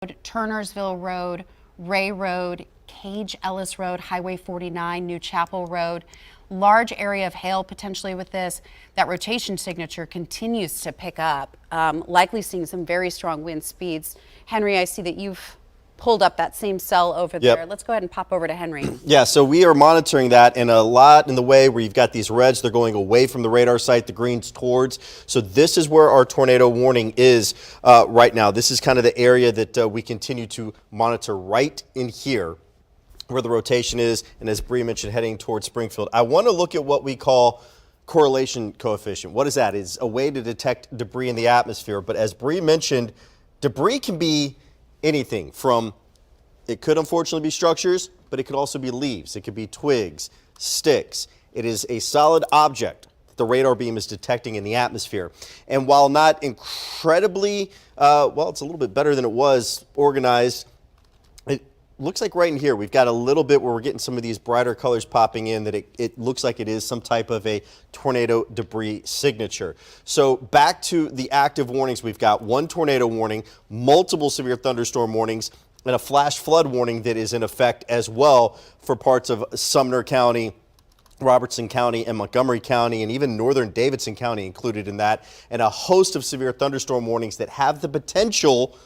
Turnersville Road, Ray Road, Cage Ellis Road, Highway 49, New Chapel Road. Large area of hail potentially with this. That rotation signature continues to pick up, likely seeing some very strong wind speeds. Henry, I see that you've pulled up that same cell over there. Let's go ahead and pop over to Henry. Yeah, so we are monitoring that, and a lot in the way where you've got these reds, they're going away from the radar site, the greens towards. So this is where our tornado warning is right now. This is kind of the area that we continue to monitor right in here where the rotation is, and as Bree mentioned, heading towards Springfield. I want to look at what we call correlation coefficient. What is that? It's a way to detect debris in the atmosphere, but as Bree mentioned, debris can be anything from, it could unfortunately be structures, but it could also be leaves. It could be twigs, sticks. It is a solid object that the radar beam is detecting in the atmosphere. And while not incredibly, well, it's a little bit better than it was organized, it looks like right in here we've got a little bit where we're getting some of these brighter colors popping in that it looks like it is some type of a tornado debris signature. So back to the active warnings, we've got one tornado warning, multiple severe thunderstorm warnings, and a flash flood warning that is in effect as well for parts of Sumner County, Robertson County, and Montgomery County, and even northern Davidson County included in that, and a host of severe thunderstorm warnings that have the potential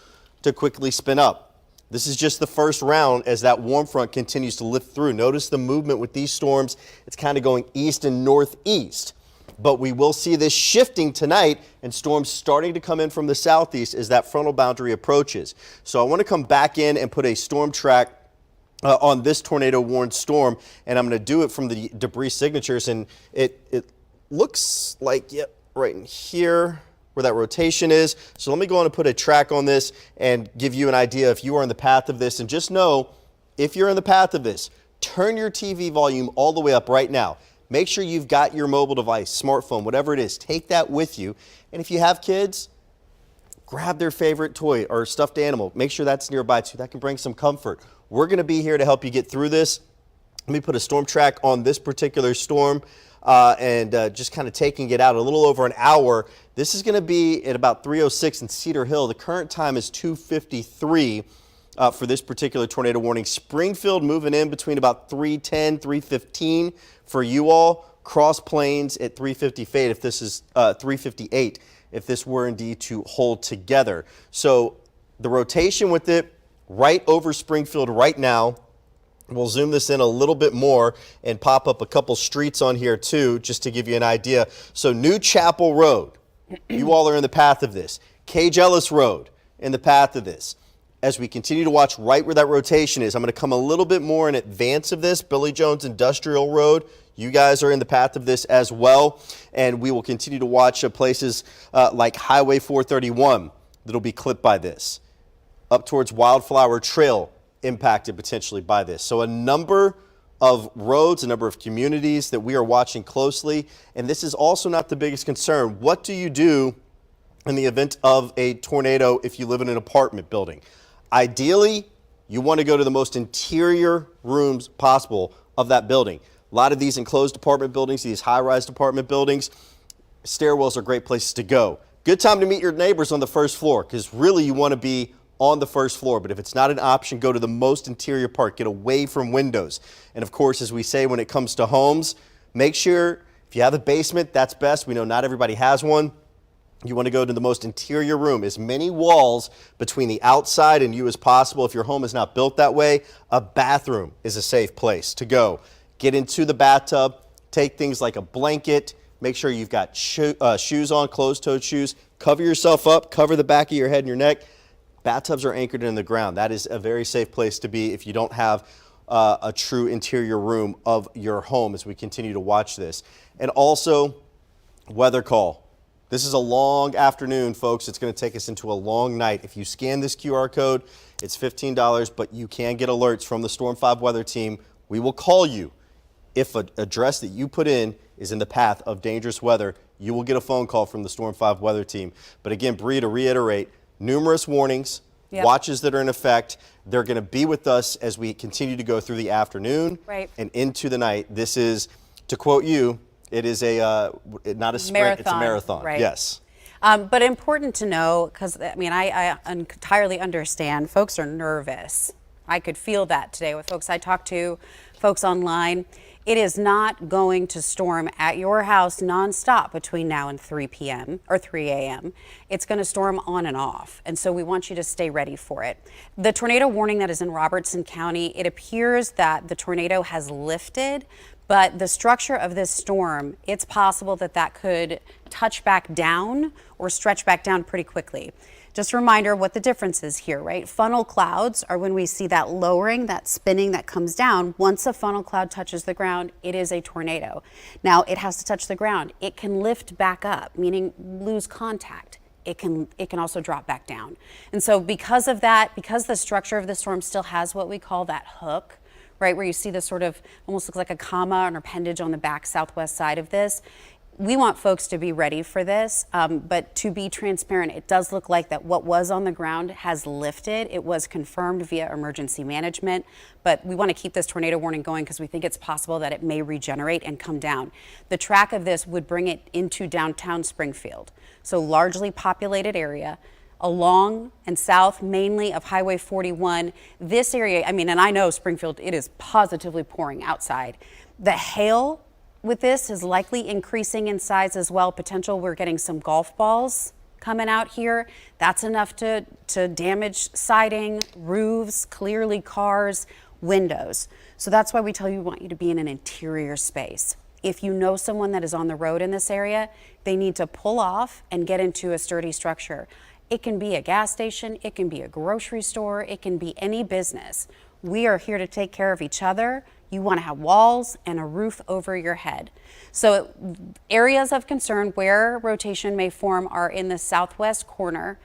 to quickly spin up. This is just the first round as that warm front continues to lift through. Notice the movement with these storms. It's kind of going east and northeast. But we will see this shifting tonight and storms starting to come in from the southeast as that frontal boundary approaches. So I want to come back in and put a storm track on this tornado warned storm, and I'm going to do it from the debris signatures. And it looks like, yep, right in here where that rotation is. So let me go on and put a track on this and give you an idea if you are in the path of this. And just know, if you're in the path of this, turn your TV volume all the way up right now. Make sure you've got your mobile device, smartphone, whatever it is, take that with you. And if you have kids, grab their favorite toy or stuffed animal. Make sure that's nearby too. That can bring some comfort. We're going to be here to help you get through this. Let me put a storm track on this particular storm and just kind of taking it out a little over an hour. This is going to be at about 3:06 in Cedar Hill. The current time is 2:53 for this particular tornado warning. Springfield moving in between about 3:10, 3:15 for you all. Cross Plains at 3:58 if this is 3:58 if this were indeed to hold together. So the rotation with it right over Springfield right now. We'll zoom this in a little bit more and pop up a couple streets on here too, just to give you an idea. So New Chapel Road, you all are in the path of this. Cage Ellis Road in the path of this. As we continue to watch right where that rotation is, I'm going to come a little bit more in advance of this. Billy Jones Industrial Road, you guys are in the path of this as well. And we will continue to watch places like Highway 431 that'll be clipped by this. Up towards Wildflower Trail, impacted potentially by this. So a number of roads, a number of communities that we are watching closely. And this is also not the biggest concern. What do you do in the event of a tornado if you live in an apartment building? Ideally, you want to go to the most interior rooms possible of that building. A lot of these enclosed apartment buildings, these high-rise apartment buildings, stairwells are great places to go. Good time to meet your neighbors on the first floor, because really you want to be on the first floor. But if it's not an option, go to the most interior part. Get away from windows. And of course, as we say when it comes to homes, make sure if you have a basement, that's best. We know not everybody has one. You want to go to the most interior room. As many walls between the outside and you as possible. If your home is not built that way, a bathroom is a safe place to go. Get into the bathtub. Take things like a blanket. Make sure you've got shoes on, closed-toed shoes. Cover yourself up. Cover the back of your head and your neck. Bathtubs are anchored in the ground. That is a very safe place to be if you don't have a true interior room of your home as we continue to watch this. And also, weather call. This is a long afternoon, folks. It's going to take us into a long night. If you scan this QR code, it's $15, but you can get alerts from the Storm 5 weather team. We will call you. If an address that you put in is in the path of dangerous weather, you will get a phone call from the Storm 5 weather team. But again, Bree, to reiterate, numerous warnings, watches that are in effect. They're going to be with us as we continue to go through the afternoon and into the night. This is, to quote you, it is not a sprint, it's a marathon. Right. Yes. But important to know, because I mean, I entirely understand folks are nervous. I could feel that today with folks I talked to, folks online. It is not going to storm at your house nonstop between now and 3 p.m. or 3 a.m. It's going to storm on and off. And so we want you to stay ready for it. The tornado warning that is in Robertson County, it appears that the tornado has lifted, but the structure of this storm, it's possible that that could touch back down or stretch back down pretty quickly. Just a reminder what the difference is here, right? Funnel clouds are when we see that lowering, that spinning that comes down. Once a funnel cloud touches the ground, it is a tornado. Now it has to touch the ground. It can lift back up, meaning lose contact. It can also drop back down. And so because of that, because the structure of the storm still has what we call that hook, right, where you see this sort of almost looks like a comma or an appendage on the back southwest side of this. We want folks to be ready for this, but to be transparent, it does look like that what was on the ground has lifted. It was confirmed via emergency management, but we want to keep this tornado warning going because we think it's possible that it may regenerate and come down. The track of this would bring it into downtown Springfield, so largely populated area, along and south mainly of Highway 41. This area, I mean, and I know Springfield, it is positively pouring outside. The hail with this is likely increasing in size as well. Potential we're getting some golf balls coming out here. That's enough to damage siding, roofs, clearly cars, windows. So that's why we tell you we want you to be in an interior space. If you know someone that is on the road in this area, they need to pull off and get into a sturdy structure. It can be a gas station, it can be a grocery store, it can be any business. We are here to take care of each other. You want to have walls and a roof over your head. So areas of concern where rotation may form are in the southwest corner.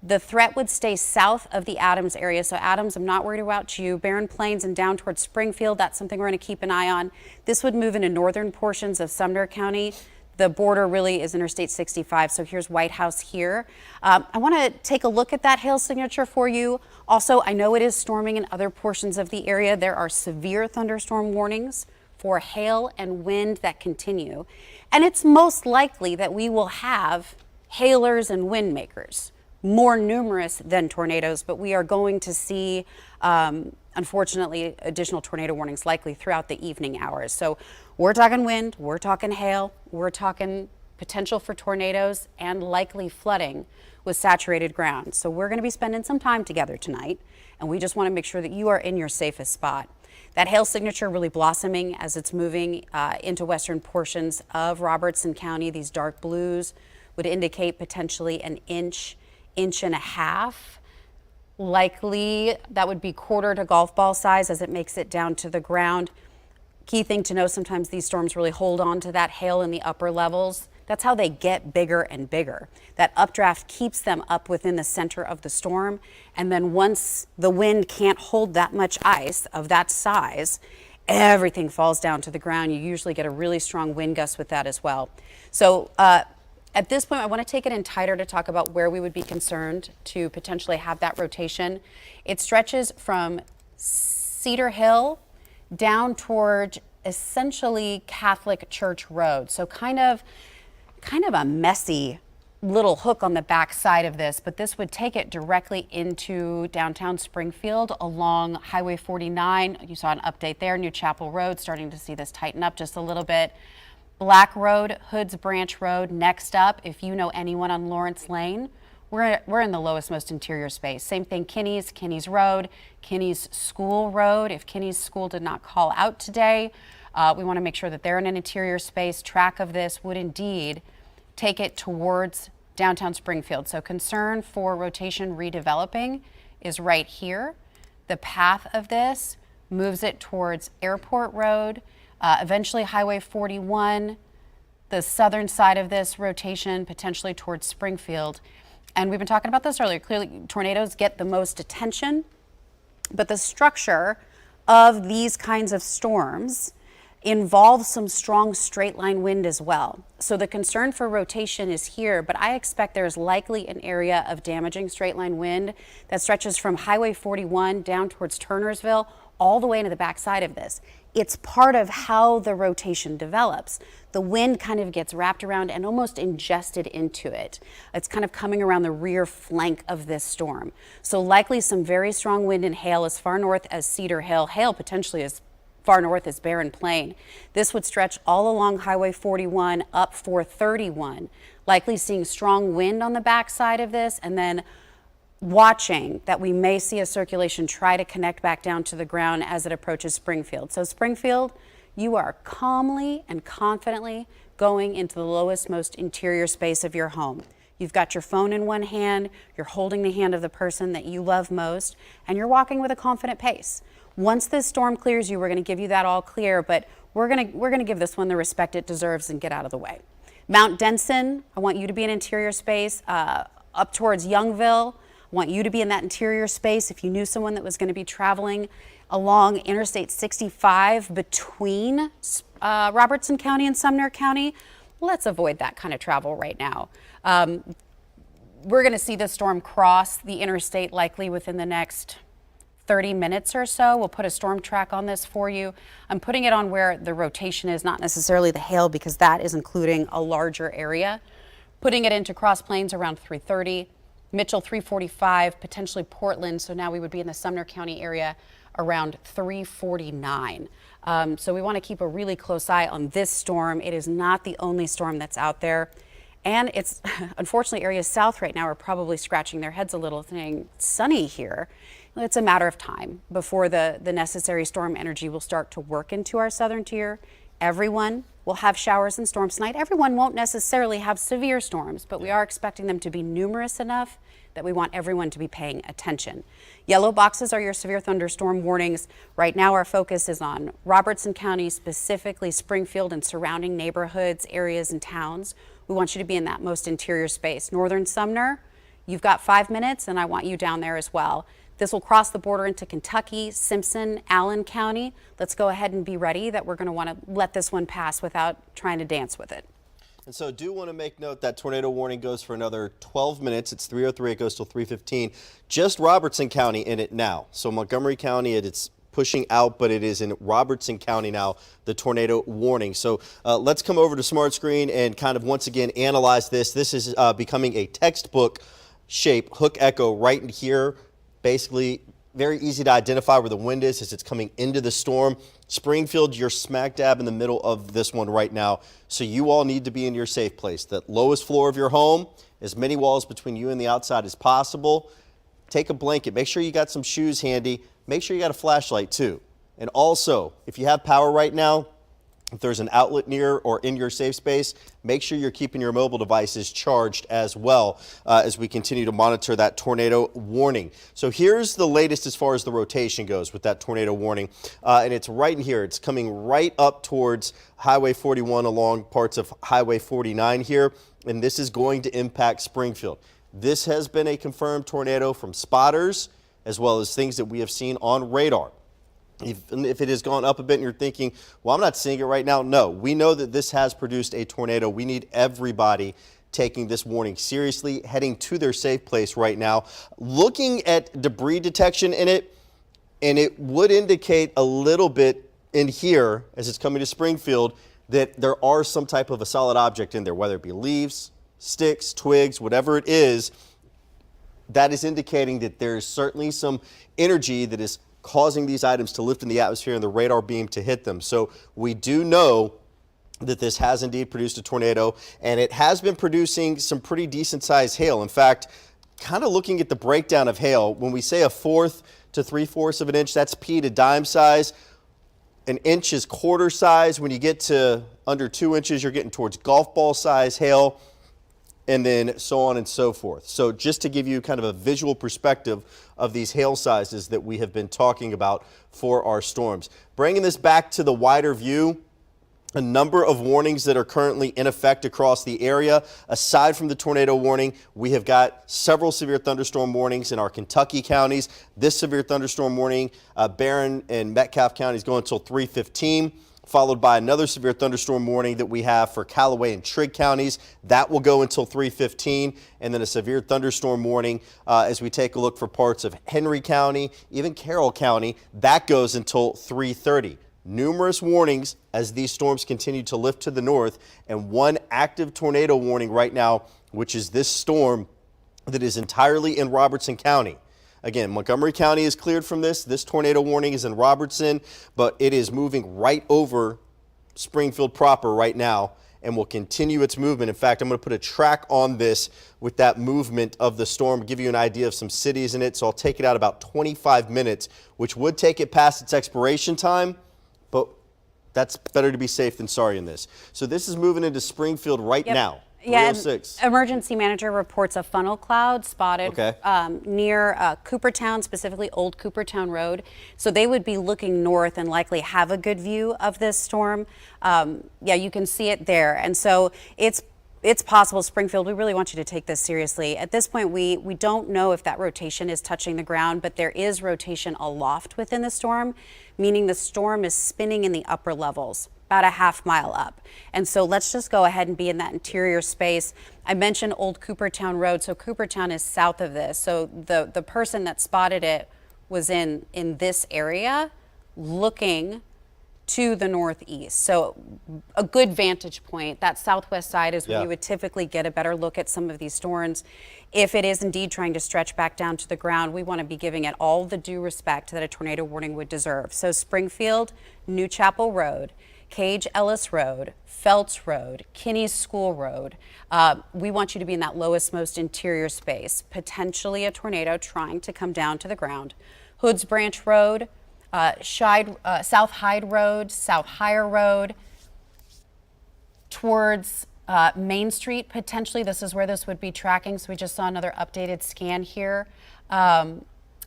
The threat would stay south of the Adams area. So Adams, I'm not worried about you. Barren Plains and down towards Springfield, that's something we're going to keep an eye on. This would move into northern portions of Sumner County. The border really is Interstate 65, so here's White House here. I want to take a look at that hail signature for you. Also, I know it is storming in other portions of the area. There are severe thunderstorm warnings for hail and wind that continue. And it's most likely that we will have hailers and wind makers, more numerous than tornadoes, but we are going to see, unfortunately, additional tornado warnings likely throughout the evening hours. So we're talking wind, we're talking hail, we're talking potential for tornadoes and likely flooding with saturated ground. So we're going to be spending some time together tonight, and we just want to make sure that you are in your safest spot. That hail signature really blossoming as it's moving into western portions of Robertson County. These dark blues would indicate potentially an inch and a half. Likely that would be quarter to golf ball size as it makes it down to the ground. Key thing to know, sometimes these storms really hold on to that hail in the upper levels. That's how they get bigger and bigger. That updraft keeps them up within the center of the storm. And then once the wind can't hold that much ice of that size, everything falls down to the ground. You usually get a really strong wind gust with that as well. So at this point, I want to take it in tighter to talk about where we would be concerned to potentially have that rotation. It stretches from Cedar Hill down toward essentially Catholic Church Road. So kind of a messy little hook on the back side of this, but this would take it directly into downtown Springfield along Highway 49. You saw an update there, New Chapel Road, starting to see this tighten up just a little bit. Black Road, Hoods Branch Road. Next up, if you know anyone on Lawrence Lane, we're in the lowest, most interior space. Same thing, Kinney's Road, Kinney's School Road. If Kinney's School did not call out today, we want to make sure that they're in an interior space. Track of this would indeed take it towards downtown Springfield. So concern for rotation redeveloping is right here. The path of this moves it towards Airport Road, eventually Highway 41, the southern side of this rotation potentially towards Springfield. And we've been talking about this earlier. Clearly, tornadoes get the most attention, but the structure of these kinds of storms involves some strong straight line wind as well. So the concern for rotation is here, but I expect there's likely an area of damaging straight line wind that stretches from Highway 41 down towards Turnersville all the way into the backside of this. it's part of how the rotation develops. The wind kind of gets wrapped around and almost ingested into it. It's kind of coming around the rear flank of this storm. So likely some very strong wind and hail as far north as Cedar Hill, hail potentially as far north as Barren Plain. This would stretch all along Highway 41 up 431, likely seeing strong wind on the backside of this, and then watching that we may see a circulation try to connect back down to the ground as it approaches Springfield. So Springfield, you are calmly and confidently going into the lowest, most interior space of your home. You've got your phone in one hand, you're holding the hand of the person that you love most, and you're walking with a confident pace. Once this storm clears you, we're going to give you that all clear, but we're going to give this one the respect it deserves and get out of the way. Mount Denson, I want you to be in interior space. Up towards Youngville, I want you to be in that interior space. If you knew someone that was going to be traveling along Interstate 65 between Robertson County and Sumner County, let's avoid that kind of travel right now. We're going to see the storm cross the interstate likely within the next 30 minutes or so. We'll put a storm track on this for you. I'm putting it on where the rotation is, not necessarily the hail, because that is including a larger area. Putting it into Cross Plains around 3:30. Mitchell 3:45, potentially Portland. So now we would be in the Sumner County area around 3:49. So we want to keep a really close eye on this storm. It is not the only storm that's out there. And it's unfortunately areas south right now are probably scratching their heads a little, saying it's sunny here. It's a matter of time before the necessary storm energy will start to work into our southern tier. Everyone will have showers and storms tonight. Everyone won't necessarily have severe storms, but we are expecting them to be numerous enough that we want everyone to be paying attention. Yellow boxes are your severe thunderstorm warnings. Right now our focus is on Robertson County, specifically Springfield and surrounding neighborhoods, areas, and towns. We want you to be in that most interior space. Northern Sumner, you've got 5 minutes, and I want you down there as well. This will cross the border into Kentucky, Simpson, Allen County. Let's go ahead and be ready that we're going to want to let this one pass without trying to dance with it. And so do want to make note that tornado warning goes for another 12 minutes. It's 3:03, it goes till 3:15. Just Robertson County in it now. So Montgomery County, it's pushing out, but it is in Robertson County now, the tornado warning. So let's come over to Smart Screen and kind of once again analyze this. This is becoming a textbook shape hook echo right in here. Basically, very easy to identify where the wind is as it's coming into the storm. Springfield, you're smack dab in the middle of this one right now. So you all need to be in your safe place. The lowest floor of your home, as many walls between you and the outside as possible. Take a blanket. Make sure you got some shoes handy. Make sure you got a flashlight too. And also, if you have power right now, if there's an outlet near or in your safe space, make sure you're keeping your mobile devices charged as well as we continue to monitor that tornado warning. So here's the latest as far as the rotation goes with that tornado warning. And it's right in here. It's coming right up towards Highway 41 along parts of Highway 49 here. And this is going to impact Springfield. This has been a confirmed tornado from spotters as well as things that we have seen on radar. If it has gone up a bit and you're thinking, well, I'm not seeing it right now. No, we know that this has produced a tornado. We need everybody taking this warning seriously, heading to their safe place right now. Looking at debris detection in it, and it would indicate a little bit in here as it's coming to Springfield that there are some type of a solid object in there, whether it be leaves, sticks, twigs, whatever it is. That is indicating that there is certainly some energy that is causing these items to lift in the atmosphere and the radar beam to hit them. So we do know that this has indeed produced a tornado, and it has been producing some pretty decent sized hail. In fact, kind of looking at the breakdown of hail, when we say 1/4 to 3/4 of an inch, that's pea to dime size. An inch is quarter size. When you get to under 2 inches, you're getting towards golf ball size hail, and then so on and so forth. So just to give you kind of a visual perspective of these hail sizes that we have been talking about for our storms. Bringing this back to the wider view, a number of warnings that are currently in effect across the area. Aside from the tornado warning, we have got several severe thunderstorm warnings in our Kentucky counties. This severe thunderstorm warning, Barron and Metcalfe counties going until 3:15. Followed by another severe thunderstorm warning that we have for Callaway and Trigg counties. That will go until 3:15, and then a severe thunderstorm warning as we take a look for parts of Henry County, even Carroll County. That goes until 3:30. numerous warnings as these storms continue to lift to the north, and one active tornado warning right now, which is this storm that is entirely in Robertson County. Again, Montgomery County is cleared from this. This tornado warning is in Robertson, but it is moving right over Springfield proper right now and will continue its movement. In fact, I'm going to put a track on this with that movement of the storm, give you an idea of some cities in it. So I'll take it out about 25 minutes, which would take it past its expiration time, but that's better to be safe than sorry in this. So this is moving into Springfield right now. Yeah, 306. emergency manager reports a funnel cloud spotted near Coopertown, specifically Old Coopertown Road. So they would be looking north and likely have a good view of this storm. Yeah, you can see it there. And so it's possible, Springfield, we really want you to take this seriously. At this point, we don't know if that rotation is touching the ground, but there is rotation aloft within the storm, meaning the storm is spinning in the upper levels, about a half mile up. And so let's just go ahead and be in that interior space. I mentioned Old Coopertown Road, so Coopertown is south of this. So the person that spotted it was in this area looking to the northeast. So a good vantage point. That southwest side is where you would typically get a better look at some of these storms. If it is indeed trying to stretch back down to the ground, we want to be giving it all the due respect that a tornado warning would deserve. So Springfield, New Chapel Road, Cage Ellis Road, Felts Road, Kinney's School Road. We want you to be in that lowest, most interior space, potentially a tornado trying to come down to the ground. Hoods Branch Road, South Hyde Road, South Higher Road, towards Main Street, potentially. This is where this would be tracking. So we just saw another updated scan here.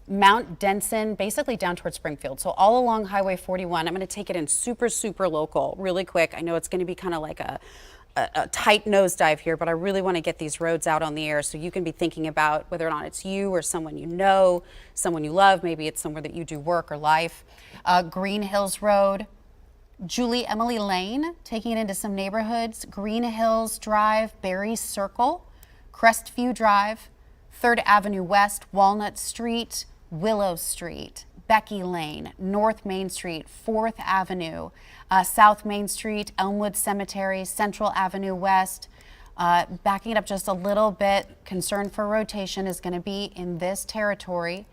Mount Denson, basically down towards Springfield. So all along Highway 41, I'm going to take it in super local, really quick. I know it's going to be kind of like a tight nosedive here, but I really want to get these roads out on the air so you can be thinking about whether or not it's you or someone you know, someone you love. Maybe it's somewhere that you do work or life. Green Hills Road, Julie Emily Lane, taking it into some neighborhoods. Green Hills Drive, Berry Circle, Crestview Drive, 3rd Avenue West, Walnut Street, Willow Street, Becky Lane, North Main Street, 4th Avenue, South Main Street, Elmwood Cemetery, Central Avenue West. Backing it up just a little bit, concern for rotation is going to be in this territory.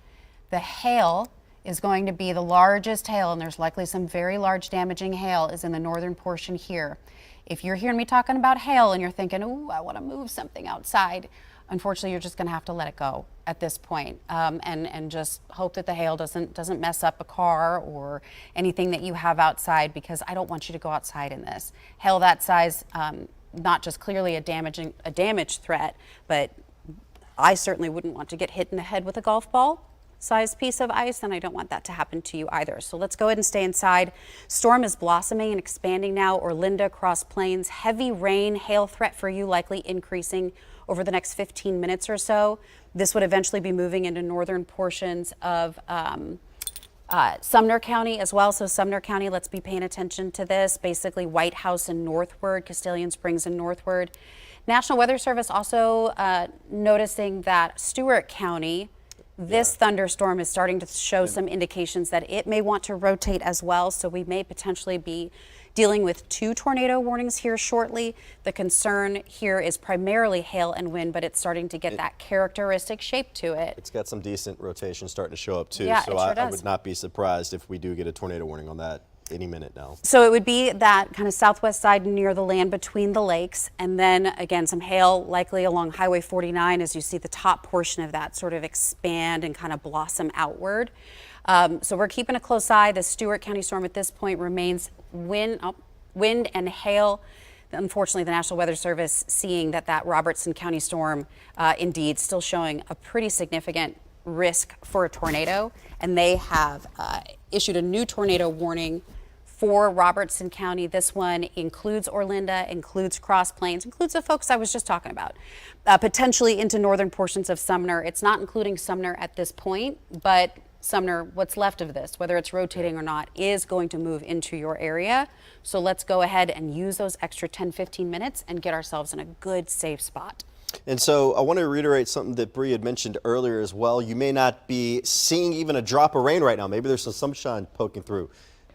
The hail is going to be the largest hail, and there's likely some very large damaging hail, is in the northern portion here. If you're hearing me talking about hail and you're thinking, ooh, I want to move something outside, unfortunately, you're just going to have to let it go at this point, and just hope that the hail doesn't mess up a car or anything that you have outside, because I don't want you to go outside in this. Hail that size, not just clearly a damage threat, but I certainly wouldn't want to get hit in the head with a golf ball sized piece of ice, and I don't want that to happen to you either. So let's go ahead and stay inside. Storm is blossoming and expanding now. Orlinda, Cross Plains, heavy rain, hail threat for you likely increasing over the next 15 minutes or so. This would eventually be moving into northern portions of Sumner County as well. So Sumner County, let's be paying attention to this. Basically White House and northward, Castalian Springs and northward. National Weather Service also noticing that Stewart County, this thunderstorm is starting to show some indications that it may want to rotate as well. So we may potentially be dealing with 2 tornado warnings here shortly. The concern here is primarily hail and wind, but it's starting to get that characteristic shape to it. It's got some decent rotation starting to show up too. Yeah, so it sure I does. would not be surprised if we do get a tornado warning on that any minute now. So it would be that kind of southwest side near the land between the lakes, and then again some hail likely along Highway 49 as you see the top portion of that sort of expand and kind of blossom outward. So we're keeping a close eye. The Stewart County storm at this point remains wind and hail. Unfortunately, the National Weather Service seeing that Robertson County storm indeed still showing a pretty significant risk for a tornado, and they have issued a new tornado warning for Robertson County. This one includes Orlinda, includes Cross Plains, includes the folks I was just talking about, potentially into northern portions of Sumner. It's not including Sumner at this point, but Sumner, what's left of this, whether it's rotating or not, is going to move into your area. So let's go ahead and use those extra 10-15 minutes and get ourselves in a good, safe spot. And so I want to reiterate something that Bree had mentioned earlier as well. You may not be seeing even a drop of rain right now. Maybe there's some sunshine poking through.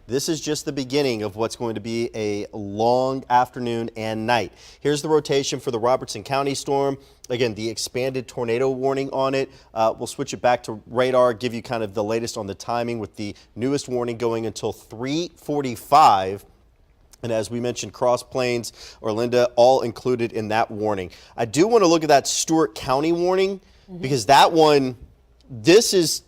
This is just the beginning of what's going to be a long afternoon and night. Here's the rotation for the Robertson County storm. Again, the expanded tornado warning on it. We'll switch it back to radar, give you kind of the latest on the timing with the newest warning going until 3:45. And as we mentioned, Cross Plains, Orlinda, all included in that warning. I do want to look at that Stewart County warning because that one, this is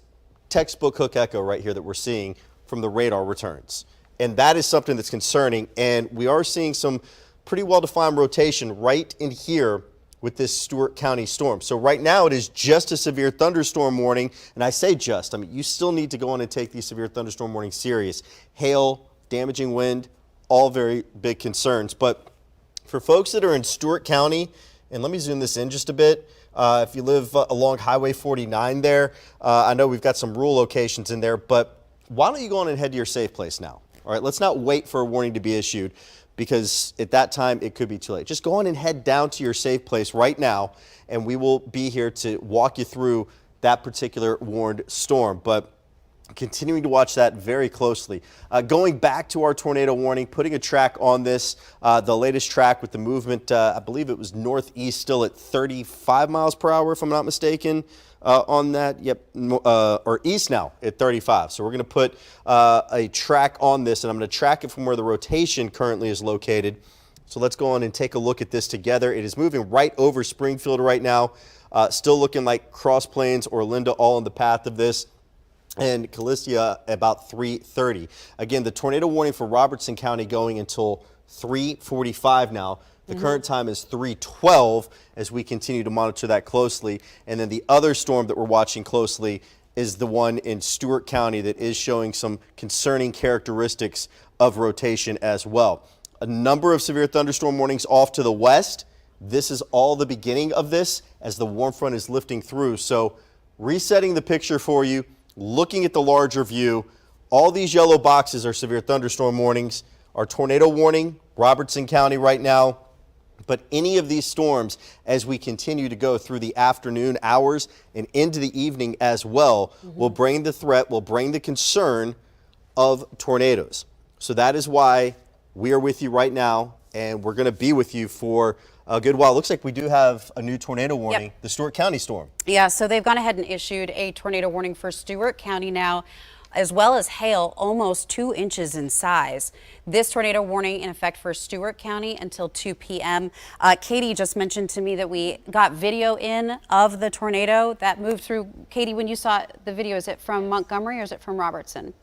textbook hook echo right here that we're seeing from the radar returns. And that is something that's concerning. And we are seeing some pretty well-defined rotation right in here with this Stewart County storm. So right now it is just a severe thunderstorm warning. And I say just, I mean, you still need to go on and take these severe thunderstorm warnings serious. Hail, damaging wind, all very big concerns. But for folks that are in Stewart County, and let me zoom this in just a bit. If you live along Highway 49 there, I know we've got some rural locations in there, but why don't you go on and head to your safe place now? All right, let's not wait for a warning to be issued because at that time it could be too late. Just go on and head down to your safe place right now, and we will be here to walk you through that particular warned storm. But continuing to watch that very closely. Going back to our tornado warning, putting a track on this, the latest track with the movement, I believe it was northeast, still at 35 miles per hour, if I'm not mistaken, on that. Yep, or east now at 35. So we're going to put a track on this, and I'm going to track it from where the rotation currently is located. So let's go on and take a look at this together. It is moving right over Springfield right now, still looking like Cross Plains or Orlinda all in the path of this, and Callistia about 3:30. Again, the tornado warning for Robertson County going until 3:45 now. The current time is 3:12 as we continue to monitor that closely. And then the other storm that we're watching closely is the one in Stewart County that is showing some concerning characteristics of rotation as well. A number of severe thunderstorm warnings off to the west. This is all the beginning of this as the warm front is lifting through. So resetting the picture for you, looking at the larger view, all these yellow boxes are severe thunderstorm warnings. Our tornado warning, Robertson County right now. But any of these storms, as we continue to go through the afternoon hours and into the evening as well, will bring the threat, will bring the concern of tornadoes. So that is why we are with you right now, and we're going to be with you for a good while. Looks like we do have a new tornado warning, the Stewart County storm. Yeah, so they've gone ahead and issued a tornado warning for Stewart County now, as well as hail almost 2 inches in size. This tornado warning in effect for Stewart County until 2 p.m. Katie just mentioned to me that we got video in of the tornado that moved through. Katie, when you saw the video, is it from Montgomery or is it from Robertson?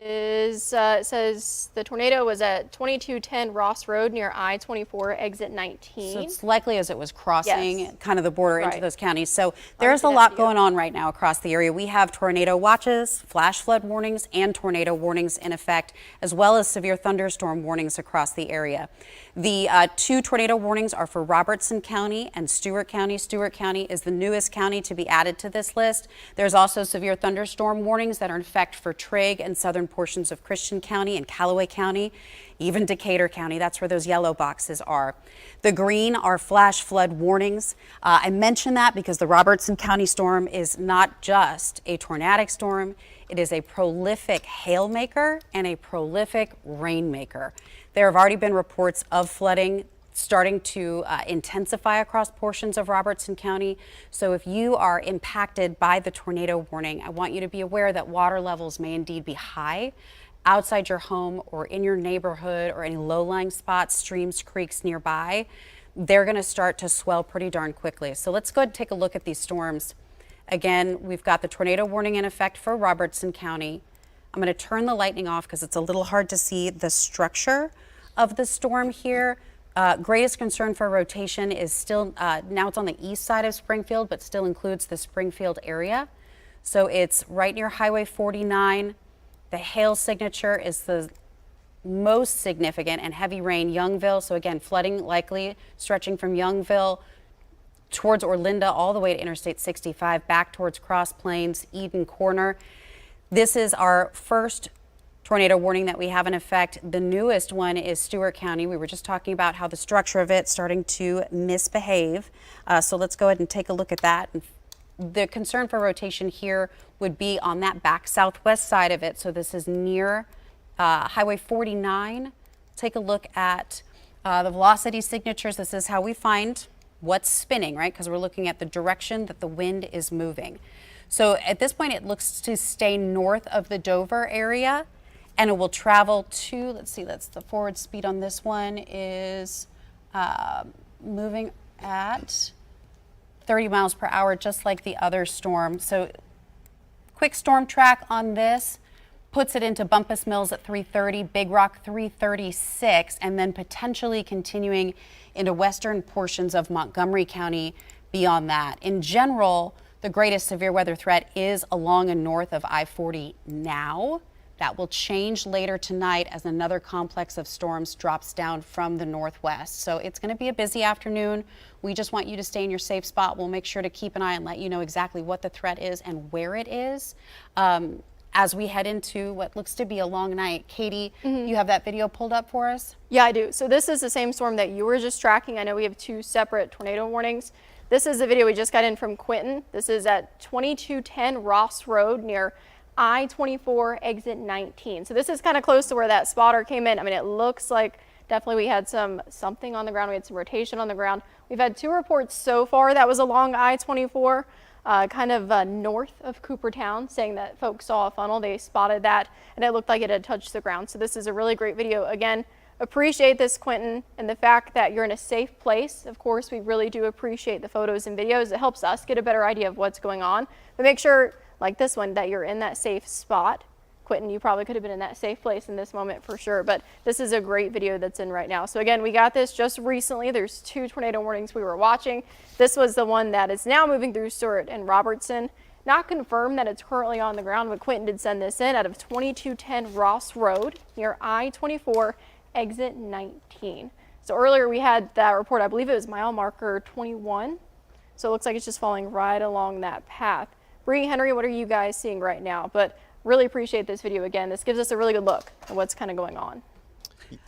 It says the tornado was at 2210 Ross Road near I-24 exit 19. So it's likely as it was crossing kind of the border into those counties. So there's a Onto lot that going on right now across the area. We have tornado watches, flash flood warnings, and tornado warnings in effect, as well as severe thunderstorm warnings across the area. The 2 tornado warnings are for Robertson County and Stewart County. Stewart County is the newest county to be added to this list. There's also severe thunderstorm warnings that are in effect for Trigg and southern portions of Christian County and Callaway County, even Decatur County. That's where those yellow boxes are. The green are flash flood warnings. I mention that because the Robertson County storm is not just a tornadic storm. It is a prolific hail maker and a prolific rain maker. There have already been reports of flooding starting to intensify across portions of Robertson County. So if you are impacted by the tornado warning, I want you to be aware that water levels may indeed be high outside your home or in your neighborhood or any low-lying spots, streams, creeks nearby. They're going to start to swell pretty darn quickly. So let's go ahead and take a look at these storms. Again, we've got the tornado warning in effect for Robertson County. I'm going to turn the lightning off because it's a little hard to see the structure of the storm here. Greatest concern for rotation is still, now it's on the east side of Springfield, but still includes the Springfield area. So it's right near Highway 49. The hail signature is the most significant, and heavy rain, Youngville. So again, flooding likely stretching from Youngville towards Orlinda all the way to Interstate 65, back towards Cross Plains, Eden Corner. This is our first tornado warning that we have in effect. The newest one is Stewart County. We were just talking about how the structure of it starting to misbehave. So let's go ahead and take a look at that. The concern for rotation here would be on that back southwest side of it. So this is near Highway 49, take a look at the velocity signatures. This is how we find what's spinning, right? Because we're looking at the direction that the wind is moving. So at this point, it looks to stay north of the Dover area, and it will travel to, let's see, that's the forward speed on this one is moving at 30 miles per hour, just like the other storm. So quick storm track on this puts it into Bumpus Mills at 330, Big Rock 336, and then potentially continuing into western portions of Montgomery County beyond that. In general, the greatest severe weather threat is along and north of I-40 now. That will change later tonight as another complex of storms drops down from the northwest. So it's going to be a busy afternoon. We just want you to stay in your safe spot. We'll make sure to keep an eye and let you know exactly what the threat is and where it is. As we head into what looks to be a long night. Katie, you have that video pulled up for us? Yeah, I do. So this is the same storm that you were just tracking. I know we have two separate tornado warnings. This is the video we just got in from Quentin. This is at 2210 Ross Road near I-24 exit 19. So this is kind of close to where that spotter came in. I mean, it looks like definitely we had something on the ground. We had some rotation on the ground. We've had two reports so far that was along I-24. Kind of north of Coopertown, saying that folks saw a funnel. They spotted that and it looked like it had touched the ground. So this is a really great video. Again, appreciate this, Quentin, and the fact that you're in a safe place. Of course, we really do appreciate the photos and videos. It helps us get a better idea of what's going on. But make sure, like this one, that you're in that safe spot. Quentin, you probably could have been in that safe place in this moment for sure, but this is a great video that's in right now. So again, we got this just recently. There's two tornado warnings we were watching. This was the one that is now moving through Stewart and Robertson. Not confirmed that it's currently on the ground, but Quentin did send this in out of 2210 Ross Road near I-24 exit 19. So earlier we had that report, I believe it was mile marker 21. So it looks like it's just falling right along that path. Bree, Henry, what are you guys seeing right now? But really appreciate this video again. This gives us a really good look at what's kind of going on.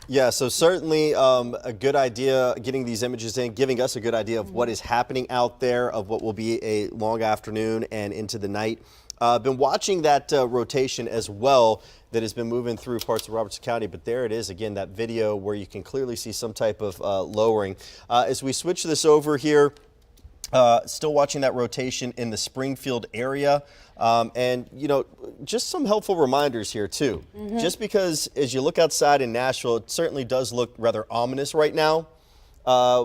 Yeah, so certainly a good idea getting these images in, giving us a good idea of what is happening out there, of what will be a long afternoon and into the night. Been watching that rotation as well that has been moving through parts of Robertson County, but there it is again, that video where you can clearly see some type of lowering. As we switch this over here, still watching that rotation in the Springfield area. And, you know, just some helpful reminders here, too. Just because as you look outside in Nashville, it certainly does look rather ominous right now.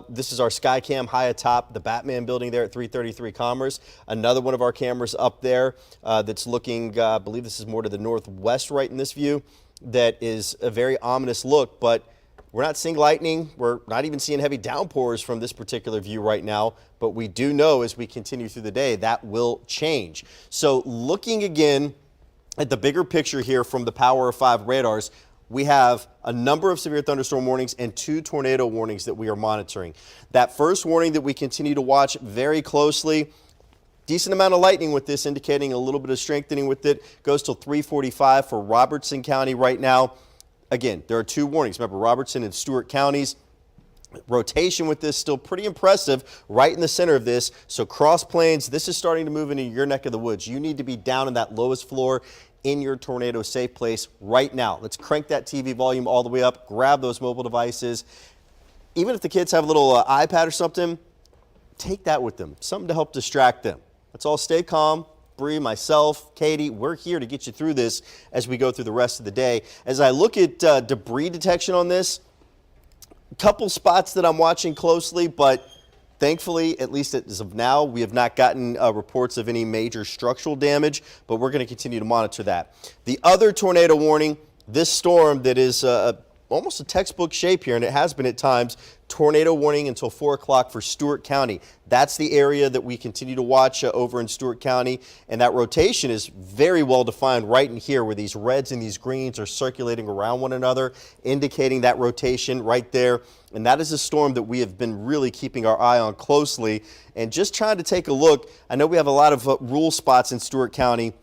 This is our Skycam high atop the Batman building there at 333 Commerce. Another one of our cameras up there that's looking, I believe this is more to the northwest right in this view, that is a very ominous look, but we're not seeing lightning. We're not even seeing heavy downpours from this particular view right now, but we do know as we continue through the day that will change. So looking again at the bigger picture here from the Power of 5 radars, we have a number of severe thunderstorm warnings and 2 tornado warnings that we are monitoring. That first warning that we continue to watch very closely, decent amount of lightning with this, indicating a little bit of strengthening with it, goes till 3:45 for Robertson County right now. Again, there are 2 warnings. Remember, Robertson and Stewart counties. Rotation with this still pretty impressive right in the center of this. So cross plains, this is starting to move into your neck of the woods. You need to be down in that lowest floor in your tornado safe place right now. Let's crank that TV volume all the way up, grab those mobile devices. Even if the kids have a little iPad or something, take that with them, something to help distract them. Let's all stay calm. Bree, myself, Katie, we're here to get you through this as we go through the rest of the day. As I look at debris detection on this, a couple spots that I'm watching closely, but thankfully, at least as of now, we have not gotten reports of any major structural damage, but we're going to continue to monitor that. The other tornado warning, this storm that is almost a textbook shape here, and it has been at times, tornado warning until 4 o'clock for Stewart County. That's the area that we continue to watch over in Stewart County, and that rotation is very well defined right in here where these reds and these greens are circulating around one another, indicating that rotation right there. And that is a storm that we have been really keeping our eye on closely and just trying to take a look. I know we have a lot of rule spots in Stewart County,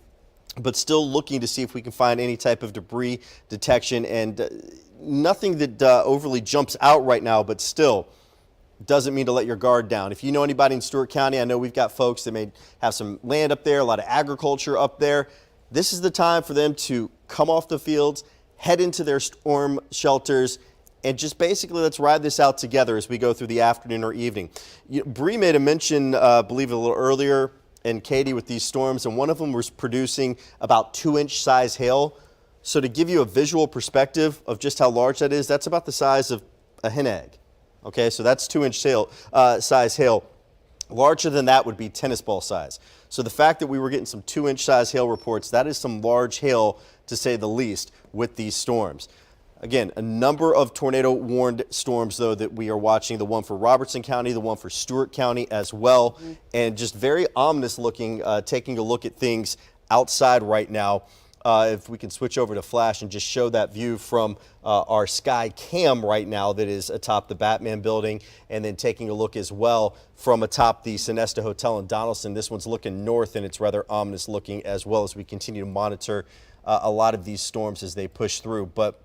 but still looking to see if we can find any type of debris detection, and nothing that overly jumps out right now, but still doesn't mean to let your guard down. If you know anybody in Stewart County, I know we've got folks that may have some land up there, a lot of agriculture up there. This is the time for them to come off the fields, head into their storm shelters, and just basically let's ride this out together as we go through the afternoon or evening. Bree made a mention, I believe a little earlier, and Katie, with these storms, and one of them was producing about 2-inch size hail. So to give you a visual perspective of just how large that is, that's about the size of a hen egg. Okay, so that's 2-inch size hail. Larger than that would be tennis ball size. So the fact that we were getting some 2-inch size hail reports, that is some large hail to say the least with these storms. Again, a number of tornado warned storms though that we are watching, the one for Robertson County, the one for Stewart County as well, and just very ominous looking, taking a look at things outside right now. If we can switch over to flash and just show that view from our sky cam right now that is atop the Batman building, and then taking a look as well from atop the Sonesta Hotel in Donaldson. This one's looking north and it's rather ominous looking as well as we continue to monitor a lot of these storms as they push through. But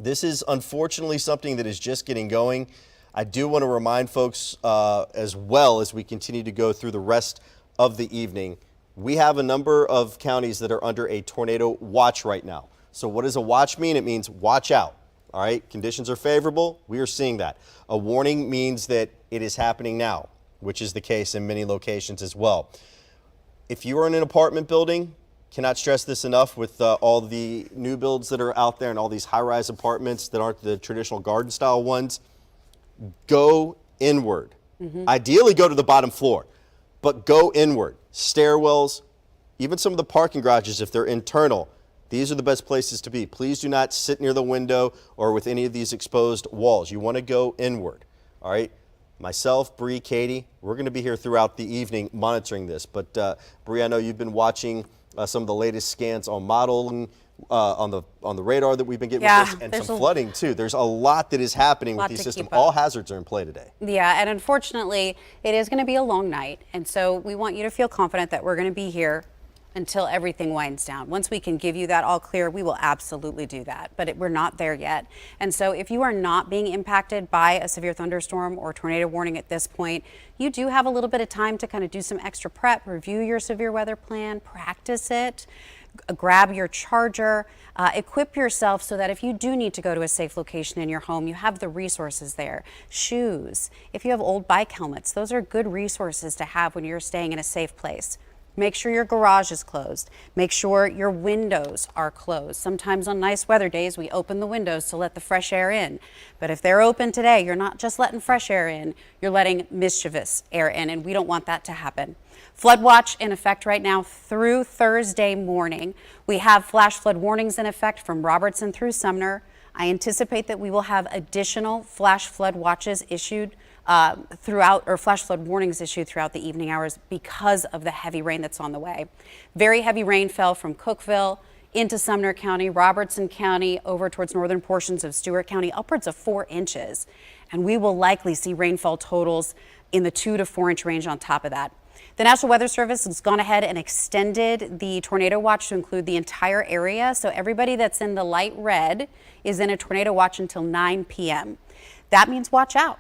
this is unfortunately something that is just getting going. I do want to remind folks as well as we continue to go through the rest of the evening, we have a number of counties that are under a tornado watch right now. So what does a watch mean? It means watch out. All right, conditions are favorable. We are seeing that. A warning means that it is happening now, which is the case in many locations as well. If you are in an apartment building, cannot stress this enough with all the new builds that are out there and all these high-rise apartments that aren't the traditional garden style ones, go inward. Ideally go to the bottom floor, but go inward. Stairwells, even some of the parking garages if they're internal, these are the best places to be. Please do not sit near the window or with any of these exposed walls. You want to go inward, all right? Myself, Bree, Katie, we're going to be here throughout the evening monitoring this. But Bree, I know you've been watching some of the latest scans on modeling on the radar that we've been getting with this, and some flooding too. There's a lot that is happening with these systems. All hazards are in play today. Yeah, and unfortunately, it is going to be a long night, and so we want you to feel confident that we're going to be here until everything winds down. Once we can give you that all clear, we will absolutely do that, but we're not there yet. And so if you are not being impacted by a severe thunderstorm or tornado warning at this point, you do have a little bit of time to kind of do some extra prep, review your severe weather plan, practice it, grab your charger, equip yourself so that if you do need to go to a safe location in your home, you have the resources there. Shoes, if you have old bike helmets, those are good resources to have when you're staying in a safe place. Make sure your garage is closed. Make sure your windows are closed. Sometimes on nice weather days, we open the windows to let the fresh air in. But if they're open today, you're not just letting fresh air in, you're letting mischievous air in, and we don't want that to happen. Flood watch in effect right now through Thursday morning. We have flash flood warnings in effect from Robertson through Sumner. I anticipate that we will have additional flash flood watches issued flash flood warnings issued throughout the evening hours because of the heavy rain that's on the way. Very heavy rain fell from Cookeville into Sumner County, Robertson County, over towards northern portions of Stewart County, upwards of 4 inches. And we will likely see rainfall totals in the 2 to 4 inch range on top of that. The National Weather Service has gone ahead and extended the tornado watch to include the entire area. So everybody that's in the light red is in a tornado watch until 9 p.m. That means watch out.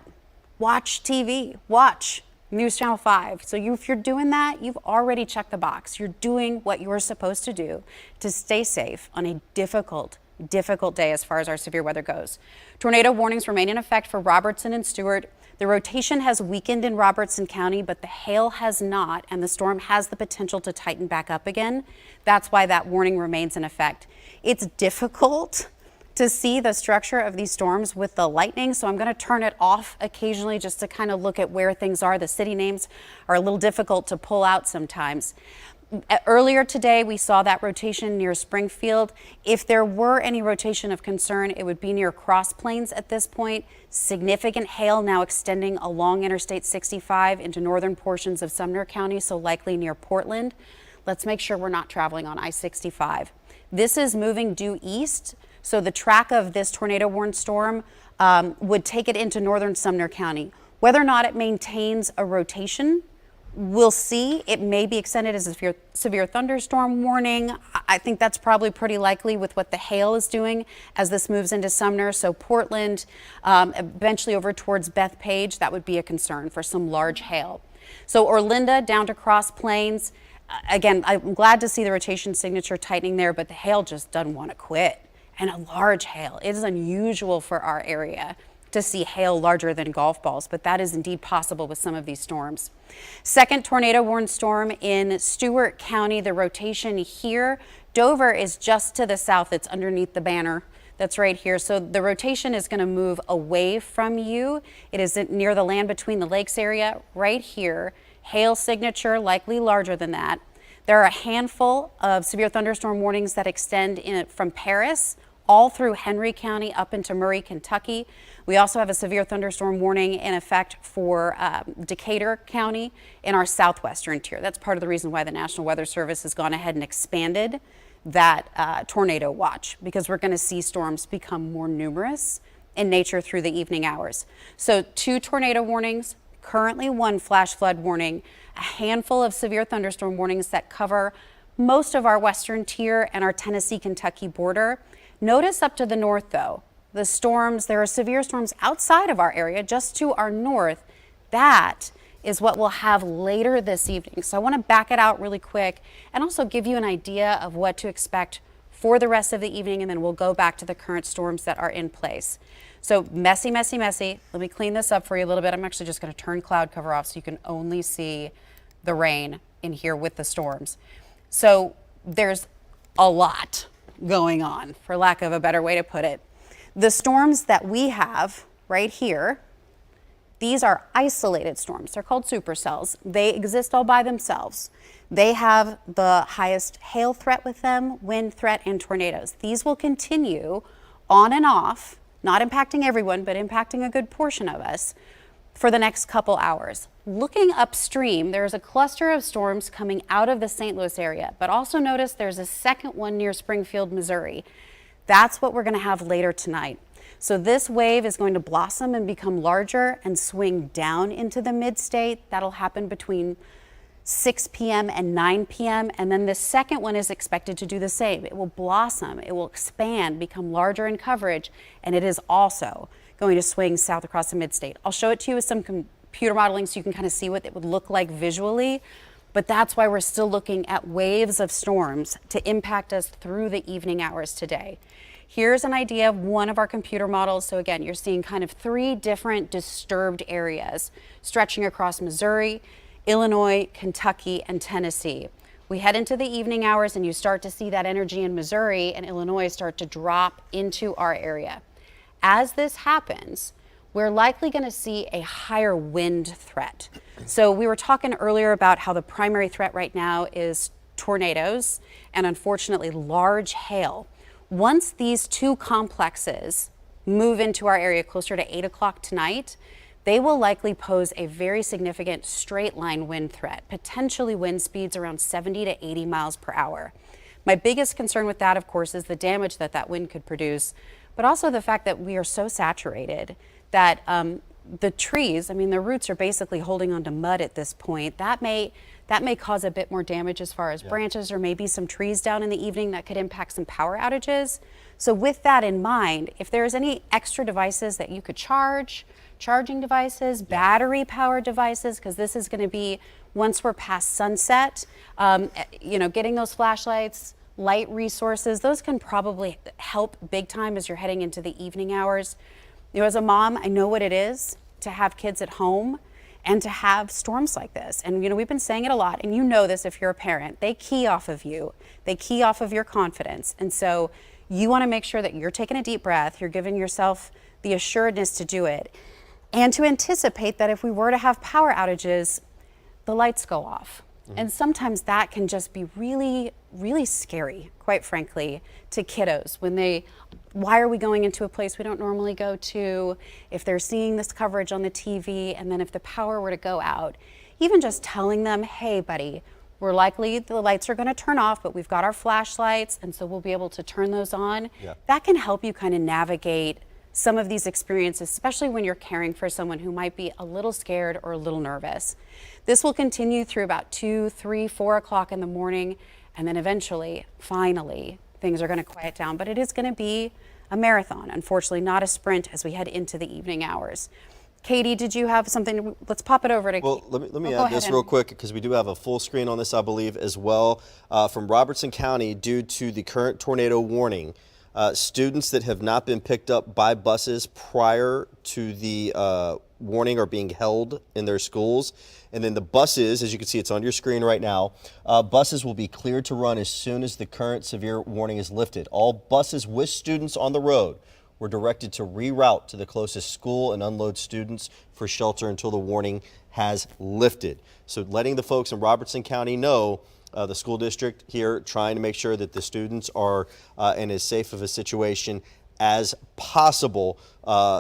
Watch TV, watch News Channel 5. So if you're doing that, you've already checked the box. You're doing what you're supposed to do to stay safe on a difficult day as far as our severe weather goes. Tornado warnings remain in effect for Robertson and Stewart. The rotation has weakened in Robertson County, but the hail has not, and the storm has the potential to tighten back up again. That's why that warning remains in effect. It's difficult to see the structure of these storms with the lightning, so I'm going to turn it off occasionally just to kind of look at where things are. The city names are a little difficult to pull out sometimes. Earlier today, we saw that rotation near Springfield. If there were any rotation of concern, it would be near Cross Plains at this point. Significant hail now extending along Interstate 65 into northern portions of Sumner County, so likely near Portland. Let's make sure we're not traveling on I-65. This is moving due east, so the track of this tornado-warned storm would take it into northern Sumner County. Whether or not it maintains a rotation, we'll see. It may be extended as a severe thunderstorm warning. I think that's probably pretty likely with what the hail is doing as this moves into Sumner. So Portland, eventually over towards Bethpage, that would be a concern for some large hail. So Orlinda down to Cross Plains. Again, I'm glad to see the rotation signature tightening there, but the hail just doesn't want to quit. and a large hail. It is unusual for our area to see hail larger than golf balls, but that is indeed possible with some of these storms. Second tornado warned storm in Stewart County. The rotation here, Dover is just to the south. It's underneath the banner that's right here. So the rotation is going to move away from you. It is near the land between the lakes area right here. Hail signature likely larger than that. There are a handful of severe thunderstorm warnings that extend from Paris all through Henry County up into Murray, Kentucky. We also have a severe thunderstorm warning in effect for Decatur County in our southwestern tier. That's part of the reason why the National Weather Service has gone ahead and expanded that tornado watch, because we're going to see storms become more numerous in nature through the evening hours. So 2 tornado warnings, currently 1 flash flood warning, a handful of severe thunderstorm warnings that cover most of our western tier and our Tennessee-Kentucky border. Notice up to the north, though, the storms, there are severe storms outside of our area, just to our north. That is what we'll have later this evening. So I want to back it out really quick and also give you an idea of what to expect for the rest of the evening, and then we'll go back to the current storms that are in place. So messy, messy, messy. Let me clean this up for you a little bit. I'm actually just going to turn cloud cover off so you can only see the rain in here with the storms. So there's a lot going on, for lack of a better way to put it. The storms that we have right here, these are isolated storms. They're called supercells. They exist all by themselves. They have the highest hail threat with them, wind threat, and tornadoes. These will continue on and off, not impacting everyone, but impacting a good portion of us for the next couple hours. Looking upstream, there's a cluster of storms coming out of the St. Louis area, but also notice there's a second one near Springfield, Missouri. That's what we're going to have later tonight. So this wave is going to blossom and become larger and swing down into the mid-state. That'll happen between 6 p.m. and 9 p.m. And then the second one is expected to do the same. It will blossom, it will expand, become larger in coverage, and it is also going to swing south across the mid-state. I'll show it to you with some computer modeling so you can kind of see what it would look like visually. But that's why we're still looking at waves of storms to impact us through the evening hours today. Here's an idea of one of our computer models. So again, you're seeing kind of 3 different disturbed areas stretching across Missouri, Illinois, Kentucky, and Tennessee. We head into the evening hours and you start to see that energy in Missouri and Illinois start to drop into our area. As this happens, we're likely going to see a higher wind threat. So we were talking earlier about how the primary threat right now is tornadoes and unfortunately large hail. Once these 2 complexes move into our area closer to 8 o'clock tonight, they will likely pose a very significant straight line wind threat, potentially wind speeds around 70 to 80 miles per hour. My biggest concern with that, of course, is the damage that that wind could produce, but also the fact that we are so saturated that the trees, I mean, the roots are basically holding onto mud at this point. That may cause a bit more damage as far as branches or maybe some trees down in the evening that could impact some power outages. So with that in mind, if there's any extra devices that you could charge, charging devices, battery powered devices, because this is going to be once we're past sunset, getting those flashlights, light resources, those can probably help big time as you're heading into the evening hours. As a mom, I know what it is to have kids at home and to have storms like this. And we've been saying it a lot, and you know this if you're a parent. They key off of you. They key off of your confidence. And so you want to make sure that you're taking a deep breath, you're giving yourself the assuredness to do it, and to anticipate that if we were to have power outages, the lights go off. And sometimes that can just be really, really scary, quite frankly, to kiddos when why are we going into a place we don't normally go to? If they're seeing this coverage on the TV, and then if the power were to go out, even just telling them, hey, buddy, we're likely the lights are going to turn off, but we've got our flashlights, and so we'll be able to turn those on. Yeah. That can help you kind of navigate some of these experiences, especially when you're caring for someone who might be a little scared or a little nervous. This will continue through about 2, 3, 4 o'clock in the morning, and then eventually, finally, things are going to quiet down. But it is going to be a marathon, unfortunately, not a sprint as we head into the evening hours. Katie, did you have something? Let's pop it over to. Well, let me add this real quick, because we do have a full screen on this, I believe, as well, from Robertson County. Due to the current tornado warning, Students that have not been picked up by buses prior to the warning are being held in their schools. And then the buses, as you can see, it's on your screen right now, buses will be cleared to run as soon as the current severe warning is lifted. All buses with students on the road were directed to reroute to the closest school and unload students for shelter until the warning has lifted. So letting the folks in Robertson County know, the school district here trying to make sure that the students are in as safe of a situation as possible.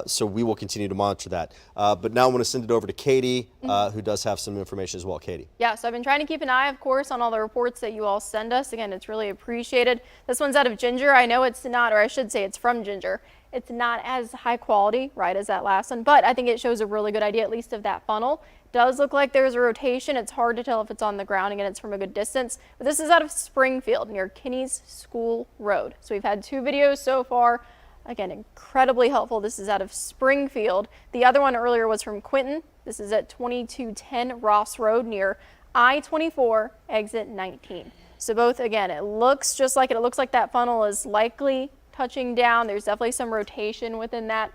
So we will continue to monitor that. But now I want to send it over to Katie, who does have some information as well. Katie. Yeah, so I've been trying to keep an eye, of course, on all the reports that you all send us. Again, it's really appreciated. This one's out of Ginger. I know it's not, or I should say it's from Ginger. It's not as high quality, right, as that last one, but I think it shows a really good idea, at least of that funnel. Does look like there's a rotation. It's hard to tell if it's on the ground. Again, it's from a good distance. But this is out of Springfield near Kinney's School Road. So we've had 2 videos so far. Again, incredibly helpful. This is out of Springfield. The other one earlier was from Quinton. This is at 2210 Ross Road near I-24 exit 19. So both, again, it looks just like it. It looks like that funnel is likely touching down. There's definitely some rotation within that.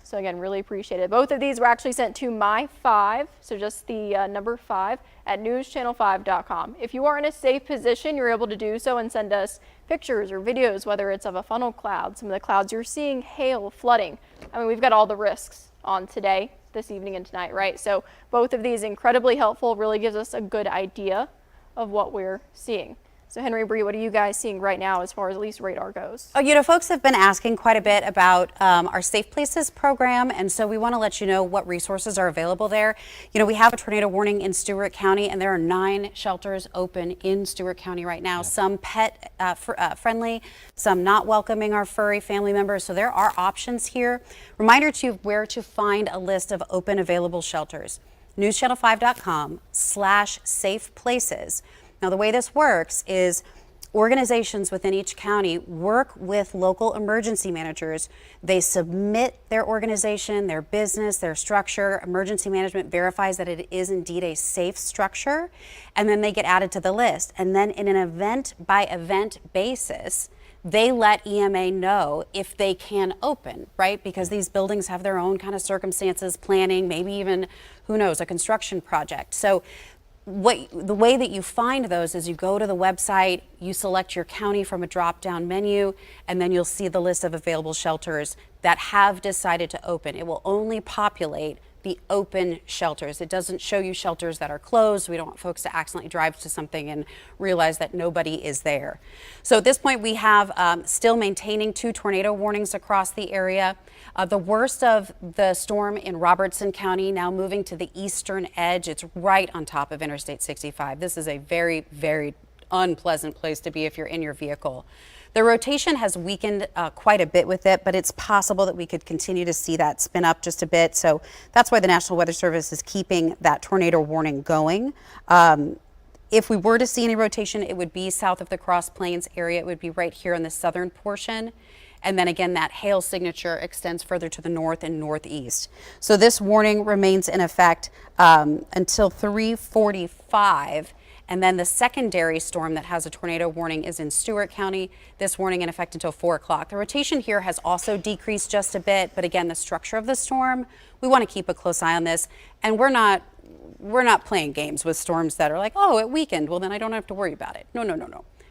So again, really appreciate it. Both of these were actually sent to my5, so just the number 5 at newschannel5.com. If you are in a safe position, you're able to do so and send us pictures or videos, whether it's of a funnel cloud, some of the clouds you're seeing, hail, flooding. I mean, we've got all the risks on today, this evening and tonight, right? So both of these incredibly helpful, really gives us a good idea of what we're seeing. So Henry, Bree, what are you guys seeing right now as far as at least radar goes? Oh, you know, folks have been asking quite a bit about our Safe Places program, and so we want to let you know what resources are available there. You know, we have a tornado warning in Stewart County, and there are 9 shelters open in Stewart County right now. Some pet friendly, some not welcoming our furry family members. So there are options here. Reminder to you where to find a list of open available shelters. newschannel5.com/safeplaces. Now, the way this works is organizations within each county work with local emergency managers. They submit their organization, their business, their structure. Emergency management verifies that it is indeed a safe structure, and then they get added to the list. And then in an event by event basis, they let EMA know if they can open, right? Because these buildings have their own kind of circumstances, planning, maybe even, who knows, a construction project. So the way that you find those is you go to the website, you select your county from a drop-down menu, and then you'll see the list of available shelters that have decided to open. It will only populate the open shelters. It doesn't show you shelters that are closed. We don't want folks to accidentally drive to something and realize that nobody is there. So at this point, we have still maintaining 2 tornado warnings across the area. The worst of the storm in Robertson County, now moving to the eastern edge. It's right on top of Interstate 65. This is a very, very unpleasant place to be if you're in your vehicle. The rotation has weakened quite a bit with it, but it's possible that we could continue to see that spin up just a bit. So that's why the National Weather Service is keeping that tornado warning going. If we were to see any rotation, it would be south of the Cross Plains area. It would be right here in the southern portion. And then again, that hail signature extends further to the north and northeast. So this warning remains in effect until 3:45. And then the secondary storm that has a tornado warning is in Stewart County. This warning in effect until 4 o'clock. The rotation here has also decreased just a bit, but again, the structure of the storm, we want to keep a close eye on this. And we're not playing games with storms that are like, oh, it weakened, well then I don't have to worry about it. No.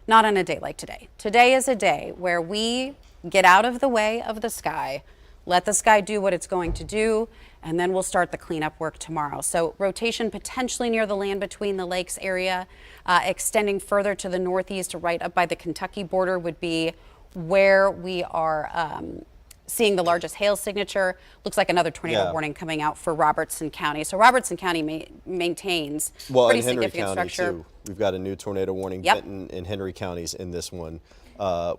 Not on a day like today. Today is a day where we get out of the way of the sky, let the sky do what it's going to do, and then we'll start the cleanup work tomorrow. So rotation potentially near the land between the lakes area, extending further to the northeast, right up by the Kentucky border would be where we are seeing the largest hail signature. Looks like another tornado warning coming out for Robertson County. So Robertson County maintains pretty significant structure. Too. We've got a new tornado warning. Benton and Henry counties in this one.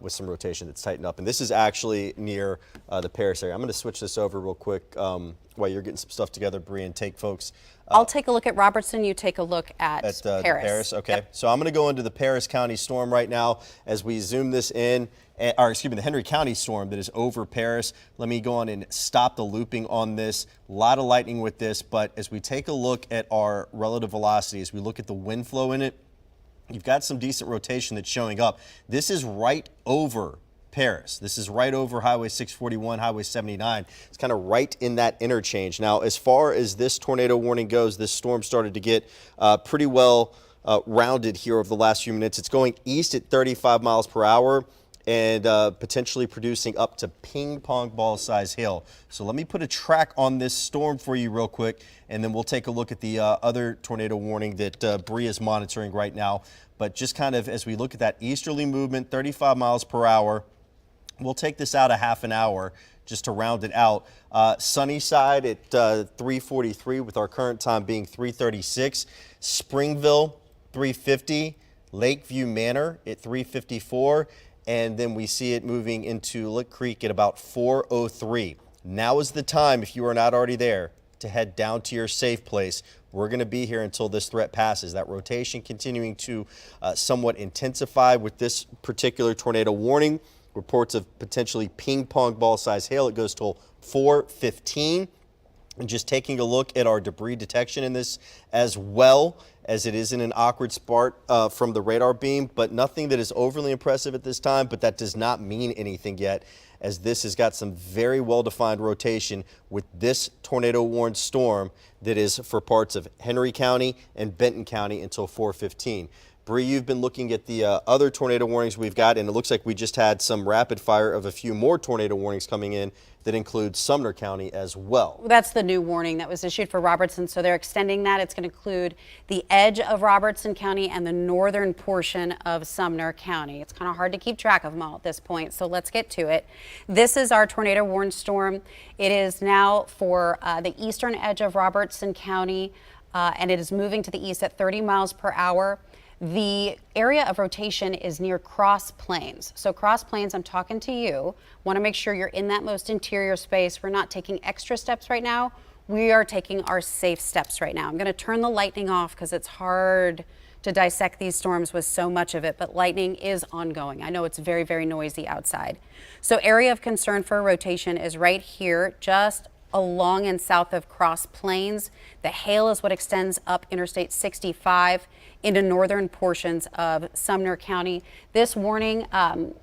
With some rotation that's tightened up. And this is actually near the Paris area. I'm going to switch this over real quick while you're getting some stuff together, Bree, and take folks. I'll take a look at Robertson. You take a look at Paris. Paris, okay. So I'm going to go into the Paris County storm right now as we zoom this in, or excuse me, the Henry County storm that is over Paris. Let me go on and stop the looping on this. A lot of lightning with this, but as we take a look at our relative velocity, as we look at the wind flow in it, you've got some decent rotation that's showing up. This is right over Paris. This is right over Highway 641, Highway 79. It's kind of right in that interchange. Now, as far as this tornado warning goes, this storm started to get pretty well rounded here over the last few minutes. It's going east at 35 miles per hour and potentially producing up to ping pong ball size hail. So let me put a track on this storm for you real quick, and then we'll take a look at the other tornado warning that Bree is monitoring right now. But just kind of as we look at that easterly movement, 35 miles per hour, we'll take this out a half an hour just to round it out. Sunny side at 3:43 with our current time being 3:36. Springville 3:50. Lakeview Manor at 3:54. And then we see it moving into Lick Creek at about 4:03. Now is the time, if you are not already there, to head down to your safe place. We're going to be here until this threat passes. That rotation continuing to somewhat intensify with this particular tornado warning. Reports of potentially ping pong ball size hail. It goes till 4:15. And just taking a look at our debris detection in this, as well as it is in an awkward spot from the radar beam, but nothing that is overly impressive at this time. But that does not mean anything yet, as this has got some very well-defined rotation with this tornado warned storm that is for parts of Henry County and Benton County until 4:15. Bree, you've been looking at the other tornado warnings we've got, and it looks like we just had some rapid fire of a few more tornado warnings coming in that include Sumner County as well. That's the new warning that was issued for Robertson, so they're extending that. It's going to include the edge of Robertson County and the northern portion of Sumner County. It's kind of hard to keep track of them all at this point, so let's get to it. This is our tornado warned storm. It is now for the eastern edge of Robertson County, and it is moving to the east at 30 miles per hour. The area of rotation is near Cross Plains. So Cross Plains, I'm talking to you. Want to make sure you're in that most interior space. We're not taking extra steps right now. We are taking our safe steps right now. I'm going to turn the lightning off because it's hard to dissect these storms with so much of it, but lightning is ongoing. I know it's very, very noisy outside. So area of concern for rotation is right here, just along and south of Cross Plains. The hail is what extends up Interstate 65 into northern portions of Sumner County. This warning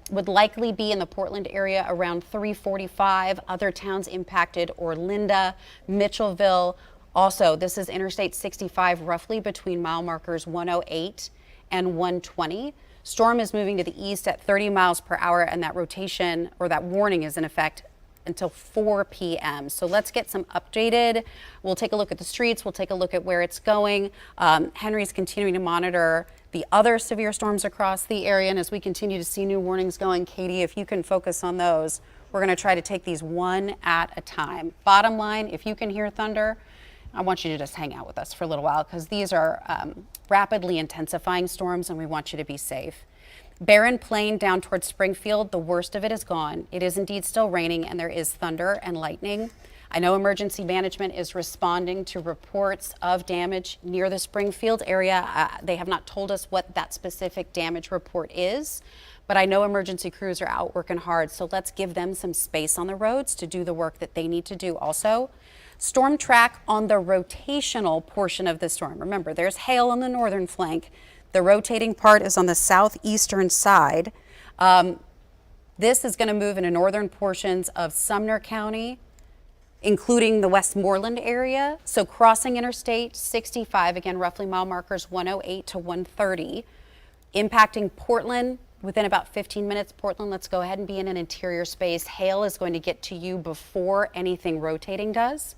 would likely be in the Portland area around 3:45. Other towns impacted: Orlinda, Mitchellville. Also, this is Interstate 65, roughly between mile markers 108 and 120. Storm is moving to the east at 30 miles per hour, and that rotation, or that warning, is in effect until 4 p.m. So let's get some updated. We'll take a look at the streets. We'll take a look at where it's going. Henry's continuing to monitor the other severe storms across the area. And as we continue to see new warnings going, Katie, if you can focus on those, we're going to try to take these one at a time. Bottom line, if you can hear thunder, I want you to just hang out with us for a little while, because these are rapidly intensifying storms and we want you to be safe. Barren Plain down towards Springfield, the worst of it is gone. It is indeed still raining and there is thunder and lightning. I know emergency management is responding to reports of damage near the Springfield area. They have not told us what that specific damage report is, but I know emergency crews are out working hard, so let's give them some space on the roads to do the work that they need to do also. Storm track on the rotational portion of the storm. Remember, there's hail on the northern flank. The rotating part is on the southeastern side. This is going to move into northern portions of Sumner County, including the Westmoreland area. So crossing Interstate 65, again, roughly mile markers 108 to 130, impacting Portland within about 15 minutes. Portland, let's go ahead and be in an interior space. Hail is going to get to you before anything rotating does.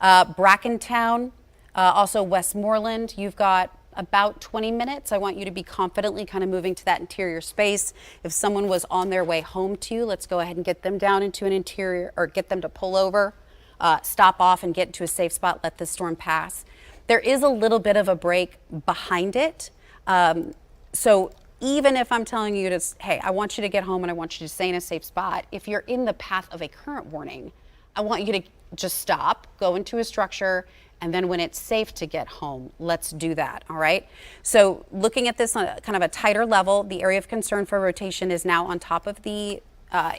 Brackentown, also Westmoreland, you've got about 20 minutes. I want you to be confidently kind of moving to that interior space. If someone was on their way home to you, let's go ahead and get them down into an interior, or get them to pull over, stop off and get into a safe spot, let the storm pass. There is a little bit of a break behind it. So even if I'm telling you to, hey, I want you to get home and I want you to stay in a safe spot, if you're in the path of a current warning, I want you to just stop, go into a structure, and then when it's safe to get home, let's do that, all right? So looking at this on kind of a tighter level, the area of concern for rotation is now on top of the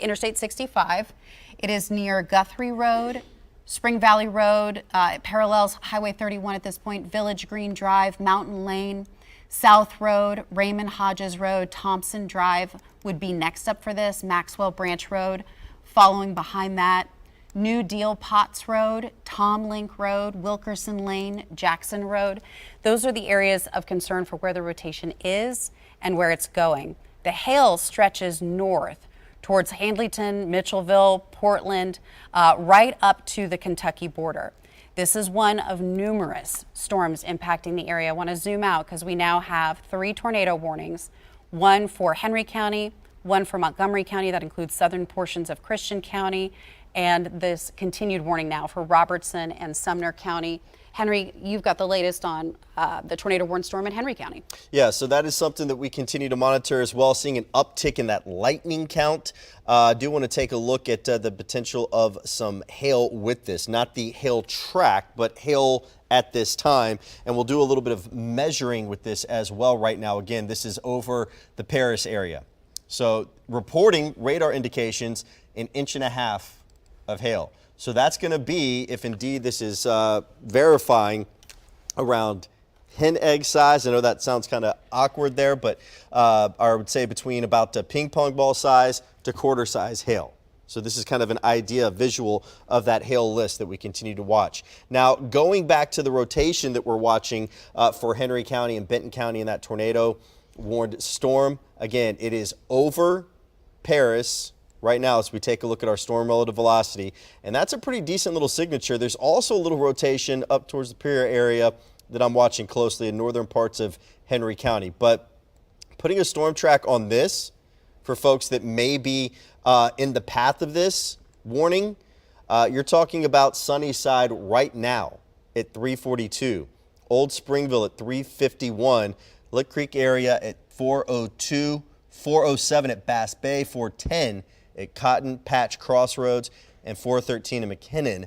Interstate 65. It is near Guthrie Road, Spring Valley Road, it parallels Highway 31 at this point, Village Green Drive, Mountain Lane, South Road, Raymond Hodges Road, Thompson Drive would be next up for this, Maxwell Branch Road. Following behind that, New Deal Potts Road, Tom Link Road, Wilkerson Lane, Jackson Road. Those are the areas of concern for where the rotation is and where it's going. The hail stretches north towards Handleyton, Mitchellville, Portland, right up to the Kentucky border. This is one of numerous storms impacting the area. I want to zoom out because we now have 3 tornado warnings, one for Henry County, one for Montgomery County, that includes southern portions of Christian County, and this continued warning now for Robertson and Sumner County. Henry, you've got the latest on the tornado warned storm in Henry County. Yeah, so that is something that we continue to monitor as well, seeing an uptick in that lightning count. I do want to take a look at the potential of some hail with this, not the hail track, but hail at this time. And we'll do a little bit of measuring with this as well right now. Again, this is over the Paris area. So reporting radar indications 1.5 inches of hail. So that's going to be, if indeed this is verifying, around hen egg size. I know that sounds kind of awkward there, but I would say between about a ping pong ball size to quarter size hail. So this is kind of an idea, a visual of that hail list that we continue to watch. Now, going back to the rotation that we're watching for Henry County and Benton County in that tornado warned storm, again, it is over Paris right now as we take a look at our storm relative velocity, and that's a pretty decent little signature. There's also a little rotation up towards the Superior area that I'm watching closely in northern parts of Henry County. But putting a storm track on this for folks that may be in the path of this warning, you're talking about Sunnyside right now at 342, Old Springville at 351, Lick Creek area at 402, 407 at Bass Bay, 410 at Cotton Patch Crossroads, and 413 in McKinnon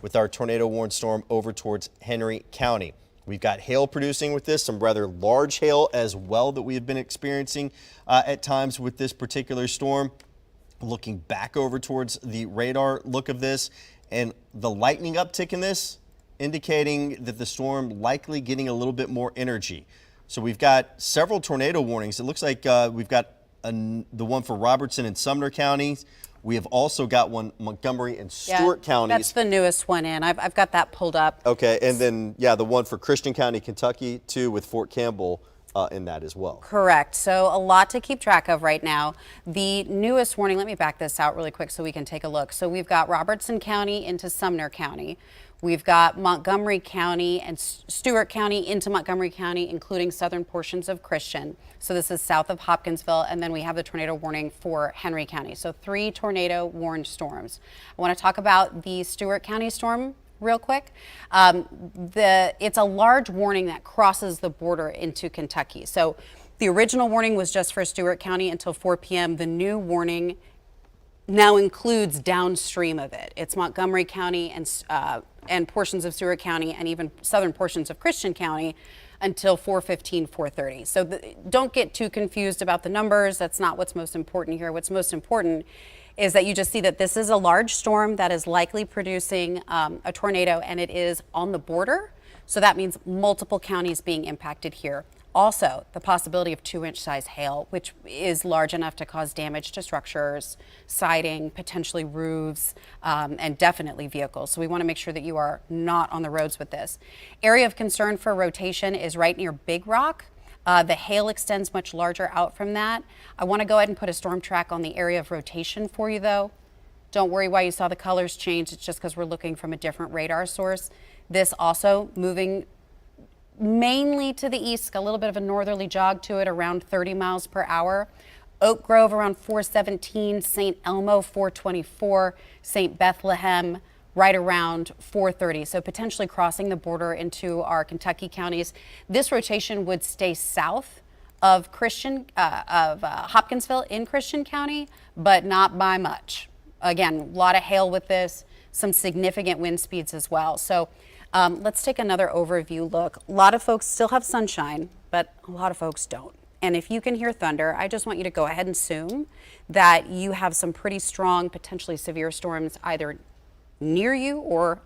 with our tornado warned storm over towards Henry County. We've got hail producing with this, some rather large hail as well that we have been experiencing at times with this particular storm. Looking back over towards the radar look of this, and the lightning uptick in this indicating that the storm likely getting a little bit more energy. So we've got several tornado warnings. It looks like we've got the one for Robertson and Sumner counties. We have also got one Montgomery and Stewart counties. That's the newest one in. I've got that pulled up. Okay, and then, yeah, the one for Christian County, Kentucky, too, with Fort Campbell in that as well. Correct. So a lot to keep track of right now. The newest warning, let me back this out really quick so we can take a look. So we've got Robertson County into Sumner County. We've got Montgomery County and Stewart County into Montgomery County, including southern portions of Christian. So this is south of Hopkinsville. And then we have the tornado warning for Henry County. So 3 tornado warned storms. I want to talk about the Stewart County storm real quick. It's a large warning that crosses the border into Kentucky. So the original warning was just for Stewart County until 4 p.m. The new warning now includes downstream of it. It's Montgomery County and portions of Stewart County and even southern portions of Christian County until 4:15, 4:30. So don't get too confused about the numbers. That's not what's most important here. What's most important is that you just see that this is a large storm that is likely producing a tornado, and it is on the border. So that means multiple counties being impacted here. Also, the possibility of 2-inch size hail, which is large enough to cause damage to structures, siding, potentially roofs, and definitely vehicles. So we want to make sure that you are not on the roads with this. Area of concern for rotation is right near Big Rock. The hail extends much larger out from that. I want to go ahead and put a storm track on the area of rotation for you, though. Don't worry why you saw the colors change. It's just because we're looking from a different radar source. This also moving mainly to the east, a little bit of a northerly jog to it, around 30 miles per hour. Oak Grove around 417, St. Elmo 424, St. Bethlehem right around 430. So potentially crossing the border into our Kentucky counties. This rotation would stay south of Hopkinsville in Christian County, but not by much. Again, a lot of hail with this, some significant wind speeds as well. So let's take another overview look. A lot of folks still have sunshine, but a lot of folks don't. And if you can hear thunder, I just want you to go ahead and assume that you have some pretty strong, potentially severe storms either near you or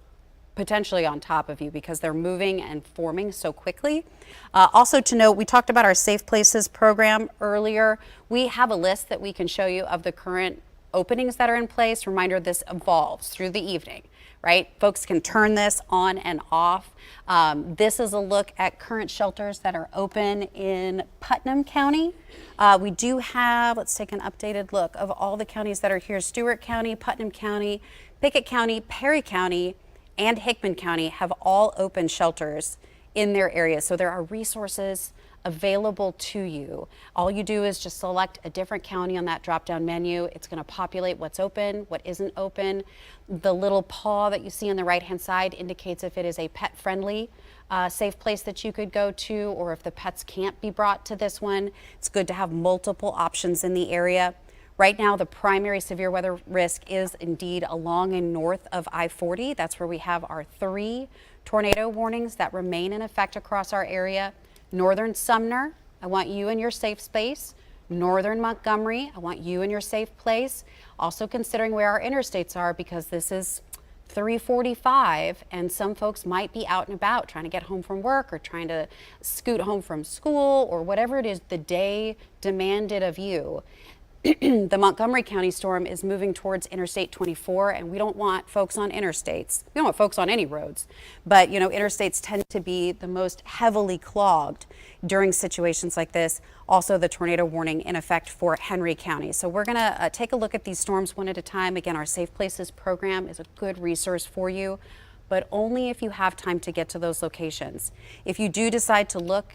potentially on top of you because they're moving and forming so quickly. Also to note, we talked about our Safe Places program earlier. We have a list that we can show you of the current openings that are in place. Reminder, this evolves through the evening, right? Folks can turn this on and off. This is a look at current shelters that are open in Putnam County. We do have, let's take an updated look of all the counties that are here. Stewart County, Putnam County, Pickett County, Perry County, and Hickman County have all open shelters in their areas. So there are resources available to you. All you do is just select a different county on that drop-down menu. It's going to populate what's open, what isn't open. The little paw that you see on the right-hand side indicates if it is a pet-friendly safe place that you could go to, or if the pets can't be brought to this one. It's good to have multiple options in the area. Right now, the primary severe weather risk is indeed along and north of I-40. That's where we have our 3 tornado warnings that remain in effect across our area. Northern Sumner, I want you in your safe space. Northern Montgomery, I want you in your safe place. Also considering where our interstates are, because this is 3:45 and some folks might be out and about trying to get home from work or trying to scoot home from school or whatever it is the day demanded of you. The Montgomery County storm is moving towards Interstate 24, and we don't want folks on interstates. We don't want folks on any roads, but you know, interstates tend to be the most heavily clogged during situations like this. Also, the tornado warning in effect for Henry County. So we're gonna take a look at these storms one at a time. Again, our Safe Places program is a good resource for you, but only if you have time to get to those locations. If you do decide to look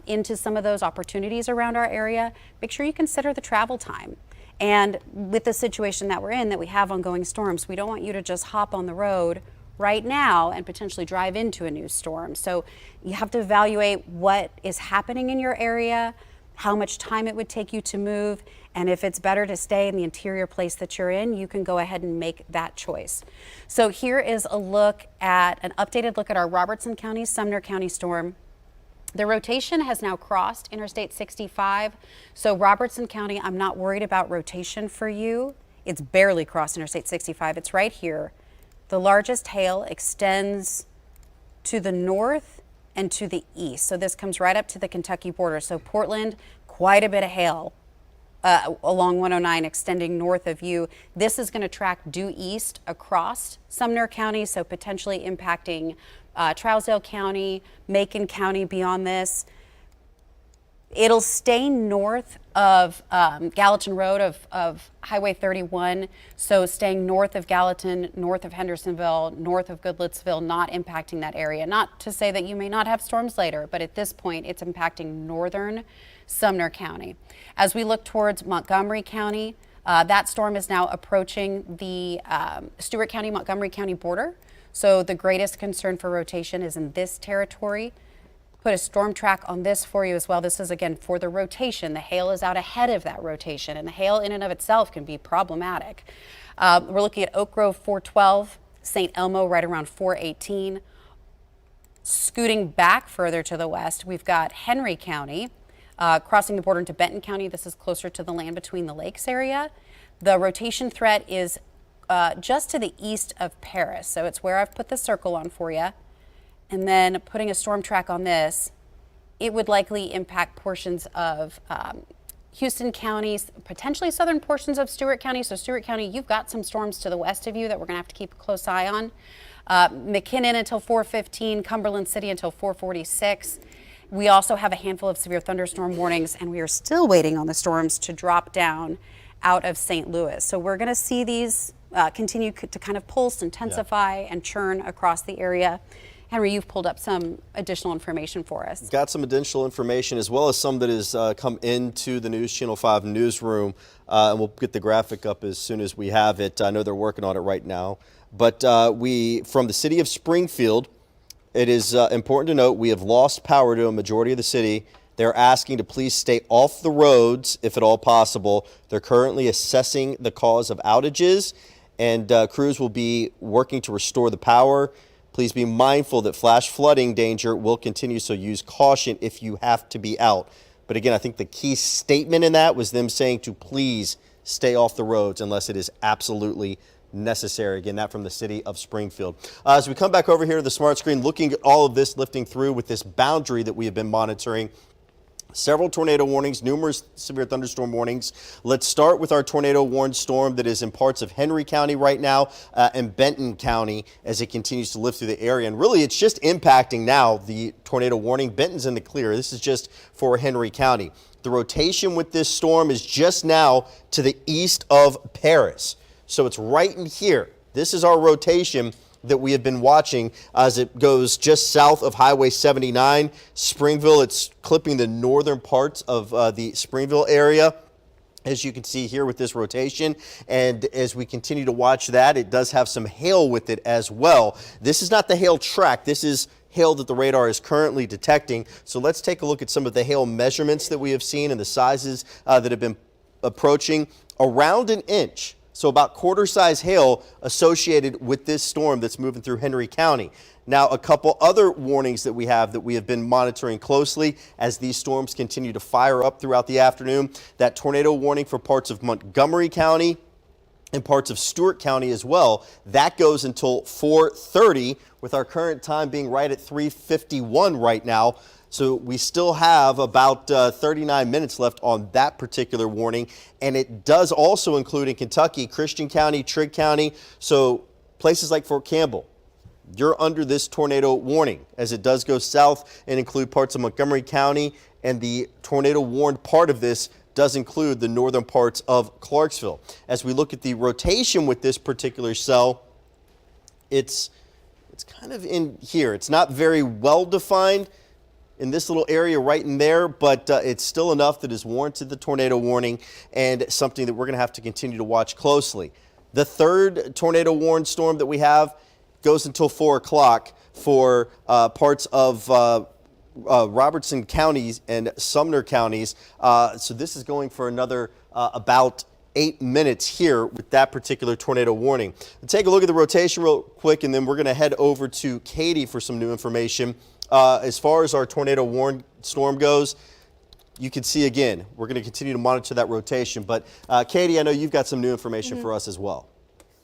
into some of those opportunities around our area, make sure you consider the travel time. And with the situation that we're in, that we have ongoing storms, we don't want you to just hop on the road right now and potentially drive into a new storm. So you have to evaluate what is happening in your area, how much time it would take you to move, and if it's better to stay in the interior place that you're in, you can go ahead and make that choice. So here is a look at an updated look at our Robertson County, Sumner County storm. The rotation has now crossed Interstate 65. So Robertson County, I'm not worried about rotation for you. It's barely crossed Interstate 65. It's right here. The largest hail extends to the north and to the east. So this comes right up to the Kentucky border. So Portland, quite a bit of hail along 109 extending north of you. This is going to track due east across Sumner County, so potentially impacting Trousdale County, Macon County beyond this. It'll stay north of Gallatin Road of Highway 31, so staying north of Gallatin, north of Hendersonville, north of Goodlettsville, not impacting that area. Not to say that you may not have storms later, but at this point it's impacting northern Sumner County. As we look towards Montgomery County, that storm is now approaching the Stewart County, Montgomery County border. So the greatest concern for rotation is in this territory. Put a storm track on this for you as well. This is again for the rotation. The hail is out ahead of that rotation, and the hail in and of itself can be problematic. We're looking at Oak Grove 412, St. Elmo right around 418. Scooting back further to the west, we've got Henry County, crossing the border into Benton County. This is closer to the land between the lakes area. The rotation threat is just to the east of Paris. So it's where I've put the circle on for you. And then putting a storm track on this, it would likely impact portions of Houston County, potentially southern portions of Stewart County. So Stewart County, you've got some storms to the west of you that we're gonna have to keep a close eye on. McKinnon until 4:15, Cumberland City until 4:46. We also have a handful of severe thunderstorm warnings, and we are still waiting on the storms to drop down out of St. Louis. So we're gonna see these continue to kind of pulse, intensify, and churn across the area. Henry, you've pulled up some additional information for us. Got some additional information as well as some that has come into the News Channel 5 newsroom, and we'll get the graphic up as soon as we have it. I know they're working on it right now. But from the city of Springfield, it is important to note we have lost power to a majority of the city. They're asking to please stay off the roads if at all possible. They're currently assessing the cause of outages, and crews will be working to restore the power. Please be mindful that flash flooding danger will continue, so use caution if you have to be out. But again, I think the key statement in that was them saying to please stay off the roads unless it is absolutely necessary. Again, that from the city of Springfield. As we come back over here to the smart screen, looking at all of this lifting through with this boundary that we have been monitoring. Several tornado warnings, numerous severe thunderstorm warnings. Let's start with our tornado warned storm that is in parts of Henry County right now and Benton County as it continues to lift through the area. And really, it's just impacting now the tornado warning. Benton's in the clear. This is just for Henry County. The rotation with this storm is just now to the east of Paris. So it's right in here. This is our rotation that we have been watching as it goes just south of Highway 79. Springville, it's clipping the northern parts of the Springville area, as you can see here with this rotation. And as we continue to watch that, it does have some hail with it as well. This is not the hail track. This is hail that the radar is currently detecting. So let's take a look at some of the hail measurements that we have seen and the sizes that have been approaching around an inch. So about quarter-size hail associated with this storm that's moving through Henry County. Now, a couple other warnings that we have been monitoring closely as these storms continue to fire up throughout the afternoon. That tornado warning for parts of Montgomery County and parts of Stewart County as well. That goes until 4:30, with our current time being right at 3:51 right now. So we still have about 39 minutes left on that particular warning. And it does also include in Kentucky, Christian County, Trigg County. So places like Fort Campbell, you're under this tornado warning as it does go south and include parts of Montgomery County. And the tornado warned part of this does include the northern parts of Clarksville. As we look at the rotation with this particular cell, it's kind of in here. It's not very well defined in this little area right in there, but it's still enough that is warranted the tornado warning and something that we're going to have to continue to watch closely. The third tornado warned storm that we have goes until 4 o'clock for parts of Robertson counties and Sumner counties. So this is going for another about 8 minutes here with that particular tornado warning. We'll take a look at the rotation real quick, and then we're going to head over to Katie for some new information. As far as our tornado warned storm goes, you can see again, we're going to continue to monitor that rotation. But Katie, I know you've got some new information for us as well.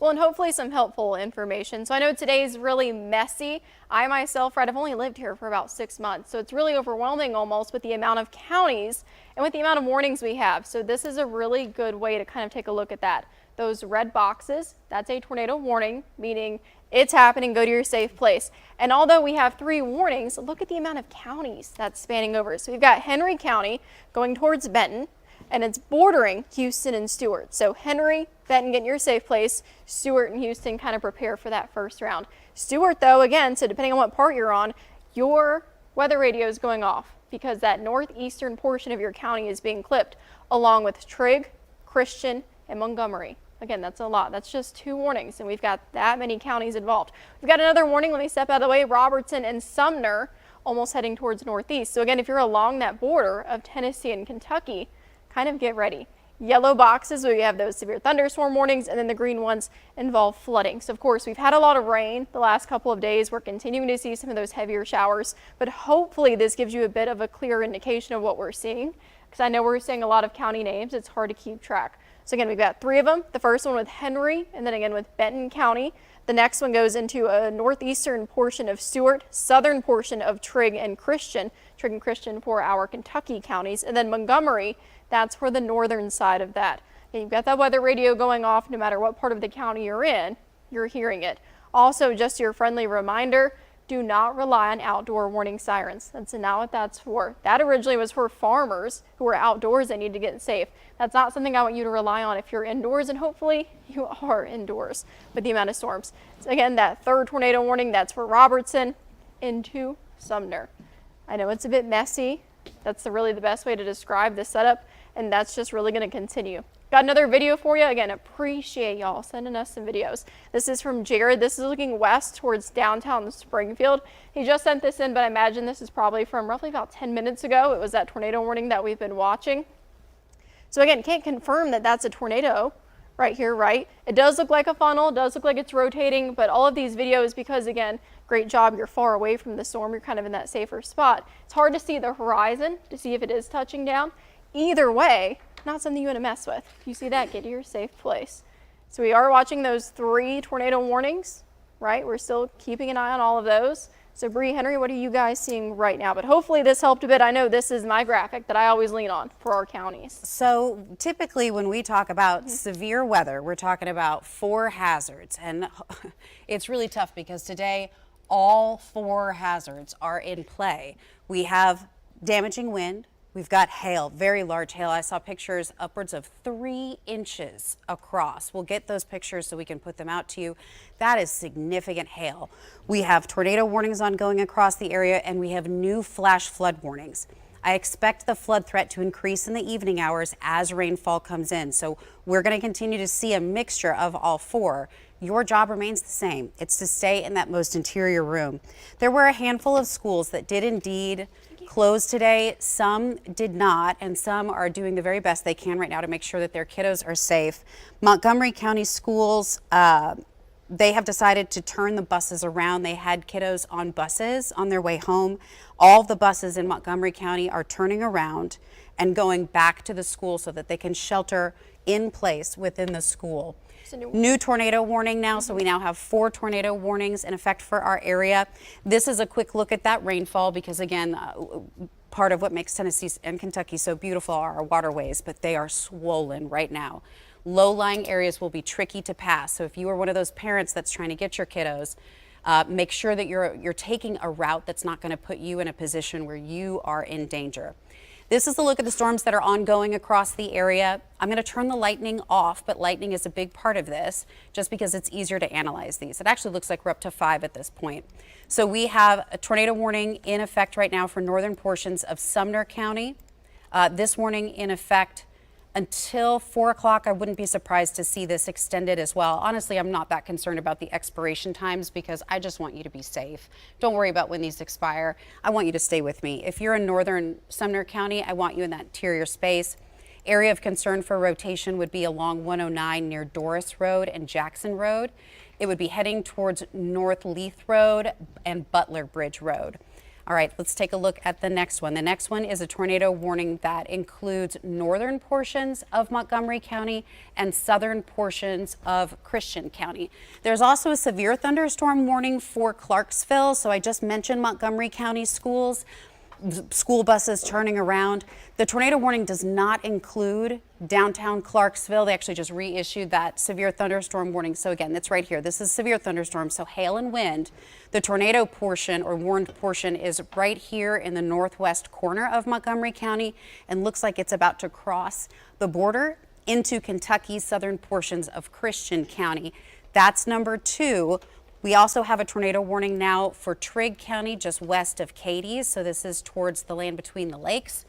Well, and hopefully some helpful information. So I know today's really messy. I myself, I've only lived here for about 6 months, so it's really overwhelming almost with the amount of counties and with the amount of warnings we have. So this is a really good way to kind of take a look at that. Those red boxes, that's a tornado warning, meaning it's happening, go to your safe place. And although we have 3 warnings, look at the amount of counties that's spanning over. So we've got Henry County going towards Benton, and it's bordering Houston and Stewart. So Henry, Benton, get in your safe place. Stewart and Houston kind of prepare for that first round. Stewart, though, again, so depending on what part you're on, your weather radio is going off because that northeastern portion of your county is being clipped, along with Trigg, Christian, and Montgomery. Again, that's a lot. That's just 2 warnings, and we've got that many counties involved. We've got another warning. Let me step out of the way. Robertson and Sumner almost heading towards northeast. So again, if you're along that border of Tennessee and Kentucky, kind of get ready. Yellow boxes, where you have those severe thunderstorm warnings, and then the green ones involve flooding. So of course, we've had a lot of rain the last couple of days. We're continuing to see some of those heavier showers, but hopefully this gives you a bit of a clear indication of what we're seeing, because I know we're seeing a lot of county names. It's hard to keep track. So again, we've got 3 of them. The first one with Henry, and then again with Benton County. The next one goes into a northeastern portion of Stewart, southern portion of Trigg and Christian for our Kentucky counties, and then Montgomery, that's for the northern side of that. And you've got that weather radio going off no matter what part of the county you're in, you're hearing it. Also, just your friendly reminder, do not rely on outdoor warning sirens. That's not what that's for. That originally was for farmers who are outdoors and need to get safe. That's not something I want you to rely on if you're indoors, and hopefully you are indoors with the amount of storms. So again, that third tornado warning, that's for Robertson into Sumner. I know it's a bit messy. That's really the best way to describe this setup, and that's just really going to continue. Got another video for you. Again, appreciate y'all sending us some videos. This is from Jared. This is looking west towards downtown Springfield. He just sent this in, but I imagine this is probably from roughly about 10 minutes ago. It was that tornado warning that we've been watching. So again, can't confirm that that's a tornado right here, right? It does look like a funnel. It does look like it's rotating, but all of these videos, because again, great job, you're far away from the storm. You're kind of in that safer spot. It's hard to see the horizon to see if it is touching down. Either way, not something you want to mess with. If you see that, get to your safe place. So we are watching those 3 tornado warnings, right? We're still keeping an eye on all of those. So Bree, Henry, what are you guys seeing right now? But hopefully this helped a bit. I know this is my graphic that I always lean on for our counties. So typically when we talk about severe weather, we're talking about 4 hazards. And it's really tough because today all 4 hazards are in play. We have damaging wind. We've got hail, very large hail. I saw pictures upwards of 3 inches across. We'll get those pictures so we can put them out to you. That is significant hail. We have tornado warnings ongoing across the area, and we have new flash flood warnings. I expect the flood threat to increase in the evening hours as rainfall comes in. So we're going to continue to see a mixture of all 4. Your job remains the same. It's to stay in that most interior room. There were a handful of schools that did indeed close today. Some did not, and some are doing the very best they can right now to make sure that their kiddos are safe. Montgomery County schools, they have decided to turn the buses around. They had kiddos on buses on their way home. All of the buses in Montgomery County are turning around and going back to the school so that they can shelter in place within the school. New tornado warning now, so we now have 4 tornado warnings in effect for our area. This is a quick look at that rainfall because, again, part of what makes Tennessee and Kentucky so beautiful are our waterways, but they are swollen right now. Low-lying areas will be tricky to pass, so if you are one of those parents that's trying to get your kiddos, make sure that you're taking a route that's not going to put you in a position where you are in danger. This is a look at the storms that are ongoing across the area. I'm going to turn the lightning off, but lightning is a big part of this just because it's easier to analyze these. It actually looks like we're up to 5 at this point. So we have a tornado warning in effect right now for northern portions of Sumner County. This warning in effect until 4 o'clock. I wouldn't be surprised to see this extended as well. Honestly, I'm not that concerned about the expiration times because I just want you to be safe. Don't worry about when these expire. I want you to stay with me. If you're in northern Sumner County, I want you in that interior space. Area of concern for rotation would be along 109 near Doris Road and Jackson Road. It would be heading towards North Leith Road and Butler Bridge Road. All right, let's take a look at the next one. The next one is a tornado warning that includes northern portions of Montgomery County and southern portions of Christian County. There's also a severe thunderstorm warning for Clarksville. So I just mentioned Montgomery County schools, school buses turning around. The tornado warning does not include downtown Clarksville. They actually just reissued that severe thunderstorm warning. So again, that's right here. This is severe thunderstorm, so hail and wind. The tornado portion or warned portion is right here in the northwest corner of Montgomery County and looks like it's about to cross the border into Kentucky's southern portions of Christian County. That's number 2. We also have a tornado warning now for Trigg County, just west of Katy. So this is towards the land between the lakes.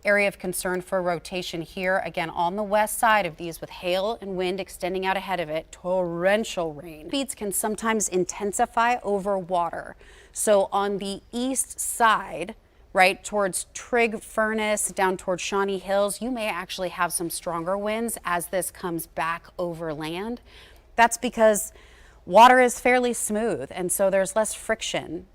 Area of concern for rotation here, again, on the west side of these with hail and wind extending out ahead of it, torrential rain. Speeds can sometimes intensify over water. So on the east side, right towards Trigg Furnace, down towards Shawnee Hills, you may actually have some stronger winds as this comes back over land. That's because water is fairly smooth, and so there's less friction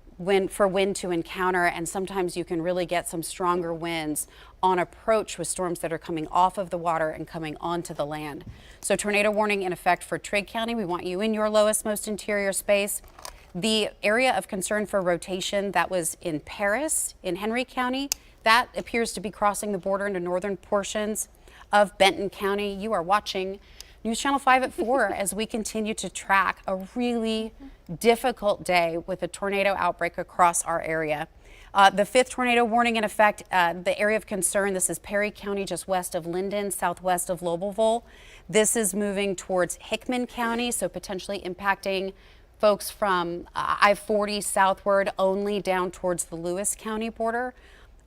for wind to encounter, and sometimes you can really get some stronger winds on approach with storms that are coming off of the water and coming onto the land. So tornado warning in effect for Trigg County. We want you in your lowest, most interior space. The area of concern for rotation that was in Paris in Henry County, that appears to be crossing the border into northern portions of Benton County. You are watching News Channel 5 at 4 as we continue to track a really difficult day with a tornado outbreak across our area. The 5th tornado warning in effect, the area of concern, this is Perry County, just west of Linden, southwest of Lobelville. This is moving towards Hickman County, so potentially impacting folks from I-40 southward only down towards the Lewis County border.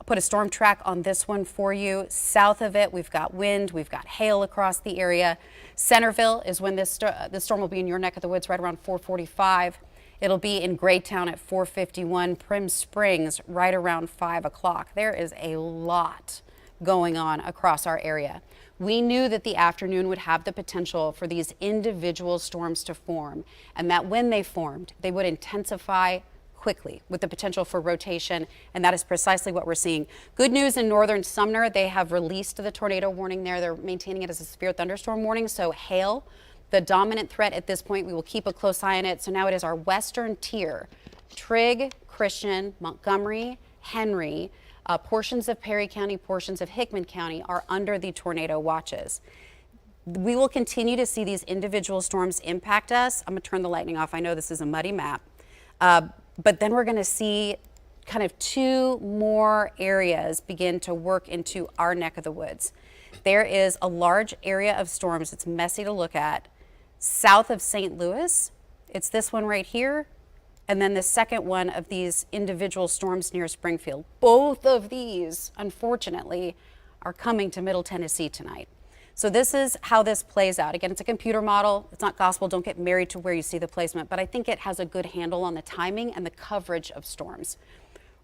I'll put a storm track on this one for you. South of it, we've got wind, we've got hail across the area. Centerville is when this storm will be in your neck of the woods right around 4:45. It'll be in Graytown at 4:51. Prim Springs right around 5 o'clock. There is a lot going on across our area. We knew that the afternoon would have the potential for these individual storms to form, and that when they formed, they would intensify quickly with the potential for rotation, and that is precisely what we're seeing. Good news in northern Sumner, they have released the tornado warning there. They're maintaining it as a severe thunderstorm warning, so hail The dominant threat at this point, we will keep a close eye on it. So now it is our western tier. Trigg, Christian, Montgomery, Henry, portions of Perry County, portions of Hickman County are under the tornado watches. We will continue to see these individual storms impact us. I'm going to turn the lightning off. I know this is a muddy map. But then we're going to see kind of two more areas begin to work into our neck of the woods. There is a large area of storms. It's messy to look at. South of St. Louis, it's this one right here. And then the second one of these individual storms near Springfield. Both of these, unfortunately, are coming to Middle Tennessee tonight. So this is how this plays out. Again, it's a computer model. It's not gospel. Don't get married to where you see the placement, but I think it has a good handle on the timing and the coverage of storms.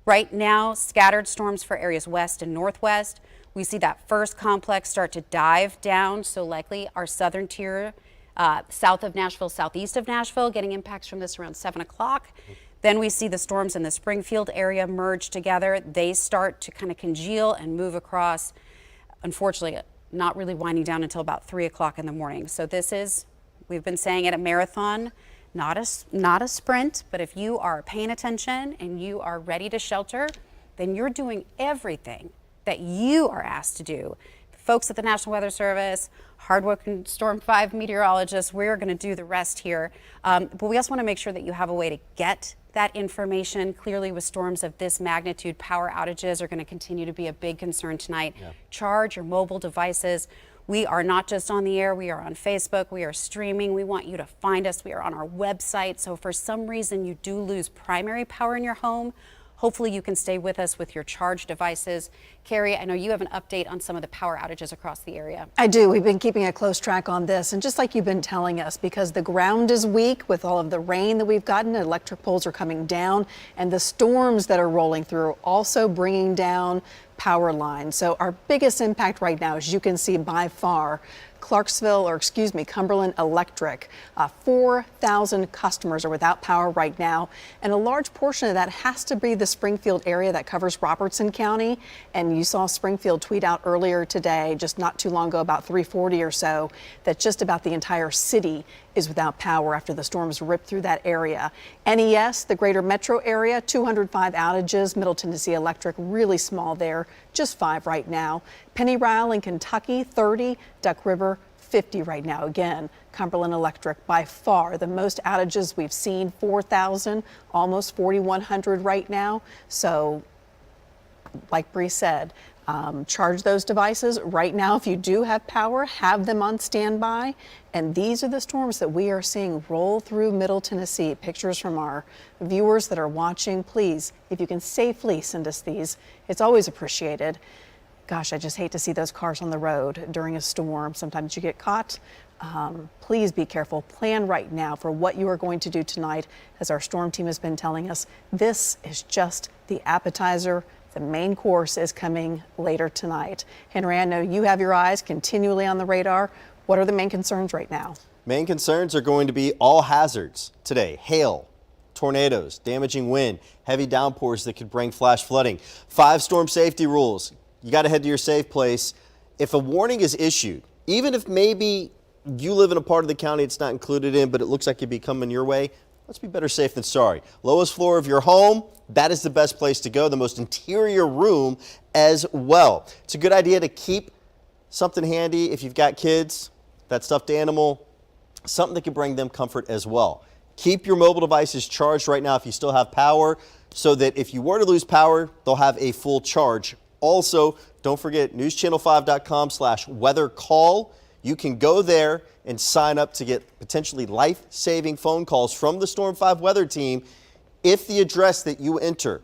Right now, scattered storms for areas west and northwest. We see that first complex start to dive down, so likely our southern tier, south of Nashville, southeast of Nashville, getting impacts from this around 7 o'clock. Then we see the storms in the Springfield area merge together. They start to kind of congeal and move across, unfortunately, not really winding down until about 3 o'clock in the morning. So this is, we've been saying it, a marathon, not a sprint, but if you are paying attention and you are ready to shelter, then you're doing everything that you are asked to do. The folks at the National Weather Service, hardworking Storm 5 meteorologists, we're going to do the rest here. But we also want to make sure that you have a way to get that information. Clearly, with storms of this magnitude, power outages are going to continue to be a big concern tonight. Yeah. Charge your mobile devices. We are not just on the air, we are on Facebook, we are streaming. We want you to find us. We are on our website. So if for some reason you do lose primary power in your home, hopefully you can stay with us with your charged devices. Carrie, I know you have an update on some of the power outages across the area. I do. We've been keeping a close track on this. And just like you've been telling us, because the ground is weak with all of the rain that we've gotten, electric poles are coming down, and the storms that are rolling through are also bringing down power lines. So our biggest impact right now, as you can see by far, Cumberland Electric. 4,000 customers are without power right now, and a large portion of that has to be the Springfield area that covers Robertson County. And you saw Springfield tweet out earlier today, just not too long ago, about 3:40 or so, that just about the entire city is without power after the storms ripped through that area. NES, the greater metro area, 205 outages. Middle Tennessee Electric, really small there, just 5 right now. Penny Ryle in Kentucky, 30. Duck River, 50 right now. Again, Cumberland Electric, by far the most outages we've seen, 4,000, almost 4,100 right now. So, like Bree said, charge those devices right now. If you do have power, have them on standby. And these are the storms that we are seeing roll through Middle Tennessee. Pictures from our viewers that are watching. Please, if you can safely send us these, it's always appreciated. Gosh, I just hate to see those cars on the road during a storm. Sometimes you get caught. Please be careful. Plan right now for what you are going to do tonight. As our storm team has been telling us, this is just the appetizer. The main course is coming later tonight. Henry, I know you have your eyes continually on the radar. What are the main concerns right now? Main concerns are going to be all hazards today. Hail, tornadoes, damaging wind, heavy downpours that could bring flash flooding. 5 storm safety rules. You got to head to your safe place. If a warning is issued, even if maybe you live in a part of the county it's not included in, but it looks like it'd be coming your way, let's be better safe than sorry. Lowest floor of your home, that is the best place to go. The most interior room as well. It's a good idea to keep something handy if you've got kids, that stuffed animal, something that can bring them comfort as well. Keep your mobile devices charged right now if you still have power, so that if you were to lose power, they'll have a full charge. Also, don't forget newschannel5.com/weathercall. You can go there and sign up to get potentially life-saving phone calls from the Storm 5 weather team if the address that you enter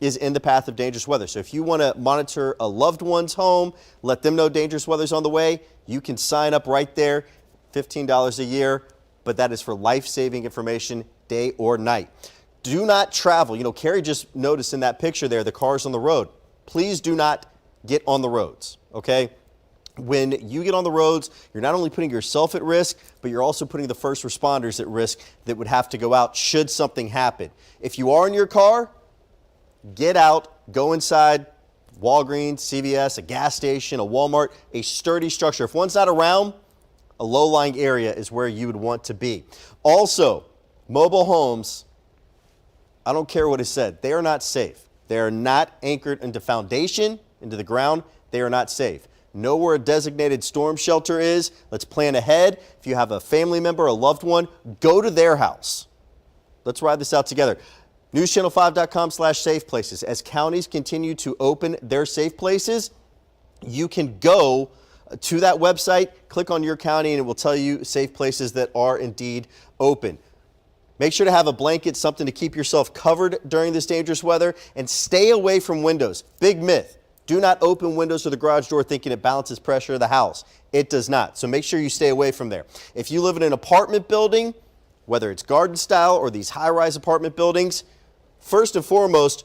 is in the path of dangerous weather. So if you want to monitor a loved one's home, let them know dangerous weather's on the way, you can sign up right there, $15 a year, but that is for life-saving information day or night. Do not travel. You know, Carrie just noticed in that picture there, the cars on the road. Please do not get on the roads, okay? When you get on the roads, you're not only putting yourself at risk, but you're also putting the first responders at risk that would have to go out should something happen. If you are in your car, get out, go inside Walgreens, CVS, a gas station, a Walmart, a sturdy structure. If one's not around, a low-lying area is where you would want to be. Also, mobile homes, I don't care what is said, they are not safe. They are not anchored into foundation, into the ground. They are not safe. Know where a designated storm shelter is. Let's plan ahead. If you have a family member, a loved one, go to their house. Let's ride this out together. NewsChannel5.com/safe places. As counties continue to open their safe places, you can go to that website, click on your county, and it will tell you safe places that are indeed open. Make sure to have a blanket, something to keep yourself covered during this dangerous weather, and stay away from windows. Big myth. Do not open windows or the garage door thinking it balances pressure of the house. It does not. So make sure you stay away from there. If you live in an apartment building, whether it's garden style or these high-rise apartment buildings, first and foremost,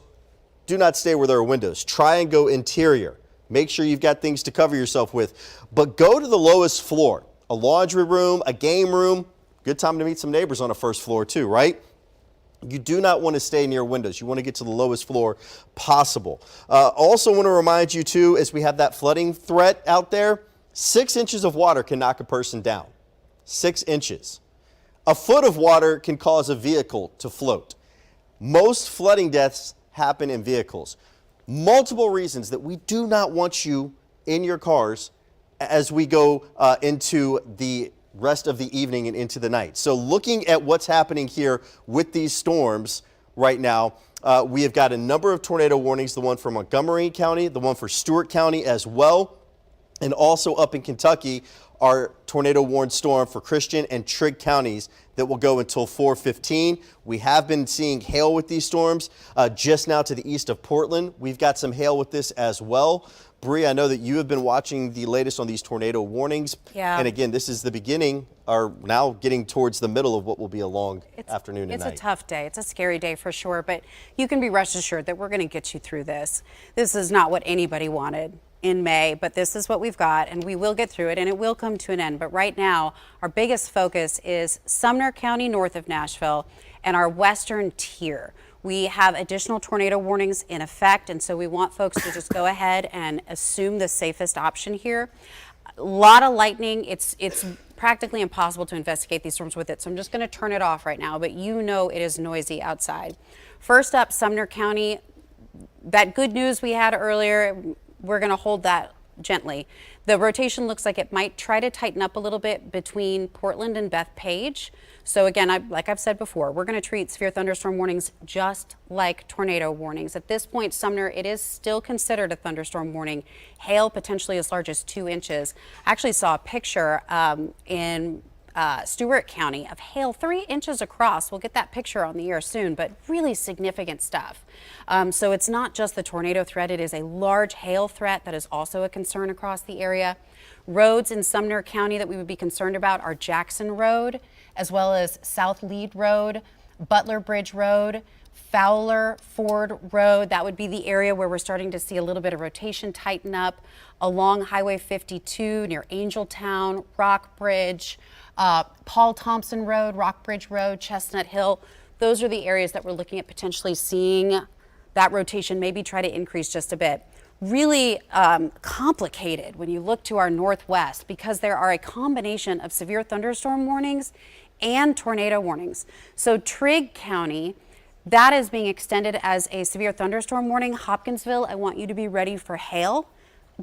do not stay where there are windows. Try and go interior. Make sure you've got things to cover yourself with. But go to the lowest floor, a laundry room, a game room. Good time to meet some neighbors on a first floor too, right? You do not want to stay near windows. You want to get to the lowest floor possible. Also want to remind you too, as we have that flooding threat out there, 6 inches of water can knock a person down. 6 inches. A foot of water can cause a vehicle to float. Most flooding deaths happen in vehicles. Multiple reasons that we do not want you in your cars as we go into the rest of the evening and into the night. So looking at what's happening here with these storms right now, we have got a number of tornado warnings, the one for Montgomery County, the one for Stewart County as well, and also up in Kentucky, our tornado warned storm for Christian and Trigg counties that will go until 4:15. We have been seeing hail with these storms just now to the east of Portland. We've got some hail with this as well. Bree, I know that you have been watching the latest on these tornado warnings. Yeah. And again, this is the beginning, or now getting towards the middle of what will be a long afternoon and night. It's a tough day. It's a scary day for sure, but you can be rest assured that we're going to get you through this. This is not what anybody wanted in May, but this is what we've got, and we will get through it, and it will come to an end. But right now, our biggest focus is Sumner County north of Nashville and our western tier. We have additional tornado warnings in effect, and so we want folks to just go ahead and assume the safest option here. A lot of lightning. It's practically impossible to investigate these storms with it, so I'm just going to turn it off right now, but you know it is noisy outside. First up, Sumner County. That good news we had earlier, we're going to hold that gently. The rotation looks like it might try to tighten up a little bit between Portland and Bethpage. So again, like I've said before, we're going to treat severe thunderstorm warnings just like tornado warnings. At this point, Sumner, it is still considered a thunderstorm warning. Hail potentially as large as 2 inches. I actually saw a picture in Stewart County of hail 3 inches across. We'll get that picture on the air soon, but really significant stuff. So it's not just the tornado threat, it is a large hail threat that is also a concern across the area. Roads in Sumner County that we would be concerned about are Jackson Road, as well as South Lead Road, Butler Bridge Road, Fowler Ford Road. That would be the area where we're starting to see a little bit of rotation tighten up along Highway 52 near Angeltown, Rockbridge, Paul Thompson Road, Rockbridge Road, Chestnut Hill. Those are the areas that we're looking at potentially seeing that rotation maybe try to increase just a bit. Really complicated when you look to our northwest because there are a combination of severe thunderstorm warnings and tornado warnings. So Trigg County, that is being extended as a severe thunderstorm warning. Hopkinsville, I want you to be ready for hail,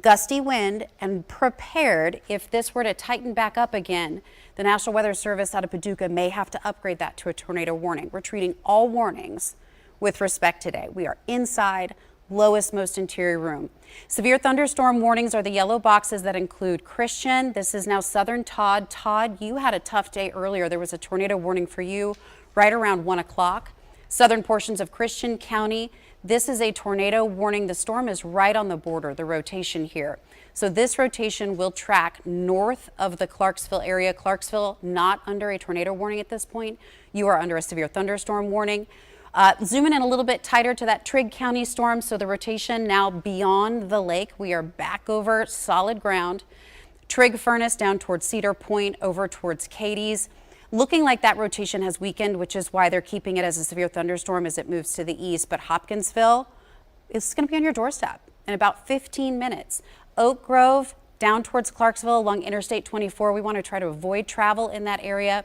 gusty wind, and prepared if this were to tighten back up again. The National Weather Service out of Paducah may have to upgrade that to a tornado warning. We're treating all warnings with respect today. We are inside, lowest, most interior room. Severe thunderstorm warnings are the yellow boxes that include Christian. This is now Southern Todd. Todd, you had a tough day earlier. There was a tornado warning for you right around 1 o'clock. Southern portions of Christian County. This is a tornado warning. The storm is right on the border, the rotation here. So this rotation will track north of the Clarksville area. Clarksville not under a tornado warning at this point. You are under a severe thunderstorm warning. Zooming in a little bit tighter to that Trigg County storm. So the rotation now beyond the lake. We are back over solid ground. Trigg Furnace down towards Cedar Point, over towards Cadiz. Looking like that rotation has weakened, which is why they're keeping it as a severe thunderstorm as it moves to the east. But Hopkinsville is going to be on your doorstep in about 15 minutes. Oak Grove, down towards Clarksville along Interstate 24. We want to try to avoid travel in that area.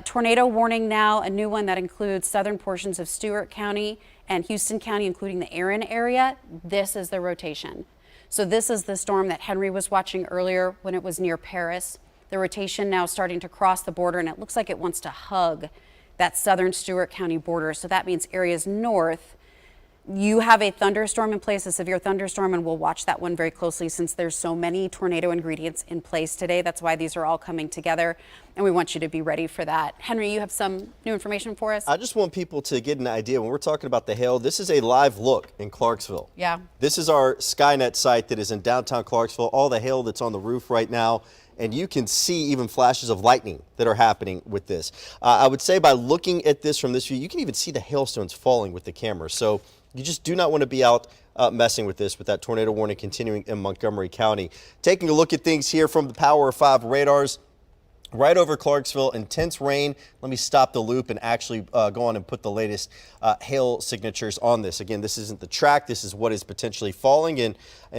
Tornado warning now, a new one that includes southern portions of Stewart County and Houston County, including the Erin area. This is the rotation. So this is the storm that Henry was watching earlier when it was near Paris. The rotation now starting to cross the border, and it looks like it wants to hug that southern Stewart County border. So that means areas north. You have a thunderstorm in place, a severe thunderstorm, and we'll watch that one very closely since there's so many tornado ingredients in place today. That's why these are all coming together, and we want you to be ready for that. Henry, you have some new information for us? I just want people to get an idea. When we're talking about the hail, this is a live look in Clarksville. Yeah. This is our Skynet site that is in downtown Clarksville, all the hail that's on the roof right now. And you can see even flashes of lightning that are happening with this. I would say by looking at this from this view, you can even see the hailstones falling with the camera. So you just do not want to be out messing with this, with that tornado warning continuing in Montgomery County. Taking a look at things here from the Power 5 radars. Right over Clarksville, intense rain. Let me stop the loop and actually go on and put the latest hail signatures on this. Again, this isn't the track. This is what is potentially falling. And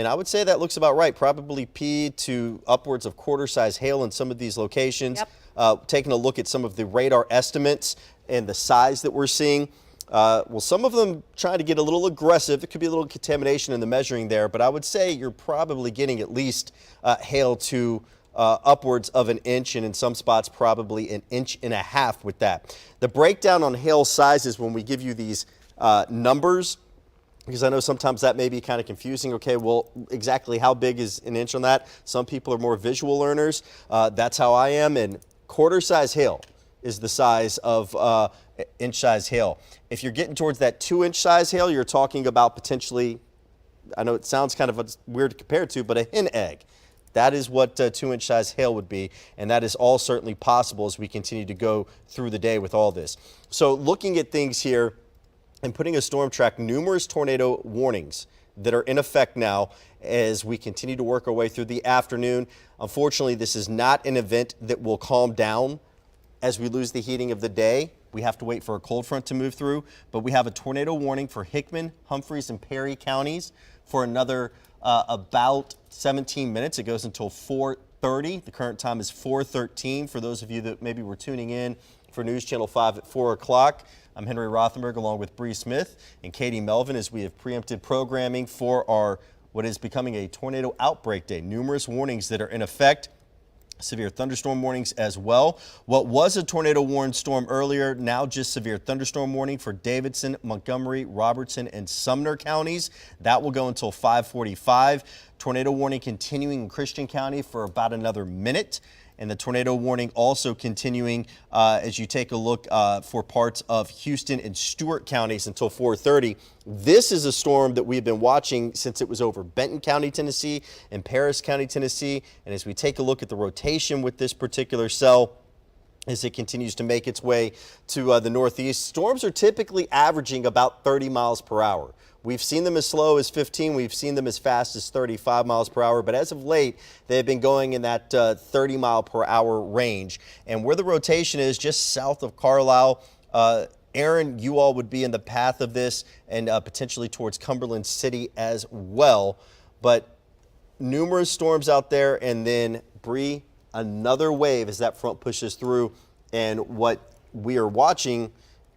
I would say that looks about right. Probably P to upwards of quarter-size hail in some of these locations. Yep. Taking a look at some of the radar estimates and the size that we're seeing. Well, some of them trying to get a little aggressive. There could be a little contamination in the measuring there. But I would say you're probably getting at least hail to upwards of an inch, and in some spots probably 1.5 inches with that. The breakdown on hail sizes when we give you these numbers, because I know sometimes that may be kind of confusing. Okay, well, exactly how big is an inch on that? Some people are more visual learners. That's how I am. And quarter-size hail is the size of inch-size hail. If you're getting towards that 2-inch size hail, you're talking about potentially, I know it sounds kind of weird to compare it to, but a hen egg. That is what 2-inch size hail would be, and that is all certainly possible as we continue to go through the day with all this. So looking at things here and putting a storm track, numerous tornado warnings that are in effect now as we continue to work our way through the afternoon. Unfortunately, this is not an event that will calm down as we lose the heating of the day. We have to wait for a cold front to move through, but we have a tornado warning for Hickman, Humphreys, and Perry counties for another about 17 minutes. It goes until 4:30. The current time is 4:13 for those of you that maybe were tuning in for News Channel 5 at 4 o'clock. I'm Henry Rothenberg along with Bree Smith and Katie Melvin as we have preempted programming for our what is becoming a tornado outbreak day. Numerous warnings that are in effect. Severe thunderstorm warnings as well. What was a tornado warned storm earlier, now just severe thunderstorm warning for Davidson, Montgomery, Robertson, and Sumner counties. That will go until 5:45. Tornado warning continuing in Christian County for about another minute. And the tornado warning also continuing as you take a look for parts of Houston and Stewart counties until 4:30. This is a storm that we've been watching since it was over Benton County, Tennessee, and Paris County, Tennessee. And as we take a look at the rotation with this particular cell, as it continues to make its way to the northeast, storms are typically averaging about 30 miles per hour. We've seen them as slow as 15. We've seen them as fast as 35 miles per hour. But as of late, they have been going in that 30 mile per hour range. And where the rotation is just south of Carlisle, Aaron, you all would be in the path of this and potentially towards Cumberland City as well. But numerous storms out there. And then, Bree, another wave as that front pushes through. And what we are watching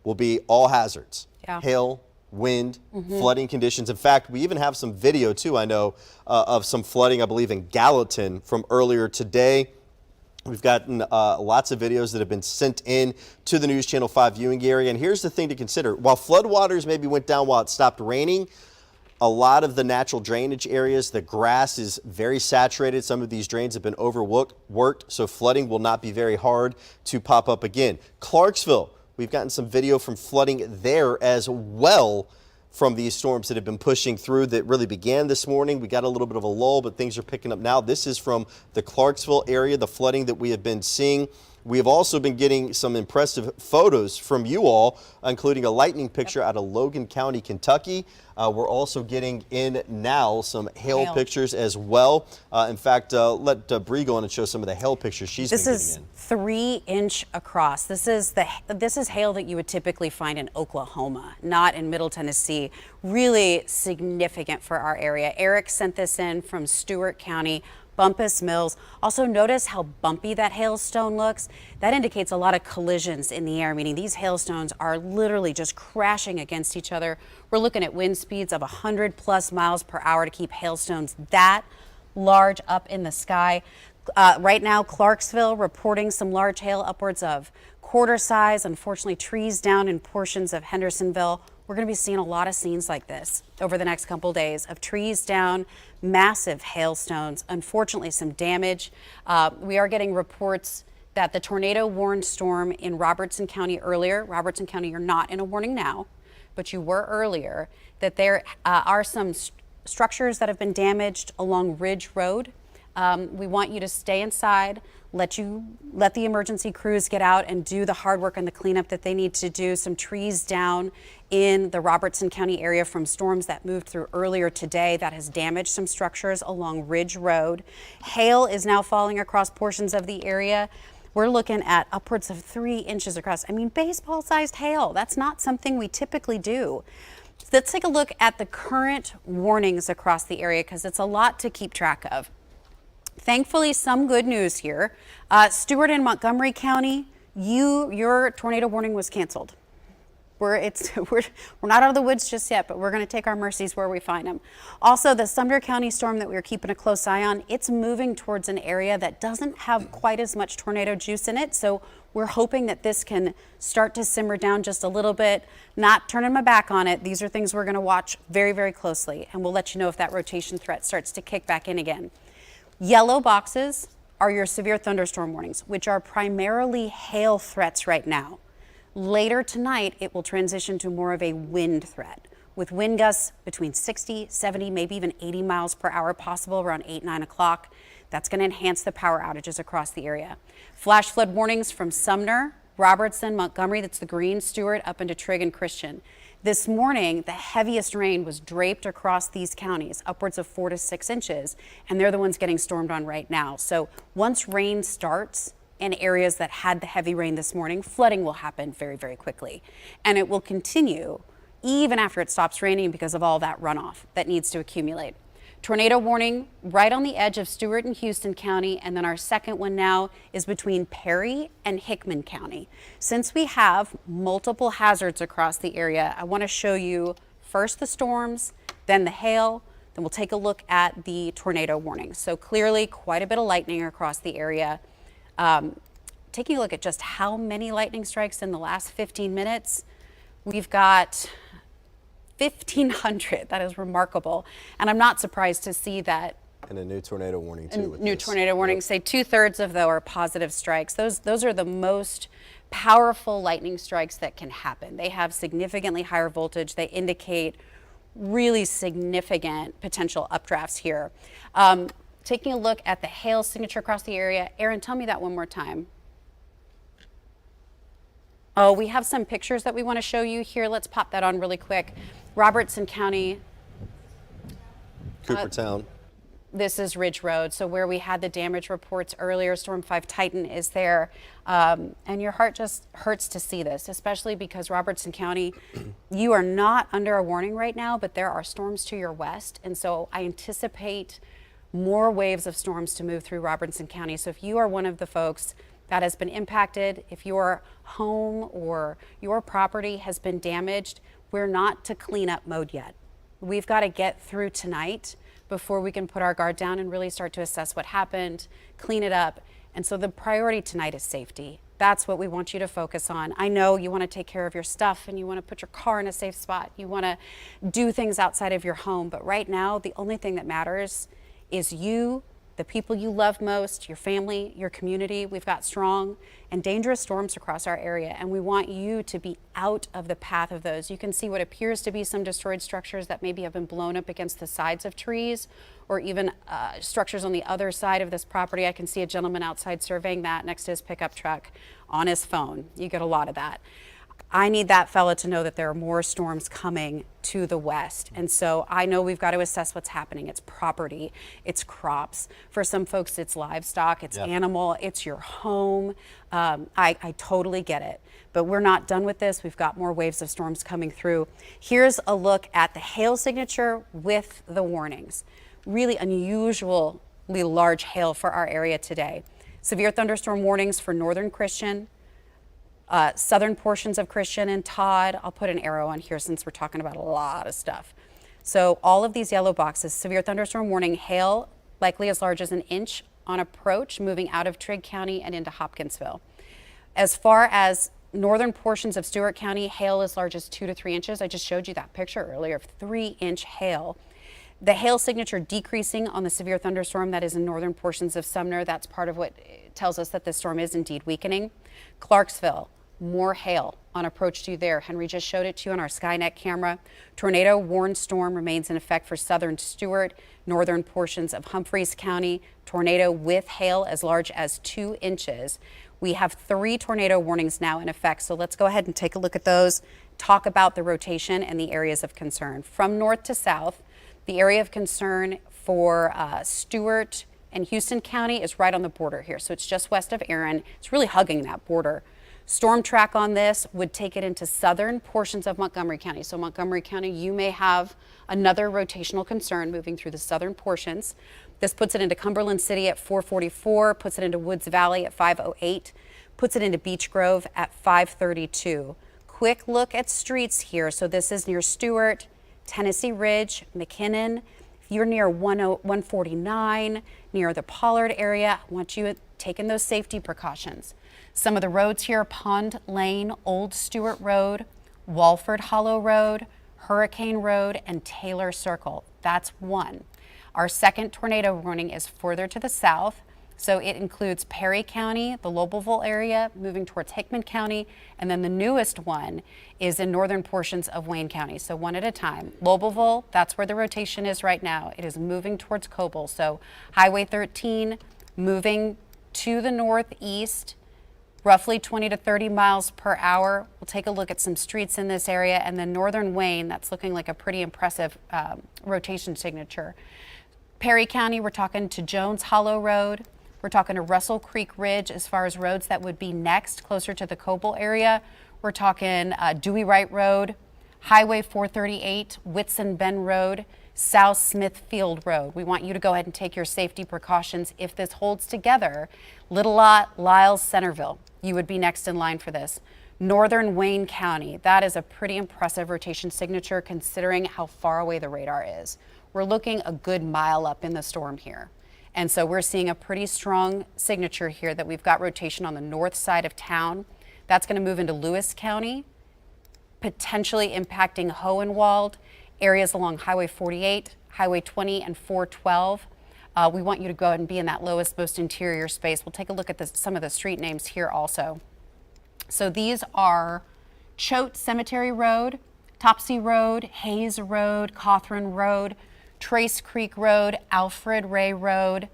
will be all hazards. Yeah. Hail, wind, flooding conditions. In fact, we even have some video too, I know, of some flooding, I believe, in Gallatin from earlier today. We've gotten lots of videos that have been sent in to the News Channel 5 viewing area. And here's the thing to consider. While floodwaters maybe went down while it stopped raining, a lot of the natural drainage areas, the grass is very saturated. Some of these drains have been overworked, so flooding will not be very hard to pop up again. Clarksville, we've gotten some video from flooding there as well from these storms that have been pushing through that really began this morning. We got a little bit of a lull, but things are picking up now. This is from the Clarksville area, the flooding that we have been seeing. We have also been getting some impressive photos from you all, including a lightning picture out of Logan County, Kentucky. We're also getting in now some hail pictures as well. In fact, let Bree go on and show some of the hail pictures she's been getting in. This is 3-inch across. This is hail that you would typically find in Oklahoma, not in Middle Tennessee. Really significant for our area. Eric sent this in from Stewart County. Bumpus Mills. Also notice how bumpy that hailstone looks. That indicates a lot of collisions in the air, meaning these hailstones are literally just crashing against each other. We're looking at wind speeds of 100+ miles per hour to keep hailstones that large up in the sky. Right now, Clarksville reporting some large hail upwards of quarter size. Unfortunately, trees down in portions of Hendersonville. We're going to be seeing a lot of scenes like this over the next couple days of trees down, massive hailstones, unfortunately some damage. We are getting reports that the tornado warned storm in Robertson County earlier. Robertson County, you're not in a warning now, but you were earlier, that there are some structures that have been damaged along Ridge Road. We want you to stay inside, let the emergency crews get out and do the hard work and the cleanup that they need to do. Some trees down in the Robertson County area from storms that moved through earlier today that has damaged some structures along Ridge Road. Hail is now falling across portions of the area. We're looking at upwards of 3 inches across. I mean, baseball-sized hail. That's not something we typically do. Let's take a look at the current warnings across the area because it's a lot to keep track of. Thankfully, some good news here. Stewart and Montgomery County, your tornado warning was canceled. We're not out of the woods just yet, but we're going to take our mercies where we find them. Also, the Sumner County storm that we were keeping a close eye on, it's moving towards an area that doesn't have quite as much tornado juice in it. So we're hoping that this can start to simmer down just a little bit, not turning my back on it. These are things we're going to watch very, very closely, and we'll let you know if that rotation threat starts to kick back in again. Yellow boxes are your severe thunderstorm warnings, which are primarily hail threats right now. Later tonight, it will transition to more of a wind threat, with wind gusts between 60, 70, maybe even 80 miles per hour possible around 8, 9 o'clock. That's going to enhance the power outages across the area. Flash flood warnings from Sumner, Robertson, Montgomery, that's the green, Stewart, up into Trigg and Christian. This morning, the heaviest rain was draped across these counties, upwards of 4 to 6 inches, and they're the ones getting stormed on right now. So once rain starts in areas that had the heavy rain this morning, flooding will happen very, very quickly. And it will continue even after it stops raining because of all that runoff that needs to accumulate. Tornado warning right on the edge of Stewart and Houston County, and then our second one now is between Perry and Hickman County. Since we have multiple hazards across the area, I want to show you first the storms, then the hail, then we'll take a look at the tornado warning. So clearly quite a bit of lightning across the area. Taking a look at just how many lightning strikes in the last 15 minutes, we've got 1,500. That is remarkable. And I'm not surprised to see that. And a new tornado warning too. With New this. tornado warning. Yep. Say 2/3 of those are positive strikes. Those are the most powerful lightning strikes that can happen. They have significantly higher voltage. They indicate really significant potential updrafts here. Taking a look at the hail signature across the area. Aaron, tell me that one more time. Oh, we have some pictures that we want to show you here. Let's pop that on really quick. Robertson County. Coopertown. This is Ridge Road. So where we had the damage reports earlier, Storm 5 Titan is there. And your heart just hurts to see this, especially because Robertson County, you are not under a warning right now, but there are storms to your west. And so I anticipate more waves of storms to move through Robertson County. So if you are one of the folks that has been impacted, if your home or your property has been damaged, we're not to cleanup mode yet. We've got to get through tonight before we can put our guard down and really start to assess what happened, clean it up. And so the priority tonight is safety. That's what we want you to focus on. I know you want to take care of your stuff and you want to put your car in a safe spot. You want to do things outside of your home. But right now, the only thing that matters is you, the people you love most, your family, your community. We've got strong and dangerous storms across our area, and we want you to be out of the path of those. You can see what appears to be some destroyed structures that maybe have been blown up against the sides of trees, or even structures on the other side of this property. I can see a gentleman outside surveying that next to his pickup truck on his phone. You get a lot of that. I need that fella to know that there are more storms coming to the west. And so I know we've got to assess what's happening. It's property, it's crops. For some folks, it's livestock, it's animal, it's your home. I totally get it. But we're not done with this. We've got more waves of storms coming through. Here's a look at the hail signature with the warnings. Really unusual large hail for our area today. Severe thunderstorm warnings for northern Christian, southern portions of Christian and Todd. I'll put an arrow on here since we're talking about a lot of stuff. So all of these yellow boxes, severe thunderstorm warning, hail likely as large as an inch on approach, moving out of Trigg County and into Hopkinsville. As far as northern portions of Stewart County, hail as large as 2 to 3 inches. I just showed you that picture earlier of 3-inch hail. The hail signature decreasing on the severe thunderstorm that is in northern portions of Sumner. That's part of what tells us that the storm is indeed weakening. Clarksville, more hail on approach to you there. Henry just showed it to you on our Skynet camera. Tornado warned storm remains in effect for southern Stewart, northern portions of Humphreys County. Tornado with hail as large as 2 inches. We have 3 tornado warnings now in effect. So let's go ahead and take a look at those, talk about the rotation and the areas of concern. From north to south, the area of concern for Stewart and Houston County is right on the border here. So it's just west of Aaron. It's really hugging that border. Storm track on this would take it into southern portions of Montgomery County. So Montgomery County, you may have another rotational concern moving through the southern portions. This puts it into Cumberland City at 444, puts it into Woods Valley at 508, puts it into Beech Grove at 532. Quick look at streets here. So this is near Stewart, Tennessee Ridge, McKinnon. If you're near 149, near the Pollard area, I want you taking those safety precautions. Some of the roads here, Pond Lane, Old Stewart Road, Walford Hollow Road, Hurricane Road, and Taylor Circle. That's one. Our second tornado warning is further to the south. So it includes Perry County, the Lobelville area, moving towards Hickman County. And then the newest one is in northern portions of Wayne County. So one at a time. Lobelville, that's where the rotation is right now. It is moving towards Coble. So Highway 13 moving to the northeast, roughly 20 to 30 miles per hour. We'll take a look at some streets in this area. And then northern Wayne, that's looking like a pretty impressive rotation signature. Perry County, we're talking to Jones Hollow Road. We're talking to Russell Creek Ridge as far as roads that would be next, closer to the Coble area. We're talking Dewey Wright Road, Highway 438, Whitson Bend Road, South Smithfield Road. We want you to go ahead and take your safety precautions. If this holds together, Little Lot, Lyles, Centerville, you would be next in line for this. Northern Wayne County, that is a pretty impressive rotation signature considering how far away the radar is. We're looking a good mile up in the storm here. And so we're seeing a pretty strong signature here that we've got rotation on the north side of town. That's going to move into Lewis County, potentially impacting Hohenwald, areas along Highway 48, Highway 20, and 412. We want you to go ahead and be in that lowest, most interior space. We'll take a look at some of the street names here also. So these are Choate Cemetery Road, Topsy Road, Hayes Road, Cawthron Road, Trace Creek Road, Alfred Ray Road.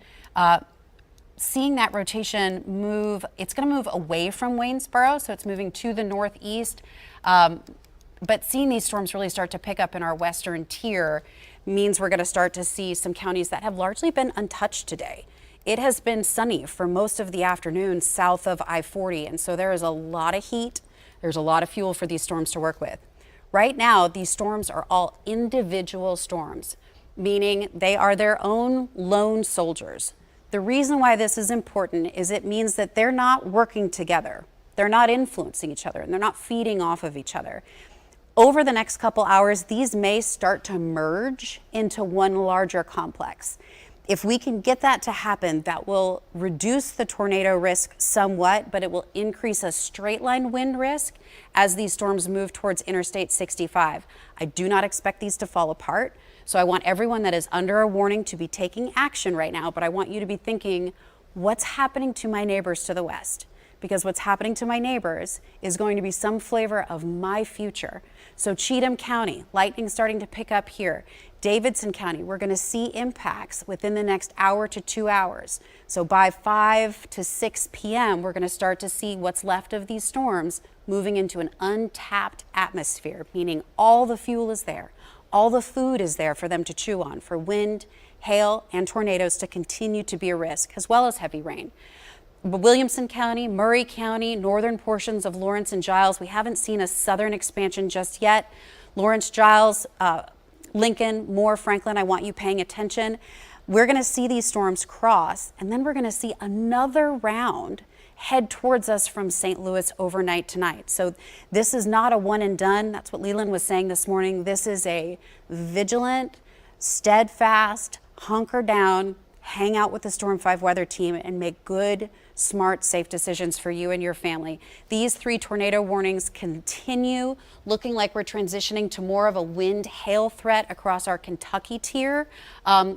Seeing that rotation move, it's going to move away from Waynesboro, so it's moving to the northeast. But seeing these storms really start to pick up in our western tier means we're going to start to see some counties that have largely been untouched today. It has been sunny for most of the afternoon south of I-40, and so there is a lot of heat. There's a lot of fuel for these storms to work with. Right now, these storms are all individual storms, meaning they are their own lone soldiers. The reason why this is important is it means that they're not working together. They're not influencing each other, and they're not feeding off of each other. Over the next couple hours, these may start to merge into one larger complex. If we can get that to happen, that will reduce the tornado risk somewhat, but it will increase a straight line wind risk as these storms move towards Interstate 65. I do not expect these to fall apart. So I want everyone that is under a warning to be taking action right now, but I want you to be thinking, what's happening to my neighbors to the west? Because what's happening to my neighbors is going to be some flavor of my future. So Cheatham County, lightning starting to pick up here. Davidson County, we're going to see impacts within the next hour to 2 hours. So by 5 to 6 p.m., we're going to start to see what's left of these storms moving into an untapped atmosphere, meaning all the fuel is there. All the food is there for them to chew on, for wind, hail, and tornadoes to continue to be a risk, as well as heavy rain. Williamson County, Murray County, northern portions of Lawrence and Giles, we haven't seen a southern expansion just yet. Lawrence, Giles, Lincoln, Moore, Franklin, I want you paying attention. we're going to see these storms cross, and then we're going to see another round head towards us from St. Louis overnight tonight. So this is not a one and done. That's what Leland was saying this morning. This is a vigilant, steadfast, hunker down, hang out with the Storm 5 weather team and make good, smart, safe decisions for you and your family. These 3 tornado warnings continue, looking like we're transitioning to more of a wind hail threat across our Kentucky tier,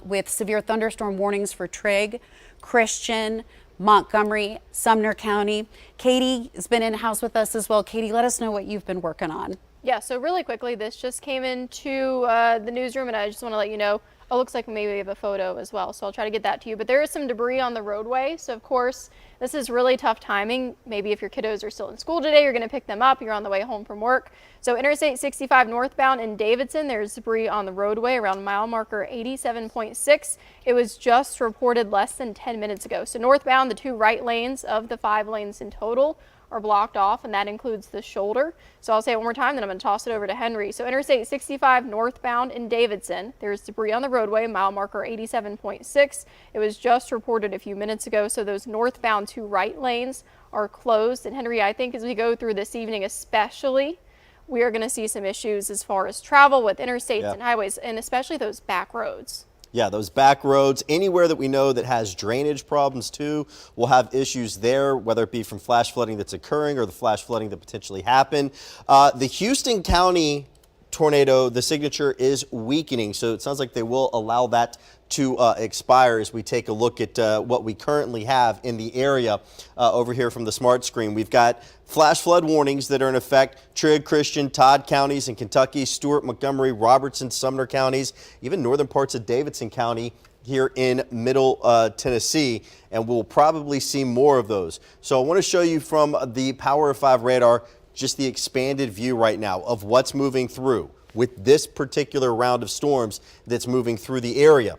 with severe thunderstorm warnings for Trigg, Christian, Montgomery, Sumner County. Katie has been in-house with us as well. Katie, let us know what you've been working on. Yeah, so really quickly, this just came into the newsroom, and I just want to let you know, it looks like maybe we have a photo as well, so I'll try to get that to you. But there is some debris on the roadway, so of course, this is really tough timing. Maybe if your kiddos are still in school today, you're going to pick them up, you're on the way home from work. So Interstate 65 northbound in Davidson, there's debris on the roadway around mile marker 87.6. It was just reported less than 10 minutes ago. So northbound, the 2 right lanes of the 5 lanes in total are blocked off, and that includes the shoulder. So I'll say it one more time, then I'm going to toss it over to Henry. So Interstate 65 northbound in Davidson, there's debris on the roadway, mile marker 87.6. It was just reported a few minutes ago, so those northbound 2 right lanes are closed. And Henry, I think as we go through this evening especially, we are going to see some issues as far as travel with interstates and highways, and especially those back roads. Yeah, those back roads, anywhere that we know that has drainage problems too, we'll have issues there, whether it be from flash flooding that's occurring or the flash flooding that potentially happened. The Houston County tornado, the signature is weakening, so it sounds like they will allow that to expire as we take a look at what we currently have in the area over here from the smart screen. We've got flash flood warnings that are in effect. Trigg, Christian, Todd counties in Kentucky, Stewart, Montgomery, Robertson, Sumner counties, even northern parts of Davidson County here in middle Tennessee, and we'll probably see more of those. So I want to show you from the Power of 5 radar just the expanded view right now of what's moving through with this particular round of storms that's moving through the area.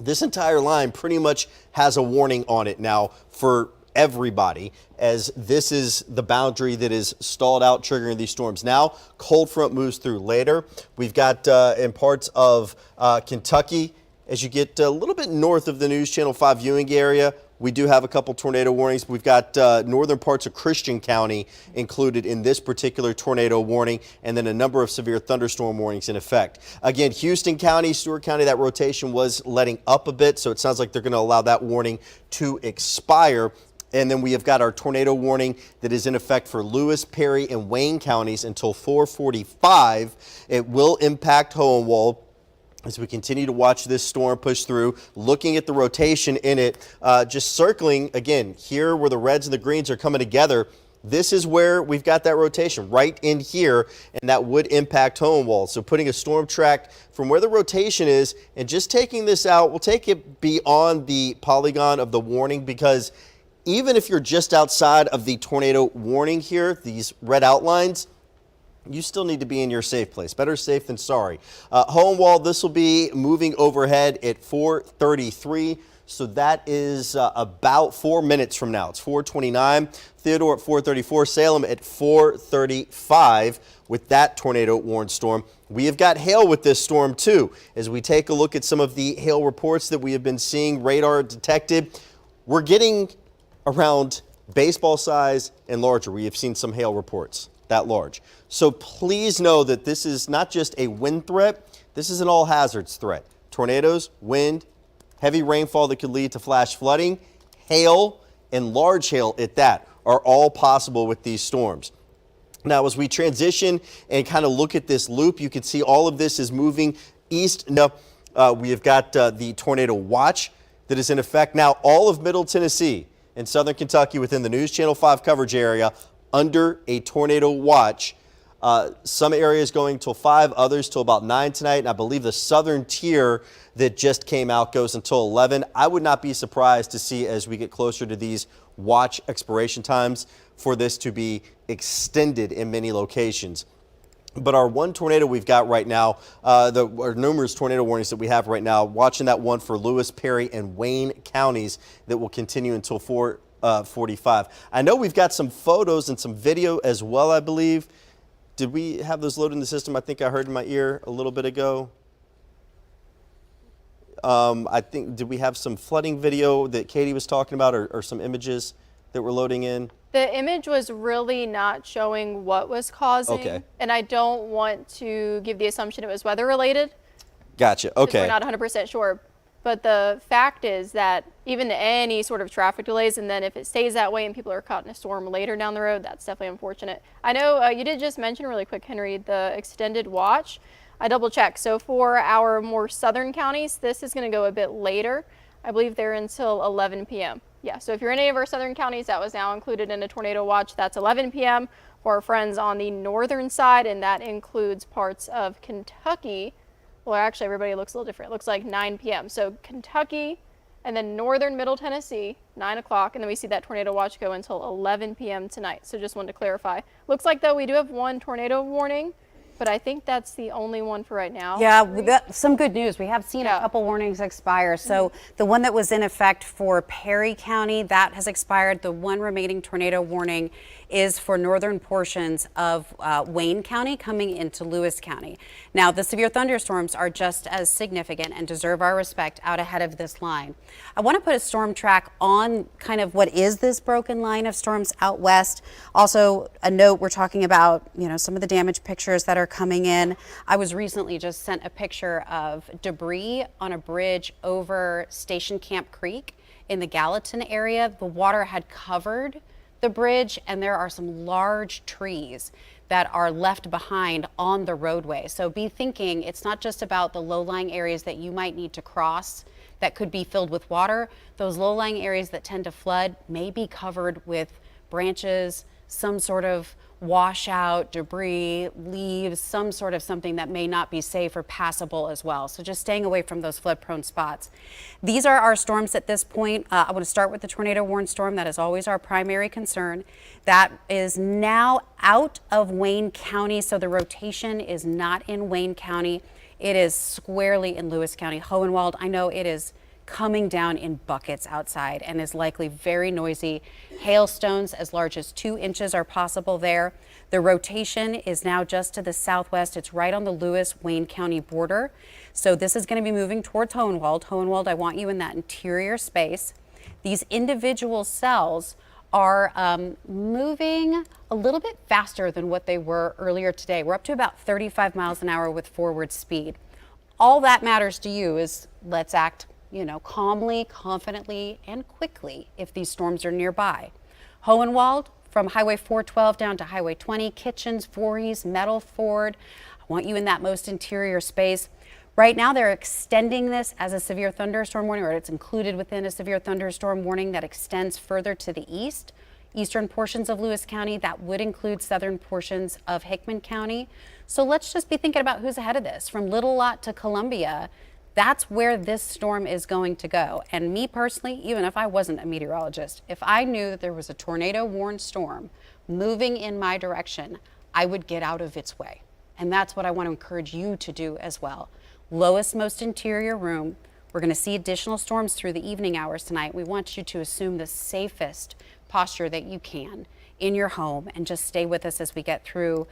This entire line pretty much has a warning on it now for everybody, as this is the boundary that is stalled out, triggering these storms. Now, cold front moves through later. We've got in parts of Kentucky, as you get a little bit north of the News Channel 5 viewing area, we do have a couple tornado warnings. We've got northern parts of Christian County included in this particular tornado warning, and then a number of severe thunderstorm warnings in effect. Again, Houston County, Stewart County, that rotation was letting up a bit, so it sounds like they're going to allow that warning to expire. And then we have got our tornado warning that is in effect for Lewis, Perry, and Wayne counties until 4:45. It will impact Hohenwald as we continue to watch this storm push through, looking at the rotation in it, just circling, again, here where the reds and the greens are coming together. This is where we've got that rotation right in here, and that would impact Hohenwald. So putting a storm track from where the rotation is and just taking this out, we'll take it beyond the polygon of the warning, because even if you're just outside of the tornado warning here, these red outlines, you still need to be in your safe place. Better safe than sorry. Hohenwald, this will be moving overhead at 4:33. So that is about 4 minutes from now. It's 4:29. Theodore at 4:34. Salem at 4:35 with that tornado warned storm. We have got hail with this storm too. As we take a look at some of the hail reports that we have been seeing, radar detected, we're getting around baseball size and larger. We have seen some hail reports that large. So please know that this is not just a wind threat, this is an all hazards threat. Tornadoes, wind, heavy rainfall that could lead to flash flooding, hail, and large hail at that are all possible with these storms. Now, as we transition and kind of look at this loop, you can see all of this is moving east. Now, we have got the tornado watch that is in effect. Now, all of Middle Tennessee and Southern Kentucky within the News Channel 5 coverage area under a tornado watch. Some areas going till 5, others till about 9 tonight. And I believe the southern tier that just came out goes until 11. I would not be surprised to see, as we get closer to these watch expiration times, for this to be extended in many locations. But our one tornado we've got right now, or numerous tornado warnings that we have right now, watching that one for Lewis, Perry, and Wayne counties that will continue until 4:45. I know we've got some photos and some video as well, I believe. Did we have those loaded in the system? I think I heard in my ear a little bit ago. I think, did we have some flooding video that Katie was talking about, or some images that we're loading in? The image was really not showing what was causing. Okay. And I don't want to give the assumption it was weather related. Gotcha. 'Cause Okay. we're not 100% sure. But the fact is that even any sort of traffic delays, and then if it stays that way and people are caught in a storm later down the road, that's definitely unfortunate. I know you did just mention really quick, Henry, the extended watch. I double checked. So for our more southern counties, this is going to go a bit later. I believe they're until 11 p.m. Yeah, so if you're in any of our southern counties, that was now included in a tornado watch. That's 11 p.m. for our friends on the northern side, and that includes parts of Kentucky. Well, actually, everybody looks a little different. It looks like 9 p.m. So Kentucky and then northern middle Tennessee, 9 o'clock. And then we see that tornado watch go until 11 p.m. tonight. So just wanted to clarify. Looks like, though, we do have one tornado warning, but I think that's the only one for right now. Yeah, we got some good news. We have seen Yeah. a couple warnings expire. So the one that was in effect for Perry County, that has expired. The one remaining tornado warning is for northern portions of Wayne County coming into Lewis County. Now, the severe thunderstorms are just as significant and deserve our respect out ahead of this line. I want to put a storm track on kind of what is this broken line of storms out west. Also, a note, we're talking about, some of the damage pictures that are coming in. I was recently just sent a picture of debris on a bridge over Station Camp Creek in the Gallatin area. The water had covered the bridge, and there are some large trees that are left behind on the roadway. So be thinking it's not just about the low-lying areas that you might need to cross that could be filled with water. Those low-lying areas that tend to flood may be covered with branches, some sort of washout, debris, leaves, some sort of something that may not be safe or passable as well. So just staying away from those flood-prone spots. These are our storms at this point. I want to start with the tornado warned storm. That is always our primary concern. That is now out of Wayne County, so the rotation is not in Wayne County. It is squarely in Lewis County. Hohenwald, I know it is coming down in buckets outside and is likely very noisy. Hailstones as large as 2 inches are possible there. The rotation is now just to the southwest. It's right on the Lewis-Wayne County border. So this is going to be moving towards Hohenwald. Hohenwald, I want you in that interior space. These individual cells are moving a little bit faster than what they were earlier today. We're up to about 35 miles an hour with forward speed. All that matters to you is let's act calmly, confidently, and quickly if these storms are nearby. Hohenwald, from Highway 412 down to Highway 20, Kitchens, Voorhees, Metal Ford. I want you in that most interior space. Right now, they're extending this as a severe thunderstorm warning, or it's included within a severe thunderstorm warning that extends further to the east. Eastern portions of Lewis County, that would include southern portions of Hickman County. So let's just be thinking about who's ahead of this. From Little Lot to Columbia, that's where this storm is going to go. And me personally, even if I wasn't a meteorologist, if I knew that there was a tornado warned storm moving in my direction, I would get out of its way. And that's what I want to encourage you to do as well. Lowest, most interior room. We're going to see additional storms through the evening hours tonight. We want you to assume the safest posture that you can in your home and just stay with us as we get through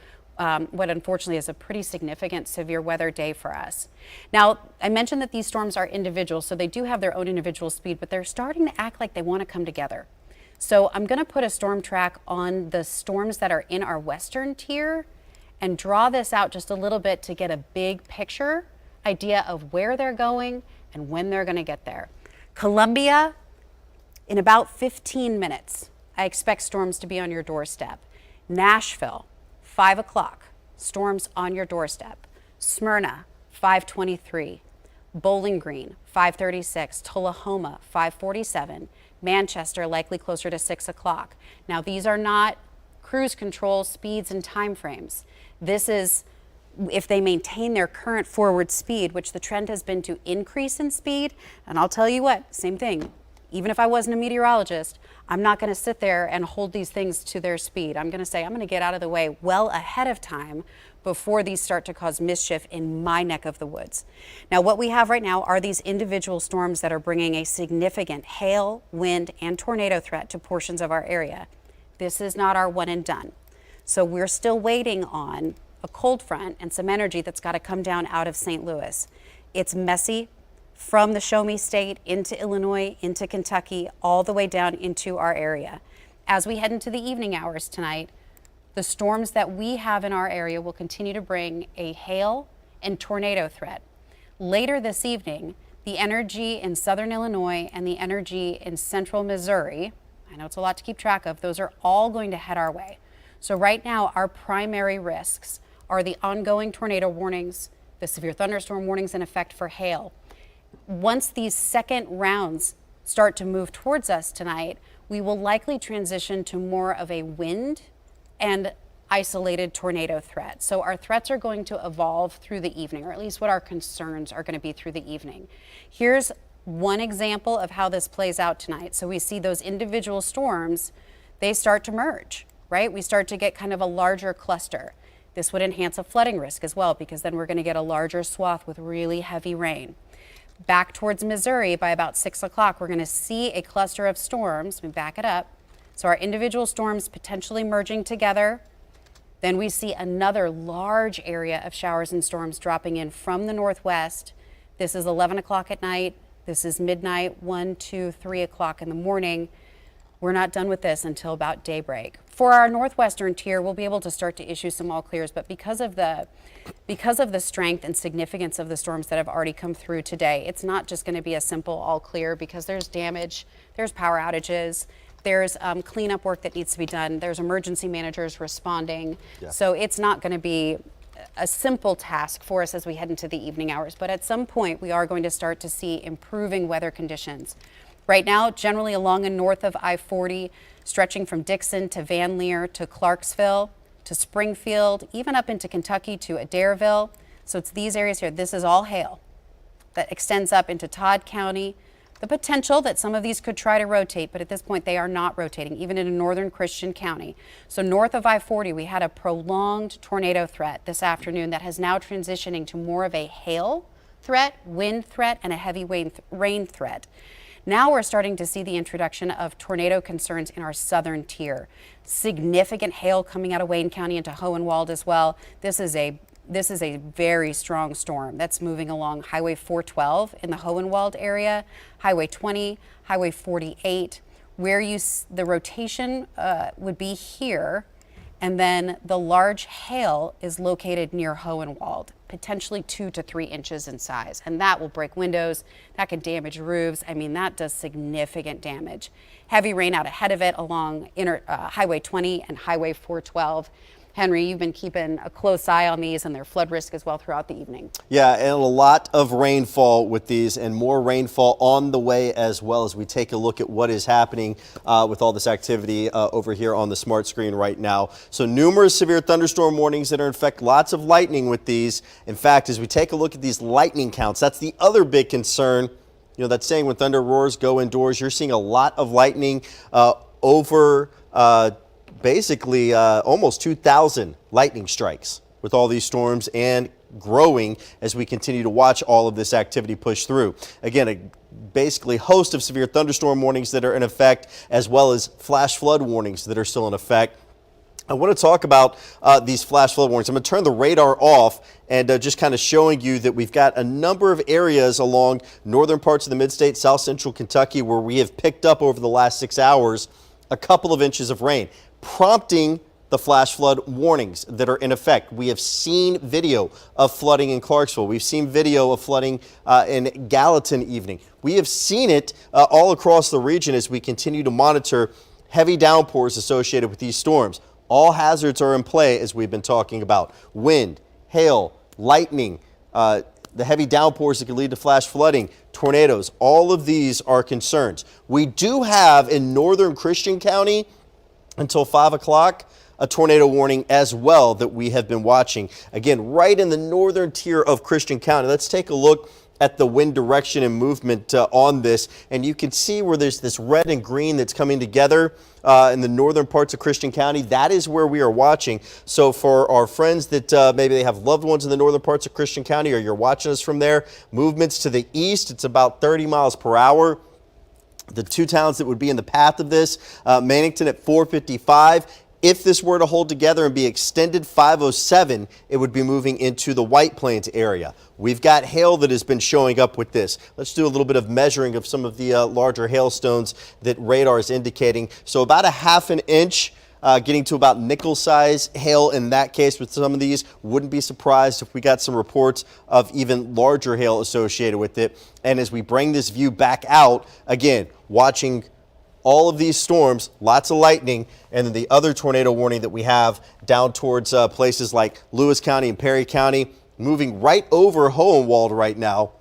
what unfortunately is a pretty significant severe weather day for us. Now, I mentioned that these storms are individual, so they do have their own individual speed, but they're starting to act like they want to come together. So I'm going to put a storm track on the storms that are in our western tier and draw this out just a little bit to get a big picture idea of where they're going and when they're going to get there. Columbia, in about 15 minutes, I expect storms to be on your doorstep. Nashville, 5 o'clock, storms on your doorstep. Smyrna, 5:23. Bowling Green, 5:36. Tullahoma, 5:47. Manchester, likely closer to 6 o'clock. Now, these are not cruise control speeds and time frames. This is if they maintain their current forward speed, which the trend has been to increase in speed. And I'll tell you what, same thing. Even if I wasn't a meteorologist, I'm not going to sit there and hold these things to their speed. I'm going to say I'm going to get out of the way well ahead of time before these start to cause mischief in my neck of the woods. Now, what we have right now are these individual storms that are bringing a significant hail, wind, and tornado threat to portions of our area. This is not our one and done. So we're still waiting on a cold front and some energy that's got to come down out of St. Louis. It's messy. from the Show Me State into Illinois, into Kentucky, all the way down into our area. As we head into the evening hours tonight, the storms that we have in our area will continue to bring a hail and tornado threat. Later this evening, the energy in southern Illinois and the energy in central Missouri, I know it's a lot to keep track of, those are all going to head our way. So right now, our primary risks are the ongoing tornado warnings, the severe thunderstorm warnings in effect for hail. Once these second rounds start to move towards us tonight, we will likely transition to more of a wind and isolated tornado threat. So our threats are going to evolve through the evening, or at least what our concerns are going to be through the evening. Here's one example of how this plays out tonight. So we see those individual storms, they start to merge, right? We start to get kind of a larger cluster. This would enhance a flooding risk as well, because then we're going to get a larger swath with really heavy rain. Back towards Missouri by about 6 o'clock, we're going to see a cluster of storms. We back it up. So our individual storms potentially merging together. Then we see another large area of showers and storms dropping in from the northwest. This is 11 o'clock at night. This is midnight, 1, 2, 3 o'clock in the morning. We're not done with this until about daybreak. For our northwestern tier, we'll be able to start to issue some all clears, but because of the strength and significance of the storms that have already come through today, it's not just going to be a simple all clear, because there's damage, there's power outages, there's cleanup work that needs to be done, there's emergency managers responding. Yeah. So it's not going to be a simple task for us as we head into the evening hours, but at some point we are going to start to see improving weather conditions. Right now, generally along and north of I-40, stretching from Dixon to Van Leer to Clarksville to Springfield, even up into Kentucky to Adairville. So it's these areas here. This is all hail that extends up into Todd County. The potential that some of these could try to rotate, but at this point they are not rotating, even in northern Christian County. So north of I-40, we had a prolonged tornado threat this afternoon that has now transitioning to more of a hail threat, wind threat, and a heavy rain threat. Now we're starting to see the introduction of tornado concerns in our southern tier. Significant hail coming out of Wayne County into Hohenwald as well. This is a very strong storm that's moving along Highway 412 in the Hohenwald area, Highway 20, Highway 48, where the rotation would be here, and then the large hail is located near Hohenwald, potentially 2 to 3 inches in size, and that will break windows, that can damage roofs. I mean, that does significant damage. Heavy rain out ahead of it along Highway 20 and Highway 412. Henry, you've been keeping a close eye on these and their flood risk as well throughout the evening. Yeah, and a lot of rainfall with these, and more rainfall on the way as well, as we take a look at what is happening with all this activity over here on the smart screen right now. So numerous severe thunderstorm warnings that are in effect, lots of lightning with these. In fact, as we take a look at these lightning counts, that's the other big concern. You know, that saying, when thunder roars, go indoors. You're seeing a lot of lightning over basically almost 2,000 lightning strikes with all these storms, and growing as we continue to watch all of this activity push through. Again, a basically host of severe thunderstorm warnings that are in effect, as well as flash flood warnings that are still in effect. I want to talk about these flash flood warnings. I'm going to turn the radar off and just kind of showing you that we've got a number of areas along northern parts of the mid-state, south central Kentucky, where we have picked up over the last 6 hours a couple of inches of rain, prompting the flash flood warnings that are in effect. We have seen video of flooding in Clarksville. We've seen video of flooding in Gallatin evening. We have seen it all across the region as we continue to monitor heavy downpours associated with these storms. All hazards are in play, as we've been talking about. Wind, hail, lightning, the heavy downpours that can lead to flash flooding, tornadoes, all of these are concerns. We do have in northern Christian County until 5 o'clock a tornado warning as well that we have been watching. Again, right in the northern tier of Christian County. Let's take a look at the wind direction and movement on this, and you can see where there's this red and green that's coming together in the northern parts of Christian County. That is where we are watching. So for our friends that maybe they have loved ones in the northern parts of Christian County, or you're watching us from there, movements to the east, it's about 30 miles per hour. The two towns that would be in the path of this, Mannington at 455, If this were to hold together and be extended 507, it would be moving into the White Plains area. We've got hail that has been showing up with this. Let's do a little bit of measuring of some of the larger hailstones that radar is indicating. So about a half an inch. Getting to about nickel size hail in that case with some of these. Wouldn't be surprised if we got some reports of even larger hail associated with it. And as we bring this view back out, again, watching all of these storms, lots of lightning, and then the other tornado warning that we have down towards places like Lewis County and Perry County, moving right over Hohenwald right now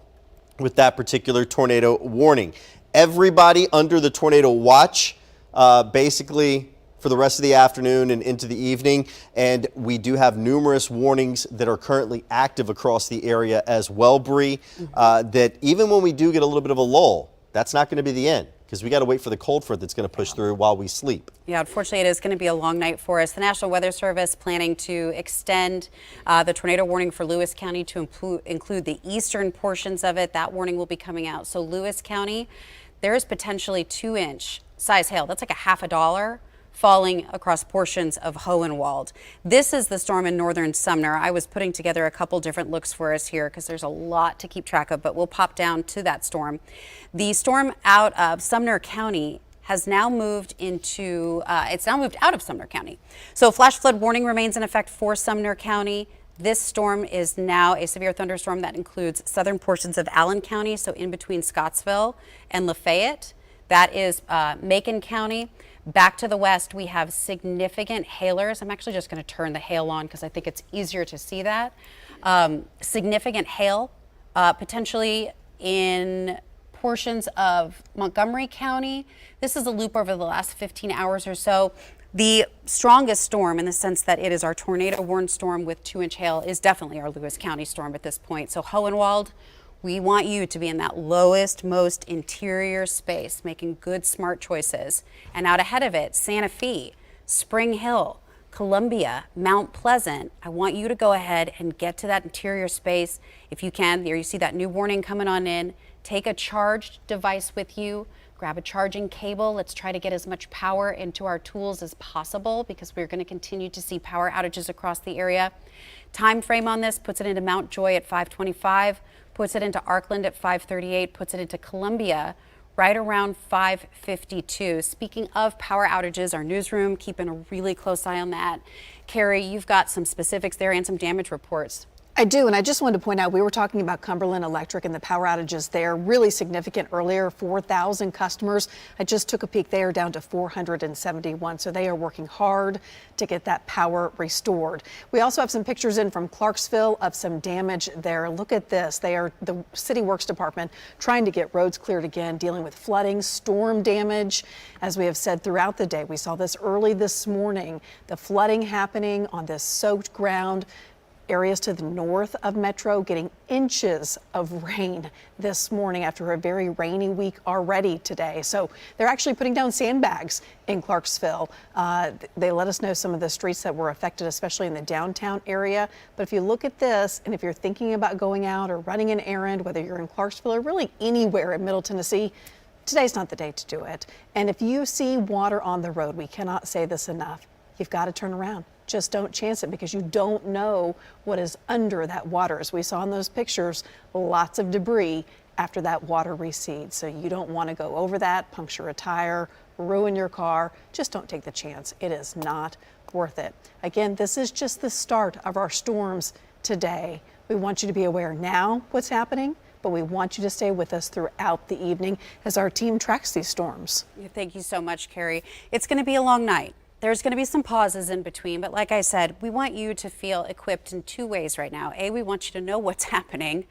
with that particular tornado warning. Everybody under the tornado watch, basically for the rest of the afternoon and into the evening. And we do have numerous warnings that are currently active across the area as well, Bree, that even when we do get a little bit of a lull, that's not going to be the end, because we got to wait for the cold front that's going to push through while we sleep. Yeah, unfortunately, it is going to be a long night for us. The National Weather Service planning to extend the tornado warning for Lewis County to include the eastern portions of it. That warning will be coming out. So Lewis County, there is potentially 2-inch size hail. That's like a half a dollar falling across portions of Hohenwald. This is the storm in northern Sumner. I was putting together a couple different looks for us here because there's a lot to keep track of, but we'll pop down to that storm. The storm out of Sumner County has now moved into, it's now moved out of Sumner County. So flash flood warning remains in effect for Sumner County. This storm is now a severe thunderstorm that includes southern portions of Allen County, so in between Scottsville and Lafayette. That is Macon County. Back to the west, we have significant hailers. I'm actually just going to turn the hail on because I think it's easier to see that. Significant hail, potentially in portions of Montgomery County. This is a loop over the last 15 hours or so. The strongest storm, in the sense that it is our tornado warned storm with 2-inch hail, is definitely our Lewis County storm at this point. So Hohenwald, we want you to be in that lowest, most interior space, making good, smart choices. And out ahead of it, Santa Fe, Spring Hill, Columbia, Mount Pleasant. I want you to go ahead and get to that interior space. If you can, there you see that new warning coming on in. Take a charged device with you. Grab a charging cable. Let's try to get as much power into our tools as possible, because we're going to continue to see power outages across the area. Time frame on this puts it into Mount Joy at 5:25. Puts it into Arkland at 5:38, puts it into Columbia right around 5:52. Speaking of power outages, our newsroom keeping a really close eye on that. Carrie, you've got some specifics there and some damage reports. I do, and I just wanted to point out, we were talking about Cumberland Electric and the power outages there, really significant earlier, 4,000 customers. I just took a peek there, down to 471, so they are working hard to get that power restored. We also have some pictures in from Clarksville of some damage there. Look at this. The City Works Department trying to get roads cleared again, dealing with flooding, storm damage. As we have said throughout the day, we saw this early this morning, the flooding happening on this soaked ground. Areas to the north of Metro getting inches of rain this morning after a very rainy week already today. So they're actually putting down sandbags in Clarksville. They let us know some of the streets that were affected, especially in the downtown area. But if you look at this, and if you're thinking about going out or running an errand, whether you're in Clarksville or really anywhere in Middle Tennessee, today's not the day to do it. And if you see water on the road, we cannot say this enough, you've got to turn around. Just don't chance it, because you don't know what is under that water. As we saw in those pictures, lots of debris after that water recedes. So you don't want to go over that, puncture a tire, ruin your car. Just don't take the chance. It is not worth it. Again, this is just the start of our storms today. We want you to be aware now what's happening, but we want you to stay with us throughout the evening as our team tracks these storms. Thank you so much, Carrie. It's going to be a long night. There's going to be some pauses in between, but like I said, we want you to feel equipped in two ways right now. A, we want you to know what's happening,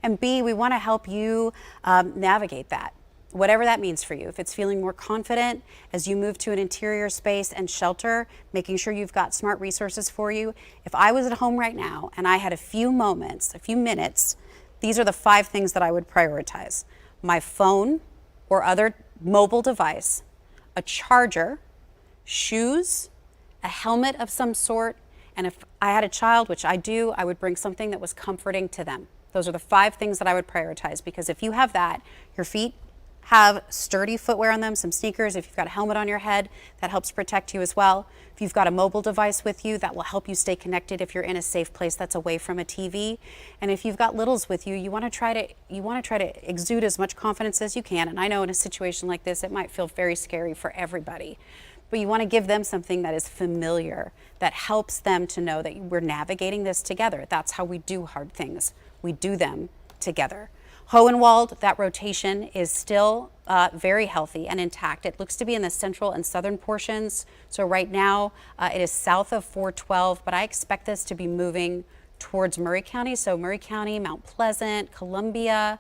and B, we want to help you navigate that, whatever that means for you. If it's feeling more confident as you move to an interior space and shelter, making sure you've got smart resources for you. If I was at home right now and I had a few minutes, these are the 5 things that I would prioritize. My phone or other mobile device, a charger, shoes, a helmet of some sort, and if I had a child, which I do, I would bring something that was comforting to them. Those are the 5 things that I would prioritize, because if you have that, your feet have sturdy footwear on them, some sneakers. If you've got a helmet on your head, that helps protect you as well. If you've got a mobile device with you, that will help you stay connected if you're in a safe place that's away from a TV. And if you've got littles with you, you want to try to exude as much confidence as you can. And I know in a situation like this, it might feel very scary for everybody. But you want to give them something that is familiar, that helps them to know that we're navigating this together. That's how we do hard things. We do them together. Hohenwald, that rotation is still very healthy and intact. It looks to be in the central and southern portions. So right now it is south of 412, but I expect this to be moving towards Murray County. So Murray County, Mount Pleasant, Columbia,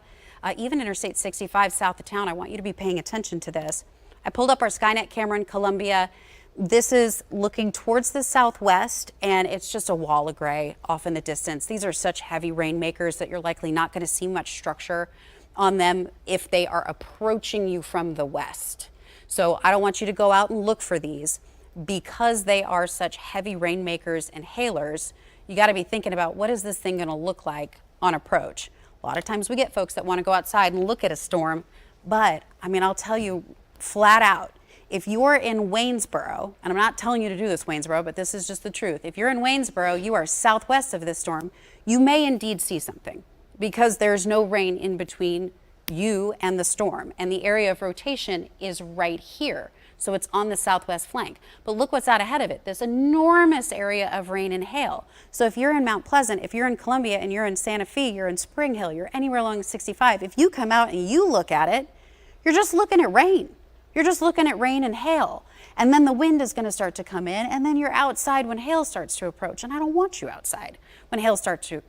even Interstate 65 south of town. I want you to be paying attention to this. I pulled up our Skynet camera in Columbia. This is looking towards the southwest, and it's just a wall of gray off in the distance. These are such heavy rainmakers that you're likely not going to see much structure on them if they are approaching you from the west. So I don't want you to go out and look for these. Because they are such heavy rainmakers and hailers, you got to be thinking about, what is this thing going to look like on approach? A lot of times we get folks that want to go outside and look at a storm, but I mean, I'll tell you flat out, if you're in Waynesboro, and I'm not telling you to do this, Waynesboro, but this is just the truth. If you're in Waynesboro, you are southwest of this storm, you may indeed see something because there's no rain in between you and the storm. And the area of rotation is right here. So it's on the southwest flank. But look what's out ahead of it, this enormous area of rain and hail. So if you're in Mount Pleasant, if you're in Columbia and you're in Santa Fe, you're in Spring Hill, you're anywhere along 65, if you come out and you look at it, you're just looking at rain. You're just looking at rain and hail. And then the wind is going to start to come in, and then you're outside when hail starts to approach. And I don't want you outside when hail starts to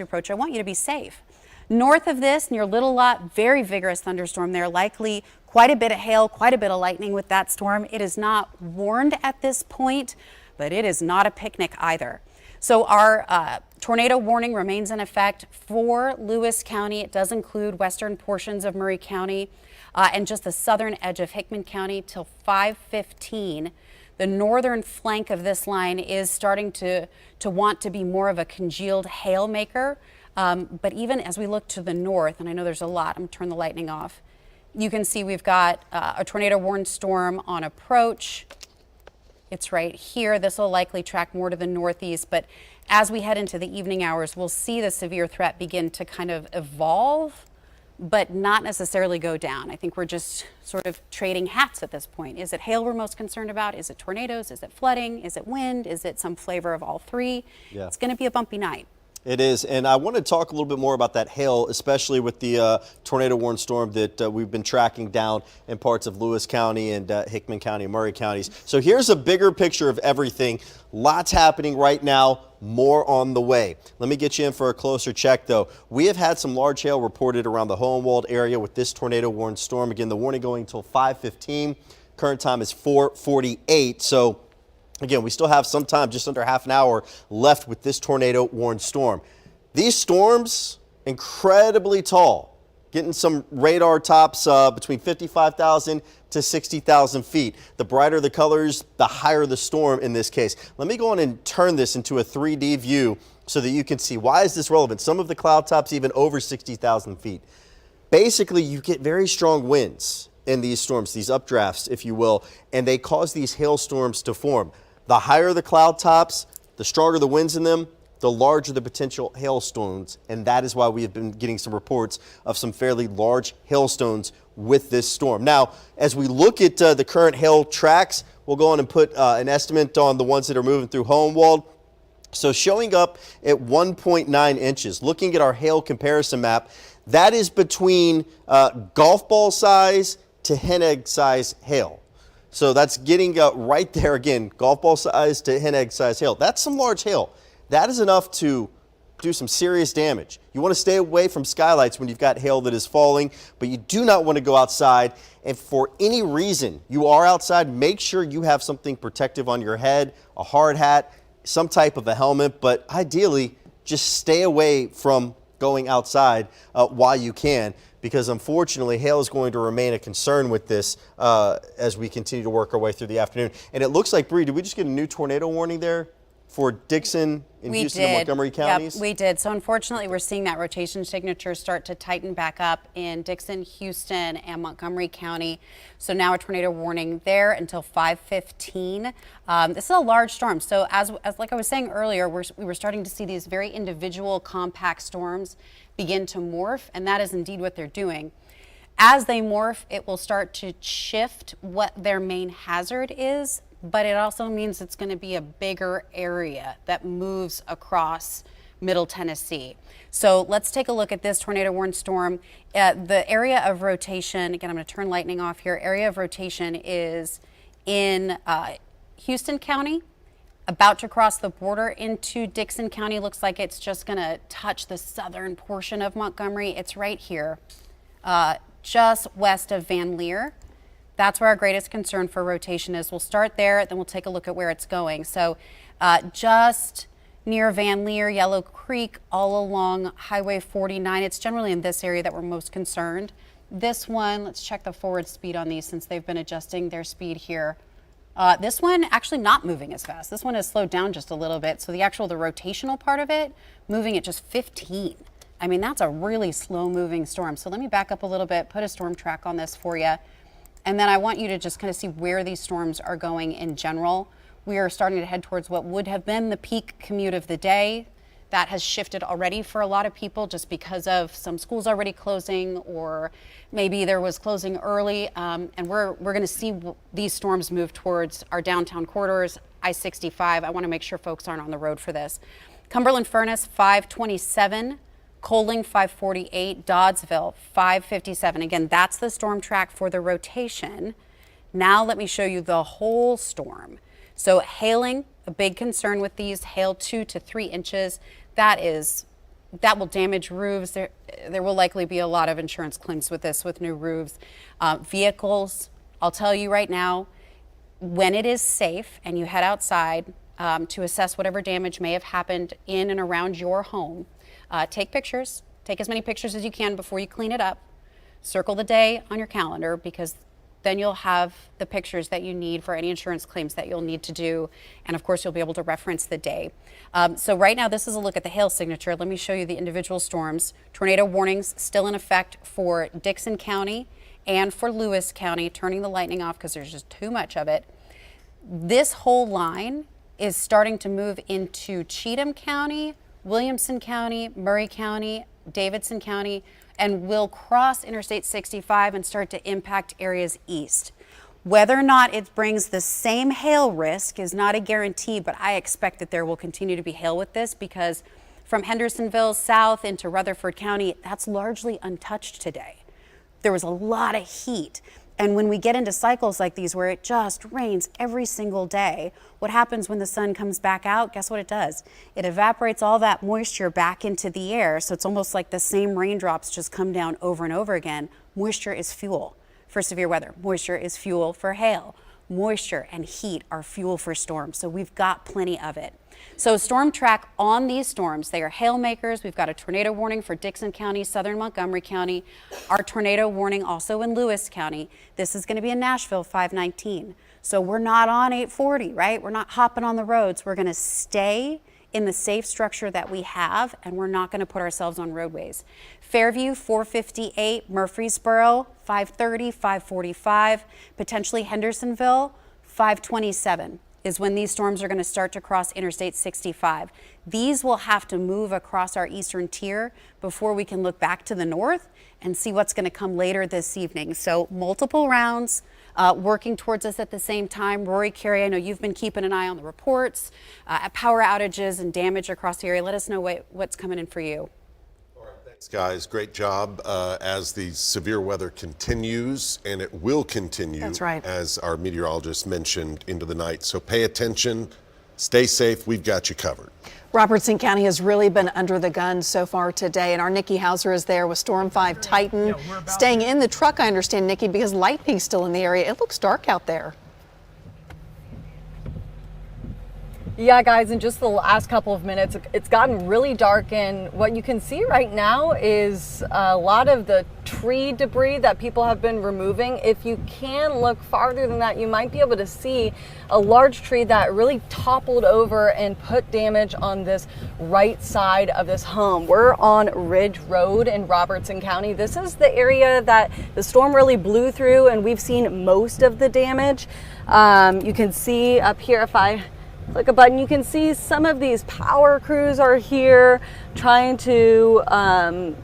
approach. I want you to be safe. North of this, near Little Lot, very vigorous thunderstorm there. Likely quite a bit of hail, quite a bit of lightning with that storm. It is not warned at this point, but it is not a picnic either. So our tornado warning remains in effect for Lewis County. It does include western portions of Murray County and just the southern edge of Hickman County till 5:15. The northern flank of this line is starting to want to be more of a congealed hail maker. But even as we look to the north, and I know there's a lot, I'm going to turn the lightning off. You can see we've got a tornado warned storm on approach. It's right here. This will likely track more to the northeast, but as we head into the evening hours, we'll see the severe threat begin to kind of evolve, but not necessarily go down. I think we're just sort of trading hats at this point. Is it hail we're most concerned about? Is it tornadoes? Is it flooding? Is it wind? Is it some flavor of all three? Yeah. It's going to be a bumpy night. It is, and I want to talk a little bit more about that hail, especially with the tornado warned storm that we've been tracking down in parts of Lewis County and Hickman County and Murray counties. So here's a bigger picture of everything. Lots happening right now, more on the way. Let me get you in for a closer check, though. We have had some large hail reported around the Hohenwald area with this tornado warned storm. Again, the warning going until 5:15. Current time is 4:48. So again, we still have some time, just under half an hour left with this tornado warned storm. These storms, incredibly tall, getting some radar tops between 55,000 to 60,000 feet. The brighter the colors, the higher the storm in this case. Let me go on and turn this into a 3D view so that you can see why is this relevant. Some of the cloud tops even over 60,000 feet. Basically, you get very strong winds in these storms, these updrafts, if you will, and they cause these hailstorms to form. The higher the cloud tops, the stronger the winds in them, the larger the potential hailstones, and that is why we have been getting some reports of some fairly large hailstones with this storm. Now, as we look at the current hail tracks, we'll go on and put an estimate on the ones that are moving through Hohenwald. So showing up at 1.9 inches, looking at our hail comparison map, that is between golf ball size to hen egg size hail. So that's getting right there again, golf ball size to hen egg size hail. That's some large hail. That is enough to do some serious damage. You want to stay away from skylights when you've got hail that is falling, but you do not want to go outside. And for any reason you are outside, make sure you have something protective on your head, a hard hat, some type of a helmet, but ideally just stay away from going outside while you can, because unfortunately hail is going to remain a concern with this as we continue to work our way through the afternoon. And it looks like, Bree, did we just get a new tornado warning there for Dixon and We Houston did. and Montgomery counties? Yep, we did. So unfortunately, we're seeing that rotation signature start to tighten back up in Dixon, Houston, and Montgomery County. So now a tornado warning there until 5:15. This is a large storm. So as like I was saying earlier, we were starting to see these very individual compact storms begin to morph, and that is indeed what they're doing. As they morph, it will start to shift what their main hazard is, but it also means it's going to be a bigger area that moves across Middle Tennessee. So let's take a look at this tornado warning storm. The area of rotation, again, I'm going to turn lightning off here. Area of rotation is in Houston County, about to cross the border into Dixon County. Looks like it's just going to touch the southern portion of Montgomery. It's right here, just west of Van Leer. That's where our greatest concern for rotation is. We'll start there, then we'll take a look at where it's going. So just near Van Leer, Yellow Creek, all along Highway 49. It's generally in this area that we're most concerned. This one, let's check the forward speed on these since they've been adjusting their speed here. This one actually not moving as fast. This one has slowed down just a little bit. So the rotational part of it, moving at just 15. I mean, that's a really slow moving storm. So let me back up a little bit, put a storm track on this for you. And then I want you to just kind of see where these storms are going in general. We are starting to head towards what would have been the peak commute of the day. That has shifted already for a lot of people just because of some schools already closing, or maybe there was closing early. And we're going to see these storms move towards our downtown corridors, I-65. I want to make sure folks aren't on the road for this. Cumberland Furnace, 527. Coaling 548, Doddsville 557. Again, that's the storm track for the rotation. Now let me show you the whole storm. So hailing, a big concern with these, hail 2 to 3 inches. That will damage roofs. There will likely be a lot of insurance claims with this, with new roofs. Vehicles, I'll tell you right now, when it is safe and you head outside to assess whatever damage may have happened in and around your home, take pictures. Take as many pictures as you can before you clean it up. Circle the day on your calendar, because then you'll have the pictures that you need for any insurance claims that you'll need to do. And of course, you'll be able to reference the day. So right now, this is a look at the hail signature. Let me show you the individual storms. Tornado warnings still in effect for Dixon County and for Lewis County. Turning the lightning off because there's just too much of it. This whole line is starting to move into Cheatham County, Williamson County, Murray County, Davidson County, and will cross Interstate 65 and start to impact areas east. Whether or not it brings the same hail risk is not a guarantee, but I expect that there will continue to be hail with this, because from Hendersonville south into Rutherford County, that's largely untouched today. There was a lot of heat. And when we get into cycles like these where it just rains every single day, what happens when the sun comes back out? Guess what it does? It evaporates all that moisture back into the air. So it's almost like the same raindrops just come down over and over again. Moisture is fuel for severe weather. Moisture is fuel for hail. Moisture and heat are fuel for storms. So we've got plenty of it. So storm track on these storms, they are hail makers. We've got a tornado warning for Dixon County, southern Montgomery County, our tornado warning also in Lewis County. This is going to be in Nashville, 519. So we're not on 840, right? We're not hopping on the roads. We're going to stay in the safe structure that we have, and we're not going to put ourselves on roadways. Fairview, 458, Murfreesboro, 530, 545, potentially Hendersonville, 527. Is when these storms are going to start to cross Interstate 65. These will have to move across our eastern tier before we can look back to the north and see what's going to come later this evening. So multiple rounds working towards us at the same time. Rory, Carey, I know you've been keeping an eye on the reports, power outages and damage across the area. Let us know what's coming in for you. Thanks, guys. Great job as the severe weather continues, and it will continue. That's right. As our meteorologist mentioned, into the night. So pay attention, stay safe. We've got you covered. Robertson County has really been under the gun so far today, and our Nikki Hauser is there with Storm 5 Titan. Staying in the truck, I understand, Nikki, because Light Peak's still in the area. It looks dark out there. Yeah, guys, in just the last couple of minutes, it's gotten really dark, and what you can see right now is a lot of the tree debris that people have been removing. If you can look farther than that, you might be able to see a large tree that really toppled over and put damage on this right side of this home. We're on Ridge Road in Robertson County. This is the area that the storm really blew through, and we've seen most of the damage. You can see up here, if I click a button, you can see some of these power crews are here trying to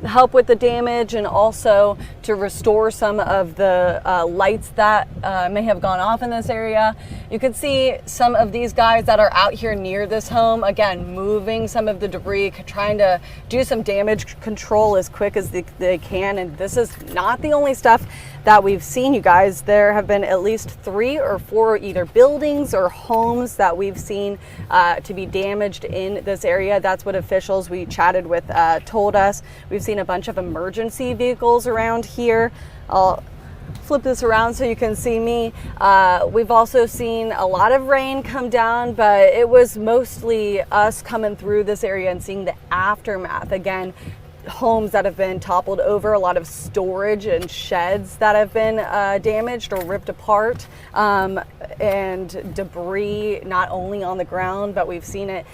help with the damage and also to restore some of the lights that may have gone off in this area. You can see some of these guys that are out here near this home, again, moving some of the debris, trying to do some damage control as quick as they can. And this is not the only stuff that we've seen, you guys. There have been at least 3 or 4 either buildings or homes that we've seen to be damaged in this area. That's what officials we chatted with told us. We've seen a bunch of emergency vehicles around here. I'll flip this around so you can see me. We've also seen a lot of rain come down, but it was mostly us coming through this area and seeing the aftermath. Again, homes that have been toppled over, a lot of storage and sheds that have been damaged or ripped apart, and debris not only on the ground, but we've seen it,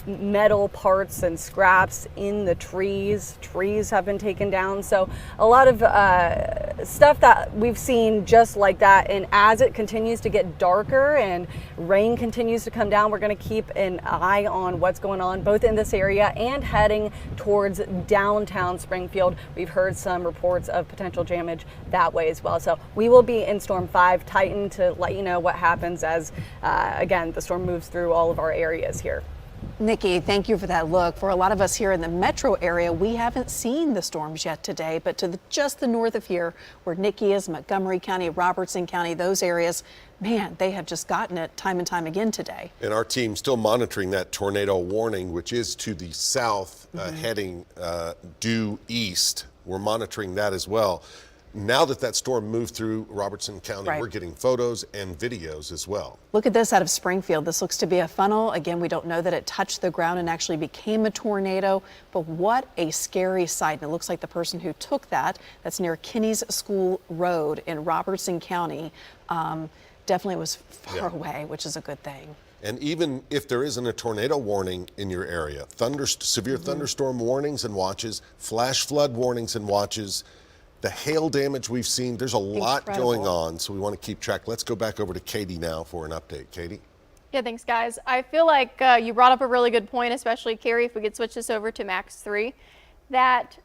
metal parts and scraps in the trees. Trees have been taken down. So a lot of stuff that we've seen just like that. And as it continues to get darker and rain continues to come down, we're going to keep an eye on what's going on both in this area and heading towards downtown Springfield. We've heard some reports of potential damage that way as well. So we will be in Storm 5 Titan to let you know what happens as, again, the storm moves through all of our areas here. Nikki, thank you for that look. For a lot of us here in the metro area, we haven't seen the storms yet today, but to just the north of here, where Nikki is, Montgomery County, Robertson County, those areas, man, they have just gotten it time and time again today. And our team still monitoring that tornado warning, which is to the south, heading due east. We're monitoring that as well. Now that storm moved through Robertson County, Right. We're getting photos and videos as well. Look at this out of Springfield. This looks to be a funnel. Again, we don't know that it touched the ground and actually became a tornado, but what a scary sight. And it looks like the person who took that's near Kinney's School Road in Robertson County, definitely was far away, which is a good thing. And even if there isn't a tornado warning in your area, severe thunderstorm warnings and watches, flash flood warnings and watches, the hail damage we've seen, there's a lot going on, so we want to keep track. Let's go back over to Katie now for an update. Katie? Yeah, thanks, guys. I feel like you brought up a really good point, especially Carrie, if we could switch this over to Max 3, that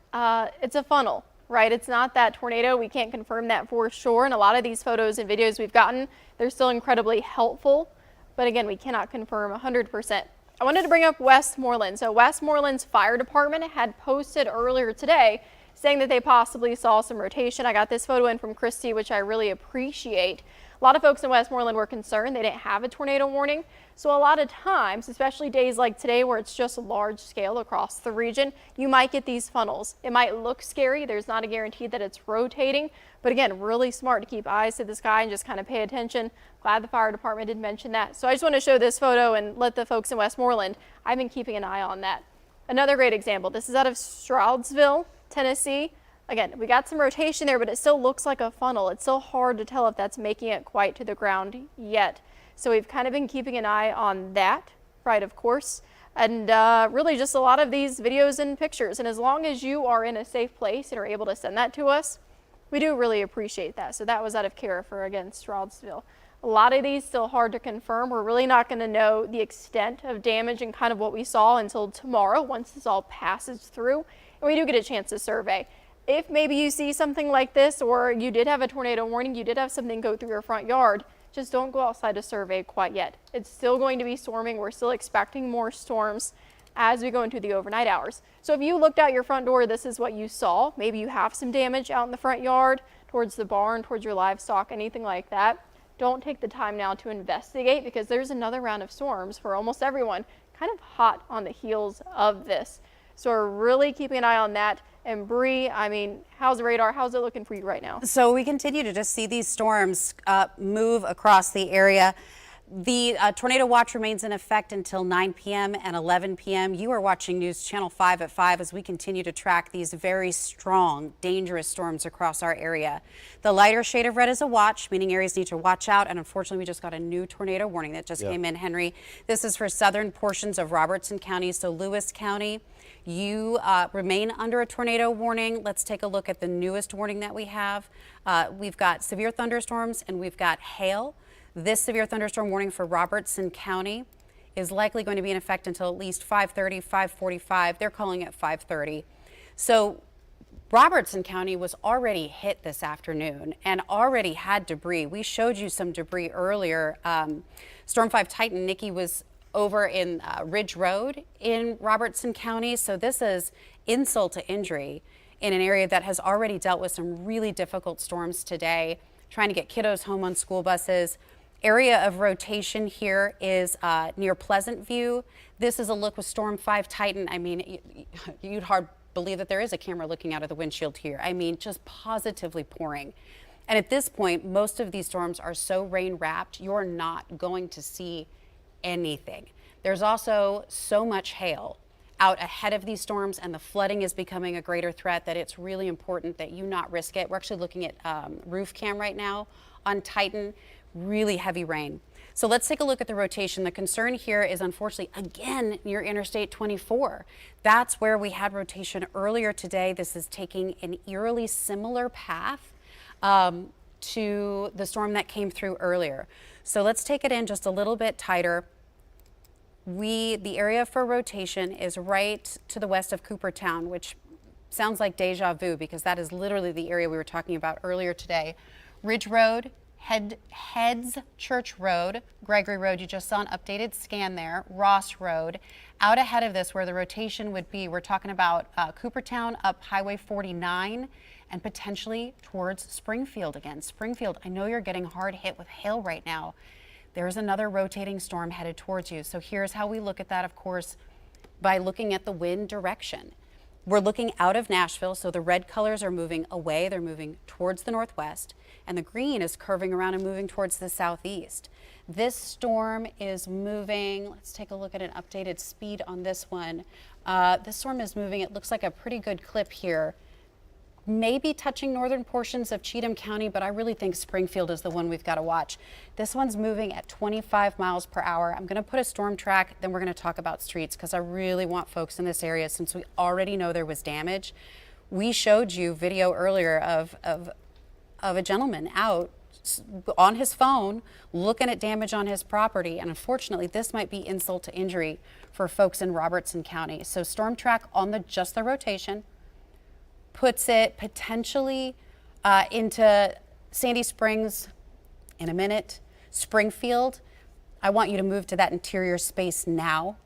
it's a funnel, right? It's not that tornado. We can't confirm that for sure. And a lot of these photos and videos we've gotten, they're still incredibly helpful. But again, we cannot confirm 100%. I wanted to bring up Westmoreland. So Westmoreland's fire department had posted earlier today saying that they possibly saw some rotation. I got this photo in from Christy, which I really appreciate. A lot of folks in Westmoreland were concerned they didn't have a tornado warning. So a lot of times, especially days like today where it's just large scale across the region, you might get these funnels. It might look scary. There's not a guarantee that it's rotating. But again, really smart to keep eyes to the sky and just kind of pay attention. Glad the fire department did mention that. So I just want to show this photo and let the folks in Westmoreland, I've been keeping an eye on that. Another great example, this is out of Stroudsville, Tennessee. Again, we got some rotation there, but it still looks like a funnel. It's still hard to tell if that's making it quite to the ground yet. So we've kind of been keeping an eye on that, right, of course, and really just a lot of these videos and pictures. And as long as you are in a safe place and are able to send that to us, we do really appreciate that. So that was out of care for, again, Stroudsville. A lot of these still hard to confirm. We're really not going to know the extent of damage and kind of what we saw until tomorrow once this all passes through. And we do get a chance to survey. If maybe you see something like this, or you did have a tornado warning, you did have something go through your front yard, just don't go outside to survey quite yet. It's still going to be storming. We're still expecting more storms as we go into the overnight hours. So if you looked out your front door, this is what you saw. Maybe you have some damage out in the front yard, towards the barn, towards your livestock, anything like that. Don't take the time now to investigate, because there's another round of storms for almost everyone, kind of hot on the heels of this. So we're really keeping an eye on that. And Bree, I mean, how's the radar? How's it looking for you right now? So we continue to just see these storms move across the area. The tornado watch remains in effect until 9 p.m. and 11 p.m. You are watching News Channel 5 at 5 as we continue to track these very strong, dangerous storms across our area. The lighter shade of red is a watch, meaning areas need to watch out. And unfortunately, we just got a new tornado warning that just came in, Henry. This is for southern portions of Robertson County, so Lewis County. You remain under a tornado warning. Let's take a look at the newest warning that we have. We've got severe thunderstorms and we've got hail. This severe thunderstorm warning for Robertson County is likely going to be in effect until at least 5:30, 5:45. They're calling it 5:30. So Robertson County was already hit this afternoon and already had debris. We showed you some debris earlier. Storm 5 Titan, Nikki, was over in Ridge Road in Robertson County. So this is insult to injury in an area that has already dealt with some really difficult storms today, trying to get kiddos home on school buses. Area of rotation here is near Pleasant View. This is a look with Storm 5 Titan. I mean, you'd hard believe that there is a camera looking out of the windshield here. I mean, just positively pouring. And at this point, most of these storms are so rain wrapped, you're not going to see anything. There's also so much hail out ahead of these storms, and the flooding is becoming a greater threat that it's really important that you not risk it. We're actually looking at roof cam right now on Titan. Really heavy rain. So let's take a look at the rotation. The concern here is unfortunately again near Interstate 24. That's where we had rotation earlier today. This is taking an eerily similar path to the storm that came through earlier. So let's take it in just a little bit tighter. The area for rotation is right to the west of Coopertown, which sounds like deja vu because that is literally the area we were talking about earlier today. Ridge Road, Heads Church Road, Gregory Road, you just saw an updated scan there, Ross Road. Out ahead of this where the rotation would be, we're talking about Coopertown up Highway 49 and potentially towards Springfield again. Springfield, I know you're getting hard hit with hail right now. There's another rotating storm headed towards you. So here's how we look at that, of course, by looking at the wind direction. We're looking out of Nashville, so the red colors are moving away. They're moving towards the northwest, and the green is curving around and moving towards the southeast. This storm is moving, let's take a look at an updated speed on this one. This storm is moving, it looks like a pretty good clip here. Maybe touching northern portions of Cheatham County, but I really think Springfield is the one we've got to watch. This one's moving at 25 miles per hour. I'm going to put a storm track, then we're going to talk about streets because I really want folks in this area, since we already know there was damage. We showed you video earlier of a gentleman out on his phone looking at damage on his property, and unfortunately this might be insult to injury for folks in Robertson County. So storm track on just the rotation puts it potentially into Sandy Springs in a minute. Springfield, I want you to move to that interior space now.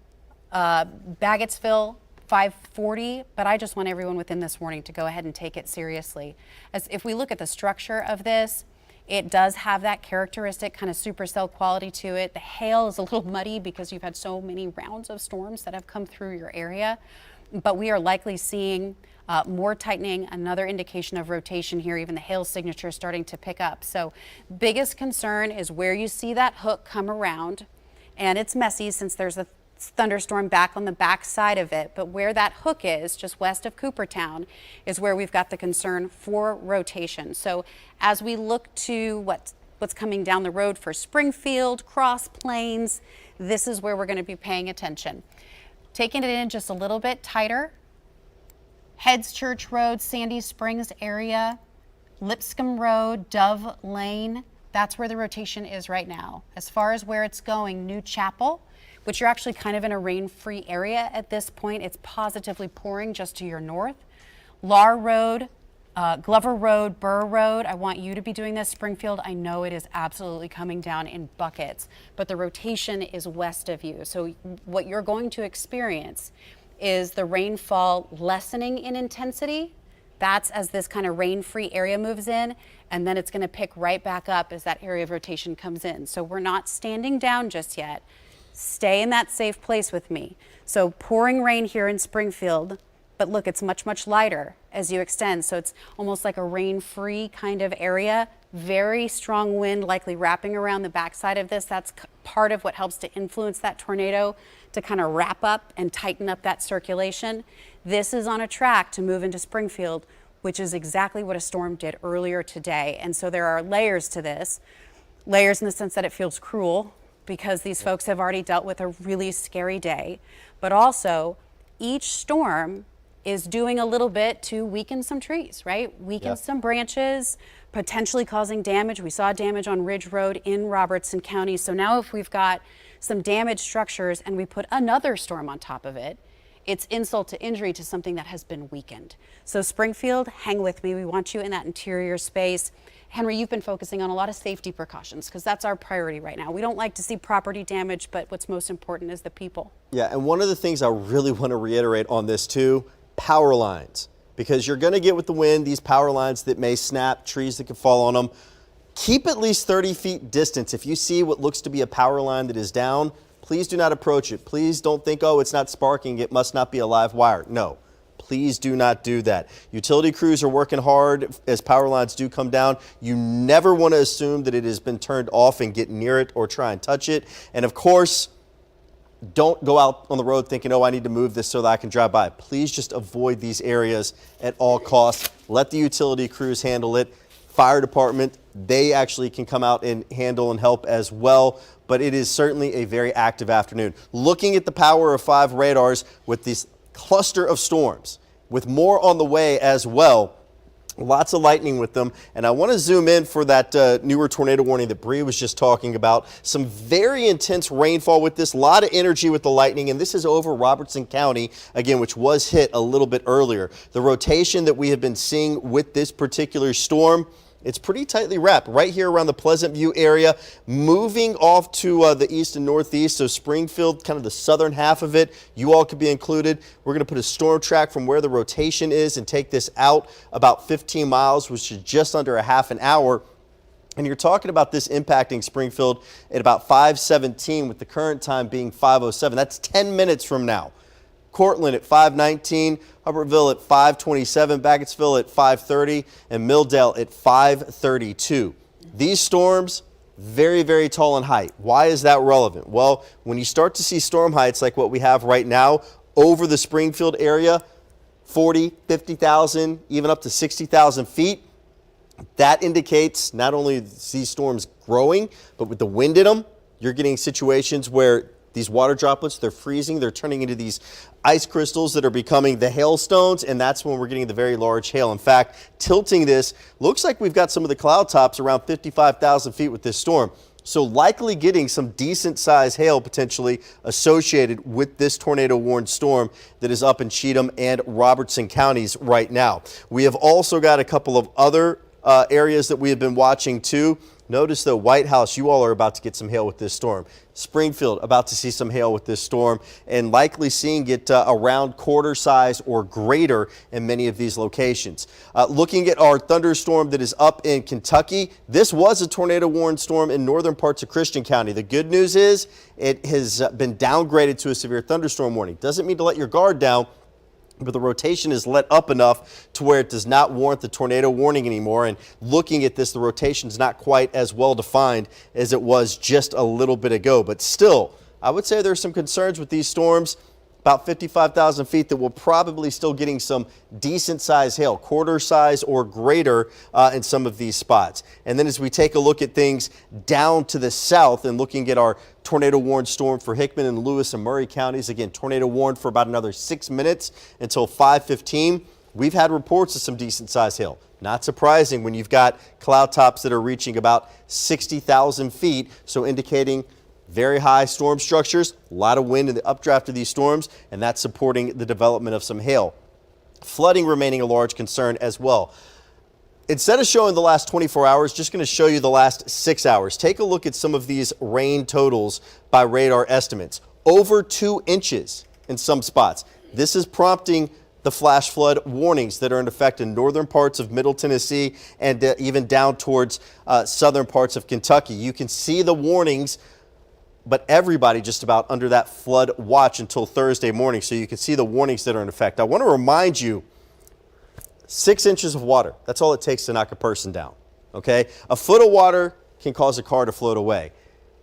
Baggettsville, 540, but I just want everyone within this warning to go ahead and take it seriously. As if we look at the structure of this, it does have that characteristic kind of supercell quality to it. The hail is a little muddy because you've had so many rounds of storms that have come through your area, but we are likely seeing more tightening, another indication of rotation here, even the hail signature starting to pick up. So biggest concern is where you see that hook come around, and it's messy since there's a thunderstorm back on the back side of it, but where that hook is, just west of Coopertown, is where we've got the concern for rotation. So as we look to what's coming down the road for Springfield, Cross Plains, this is where we're going to be paying attention. Taking it in just a little bit tighter. Heads Church Road, Sandy Springs area, Lipscomb Road, Dove Lane. That's where the rotation is right now. As far as where it's going, New Chapel, which you're actually kind of in a rain-free area at this point. It's positively pouring just to your north. Lahr Road, Glover Road, Burr Road. I want you to be doing this. Springfield, I know it is absolutely coming down in buckets, but the rotation is west of you. So what you're going to experience is the rainfall lessening in intensity. That's as this kind of rain-free area moves in, and then it's going to pick right back up as that area of rotation comes in. So we're not standing down just yet. Stay in that safe place with me. So pouring rain here in Springfield, but look, it's much, much lighter as you extend. So it's almost like a rain-free kind of area. Very strong wind likely wrapping around the backside of this. That's part of what helps to influence that tornado to kind of wrap up and tighten up that circulation. This is on a track to move into Springfield, which is exactly what a storm did earlier today. And so there are layers to this. Layers in the sense that it feels cruel because these folks have already dealt with a really scary day. But also, each storm is doing a little bit to weaken some trees, right? Weaken some branches, potentially causing damage. We saw damage on Ridge Road in Robertson County. So now if we've got some damaged structures and we put another storm on top of it, it's insult to injury to something that has been weakened. So Springfield, hang with me. We want you in that interior space. Henry, you've been focusing on a lot of safety precautions because that's our priority right now. We don't like to see property damage, but what's most important is the people. Yeah, and one of the things I really want to reiterate on this too, power lines, because you're going to get with the wind these power lines that may snap, trees that could fall on them. Keep at least 30 feet distance. If you see what looks to be a power line that is down, please do not approach it. Please don't think, oh, it's not sparking, it must not be a live wire. No, please do not do that. Utility crews are working hard as power lines do come down. You never want to assume that it has been turned off and get near it or try and touch it. And of course, don't go out on the road thinking, oh, I need to move this so that I can drive by. Please just avoid these areas at all costs. Let the utility crews handle it. Fire department, they actually can come out and handle and help as well. But it is certainly a very active afternoon. Looking at the Power of 5 radars with this cluster of storms, with more on the way as well. Lots of lightning with them, and I want to zoom in for that newer tornado warning that Bree was just talking about. Some very intense rainfall with this, a lot of energy with the lightning, and this is over Robertson County, again, which was hit a little bit earlier. The rotation that we have been seeing with this particular storm, it's pretty tightly wrapped right here around the Pleasant View area, moving off to the east and northeast. So Springfield, kind of the southern half of it, you all could be included. We're going to put a storm track from where the rotation is and take this out about 15 miles, which is just under a half an hour. And you're talking about this impacting Springfield at about 5:17 with the current time being 5:07. That's 10 minutes from now. Cortland at 5:19, Hubbardville at 5:27, Baggettsville at 5:30, and Milldale at 5:32. These storms, very, very tall in height. Why is that relevant? Well, when you start to see storm heights like what we have right now over the Springfield area, 40, 50,000, even up to 60,000 feet, that indicates not only these storms growing, but with the wind in them, you're getting situations where these water droplets, they're freezing, they're turning into these ice crystals that are becoming the hailstones, and that's when we're getting the very large hail. In fact, tilting this, looks like we've got some of the cloud tops around 55,000 feet with this storm. So likely getting some decent size hail potentially associated with this tornado warned storm that is up in Cheatham and Robertson counties right now. We have also got a couple of other areas that we have been watching too. Notice though, White House, you all are about to get some hail with this storm. Springfield, about to see some hail with this storm, and likely seeing it around quarter size or greater in many of these locations. Looking at our thunderstorm that is up in Kentucky, this was a tornado warned storm in northern parts of Christian County. The good news is it has been downgraded to a severe thunderstorm warning. Doesn't mean to let your guard down, but the rotation is let up enough to where it does not warrant the tornado warning anymore. And looking at this, the rotation is not quite as well defined as it was just a little bit ago. But still, I would say there's some concerns with these storms, about 55,000 feet, that will probably still getting some decent size hail, quarter size or greater in some of these spots. And then as we take a look at things down to the south and looking at our tornado warned storm for Hickman and Lewis and Murray counties, again, tornado warned for about another 6 minutes until 5:15. We've had reports of some decent size hail. Not surprising when you've got cloud tops that are reaching about 60,000 feet, so indicating very high storm structures, a lot of wind in the updraft of these storms, and that's supporting the development of some hail. Flooding remaining a large concern as well. Instead of showing the last 24 hours, just going to show you the last 6 hours. Take a look at some of these rain totals by radar estimates. Over 2 inches in some spots. This is prompting the flash flood warnings that are in effect in northern parts of Middle Tennessee and even down towards southern parts of Kentucky. You can see the warnings, but everybody just about under that flood watch until Thursday morning. So you can see the warnings that are in effect. I want to remind you, 6 inches of water. That's all it takes to knock a person down. Okay? A foot of water can cause a car to float away.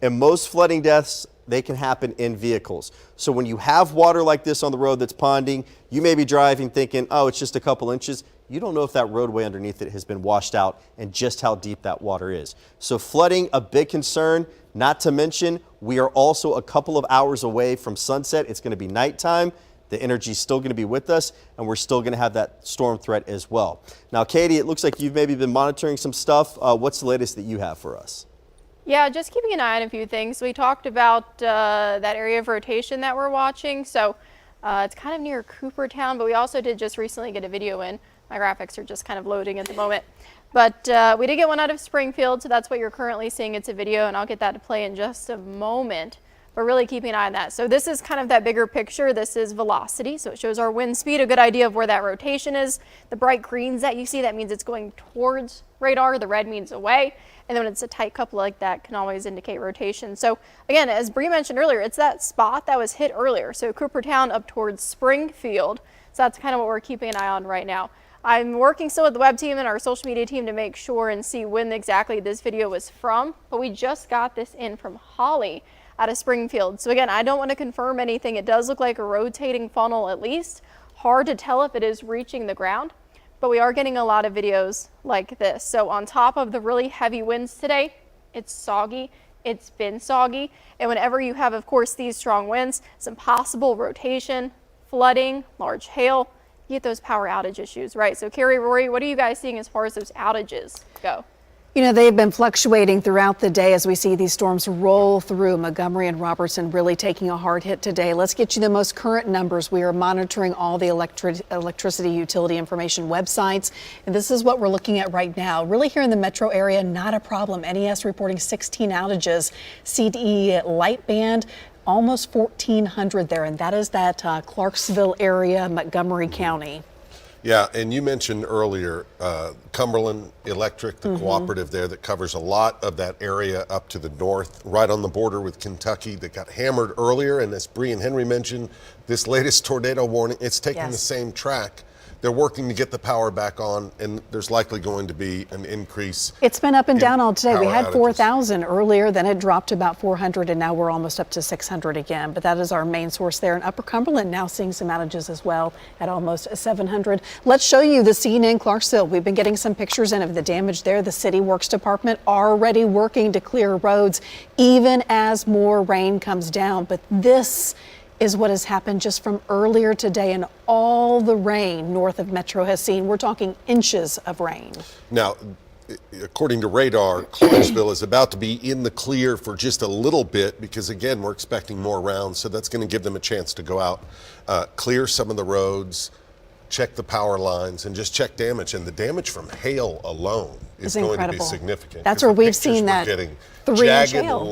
And most flooding deaths, they can happen in vehicles. So when you have water like this on the road that's ponding, you may be driving thinking, oh, it's just a couple inches. You don't know if that roadway underneath it has been washed out and just how deep that water is. So flooding, a big concern, not to mention we are also a couple of hours away from sunset. It's going to be nighttime. The energy is still going to be with us, and we're still going to have that storm threat as well. Now, Katie, it looks like you've maybe been monitoring some stuff. What's the latest that you have for us? Yeah, just keeping an eye on a few things. We talked about that area of rotation that we're watching. So it's kind of near Coopertown, but we also did just recently get a video in. My graphics are just kind of loading at the moment. But we did get one out of Springfield, so that's what you're currently seeing. It's a video, and I'll get that to play in just a moment. But really keeping an eye on that. So this is kind of that bigger picture. This is velocity, so it shows our wind speed, a good idea of where that rotation is. The bright greens that you see, that means it's going towards radar. The red means away. And then when it's a tight couple like that, can always indicate rotation. So again, as Bree mentioned earlier, it's that spot that was hit earlier. So Coopertown up towards Springfield. So that's kind of what we're keeping an eye on right now. I'm working still with the web team and our social media team to make sure and see when exactly this video was from, but we just got this in from Holly out of Springfield. So again, I don't want to confirm anything. It does look like a rotating funnel at least. Hard to tell if it is reaching the ground, but we are getting a lot of videos like this. So on top of the really heavy winds today, it's soggy. It's been soggy. And whenever you have, of course, these strong winds, some possible rotation, flooding, large hail, you get those power outage issues, right? So Carrie, Rory, what are you guys seeing as far as those outages go? You know, they've been fluctuating throughout the day as we see these storms roll through. Montgomery and Robertson really taking a hard hit today. Let's get you the most current numbers. We are monitoring all the electricity utility information websites. And this is what we're looking at right now. Really here in the metro area, not a problem. NES reporting 16 outages. CDE light band, almost 1,400 there. And that is that Clarksville area, Montgomery County. Yeah, and you mentioned earlier Cumberland Electric, the cooperative there that covers a lot of that area up to the north, right on the border with Kentucky, that got hammered earlier. And as Bree and Henry mentioned, this latest tornado warning, it's taking the same track. They're working to get the power back on, and there's likely going to be an increase. It's been up and down all today. We had outages. 4,000 earlier, then it dropped to about 400, and now we're almost up to 600 again. But that is our main source there. In Upper Cumberland now seeing some outages as well at almost 700. Let's show you the scene in Clarksville. We've been getting some pictures in of the damage there. The City Works Department already working to clear roads, even as more rain comes down. But this is what has happened just from earlier today, and all the rain north of Metro has seen. We're talking inches of rain. Now, according to radar, Clarksville is about to be in the clear for just a little bit because, again, we're expecting more rounds, so that's going to give them a chance to go out, clear some of the roads, check the power lines, and just check damage. And the damage from hail alone is going to be significant. That's where we've seen that getting 3-inch jagged, hail.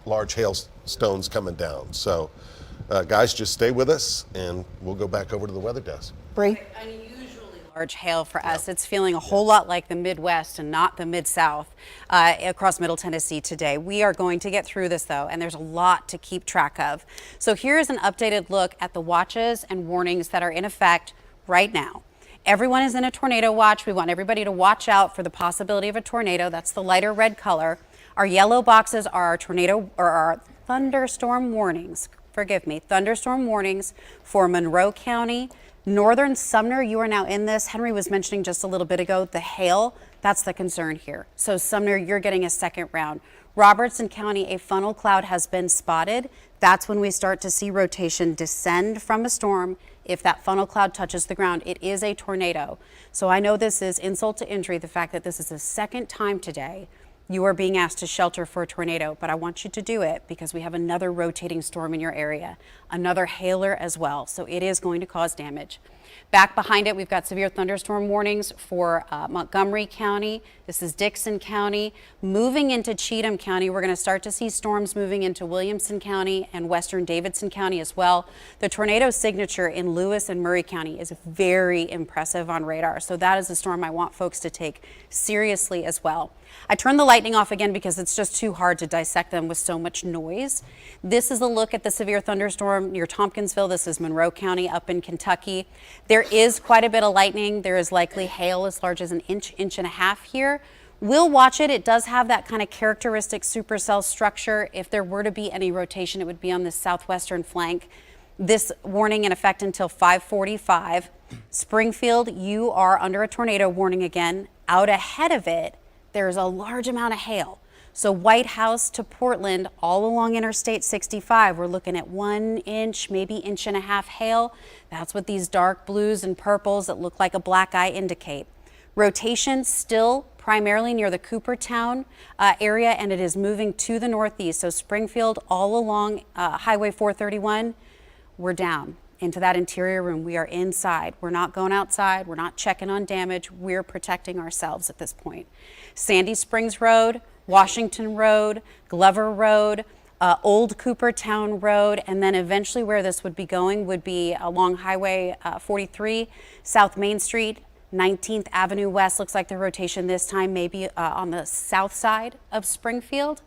large hailstones coming down. So, guys, just stay with us, and we'll go back over to the weather desk. Bree? Unusually large hail for us. It's feeling a whole lot like the Midwest and not the Mid-South across Middle Tennessee today. We are going to get through this, though, and there's a lot to keep track of. So here's an updated look at the watches and warnings that are in effect right now. Everyone is in a tornado watch. We want everybody to watch out for the possibility of a tornado. That's the lighter red color. Our yellow boxes are our tornado or our thunderstorm warnings. Forgive me, thunderstorm warnings for Monroe County. Northern Sumner, you are now in this. Henry was mentioning just a little bit ago the hail. That's the concern here. So Sumner, you're getting a second round. Robertson County, a funnel cloud has been spotted. That's when we start to see rotation descend from a storm. If that funnel cloud touches the ground, it is a tornado. So I know this is insult to injury, the fact that this is the second time today you are being asked to shelter for a tornado, but I want you to do it because we have another rotating storm in your area, another hailer as well. So it is going to cause damage. Back behind it, we've got severe thunderstorm warnings for Montgomery County. This is Dixon County. Moving into Cheatham County, we're going to start to see storms moving into Williamson County and western Davidson County as well. The tornado signature in Lewis and Murray County is very impressive on radar. So that is a storm I want folks to take seriously as well. I turned the lightning off again because it's just too hard to dissect them with so much noise. This is a look at the severe thunderstorm near Tompkinsville. This is Monroe County up in Kentucky. There is quite a bit of lightning. There is likely hail as large as an inch, inch and a half here. We'll watch it. It does have that kind of characteristic supercell structure. If there were to be any rotation, it would be on the southwestern flank. This warning in effect until 5:45. Springfield, you are under a tornado warning again. Out ahead of it, there's a large amount of hail. So White House to Portland, all along Interstate 65, we're looking at 1 inch, maybe inch and a half hail. That's what these dark blues and purples that look like a black eye indicate. Rotation still primarily near the Coopertown area, and it is moving to the northeast. So Springfield all along Highway 431, we're down into that interior room. We are inside. We're not going outside. We're not checking on damage. We're protecting ourselves at this point. Sandy Springs Road, Washington Road, Glover Road, Old Coopertown Road, and then eventually where this would be going would be along Highway 43, South Main Street, 19th Avenue West. Looks like the rotation this time maybe on the south side of Springfield.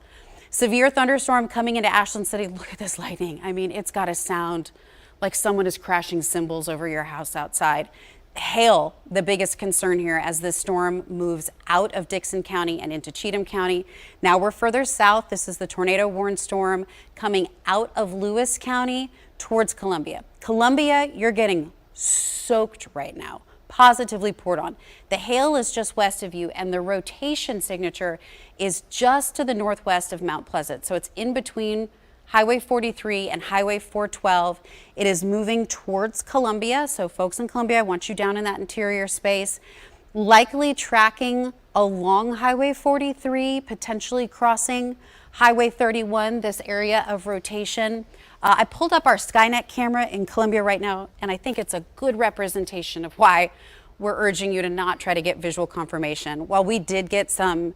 Severe thunderstorm coming into Ashland City. Look at this lightning. I mean, it's got to sound like someone is crashing cymbals over your house outside. Hail, the biggest concern here as this storm moves out of Dixon County and into Cheatham County. Now we're further south. This is the tornado warned storm coming out of Lewis County towards Columbia. Columbia, you're getting soaked right now. Positively poured on. The hail is just west of you, and the rotation signature is just to the northwest of Mount Pleasant. So it's in between Highway 43 and Highway 412. It is moving towards Columbia. So folks in Columbia, I want you down in that interior space. Likely tracking along Highway 43, potentially crossing Highway 31, this area of rotation. I pulled up our Skynet camera in Columbia right now, and I think it's a good representation of why we're urging you to not try to get visual confirmation. While we did get some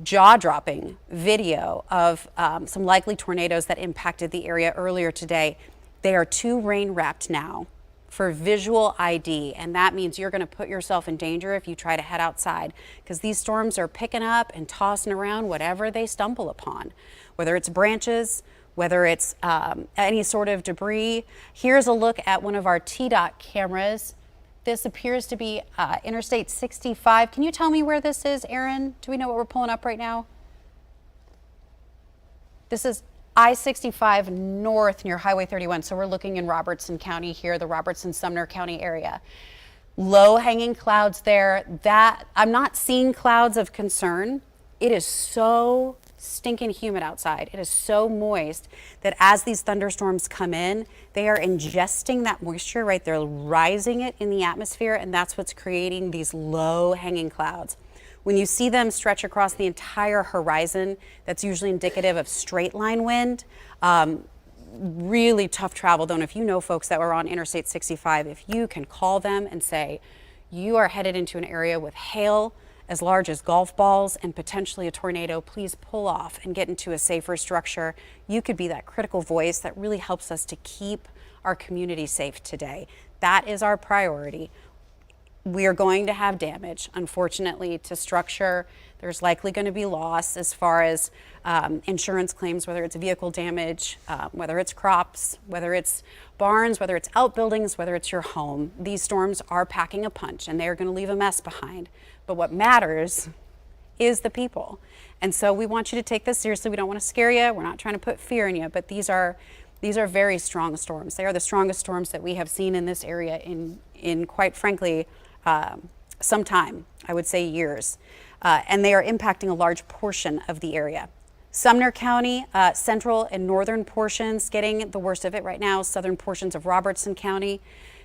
jaw-dropping video of some likely tornadoes that impacted the area earlier today, they are too rain-wrapped now for visual ID, and that means you're going to put yourself in danger if you try to head outside, because these storms are picking up and tossing around whatever they stumble upon, whether it's branches, whether it's any sort of debris. Here's a look at one of our TDOT cameras. This appears to be Interstate 65. Can you tell me where this is, Aaron? Do we know what we're pulling up right now? This is I-65 north near Highway 31. So we're looking in Robertson County here, the Robertson-Sumner County area. Low hanging clouds there. That I'm not seeing clouds of concern. It is so stinking humid outside. It is so moist that as these thunderstorms come in, they are ingesting that moisture, right? They're rising it in the atmosphere, and that's what's creating these low hanging clouds. When you see them stretch across the entire horizon, that's usually indicative of straight line wind. Really tough travel, though. And if you know folks that were on Interstate 65, if you can call them and say, you are headed into an area with hail as large as golf balls and potentially a tornado, please pull off and get into a safer structure. You could be that critical voice that really helps us to keep our community safe today. That is our priority. We are going to have damage, unfortunately, to structure. There's likely going to be loss as far as insurance claims, whether it's vehicle damage, whether it's crops, whether it's barns, whether it's outbuildings, whether it's your home. These storms are packing a punch, and they are going to leave a mess behind. But what matters is the people. And so we want you to take this seriously. We don't want to scare you. We're not trying to put fear in you, but these are very strong storms. They are the strongest storms that we have seen in this area in quite frankly, some time, I would say years. And they are impacting a large portion of the area. Sumner County, central and northern portions getting the worst of it right now. Southern portions of Robertson County.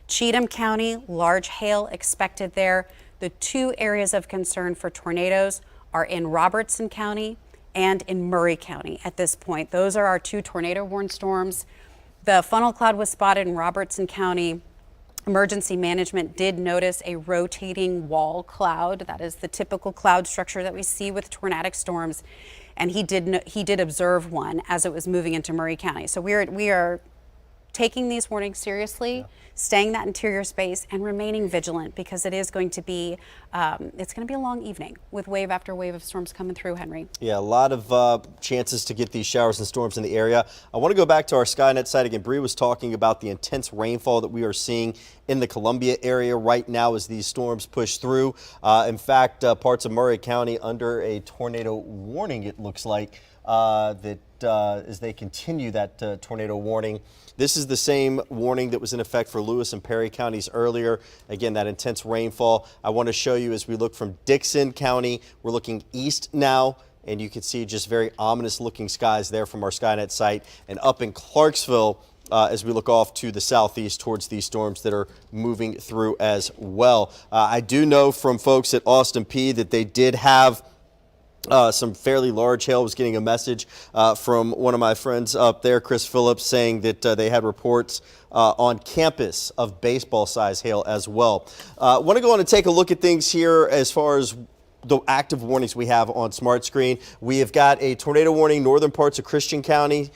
Cheatham County, large hail expected there. The two areas of concern for tornadoes are in Robertson County and in Murray County at this point. Those are our two tornado warned storms. The funnel cloud was spotted in Robertson County. Emergency management did notice a rotating wall cloud. That is the typical cloud structure that we see with tornadic storms. And he did observe one as it was moving into Murray County. So we are taking these warnings seriously, staying in that interior space, and remaining vigilant, because it is going to be it's going to be a long evening with wave after wave of storms coming through, Henry. Yeah, a lot of chances to get these showers and storms in the area. I want to go back to our Skynet site again. Bree was talking about the intense rainfall that we are seeing in the Columbia area right now as these storms push through. In fact, parts of Murray County under a tornado warning, it looks like, as they continue that tornado warning. This is the same warning that was in effect for Lewis and Perry counties earlier. Again, that intense rainfall. I want to show you as we look from Dixon County. We're looking east now, and you can see just very ominous looking skies there from our Skynet site. And up in Clarksville, as we look off to the southeast towards these storms that are moving through as well. I do know from folks at Austin P that they did have some fairly large hail. Was getting a message from one of my friends up there, Chris Phillips, saying that they had reports on campus of baseball size hail as well. I want to go on and take a look at things here as far as the active warnings we have on Smart Screen. We have got a tornado warning northern parts of Christian County.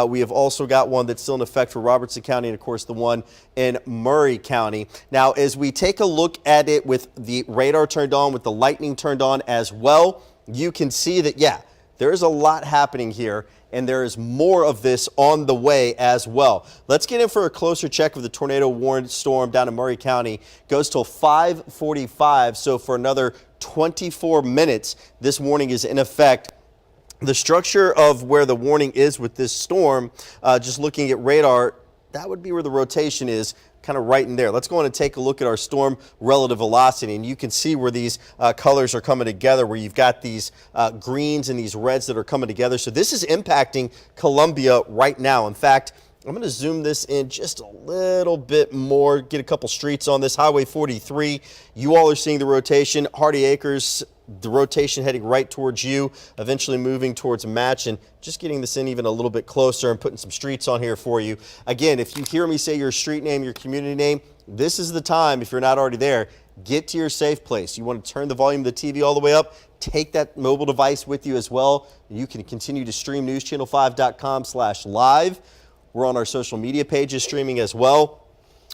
We have also got one that's still in effect for Robertson County, and of course the one in Murray County. Now, as we take a look at it with the radar turned on, with the lightning turned on as well, you can see that, yeah, there's a lot happening here, and there is more of this on the way as well. Let's get in for a closer check of the tornado warned storm down in Murray County. Goes till 5:45, so for another 24 minutes, this warning is in effect. The structure of where the warning is with this storm, just looking at radar, that would be where the rotation is, kind of right in there. Let's go on and take a look at our storm relative velocity, and you can see where these colors are coming together, where you've got these greens and these reds that are coming together. So this is impacting Columbia right now. In fact, I'm going to zoom this in just a little bit more, get a couple streets on this. Highway 43, you all are seeing the rotation. Hardy Acres, the rotation heading right towards you, eventually moving towards a match, and just getting this in even a little bit closer and putting some streets on here for you. Again, if you hear me say your street name, your community name, this is the time, if you're not already there, get to your safe place. You want to turn the volume of the TV all the way up, take that mobile device with you as well. You can continue to stream newschannel5.com/live. We're on our social media pages streaming as well.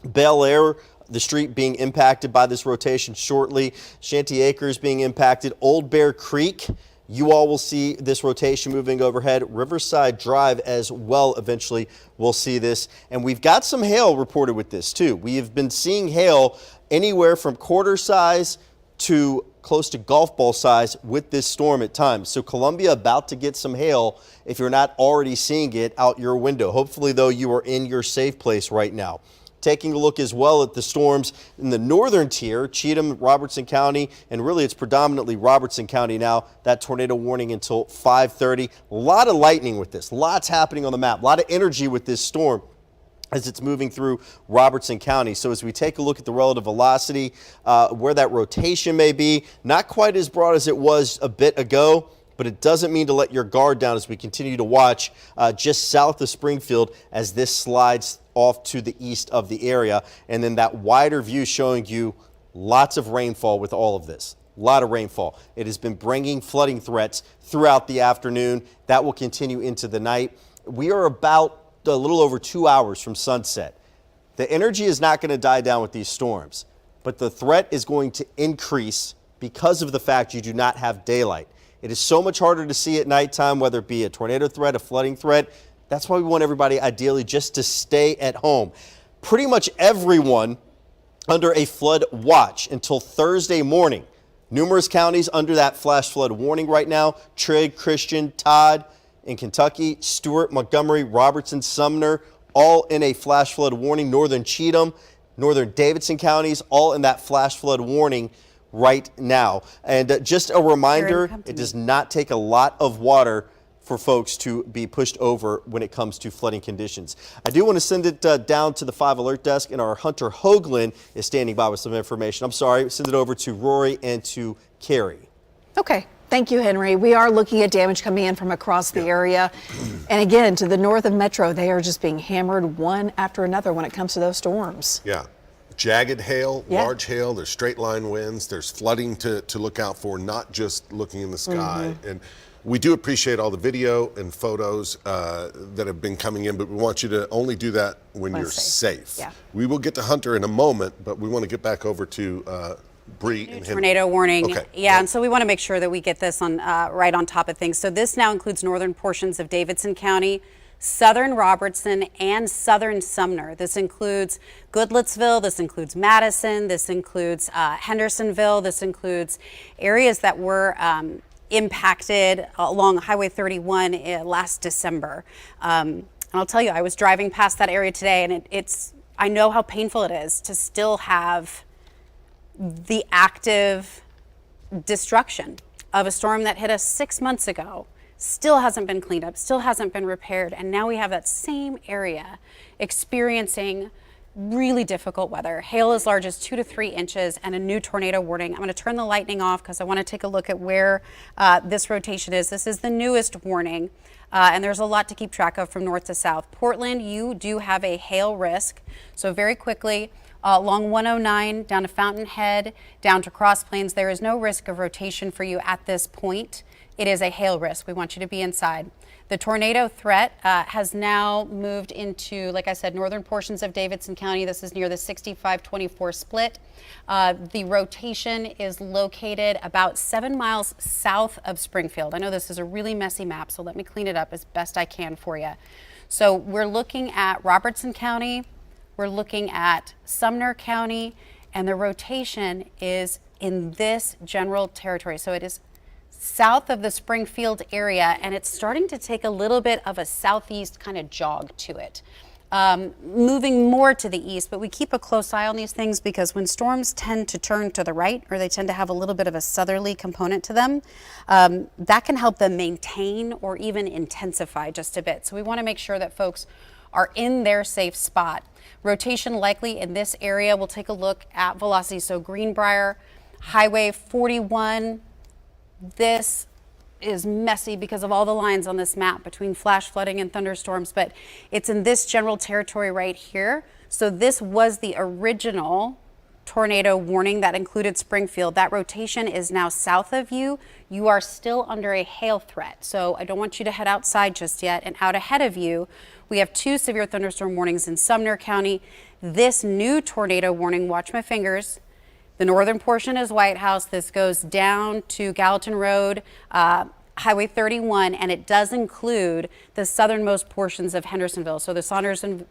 Bel Air, the street being impacted by this rotation shortly. Shanty Acres being impacted. Old Bear Creek, you all will see this rotation moving overhead. Riverside Drive as well, eventually we'll see this. And we've got some hail reported with this too. We have been seeing hail anywhere from quarter size to close to golf ball size with this storm at times. So Columbia about to get some hail if you're not already seeing it out your window. Hopefully, though, you are in your safe place right now. Taking a look as well at the storms in the northern tier, Cheatham, Robertson County, and really it's predominantly Robertson County now. That tornado warning until 5:30. A lot of lightning with this. Lots happening on the map. A lot of energy with this storm as it's moving through Robertson County. So as we take a look at the relative velocity, where that rotation may be, not quite as broad as it was a bit ago, but it doesn't mean to let your guard down as we continue to watch just south of Springfield as this slides off to the east of the area. And then that wider view showing you lots of rainfall with all of this. A lot of rainfall. It has been bringing flooding threats throughout the afternoon. That will continue into the night. We are about a little over 2 hours from sunset. The energy is not going to die down with these storms, but the threat is going to increase because of the fact you do not have daylight. It is so much harder to see at nighttime, whether it be a tornado threat, a flooding threat. That's why we want everybody ideally just to stay at home. Pretty much everyone under a flood watch until Thursday morning. Numerous counties under that flash flood warning right now. Trigg, Christian, Todd in Kentucky, Stewart, Montgomery, Robertson, Sumner, all in a flash flood warning. Northern Cheatham, northern Davidson counties, all in that flash flood warning right now. And just a reminder, it does not take a lot of water for folks to be pushed over when it comes to flooding conditions. I do want to send it down to the 5 Alert Desk, and our Hunter Hoagland is standing by with some information. I'm sorry, send it over to Rory and to Carrie. Okay. Thank you, Henry. We are looking at damage coming in from across the area. And again, to the north of Metro, they are just being hammered one after another when it comes to those storms. Yeah. Jagged hail, large hail, there's straight line winds, there's flooding to look out for, not just looking in the sky. And We do appreciate all the video and photos that have been coming in, but we want you to only do that when you're safe. Yeah. We will get to Hunter in a moment, but we want to get back over to Bree and Henry. Tornado warning. Okay. Yeah, and so we want to make sure that we get this on right on top of things. So this now includes northern portions of Davidson County, southern Robertson, and southern Sumner. This includes Goodlettsville, this includes Madison, this includes Hendersonville, this includes areas that were impacted along Highway 31 last December. And I'll tell you, I was driving past that area today, and I know how painful it is to still have the active destruction of a storm that hit us 6 months ago. Still hasn't been cleaned up, still hasn't been repaired, and now we have that same area experiencing really difficult weather. Hail as large as 2 to 3 inches and a new tornado warning. I'm going to turn the lightning off because I want to take a look at where this rotation is. This is the newest warning, and there's a lot to keep track of from north to south. Portland, you do have a hail risk, so very quickly, along 109 down to Fountainhead, down to Cross Plains, there is no risk of rotation for you at this point. It is a hail risk. We want you to be inside. The tornado threat has now moved into, like I said, northern portions of Davidson County. This is near the 65-24 split. The rotation is located about 7 miles south of Springfield. I know this is a really messy map, so let me clean it up as best I can for you. So we're looking at Robertson County, we're looking at Sumner County, and the rotation is in this general territory. So it is south of the Springfield area, and it's starting to take a little bit of a southeast kind of jog to it. Moving more to the east, but we keep a close eye on these things because when storms tend to turn to the right, or they tend to have a little bit of a southerly component to them, that can help them maintain or even intensify just a bit. So we want to make sure that folks are in their safe spot. Rotation likely in this area. We'll take a look at velocity. So Greenbrier, Highway 41, this is messy because of all the lines on this map between flash flooding and thunderstorms, but it's in this general territory right here. So this was the original tornado warning that included Springfield. That rotation is now south of you. You are still under a hail threat. So I don't want you to head outside just yet. And out ahead of you, we have 2 severe thunderstorm warnings in Sumner County. This new tornado warning, watch my fingers. The northern portion is White House. This goes down to Gallatin Road, Highway 31, and it does include the southernmost portions of Hendersonville. So the Saundersville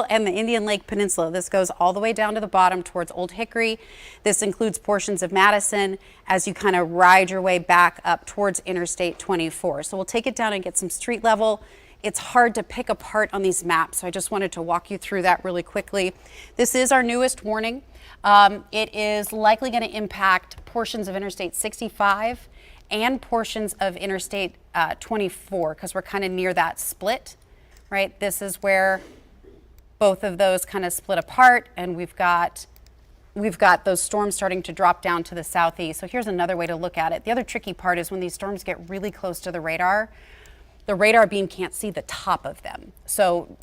and the Indian Lake Peninsula. This goes all the way down to the bottom towards Old Hickory. This includes portions of Madison as you kind of ride your way back up towards Interstate 24. So we'll take it down and get some street level. It's hard to pick apart on these maps, so I just wanted to walk you through that really quickly. This is our newest warning. It is likely going to impact portions of Interstate 65 and portions of Interstate 24 because we're kind of near that split, right? This is where both of those kind of split apart, and we've got those storms starting to drop down to the southeast. So here's another way to look at it. The other tricky part is when these storms get really close to the radar beam can't see the top of them. So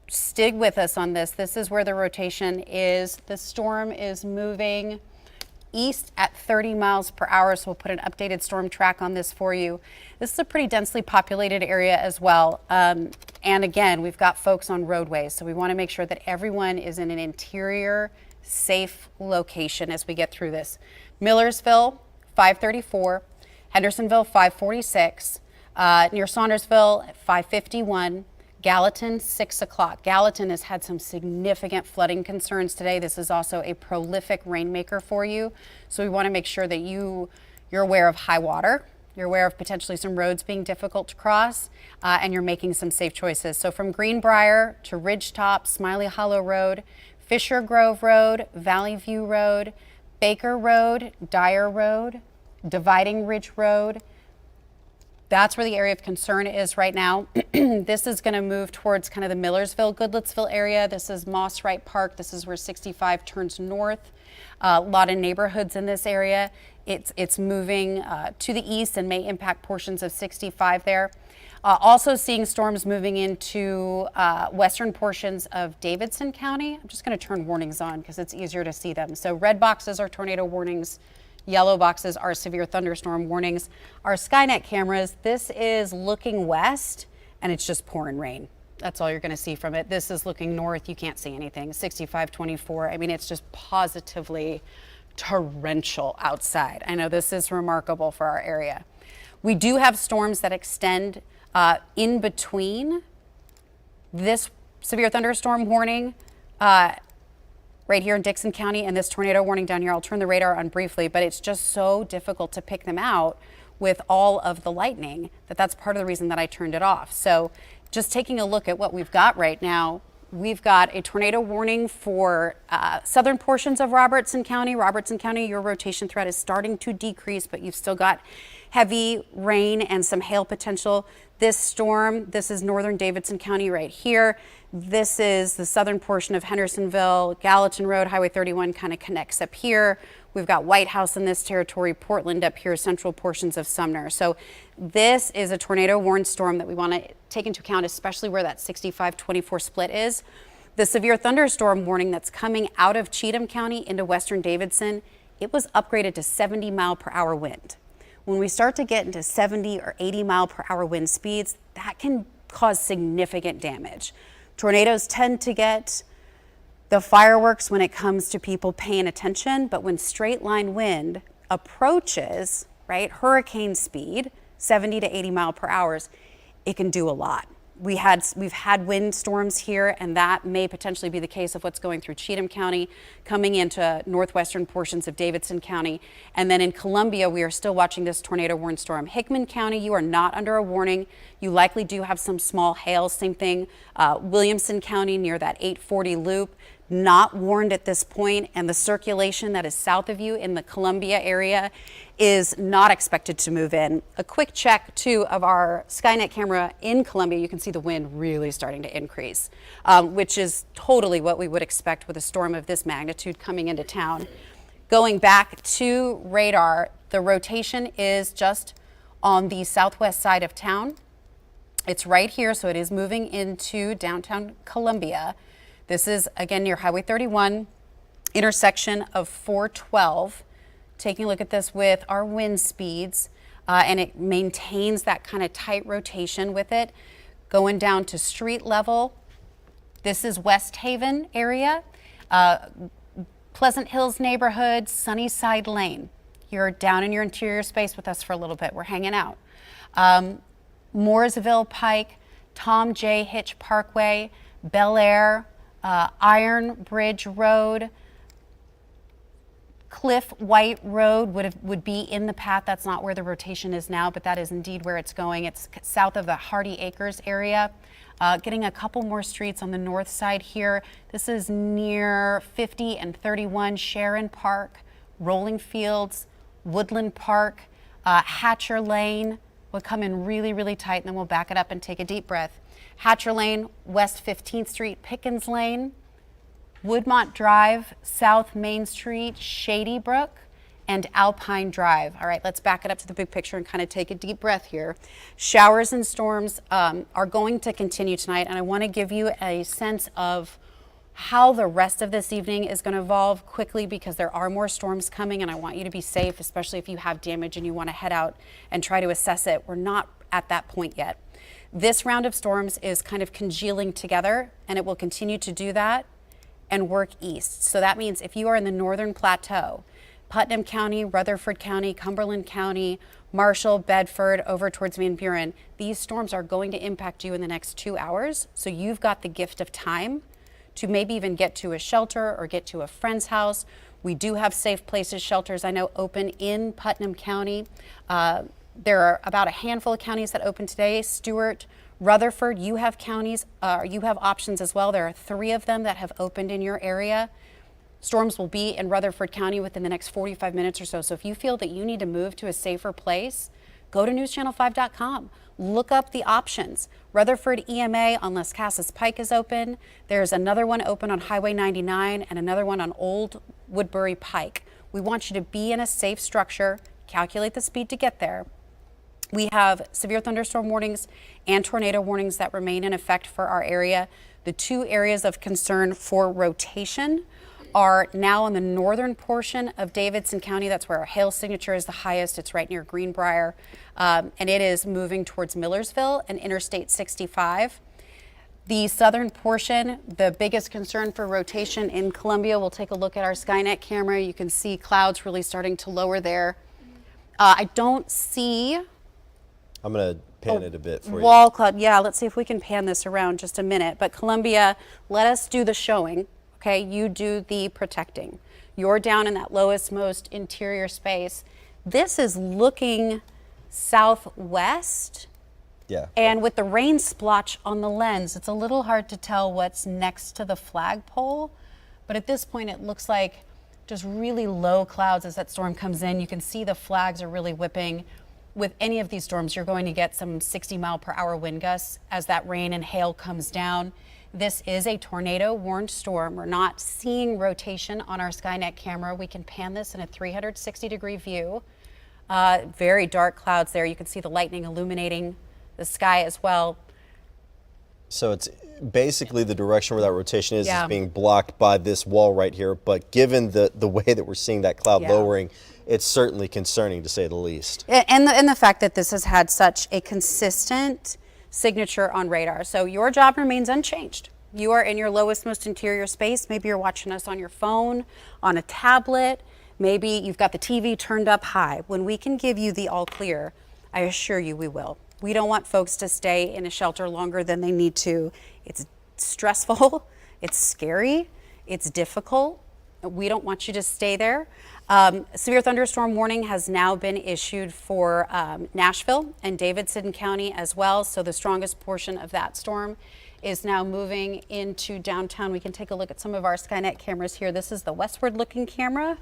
stick with us on this. This is where the rotation is. The storm is moving east at 30 miles per hour. So we'll put an updated storm track on this for you. This is a pretty densely populated area as well. And again, we've got folks on roadways. So we want to make sure that everyone is in an interior, safe location as we get through this. Millersville, 534, Hendersonville, 546, near Saundersville, 551, Gallatin, 6 o'clock. Gallatin has had some significant flooding concerns today. This is also a prolific rainmaker for you. So we want to make sure that you're aware of high water, you're aware of potentially some roads being difficult to cross, and you're making some safe choices. So from Greenbrier to Ridgetop, Smiley Hollow Road, Fisher Grove Road, Valley View Road, Baker Road, Dyer Road, Dividing Ridge Road, that's where the area of concern is right now. This is going to move towards kind of the Millersville, Goodlettsville area. This is Moss Wright Park. This is where 65 turns north. A lot of neighborhoods in this area. It's moving to the east and may impact portions of 65 there. Also seeing storms moving into western portions of Davidson County. I'm just going to turn warnings on because it's easier to see them. So red boxes are tornado warnings. Yellow boxes are severe thunderstorm warnings. Our Skynet cameras, this is looking west and it's just pouring rain. That's all you're going to see from it. This is looking north. You can't see anything. 65-24. I mean, it's just positively torrential outside. I know this is remarkable for our area. We do have storms that extend in between this severe thunderstorm warning right here in Dixon County and this tornado warning down here. I'll turn the radar on briefly, but it's just so difficult to pick them out with all of the lightning that's part of the reason that I turned it off. So just taking a look at what we've got right now, we've got a tornado warning for southern portions of Robertson County. Robertson County, your rotation threat is starting to decrease, but you've still got heavy rain and some hail potential. This storm, this is northern Davidson County right here. This is the southern portion of Hendersonville. Gallatin Road, Highway 31 kind of connects up here. We've got White House in this territory, Portland up here, central portions of Sumner. So this is a tornado warned storm that we want to take into account, especially where that 65-24 split is. The severe thunderstorm warning that's coming out of Cheatham County into western Davidson, it was upgraded to 70 mile per hour wind. When we start to get into 70 or 80 mile per hour wind speeds, that can cause significant damage. Tornadoes tend to get the fireworks when it comes to people paying attention, but when straight line wind approaches, right, hurricane speed, 70 to 80 mile per hour, it can do a lot. We've had wind storms here, and that may potentially be the case of what's going through Cheatham County, coming into northwestern portions of Davidson County. And then in Columbia, we are still watching this tornado warned storm. Hickman County, you are not under a warning. You likely do have some small hail. Same thing, Williamson County near that 840 loop. Not warned at this point, and the circulation that is south of you in the Columbia area is not expected to move in. A quick check too of our Skynet camera in Columbia, you can see the wind really starting to increase, which is totally what we would expect with a storm of this magnitude coming into town. Going back to radar, the rotation is just on the southwest side of town. It's right here, so it is moving into downtown Columbia. This is, again, near Highway 31, intersection of 412. Taking a look at this with our wind speeds, and it maintains that kind of tight rotation with it. Going down to street level, this is West Haven area, Pleasant Hills neighborhood, Sunnyside Lane. You're down in your interior space with us for a little bit. We're hanging out. Mooresville Pike, Tom J. Hitch Parkway, Bel Air, Iron Bridge Road, Cliff White Road would be in the path. That's not where the rotation is now, but that is indeed where it's going. It's south of the Hardy Acres area. Getting a couple more streets on the north side here. This is near 50 and 31 Sharon Park, Rolling Fields, Woodland Park, Hatcher Lane will come in really, really tight, and then we'll back it up and take a deep breath. Hatcher Lane, West 15th Street, Pickens Lane, Woodmont Drive, South Main Street, Shady Brook, and Alpine Drive. All right, let's back it up to the big picture and kind of take a deep breath here. Showers and storms are going to continue tonight, and I want to give you a sense of how the rest of this evening is going to evolve quickly, because there are more storms coming, and I want you to be safe, especially if you have damage and you want to head out and try to assess it. We're not at that point yet. This round of storms is kind of congealing together, and it will continue to do that and work east. So that means if you are in the northern plateau, Putnam County, Rutherford County, Cumberland County, Marshall, Bedford, over towards Van Buren, these storms are going to impact you in the next 2 hours. So you've got the gift of time to maybe even get to a shelter or get to a friend's house. We do have Safe Places shelters, I know, open in Putnam County. There are about a handful of counties that open today. Stewart, Rutherford, you have counties, you have options as well. There are 3 of them that have opened in your area. Storms will be in Rutherford County within the next 45 minutes or so. So if you feel that you need to move to a safer place, go to newschannel5.com. Look up the options. Rutherford EMA on Las Casas Pike is open. There's another one open on Highway 99 and another one on Old Woodbury Pike. We want you to be in a safe structure, calculate the speed to get there. We have severe thunderstorm warnings and tornado warnings that remain in effect for our area. The 2 areas of concern for rotation are now on the northern portion of Davidson County. That's where our hail signature is the highest. It's right near Greenbrier. And it is moving towards Millersville and Interstate 65. The southern portion, the biggest concern for rotation in Columbia, we'll take a look at our Skynet camera. You can see clouds really starting to lower there. I don't see I'm going to pan it a bit for you. wall cloud. Yeah, let's see if we can pan this around just a minute. But Columbia, let us do the showing. Okay, you do the protecting. You're down in that lowest, most interior space. This is looking southwest. Yeah. And with the rain splotch on the lens, it's a little hard to tell what's next to the flagpole. But at this point, it looks like just really low clouds as that storm comes in. You can see the flags are really whipping. With any of these storms, you're going to get some 60-mile-per-hour wind gusts as that rain and hail comes down. This is a tornado-warned storm. We're not seeing rotation on our Skynet camera. We can pan this in a 360-degree view. Very dark clouds there. You can see the lightning illuminating the sky as well. So it's basically the direction where that rotation is Yeah. being blocked by this wall right here. But given the way that we're seeing that cloud Yeah. lowering, it's certainly concerning to say the least. And the fact that this has had such a consistent signature on radar. So your job remains unchanged. You are in your lowest, most interior space. Maybe you're watching us on your phone, on a tablet. Maybe you've got the TV turned up high. When we can give you the all clear, I assure you we will. We don't want folks to stay in a shelter longer than they need to. It's stressful, it's scary, it's difficult. We don't want you to stay there. Severe thunderstorm warning has now been issued for Nashville and Davidson County as well. So the strongest portion of that storm is now moving into downtown. We can take a look at some of our Skynet cameras here. This is the westward looking camera.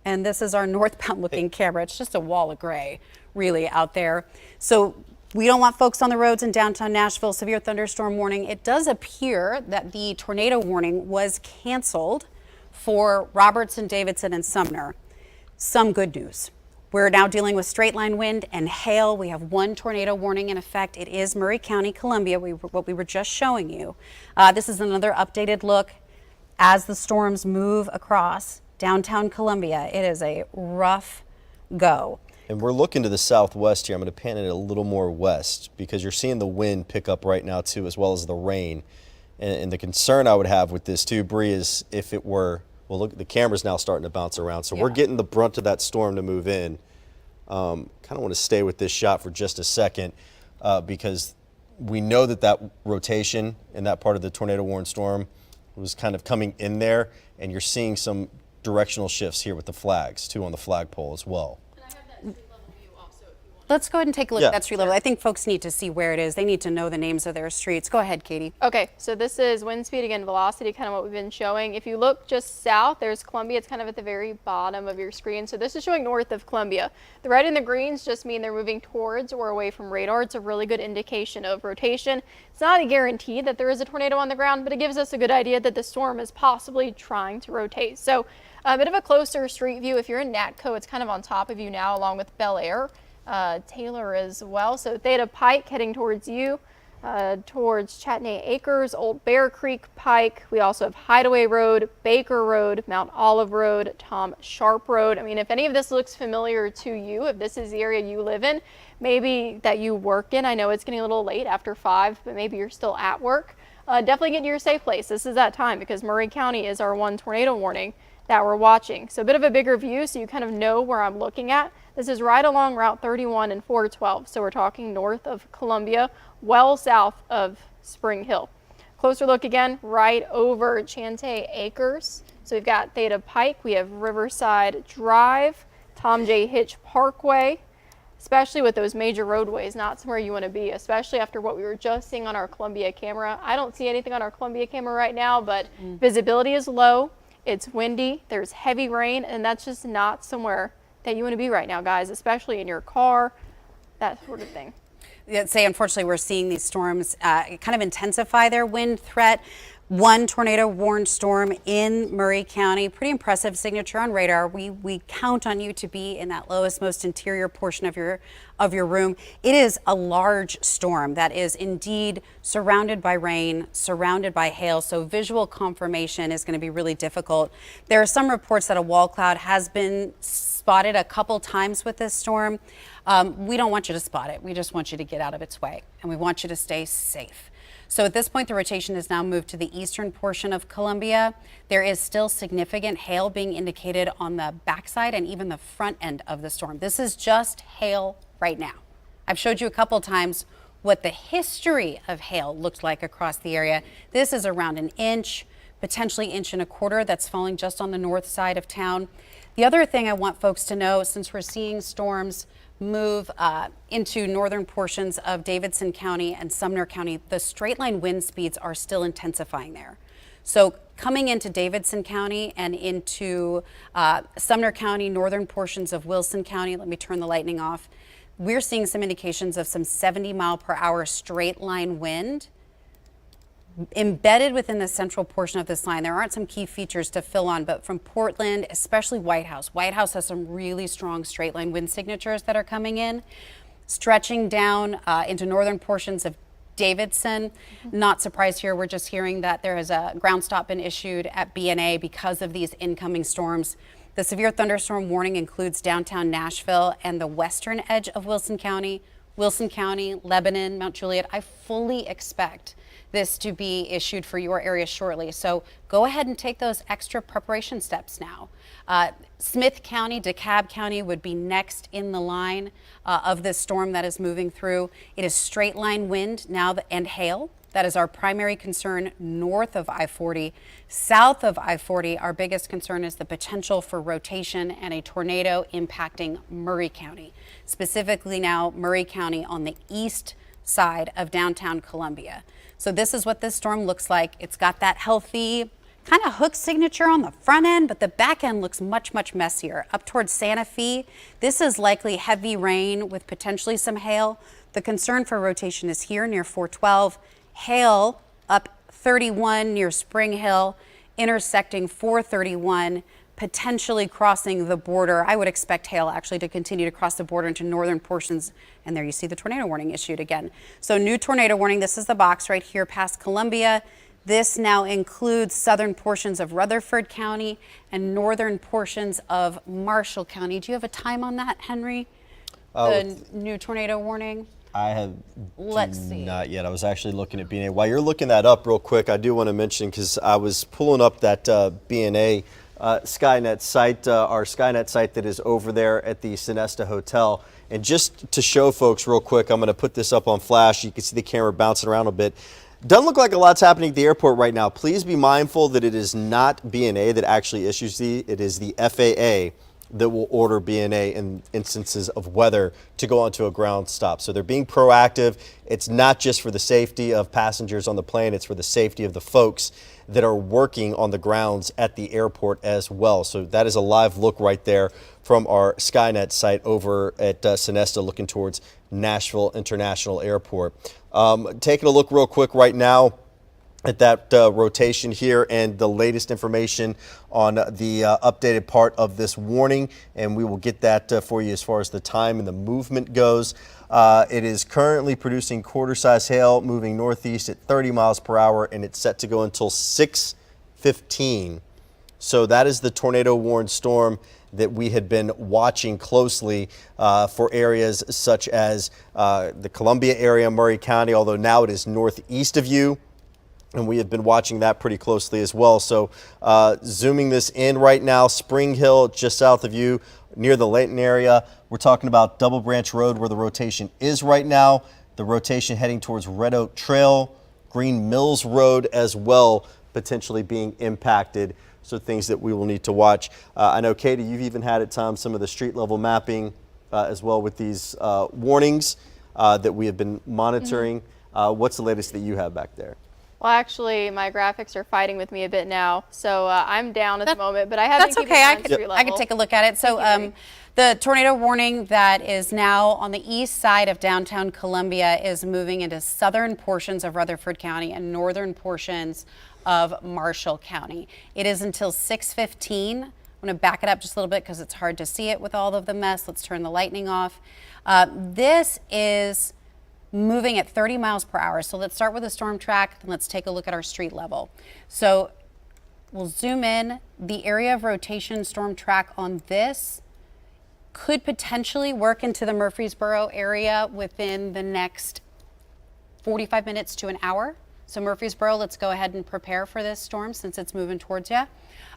And this is our northbound looking camera. It's just a wall of gray really out there. So we don't want folks on the roads in downtown Nashville. Severe thunderstorm warning. It does appear that the tornado warning was canceled for Robertson, Davidson, and Sumner. Some good news. We're now dealing with straight line wind and hail. We have one tornado warning in effect. It is Murray County, Columbia, what we were just showing you. This is another updated look as the storms move across downtown Columbia. It is a rough go. And we're looking to the southwest here. I'm going to pan it a little more west because you're seeing the wind pick up right now too, as well as the rain. And the concern I would have with this too, Bree, is if it were, well, look, the camera's now starting to bounce around. So we're getting the brunt of that storm to move in. Kind of want to stay with this shot for just a second because we know that rotation in that part of the tornado warned storm was kind of coming in there, and you're seeing some directional shifts here with the flags too on the flagpole as well. Let's go ahead and take a look Yeah. at that street level. I think folks need to see where it is. They need to know the names of their streets. Go ahead, Katie. Okay, so this is wind speed, again, velocity, kind of what we've been showing. If you look just south, there's Columbia. It's kind of at the very bottom of your screen. So this is showing north of Columbia. The red and the greens just mean they're moving towards or away from radar. It's a really good indication of rotation. It's not a guarantee that there is a tornado on the ground, but it gives us a good idea that the storm is possibly trying to rotate. So a bit of a closer street view. If you're in Natco, it's kind of on top of you now, along with Bel Air. Taylor as well. So Theta Pike heading towards you, towards Chattanay Acres, Old Bear Creek Pike. We also have Hideaway Road, Baker Road, Mount Olive Road, Tom Sharp Road. I mean, if any of this looks familiar to you, if this is the area you live in, maybe that you work in, I know it's getting a little late after 5, but maybe you're still at work. Definitely get to your safe place. This is that time because Murray County is our one tornado warning that we're watching. So a bit of a bigger view so you kind of know where I'm looking at. This is right along Route 31 and 412. So we're talking north of Columbia, well south of Spring Hill. Closer look again, right over Chantay Acres. So we've got Theta Pike, we have Riverside Drive, Tom J. Hitch Parkway, especially with those major roadways, not somewhere you want to be, especially after what we were just seeing on our Columbia camera. I don't see anything on our Columbia camera right now, but visibility is low. It's windy, there's heavy rain, and that's just not somewhere that you want to be right now, guys, especially in your car, that sort of thing. Unfortunately, we're seeing these storms kind of intensify their wind threat. One tornado warned storm in Murray County. Pretty impressive signature on radar. We count on you to be in that lowest, most interior portion of your room. It is a large storm that is indeed surrounded by rain, surrounded by hail. So visual confirmation is going to be really difficult. There are some reports that a wall cloud has been spotted a couple times with this storm. We don't want you to spot it. We just want you to get out of its way, and we want you to stay safe. So at this point, the rotation has now moved to the eastern portion of Columbia. There is still significant hail being indicated on the backside and even the front end of the storm. This is just hail right now. I've showed you a couple times what the history of hail looked like across the area. This is around an inch, potentially inch and a quarter that's falling just on the north side of town. The other thing I want folks to know, since we're seeing storms move into northern portions of Davidson County and Sumner County, the straight line wind speeds are still intensifying there. So coming into Davidson County and into Sumner County, northern portions of Wilson County, let me turn the lightning off. We're seeing some indications of some 70-mile-per-hour straight line wind. Embedded within the central portion of this line, there aren't some key features to fill on, but from Portland, especially White House. White House has some really strong straight line wind signatures that are coming in, stretching down into northern portions of Davidson. Not surprised here. We're just hearing that there has a ground stop been issued at BNA because of these incoming storms. The severe thunderstorm warning includes downtown Nashville and the western edge of Wilson County, Lebanon, Mount Juliet. I fully expect this to be issued for your area shortly. So go ahead and take those extra preparation steps now. Smith County, DeKalb County would be next in the line of this storm that is moving through. It is straight line wind now and hail. That is our primary concern north of I-40. South of I-40, our biggest concern is the potential for rotation and a tornado impacting Murray County. Specifically now, Murray County on the east side of downtown Columbia. So this is what this storm looks like. It's got that healthy kind of hook signature on the front end, but the back end looks much, much messier. Up towards Santa Fe, this is likely heavy rain with potentially some hail. The concern for rotation is here near 412. Hail up 31 near Spring Hill, intersecting 431, potentially crossing the border. I would expect hail actually to continue to cross the border into northern portions. And there you see the tornado warning issued again. So new tornado warning. This is the box right here past Columbia. This now includes southern portions of Rutherford County and northern portions of Marshall County. Do you have a time on that, Henry? The new tornado warning? I have Let's see. Not yet. I was actually looking at BNA. While you're looking that up real quick, I do want to mention, because I was pulling up that BNA Skynet site, our Skynet site that is over there at the Sonesta Hotel. And just to show folks real quick, I'm going to put this up on flash. You can see the camera bouncing around a bit. Doesn't look like a lot's happening at the airport right now. Please be mindful that it is not BNA that actually issues it is the FAA that will order BNA in instances of weather to go onto a ground stop. So they're being proactive. It's not just for the safety of passengers on the plane, it's for the safety of the folks that are working on the grounds at the airport as well. So that is a live look right there from our Skynet site over at Sonesta, looking towards Nashville International Airport. Taking a look real quick right now at that rotation here and the latest information on the updated part of this warning, and we will get that for you as far as the time and the movement goes. It is currently producing quarter-size hail moving northeast at 30 miles per hour, and it's set to go until 6:15. So that is the tornado warned storm that we had been watching closely for areas such as the Columbia area, Murray County, although now it is northeast of you. And we have been watching that pretty closely as well. So zooming this in right now, Spring Hill, just south of you, near the Layton area. We're talking about Double Branch Road where the rotation is right now. The rotation heading towards Red Oak Trail, Green Mills Road as well, potentially being impacted. So things that we will need to watch. I know, Katie, you've even had at times some of the street level mapping as well with these warnings that we have been monitoring. What's the latest that you have back there? Well, actually, my graphics are fighting with me a bit now, so I'm down at the moment, but I have been keeping an eye on street level. I could take a look at it. So the tornado warning that is now on the east side of downtown Columbia is moving into southern portions of Rutherford County and northern portions of Marshall County. It is until 6:15. I'm going to back it up just a little bit because it's hard to see it with all of the mess. Let's turn the lightning off. This is moving at 30 miles per hour. So let's start with the storm track, then let's take a look at our street level. So we'll zoom in. The area of rotation storm track on this could potentially work into the Murfreesboro area within the next 45 minutes to an hour. So Murfreesboro, let's go ahead and prepare for this storm since it's moving towards you.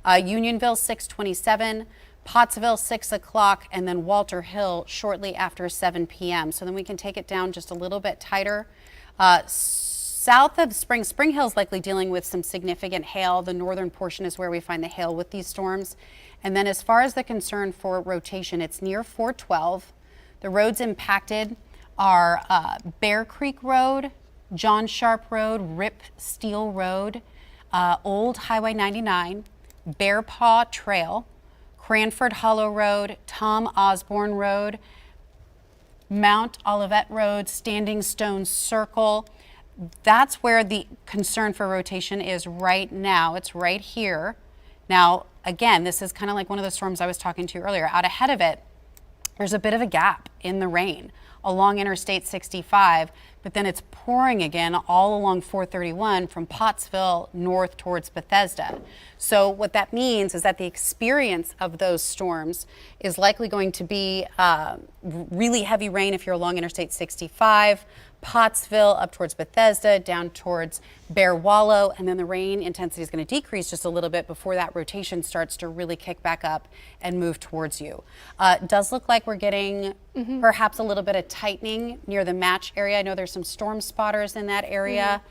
Unionville 6:27, Pottsville 6 o'clock, and then Walter Hill shortly after 7 p.m. So then we can take it down just a little bit tighter. South of Spring Hill is likely dealing with some significant hail. The northern portion is where we find the hail with these storms. And then as far as the concern for rotation, it's near 412. The roads impacted are Bear Creek Road, John Sharp Road, Rip Steel Road, Old Highway 99, Bear Paw Trail, Cranford Hollow Road, Tom Osborne Road, Mount Olivet Road, Standing Stone Circle. That's where the concern for rotation is right now. It's right here. Now, again, this is kind of like one of the storms I was talking to earlier. Out ahead of it, there's a bit of a gap in the rain along Interstate 65, but then it's pouring again all along 431 from Pottsville north towards Bethesda. So what that means is that the experience of those storms is likely going to be really heavy rain if you're along Interstate 65, Pottsville up towards Bethesda, down towards Bear Wallow, and then the rain intensity is going to decrease just a little bit before that rotation starts to really kick back up and move towards you. It does look like we're getting perhaps a little bit of tightening near the Match area. I know there's some storm spotters in that area.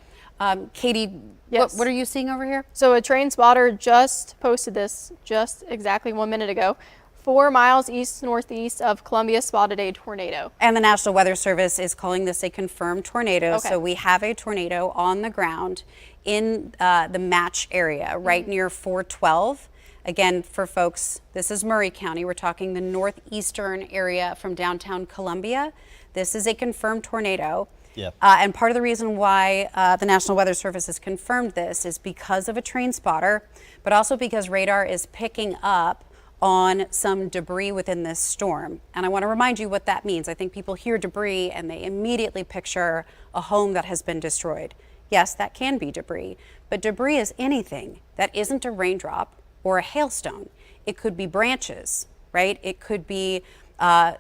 Katie, Yes. what are you seeing over here? So a train spotter just posted this just exactly 1 minute ago. 4 miles east-northeast of Columbia spotted a tornado. And the National Weather Service is calling this a confirmed tornado. Okay. So we have a tornado on the ground in the Match area, right near 412. Again, for folks, this is Murray County. We're talking the northeastern area from downtown Columbia. This is a confirmed tornado. Yep. And part of the reason why the National Weather Service has confirmed this is because of a train spotter, but also because radar is picking up on some debris within this storm. And I want to remind you what that means. I think people hear debris and they immediately picture a home that has been destroyed. Yes, that can be debris, but debris is anything that isn't a raindrop or a hailstone. It could be branches, right? It could be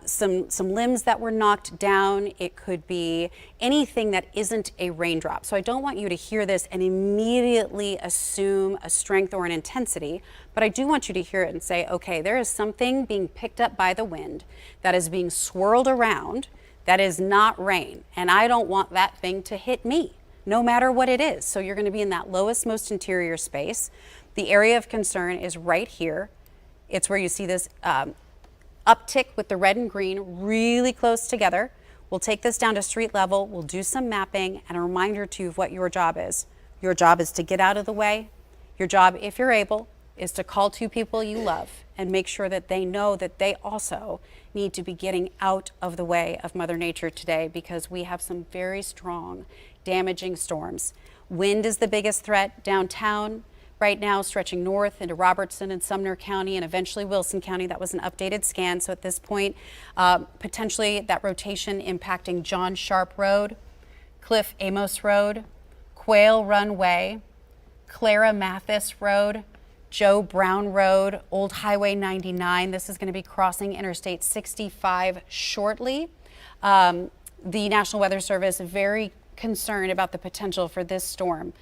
some limbs that were knocked down. It could be anything that isn't a raindrop. So I don't want you to hear this and immediately assume a strength or an intensity, but I do want you to hear it and say, okay, there is something being picked up by the wind that is being swirled around that is not rain, and I don't want that thing to hit me, no matter what it is. So you're going to be in that lowest, most interior space. The area of concern is right here. It's where you see this uptick with the red and green really close together. We'll take this down to street level. We'll do some mapping and a reminder to you of what your job is. Your job is to get out of the way. Your job, if you're able, is to call 2 people you love and make sure that they know that they also need to be getting out of the way of Mother Nature today, because we have some very strong, damaging storms. Wind is the biggest threat downtown right now, stretching north into Robertson and Sumner County and eventually Wilson County. That was an updated scan. So at this point, potentially that rotation impacting John Sharp Road, Cliff Amos Road, Quail Run Way, Clara Mathis Road, Joe Brown Road, Old Highway 99. This is going to be crossing Interstate 65 shortly. The National Weather Service is very concerned about the potential for this storm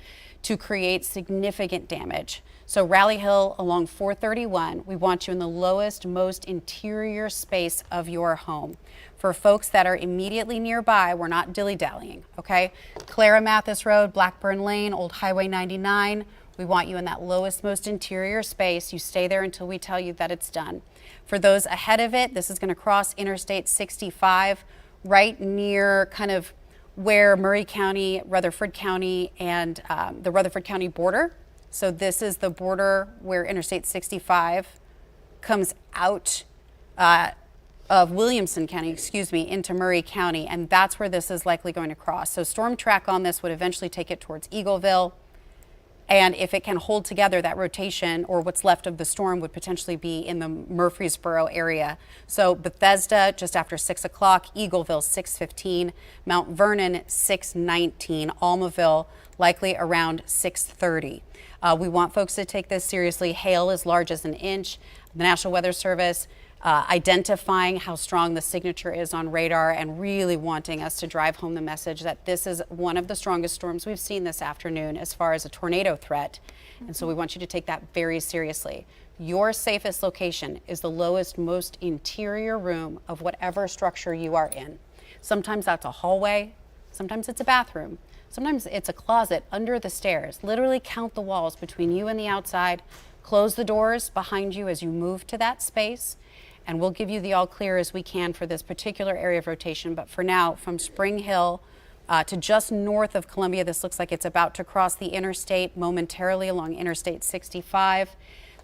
to create significant damage. So Rally Hill along 431, we want you in the lowest, most interior space of your home. For folks that are immediately nearby, we're not dilly-dallying, okay? Clara Mathis Road, Blackburn Lane, Old Highway 99, we want you in that lowest, most interior space. You stay there until we tell you that it's done. For those ahead of it, this is going to cross Interstate 65 right near kind of where Murray County, Rutherford County, and the Rutherford County border. So this is the border where Interstate 65 comes out of Williamson County, into Murray County, and that's where this is likely going to cross. So storm track on this would eventually take it towards Eagleville And if it can hold together, that rotation or what's left of the storm would potentially be in the Murfreesboro area. So Bethesda just after 6 o'clock, Eagleville 6:15, Mount Vernon 6:19, Almaville likely around 6:30. We want folks to take this seriously. Hail as large as an inch. The National Weather Service identifying how strong the signature is on radar and really wanting us to drive home the message that this is one of the strongest storms we've seen this afternoon as far as a tornado threat. And so we want you to take that very seriously. Your safest location is the lowest, most interior room of whatever structure you are in. Sometimes that's a hallway, sometimes it's a bathroom, sometimes it's a closet under the stairs. Literally count the walls between you and the outside, close the doors behind you as you move to that space, and we'll give you the all clear as we can for this particular area of rotation. But for now, from Spring Hill to just north of Columbia, this looks like it's about to cross the interstate momentarily along Interstate 65.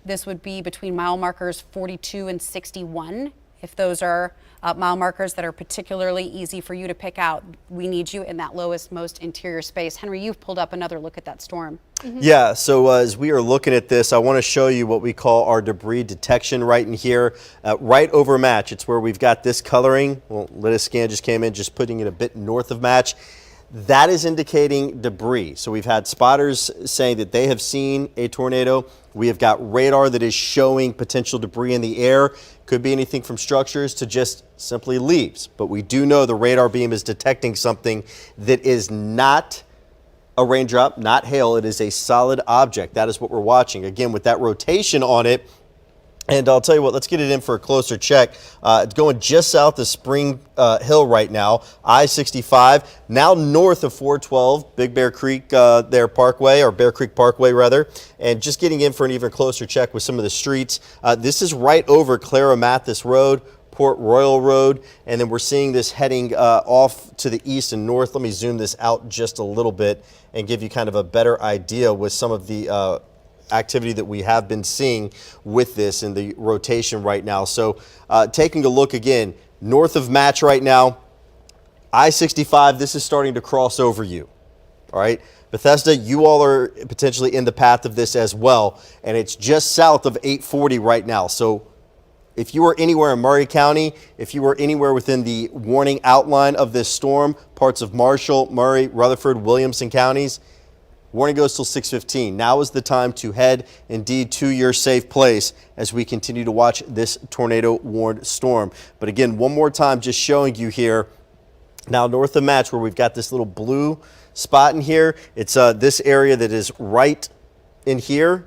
This would be between mile markers 42 and 61. If those are mile markers that are particularly easy for you to pick out, we need you in that lowest, most interior space. Henry, you've pulled up another look at that storm. Yeah, so as we are looking at this, I want to show you what we call our debris detection right in here, right over Match. It's where we've got this coloring. Well, Litascan just came in, just putting it a bit north of Match. That is indicating debris. So we've had spotters saying that they have seen a tornado. We have got radar that is showing potential debris in the air. Could be anything from structures to just simply leaves. But we do know the radar beam is detecting something that is not a raindrop, not hail. It is a solid object. That is what we're watching. Again, with that rotation on it. And I'll tell you what, let's get it in for a closer check. It's going just south of Spring Hill right now, I-65, now north of 412, Big Bear Creek Parkway, or Bear Creek Parkway rather, and just getting in for an even closer check with some of the streets. This is right over Clara Mathis Road, Port Royal Road, and then we're seeing this heading off to the east and north. Let me zoom this out just a little bit and give you kind of a better idea with some of the activity that we have been seeing with this in the rotation right now. So taking a look again, north of Match right now, I-65, this is starting to cross over you. All right, Bethesda, you all are potentially in the path of this as well, and it's just south of 840 right now. So if you are anywhere in Murray County, if you are anywhere within the warning outline of this storm, parts of Marshall, Murray, Rutherford, Williamson counties, warning goes till 6:15. Now is the time to head indeed to your safe place as we continue to watch this tornado warned storm. But again, one more time, just showing you here now north of Match where we've got this little blue spot in here. It's this area that is right in here.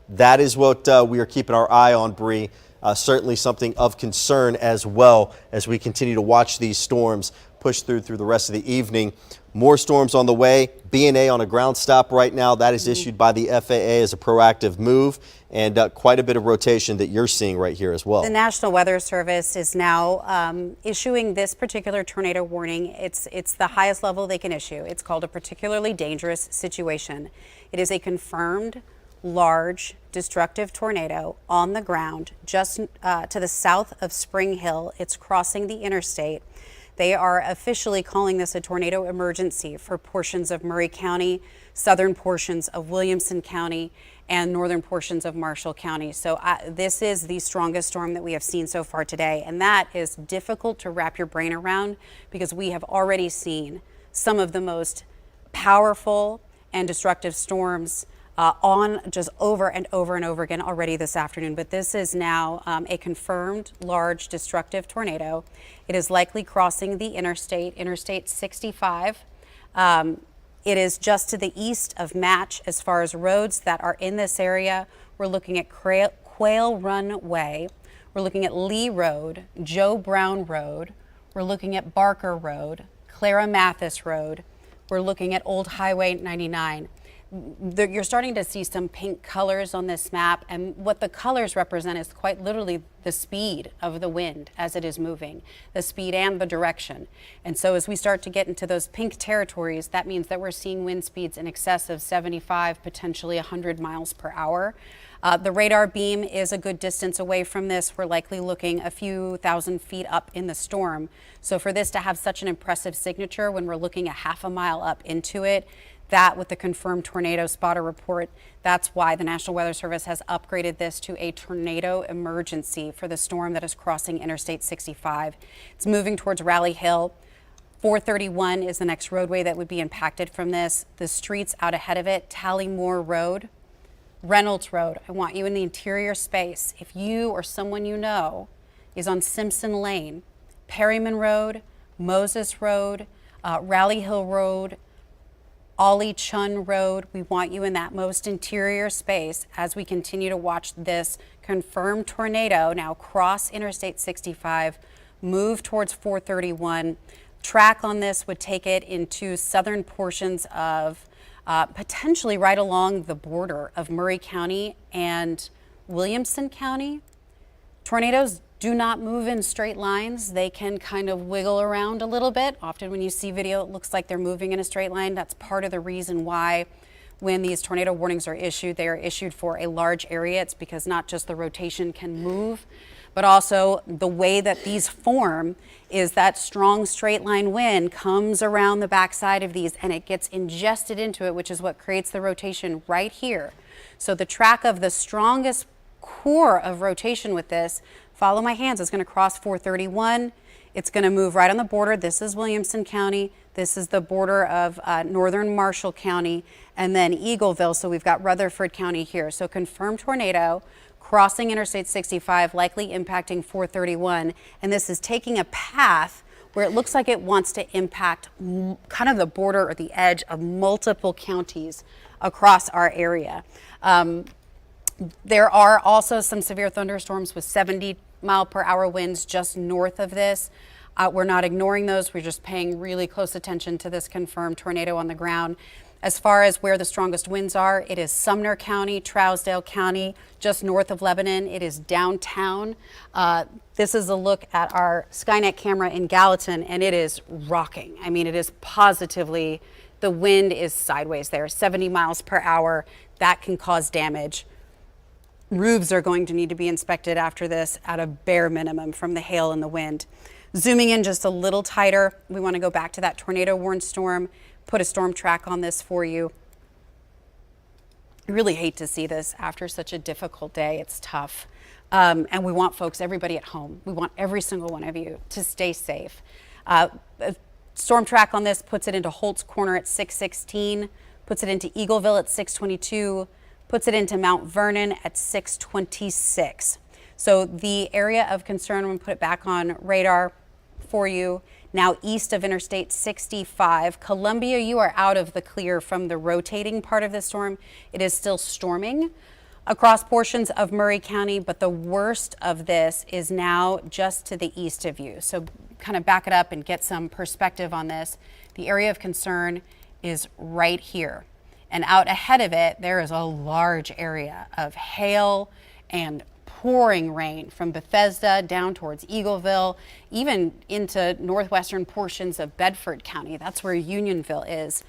That is what we are keeping our eye on, Bree. Certainly something of concern as well as we continue to watch these storms push through the rest of the evening. More storms on the way. B&A on a ground stop right now. That is issued by the FAA as a proactive move, and quite a bit of rotation that you're seeing right here as well. The National Weather Service is now issuing this particular tornado warning. It's the highest level they can issue. It's called a particularly dangerous situation. It is a confirmed large destructive tornado on the ground just to the south of Spring Hill. It's crossing the interstate. They are officially calling this a tornado emergency for portions of Murray County, southern portions of Williamson County, and northern portions of Marshall County. So this is the strongest storm that we have seen so far today. And that is difficult to wrap your brain around because we have already seen some of the most powerful and destructive storms on just over and over and over again already this afternoon. But this is now a confirmed large destructive tornado. It is likely crossing the Interstate 65. It is just to the east of Match as far as roads that are in this area. We're looking at Quail Run Way. We're looking at Lee Road, Joe Brown Road. We're looking at Barker Road, Clara Mathis Road. We're looking at Old Highway 99. You're starting to see some pink colors on this map, and what the colors represent is quite literally the speed of the wind as it is moving, the speed and the direction. And so as we start to get into those pink territories, that means that we're seeing wind speeds in excess of 75, potentially 100 miles per hour. The radar beam is a good distance away from this. We're likely looking a few thousand feet up in the storm. So for this to have such an impressive signature when we're looking a half a mile up into it, That with the confirmed tornado spotter report, that's why the National Weather Service has upgraded this to a tornado emergency for the storm that is crossing Interstate 65. It's moving towards Rally Hill. 431 is the next roadway that would be impacted from this. The streets out ahead of it, Tallymore Road, Reynolds Road. I want you in the interior space. If you or someone you know is on Simpson Lane, Perryman Road, Moses Road, Rally Hill Road, Ollie Chun Road, we want you in that most interior space as we continue to watch this confirmed tornado now cross Interstate 65, move towards 431. Track on this would take it into southern portions of potentially right along the border of Murray County and Williamson County. Tornadoes do not move in straight lines. They can kind of wiggle around a little bit. Often when you see video, it looks like they're moving in a straight line. That's part of the reason why when these tornado warnings are issued, they are issued for a large area. It's because not just the rotation can move, but also the way that these form is that strong straight line wind comes around the backside of these and it gets ingested into it, which is what creates the rotation right here. So the track of the strongest core of rotation with this, follow my hands, is going to cross 431. It's going to move right on the border. This is Williamson County. This is the border of northern Marshall County and then Eagleville. So we've got Rutherford County here. So confirmed tornado crossing Interstate 65, likely impacting 431. And this is taking a path where it looks like it wants to impact kind of the border or the edge of multiple counties across our area. There are also some severe thunderstorms with 70-mile-per-hour winds just north of this. We're not ignoring those. We're just paying really close attention to this confirmed tornado on the ground. As far as where the strongest winds are, it is Sumner County, Trousdale County, just north of Lebanon. It is downtown. This is a look at our Skynet camera in Gallatin, and it is rocking. I mean, it is positively, the wind is sideways there, 70 miles per hour. That can cause damage. Roofs are going to need to be inspected after this at a bare minimum from the hail and the wind. Zooming in just a little tighter, we want to go back to that tornado warned storm, put a storm track on this for you. I really hate to see this after such a difficult day. It's tough. And we want folks, everybody at home, we want every single one of you to stay safe. A storm track on this puts it into Holt's Corner at 616, puts it into Eagleville at 622, puts it into Mount Vernon at 626. So the area of concern, I'm going to put it back on radar for you, now east of Interstate 65. Columbia, you are out of the clear from the rotating part of the storm. It is still storming across portions of Murray County, but the worst of this is now just to the east of you. So kind of back it up and get some perspective on this. The area of concern is right here. And out ahead of it, there is a large area of hail and pouring rain from Bethesda down towards Eagleville, even into northwestern portions of Bedford County. That's where Unionville is.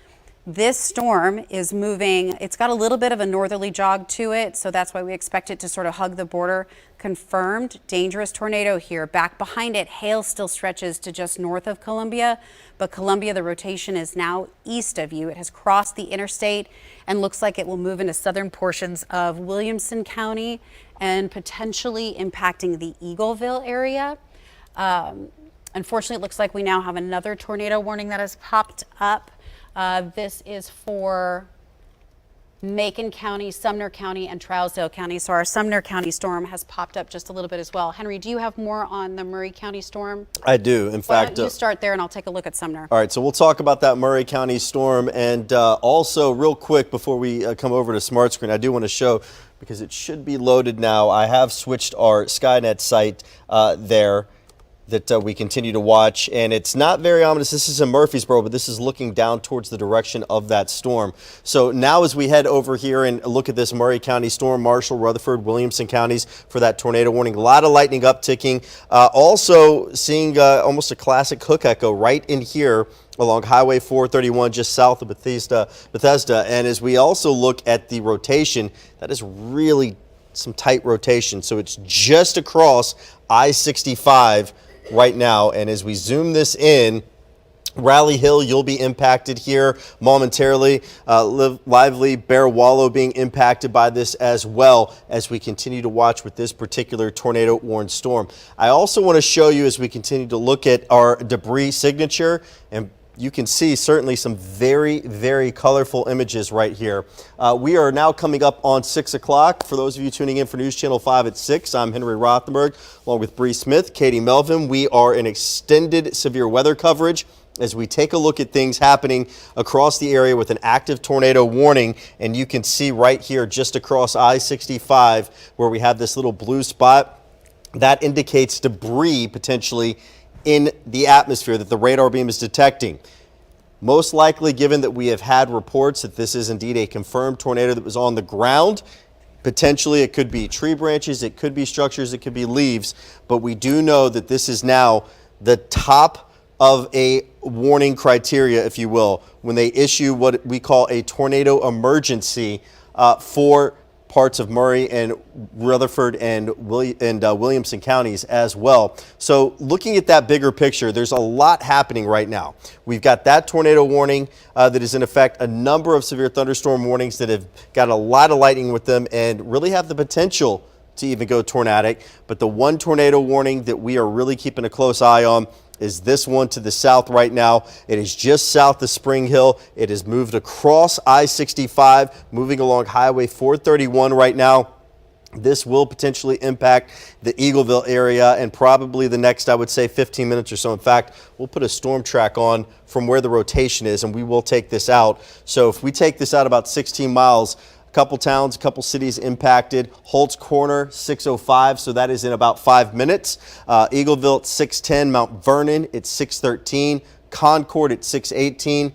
This storm is moving, it's got a little bit of a northerly jog to it, so that's why we expect it to sort of hug the border. Confirmed dangerous tornado here. Back behind it, hail still stretches to just north of Columbia, but Columbia, the rotation is now east of you. It has crossed the interstate and looks like it will move into southern portions of Williamson County and potentially impacting the Eagleville area. Unfortunately, it looks like we now have another tornado warning that has popped up. This is for Macon County, Sumner County, and Trousdale County. So our Sumner County storm has popped up just a little bit as well. Henry, do you have more on the Murray County storm? I do. In Why fact, don't you start there and I'll take a look at Sumner. All right, so we'll talk about that Murray County storm, and also real quick before we come over to Smart Screen, I do want to show, because it should be loaded now, I have switched our Skynet site there that we continue to watch, and it's not very ominous. This is in Murfreesboro, but this is looking down towards the direction of that storm. So now as we head over here and look at this Murray County storm, Marshall, Rutherford, Williamson counties for that tornado warning, a lot of lightning upticking. Also seeing almost a classic hook echo right in here along Highway 431 just south of Bethesda. And as we also look at the rotation, that is really some tight rotation. So it's just across I-65 right now, and as we zoom this in, Rally Hill, you'll be impacted here momentarily. Lively, Bear Wallow being impacted by this as well as we continue to watch with this particular tornado warned storm. I also want to show you as we continue to look at our debris signature, and you can see certainly some very, very colorful images right here. We are now coming up on 6 o'clock. For those of you tuning in for News Channel 5 at 6, I'm Henry Rothenberg along with Bree Smith, Katie Melvin. We are in extended severe weather coverage as we take a look at things happening across the area with an active tornado warning. And you can see right here just across I-65 where we have this little blue spot that indicates debris potentially in the atmosphere that the radar beam is detecting. Most likely, given that we have had reports that this is indeed a confirmed tornado that was on the ground, potentially it could be tree branches, it could be structures, it could be leaves, but we do know that this is now the top of a warning criteria, if you will, when they issue what we call a tornado emergency for parts of Murray and Rutherford and Williamson counties as well. So looking at that bigger picture, there's a lot happening right now. We've got that tornado warning that is in effect, a number of severe thunderstorm warnings that have got a lot of lightning with them and really have the potential to even go tornadic. But the one tornado warning that we are really keeping a close eye on is this one to the south right now. It is just south of Spring Hill. It has moved across I-65, moving along Highway 431 right now. This will potentially impact the Eagleville area and probably the next, I would say, 15 minutes or so. In fact, we'll put a storm track on from where the rotation is, and we will take this out. So if we take this out about 16 miles, couple towns, a couple cities impacted. Holt's Corner, 6:05, so that is in about 5 minutes. Eagleville at 6:10, Mount Vernon at 6:13, Concord at 6:18,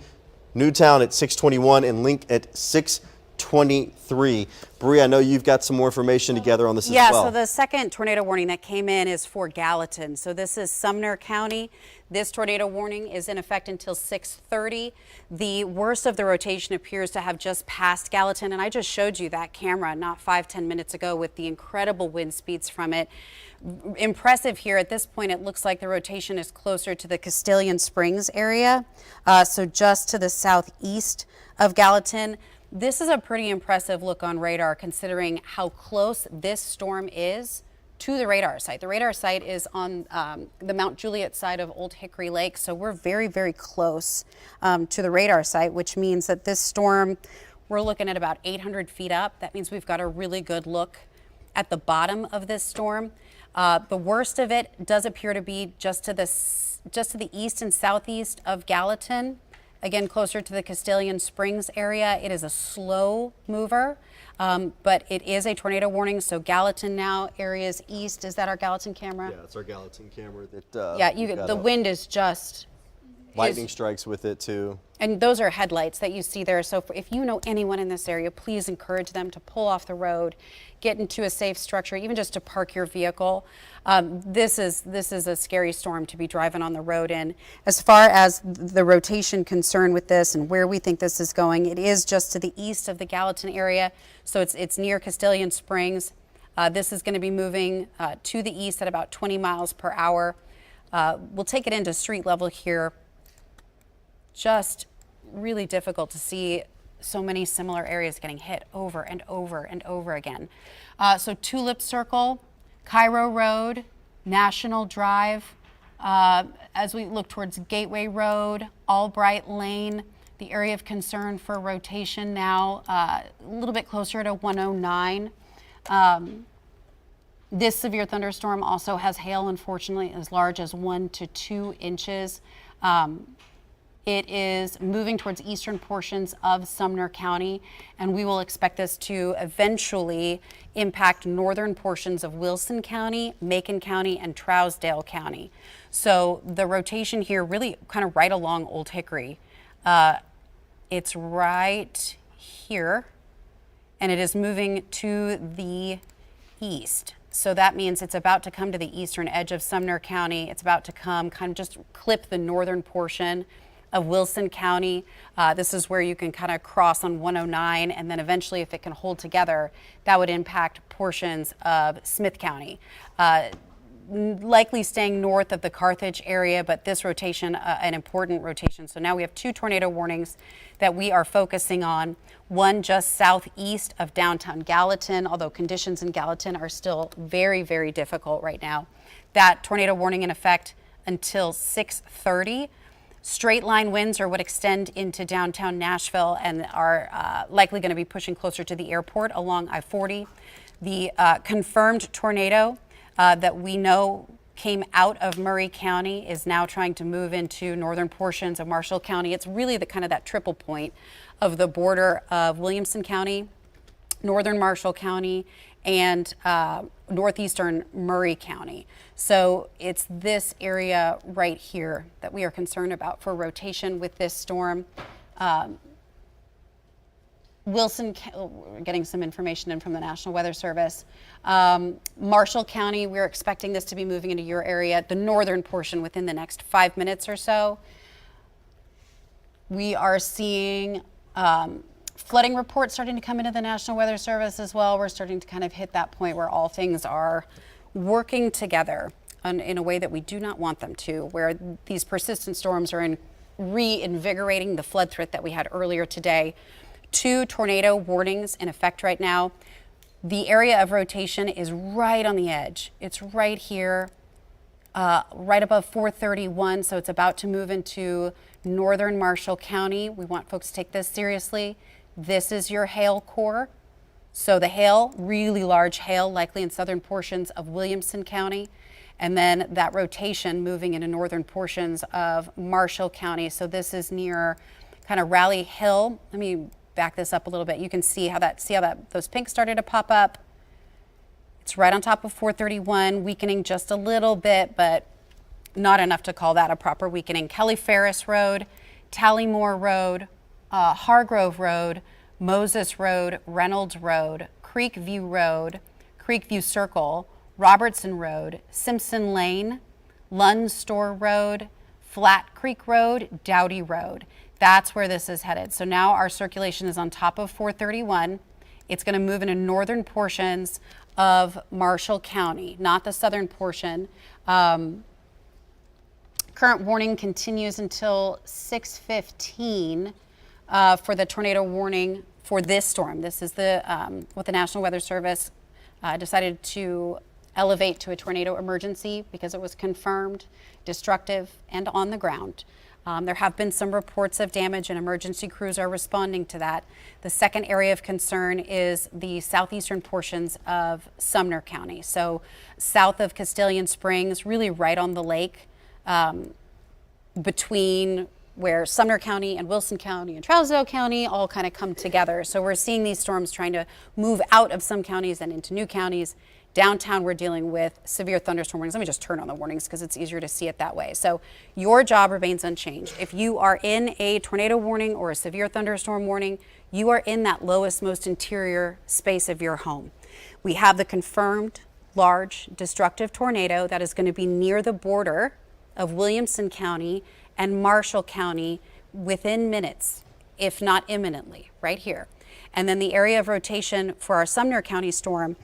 Newtown at 6:21, and Link at 6:23. Bree, I know you've got some more information together on this as well. Yeah, so the second tornado warning that came in is for Gallatin. So this is Sumner County. This tornado warning is in effect until 6:30. The worst of the rotation appears to have just passed Gallatin, and I just showed you that camera not 5-10 minutes ago with the incredible wind speeds from it. Impressive here. At this point, it looks like the rotation is closer to the Castilian Springs area, so just to the southeast of Gallatin. This is a pretty impressive look on radar considering how close this storm is to the radar site. The radar site is on the Mount Juliet side of Old Hickory Lake, so we're very, very close to the radar site, which means that this storm, we're looking at about 800 feet up. That means we've got a really good look at the bottom of this storm. The worst of it does appear to be just to the east and southeast of Gallatin. Again, closer to the Castilian Springs area. It is a slow mover, but it is a tornado warning. So Gallatin now, areas east. Is that our Gallatin camera? Yeah, it's our Gallatin camera. That Yeah, the wind is just... lightning strikes with it too. And those are headlights that you see there. So if you know anyone in this area, please encourage them to pull off the road, get into a safe structure, even just to park your vehicle. This is a scary storm to be driving on the road in. As far as the rotation concern with this and where we think this is going, it is just to the east of the Gallatin area. So it's near Castilian Springs. This is going to be moving to the east at about 20 miles per hour. We'll take it into street level here. Just really difficult to see so many similar areas getting hit over and over and over again. So Tulip Circle, Cairo Road, National Drive, as we look towards Gateway Road, Albright Lane, the area of concern for rotation now a little bit closer to 109. This severe thunderstorm also has hail, unfortunately, as large as 1 to 2 inches. It is moving towards eastern portions of Sumner County, and we will expect this to eventually impact northern portions of Wilson County, Macon County, and Trousdale County. So the rotation here really kind of right along Old Hickory. It's right here, and it is moving to the east. So that means it's about to come to the eastern edge of Sumner County. It's about to come kind of just clip the northern portion of Wilson County. This is where you can kind of cross on 109, and then eventually, if it can hold together, that would impact portions of Smith County. likely staying north of the Carthage area, but this rotation, an important rotation. So now we have 2 tornado warnings that we are focusing on. One just southeast of downtown Gallatin, although conditions in Gallatin are still very, very difficult right now. That tornado warning in effect until 6:30. Straight line winds are what extend into downtown Nashville and are likely going to be pushing closer to the airport along I-40. The confirmed tornado that we know came out of Murray County is now trying to move into northern portions of Marshall County. It's really the kind of that triple point of the border of Williamson County, northern Marshall County, and northeastern Murray County. So it's this area right here that we are concerned about for rotation with this storm. We're getting some information in from the National Weather Service. Marshall County, we're expecting this to be moving into your area, the northern portion, within the next 5 minutes or so. We are seeing flooding reports starting to come into the National Weather Service as well. We're starting to kind of hit that point where all things are working together in a way that we do not want them to, where these persistent storms are reinvigorating the flood threat that we had earlier today. 2 tornado warnings in effect right now. The area of rotation is right on the edge. It's right here, right above 431, so it's about to move into northern Marshall County. We want folks to take this seriously. This is your hail core. So the hail, really large hail, likely in southern portions of Williamson County, and then that rotation moving into northern portions of Marshall County. So this is near kind of Rally Hill. Let me back this up a little bit. You can see how those pinks started to pop up. It's right on top of 431, weakening just a little bit, but not enough to call that a proper weakening. Kelly Ferris Road, Tallymore Road, Hargrove Road, Moses Road, Reynolds Road, Creekview Road, Creekview Circle, Robertson Road, Simpson Lane, Lund Store Road, Flat Creek Road, Dowdy Road. That's where this is headed. So now our circulation is on top of 431. It's going to move into northern portions of Marshall County, not the southern portion. Current warning continues until 6:15 for the tornado warning for this storm. This is what the National Weather Service decided to elevate to a tornado emergency because it was confirmed destructive and on the ground. There have been some reports of damage and emergency crews are responding to that. The second area of concern is the southeastern portions of Sumner County. So south of Castalian Springs, really right on the lake, between where Sumner County and Wilson County and Trousdale County all kind of come together. So we're seeing these storms trying to move out of some counties and into new counties. Downtown, we're dealing with severe thunderstorm warnings. Let me just turn on the warnings because it's easier to see it that way. So your job remains unchanged. If you are in a tornado warning or a severe thunderstorm warning, you are in that lowest, most interior space of your home. We have the confirmed large destructive tornado that is going to be near the border of Williamson County and Marshall County within minutes, if not imminently, right here. And then the area of rotation for our Sumner County storm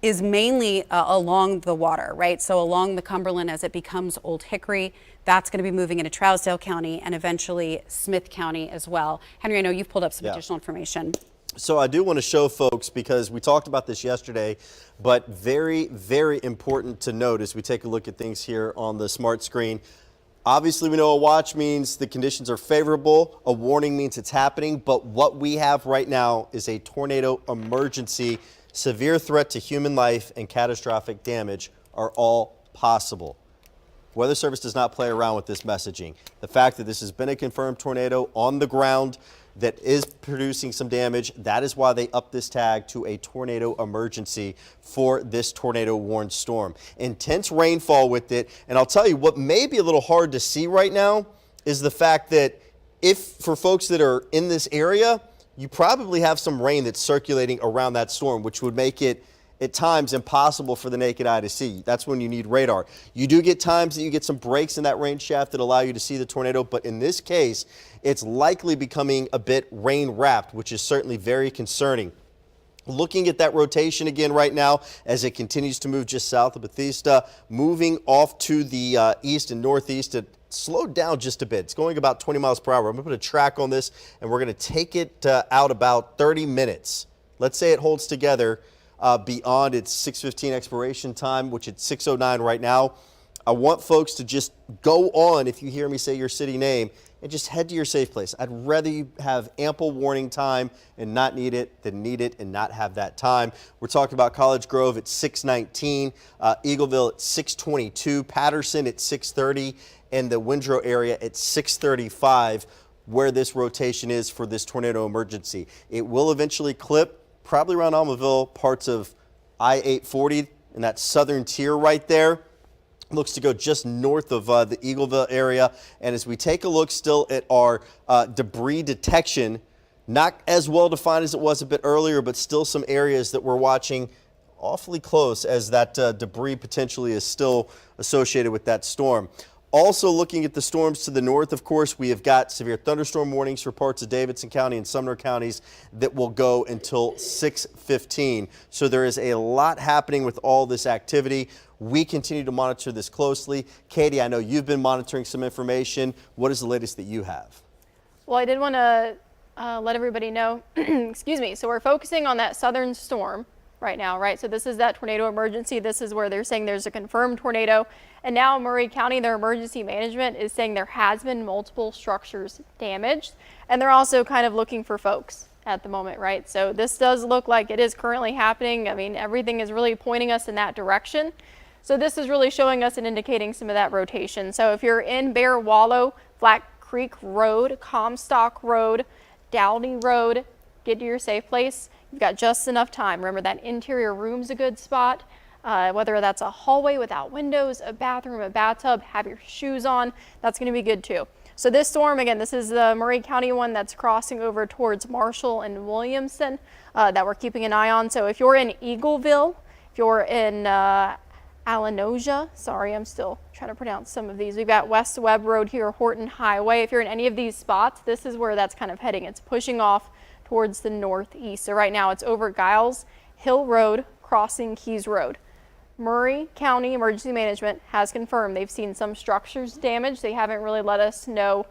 is mainly along the water, right? So along the Cumberland as it becomes Old Hickory, that's going to be moving into Trousdale County and eventually Smith County as well. Henry, I know you've pulled up some additional information. So I do want to show folks, because we talked about this yesterday, but very, very important to note as we take a look at things here on the smart screen. Obviously, we know a watch means the conditions are favorable. A warning means it's happening. But what we have right now is a tornado emergency. Severe threat to human life and catastrophic damage are all possible. Weather Service does not play around with this messaging. The fact that this has been a confirmed tornado on the ground that is producing some damage, that is why they upped this tag to a tornado emergency for this tornado warned storm. Intense rainfall with it, and I'll tell you what may be a little hard to see right now is the fact that if for folks that are in this area, you probably have some rain that's circulating around that storm, which would make it at times impossible for the naked eye to see. That's when you need radar. You do get times that you get some breaks in that rain shaft that allow you to see the tornado, but in this case, it's likely becoming a bit rain wrapped, which is certainly very concerning. Looking at that rotation again right now as it continues to move just south of Bethesda, moving off to the east and northeast. It slowed down just a bit. It's going about 20 miles per hour. I'm going to put a track on this, and we're going to take it out about 30 minutes. Let's say it holds together beyond its 6:15 expiration time, which it's 6:09 right now. I want folks to just go on, if you hear me say your city name, and just head to your safe place. I'd rather you have ample warning time and not need it than need it and not have that time. We're talking about College Grove at 6:19, Eagleville at 6:22, Patterson at 6:30, and the Windrow area at 6:35, where this rotation is for this tornado emergency. It will eventually clip probably around Almaville, parts of I-840 in that southern tier right there. Looks to go just north of the Eagleville area. And as we take a look still at our debris detection, not as well defined as it was a bit earlier, but still some areas that we're watching awfully close as that debris potentially is still associated with that storm. Also looking at the storms to the north, of course, we have got severe thunderstorm warnings for parts of Davidson County and Sumner counties that will go until 6:15. So there is a lot happening with all this activity. We continue to monitor this closely. Katie, I know you've been monitoring some information. What is the latest that you have? Well, I did want to let everybody know, excuse me, so we're focusing on that southern storm right now, right? So this is that tornado emergency. This is where they're saying there's a confirmed tornado. And now Maury County, their emergency management is saying there has been multiple structures damaged. And they're also kind of looking for folks at the moment, right? So this does look like it is currently happening. I mean, everything is really pointing us in that direction. So this is really showing us and indicating some of that rotation. So if you're in Bear Wallow, Flat Creek Road, Comstock Road, Dowdy Road, get to your safe place. You've got just enough time. Remember, that interior room's a good spot. Whether that's a hallway without windows, a bathroom, a bathtub, have your shoes on. That's going to be good too. So this storm, again, this is the Maury County one that's crossing over towards Marshall and Williamson that we're keeping an eye on. So if you're in Eagleville, if you're in Allenosia, sorry, I'm still trying to pronounce some of these. We've got West Webb Road here, Horton Highway. If you're in any of these spots, this is where that's kind of heading. It's pushing off towards the northeast. So right now it's over Giles Hill Road, crossing Keys Road. Maury County Emergency Management has confirmed they've seen some structures damaged. They haven't really let us know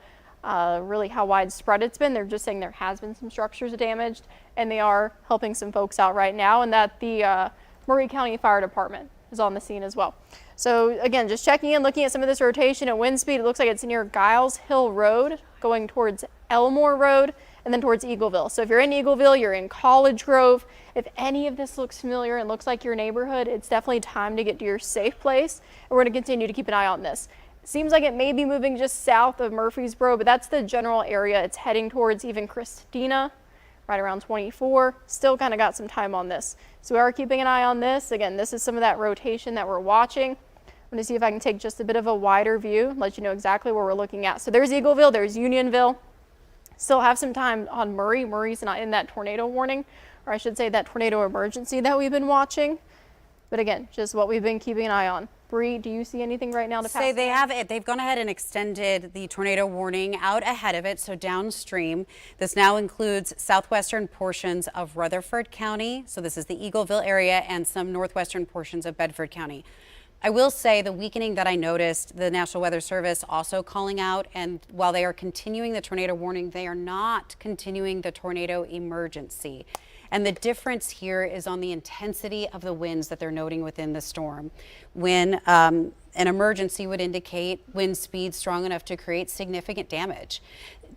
really how widespread it's been. They're just saying there has been some structures damaged, and they are helping some folks out right now, and that the Maury County Fire Department is on the scene as well. So again, just checking in, looking at some of this rotation at wind speed. It looks like it's near Giles Hill Road, going towards Elmore Road, and then towards Eagleville. So if you're in Eagleville, you're in College Grove, if any of this looks familiar and looks like your neighborhood, it's definitely time to get to your safe place. And we're going to continue to keep an eye on this. It seems like it may be moving just south of Murfreesboro, but that's the general area it's heading towards. Even Christina, right around 24, still kind of got some time on this. So we are keeping an eye on this. Again, this is some of that rotation that we're watching. I'm going to see if I can take just a bit of a wider view and let you know exactly where we're looking at. So there's Eagleville, there's Unionville. Still have some time on Murray. Murray's not in that tornado warning, or I should say that tornado emergency that we've been watching. But again, just what we've been keeping an eye on. Bree, do you see anything right now to pass? They have it. They've gone ahead and extended the tornado warning out ahead of it, so downstream. This now includes southwestern portions of Rutherford County. So this is the Eagleville area and some northwestern portions of Bedford County. I will say the weakening that I noticed, the National Weather Service also calling out, and while they are continuing the tornado warning, they are not continuing the tornado emergency. And the difference here is on the intensity of the winds that they're noting within the storm. When an emergency would indicate wind speed strong enough to create significant damage.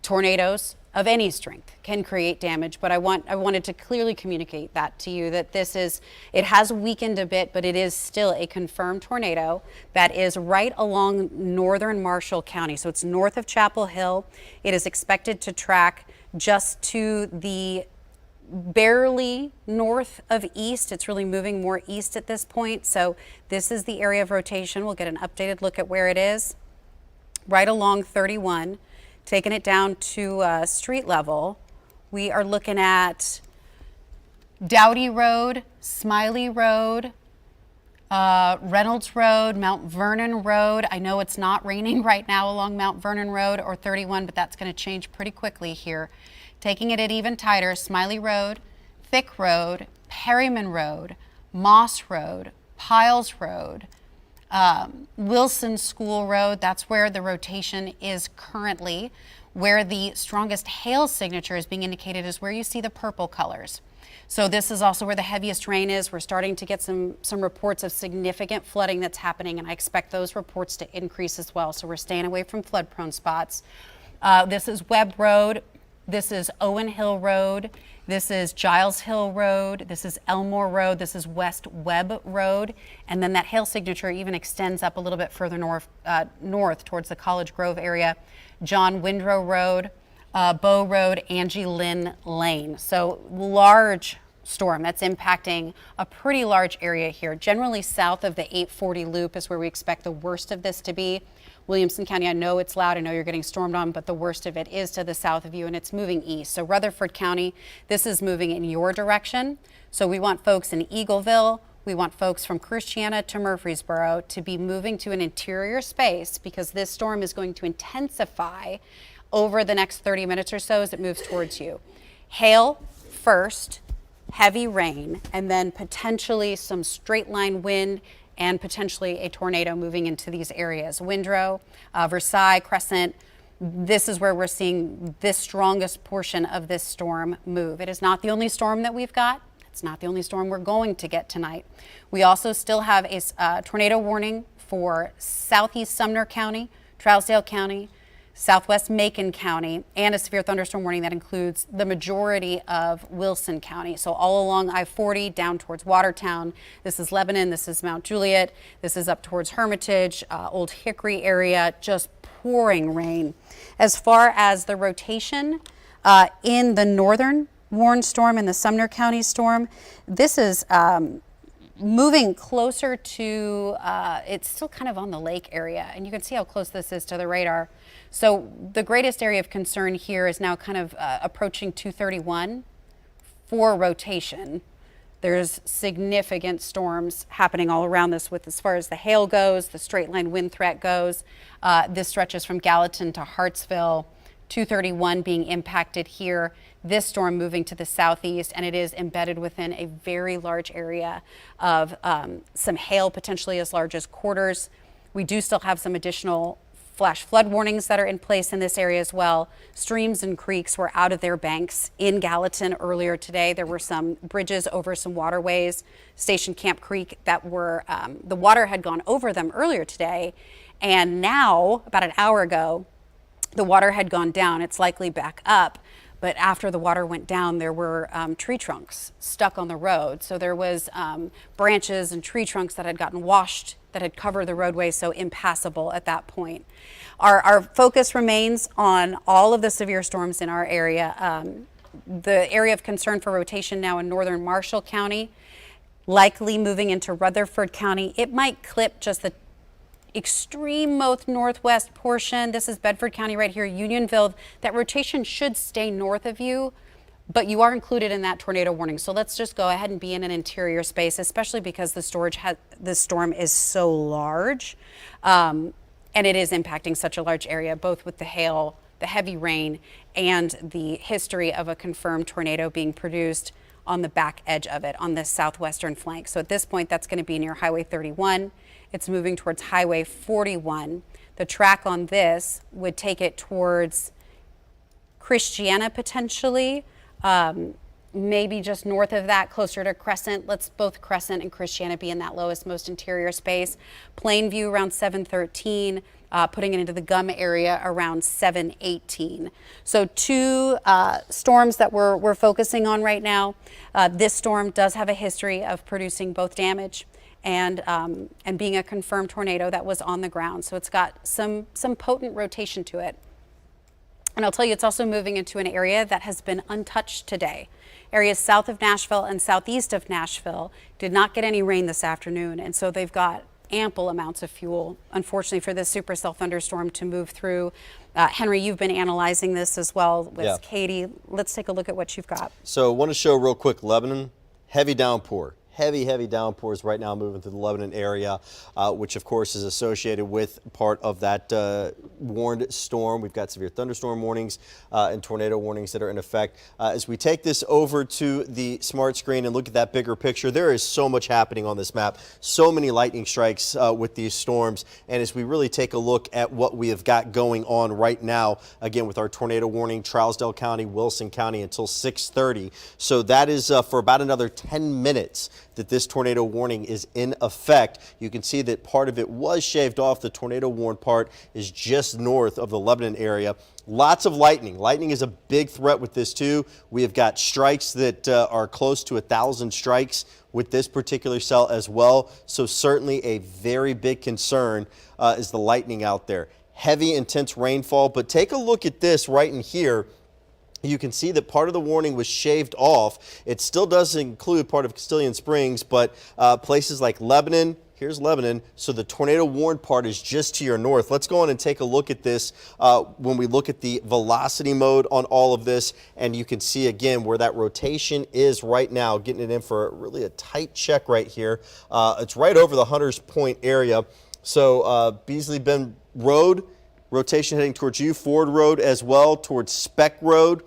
Tornadoes of any strength can create damage, but I wanted to clearly communicate that to you, that it has weakened a bit, but it is still a confirmed tornado that is right along northern Marshall County. So it's north of Chapel Hill. It is expected to track just to the barely north of east. It's really moving more east at this point. So this is the area of rotation. We'll get an updated look at where it is. Right along 31, taking it down to street level. We are looking at Dowdy Road, Smiley Road, Reynolds Road, Mount Vernon Road. I know it's not raining right now along Mount Vernon Road or 31, but that's going to change pretty quickly here. Taking it at even tighter, Smiley Road, Thick Road, Perryman Road, Moss Road, Piles Road, Wilson School Road. That's where the rotation is currently. Where the strongest hail signature is being indicated is where you see the purple colors. So this is also where the heaviest rain is. We're starting to get some reports of significant flooding that's happening, and I expect those reports to increase as well. So we're staying away from flood-prone spots. This is Webb Road. This is Owen Hill Road. This is Giles Hill Road. This is Elmore Road. This is West Webb Road. And then that hail signature even extends up a little bit further north towards the College Grove area. John Windrow Road, Bow Road, Angie Lynn Lane. So large storm that's impacting a pretty large area here. Generally south of the 840 loop is where we expect the worst of this to be. Williamson County, I know it's loud, I know you're getting stormed on, but the worst of it is to the south of you, and it's moving east. So Rutherford County, this is moving in your direction. So we want folks in Eagleville, we want folks from Christiana to Murfreesboro to be moving to an interior space, because this storm is going to intensify over the next 30 minutes or so as it moves towards you. Hail first, heavy rain, and then potentially some straight line wind and potentially a tornado moving into these areas. Windrow, Versailles, Crescent, this is where we're seeing this strongest portion of this storm move. It is not the only storm that we've got. It's not the only storm we're going to get tonight. We also still have a tornado warning for southeast Sumner County, Trousdale County, southwest Macon County, and a severe thunderstorm warning that includes the majority of Wilson County. So all along I-40 down towards Watertown. This is Lebanon, this is Mount Juliet, this is up towards Hermitage, Old Hickory area, just pouring rain. As far as the rotation in the northern Warren storm and the Sumner County storm, this is moving closer to, it's still kind of on the lake area, and you can see how close this is to the radar. So the greatest area of concern here is now kind of approaching 231 for rotation. There's significant storms happening all around this with as far as the hail goes, the straight line wind threat goes. This stretches from Gallatin to Hartsville, 231 being impacted here. This storm moving to the southeast, and it is embedded within a very large area of some hail, potentially as large as quarters. We do still have some additional flash flood warnings that are in place in this area as well. Streams and creeks were out of their banks in Gallatin earlier today. There were some bridges over some waterways, Station Camp Creek, that were, the water had gone over them earlier today. And now, about an hour ago, the water had gone down. It's likely back up. But after the water went down, there were tree trunks stuck on the road. So there was branches and tree trunks that had gotten washed, that had covered the roadway, so impassable at that point. Our focus remains on all of the severe storms in our area. The area of concern for rotation now in northern Marshall County, likely moving into Rutherford County. It might clip just the extreme most northwest portion. This is Bedford County right here, Unionville. That rotation should stay north of you, but you are included in that tornado warning. So let's just go ahead and be in an interior space, especially because the storm is so large, and it is impacting such a large area, both with the hail, the heavy rain, and the history of a confirmed tornado being produced on the back edge of it, on this southwestern flank. So at this point, that's going to be near Highway 31. It's moving towards Highway 41. The track on this would take it towards Christiana potentially, maybe just north of that, closer to Crescent. Let's both Crescent and Christiana be in that lowest, most interior space. Plainview around 713, putting it into the Gum area around 718. So two storms that we're focusing on right now. This storm does have a history of producing both damage and being a confirmed tornado that was on the ground. So it's got some potent rotation to it. And I'll tell you, it's also moving into an area that has been untouched today. Areas south of Nashville and southeast of Nashville did not get any rain this afternoon, and so they've got ample amounts of fuel, unfortunately, for this supercell thunderstorm to move through. Henry, you've been analyzing this as well with Katie. Let's take a look at what you've got. So I want to show real quick, Lebanon, heavy downpour. heavy downpours right now moving through the Lebanon area, which of course is associated with part of that warned storm. We've got severe thunderstorm warnings and tornado warnings that are in effect. As we take this over to the smart screen and look at that bigger picture, there is so much happening on this map. So many lightning strikes with these storms. And as we really take a look at what we have got going on right now, again, with our tornado warning, Trousdale County, Wilson County until 6:30. So that is for about another 10 minutes that this tornado warning is in effect. You can see that part of it was shaved off. The tornado warned part is just north of the Lebanon area. Lots of lightning. Lightning is a big threat with this too. We have got strikes that are close to 1,000 strikes with this particular cell as well. So certainly a very big concern is the lightning out there. Heavy, intense rainfall, but take a look at this right in here. You can see that part of the warning was shaved off. It still does include part of Castilian Springs, but places like Lebanon, here's Lebanon, so the tornado warned part is just to your north. Let's go on and take a look at this when we look at the velocity mode on all of this, and you can see again where that rotation is right now, getting it in for really a tight check right here. It's right over the Hunters Point area. So Beasley Bend Road, rotation heading towards you, Ford Road as well, towards Speck Road,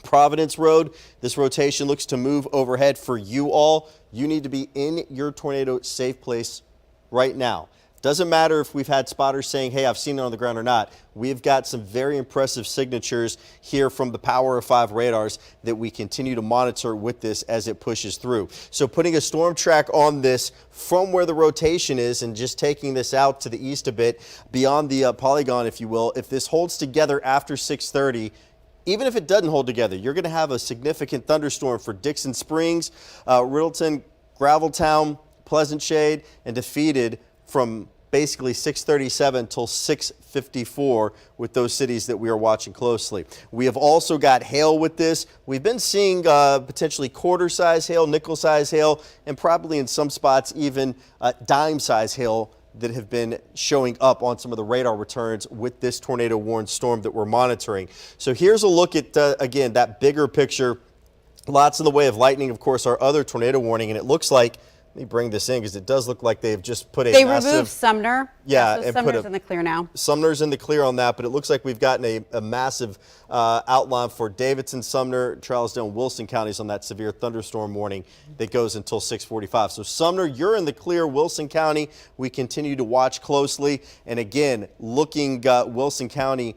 Providence Road. This rotation looks to move overhead for you all. You need to be in your tornado safe place right now. Doesn't matter if we've had spotters saying, hey, I've seen it on the ground or not. We've got some very impressive signatures here from the Power of 5 radars that we continue to monitor with this as it pushes through. So putting a storm track on this from where the rotation is and just taking this out to the east a bit beyond the polygon, if you will, if this holds together after 6:30, even if it doesn't hold together, you're going to have a significant thunderstorm for Dixon Springs, Riddleton, Graveltown, Pleasant Shade, and defeated from basically 6:37 till 6:54 with those cities that we are watching closely. We have also got hail with this. We've been seeing potentially quarter-size hail, nickel-size hail, and probably in some spots even dime-size hail that have been showing up on some of the radar returns with this tornado warned storm that we're monitoring. So here's a look at, again, that bigger picture. Lots in the way of lightning, of course, our other tornado warning, and it looks like, let me bring this in because it does look like they've just put a massive... They removed Sumner. Yeah, so and Sumner's in the clear now. Sumner's in the clear on that, but it looks like we've gotten a massive outline for Davidson, Sumner, Trousdale, and Wilson counties on that severe thunderstorm warning that goes until 6:45. So Sumner, you're in the clear. Wilson County, we continue to watch closely. And again, looking Wilson County,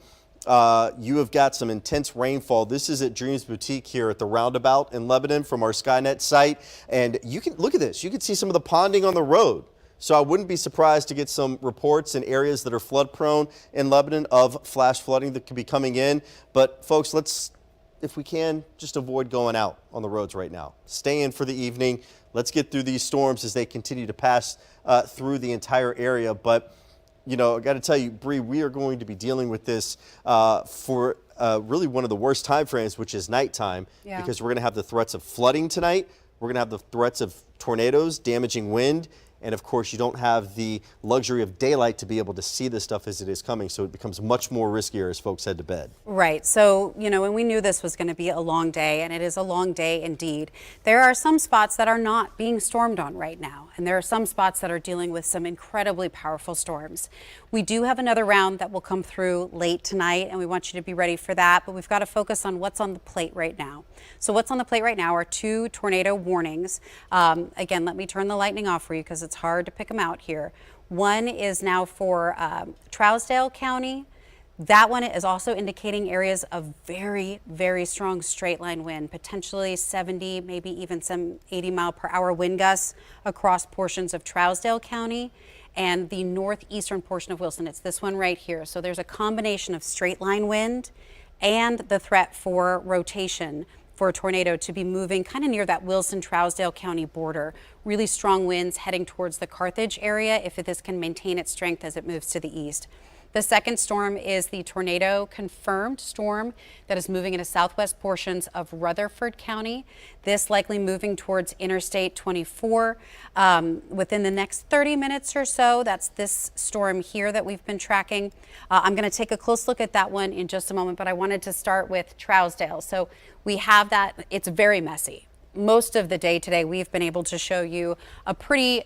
you have got some intense rainfall. This is at Dreams Boutique here at the roundabout in Lebanon from our Skynet site. And you can look at this. You can see some of the ponding on the road. So I wouldn't be surprised to get some reports in areas that are flood prone in Lebanon of flash flooding that could be coming in. But folks, let's, if we can, just avoid going out on the roads right now. Stay in for the evening. Let's get through these storms as they continue to pass through the entire area. But you know, I got to tell you, Bree, we are going to be dealing with this for really one of the worst time frames, which is nighttime, because we're going to have the threats of flooding tonight. We're going to have the threats of tornadoes, damaging wind. And of course, you don't have the luxury of daylight to be able to see this stuff as it is coming. So it becomes much more riskier as folks head to bed. Right. So, you know, when we knew this was going to be a long day, and it is a long day indeed, there are some spots that are not being stormed on right now. And there are some spots that are dealing with some incredibly powerful storms. We do have another round that will come through late tonight, and we want you to be ready for that. But we've got to focus on what's on the plate right now. So what's on the plate right now are 2 tornado warnings. Again, let me turn the lightning off for you because it's hard to pick them out here. One is now for Trousdale County. That one is also indicating areas of very, very strong straight line wind, potentially 70, maybe even some 80-mile-per-hour wind gusts across portions of Trousdale County and the northeastern portion of Wilson. It's this one right here. So there's a combination of straight line wind and the threat for rotation for a tornado to be moving kind of near that Wilson-Trousdale County border. Really strong winds heading towards the Carthage area if this can maintain its strength as it moves to the east. The second storm is the tornado confirmed storm that is moving into southwest portions of Rutherford County. This likely moving towards Interstate 24 within the next 30 minutes or so. That's this storm here that we've been tracking. I'm going to take a close look at that one in just a moment, but I wanted to start with Trousdale. So we have that. It's very messy. most of the day today, we've been able to show you a pretty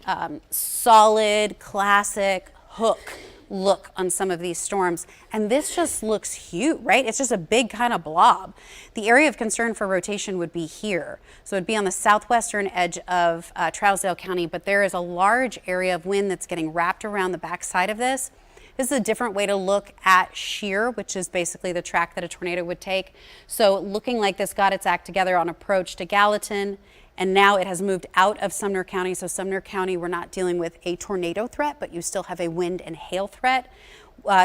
solid, classic hook look on some of these storms. And this just looks huge, right? It's just a big kind of blob. The area of concern for rotation would be here. So it'd be on the southwestern edge of Trousdale County, but there is a large area of wind that's getting wrapped around the backside of this. This is a different way to look at shear, which is basically the track that a tornado would take. So looking like this got its act together on approach to Gallatin, and now it has moved out of Sumner County. So Sumner County, we're not dealing with a tornado threat, but you still have a wind and hail threat.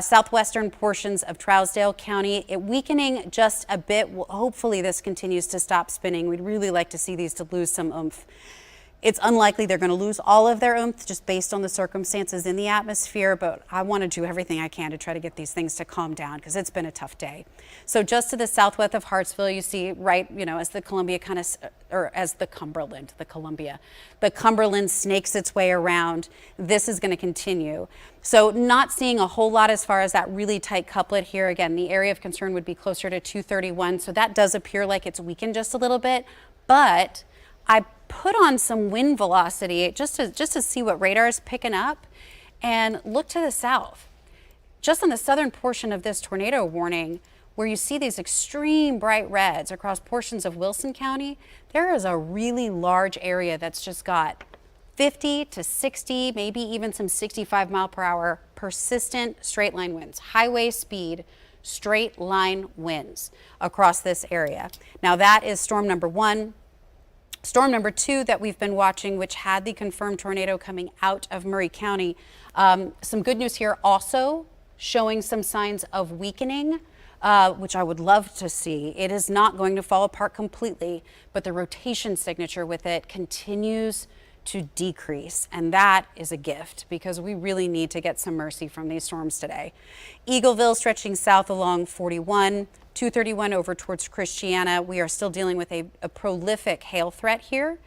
Southwestern portions of Trousdale County, it weakening just a bit. Hopefully this continues to stop spinning. We'd really like to see these to lose some oomph. It's unlikely they're going to lose all of their oomph just based on the circumstances in the atmosphere, but I want to do everything I can to try to get these things to calm down because it's been a tough day. So just to the southwest of Hartsville, you see right, as the Columbia the Cumberland snakes its way around, this is going to continue. So not seeing a whole lot as far as that really tight couplet here. Again, the area of concern would be closer to 231. So that does appear like it's weakened just a little bit, but I put on some wind velocity just to see what radar is picking up, and look to the south. Just on the southern portion of this tornado warning, where you see these extreme bright reds across portions of Wilson County, there is a really large area that's just got 50 to 60, maybe even some 65 mile per hour persistent straight line winds, highway speed, straight line winds across this area. Now that is storm number 1. Storm number 2 that we've been watching, which had the confirmed tornado coming out of Murray County. Some good news here also, showing some signs of weakening, which I would love to see. It is not going to fall apart completely, but the rotation signature with it continues to decrease, and that is a gift because we really need to get some mercy from these storms today. Eagleville stretching south along 41, 231 over towards Christiana. We are still dealing with a prolific hail threat here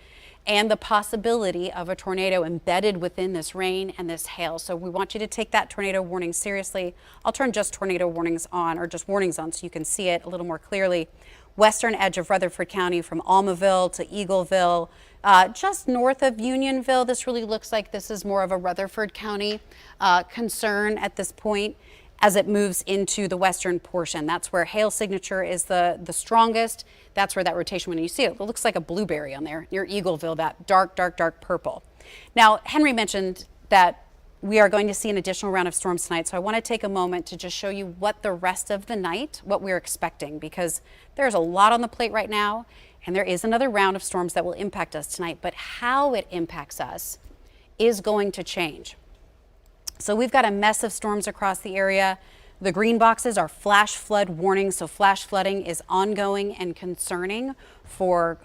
and the possibility of a tornado embedded within this rain and this hail. So we want you to take that tornado warning seriously. I'll turn just tornado warnings on, or just warnings on, so you can see it a little more clearly. Western edge of Rutherford County from Almaville to Eagleville, just north of Unionville. This really looks like this is more of a Rutherford County concern at this point as it moves into the western portion. That's where hail signature is the strongest. That's where that rotation, when you see it, it looks like a blueberry on there near Eagleville, that dark, dark, dark purple. Now, Henry mentioned that we are going to see an additional round of storms tonight, so I want to take a moment to just show you what the rest of the night, what we're expecting, because there's a lot on the plate right now, and there is another round of storms that will impact us tonight, but how it impacts us is going to change. So we've got a mess of storms across the area. The green boxes are flash flood warnings, so flash flooding is ongoing and concerning for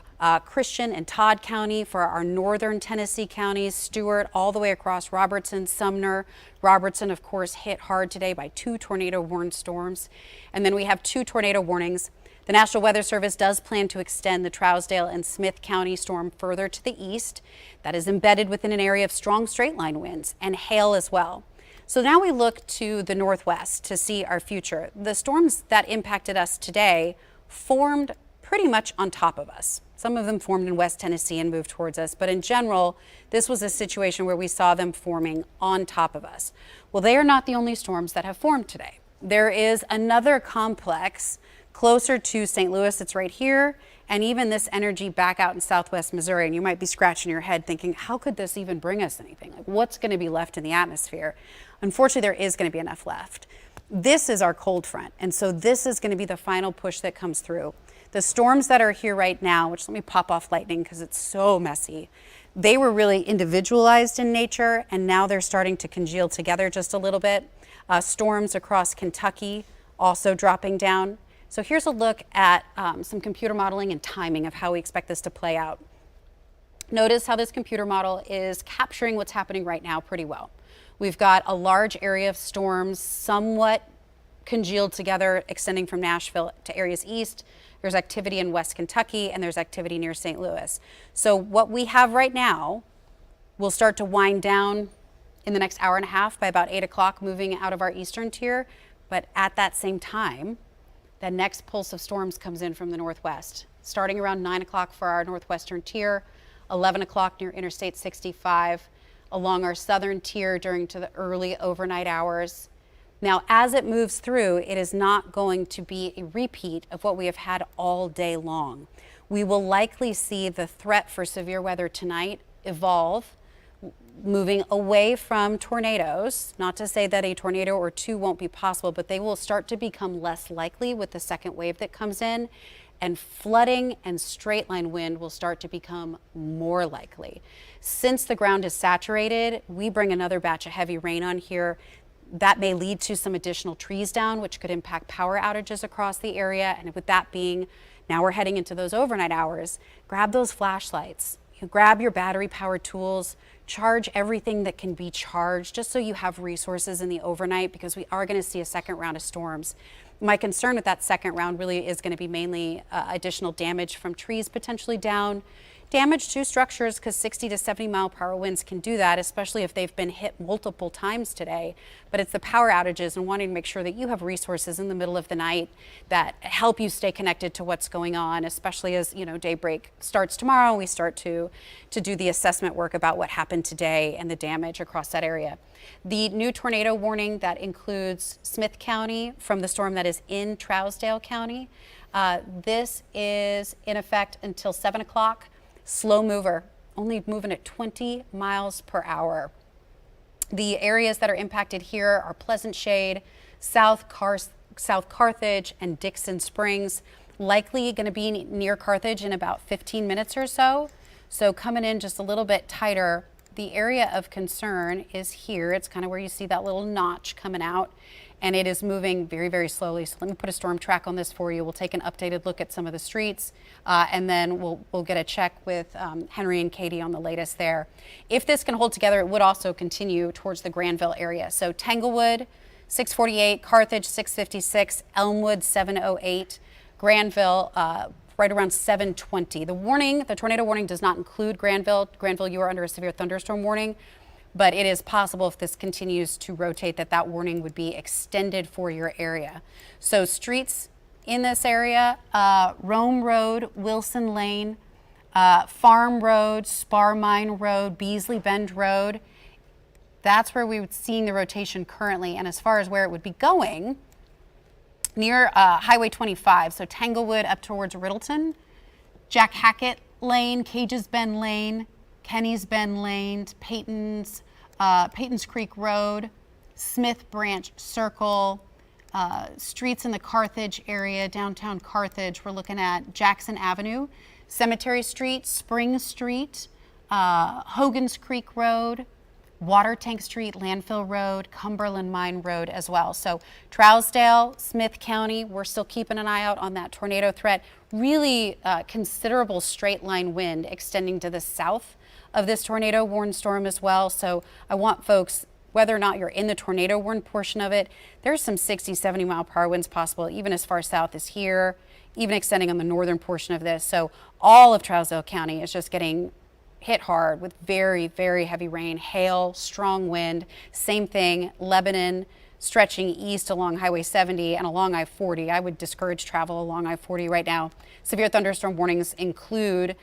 Christian and Todd County, for our northern Tennessee counties, Stewart, all the way across Robertson, Sumner. Robertson, of course, hit hard today by 2 tornado warned storms. And then we have 2 tornado warnings. The National Weather Service does plan to extend the Trousdale and Smith County storm further to the east. That is embedded within an area of strong straight line winds and hail as well. So now we look to the northwest to see our future. The storms that impacted us today formed pretty much on top of us. Some of them formed in West Tennessee and moved towards us, but in general, this was a situation where we saw them forming on top of us. Well, they are not the only storms that have formed today. There is another complex closer to St. Louis. It's right here, and even this energy back out in southwest Missouri, and you might be scratching your head thinking, how could this even bring us anything? Like, what's going to be left in the atmosphere? Unfortunately, there is going to be enough left. This is our cold front, and so this is going to be the final push that comes through. The storms that are here right now, which, let me pop off lightning because it's so messy, they were really individualized in nature, and now they're starting to congeal together just a little bit. Storms across Kentucky also dropping down. So here's a look at some computer modeling and timing of how we expect this to play out. Notice how this computer model is capturing what's happening right now pretty well. We've got a large area of storms somewhat congealed together, extending from Nashville to areas east. There's activity in West Kentucky, and there's activity near St. Louis. So what we have right now will start to wind down in the next hour and a half by about 8 o'clock, moving out of our eastern tier. But at that same time, the next pulse of storms comes in from the northwest. starting around 9 o'clock for our northwestern tier, 11 o'clock near Interstate 65, along our southern tier during to the early overnight hours. Now, as it moves through, it is not going to be a repeat of what we have had all day long. We will likely see the threat for severe weather tonight evolve, moving away from tornadoes. Not to say that a tornado or two won't be possible, but they will start to become less likely with the second wave that comes in, and flooding and straight line wind will start to become more likely. Since the ground is saturated, we bring another batch of heavy rain on here. That may lead to some additional trees down, which could impact power outages across the area. And with that being, now we're heading into those overnight hours, grab those flashlights, grab your battery powered tools, charge everything that can be charged, just so you have resources in the overnight, because we are going to see a second round of storms. My concern with that second round really is going to be mainly additional damage from trees potentially down, damage to structures, because 60 to 70 mile per hour winds can do that, especially if they've been hit multiple times today. But it's the power outages and wanting to make sure that you have resources in the middle of the night that help you stay connected to what's going on, especially as daybreak starts tomorrow and we start to do the assessment work about what happened today and the damage across that area. The new tornado warning that includes Smith County from the storm that is in Trousdale County. This is in effect until 7 o'clock. Slow mover, only moving at 20 miles per hour. The areas that are impacted here are Pleasant Shade, South Carthage, and Dixon Springs. Likely going to be near Carthage in about 15 minutes or so. So coming in just a little bit tighter. The area of concern is here. It's kind of where you see that little notch coming out, and it is moving very, very slowly. So let me put a storm track on this for you. We'll take an updated look at some of the streets, and then we'll get a check with Henry and Katie on the latest there. If this can hold together, it would also continue towards the Granville area. So Tanglewood, 648, Carthage, 656, Elmwood, 708, Granville, right around 720. The tornado warning does not include Granville. Granville, you are under a severe thunderstorm warning, but it is possible if this continues to rotate that warning would be extended for your area. So streets in this area, Rome Road, Wilson Lane, Farm Road, Spar Mine Road, Beasley Bend Road. That's where we would seeing the rotation currently. And as far as where it would be going, near Highway 25, so Tanglewood up towards Riddleton, Jack Hackett Lane, Cages Bend Lane, Kenny's Bend Lane, Peyton's Creek Road, Smith Branch Circle, streets in the Carthage area, downtown Carthage. We're looking at Jackson Avenue, Cemetery Street, Spring Street, Hogan's Creek Road, Water Tank Street, Landfill Road, Cumberland Mine Road as well. So Trousdale, Smith County, we're still keeping an eye out on that tornado threat. Really considerable straight line wind extending to the south of this tornado warned storm as well. So I want folks, whether or not you're in the tornado warned portion of it, there's some 60, 70 mile per hour winds possible, even as far south as here, even extending on the northern portion of this. So all of Trousdale County is just getting hit hard with very, very heavy rain, hail, strong wind. Same thing, Lebanon stretching east along Highway 70 and along I-40. I would discourage travel along I-40 right now. Severe thunderstorm warnings include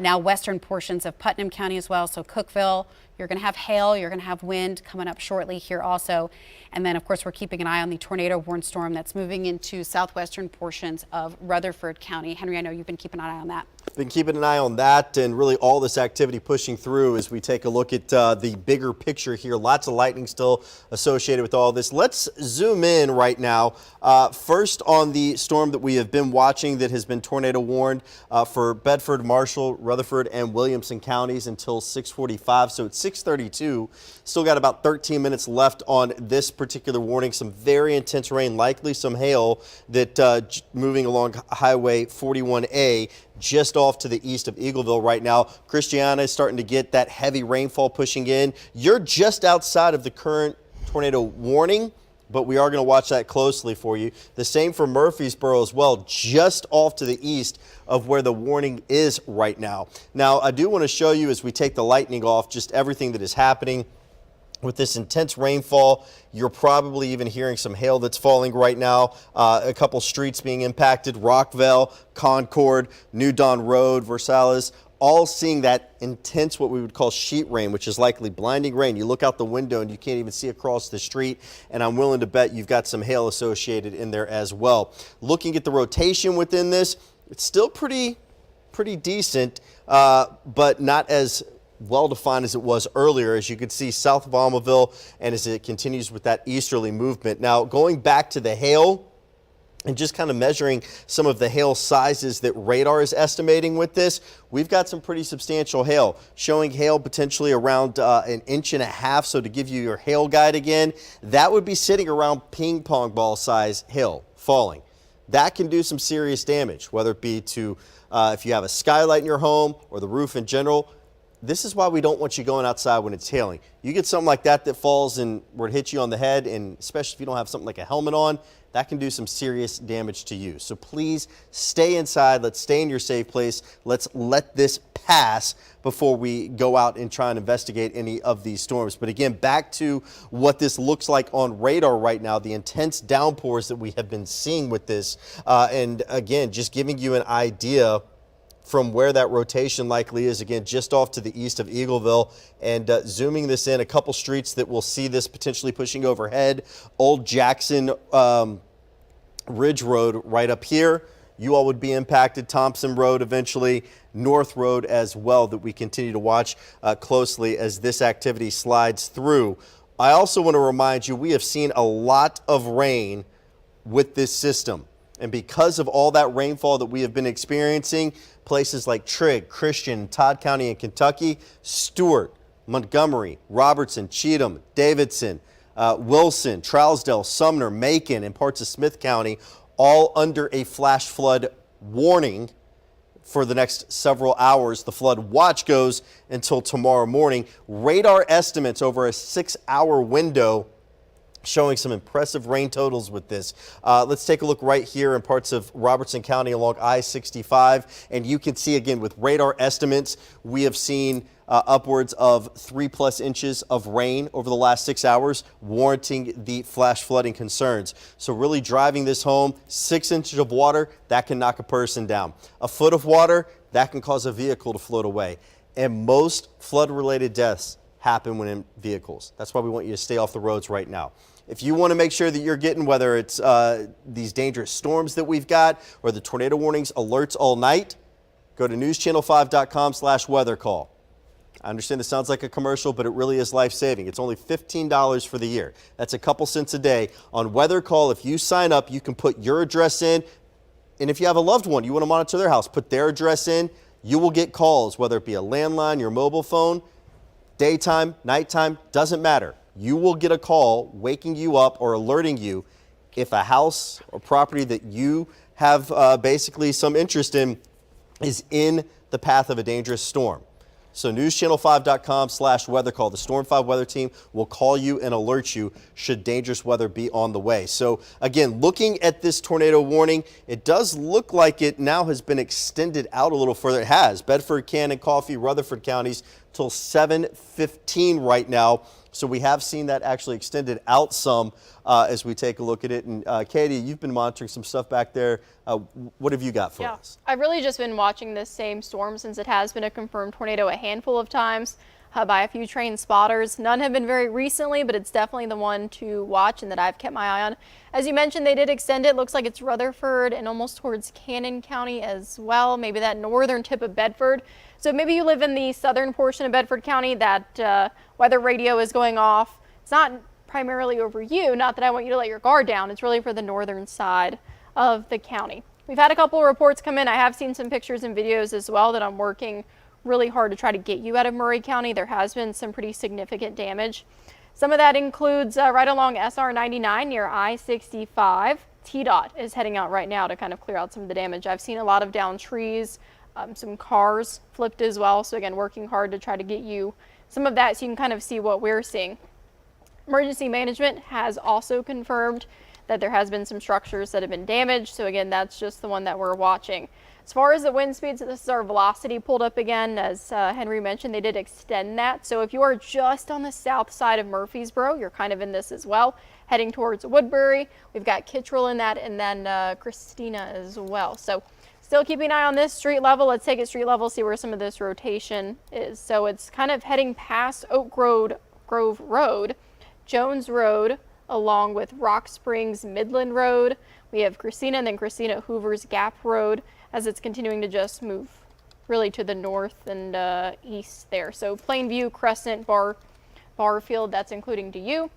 now western portions of Putnam County as well. So Cookeville, you're going to have hail, you're going to have wind coming up shortly here also. And then, of course, we're keeping an eye on the tornado warned storm that's moving into southwestern portions of Rutherford County. Henry, I know you've been keeping an eye on that. Been keeping an eye on that, and really all this activity pushing through as we take a look at the bigger picture here. Lots of lightning still associated with all this. Let's zoom in right now. First on the storm that we have been watching that has been tornado warned for Bedford, Marshall, Rutherford, and Williamson counties until 6:45. So it's 6:32. Still got about 13 minutes left on this particular warning. Some very intense rain, likely some hail that moving along Highway 41A. Just off to the east of Eagleville right now. Christiana is starting to get that heavy rainfall pushing in. You're just outside of the current tornado warning, but we are going to watch that closely for you. The same for Murfreesboro as well, just off to the east of where the warning is right now. Now, I do want to show you as we take the lightning off just everything that is happening. With this intense rainfall, you're probably even hearing some hail that's falling right now. A couple streets being impacted, Rockville, Concord, New Dawn Road, Versailles, all seeing that intense, what we would call sheet rain, which is likely blinding rain. You look out the window and you can't even see across the street, and I'm willing to bet you've got some hail associated in there as well. Looking at the rotation within this, it's still pretty decent, but not as well-defined as it was earlier, as you could see south of Almaville, and as it continues with that easterly movement. Now, going back to the hail and just kind of measuring some of the hail sizes that radar is estimating with this, we've got some pretty substantial hail, showing hail potentially around 1.5 inches. So to give you your hail guide again, that would be sitting around ping pong ball size hail falling. That can do some serious damage, whether it be to if you have a skylight in your home or the roof in general. This is why we don't want you going outside when it's hailing. You get something like that falls and where it hits you on the head, and especially if you don't have something like a helmet on, that can do some serious damage to you. So please stay inside. Let's stay in your safe place. Let's let this pass before we go out and try and investigate any of these storms. But again, back to what this looks like on radar right now, the intense downpours that we have been seeing with this. And again, just giving you an idea from where that rotation likely is, again, just off to the east of Eagleville, and zooming this in, a couple streets that will see this potentially pushing overhead. Old Jackson Ridge Road right up here. You all would be impacted. Thompson Road eventually, North Road as well, that we continue to watch closely as this activity slides through. I also want to remind you, we have seen a lot of rain with this system. And because of all that rainfall that we have been experiencing, places like Trigg, Christian, Todd County in Kentucky, Stewart, Montgomery, Robertson, Cheatham, Davidson, Wilson, Trousdale, Sumner, Macon, and parts of Smith County, all under a flash flood warning for the next several hours. The flood watch goes until tomorrow morning. Radar estimates over a 6-hour window showing some impressive rain totals with this. Let's take a look right here in parts of Robertson County along I-65. And you can see again with radar estimates, we have seen upwards of 3+ inches of rain over the last 6 hours, warranting the flash flooding concerns. So really driving this home, 6 inches of water, that can knock a person down. A foot of water, that can cause a vehicle to float away. And most flood-related deaths happen when in vehicles. That's why we want you to stay off the roads right now. If you want to make sure that you're getting, whether it's these dangerous storms that we've got or the tornado warnings alerts all night, go to newschannel5.com/weather call. I understand this sounds like a commercial, but it really is life-saving. It's only $15 for the year. That's a couple cents a day. On Weather Call, if you sign up, you can put your address in. And if you have a loved one, you want to monitor their house, put their address in. You will get calls, whether it be a landline, your mobile phone, daytime, nighttime, doesn't matter. You will get a call waking you up or alerting you if a house or property that you have basically some interest in is in the path of a dangerous storm. So newschannel5.com/weather call. The Storm 5 weather team will call you and alert you should dangerous weather be on the way. So again, looking at this tornado warning, it does look like it now has been extended out a little further. It has. Bedford, Cannon, Coffee, Rutherford counties till 7:15 right now. So we have seen that actually extended out some as we take a look at it. And Katie, you've been monitoring some stuff back there. What have you got for us? I've really just been watching this same storm since it has been a confirmed tornado a handful of times by a few trained spotters. None have been very recently, but it's definitely the one to watch and that I've kept my eye on. As you mentioned, they did extend it. Looks like it's Rutherford and almost towards Cannon County as well, maybe that northern tip of Bedford. So maybe you live in the southern portion of Bedford County, that weather radio is going off. It's not primarily over you, not that I want you to let your guard down. It's really for the northern side of the county. We've had a couple of reports come in. I have seen some pictures and videos as well that I'm working really hard to try to get you out of Murray County. There has been some pretty significant damage. Some of that includes right along SR 99 near I-65. TDOT is heading out right now to kind of clear out some of the damage. I've seen a lot of downed trees, some cars flipped as well. So again, working hard to try to get you some of that so you can kind of see what we're seeing. Emergency management has also confirmed that there has been some structures that have been damaged. So again, that's just the one that we're watching. As far as the wind speeds, this is our velocity pulled up again. As Henry mentioned, they did extend that. So if you are just on the south side of Murfreesboro, you're kind of in this as well, heading towards Woodbury. We've got Kittrell in that, and then Christina as well. So still keeping an eye on this street level. Let's take it street level, see where some of this rotation is. So it's kind of heading past Oak Grove Road, Jones Road, along with Rock Springs Midland Road. We have Christina and then Christina Hoover's Gap Road, as it's continuing to just move really to the north and east there. So Plainview, Crescent, Barfield, that's including DU.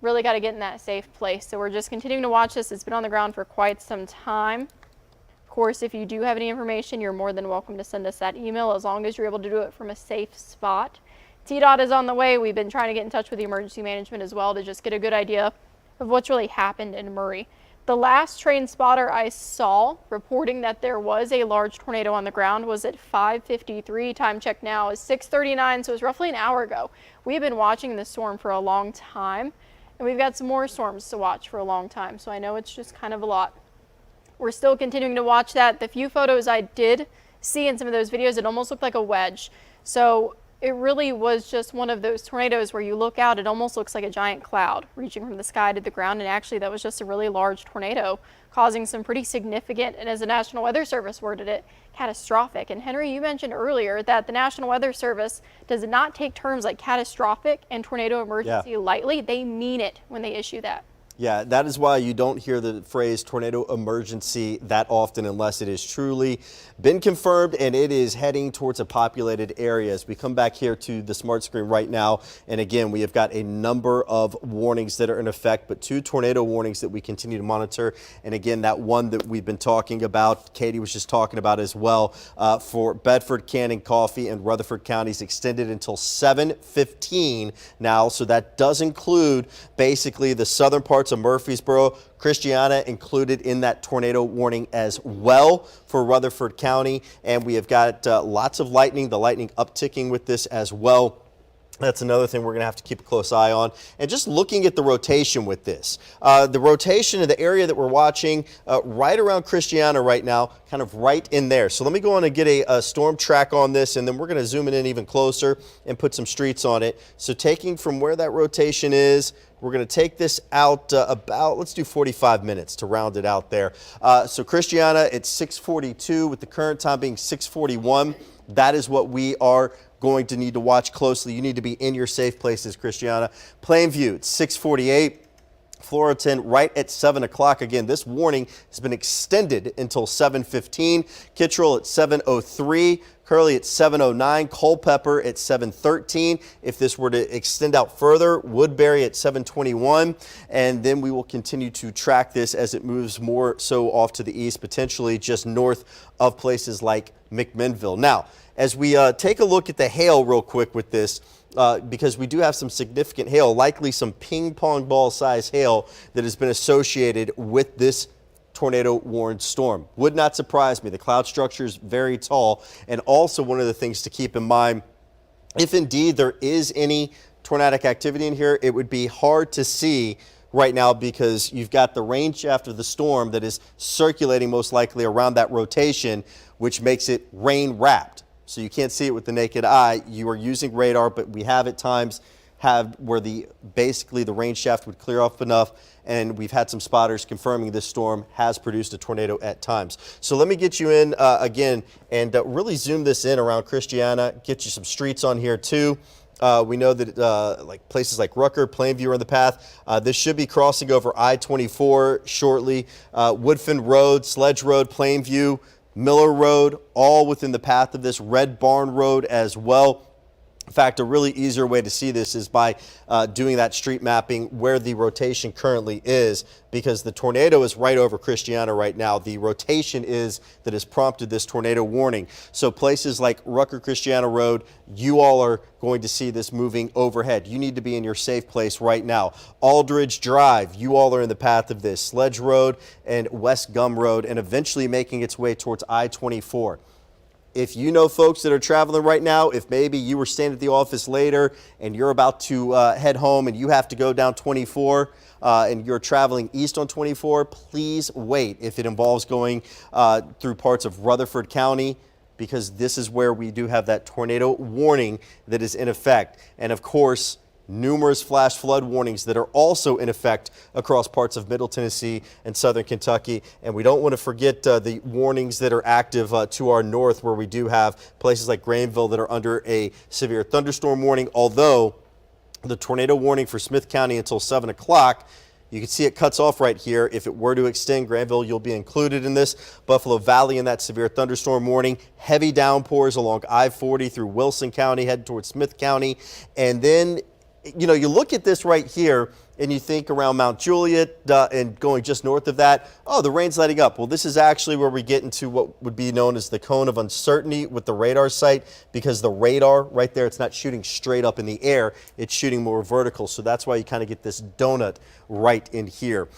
Really got to get in that safe place. So we're just continuing to watch this. It's been on the ground for quite some time. Of course, if you do have any information, you're more than welcome to send us that email, as long as you're able to do it from a safe spot. TDOT is on the way. We've been trying to get in touch with the emergency management as well to just get a good idea of what's really happened in Murray. The last train spotter I saw reporting that there was a large tornado on the ground was at 5:53. Time check now is 6:39, so it's roughly an hour ago. We've been watching this storm for a long time, and we've got some more storms to watch for a long time, so I know it's just kind of a lot. We're still continuing to watch that. The few photos I did see in some of those videos, it almost looked like a wedge. So it really was just one of those tornadoes where you look out, it almost looks like a giant cloud reaching from the sky to the ground. And actually that was just a really large tornado causing some pretty significant, and as the National Weather Service worded it, catastrophic. And Henry, you mentioned earlier that the National Weather Service does not take terms like catastrophic and tornado emergency lightly. They mean it when they issue that. Yeah, that is why you don't hear the phrase tornado emergency that often unless it is truly been confirmed and it is heading towards a populated area. As we come back here to the smart screen right now, and again, we have got a number of warnings that are in effect, but 2 tornado warnings that we continue to monitor. And again, that one that we've been talking about, Katie was just talking about as well, for Bedford, Cannon, Coffee, and Rutherford counties extended until 7:15 now. So that does include basically the southern parts of Murfreesboro, Christiana included in that tornado warning as well for Rutherford County. And we have got lots of lightning, the lightning upticking with this as well. That's another thing we're going to have to keep a close eye on. And just looking at the rotation with this, the rotation in the area that we're watching right around Christiana right now, kind of right in there. So let me go on and get a storm track on this, and then we're going to zoom it in even closer and put some streets on it. So taking from where that rotation is, we're going to take this out about, let's do 45 minutes to round it out there. So Christiana, it's 6:42 with the current time being 6:41. That is what we are going to need to watch closely. You need to be in your safe places, Christiana. Plainview, it's 6:48. Floriton right at 7 o'clock. Again, this warning has been extended until 7:15. Kittrell at 7:03. Curley at 7:09. Culpeper at 7:13. If this were to extend out further, Woodbury at 7:21. And then we will continue to track this as it moves more so off to the east, potentially just north of places like McMinnville. Now, as we take a look at the hail real quick with this, because we do have some significant hail, likely some ping pong ball size hail that has been associated with this tornado warned storm. Would not surprise me. The cloud structure is very tall. And also one of the things to keep in mind, if indeed there is any tornadic activity in here, it would be hard to see right now because you've got the rain shaft of the storm that is circulating most likely around that rotation, which makes it rain wrapped. So you can't see it with the naked eye. You are using radar, but we have at times have where basically the rain shaft would clear off enough, and we've had some spotters confirming this storm has produced a tornado at times. So let me get you in again and really zoom this in around Christiana, get you some streets on here too. We know that like places like Rucker, Plainview are in the path. This should be crossing over I-24 shortly. Woodfin Road, Sledge Road, Plainview, Miller Road, all within the path of this. Red Barn Road as well. In fact, a really easier way to see this is by doing that street mapping where the rotation currently is, because the tornado is right over Christiana right now. The rotation is that has prompted this tornado warning. So places like Rucker Christiana Road, you all are going to see this moving overhead. You need to be in your safe place right now. Aldridge Drive, you all are in the path of this. Sledge Road and West Gum Road, and eventually making its way towards I-24. If you know folks that are traveling right now, if maybe you were staying at the office later and you're about to head home and you have to go down 24 and you're traveling east on 24, please wait if it involves going through parts of Rutherford County, because this is where we do have that tornado warning that is in effect. And of course, numerous flash flood warnings that are also in effect across parts of Middle Tennessee and Southern Kentucky. And we don't want to forget the warnings that are active to our north, where we do have places like Granville that are under a severe thunderstorm warning. Although the tornado warning for Smith County until 7 o'clock, you can see it cuts off right here. If it were to extend, Granville, you'll be included in this. Buffalo Valley in that severe thunderstorm warning. Heavy downpours along I-40 through Wilson County, heading towards Smith County. And then you know, you look at this right here and you think around Mount Juliet and going just north of that, oh, the rain's letting up. Well, this is actually where we get into what would be known as the cone of uncertainty with the radar site, because the radar right there, it's not shooting straight up in the air, it's shooting more vertical. So that's why you kind of get this donut right in here.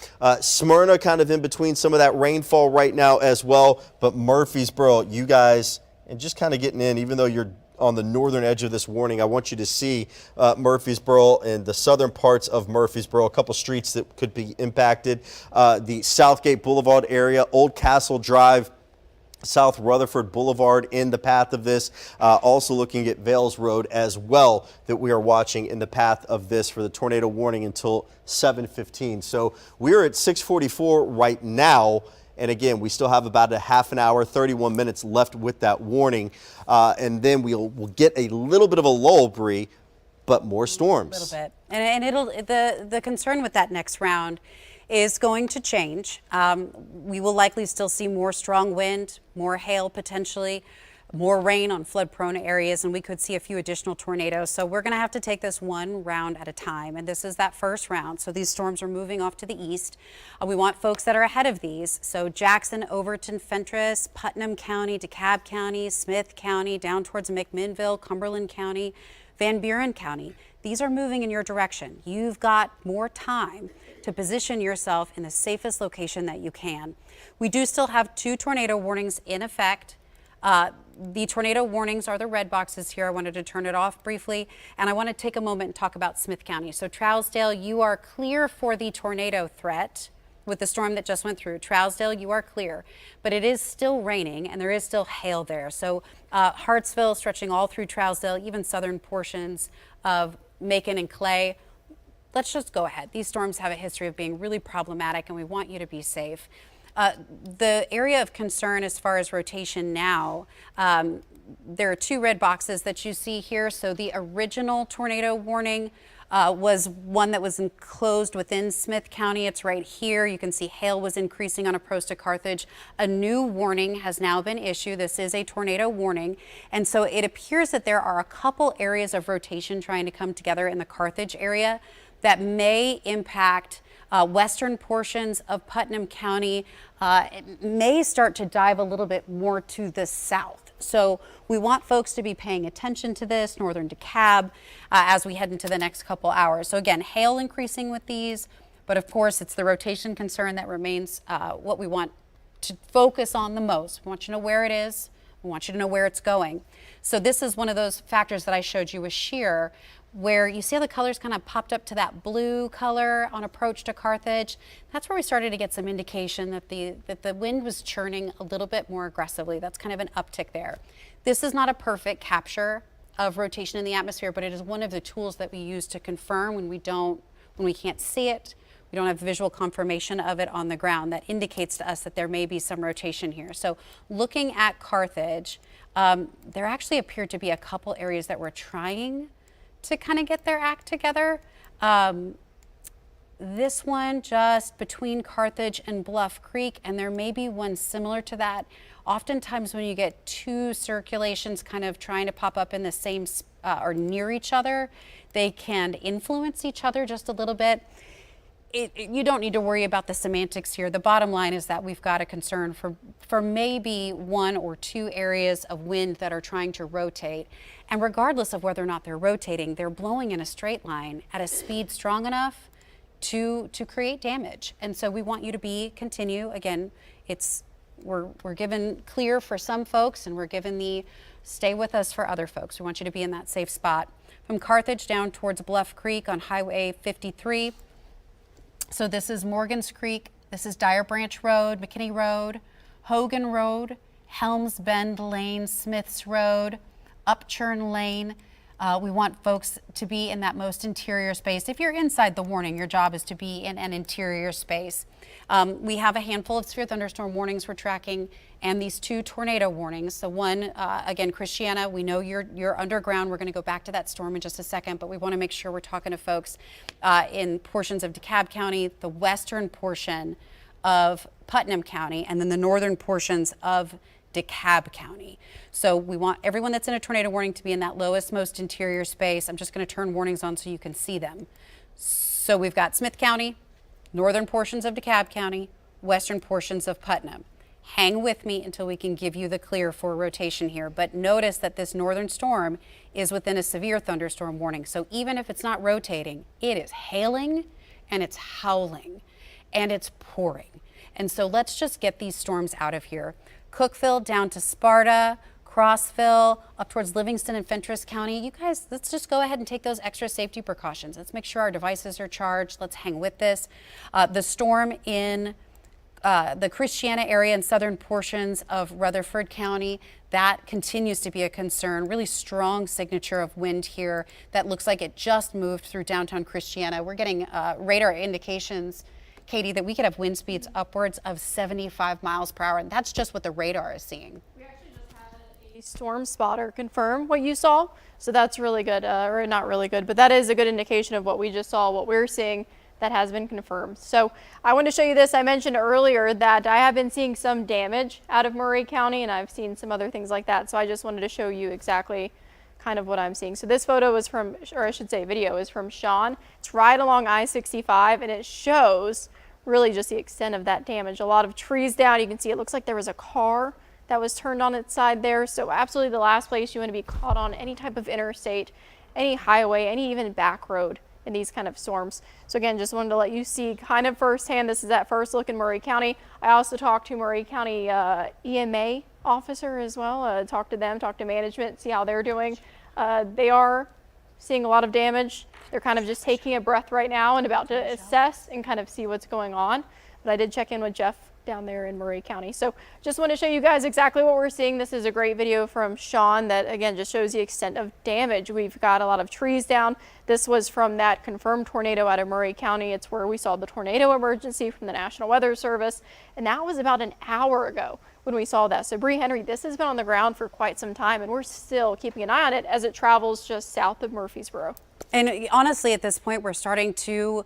Smyrna kind of in between some of that rainfall right now as well, but Murfreesboro, you guys, and just kind of getting in, even though you're on the northern edge of this warning, I want you to see Murfreesboro and the southern parts of Murfreesboro, a couple streets that could be impacted. The Southgate Boulevard area, Old Castle Drive, South Rutherford Boulevard in the path of this. Also looking at Vales Road as well, that we are watching in the path of this for the tornado warning until 7:15. So we're at 6:44 right now. And again, we still have about a half an hour, 31 minutes left with that warning. And then we'll get a little bit of a lull, Bree, but more storms. A little bit. And it'll the concern with that next round is going to change. We will likely still see more strong wind, more hail potentially, more rain on flood-prone areas, and we could see a few additional tornadoes. So we're going to have to take this one round at a time, and this is that first round. So these storms are moving off to the east. We want folks that are ahead of these. So Jackson, Overton, Fentress, Putnam County, DeKalb County, Smith County, down towards McMinnville, Cumberland County, Van Buren County. These are moving in your direction. You've got more time to position yourself in the safest location that you can. We do still have 2 tornado warnings in effect. The tornado warnings are the red boxes here. I wanted to turn it off briefly, and I want to take a moment and talk about Smith County. So Trousdale, you are clear for the tornado threat with the storm that just went through. Trousdale, you are clear, but it is still raining and there is still hail there. So Hartsville stretching all through Trousdale, even southern portions of Macon and Clay. Let's just go ahead. These storms have a history of being really problematic, and we want you to be safe. The area of concern as far as rotation now, there are 2 red boxes that you see here. So the original tornado warning was one that was enclosed within Smith County. It's right here. You can see hail was increasing on approach to Carthage. A new warning has now been issued. This is a tornado warning. And so it appears that there are a couple areas of rotation trying to come together in the Carthage area that may impact western portions of Putnam County. It may start to dive a little bit more to the south. So we want folks to be paying attention to this, northern DeKalb, as we head into the next couple hours. So again, hail increasing with these, but of course it's the rotation concern that remains what we want to focus on the most. We want you to know where it is. We want you to know where it's going. So this is one of those factors that I showed you with shear, where you see how the colors kind of popped up to that blue color on approach to Carthage. That's where we started to get some indication that the wind was churning a little bit more aggressively. That's kind of an uptick there. This is not a perfect capture of rotation in the atmosphere, but it is one of the tools that we use to confirm when we can't see it, we don't have visual confirmation of it on the ground. That indicates to us that there may be some rotation here. So looking at Carthage, there actually appeared to be a couple areas that were trying to kind of get their act together. This one just between Carthage and Bluff Creek, and there may be one similar to that. Oftentimes when you get 2 circulations kind of trying to pop up in the same or near each other, they can influence each other just a little bit. You don't need to worry about the semantics here. The bottom line is that we've got a concern for maybe 1 or 2 areas of wind that are trying to rotate. And regardless of whether or not they're rotating, they're blowing in a straight line at a speed strong enough to create damage. And so we want you to continue. Again, it's we're given clear for some folks, and we're given the stay with us for other folks. We want you to be in that safe spot. From Carthage down towards Bluff Creek on Highway 53. So this is Morgan's Creek, this is Dyer Branch Road, McKinney Road, Hogan Road, Helms Bend Lane, Smiths Road, Upchurn Lane. We want folks to be in that most interior space. If you're inside the warning, your job is to be in an interior space. We have a handful of severe thunderstorm warnings we're tracking, and these 2 tornado warnings. So one, again, Christiana, we know you're underground. We're going to go back to that storm in just a second, but we want to make sure we're talking to folks in portions of DeKalb County, the western portion of Putnam County, and then the northern portions of DeKalb County. So we want everyone that's in a tornado warning to be in that lowest, most interior space. I'm just going to turn warnings on so you can see them. So we've got Smith County, northern portions of DeKalb County, western portions of Putnam. Hang with me until we can give you the clear for rotation here. But notice that this northern storm is within a severe thunderstorm warning. So even if it's not rotating, it is hailing and it's howling and it's pouring. And so let's just get these storms out of here. Cookeville down to Sparta, Crossville, up towards Livingston and Fentress County. You guys, let's just go ahead and take those extra safety precautions. Let's make sure our devices are charged. Let's hang with this. The storm in the Christiana area and southern portions of Rutherford County, that continues to be a concern. Really strong signature of wind here that looks like it just moved through downtown Christiana. We're getting radar indications, Katie, that we could have wind speeds upwards of 75 miles per hour. And that's just what the radar is seeing. We actually just had a storm spotter confirm what you saw. So that's really good, or not really good, but that is a good indication of what we just saw, what we're seeing that has been confirmed. So I want to show you this. I mentioned earlier that I have been seeing some damage out of Murray County, and I've seen some other things like that. So I just wanted to show you exactly kind of what I'm seeing. So this photo is from, or I should say video is from Sean. It's right along I-65, and it shows really just the extent of that damage. A lot of trees down. You can see it looks like there was a car that was turned on its side there. So absolutely the last place you want to be caught on any type of interstate, any highway, any even back road in these kind of storms. So again, just wanted to let you see kind of firsthand. This is that first look in Murray County. I also talked to Murray County EMA officer as well, talked to them, talked to management, see how they're doing. They are seeing a lot of damage. They're kind of just taking a breath right now and about to assess and kind of see what's going on. But I did check in with Jeff down there in Murray County. So just want to show you guys exactly what we're seeing. This is a great video from Sean that again just shows the extent of damage. We've got a lot of trees down. This was from that confirmed tornado out of Murray County. It's where we saw the tornado emergency from the National Weather Service. And that was about an hour ago when we saw that. So Bree Henry, this has been on the ground for quite some time, and we're still keeping an eye on it as it travels just south of Murfreesboro. And honestly, at this point, we're starting to,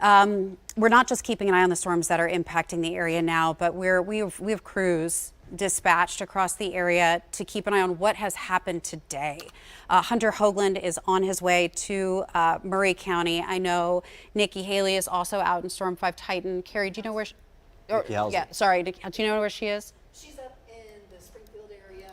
we're not just keeping an eye on the storms that are impacting the area now, but we have crews dispatched across the area to keep an eye on what has happened today. Hunter Hoagland is on his way to Murray County. I know Nikki Haley is also out in Storm 5 Titan. Carrie, do you know where she, yeah, sorry, do you know where she is? She's up in the Springfield area.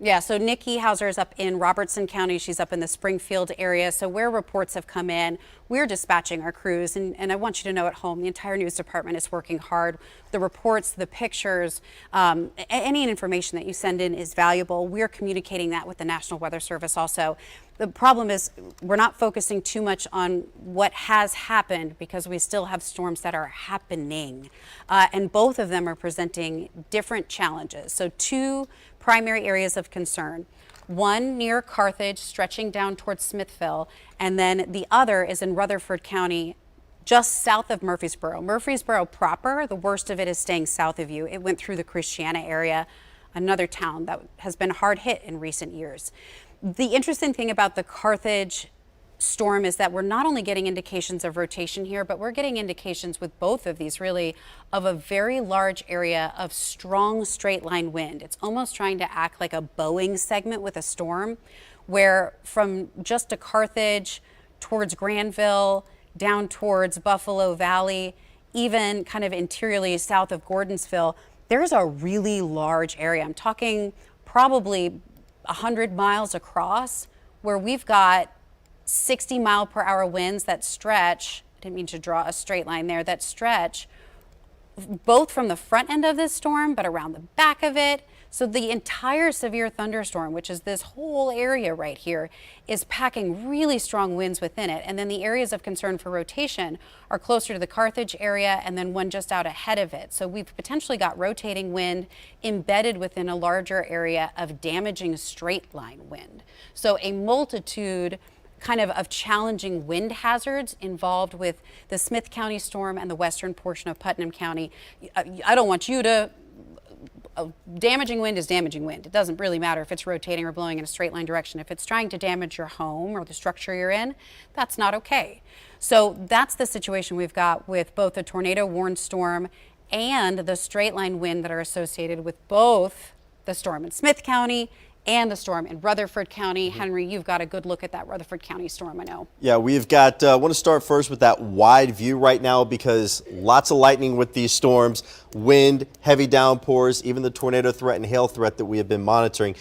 Yeah, so Nikki Hauser is up in Robertson County. She's up in the Springfield area. So where reports have come in, we're dispatching our crews. And I want you to know at home, the entire news department is working hard. The reports, the pictures, any information that you send in is valuable. We're communicating that with the National Weather Service also. The problem is we're not focusing too much on what has happened because we still have storms that are happening. And both of them are presenting different challenges. So two primary areas of concern. One near Carthage, stretching down towards Smithville, and then the other is in Rutherford County, just south of Murfreesboro. Murfreesboro proper, the worst of it is staying south of you. It went through the Christiana area, another town that has been hard hit in recent years. The interesting thing about the Carthage storm is that we're not only getting indications of rotation here, but we're getting indications with both of these really of a very large area of strong straight line wind. It's almost trying to act like a Boeing segment with a storm, where from just to Carthage towards Granville, down towards Buffalo Valley, even kind of interiorly south of Gordonsville, there's a really large area. I'm talking probably 100 miles across, where we've got 60-mile-per-hour winds that stretch, I didn't mean to draw a straight line there, that stretch both from the front end of this storm, but around the back of it. So the entire severe thunderstorm, which is this whole area right here, is packing really strong winds within it. And then the areas of concern for rotation are closer to the Carthage area and then one just out ahead of it. So we've potentially got rotating wind embedded within a larger area of damaging straight line wind. So a multitude of challenging wind hazards involved with the Smith County storm and the western portion of Putnam County. I don't want you to damaging wind is damaging wind. It doesn't really matter if it's rotating or blowing in a straight line direction. If it's trying to damage your home or the structure you're in, that's not okay. So that's the situation we've got with both the tornado warned storm and the straight line wind that are associated with both the storm in Smith County and the storm in Rutherford County. Henry, you've got a good look at that Rutherford County storm, I know. Yeah, we've got, I want to start first with that wide view right now because lots of lightning with these storms, wind, heavy downpours, even the tornado threat and hail threat that we have been monitoring.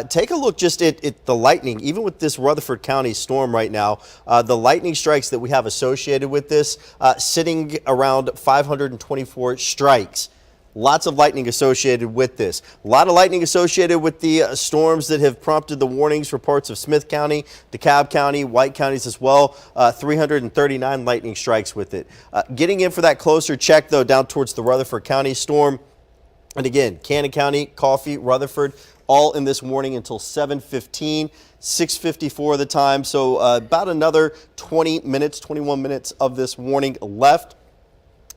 Take a look just at the lightning, even with this Rutherford County storm right now, the lightning strikes that we have associated with this, sitting around 524 strikes. Lots of lightning associated with this. A lot of lightning associated with the storms that have prompted the warnings for parts of Smith County, DeKalb County, White counties as well. 339 lightning strikes with it. Getting in for that closer check, though, down towards the Rutherford County storm. And again, Cannon County, Coffee, Rutherford, all in this warning until 7:15, 6:54 the time. So about another 20 minutes, 21 minutes of this warning left.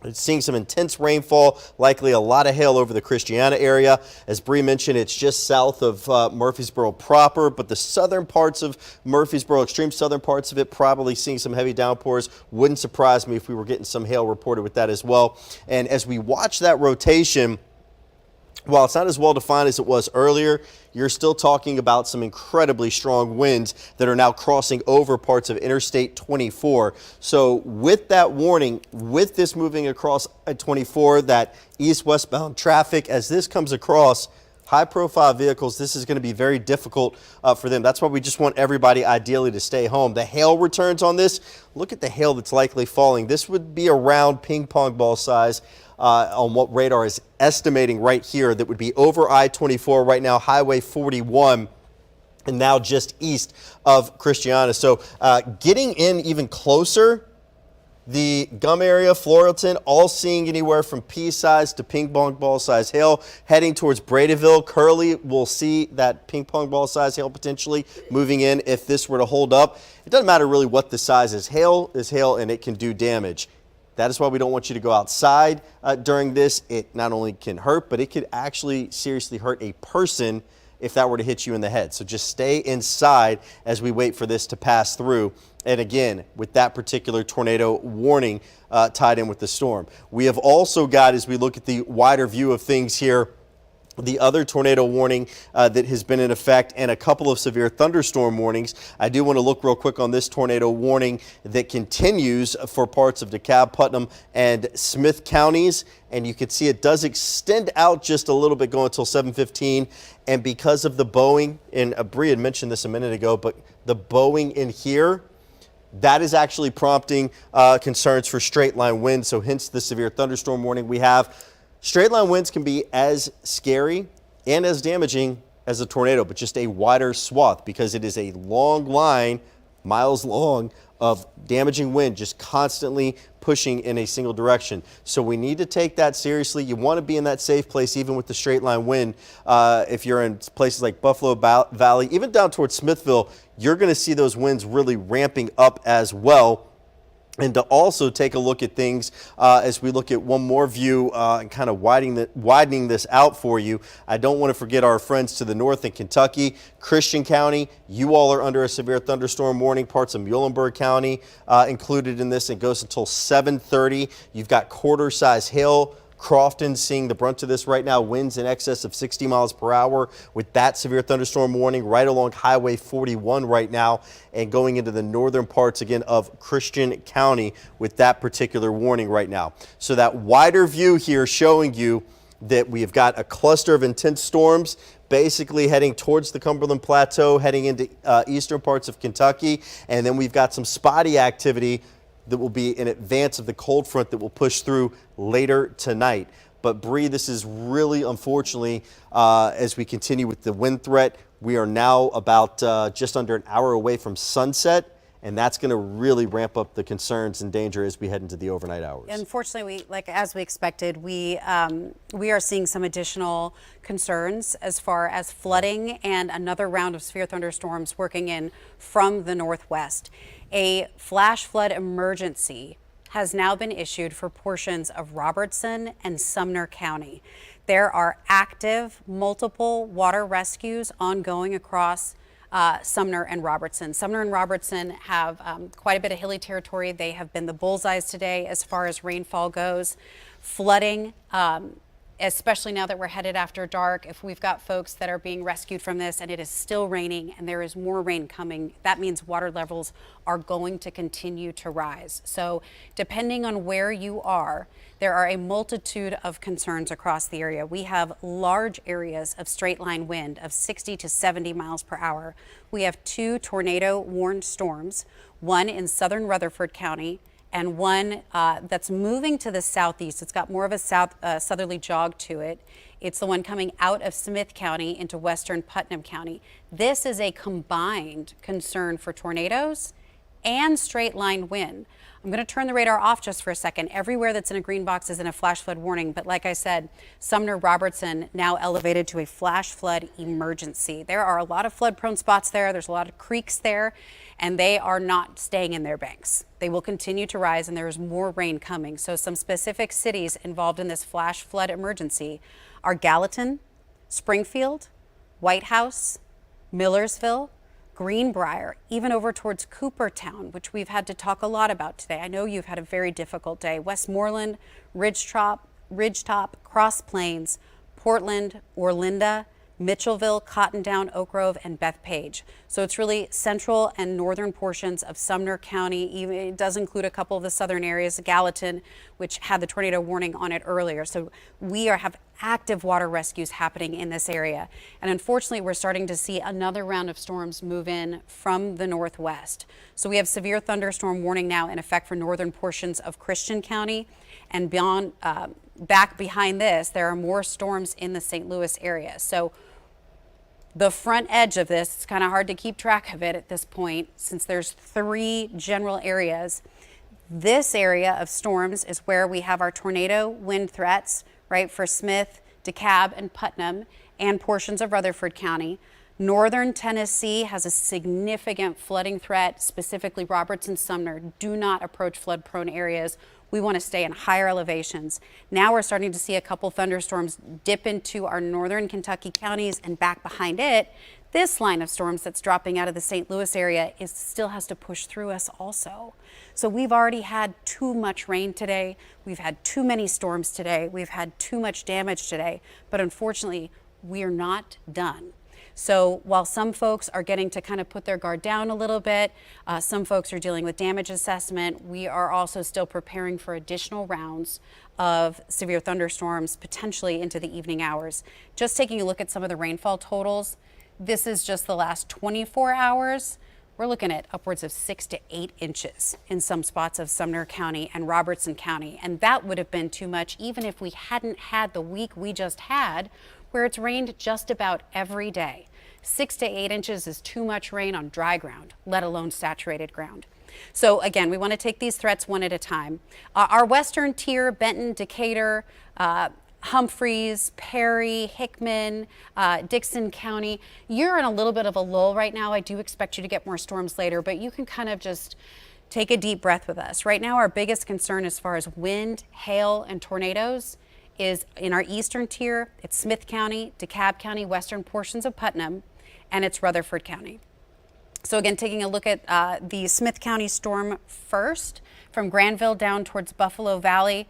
It's seeing some intense rainfall, likely a lot of hail over the Christiana area. As Bree mentioned, it's just south of Murfreesboro proper, but the southern parts of Murfreesboro, extreme southern parts of it, probably seeing some heavy downpours. Wouldn't surprise me if we were getting some hail reported with that as well. And as we watch that rotation, while it's not as well defined as it was earlier, you're still talking about some incredibly strong winds that are now crossing over parts of Interstate 24. So with that warning, with this moving across 24, that east-westbound traffic, as this comes across, high-profile vehicles, this is going to be very difficult for them. That's why we just want everybody ideally to stay home. The hail returns on this. Look at the hail that's likely falling. This would be around ping pong ball size. On what radar is estimating right here, that would be over I-24 right now, Highway 41, and now just east of Christiana. So getting in even closer, the Gum area, Florilton, all seeing anywhere from pea-size to ping pong ball size hail. Heading towards Bradyville, Curly will see that ping pong ball size hail potentially moving in if this were to hold up. It doesn't matter really what the size is. Hail is hail and it can do damage. That is why we don't want you to go outside during this. It not only can hurt, but it could actually seriously hurt a person if that were to hit you in the head. So just stay inside as we wait for this to pass through. And again, with that particular tornado warning tied in with the storm. We have also got, as we look at the wider view of things here, the other tornado warning that has been in effect and a couple of severe thunderstorm warnings. I do want to look real quick on this tornado warning that continues for parts of DeKalb, Putnam, and Smith counties. And you can see it does extend out just a little bit going until 7:15. And because of the bowing, and Bree had mentioned this a minute ago, but the bowing in here, that is actually prompting concerns for straight line winds. So hence the severe thunderstorm warning we have. Straight line winds can be as scary and as damaging as a tornado, but just a wider swath because it is a long line, miles long, of damaging wind just constantly pushing in a single direction. So we need to take that seriously. You want to be in that safe place even with the straight line wind. If you're in places like Buffalo Valley, even down towards Smithville, you're going to see those winds really ramping up as well. And to also take a look at things as we look at one more view and kind of widening this out for you. I don't want to forget our friends to the north in Kentucky, Christian County. You all are under a severe thunderstorm warning. Parts of Muhlenberg County included in this. It goes until 7:30. You've got quarter-size hail. Crofton seeing the brunt of this right now, winds in excess of 60 miles per hour with that severe thunderstorm warning right along Highway 41 right now and going into the northern parts again of Christian County with that particular warning right now. So that wider view here showing you that we have got a cluster of intense storms basically heading towards the Cumberland Plateau, heading into eastern parts of Kentucky, and then we've got some spotty activity that will be in advance of the cold front that will push through later tonight. But Bree, this is really unfortunately, as we continue with the wind threat, we are now about just under an hour away from sunset. And that's going to really ramp up the concerns and danger as we head into the overnight hours. Unfortunately, as we expected, we are seeing some additional concerns as far as flooding and another round of severe thunderstorms working in from the northwest. A flash flood emergency has now been issued for portions of Robertson and Sumner County. There are active multiple water rescues ongoing across Sumner and Robertson. Sumner and Robertson have quite a bit of hilly territory. They have been the bullseyes today as far as rainfall goes. Flooding, especially now that we're headed after dark, if we've got folks that are being rescued from this and it is still raining and there is more rain coming, that means water levels are going to continue to rise. So depending on where you are, there are a multitude of concerns across the area. We have large areas of straight line wind of 60 to 70 miles per hour. We have 2 tornado warned storms, one in southern Rutherford County and one that's moving to the southeast. It's got more of a southerly jog to it. It's the one coming out of Smith County into western Putnam County. This is a combined concern for tornadoes and straight line wind. I'm going to turn the radar off just for a second. Everywhere that's in a green box is in a flash flood warning, but like I said, Sumner Robertson now elevated to a flash flood emergency. There are a lot of flood prone spots there. There's a lot of creeks there, and they are not staying in their banks. They will continue to rise, and there is more rain coming. So some specific cities involved in this flash flood emergency are Gallatin, Springfield, White House, Millersville, Greenbrier, even over towards Coopertown, which we've had to talk a lot about today. I know you've had a very difficult day. Westmoreland, Ridgetop, Cross Plains, Portland, Orlinda, Mitchellville, Cottondown, Oak Grove, and Bethpage. So it's really central and northern portions of Sumner County. Even it does include a couple of the southern areas, Gallatin, which had the tornado warning on it earlier. So we have active water rescues happening in this area. And unfortunately, we're starting to see another round of storms move in from the northwest. So we have severe thunderstorm warning now in effect for northern portions of Christian County, and beyond, back behind this, there are more storms in the St. Louis area. So the front edge of this, it's kind of hard to keep track of it at this point since there's 3 general areas. This area of storms is where we have our tornado wind threats, right, for Smith, DeKalb, and Putnam, and portions of Rutherford County. Northern Tennessee has a significant flooding threat, specifically Robertson, Sumner. Do not approach flood-prone areas. We want to stay in higher elevations. Now we're starting to see a couple thunderstorms dip into our northern Kentucky counties, and back behind it, this line of storms that's dropping out of the St. Louis area still has to push through us also. So we've already had too much rain today. We've had too many storms today. We've had too much damage today. But unfortunately, we are not done. So while some folks are getting to kind of put their guard down a little bit, some folks are dealing with damage assessment, we are also still preparing for additional rounds of severe thunderstorms, potentially into the evening hours. Just taking a look at some of the rainfall totals, this is just the last 24 hours. We're looking at upwards of 6 to 8 inches in some spots of Sumner County and Robertson County. And that would have been too much even if we hadn't had the week we just had, where it's rained just about every day. 6 to 8 inches is too much rain on dry ground, let alone saturated ground. So again, we want to take these threats one at a time. Our western tier, Benton, Decatur, Humphreys, Perry, Hickman, Dixon County, you're in a little bit of a lull right now. I do expect you to get more storms later, but you can kind of just take a deep breath with us. Right now, our biggest concern as far as wind, hail, and tornadoes is in our eastern tier. It's Smith County, DeKalb County, western portions of Putnam, and it's Rutherford County. So again, taking a look at the Smith County storm first, from Granville down towards Buffalo Valley.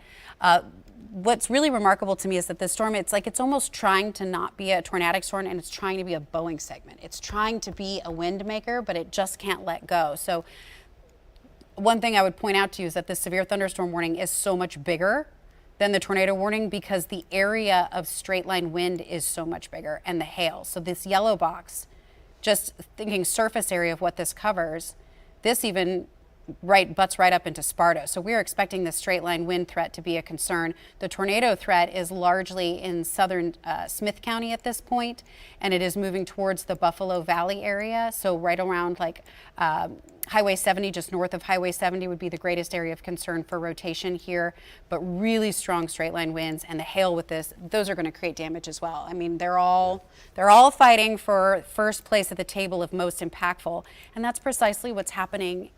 What's really remarkable to me is that this storm, it's almost trying to not be a tornadic storm, and it's trying to be a Boeing segment. It's trying to be a wind maker, but it just can't let go. So one thing I would point out to you is that the severe thunderstorm warning is so much bigger than the tornado warning because the area of straight line wind is so much bigger, and the hail. So this yellow box, just thinking surface area of what this covers, this even butts right up into Sparta. So we're expecting the straight line wind threat to be a concern. The tornado threat is largely in southern Smith County at this point, and it is moving towards the Buffalo Valley area. So right around like Highway 70, just north of Highway 70 would be the greatest area of concern for rotation here, but really strong straight line winds and the hail with this, those are going to create damage as well. I mean, they're all fighting for first place at the table of most impactful, and that's precisely what's happening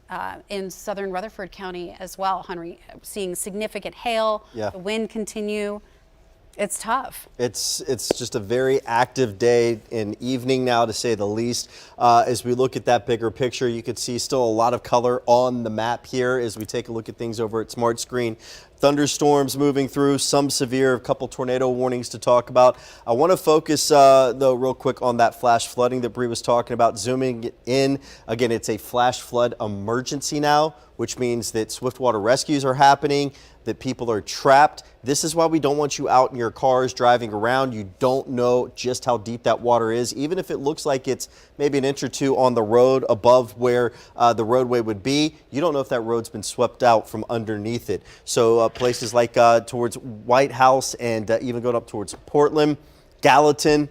in southern Rutherford County as well, Henry. Seeing significant hail, the wind continue. It's tough. It's just a very active day and evening now, to say the least. As we look at that bigger picture, you can see still a lot of color on the map here as we take a look at things over at Smart Screen. Thunderstorms moving through, some severe, a couple tornado warnings to talk about. I want to focus, though, real quick on that flash flooding that Bree was talking about, zooming in. Again, it's a flash flood emergency now, which means that swiftwater rescues are happening, that people are trapped. This is why we don't want you out in your cars driving around. You don't know just how deep that water is, even if it looks like it's maybe an inch or two on the road above where the roadway would be. You don't know if that road's been swept out from underneath it. So places like towards White House and even going up towards Portland, Gallatin,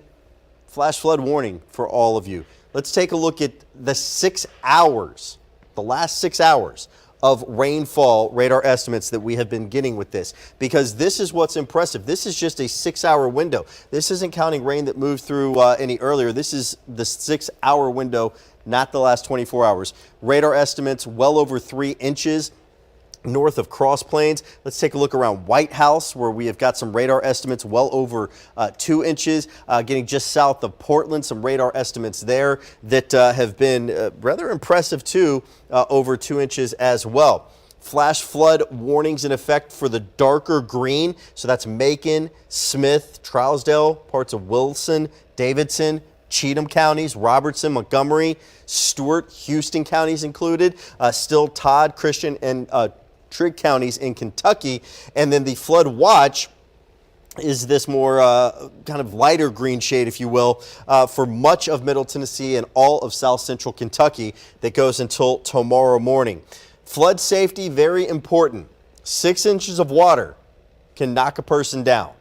flash flood warning for all of you. Let's take a look at the 6 hours, the last 6 hours of rainfall radar estimates that we have been getting with this, because this is what's impressive. This is just a 6 hour window. This isn't counting rain that moved through any earlier. This is the 6 hour window, not the last 24 hours. Radar estimates well over 3 inches north of Cross Plains. Let's take a look around White House, where we have got some radar estimates well over 2 inches. Getting just south of Portland, some radar estimates there that have been rather impressive too, over 2 inches as well. Flash flood warnings in effect for the darker green. So that's Macon, Smith, Trousdale, parts of Wilson, Davidson, Cheatham counties, Robertson, Montgomery, Stewart, Houston counties included, still Todd, Christian, and Trigg counties in Kentucky. And then the flood watch is this more kind of lighter green shade, if you will, for much of Middle Tennessee and all of South Central Kentucky that goes until tomorrow morning. Flood safety, very important. 6 inches of water can knock a person down.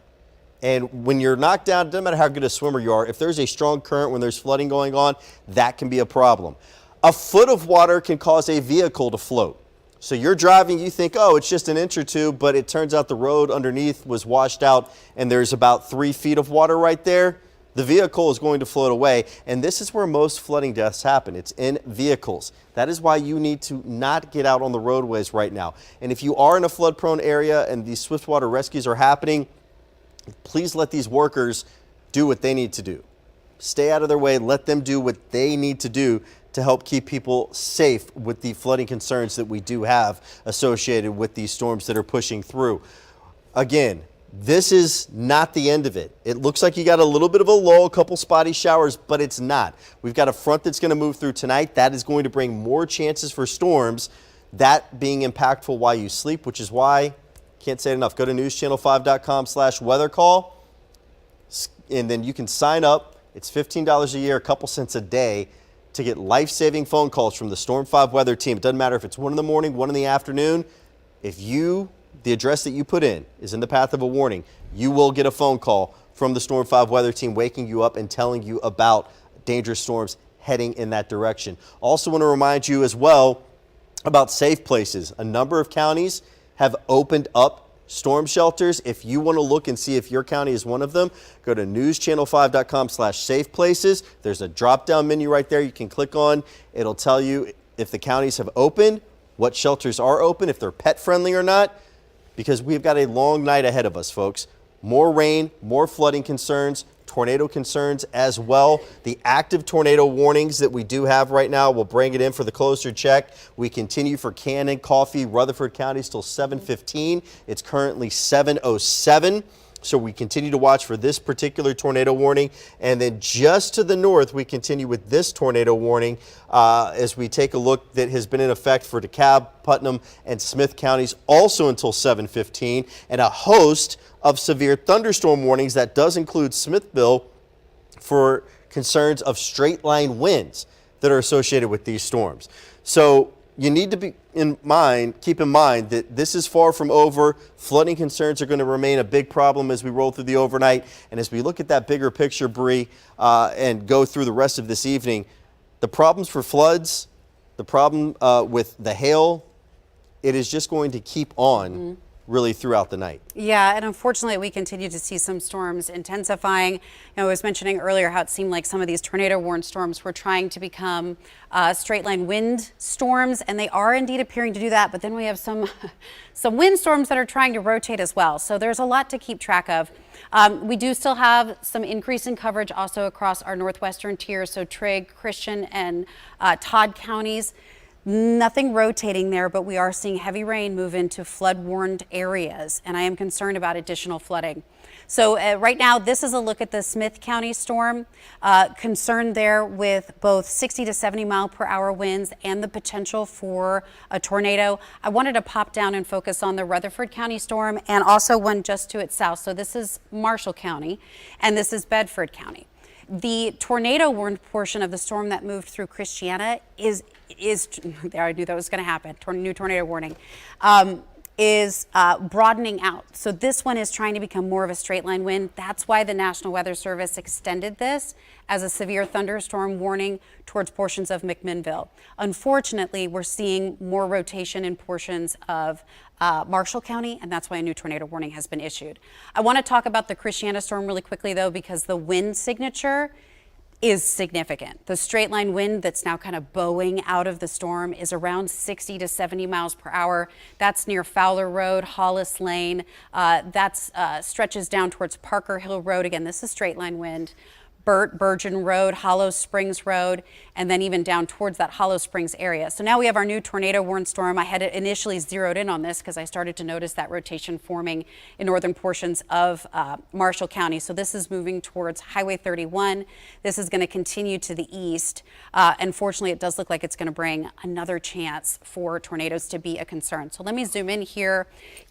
And when you're knocked down, it doesn't matter how good a swimmer you are, if there's a strong current when there's flooding going on, that can be a problem. A foot of water can cause a vehicle to float. So you're driving, you think, oh, it's just an inch or two, but it turns out the road underneath was washed out and there's about 3 feet of water right there. The vehicle is going to float away, and this is where most flooding deaths happen. It's in vehicles. That is why you need to not get out on the roadways right now. And if you are in a flood-prone area and these swiftwater rescues are happening, please let these workers do what they need to do. Stay out of their way, let them do what they need to do to help keep people safe with the flooding concerns that we do have associated with these storms that are pushing through. Again, this is not the end of it. It looks like you got a little bit of a lull, a couple spotty showers, but it's not. We've got a front that's going to move through tonight. That is going to bring more chances for storms, that being impactful while you sleep, which is why, can't say it enough, go to newschannel5.com/weathercall, and then you can sign up. It's $15 a year, a couple cents a day, to get life-saving phone calls from the Storm 5 weather team. It doesn't matter if it's 1 in the morning, 1 in the afternoon. If the address that you put in is in the path of a warning, you will get a phone call from the Storm 5 weather team waking you up and telling you about dangerous storms heading in that direction. Also want to remind you as well about safe places. A number of counties have opened up storm shelters. If you want to look and see if your county is one of them, go to newschannel5.com/safe places. There's a drop-down menu right there you can click on. It'll tell you if the counties have opened, what shelters are open, if they're pet friendly or not, because we've got a long night ahead of us, folks. More rain, more flooding concerns, tornado concerns as well. The active tornado warnings that we do have right now, we'll bring it in for the closer check. We continue for Cannon, Coffee, Rutherford counties till 7:15. It's currently 7:07. So we continue to watch for this particular tornado warning. And then just to the north, we continue with this tornado warning as we take a look that has been in effect for DeKalb, Putnam, and Smith counties also until 7:15. And a host of severe thunderstorm warnings that does include Smithville for concerns of straight line winds that are associated with these storms. So you need to keep in mind that this is far from over. Flooding concerns are going to remain a big problem as we roll through the overnight. And as we look at that bigger picture, Bree, and go through the rest of this evening, the problems for floods, the problem with the hail, it is just going to keep on really throughout the night. Yeah, and unfortunately, we continue to see some storms intensifying. I was mentioning earlier how it seemed like some of these tornado-warned storms were trying to become straight-line wind storms, and they are indeed appearing to do that. But then we have some wind storms that are trying to rotate as well. So there's a lot to keep track of. We do still have some increase in coverage also across our northwestern tier, so Trigg, Christian, and Todd counties. Nothing rotating there, but we are seeing heavy rain move into flood-warned areas, and I am concerned about additional flooding. So right now, this is a look at the Smith County storm. Concerned there with both 60 to 70 mile per hour winds and the potential for a tornado. I wanted to pop down and focus on the Rutherford County storm and also one just to its south. So this is Marshall County, and this is Bedford County. The tornado-warned portion of the storm that moved through Christiana is I knew that was going to happen. New tornado warning is broadening out. So this one is trying to become more of a straight line wind. That's why the National Weather Service extended this as a severe thunderstorm warning towards portions of McMinnville. Unfortunately, we're seeing more rotation in portions of Marshall County, and that's why a new tornado warning has been issued. I want to talk about the Christiana storm really quickly, though, because the wind signature is significant. The straight line wind that's now kind of bowing out of the storm is around 60 to 70 miles per hour. That's near Fowler Road, Hollis Lane. That stretches down towards Parker Hill Road. Again, this is straight line wind. Burgeon Road, Hollow Springs Road, and then even down towards that Hollow Springs area. So now we have our new tornado-warned storm. I had initially zeroed in on this because I started to notice that rotation forming in northern portions of Marshall County. So this is moving towards Highway 31. This is going to continue to the east. Unfortunately, it does look like it's going to bring another chance for tornadoes to be a concern. So let me zoom in here,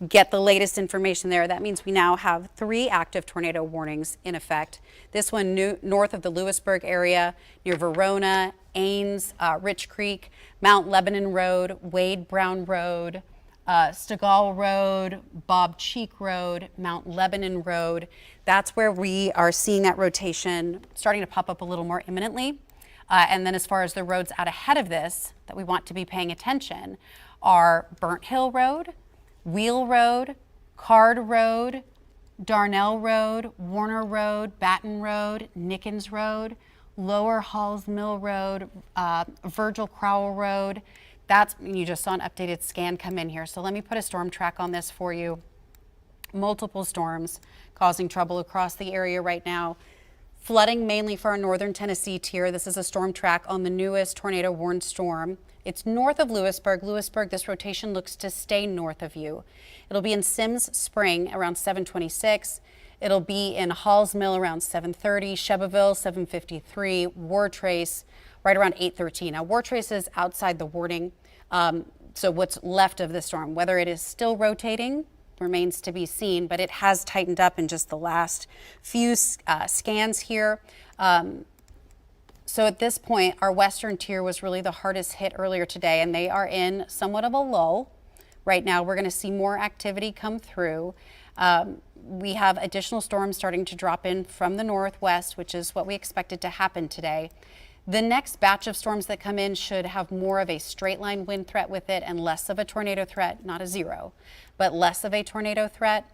get the latest information there. That means we now have 3 active tornado warnings in effect. This one north of the Lewisburg area, near Verona, Ames, Rich Creek, Mount Lebanon Road, Wade Brown Road, Stegall Road, Bob Cheek Road, Mount Lebanon Road. That's where we are seeing that rotation starting to pop up a little more imminently. And then as far as the roads out ahead of this that we want to be paying attention are Burnt Hill Road, Wheel Road, Card Road, Darnell Road, Warner Road, Batten Road, Nickens Road, Lower Halls Mill Road, Virgil Crowell Road. You just saw an updated scan come in here. So let me put a storm track on this for you. Multiple storms causing trouble across the area right now. Flooding mainly for our northern Tennessee tier. This is a storm track on the newest tornado warned storm. It's north of Lewisburg. Lewisburg, this rotation looks to stay north of you. It'll be in Sims Spring around 726. It'll be in Halls Mill around 730, Shelbyville 753, Wartrace right around 813. Now Wartrace is outside the warning. So what's left of the storm, whether it is still rotating remains to be seen, but it has tightened up in just the last few scans here. So at this point, our western tier was really the hardest hit earlier today, and they are in somewhat of a lull. Right now, we're going to see more activity come through. We have additional storms starting to drop in from the northwest, which is what we expected to happen today. The next batch of storms that come in should have more of a straight line wind threat with it and less of a tornado threat, not a zero, but less of a tornado threat.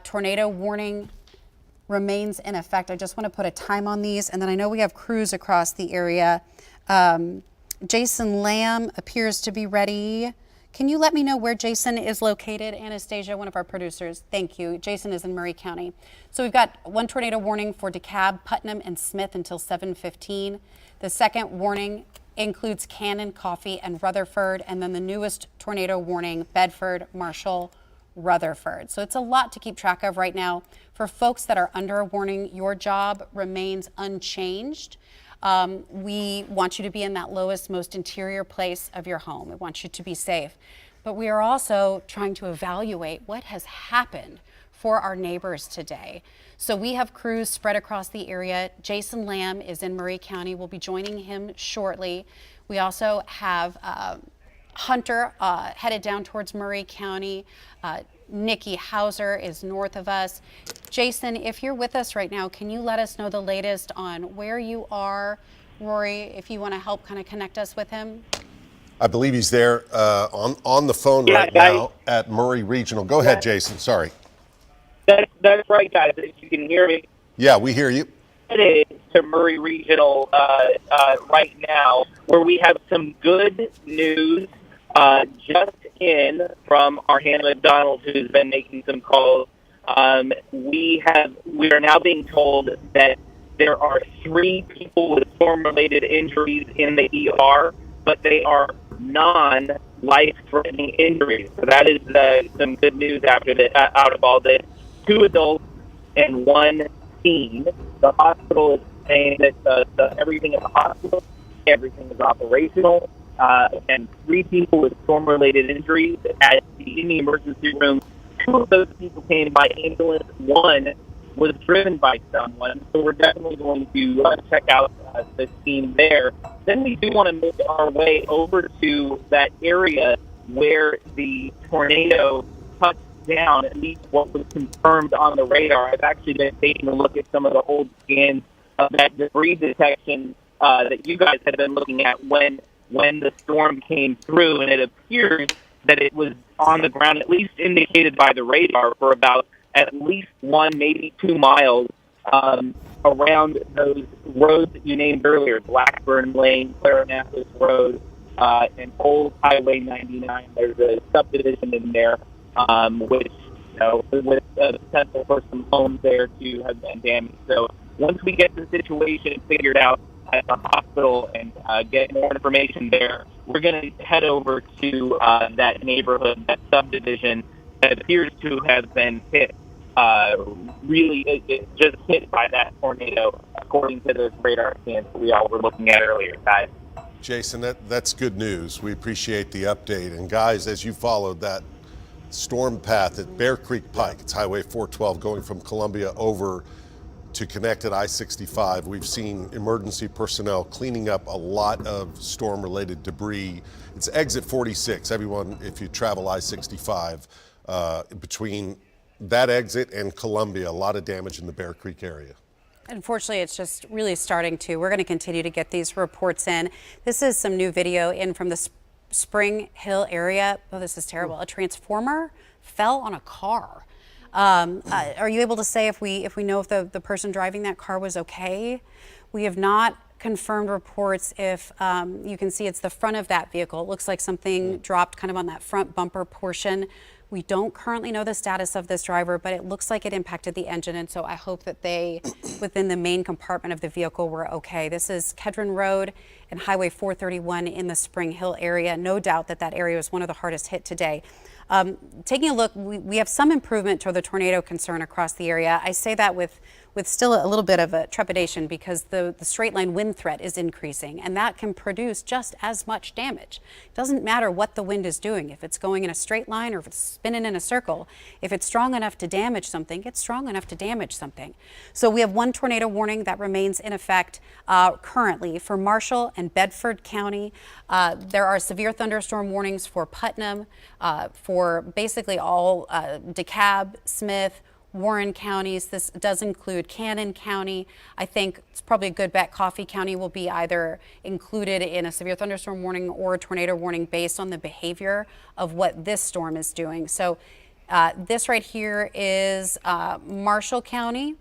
Tornado warning remains in effect. I just want to put a time on these, and then I know we have crews across the area. Jason Lamb appears to be ready. Can you let me know where Jason is located? Anastasia, one of our producers. Thank you. Jason is in Murray County. So we've got one tornado warning for DeKalb, Putnam, and Smith until 7:15. The second warning includes Cannon, Coffee, and Rutherford, and then the newest tornado warning, Bedford, Marshall, Rutherford. So it's a lot to keep track of right now. For folks that are under a warning, your job remains unchanged. We want you to be in that lowest, most interior place of your home. We want you to be safe. But we are also trying to evaluate what has happened for our neighbors today. So we have crews spread across the area. Jason Lamb is in Murray County. We'll be joining him shortly. We also have Hunter headed down towards Murray County. Nikki Hauser is north of us. Jason, if you're with us right now, can you let us know the latest on where you are? Rory, if you want to help kind of connect us with him. I believe he's there on the phone right now at Murray Regional. Go ahead, Jason. Sorry. That's right, guys. If you can hear me. Yeah, we hear you. Headed to Murray Regional right now, where we have some good news just in from our Hannah McDonald, who's been making some calls. We are now being told that there are 3 people with storm-related injuries in the ER, but they are non-life-threatening injuries. So that is some good news out of all this. 2 adults and 1 teen. The hospital is saying that everything at the hospital, everything is operational, and 3 people with storm-related injuries in the emergency room. 2 of those people came by ambulance. 1 was driven by someone. So we're definitely going to check out the scene there. Then we do want to make our way over to that area where the tornado touched down, at least what was confirmed on the radar. I've actually been taking a look at some of the old scans of that debris detection that you guys had been looking at when the storm came through, and it appears that it was on the ground, at least indicated by the radar, for about at least 1, maybe 2 miles around those roads that you named earlier, Blackburn Lane, Clarinassus Road, and Old Highway 99. There's a subdivision in there, which, with the potential for some homes there to have been damaged. So once we get the situation figured out at the hospital and get more information there, we're going to head over to that neighborhood, that subdivision that appears to have been hit. It just hit by that tornado, according to those radar scans that we all were looking at earlier, guys. Jason, that's good news. We appreciate the update. And guys, as you followed that storm path at Bear Creek Pike, it's Highway 412 going from Columbia over to connect at I-65, we've seen emergency personnel cleaning up a lot of storm-related debris. It's exit 46. Everyone, if you travel I-65, between that exit and Columbia, a lot of damage in the Bear Creek area. Unfortunately, it's just really starting to. We're going to continue to get these reports in. This is some new video in from the Spring Hill area. Oh, this is terrible. A transformer fell on a car. Are you able to say if we know if the person driving that car was okay? We have not confirmed reports. If you can see, it's the front of that vehicle. It looks like something dropped kind of on that front bumper portion. We don't currently know the status of this driver, but it looks like it impacted the engine, and so I hope that they, within the main compartment of the vehicle, were okay. This is Kedron Road and Highway 431 in the Spring Hill area. No doubt that area was one of the hardest hit today. Taking a look, we have some improvement to the tornado concern across the area. I say that with still a little bit of a trepidation because the straight line wind threat is increasing, and that can produce just as much damage. It doesn't matter what the wind is doing, if it's going in a straight line or if it's spinning in a circle. If it's strong enough to damage something, it's strong enough to damage something. So we have 1 tornado warning that remains in effect currently for Marshall and Bedford County. There are severe thunderstorm warnings for Putnam, for basically all DeKalb, Smith, Warren counties. This does include Cannon County. I think it's probably a good bet Coffee County will be either included in a severe thunderstorm warning or a tornado warning based on the behavior of what this storm is doing. So this right here is Marshall County.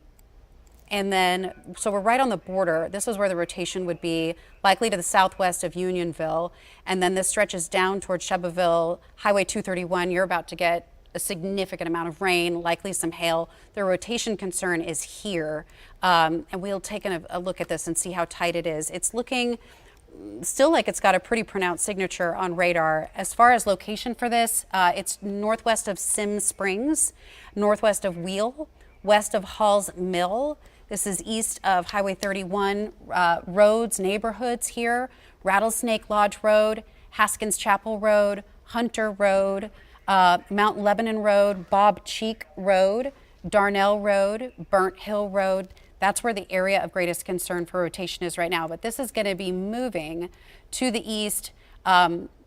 And then, so we're right on the border. This is where the rotation would be, likely to the southwest of Unionville. And then this stretches down towards Shelbyville, Highway 231. You're about to get a significant amount of rain, likely some hail. The rotation concern is here. And we'll take a look at this and see how tight it is. It's looking still like it's got a pretty pronounced signature on radar. As far as location for this, it's northwest of Sim Springs, northwest of Wheel, west of Halls Mill. This is east of Highway 31, roads, neighborhoods here, Rattlesnake Lodge Road, Haskins Chapel Road, Hunter Road, Mount Lebanon Road, Bob Cheek Road, Darnell Road, Burnt Hill Road. That's where the area of greatest concern for rotation is right now. But this is going to be moving to the east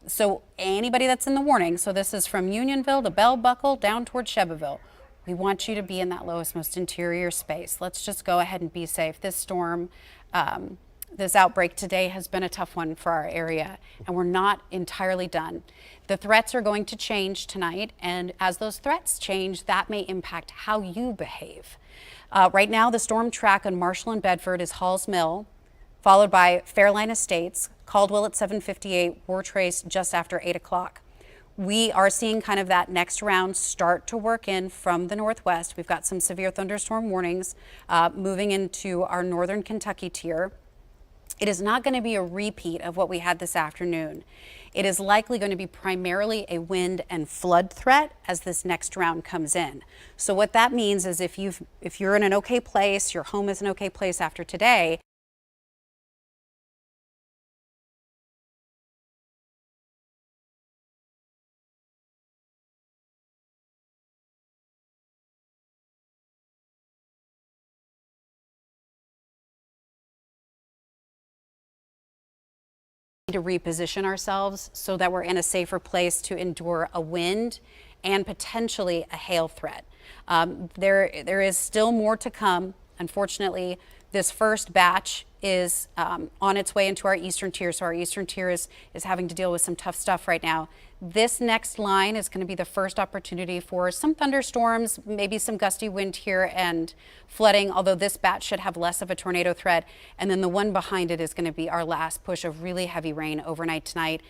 So anybody that's in the warning, so this is from Unionville to Bell Buckle down towards Shelbyville, we want you to be in that lowest, most interior space. Let's just go ahead and be safe. This storm, this outbreak today has been a tough one for our area, and we're not entirely done. The threats are going to change tonight, and as those threats change, that may impact how you behave. Right now, the storm track on Marshall and Bedford is Halls Mill, followed by Fairline Estates, Caldwell at 7:58, Wartrace just after 8 o'clock. We are seeing kind of that next round start to work in from the northwest. We've got some severe thunderstorm warnings moving into our northern Kentucky tier. It is not going to be a repeat of what we had this afternoon. It is likely going to be primarily a wind and flood threat as this next round comes in. So what that means is if you're in an okay place, your home is an okay place after today, to reposition ourselves so that we're in a safer place to endure a wind and potentially a hail threat. There is still more to come. Unfortunately, this first batch is on its way into our eastern tier, so our eastern tier is having to deal with some tough stuff right now. This next line is going to be the first opportunity for some thunderstorms, maybe some gusty wind here and flooding, although this batch should have less of a tornado threat. And then the one behind it is going to be our last push of really heavy rain overnight tonight.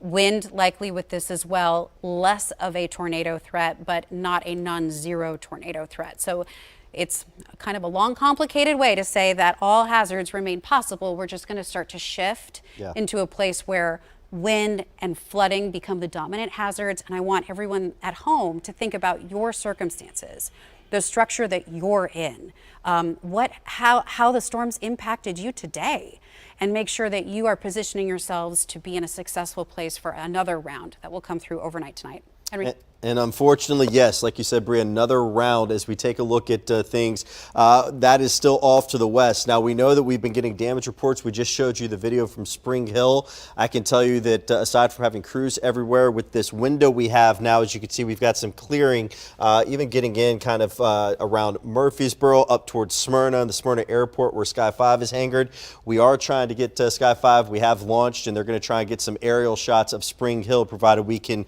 Wind likely with this as well, less of a tornado threat, but not a non-zero tornado threat. So it's kind of a long, complicated way to say that all hazards remain possible. We're just going to start to shift into a place where wind and flooding become the dominant hazards. And I want everyone at home to think about your circumstances, the structure that you're in, how the storms impacted you today, and make sure that you are positioning yourselves to be in a successful place for another round that will come through overnight tonight. Henry? And unfortunately, yes, like you said, Bria, another round as we take a look at things that is still off to the west. Now, we know that we've been getting damage reports. We just showed you the video from Spring Hill. I can tell you that aside from having crews everywhere, with this window we have now, as you can see, we've got some clearing, even getting in kind of around Murfreesboro up towards Smyrna and the Smyrna airport where Sky 5 is anchored. We are trying to get to Sky 5. We have launched, and they're going to try and get some aerial shots of Spring Hill, provided we can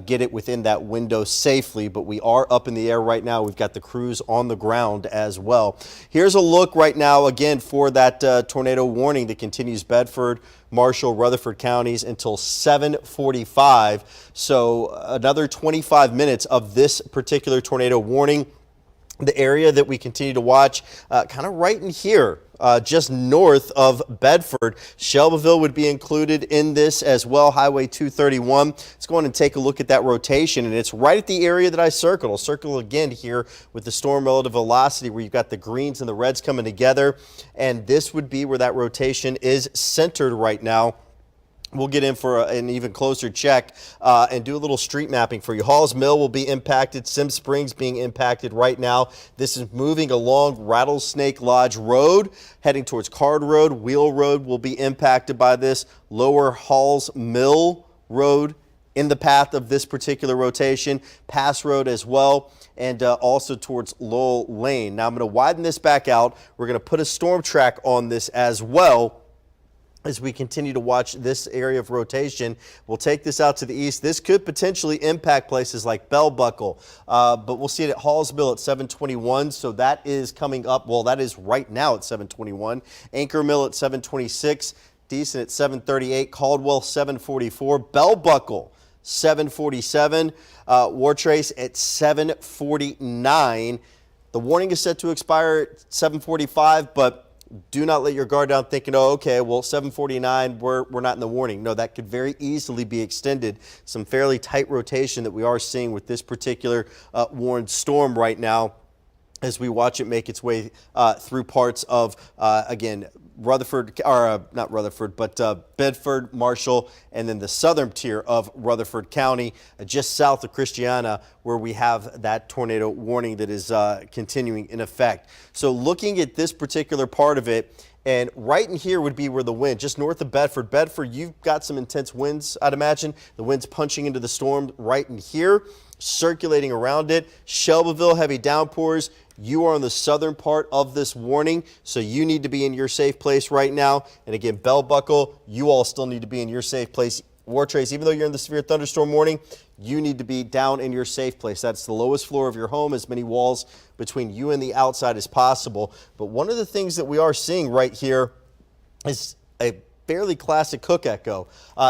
get it within that window safely, but we are up in the air right now. We've got the crews on the ground as well. Here's a look right now again for that tornado warning that continues Bedford, Marshall, Rutherford counties until 7:45. So another 25 minutes of this particular tornado warning. The area that we continue to watch kind of right in here, just north of Bedford. Shelbyville would be included in this as well, Highway 231. Let's go on and take a look at that rotation, and it's right at the area that I circled. I'll circle again here with the storm relative velocity where you've got the greens and the reds coming together, and this would be where that rotation is centered right now. We'll get in for an even closer check and do a little street mapping for you. Halls Mill will be impacted. Sim Springs being impacted right now. This is moving along Rattlesnake Lodge Road, heading towards Card Road. Wheel Road will be impacted by this. Lower Halls Mill Road in the path of this particular rotation. Pass Road as well, and also towards Lowell Lane. Now I'm going to widen this back out. We're going to put a storm track on this as well. As we continue to watch this area of rotation, we'll take this out to the east. This could potentially impact places like Bell Buckle, but we'll see it at Halls Mill at 7:21. So that is coming up. Well, that is right now at 7:21. Anchor Mill at 7:26. Decent at 7:38. Caldwell 7:44. Bell Buckle 7:47. Wartrace at 7:49. The warning is set to expire at 7:45, but do not let your guard down thinking, oh, okay, well, 7:49, we're not in the warning. No, that could very easily be extended. Some fairly tight rotation that we are seeing with this particular warned storm right now as we watch it make its way through parts of, again, Rutherford, or not Rutherford, but Bedford, Marshall, and then the southern tier of Rutherford County, just south of Christiana, where we have that tornado warning that is continuing in effect. So looking at this particular part of it, And right in here would be where the wind, just north of Bedford. Bedford, you've got some intense winds, I'd imagine. The wind's punching into the storm right in here, circulating around it. Shelbyville, heavy downpours. You are on the southern part of this warning, so you need to be in your safe place right now. And again, bell buckle, you all still need to be in your safe place. War Trace, even though you're in the severe thunderstorm warning, you need to be down in your safe place. That's the lowest floor of your home, as many walls between you and the outside as possible. But one of the things that we are seeing right here is a fairly classic Cook echo.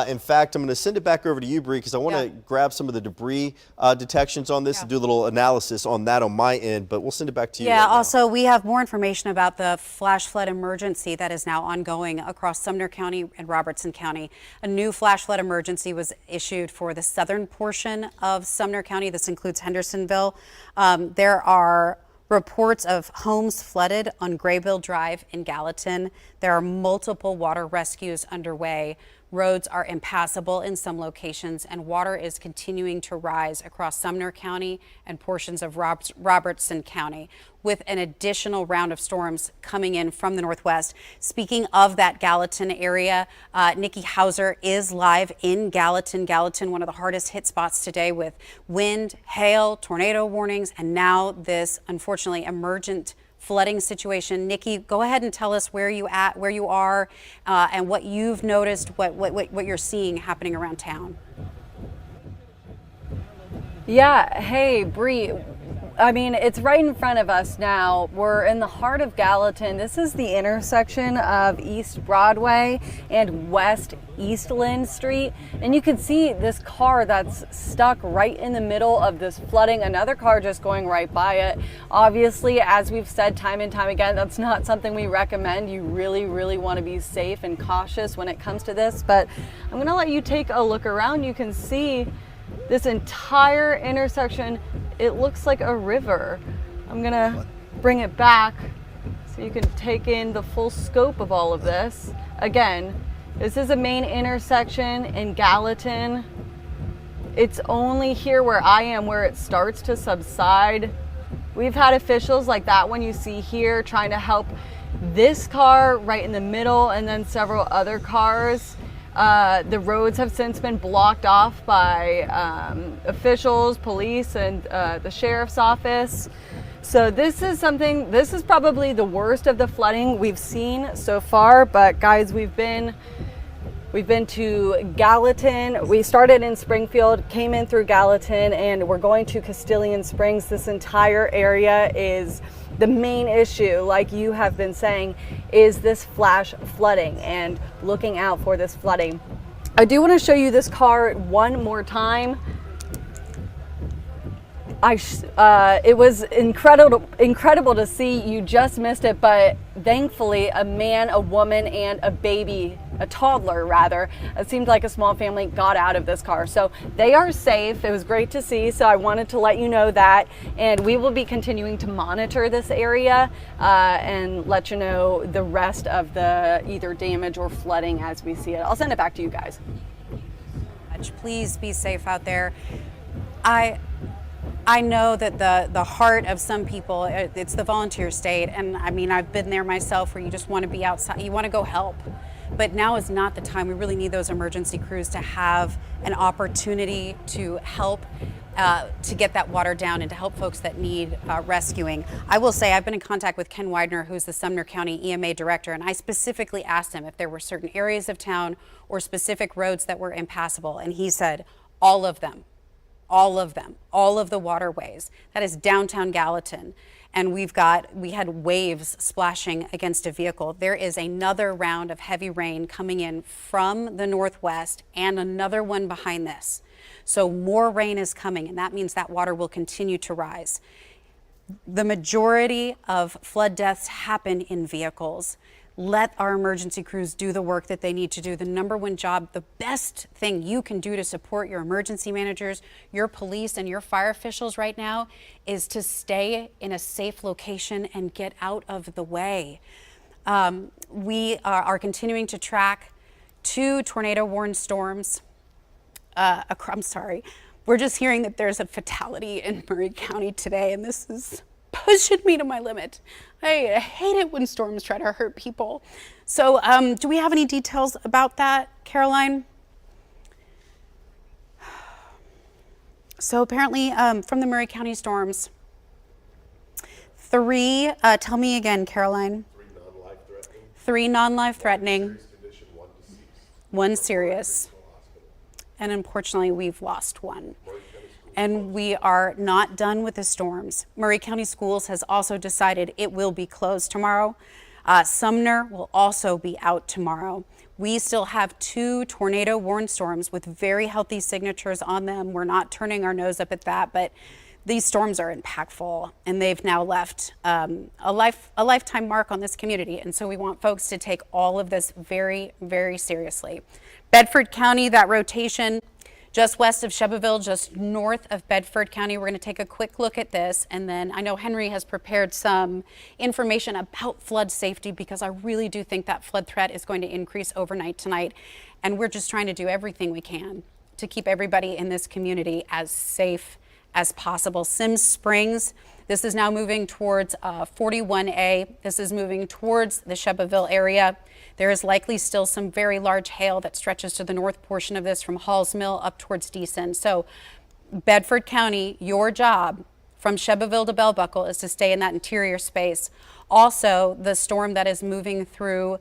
In fact, I'm going to send it back over to you, Bree, because I want to grab some of the debris detections on this and do a little analysis on that on my end, but we'll send it back to you. Yeah, right now. also we have more information about the flash flood emergency that is now ongoing across Sumner County and Robertson County. A new flash flood emergency was issued for the southern portion of Sumner County. This includes Hendersonville. There are reports of homes flooded on Graybill Drive in Gallatin. There are multiple water rescues underway. Roads are impassable in some locations, and water is continuing to rise across Sumner County and portions of Robertson County, with an additional round of storms coming in from the northwest. Speaking of that Gallatin area, Nikki Hauser is live in Gallatin. Gallatin, one of the hardest hit spots today, with wind, hail, tornado warnings, and now this, unfortunately, emergent flooding situation. Nikki, go ahead and tell us where you are, and what you've noticed, what you're seeing happening around town. Yeah, hey, Bree. I mean, it's right in front of us now. We're in the heart of Gallatin. This is the intersection of East Broadway and West Eastland Street. And you can see this car that's stuck right in the middle of this flooding. Another car just going right by it. Obviously, as we've said time and time again, that's not something we recommend. You really, really want to be safe and cautious when it comes to this. But I'm going to let you take a look around. You can see this entire intersection, it looks like a river. I'm gonna bring it back so you can take in the full scope of all of this. Again, this is a main intersection in Gallatin. It's only here where I am where it starts to subside. We've had officials like that one you see here trying to help this car right in the middle, and then several other cars. The roads have since been blocked off by officials, police, and the sheriff's office. So this is probably the worst of the flooding we've seen so far. But guys, we've been to Gallatin. We started in Springfield, came in through Gallatin, and we're going to Castilian Springs. This entire area is the main issue, like you have been saying, is this flash flooding and looking out for this flooding. I do want to show you this car one more time. It was incredible to see. You just missed it, but thankfully a man, a woman, and a baby, a toddler rather, it seemed like a small family, got out of this car. So they are safe. It was great to see. So I wanted to let you know that, and we will be continuing to monitor this area and let you know the rest of the either damage or flooding as we see it. I'll send it back to you guys. Please be safe out there. I know that the heart of some people, it's the volunteer state. And I mean, I've been there myself, where you just want to be outside, you want to go help. But now is not the time. We really need those emergency crews to have an opportunity to help to get that water down and to help folks that need rescuing. I will say I've been in contact with Ken Widener, who's the Sumner County EMA director, and I specifically asked him if there were certain areas of town or specific roads that were impassable. And he said, all of them. All of them, all of the waterways. That is downtown Gallatin. And we had waves splashing against a vehicle. There is another round of heavy rain coming in from the northwest, and another one behind this. So more rain is coming, and that means that water will continue to rise. The majority of flood deaths happen in vehicles. Let our emergency crews do the work that they need to do. The number one job, the best thing you can do to support your emergency managers, your police, and your fire officials right now is to stay in a safe location and get out of the way. We are continuing to track 2 tornado-warned storms. I'm sorry. We're just hearing that there's a fatality in Murray County today, and this is pushing me to my limit. I hate it when storms try to hurt people. So do we have any details about that, Caroline? So apparently from the Murray County storms, tell me again, Caroline. 3 non-life threatening. 1 serious. And unfortunately, we've lost 1. And we are not done with the storms. Murray County Schools has also decided it will be closed tomorrow. Sumner will also be out tomorrow. We still have 2 tornado warned storms with very healthy signatures on them. We're not turning our nose up at that, but these storms are impactful, and they've now left a lifetime mark on this community. And so we want folks to take all of this very, very seriously. Bedford County, that rotation just west of Shelbyville, just north of Bedford County. We're going to take a quick look at this, and then I know Henry has prepared some information about flood safety, because I really do think that flood threat is going to increase overnight tonight, and we're just trying to do everything we can to keep everybody in this community as safe as possible. Sims Springs, this is now moving towards 41A. This is moving towards the Shelbyville area. There is likely still some very large hail that stretches to the north portion of this from Halls Mill up towards Deason. So Bedford County, your job from Shelbyville to Bell Buckle is to stay in that interior space. Also, the storm that is moving through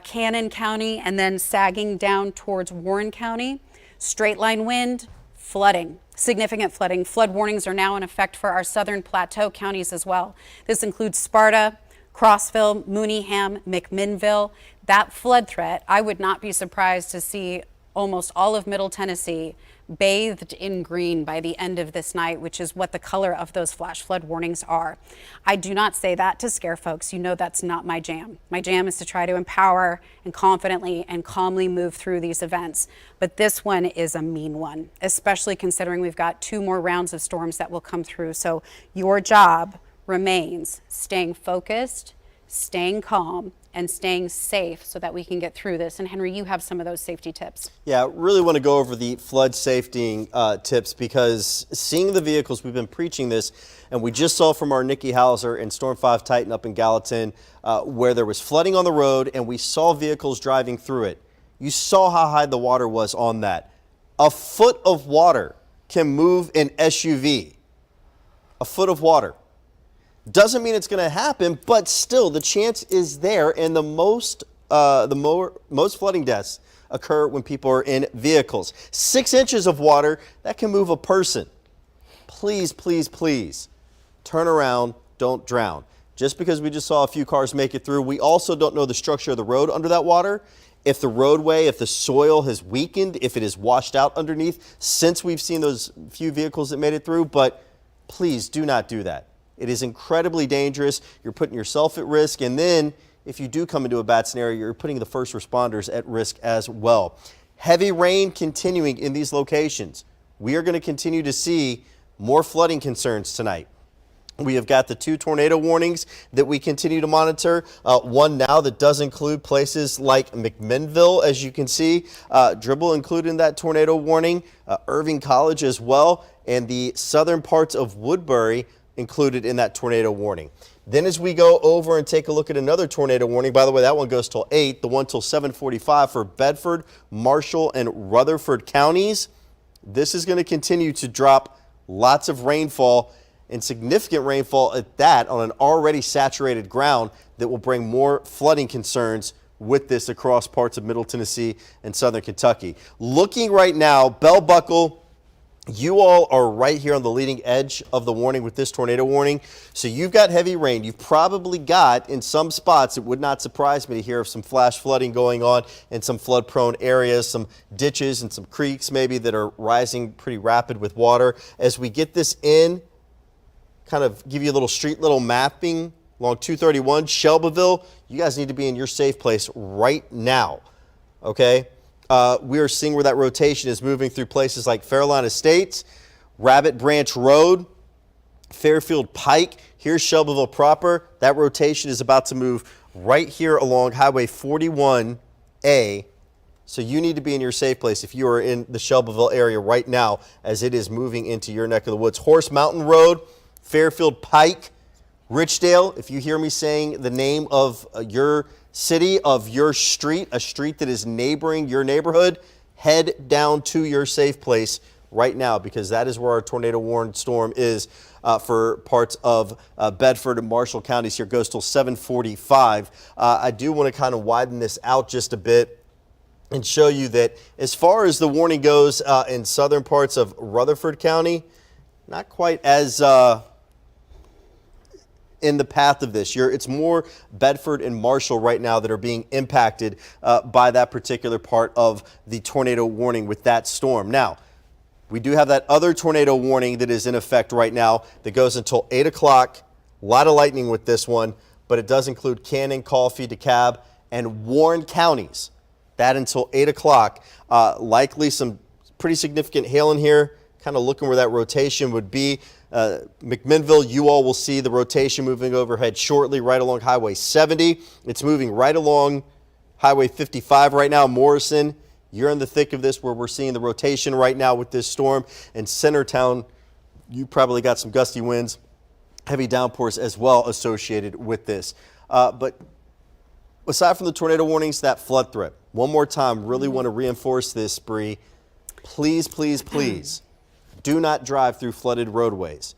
Cannon County and then sagging down towards Warren County, straight line wind, flooding, significant flooding. Flood warnings are now in effect for our southern plateau counties as well. This includes Sparta, Crossville, Mooneyham, McMinnville. That flood threat, I would not be surprised to see almost all of Middle Tennessee bathed in green by the end of this night, which is what the color of those flash flood warnings are. I do not say that to scare folks. You know that's not my jam. My jam is to try to empower and confidently and calmly move through these events. But this one is a mean one, especially considering we've got 2 more rounds of storms that will come through. So your job remains staying focused, staying calm, and staying safe so that we can get through this. And Henry, you have some of those safety tips. Yeah, really want to go over the flood safety tips, because seeing the vehicles, we've been preaching this, and we just saw from our Nikki Hauser and Storm 5 Titan up in Gallatin where there was flooding on the road and we saw vehicles driving through it. You saw how high the water was on that. A foot of water can move an SUV. A foot of water. Doesn't mean it's going to happen, but still the chance is there, and the most flooding deaths occur when people are in vehicles. 6 inches of water, that can move a person. Please, please, please turn around, don't drown. Just because we just saw a few cars make it through, we also don't know the structure of the road under that water. If the roadway, if the soil has weakened, if it is washed out underneath, since we've seen those few vehicles that made it through, but please do not do that. It is incredibly dangerous. You're putting yourself at risk, and then if you do come into a bad scenario, you're putting the first responders at risk as well. Heavy rain continuing in these locations. We are going to continue to see more flooding concerns tonight. We have got the 2 tornado warnings that we continue to monitor. One now that does include places like McMinnville, as you can see. Dribble included in that tornado warning. Irving College as well, and the southern parts of Woodbury included in that tornado warning. Then as we go over and take a look at another tornado warning, by the way, that one goes till 8, the one till 7:45 for Bedford, Marshall, and Rutherford counties. This is going to continue to drop lots of rainfall, and significant rainfall at that, on an already saturated ground that will bring more flooding concerns with this across parts of Middle Tennessee and southern Kentucky. Looking right now, Bell Buckle, you all are right here on the leading edge of the warning with this tornado warning. So you've got heavy rain. You've probably got, in some spots, it would not surprise me to hear of some flash flooding going on in some flood prone areas, some ditches and some creeks maybe that are rising pretty rapid with water. As we get this in, kind of give you a little street level mapping along 231, Shelbyville, you guys need to be in your safe place right now, okay? We are seeing where that rotation is moving through places like Fairlawn Estates, Rabbit Branch Road, Fairfield Pike. Here's Shelbyville proper. That rotation is about to move right here along Highway 41A. So you need to be in your safe place if you are in the Shelbyville area right now, as it is moving into your neck of the woods. Horse Mountain Road, Fairfield Pike, Richdale, if you hear me saying the name of your city, of your street, a street that is neighboring your neighborhood, head down to your safe place right now, because that is where our tornado warned storm is for parts of Bedford and Marshall counties here. Goes till 7:45. I do want to kind of widen this out just a bit and show you that as far as the warning goes in southern parts of Rutherford County, not quite as in the path of this. It's more Bedford and Marshall right now that are being impacted by that particular part of the tornado warning with that storm. Now, we do have that other tornado warning that is in effect right now that goes until 8 o'clock. A lot of lightning with this one, but it does include Cannon, Coffee, DeKalb, and Warren counties. That until 8 o'clock. Likely some pretty significant hail in here. Kind of looking where that rotation would be. McMinnville, you all will see the rotation moving overhead shortly right along Highway 70. It's moving right along Highway 55 right now. Morrison, you're in the thick of this where we're seeing the rotation right now with this storm. And Centertown, you probably got some gusty winds, heavy downpours as well associated with this. But aside from the tornado warnings, that flood threat. One more time, really want to reinforce this, Bree. Please, please, please. Do not drive through flooded roadways.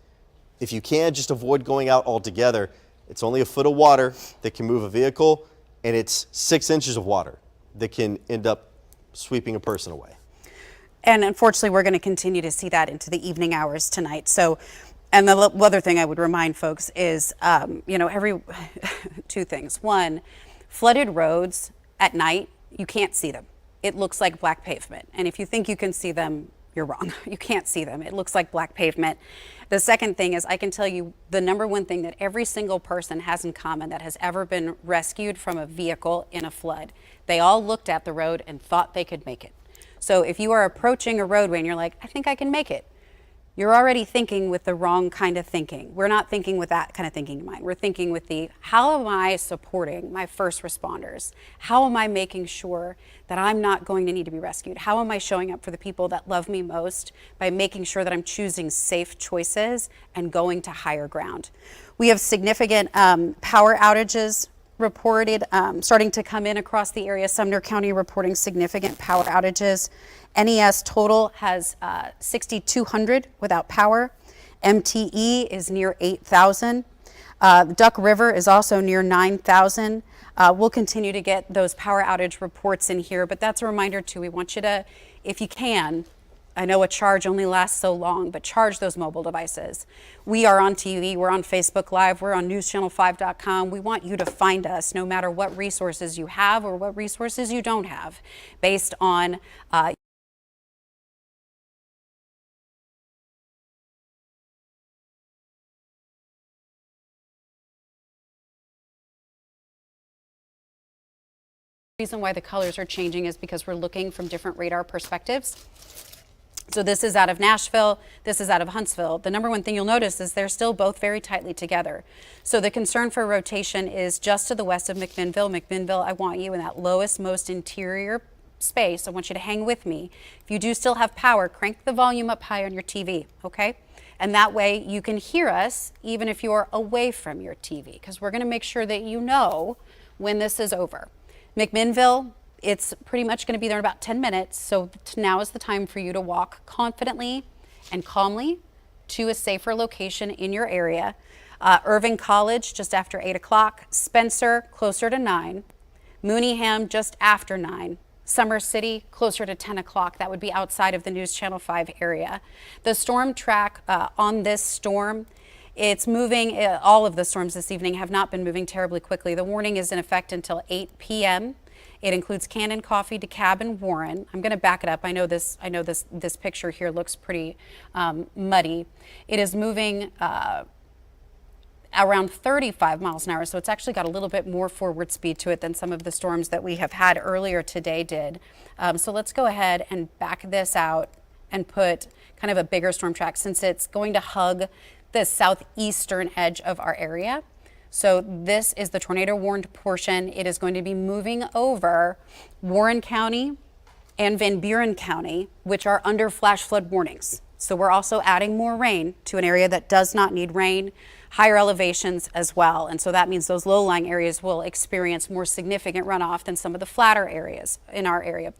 If you can, just avoid going out altogether. It's only a foot of water that can move a vehicle, and it's 6 inches of water that can end up sweeping a person away. And unfortunately, we're going to continue to see that into the evening hours tonight. So, and the other thing I would remind folks is, two things. One, flooded roads at night, you can't see them. It looks like black pavement. And if you think you can see them, you're wrong. You can't see them. It looks like black pavement. The second thing is, I can tell you the number one thing that every single person has in common that has ever been rescued from a vehicle in a flood. They all looked at the road and thought they could make it. So if you are approaching a roadway and you're like, I think I can make it, you're already thinking with the wrong kind of thinking. We're not thinking with that kind of thinking in mind. We're thinking with how am I supporting my first responders? How am I making sure that I'm not going to need to be rescued? How am I showing up for the people that love me most by making sure that I'm choosing safe choices and going to higher ground? We have significant power outages reported starting to come in across the area. Sumner County reporting significant power outages. NES total has 6,200 without power. MTE is near 8,000. Duck River is also near 9,000. We'll continue to get those power outage reports in here, but that's a reminder too. We want you to, if you can, I know a charge only lasts so long, but charge those mobile devices. We are on TV, we're on Facebook Live, we're on newschannel5.com. We want you to find us no matter what resources you have or what resources you don't have, based on the reason why the colors are changing is because we're looking from different radar perspectives. So this is out of Nashville, this is out of Huntsville. The number one thing you'll notice is they're still both very tightly together. So the concern for rotation is just to the west of McMinnville. McMinnville, I want you in that lowest, most interior space. I want you to hang with me. If you do still have power, crank the volume up high on your TV, okay? And that way you can hear us even if you're away from your TV, because we're gonna make sure that you know when this is over. McMinnville, it's pretty much going to be there in about 10 minutes. So now is the time for you to walk confidently and calmly to a safer location in your area. Irving College, just after 8 o'clock. Spencer, closer to 9. Mooneyham, just after 9. Summer City, closer to 10 o'clock. That would be outside of the News Channel 5 area. The storm track on this storm, it's moving. All of the storms this evening have not been moving terribly quickly. The warning is in effect until 8 p.m. It includes Cannon, Coffee, DeKalb, and Warren. I'm going to back it up. I know this picture here looks pretty muddy. It is moving around 35 miles an hour, so it's actually got a little bit more forward speed to it than some of the storms that we have had earlier today did. So let's go ahead and back this out and put kind of a bigger storm track, since it's going to hug the southeastern edge of our area. So this is the tornado warned portion. It is going to be moving over Warren County and Van Buren County, which are under flash flood warnings. So we're also adding more rain to an area that does not need rain, higher elevations as well. And so that means those low-lying areas will experience more significant runoff than some of the flatter areas in our area.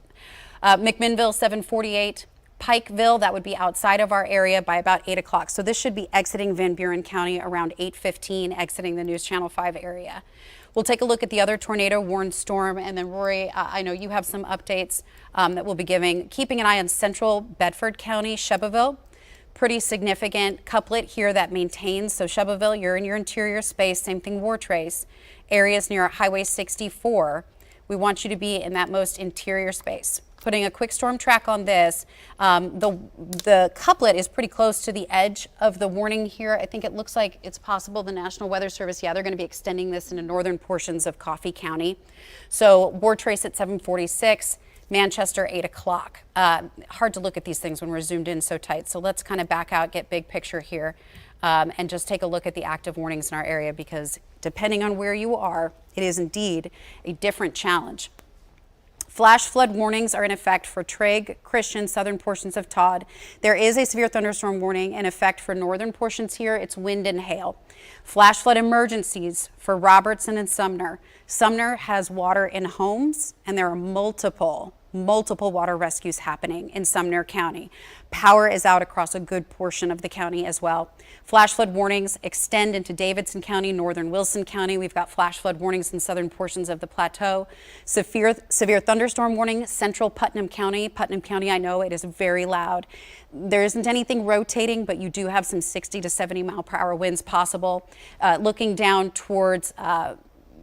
McMinnville, 748. Pikeville, that would be outside of our area by about 8 o'clock. So this should be exiting Van Buren County around 8:15, exiting the News Channel 5 area. We'll take a look at the other tornado warned storm, and then Rory, I know you have some updates that we'll be giving. Keeping an eye on central Bedford County, Shelbyville. Pretty significant couplet here that maintains. So Shelbyville, you're in your interior space. Same thing, Wartrace. Areas near Highway 64. We want you to be in that most interior space. Putting a quick storm track on this, the couplet is pretty close to the edge of the warning here. I think it looks like it's possible the National Weather Service, they're going to be extending this into northern portions of Coffee County. So Wartrace at 746, Manchester 8 o'clock. Hard to look at these things when we're zoomed in so tight. So let's kind of back out, get big picture here, and just take a look at the active warnings in our area, because depending on where you are, it is indeed a different challenge. Flash flood warnings are in effect for Trigg, Christian, southern portions of Todd. There is a severe thunderstorm warning in effect for northern portions here. It's wind and hail. Flash flood emergencies for Robertson and Sumner. Sumner has water in homes, and there are multiple water rescues happening in Sumner County. Power is out across a good portion of the county as well. Flash flood warnings extend into Davidson County, northern Wilson County. We've got flash flood warnings in southern portions of the plateau. Severe thunderstorm warning, central Putnam County. Putnam County, I know it is very loud. There isn't anything rotating, but you do have some 60 to 70 mile per hour winds possible. Looking down towards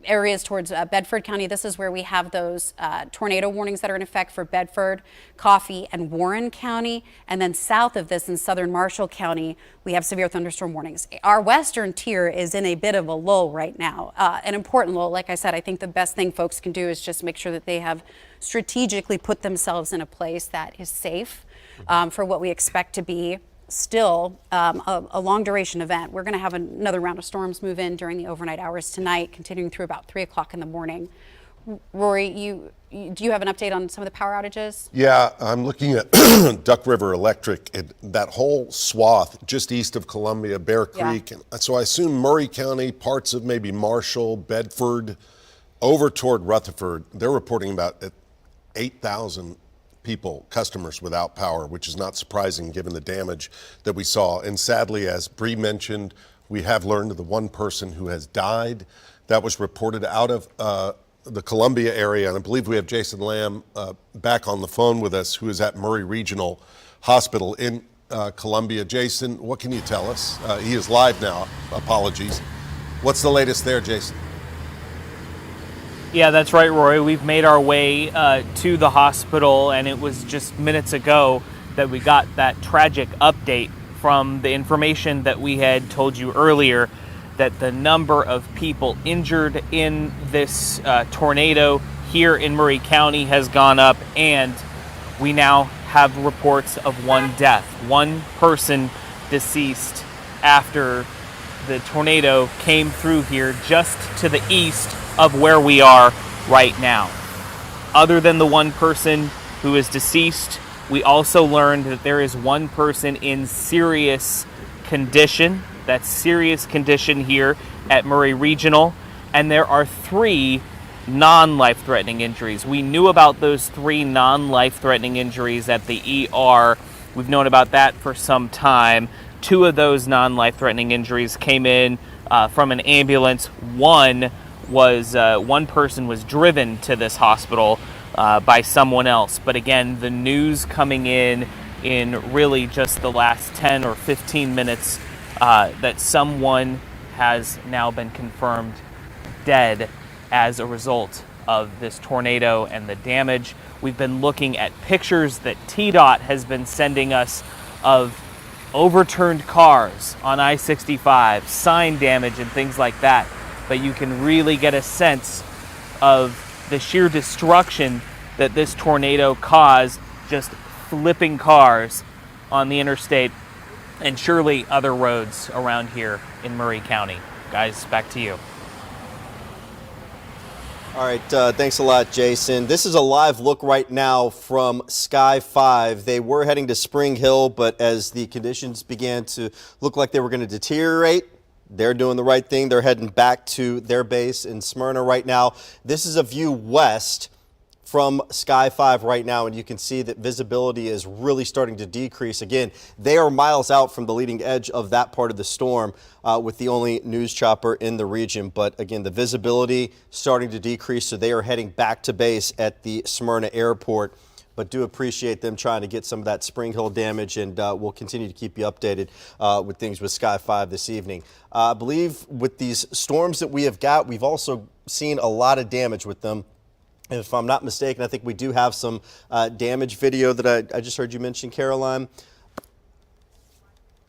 areas towards Bedford County, this is where we have those tornado warnings that are in effect for Bedford, Coffee, and Warren County. And then south of this in southern Marshall County, we have severe thunderstorm warnings. Our western tier is in a bit of a lull right now, an important lull. Like I said, I think the best thing folks can do is just make sure that they have strategically put themselves in a place that is safe for what we expect to be still a long duration event. We're going to have another round of storms move in during the overnight hours tonight, continuing through about 3 o'clock in the morning. Rory, do you have an update on some of the power outages? Yeah, I'm looking at Duck River Electric, and that whole swath just east of Columbia, Bear Creek. Yeah. And so I assume Murray County, parts of maybe Marshall, Bedford, over toward Rutherford, they're reporting about 8,000 people, customers without power, which is not surprising given the damage that we saw. And sadly, as Bree mentioned, we have learned of the one person who has died. That was reported out of the Columbia area. And I believe we have Jason Lamb back on the phone with us, who is at Murray Regional Hospital in Columbia. Jason, what can you tell us? He is live now. Apologies. What's the latest there, Jason? Yeah, that's right, Roy. We've made our way to the hospital, and it was just minutes ago that we got that tragic update from the information that we had told you earlier, that the number of people injured in this tornado here in Murray County has gone up, and we now have reports of one death, one person deceased after the tornado came through here just to the east of where we are right now. Other than the one person who is deceased, we also learned that there is one person in serious condition. That's serious condition here at Murray Regional, and there are 3 non-life-threatening injuries. We knew about those 3 non-life-threatening injuries at the ER. We've known about that for some time. 2 of those non-life-threatening injuries came in from an ambulance. One person was driven to this hospital by someone else. But again, the news coming in really just the last 10 or 15 minutes that someone has now been confirmed dead as a result of this tornado and the damage. We've been looking at pictures that TDOT has been sending us of overturned cars on I-65, sign damage and things like that. But you can really get a sense of the sheer destruction that this tornado caused, just flipping cars on the interstate and surely other roads around here in Murray County. Guys, back to you. All right, thanks a lot, Jason. This is a live look right now from Sky 5. They were heading to Spring Hill, but as the conditions began to look like they were going to deteriorate, they're doing the right thing. They're heading back to their base in Smyrna right now. This is a view west from Sky 5 right now, and you can see that visibility is really starting to decrease. Again, they are miles out from the leading edge of that part of the storm with the only news chopper in the region. But again, the visibility starting to decrease, so they are heading back to base at the Smyrna airport. But do appreciate them trying to get some of that Spring Hill damage, and we'll continue to keep you updated with things with Sky 5 this evening. I believe with these storms that we have got, we've also seen a lot of damage with them. If I'm not mistaken, I think we do have some damage video that I just heard you mention, Caroline.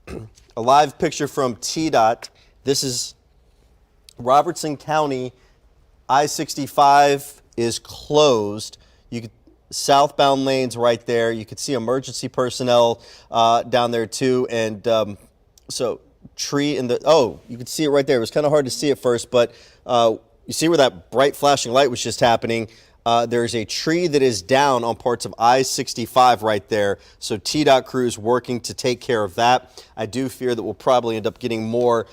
A live picture from TDOT. This is Robertson County. I-65 is closed. You could southbound lanes right there. You could see emergency personnel down there too. And so tree in the, oh, you could see it right there. It was kind of hard to see at first, but you see where that bright flashing light was just happening. There's a tree that is down on parts of I-65 right there. So TDOT crews working to take care of that. I do fear that we'll probably end up getting more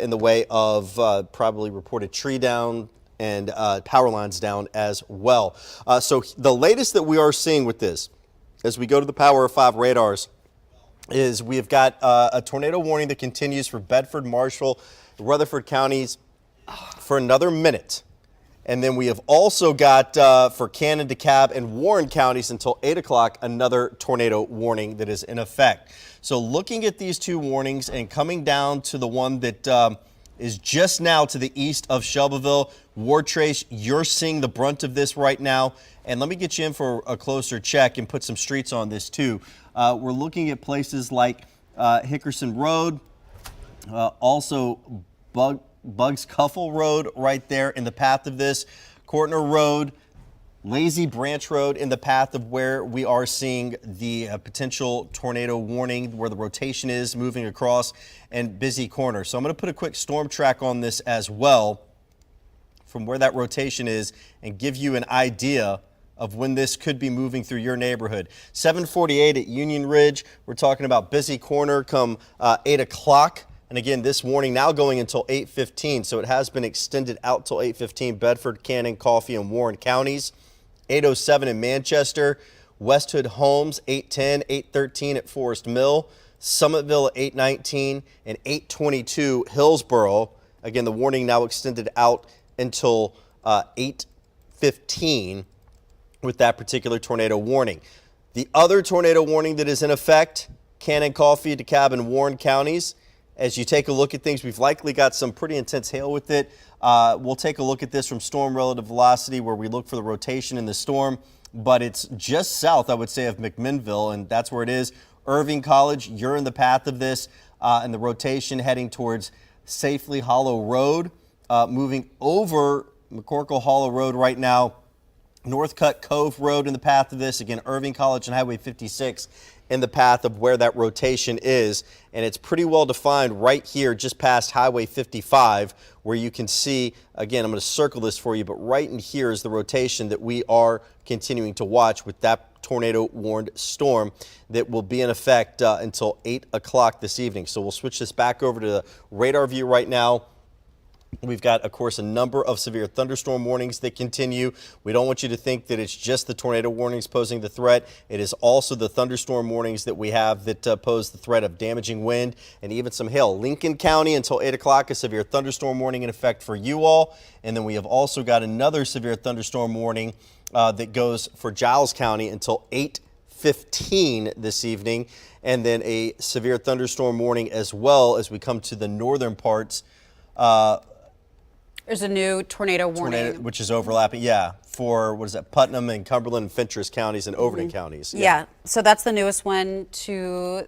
in the way of probably reported tree down and power lines down as well. So the latest that we are seeing with this, as we go to the Power 5 radars, is we've got a tornado warning that continues for Bedford, Marshall, Rutherford counties for another minute. And then we have also got for Cannon, DeKalb, and Warren counties until 8 o'clock, another tornado warning that is in effect. So looking at these two warnings and coming down to the one that is just now to the east of Shelbyville, Ward Trace, you're seeing the brunt of this right now. And let me get you in for a closer check and put some streets on this too. We're looking at places like Hickerson Road, also Bugs Cuffle Road right there in the path of this, Courtner Road, Lazy Branch Road in the path of where we are seeing the potential tornado warning, where the rotation is moving across, and Busy Corner. So I'm going to put a quick storm track on this as well from where that rotation is and give you an idea of when this could be moving through your neighborhood. 748 at Union Ridge. We're talking about Busy Corner come 8 o'clock. And again, this warning now going until 8:15, so it has been extended out till 8:15. Bedford, Cannon, Coffee, and Warren counties. 8:07 in Manchester. West Hood Homes, 8:10, 8:13 at Forest Mill. Summitville at 8:19 and 8:22 Hillsborough. Again, the warning now extended out until 8:15 with that particular tornado warning. The other tornado warning that is in effect, Cannon, Coffee, DeKalb, and Warren counties. As you take a look at things, we've likely got some pretty intense hail with it. We'll take a look at this from storm relative velocity, where we look for the rotation in the storm, but it's just south, I would say, of McMinnville, and that's where it is. Irving College, you're in the path of this, and the rotation heading towards Safely Hollow Road, moving over McCorkle Hollow Road right now. Northcutt Cove Road in the path of this. Again, Irving College and Highway 56 in the path of where that rotation is. And it's pretty well defined right here just past Highway 55, where you can see, again, I'm going to circle this for you, but right in here is the rotation that we are continuing to watch with that tornado warned storm that will be in effect until 8 o'clock this evening. So we'll switch this back over to the radar view right now. We've got, of course, a number of severe thunderstorm warnings that continue. We don't want you to think that it's just the tornado warnings posing the threat. It is also the thunderstorm warnings that we have that pose the threat of damaging wind and even some hail. Lincoln County until 8 o'clock, a severe thunderstorm warning in effect for you all. And then we have also got another severe thunderstorm warning that goes for Giles County until 8:15 this evening. And then a severe thunderstorm warning as well as we come to the northern parts. There's a new tornado warning. Which is overlapping, yeah, for, what is that, Putnam and Cumberland and Fentress counties and Overton counties. Yeah, so that's the newest one to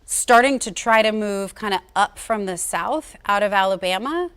starting to try to move kind of up from the south out of Alabama.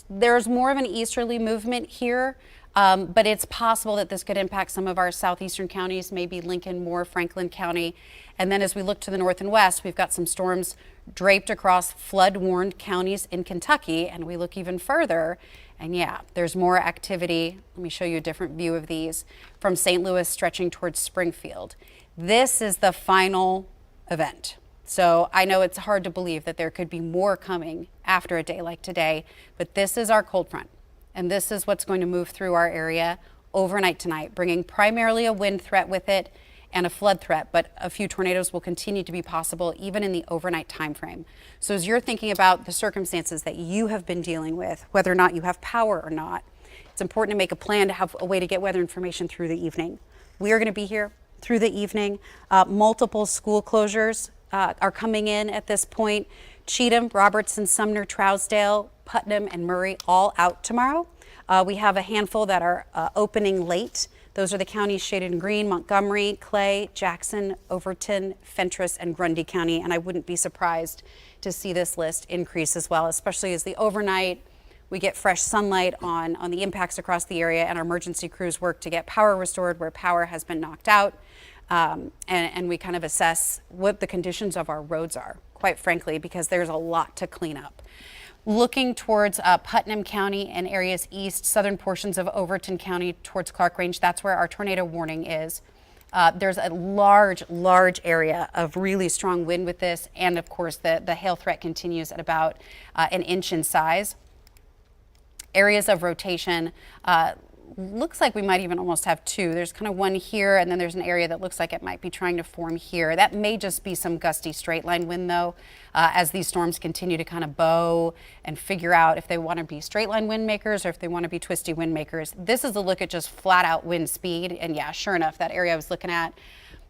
There's more of an easterly movement here, but it's possible that this could impact some of our southeastern counties, maybe Lincoln, Moore, Franklin County. And then as we look to the north and west, we've got some storms draped across flood-warned counties in Kentucky, and we look even further, and yeah, there's more activity. Let me show you a different view of these from St. Louis stretching towards Springfield. This is the final event. So I know it's hard to believe that there could be more coming after a day like today, but this is our cold front, and this is what's going to move through our area overnight tonight, bringing primarily a wind threat with it and a flood threat, but a few tornadoes will continue to be possible even in the overnight time frame. So as you're thinking about the circumstances that you have been dealing with, whether or not you have power or not, it's important to make a plan to have a way to get weather information through the evening. We are going to be here through the evening. Multiple school closures are coming in at this point. Cheatham, Robertson, Sumner, Trousdale, Putnam, and Murray all out tomorrow. We have a handful that are opening late. Those are the counties shaded in green: Montgomery, Clay, Jackson, Overton, Fentress, and Grundy County. And I wouldn't be surprised to see this list increase as well, especially as the overnight we get fresh sunlight on the impacts across the area, and our emergency crews work to get power restored where power has been knocked out. And we kind of assess what the conditions of our roads are, quite frankly, because there's a lot to clean up. Looking towards Putnam County and areas east, southern portions of Overton County towards Clark Range, that's where our tornado warning is. There's a large area of really strong wind with this, and of course the hail threat continues at about an inch in size. Areas of rotation, looks like we might even almost have two. There's kind of one here, and then there's an area that looks like it might be trying to form here. That may just be some gusty straight line wind though, as these storms continue to kind of bow and figure out if they want to be straight line wind makers or if they want to be twisty wind makers. This is a look at just flat out wind speed, and yeah, sure enough, that area I was looking at,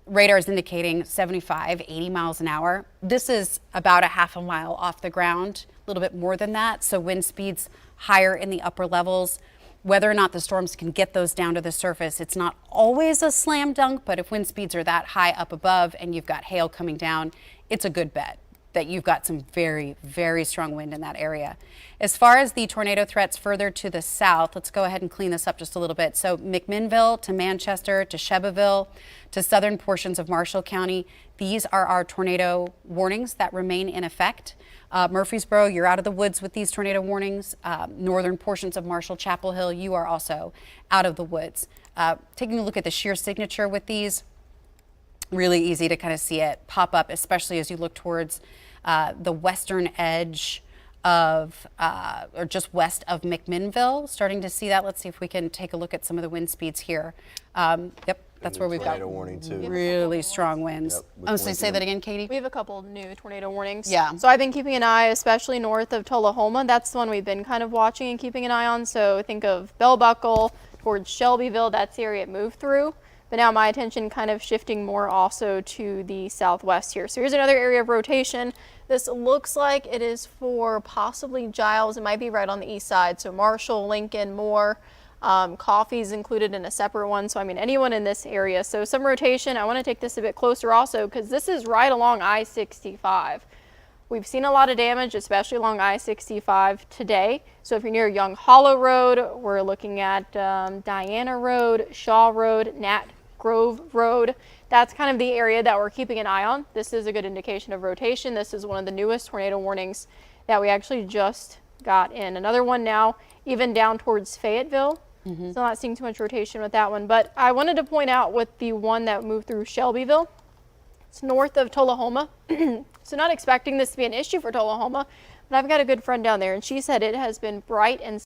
radar is indicating 75, 80 miles an hour. This is about a half a mile off the ground, a little bit more than that, so wind speeds higher in the upper levels. Whether or not the storms can get those down to the surface, it's not always a slam dunk, but if wind speeds are that high up above and you've got hail coming down, it's a good bet that you've got some very, very strong wind in that area. As far as the tornado threats further to the south, let's go ahead and clean this up just a little bit. So McMinnville to Manchester to Shelbyville to southern portions of Marshall County, these are our tornado warnings that remain in effect. Murfreesboro, you're out of the woods with these tornado warnings. Northern portions of Marshall, Chapel Hill, you are also out of the woods. Taking a look at the shear signature with these, really easy to kind of see it pop up, especially as you look towards the western edge of, or just west of McMinnville. Starting to see that. Let's see if we can take a look at some of the wind speeds here. Yep. That's where we've got warning too. really strong winds. Yep, So say that again, Katie. We have a couple new tornado warnings. Yeah. So I've been keeping an eye, especially north of Tullahoma. That's the one we've been kind of watching and keeping an eye on. So think of Bell Buckle towards Shelbyville. That's the area it moved through. But now my attention kind of shifting more also to the southwest here. So here's another area of rotation. This looks like it is for possibly Giles. It might be right on the east side. So Marshall, Lincoln, Moore. Coffee's included in a separate one, so I mean anyone in this area. So some rotation. I want to take this a bit closer also because this is right along I-65. We've seen a lot of damage, especially along I-65 today. So if you're near Young Hollow Road, we're looking at Diana Road, Shaw Road, Nat Grove Road. That's kind of the area that we're keeping an eye on. This is a good indication of rotation. This is one of the newest tornado warnings that we actually just got in. Another one now, even down towards Fayetteville. So not seeing too much rotation with that one, but I wanted to point out with the one that moved through Shelbyville, it's north of Tullahoma. So not expecting this to be an issue for Tullahoma, but I've got a good friend down there and she said it has been bright and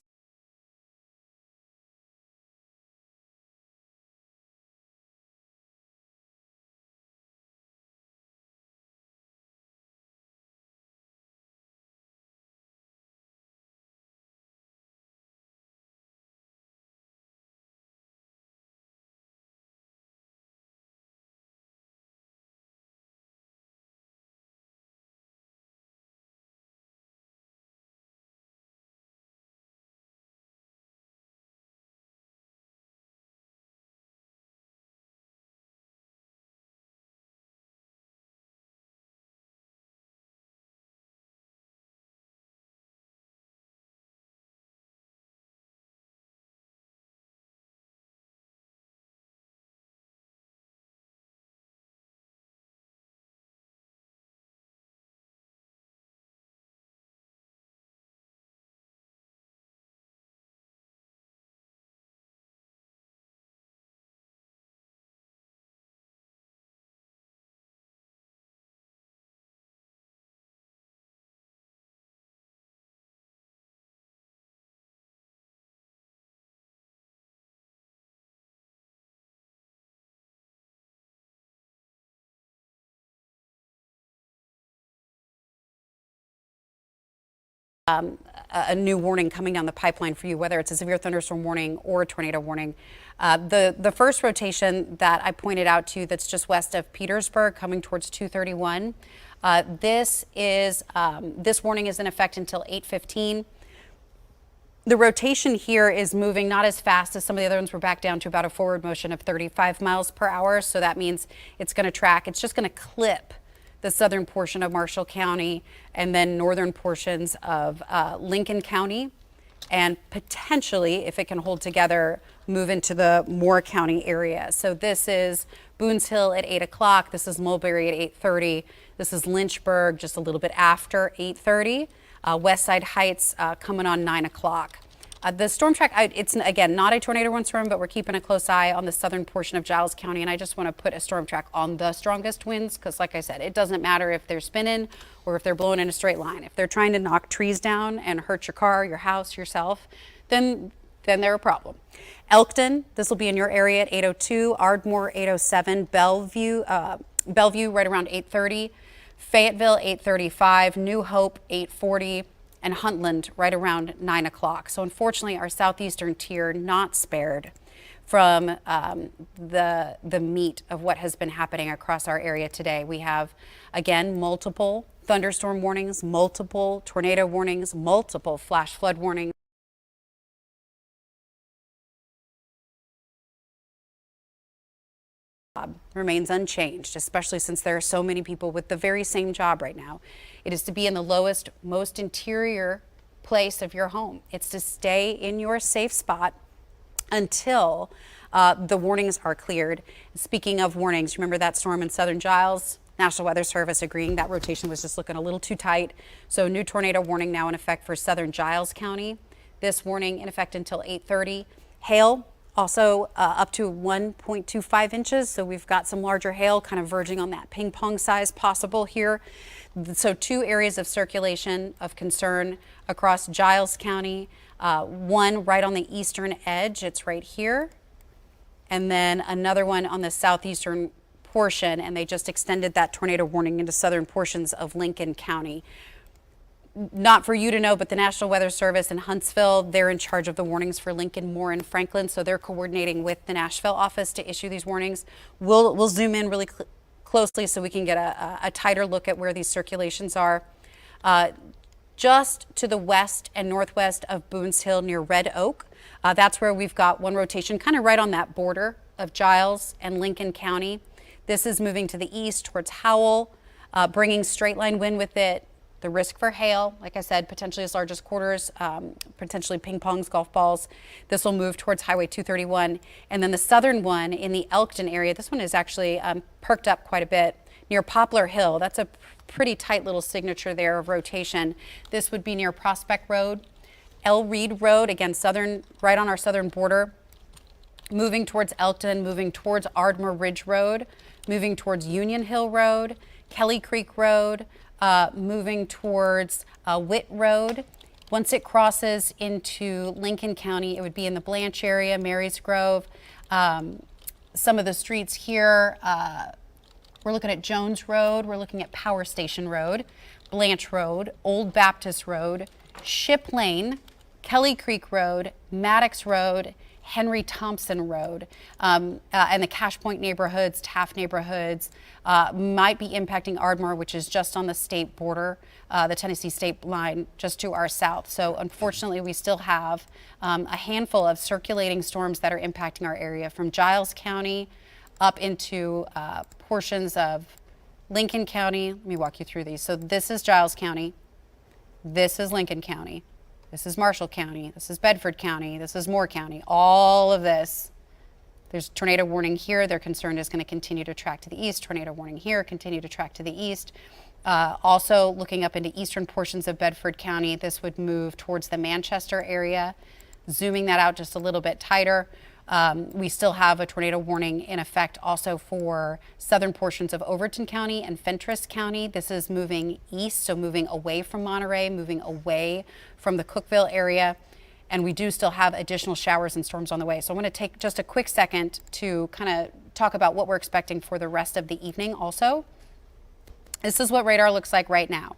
a new warning coming down the pipeline for you, whether it's a severe thunderstorm warning or a tornado warning. The first rotation that I pointed out to you that's just west of Petersburg coming towards 231, this warning is in effect until 8:15. The rotation here is moving not as fast as some of the other ones. We're back down to about a forward motion of 35 miles per hour. So that means it's going to track, it's just going to clip the southern portion of Marshall County and then northern portions of Lincoln County, and potentially, if it can hold together, move into the Moore County area. So this is Boones Hill at 8 o'clock. This is Mulberry at 8:30. This is Lynchburg just a little bit after 8:30. Westside Heights coming on 9 o'clock. The storm track, it's again not a tornado warning storm, but we're keeping a close eye on the southern portion of Giles County. And I just want to put a storm track on the strongest winds because, like I said, it doesn't matter if they're spinning or if they're blowing in a straight line. If they're trying to knock trees down and hurt your car, your house, yourself, then they're a problem. Elkton, this will be in your area at 8:02. Ardmore 8:07. Bellevue right around 8:30. Fayetteville 8:35. New Hope 8:40. And Huntland right around 9 o'clock. So unfortunately, our southeastern tier not spared from the meat of what has been happening across our area today. We have, again, multiple thunderstorm warnings, multiple tornado warnings, multiple flash flood warnings. Remains unchanged, especially since there are so many people with the very same job right now. It is to be in the lowest, most interior place of your home. It's to stay in your safe spot until the warnings are cleared. Speaking of warnings, remember that storm in southern Giles? National Weather Service agreeing that rotation was just looking a little too tight. So new tornado warning now in effect for southern Giles County. This warning in effect until 8:30. Hail also up to 1.25 inches. So we've got some larger hail kind of verging on that ping pong size possible here. So two areas of circulation of concern across Giles County. One right on the eastern edge, it's right here. And then another one on the southeastern portion, and they just extended that tornado warning into southern portions of Lincoln County. Not for you to know, but the National Weather Service in Huntsville, they're in charge of the warnings for Lincoln, Moore, and Franklin. So they're coordinating with the Nashville office to issue these warnings. We'll zoom in really closely so we can get a tighter look at where these circulations are. Just to the west and northwest of Boones Hill near Red Oak, that's where we've got one rotation kind of right on that border of Giles and Lincoln County. This is moving to the east towards Howell, bringing straight line wind with it. The risk for hail, like I said, potentially as large as quarters, potentially ping pongs, golf balls. This will move towards Highway 231. And then the southern one in the Elkton area, this one is actually perked up quite a bit near Poplar Hill. That's a pretty tight little signature there of rotation. This would be near Prospect Road, El Reed Road, again, southern, right on our southern border. Moving towards Elkton, moving towards Ardmore Ridge Road, moving towards Union Hill Road, Kelly Creek Road, moving towards Witt Road. Once it crosses into Lincoln County, it would be in the Blanche area, Marys Grove. Some of the streets here, we're looking at Jones Road, we're looking at Power Station Road, Blanche Road, Old Baptist Road, Ship Lane, Kelly Creek Road, Maddox Road, Henry Thompson Road, and the Cache Point neighborhoods, Taft neighborhoods, might be impacting Ardmore, which is just on the state border, the Tennessee state line, just to our south. So unfortunately, we still have a handful of circulating storms that are impacting our area from Giles County up into portions of Lincoln County. Let me walk you through these. So this is Giles County. This is Lincoln County. This is Marshall County, this is Bedford County, this is Moore County. All of this, there's tornado warning here. They're concerned is going to continue to track to the east. Tornado warning here, continue to track to the east. Also looking up into eastern portions of Bedford County, this would move towards the Manchester area. Zooming that out just a little bit tighter. We still have a tornado warning in effect also for southern portions of Overton County and Fentress County. This is moving east, so moving away from Monterey, moving away from the Cookeville area. And we do still have additional showers and storms on the way. So I want to take just a quick second to kind of talk about what we're expecting for the rest of the evening also. This is what radar looks like right now.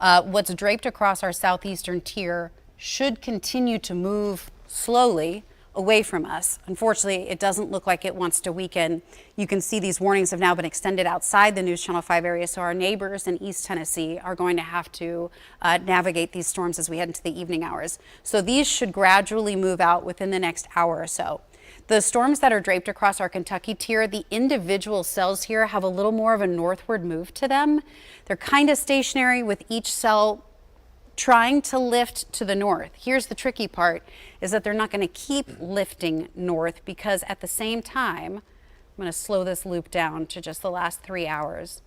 What's draped across our southeastern tier should continue to move slowly away from us. Unfortunately, it doesn't look like it wants to weaken. You can see these warnings have now been extended outside the News Channel 5 area, so our neighbors in East Tennessee are going to have to navigate these storms as we head into the evening hours. So these should gradually move out within the next hour or so. The storms that are draped across our Kentucky tier, the individual cells here have a little more of a northward move to them. They're kind of stationary with each cell trying to lift to the north. Here's the tricky part, is that they're not going to keep lifting north, because at the same time, I'm going to slow this loop down to just the last 3 hours.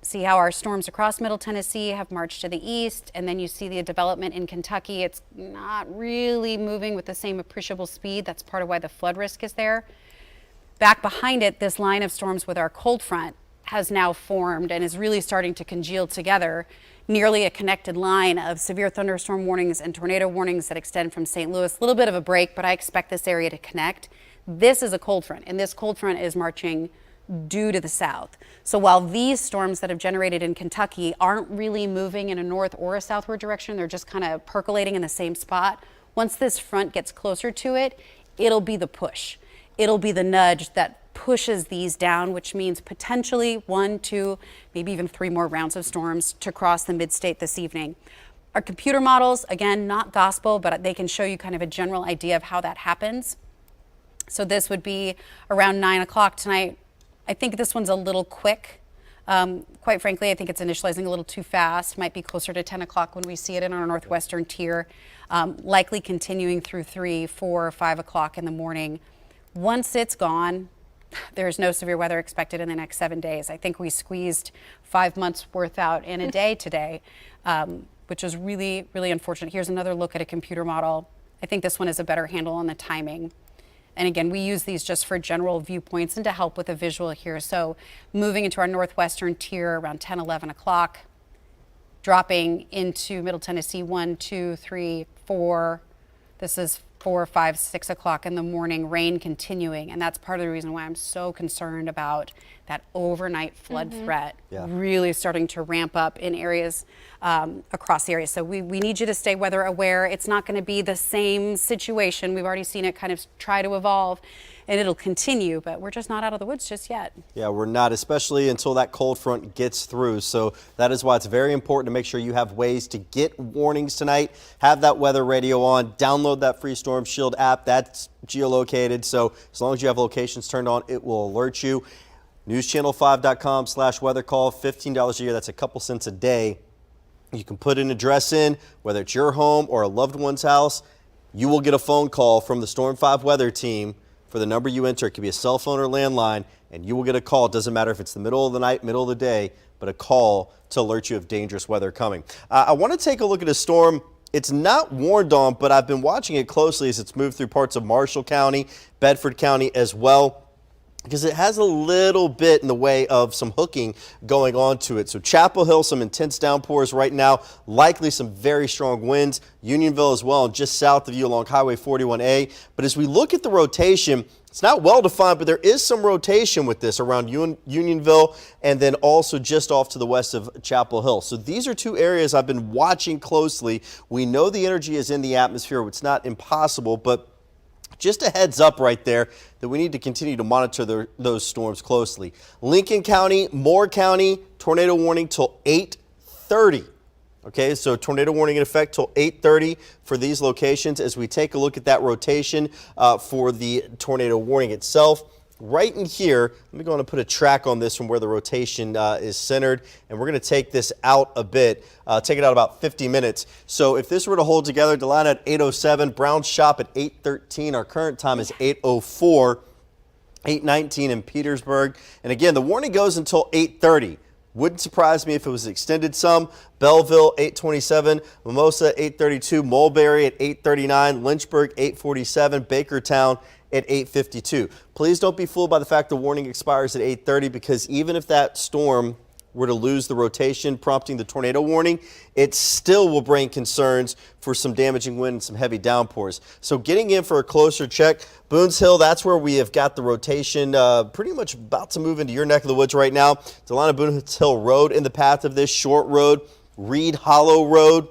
See how our storms across Middle Tennessee have marched to the east, and then you see the development in Kentucky. It's not really moving with the same appreciable speed. That's part of why the flood risk is there. Back behind it, this line of storms with our cold front has now formed and is really starting to congeal together, nearly a connected line of severe thunderstorm warnings and tornado warnings that extend from St. Louis. A little bit of a break, but I expect this area to connect. This is a cold front, and this cold front is marching due to the south. So while these storms that have generated in Kentucky aren't really moving in a north or a southward direction, they're just kind of percolating in the same spot. Once this front gets closer to it, it'll be the push. It'll be the nudge that pushes these down, which means potentially 1, 2, maybe even 3 more rounds of storms to cross the mid-state this evening. Our computer models, again, not gospel, but they can show you kind of a general idea of how that happens. So this would be around 9 o'clock tonight. I think this one's a little quick. Quite frankly, I think it's initializing a little too fast. Might be closer to 10 o'clock when we see it in our northwestern tier, likely continuing through 3, 4, 5 o'clock in the morning. Once it's gone, there's no severe weather expected in the next 7 days. I think we squeezed 5 months worth out in a day today, which is really, really unfortunate. Here's another look at a computer model. I think this one is a better handle on the timing. And again, we use these just for general viewpoints and to help with a visual here. So moving into our northwestern tier around 10, 11 o'clock, dropping into Middle Tennessee 1, 2, 3, 4. This is 4, 5, 6 o'clock in the morning, rain continuing. And that's part of the reason why I'm so concerned about that overnight flood threat really starting to ramp up in areas across the area. So we need you to stay weather aware. It's not going to be the same situation. We've already seen it kind of try to evolve, and it'll continue, but we're just not out of the woods just yet. Yeah, we're not, especially until that cold front gets through. So that is why it's very important to make sure you have ways to get warnings tonight. Have that weather radio on. Download that free Storm Shield app. That's geolocated. So as long as you have locations turned on, it will alert you. Newschannel5.com/weather call, $15 a year. That's a couple cents a day. You can put an address in, whether it's your home or a loved one's house. You will get a phone call from the Storm 5 weather team for the number you enter. It could be a cell phone or landline, and you will get a call. It doesn't matter if it's the middle of the night, middle of the day, but a call to alert you of dangerous weather coming. I want to take a look at a storm. It's not warned on, but I've been watching it closely as it's moved through parts of Marshall County, Bedford County as well, because it has a little bit in the way of some hooking going on to it. So Chapel Hill, some intense downpours right now, likely some very strong winds. Unionville as well, just south of you along Highway 41A. But as we look at the rotation, it's not well defined, but there is some rotation with this around Unionville and then also just off to the west of Chapel Hill. So these are two areas I've been watching closely. We know the energy is in the atmosphere. It's not impossible, but just a heads up right there that we need to continue to monitor those storms closely. Lincoln County, Moore County, tornado warning till 8:30. Okay, so tornado warning in effect till 8:30 for these locations as we take a look at that rotation for the tornado warning itself. Right in here, let me go on and put a track on this from where the rotation is centered, and we're going to take this out a bit, take it out about 50 minutes. So if this were to hold together, Delana at 8:07, Brown's Shop at 8:13, our current time is 8:04, 8:19 in Petersburg. And again, the warning goes until 8:30. Wouldn't surprise me if it was extended some. Belleville, 8:27, Mimosa, 8:32, Mulberry at 8:39, Lynchburg, 8:47, Bakertown at 8:52. Please don't be fooled by the fact the warning expires at 8:30, because even if that storm were to lose the rotation prompting the tornado warning, it still will bring concerns for some damaging wind and some heavy downpours. So getting in for a closer check, Boones Hill, that's where we have got the rotation pretty much about to move into your neck of the woods right now. Delana Boones Hill Road in the path of this short road. Reed Hollow Road.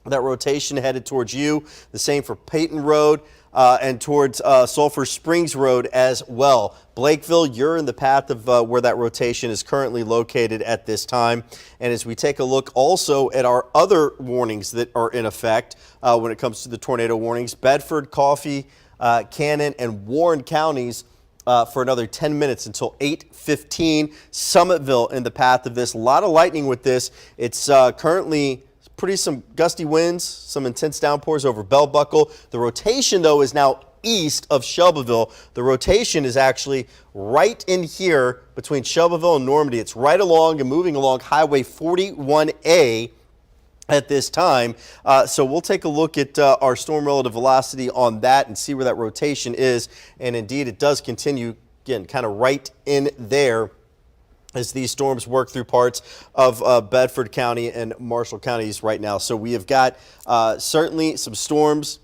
That rotation headed towards you. The same for Peyton Road and towards Sulphur Springs Road as well. Blakeville, you're in the path of where that rotation is currently located at this time. And as we take a look also at our other warnings that are in effect when it comes to the tornado warnings, Bedford, Coffee, Cannon, and Warren counties for another 10 minutes until 8:15. Summitville in the path of this. A lot of lightning with this. It's currently some gusty winds, some intense downpours over Bell Buckle. The rotation, though, is now east of Shelbyville. The rotation is actually right in here between Shelbyville and Normandy. It's right along and moving along Highway 41A at this time. So we'll take a look at our storm relative velocity on that and see where that rotation is. And indeed, it does continue, again, kind of right in there as these storms work through parts of Bedford County and Marshall counties right now. So we have got certainly some storms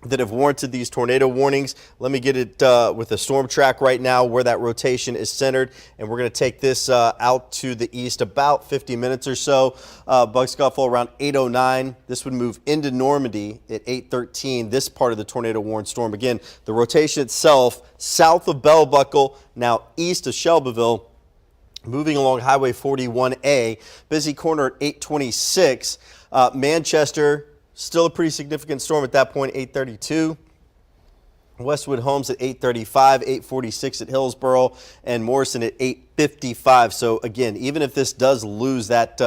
that have warranted these tornado warnings. Let me get it with the storm track right now where that rotation is centered, and we're going to take this out to the east about 50 minutes or so. Bug scuffle around 8:09. This would move into Normandy at 8:13. This part of the tornado warned storm. Again, the rotation itself south of Bell Buckle, now east of Shelbyville, moving along Highway 41A. Busy corner at 8:26. Manchester, still a pretty significant storm at that point, 8:32. Westwood Homes at 8:35, 8:46 at Hillsborough, and Morrison at 8:55. So again, even if this does lose that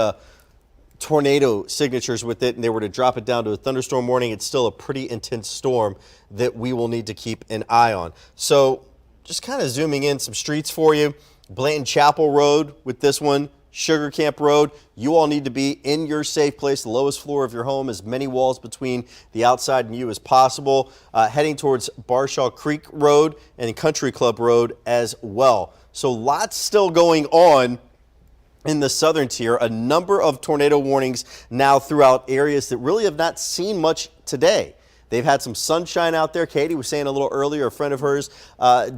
tornado signatures with it and they were to drop it down to a thunderstorm warning, it's still a pretty intense storm that we will need to keep an eye on. So just kind of zooming in some streets for you. Blanton Chapel Road with this one, Sugar Camp Road. You all need to be in your safe place, the lowest floor of your home, as many walls between the outside and you as possible. Heading towards Barshaw Creek Road and Country Club Road as well. So lots still going on in the southern tier. A number of tornado warnings now throughout areas that really have not seen much today. They've had some sunshine out there. Katie was saying a little earlier, a friend of hers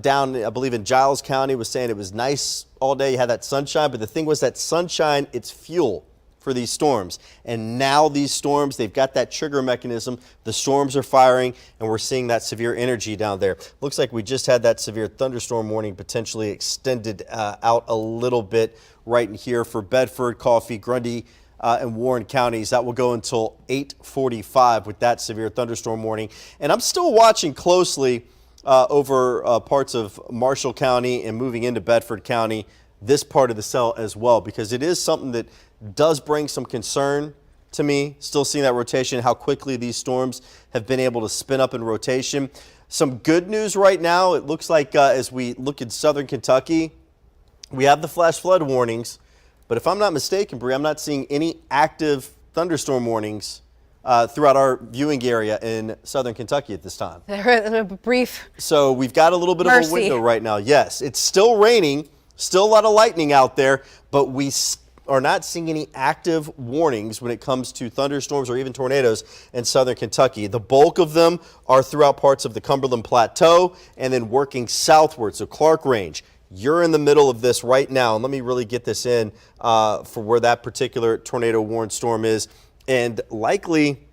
down, I believe, in Giles County was saying it was nice all day. You had that sunshine, but the thing was that sunshine, it's fuel for these storms. And now these storms, they've got that trigger mechanism. The storms are firing, and we're seeing that severe energy down there. Looks like we just had that severe thunderstorm warning potentially extended out a little bit right in here for Bedford, Coffee, Grundy, and Warren counties. That will go until 8:45 with that severe thunderstorm warning. And I'm still watching closely over parts of Marshall County and moving into Bedford County, this part of the cell as well, because it is something that does bring some concern to me. Still seeing that rotation, how quickly these storms have been able to spin up in rotation. Some good news right now. It looks like as we look at southern Kentucky, we have the flash flood warnings. But if I'm not mistaken, Bree, I'm not seeing any active thunderstorm warnings throughout our viewing area in southern Kentucky at this time. A brief. So we've got a little bit Mercy. of a window right now. Yes, it's still raining, still a lot of lightning out there, but we are not seeing any active warnings when it comes to thunderstorms or even tornadoes in southern Kentucky. The bulk of them are throughout parts of the Cumberland Plateau and then working southward, so Clark Range. You're in the middle of this right now, and let me really get this in for where that particular tornado warned storm is, and likely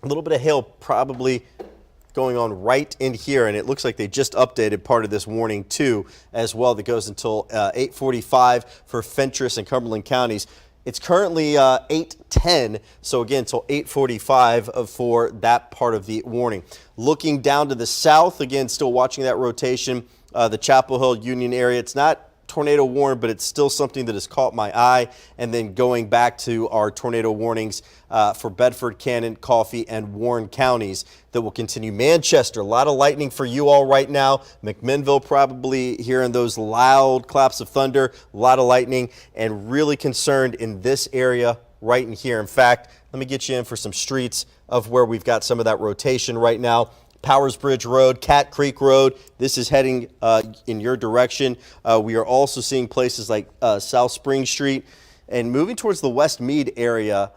a little bit of hail probably going on right in here, and it looks like they just updated part of this warning too as well that goes until 8:45 for Fentress and Cumberland counties. It's currently 8:10, so again, until 8:45 for that part of the warning. Looking down to the south, again, still watching that rotation. The Chapel Hill Union area. It's not tornado warned, but it's still something that has caught my eye. And then going back to our tornado warnings for Bedford, Cannon, Coffee, and Warren counties that will continue. Manchester, a lot of lightning for you all right now. McMinnville probably hearing those loud claps of thunder, a lot of lightning, and really concerned in this area right in here. In fact, let me get you in for some streets of where we've got some of that rotation right now. Powers Bridge Road, Cat Creek Road. This is heading in your direction. We are also seeing places like South Spring Street and moving towards the West Meade area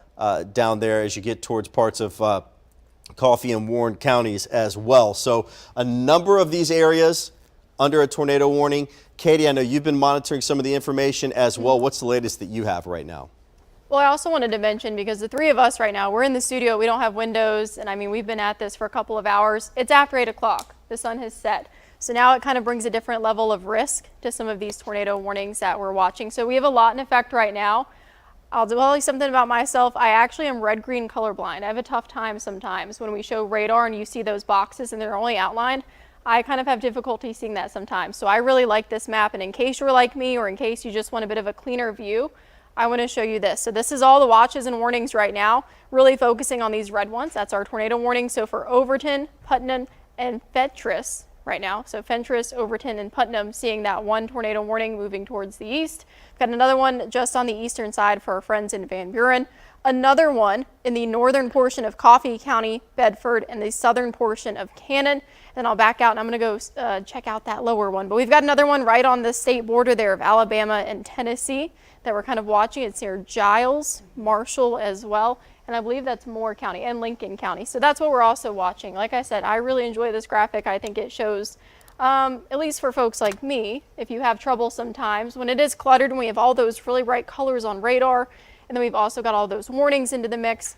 down there as you get towards parts of Coffee and Warren counties as well. So a number of these areas under a tornado warning. Katie, I know you've been monitoring some of the information as well. What's the latest that you have right now? Well, I also wanted to mention, because the three of us right now, we're in the studio, we don't have windows, and I mean, we've been at this for a couple of hours. It's after 8 o'clock. The sun has set. So now it kind of brings a different level of risk to some of these tornado warnings that we're watching. So we have a lot in effect right now. I'll tell you something about myself. I actually am red-green colorblind. I have a tough time sometimes when we show radar and you see those boxes and they're only outlined. I kind of have difficulty seeing that sometimes. So I really like this map, and in case you're like me, or in case you just want a bit of a cleaner view, I want to show you this. So this is all the watches and warnings right now, really focusing on these red ones. That's our tornado warning. So for Overton, Putnam, and Fentress right now. So Fentress, Overton, and Putnam seeing that one tornado warning moving towards the east. Got another one just on the eastern side for our friends in Van Buren. Another one in the northern portion of Coffee County, Bedford, and the southern portion of Cannon. Then I'll back out and I'm going to go check out that lower one. But we've got another one right on the state border there of Alabama and Tennessee that we're kind of watching. It's near Giles, Marshall as well. And I believe that's Moore County and Lincoln County. So that's what we're also watching. Like I said, I really enjoy this graphic. I think it shows, at least for folks like me, if you have trouble sometimes, when it is cluttered and we have all those really bright colors on radar, and then we've also got all those warnings into the mix,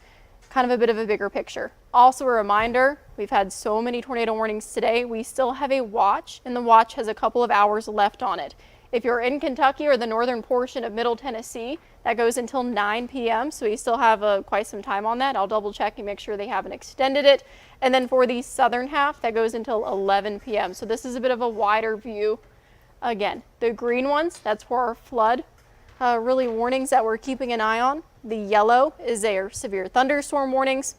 kind of a bit of a bigger picture. Also a reminder, we've had so many tornado warnings today. We still have a watch, and the watch has a couple of hours left on it. If you're in Kentucky or the northern portion of Middle Tennessee, that goes until 9 p.m. So we still have quite some time on that. I'll double check and make sure they haven't extended it. And then for the southern half, that goes until 11 p.m. So this is a bit of a wider view. Again, the green ones, that's for our flood really warnings that we're keeping an eye on. The yellow is their severe thunderstorm warnings,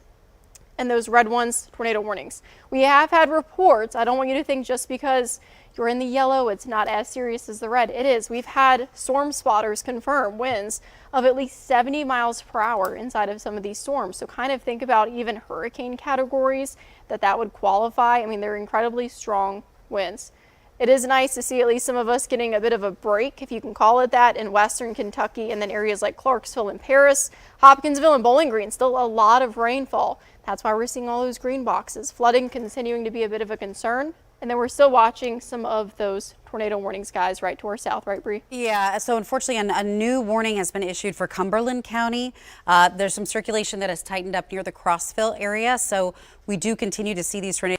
and those red ones, tornado warnings. We have had reports. I don't want you to think just because you're in the yellow, it's not as serious as the red. It is. We've had storm spotters confirm winds of at least 70 miles per hour inside of some of these storms. So kind of think about even hurricane categories that would qualify. I mean, they're incredibly strong winds. It is nice to see at least some of us getting a bit of a break, if you can call it that, in western Kentucky, and then areas like Clarksville and Paris, Hopkinsville and Bowling Green. Still a lot of rainfall. That's why we're seeing all those green boxes. Flooding continuing to be a bit of a concern. And then we're still watching some of those tornado warnings, guys, right to our south, right, Bree? Yeah, so unfortunately, a new warning has been issued for Cumberland County. There's some circulation that has tightened up near the Crossville area, so we do continue to see these tornadoes.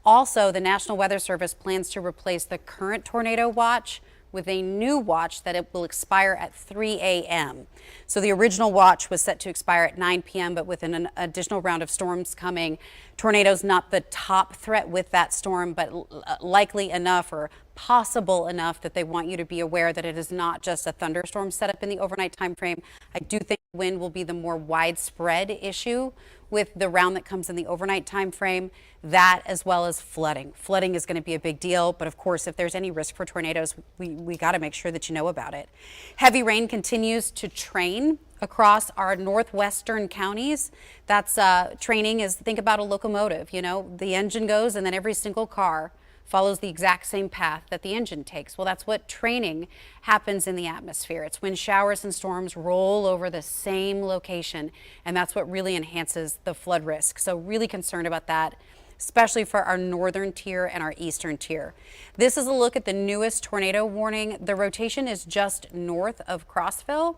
Also, the National Weather Service plans to replace the current tornado watch with a new watch that it will expire at 3 a.m. So the original watch was set to expire at 9 p.m., but with an additional round of storms coming, tornadoes not the top threat with that storm, but likely enough or possible enough that they want you to be aware that it is not just a thunderstorm setup in the overnight time frame. I do think wind will be the more widespread issue with the round that comes in the overnight time frame, that as well as flooding. Flooding is going to be a big deal, but of course, if there's any risk for tornadoes, we got to make sure that you know about it. Heavy rain continues to train across our northwestern counties. That's training is, think about a locomotive, you know, the engine goes and then every single car follows the exact same path that the engine takes. Well, that's what training happens in the atmosphere. It's when showers and storms roll over the same location, and that's what really enhances the flood risk. So really concerned about that, especially for our northern tier and our eastern tier. This is a look at the newest tornado warning. The rotation is just north of Crossville.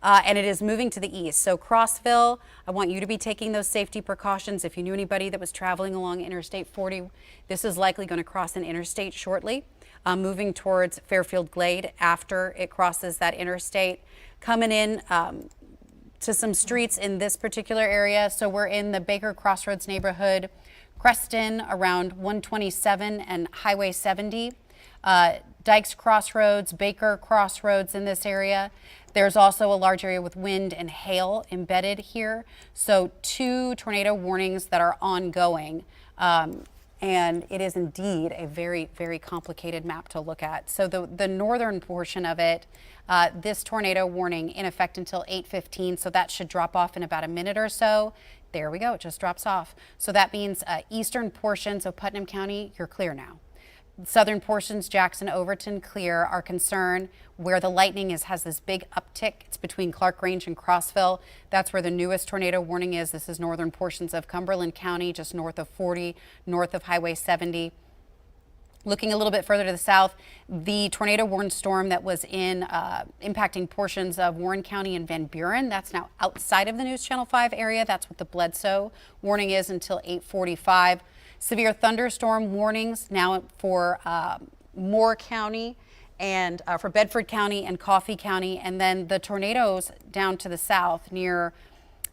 And it is moving to the east. So Crossville, I want you to be taking those safety precautions. If you knew anybody that was traveling along Interstate 40, this is likely going to cross an interstate shortly, moving towards Fairfield Glade after it crosses that interstate, coming in to some streets in this particular area. So we're in the Baker Crossroads neighborhood, Creston around 127 and Highway 70. Dykes Crossroads, Baker Crossroads in this area. There's also a large area with wind and hail embedded here. So 2 tornado warnings that are ongoing. And it is indeed a very, very complicated map to look at. So the northern portion of it, this tornado warning in effect until 8:15. So that should drop off in about a minute or so. There we go. It just drops off. So that means eastern portions of Putnam County, you're clear now. Southern portions, Jackson, Overton, clear. Our concern where the lightning has this big uptick. It's between Clark Range and Crossville. That's where the newest tornado warning is. This is northern portions of Cumberland County, just north of 40, north of Highway 70. Looking a little bit further to the south, the tornado warned storm that was impacting portions of Warren County and Van Buren, that's now outside of the News Channel 5 area. That's what the Bledsoe warning is until 8:45. Severe thunderstorm warnings now for Moore County and for Bedford County and Coffee County. And then the tornadoes down to the south near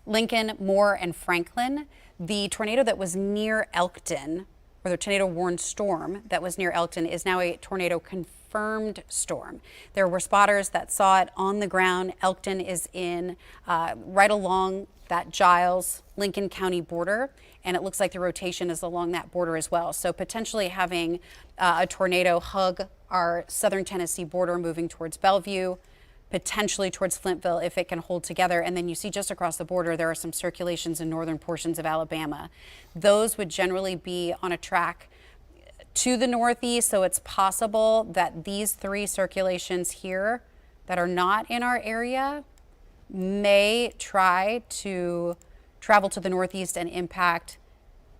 Lincoln, Moore, and Franklin. The tornado that was near Elkton, or the tornado warned storm that was near Elkton, is now a tornado confirmed storm. There were spotters that saw it on the ground. Elkton is in right along that Giles Lincoln County border, and it looks like the rotation is along that border as well. So potentially having a tornado hug our southern Tennessee border, moving towards Bellevue, potentially towards Flintville if it can hold together. And then you see just across the border, there are some circulations in northern portions of Alabama. Those would generally be on a track to the northeast. So it's possible that these three circulations here that are not in our area may try to travel to the northeast and impact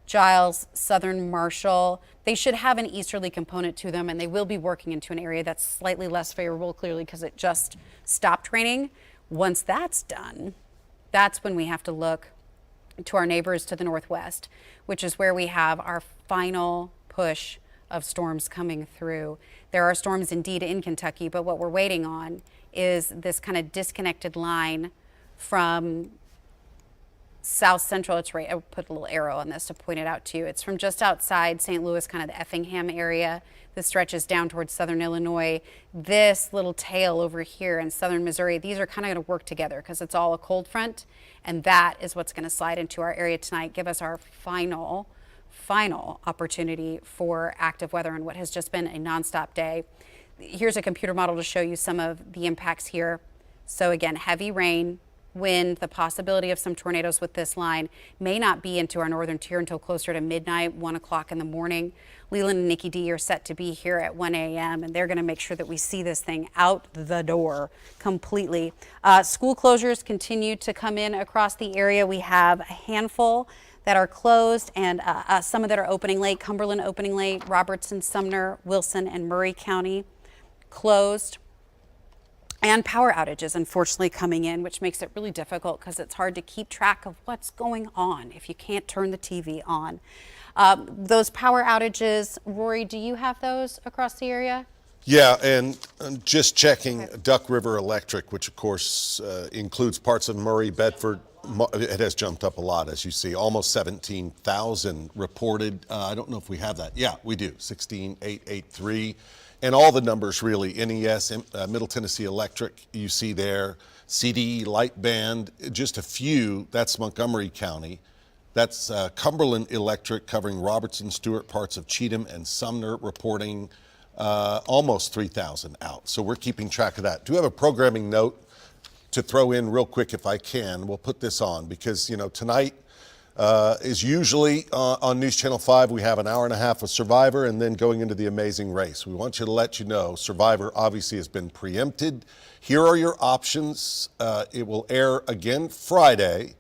Giles, southern Marshall. They should have an easterly component to them, and they will be working into an area that's slightly less favorable, clearly, because it just stopped raining. Once that's done, that's when we have to look to our neighbors to the northwest, which is where we have our final push of storms coming through. There are storms indeed in Kentucky, but what we're waiting on is this kind of disconnected line from south central. It's right, I put a little arrow on this to point it out to you. It's from just outside St. Louis, kind of the Effingham area. This stretches down towards southern Illinois. This little tail over here in southern Missouri, these are kind of going to work together because it's all a cold front, and that is what's going to slide into our area tonight, give us our final opportunity for active weather in what has just been a nonstop day. Here's a computer model to show you some of the impacts here. So again, heavy rain, wind, the possibility of some tornadoes with this line may not be into our northern tier until closer to midnight, 1 o'clock in the morning. Leland and Nikki D are set to be here at 1 a.m. and they're going to make sure that we see this thing out the door completely. School closures continue to come in across the area. We have a handful that are closed and some that are opening late. Cumberland opening late, Robertson, Sumner, Wilson, and Murray County closed. And power outages, unfortunately, coming in, which makes it really difficult because it's hard to keep track of what's going on if you can't turn the TV on. Those power outages, Rory, do you have those across the area? Yeah, and just checking Duck River Electric, which of course includes parts of Murray, Bedford. It has jumped up a lot, as you see, almost 17,000 reported. I don't know if we have that. Yeah, we do, 16,883. And all the numbers really, NES, Middle Tennessee Electric, you see there, CDE, Light Band, just a few, that's Montgomery County. That's Cumberland Electric covering Robertson, Stewart, parts of Cheatham, and Sumner reporting almost 3,000 out. So we're keeping track of that. Do have a programming note to throw in real quick if I can. We'll put this on because, you know, tonight is usually on News Channel 5. We have an hour and a half of Survivor and then going into the Amazing Race. We want you to let you know Survivor obviously has been preempted. Here are your options. It will air again Friday,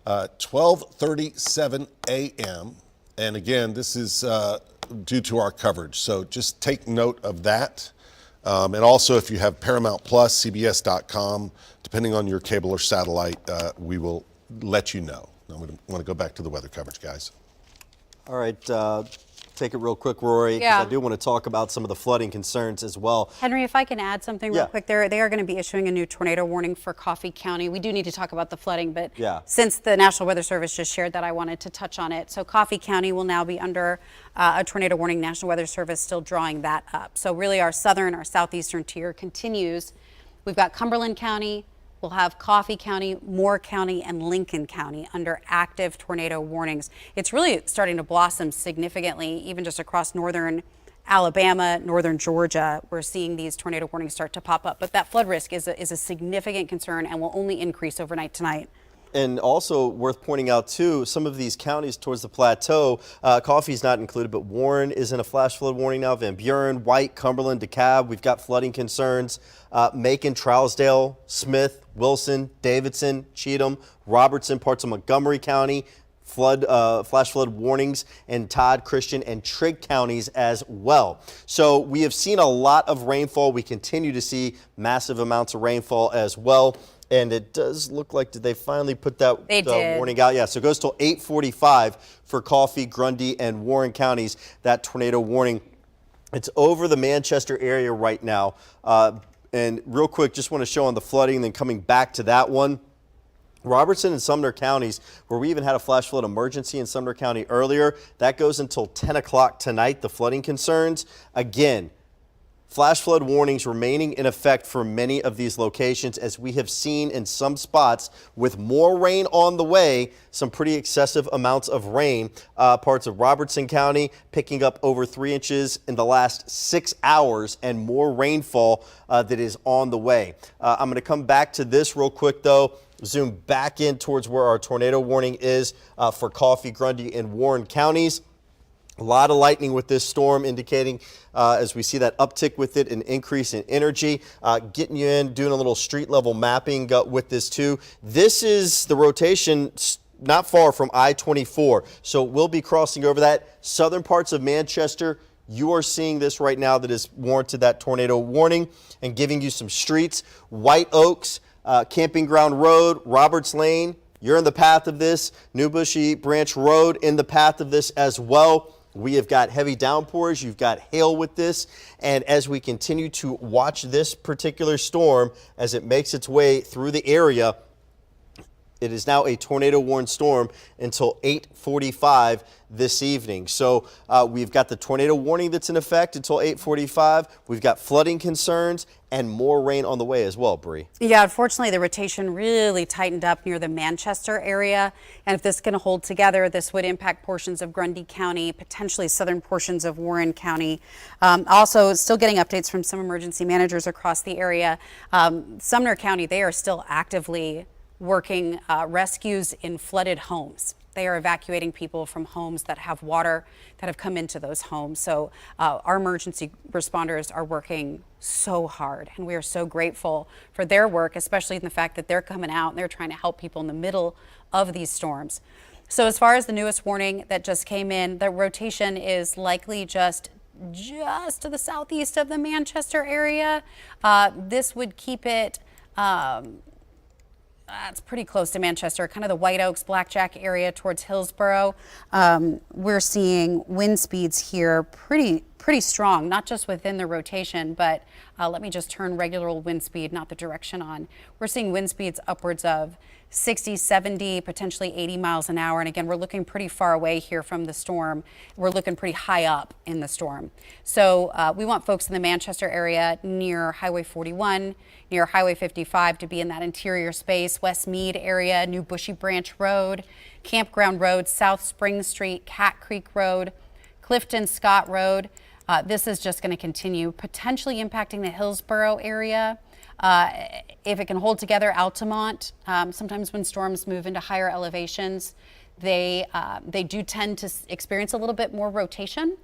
12:37 a.m. And again, this is due to our coverage. So just take note of that. And also, if you have Paramount Plus, CBS.com, depending on your cable or satellite, we will let you know. I want to go back to the weather coverage, guys. All right, take it real quick, Rory, because Yeah. I do want to talk about some of the flooding concerns as well. Henry, if I can add something real Yeah. quick, they are going to be issuing a new tornado warning for Coffee County. We do need to talk about the flooding, but Yeah. since the National Weather Service just shared that, I wanted to touch on it. So Coffee County will now be under a tornado warning. National Weather Service still drawing that up. So really our southern, our southeastern tier continues. We've got Cumberland County, we'll have Coffee County, Moore County, and Lincoln County under active tornado warnings. It's really starting to blossom significantly, even just across northern Alabama, northern Georgia. We're seeing these tornado warnings start to pop up. But that flood risk is a significant concern and will only increase overnight tonight. And also worth pointing out, too, some of these counties towards the plateau, Coffee's not included, but Warren is in a flash flood warning now. Van Buren, White, Cumberland, DeKalb, we've got flooding concerns. Macon, Trousdale, Smith, Wilson, Davidson, Cheatham, Robertson, parts of Montgomery County, flash flood warnings in Todd, Christian, and Trigg counties as well. So we have seen a lot of rainfall. We continue to see massive amounts of rainfall as well. And it does look like, did they finally put that warning out? Yeah, so it goes till 8:45 for Coffee, Grundy, and Warren counties, that tornado warning. It's over the Manchester area right now. And real quick, just want to show on the flooding, and then coming back to that one. Robertson and Sumner counties, where we even had a flash flood emergency in Sumner County earlier, that goes until 10 o'clock tonight, the flooding concerns. Again, flash flood warnings remaining in effect for many of these locations, as we have seen in some spots with more rain on the way, some pretty excessive amounts of rain. Parts of Robertson County picking up over 3 inches in the last 6 hours, and more rainfall that is on the way. I'm going to come back to this real quick though. Zoom back in towards where our tornado warning is for Coffee, Grundy, and Warren counties. A lot of lightning with this storm, indicating as we see that uptick with it, an increase in energy. Getting you in, doing a little street level mapping with this too. This is the rotation not far from I-24, so we'll be crossing over that. Southern parts of Manchester, you are seeing this right now that is warranted that tornado warning, and giving you some streets. White Oaks, Camping Ground Road, Roberts Lane, you're in the path of this. New Bushy Branch Road in the path of this as well. We have got heavy downpours, you've got hail with this, and as we continue to watch this particular storm as it makes its way through the area, it is now a tornado warned storm until 8:45 this evening. So we've got the tornado warning that's in effect until 8:45. We've got flooding concerns and more rain on the way as well, Bree. Yeah, unfortunately, the rotation really tightened up near the Manchester area. And if this can hold together, this would impact portions of Grundy County, potentially southern portions of Warren County. Also, still getting updates from some emergency managers across the area. Sumner County, they are still actively working rescues in flooded homes. They are evacuating people from homes that have water that have come into those homes. So our emergency responders are working so hard, and we are so grateful for their work, especially in the fact that they're coming out and they're trying to help people in the middle of these storms. So as far as the newest warning that just came in, the rotation is likely just to the southeast of the Manchester area. This would keep it it's pretty close to Manchester, kind of the White Oaks, Blackjack area towards Hillsborough. We're seeing wind speeds here pretty strong, not just within the rotation, but let me just turn regular wind speed, not the direction on. We're seeing wind speeds upwards of 60, 70, potentially 80 miles an hour. And again, we're looking pretty far away here from the storm. We're looking pretty high up in the storm. So we want folks in the Manchester area near Highway 41, near Highway 55 to be in that interior space. West Mead area, New Bushy Branch Road, Campground Road, South Spring Street, Cat Creek Road, Clifton Scott Road. This is just going to continue, potentially impacting the Hillsborough area. If it can hold together, Altamont, sometimes when storms move into higher elevations, they do tend to experience a little bit more rotation,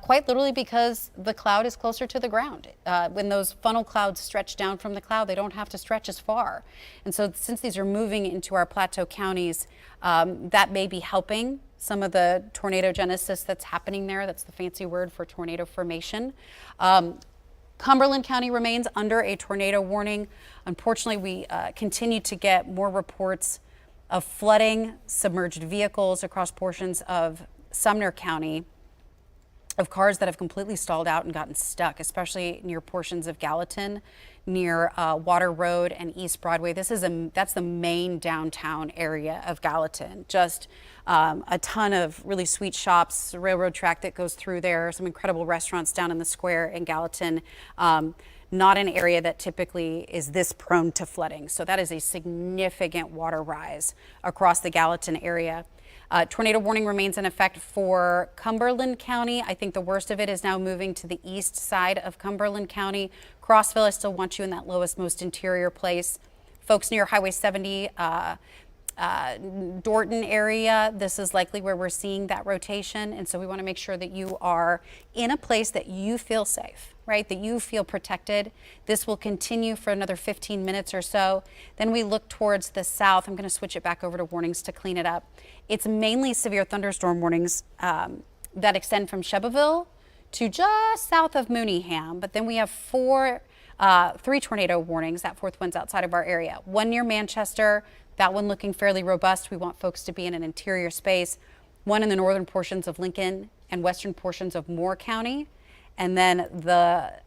quite literally because the cloud is closer to the ground. When those funnel clouds stretch down from the cloud, they don't have to stretch as far. And so since these are moving into our plateau counties, that may be helping some of the tornado genesis that's happening there. That's the fancy word for tornado formation. Cumberland County remains under a tornado warning. Unfortunately, we continue to get more reports of flooding, submerged vehicles across portions of Sumner County, of cars that have completely stalled out and gotten stuck, especially near portions of Gallatin, near Water Road and East Broadway. That's the main downtown area of Gallatin. Just a ton of really sweet shops, railroad track that goes through there, some incredible restaurants down in the square in Gallatin. Not an area that typically is this prone to flooding. So that is a significant water rise across the Gallatin area. Tornado warning remains in effect for Cumberland County. I think the worst of it is now moving to the east side of Cumberland County. Crossville, I still want you in that lowest, most interior place. Folks near Highway 70, Dorton area, this is likely where we're seeing that rotation. And so we want to make sure that you are in a place that you feel safe, right? That you feel protected. This will continue for another 15 minutes or so. Then we look towards the south. I'm going to switch it back over to warnings to clean it up. It's mainly severe thunderstorm warnings that extend from Shelbyville to just south of Mooneyham. But then we have three tornado warnings. That fourth one's outside of our area. One near Manchester. That one looking fairly robust. We want folks to be in an interior space. One in the northern portions of Lincoln and western portions of Moore County. And then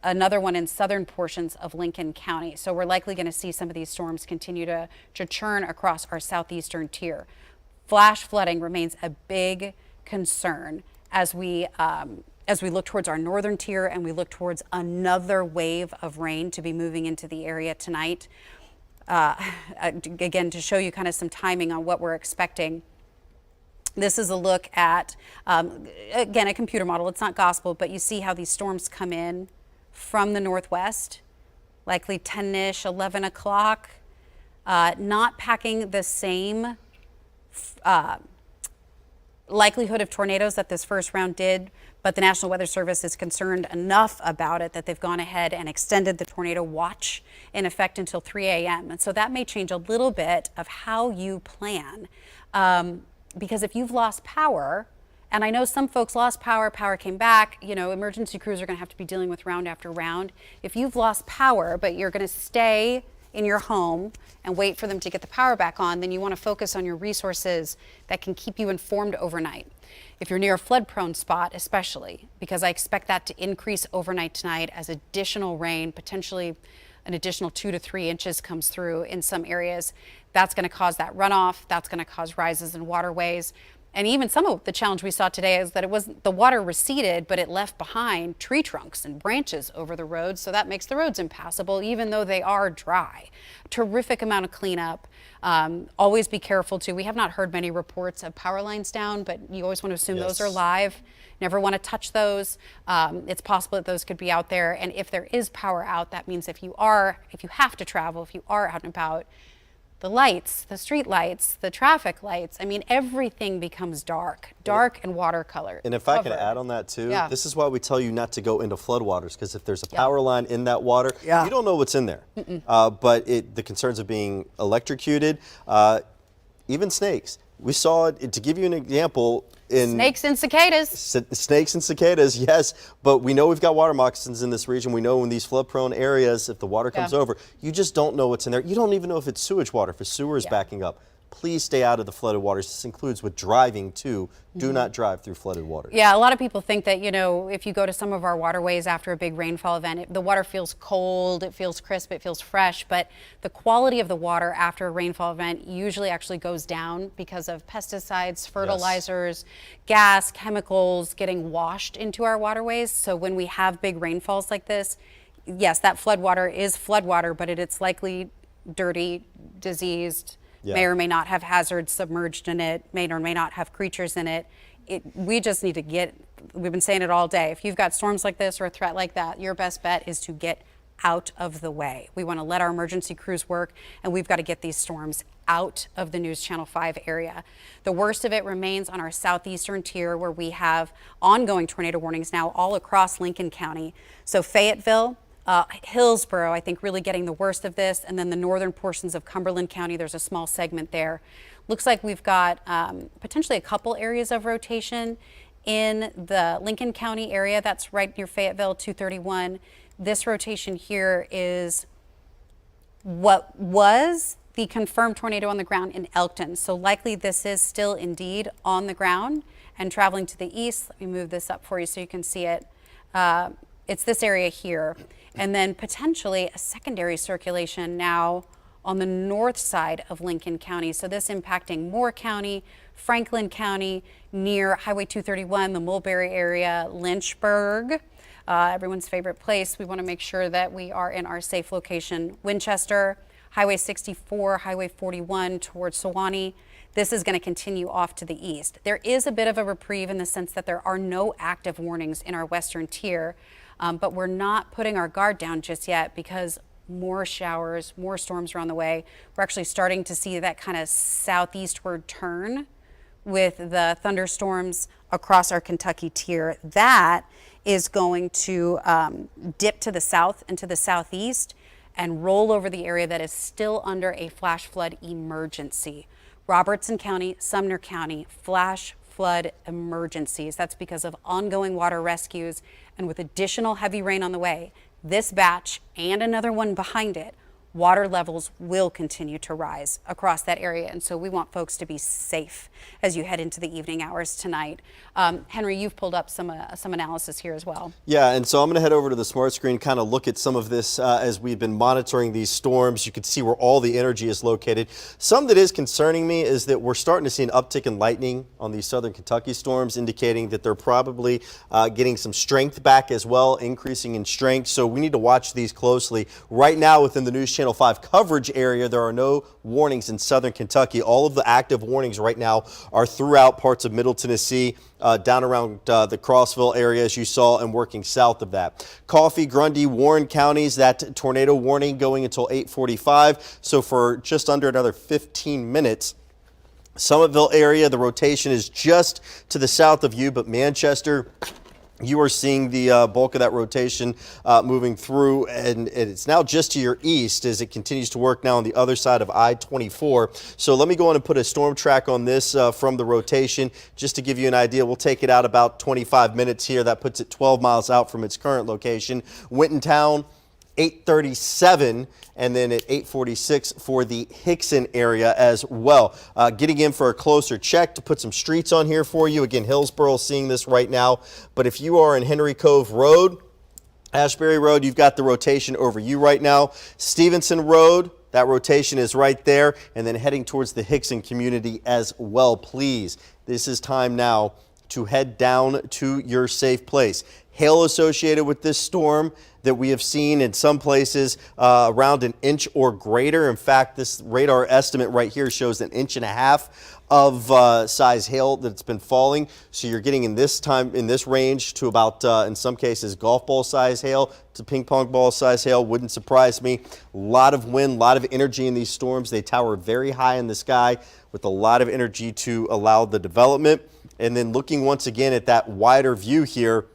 another one in southern portions of Lincoln County. So we're likely going to see some of these storms continue to churn across our southeastern tier. Flash flooding remains a big concern as we look towards our northern tier and we look towards another wave of rain to be moving into the area tonight. Again, to show you kind of some timing on what we're expecting. This is a look at, again, a computer model. It's not gospel, but you see how these storms come in from the northwest, likely 10-ish, 11 o'clock, not packing the same likelihood of tornadoes that this first round did, but the National Weather Service is concerned enough about it that they've gone ahead and extended the tornado watch in effect until 3 a.m. And so that may change a little bit of how you plan. Because if you've lost power, and I know some folks lost power came back, emergency crews are going to have to be dealing with round after round. If you've lost power, but you're going to stay in your home and wait for them to get the power back on, then you want to focus on your resources that can keep you informed overnight. If you're near a flood-prone spot, especially, because I expect that to increase overnight tonight as additional rain, potentially an additional 2 to 3 inches comes through in some areas. That's going to cause that runoff. That's going to cause rises in waterways. And even some of the challenge we saw today is that the water receded, but it left behind tree trunks and branches over the roads. So that makes the roads impassable, even though they are dry. Terrific amount of cleanup. Always be careful too. We have not heard many reports of power lines down, but you always want to assume those are live. Never want to touch those. It's possible that those could be out there. And if there is power out, that means if you have to travel, if you are out and about, the lights, the street lights, the traffic lights, everything becomes dark and watercolor. And if I can add on that too, Yeah. this is why we tell you not to go into floodwaters, because if there's a power line in that water, you don't know what's in there. But the concerns of being electrocuted, even snakes. We saw it, to give you an example, in Snakes and cicadas. Snakes and cicadas, yes, but we know we've got water moccasins in this region. We know in these flood-prone areas, if the water comes over, you just don't know what's in there. You don't even know if it's sewage water, if a sewer is backing up. Please stay out of the flooded waters. This includes with driving too. Do not drive through flooded waters. Yeah, a lot of people think that, if you go to some of our waterways after a big rainfall event, the water feels cold, it feels crisp, it feels fresh, but the quality of the water after a rainfall event usually actually goes down because of pesticides, fertilizers, gas, chemicals getting washed into our waterways. So when we have big rainfalls like this, yes, that flood water is flood water, but it's likely dirty, diseased, may or may not have hazards submerged in it, may or may not have creatures in it. We just need to we've been saying it all day. If you've got storms like this or a threat like that, your best bet is to get out of the way. We want to let our emergency crews work, and we've got to get these storms out of the News Channel 5 area. The worst of it remains on our southeastern tier, where we have ongoing tornado warnings now all across Lincoln County. So Fayetteville, Hillsborough, I think, really getting the worst of this, and then the northern portions of Cumberland County, there's a small segment there. Looks like we've got potentially a couple areas of rotation in the Lincoln County area. That's right near Fayetteville, 231. This rotation here is what was the confirmed tornado on the ground in Elkton. So likely this is still indeed on the ground and traveling to the east. Let me move this up for you so you can see it. It's this area here. And then potentially a secondary circulation now on the north side of Lincoln County. So this impacting Moore County, Franklin County, near Highway 231, the Mulberry area, Lynchburg, everyone's favorite place. We want to make sure that we are in our safe location. Winchester, Highway 64, Highway 41 towards Sewanee. This is going to continue off to the east. There is a bit of a reprieve in the sense that there are no active warnings in our western tier. But we're not putting our guard down just yet, because more showers, more storms are on the way. We're actually starting to see that kind of southeastward turn with the thunderstorms across our Kentucky tier. That is going to dip to the south and to the southeast and roll over the area that is still under a flash flood emergency. Robertson County, Sumner County, flash flood emergencies. That's because of ongoing water rescues, and with additional heavy rain on the way, this batch and another one behind it, water levels will continue to rise across that area. And so we want folks to be safe as you head into the evening hours tonight. Henry, you've pulled up some analysis here as well. Yeah, and so I'm going to head over to the smart screen, kind of look at some of this as we've been monitoring these storms. You can see where all the energy is located. Some that is concerning me is that we're starting to see an uptick in lightning on these southern Kentucky storms, indicating that they're probably getting some strength back as well, increasing in strength. So we need to watch these closely. Right now within the News Channel 5 coverage area, there are no warnings in southern Kentucky. All of the active warnings right now are throughout parts of Middle Tennessee, down around the Crossville area, as you saw, and working south of that. Coffee, Grundy, Warren counties, that tornado warning going until 8:45. So for just under another 15 minutes. Summitville area, the rotation is just to the south of you, but Manchester, you are seeing the bulk of that rotation moving through, and it's now just to your east as it continues to work now on the other side of I-24. So let me go on and put a storm track on this from the rotation just to give you an idea. We'll take it out about 25 minutes here. That puts it 12 miles out from its current location. Winton Town, 8:37, and then at 8:46 for the Hickson area as well. Getting in for a closer check to put some streets on here for you. Again, Hillsborough seeing this right now. But if you are in Henry Cove Road, Ashbury Road, you've got the rotation over you right now. Stevenson Road, that rotation is right there. And then heading towards the Hickson community as well, please. This is time now to head down to your safe place. Hail associated with this storm that we have seen in some places around an inch or greater. In fact, this radar estimate right here shows 1.5 inches of size hail that's been falling. So you're getting in this range to about, in some cases, golf ball size hail to ping pong ball size hail. Wouldn't surprise me. A lot of wind, a lot of energy in these storms. They tower very high in the sky with a lot of energy to allow the development. And then looking once again at that wider view here,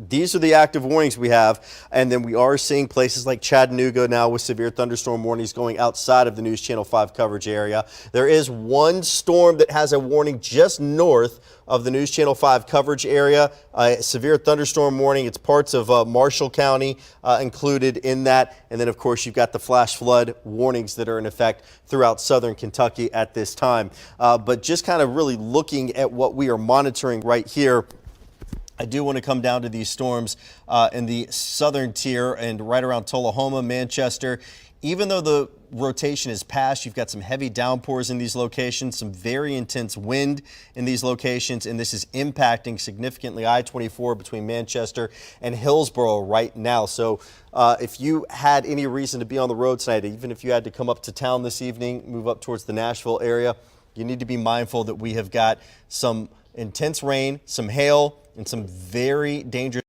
these are the active warnings we have, and then we are seeing places like Chattanooga now with severe thunderstorm warnings going outside of the News Channel 5 coverage area. There is one storm that has a warning just north of the News Channel 5 coverage area, a severe thunderstorm warning. It's parts of Marshall County included in that, and then of course you've got the flash flood warnings that are in effect throughout southern Kentucky at this time. But just kind of really looking at what we are monitoring right here, I do want to come down to these storms in the southern tier and right around Tullahoma, Manchester. Even though the rotation is past, you've got some heavy downpours in these locations, some very intense wind in these locations, and this is impacting significantly I-24 between Manchester and Hillsborough right now. So if you had any reason to be on the road tonight, even if you had to come up to town this evening, move up towards the Nashville area, you need to be mindful that we have got some intense rain, some hail, and some very dangerous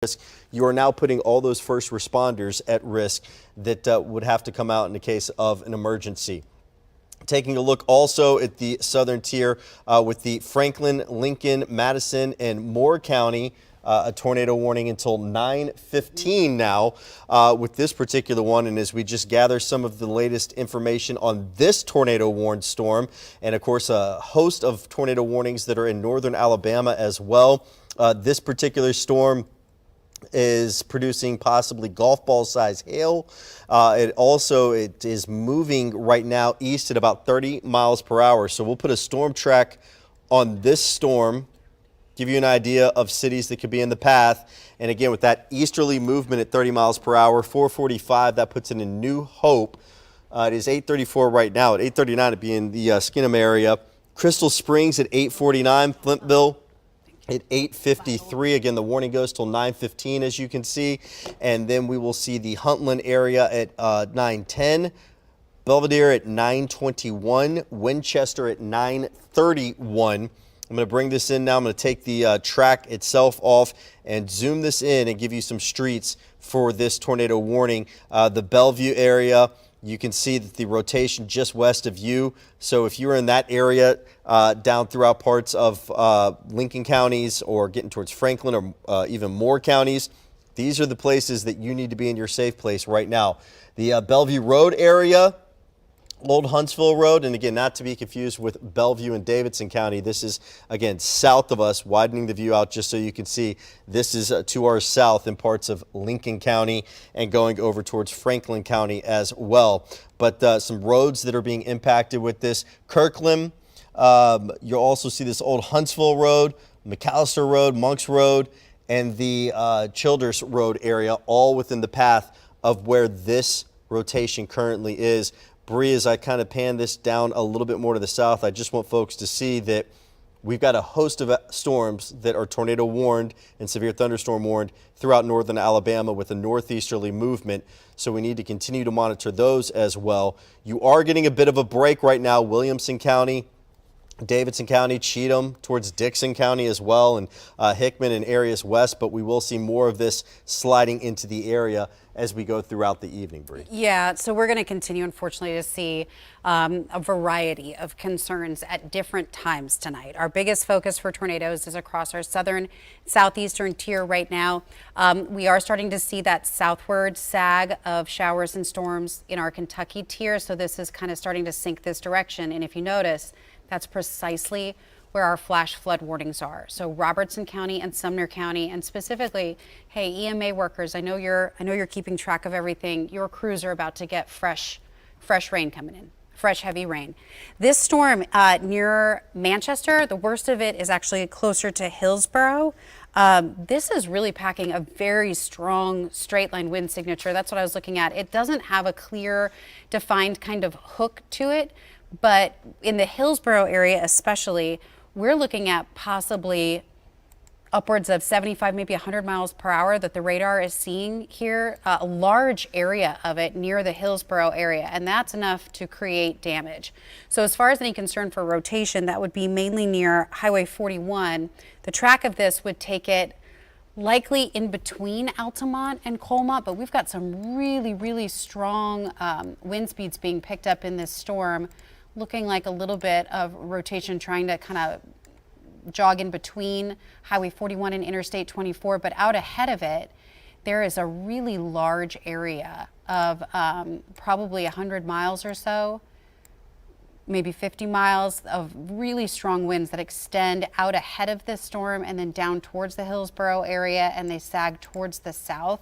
risk. You are now putting all those first responders at risk that would have to come out in the case of an emergency. Taking a look also at the southern tier with the Franklin, Lincoln, Madison, and Moore County. A tornado warning until 9:15 now with this particular one. And as we just gather some of the latest information on this tornado warned storm, and of course a host of tornado warnings that are in northern Alabama as well. This particular storm is producing possibly golf ball size hail. It is moving right now east at about 30 miles per hour. So we'll put a storm track on this storm, give you an idea of cities that could be in the path. And again, with that easterly movement at 30 miles per hour, 445, that puts it in New Hope. It is 8:34 right now. At 8:39, it'd be in the Skinham area. Crystal Springs at 8:49, Flintville at 8:53. Again, the warning goes till 9:15, as you can see. And then we will see the Huntland area at 9:10. Belvedere at 9:21, Winchester at 9:31. I'm going to bring this in now. I'm going to take the track itself off and zoom this in and give you some streets for this tornado warning. The Bellevue area, you can see that the rotation just west of you. So if you're in that area down throughout parts of Lincoln counties or getting towards Franklin or even more counties, these are the places that you need to be in your safe place right now. The Bellevue Road area, Old Huntsville Road, and again, not to be confused with Bellevue and Davidson County. This is, again, south of us, widening the view out just so you can see. This is to our south in parts of Lincoln County and going over towards Franklin County as well. But some roads that are being impacted with this. Kirkland, you'll also see this Old Huntsville Road, McAllister Road, Monks Road, and the Childers Road area, all within the path of where this rotation currently is. Bree, as I kind of pan this down a little bit more to the south, I just want folks to see that we've got a host of storms that are tornado warned and severe thunderstorm warned throughout northern Alabama with a northeasterly movement. So we need to continue to monitor those as well. You are getting a bit of a break right now. Williamson County, Davidson County, Cheatham, towards Dixon County as well, and Hickman and areas west, but we will see more of this sliding into the area as we go throughout the evening, Bree. Yeah, so we're going to continue, unfortunately, to see a variety of concerns at different times tonight. Our biggest focus for tornadoes is across our southern, southeastern tier right now. We are starting to see that southward sag of showers and storms in our Kentucky tier, so this is kind of starting to sink this direction. And if you notice, that's precisely where our flash flood warnings are. So Robertson County and Sumner County, and specifically, hey, EMA workers, I know you're keeping track of everything. Your crews are about to get fresh rain coming in, fresh heavy rain. This storm near Manchester, the worst of it is actually closer to Hillsborough. This is really packing a very strong straight line wind signature. That's what I was looking at. It doesn't have a clear, defined kind of hook to it, but in the Hillsborough area especially, we're looking at possibly upwards of 75, maybe 100 miles per hour that the radar is seeing here, a large area of it near the Hillsborough area, and that's enough to create damage. So as far as any concern for rotation, that would be mainly near Highway 41. The track of this would take it likely in between Altamont and Colmont, but we've got some really, really strong wind speeds being picked up in this storm, looking like a little bit of rotation trying to kind of jog in between Highway 41 and Interstate 24, but out ahead of it, there is a really large area of probably 100 miles or so, maybe 50 miles of really strong winds that extend out ahead of this storm and then down towards the Hillsborough area, and they sag towards the south.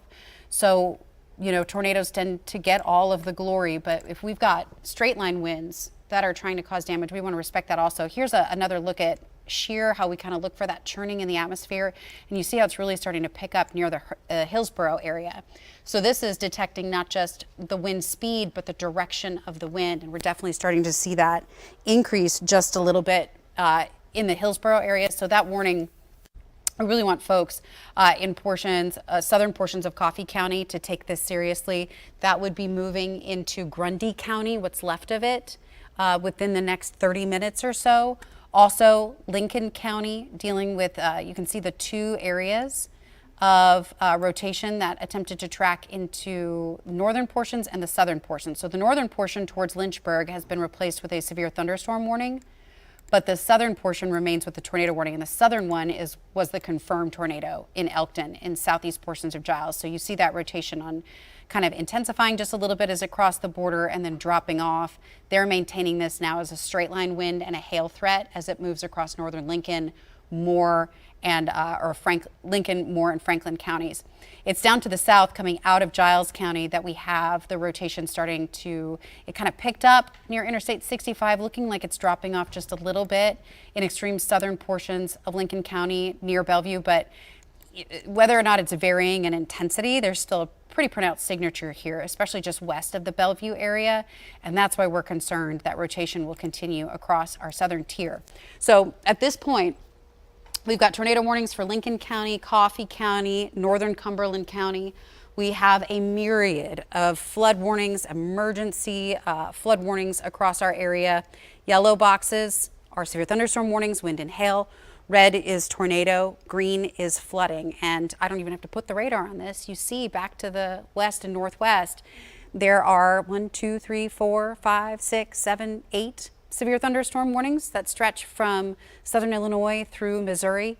So, you know, tornadoes tend to get all of the glory, but if we've got straight line winds that are trying to cause damage, we want to respect that also. Here's another look at shear, how we kind of look for that churning in the atmosphere, and you see how it's really starting to pick up near the Hillsborough area. So this is detecting not just the wind speed, but the direction of the wind, and we're definitely starting to see that increase just a little bit in the Hillsborough area. So that warning, I really want folks in portions, southern portions of Coffee County to take this seriously. That would be moving into Grundy County, what's left of it, within the next 30 minutes or so. Also, Lincoln County dealing with, you can see the two areas of rotation that attempted to track into northern portions and the southern portions. So the northern portion towards Lynchburg has been replaced with a severe thunderstorm warning, but the southern portion remains with the tornado warning. And the southern one was the confirmed tornado in Elkton in southeast portions of Giles. So you see that rotation on kind of intensifying just a little bit as it crossed the border and then dropping off. They're maintaining this now as a straight line wind and a hail threat as it moves across northern Lincoln, Moore, and Lincoln, Moore, and Franklin counties. It's down to the south coming out of Giles County that we have the rotation starting to, it kind of picked up near Interstate 65, looking like it's dropping off just a little bit in extreme southern portions of Lincoln County near Bellevue, but whether or not it's varying in intensity, there's still a pretty pronounced signature here, especially just west of the Bellevue area. And that's why we're concerned that rotation will continue across our southern tier. So at this point, we've got tornado warnings for Lincoln County, Coffee County, northern Cumberland County, we have a myriad of flood warnings, emergency flood warnings across our area. Yellow boxes are severe thunderstorm warnings, wind and hail. Red is tornado, green is flooding. And I don't even have to put the radar on this. You see back to the west and northwest, there are 1, 2, 3, 4, 5, 6, 7, 8 severe thunderstorm warnings that stretch from southern Illinois through Missouri.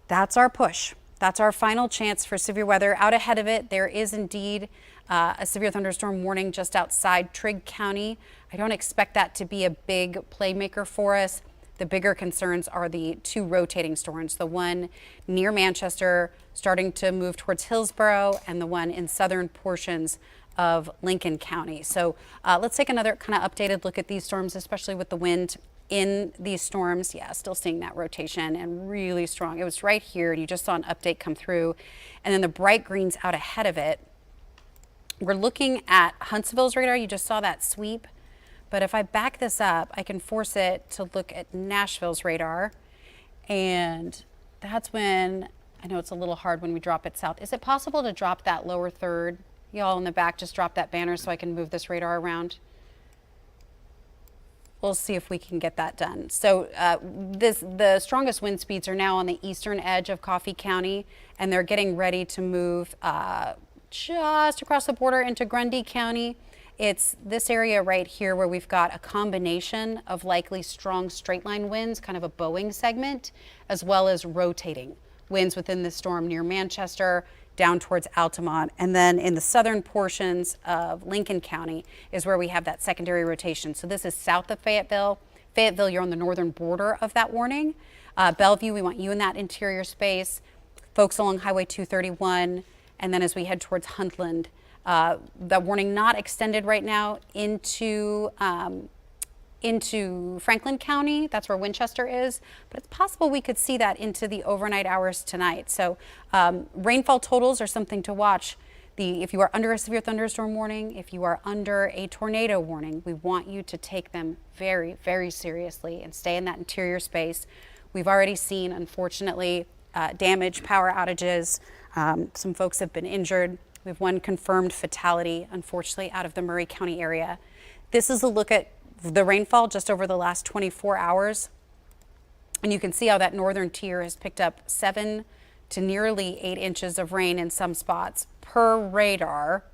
That's our push. That's our final chance for severe weather. Out ahead of it, there is indeed a severe thunderstorm warning just outside Trigg County. I don't expect that to be a big playmaker for us. The bigger concerns are the 2 rotating storms, the one near Manchester starting to move towards Hillsborough and the one in southern portions of Lincoln County. So let's take another kind of updated look at these storms, especially with the wind in these storms. Yeah, still seeing that rotation and really strong. It was right here and you just saw an update come through. And then the bright greens out ahead of it. We're looking at Huntsville's radar. You just saw that sweep. But if I back this up, I can force it to look at Nashville's radar. And that's when, I know it's a little hard when we drop it south. Is it possible to drop that lower third? Y'all in the back, just drop that banner so I can move this radar around. We'll see if we can get that done. So the strongest wind speeds are now on the eastern edge of Coffee County, and they're getting ready to move just across the border into Grundy County. It's this area right here where we've got a combination of likely strong straight line winds, kind of a bowing segment, as well as rotating winds within the storm near Manchester, down towards Altamont. And then in the southern portions of Lincoln County is where we have that secondary rotation. So this is south of Fayetteville. Fayetteville, you're on the northern border of that warning. Bellevue, we want you in that interior space. Folks along Highway 231. And then as we head towards Huntland, that warning not extended right now into Franklin County. That's where Winchester is, but it's possible we could see that into the overnight hours tonight. So rainfall totals are something to watch. If you are under a severe thunderstorm warning, if you are under a tornado warning, we want you to take them very, very seriously and stay in that interior space. We've already seen, unfortunately, damage, power outages. Some folks have been injured. We have one confirmed fatality, unfortunately, out of the Murray County area. This is a look at the rainfall just over the last 24 hours. And you can see how that northern tier has picked up 7 to nearly 8 inches of rain in some spots per radar.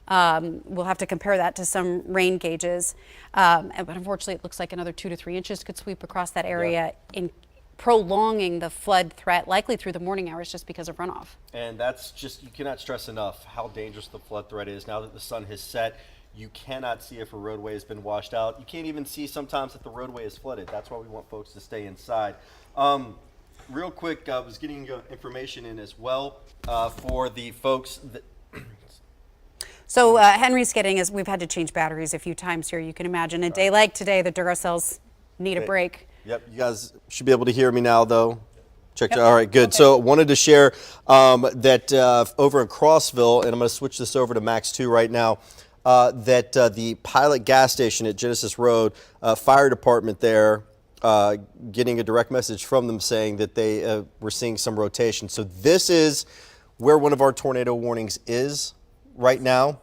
We'll have to compare that to some rain gauges. But unfortunately, it looks like another 2 to 3 inches could sweep across that area in prolonging the flood threat, likely through the morning hours just because of runoff. And that's just, you cannot stress enough how dangerous the flood threat is. Now that the sun has set, you cannot see if a roadway has been washed out. You can't even see sometimes if the roadway is flooded. That's why we want folks to stay inside. Real quick, I was getting information in as well for the folks that So Henry's getting us, we've had to change batteries a few times here. You can imagine a day like today, the Duracells need a break. Yep, you guys should be able to hear me now, though. Check. All right, good. Okay. So wanted to share that over in Crossville, and I'm going to switch this over to Max 2 right now, that the Pilot gas station at Genesis Road, fire department there, getting a direct message from them saying that they were seeing some rotation. So this is where one of our tornado warnings is right now.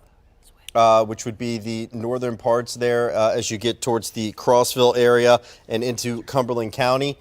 Which would be the northern parts there as you get towards the Crossville area and into Cumberland County.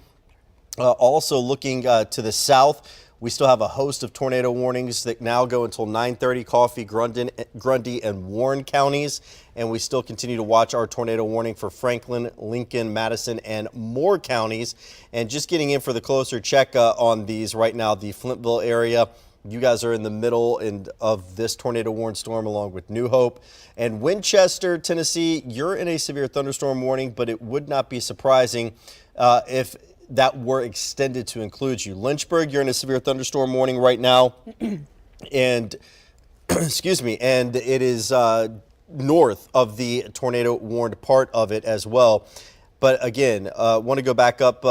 Also looking to the south, we still have a host of tornado warnings that now go until 9:30, Coffee, Grundy, and Warren counties. And we still continue to watch our tornado warning for Franklin, Lincoln, Madison, and Moore counties. And just getting in for the closer check on these right now, the Flintville area. You guys are in the middle of this tornado warning storm along with New Hope. And Winchester, Tennessee, you're in a severe thunderstorm warning, but it would not be surprising if that were extended to include you. Lynchburg, you're in a severe thunderstorm warning right now. And, excuse me, and it is north of the tornado warned part of it as well. But again, want to go back up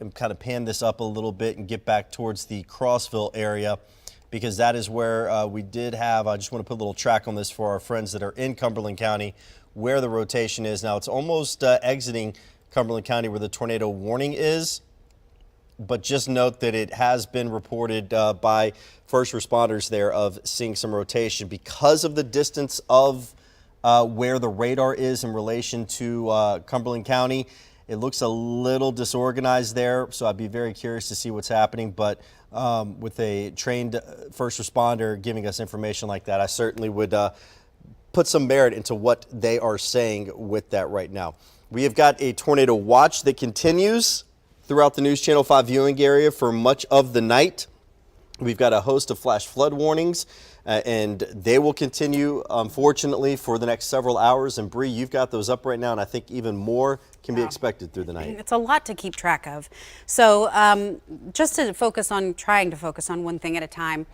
and kind of pan this up a little bit and get back towards the Crossville area, because that is where we did have, I just want to put a little track on this for our friends that are in Cumberland County, where the rotation is. Now it's almost exiting Cumberland County where the tornado warning is. but just note that it has been reported by first responders there of seeing some rotation because of the distance of where the radar is in relation to Cumberland County. It looks a little disorganized there, so I'd be very curious to see what's happening. But with a trained first responder giving us information like that, I certainly would put some merit into what they are saying with that right now. We have got a tornado watch that continues throughout the News Channel 5 viewing area for much of the night. We've got a host of flash flood warnings, and they will continue, unfortunately, for the next several hours. And Bree, you've got those up right now, and I think even more can be expected through the night. It's a lot to keep track of. So just to trying to focus on one thing at a time,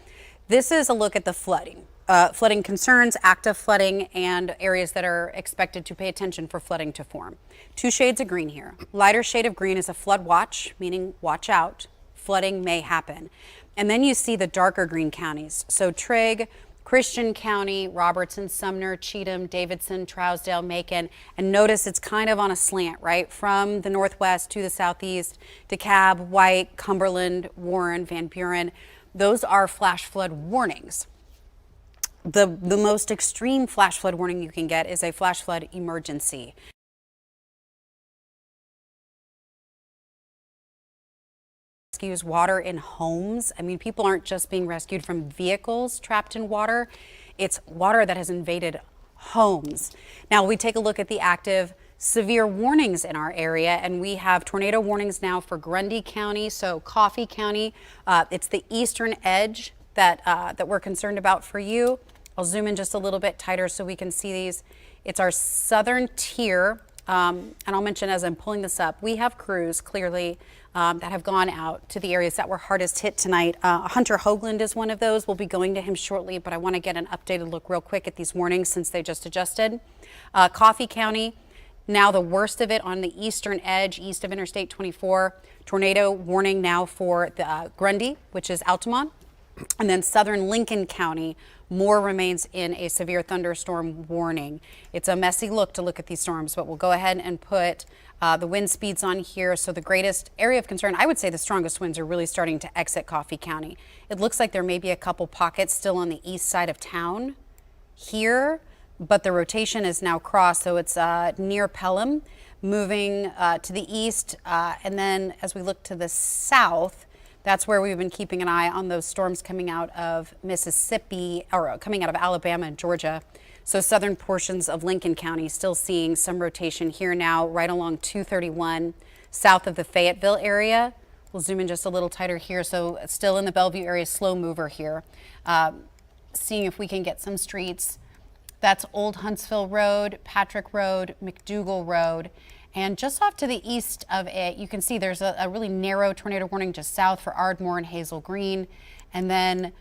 this is a look at the flooding. Flooding concerns, active flooding, and areas that are expected to pay attention for flooding to form. 2 shades of green here. Lighter shade of green is a flood watch, meaning watch out, flooding may happen. And then you see the darker green counties. So Trigg, Christian County, Robertson, Sumner, Cheatham, Davidson, Trousdale, Macon. And notice it's kind of on a slant, right? From the northwest to the southeast, DeKalb, White, Cumberland, Warren, Van Buren. Those are flash flood warnings. The most extreme flash flood warning you can get is a flash flood emergency. Rescues water in homes. I mean, people aren't just being rescued from vehicles trapped in water. It's water that has invaded homes. Now we take a look at the active severe warnings in our area, and we have tornado warnings now for Grundy County, so Coffee County. It's the eastern edge that we're concerned about for you. I'll zoom in just a little bit tighter so we can see these. It's our southern tier, and I'll mention as I'm pulling this up, we have crews clearly that have gone out to the areas that were hardest hit tonight. Hunter Hoagland is one of those. We'll be going to him shortly, but I want to get an updated look real quick at these warnings since they just adjusted. Coffee County, now the worst of it on the eastern edge, east of Interstate 24. Tornado warning now for the Grundy, which is Altamont. And then southern Lincoln County, more remains in a severe thunderstorm warning. It's a messy look to look at these storms, but we'll go ahead and put the wind speeds on here. So the greatest area of concern, I would say the strongest winds are really starting to exit Coffee County. It looks like there may be a couple pockets still on the east side of town here, but the rotation is now crossed. So it's near Pelham, moving to the east. And then as we look to the south, that's where we've been keeping an eye on those storms coming out of Mississippi, or coming out of Alabama and Georgia. So southern portions of Lincoln County still seeing some rotation here now, right along 231, south of the Fayetteville area. We'll zoom in just a little tighter here. So still in the Bellevue area, slow mover here. Seeing if we can get some streets. That's Old Huntsville Road, Patrick Road, McDougal Road. And just off to the east of it, you can see there's a really narrow tornado warning just south for Ardmore and Hazel Green. And then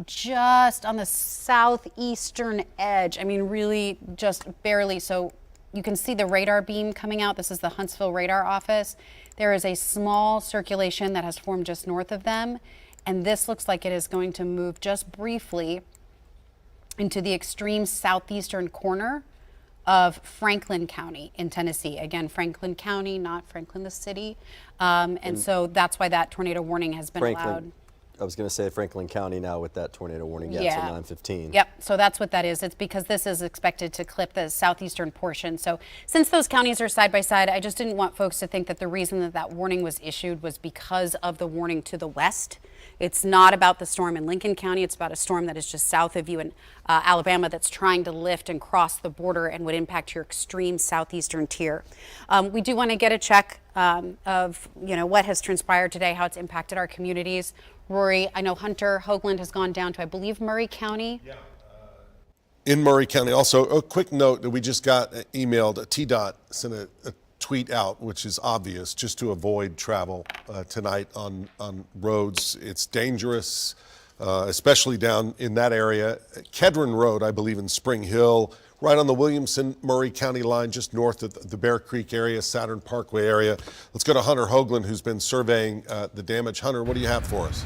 just on the southeastern edge, I mean, really just barely. So you can see the radar beam coming out. This is the Huntsville Radar Office. There is a small circulation that has formed just north of them. And this looks like it is going to move just briefly into the extreme southeastern corner of Franklin County in Tennessee. Again, Franklin County, not Franklin the city. And so that's why that tornado warning has been allowed. I was going to say Franklin County now with that tornado warning. Yeah, Yeah. It's 9:15. Yep, so that's what that is. It's because this is expected to clip the southeastern portion. So since those counties are side by side, I just didn't want folks to think that the reason that that warning was issued was because of the warning to the west. It's not about the storm in Lincoln County. It's about a storm that is just south of you in Alabama that's trying to lift and cross the border and would impact your extreme southeastern tier. We do want to get a check of what has transpired today, how it's impacted our communities. Rory, I know Hunter Hoagland has gone down to, I believe, Murray County. Yeah. In Murray County. Also, a quick note that we just got emailed. TDOT sent a tweet out, which is obvious, just to avoid travel tonight on roads. It's dangerous, especially down in that area. Kedron Road, I believe, in Spring Hill, right on the Williamson-Murray County line, just north of the Bear Creek area, Saturn Parkway area. Let's go to Hunter Hoagland, who's been surveying the damage. Hunter, what do you have for us?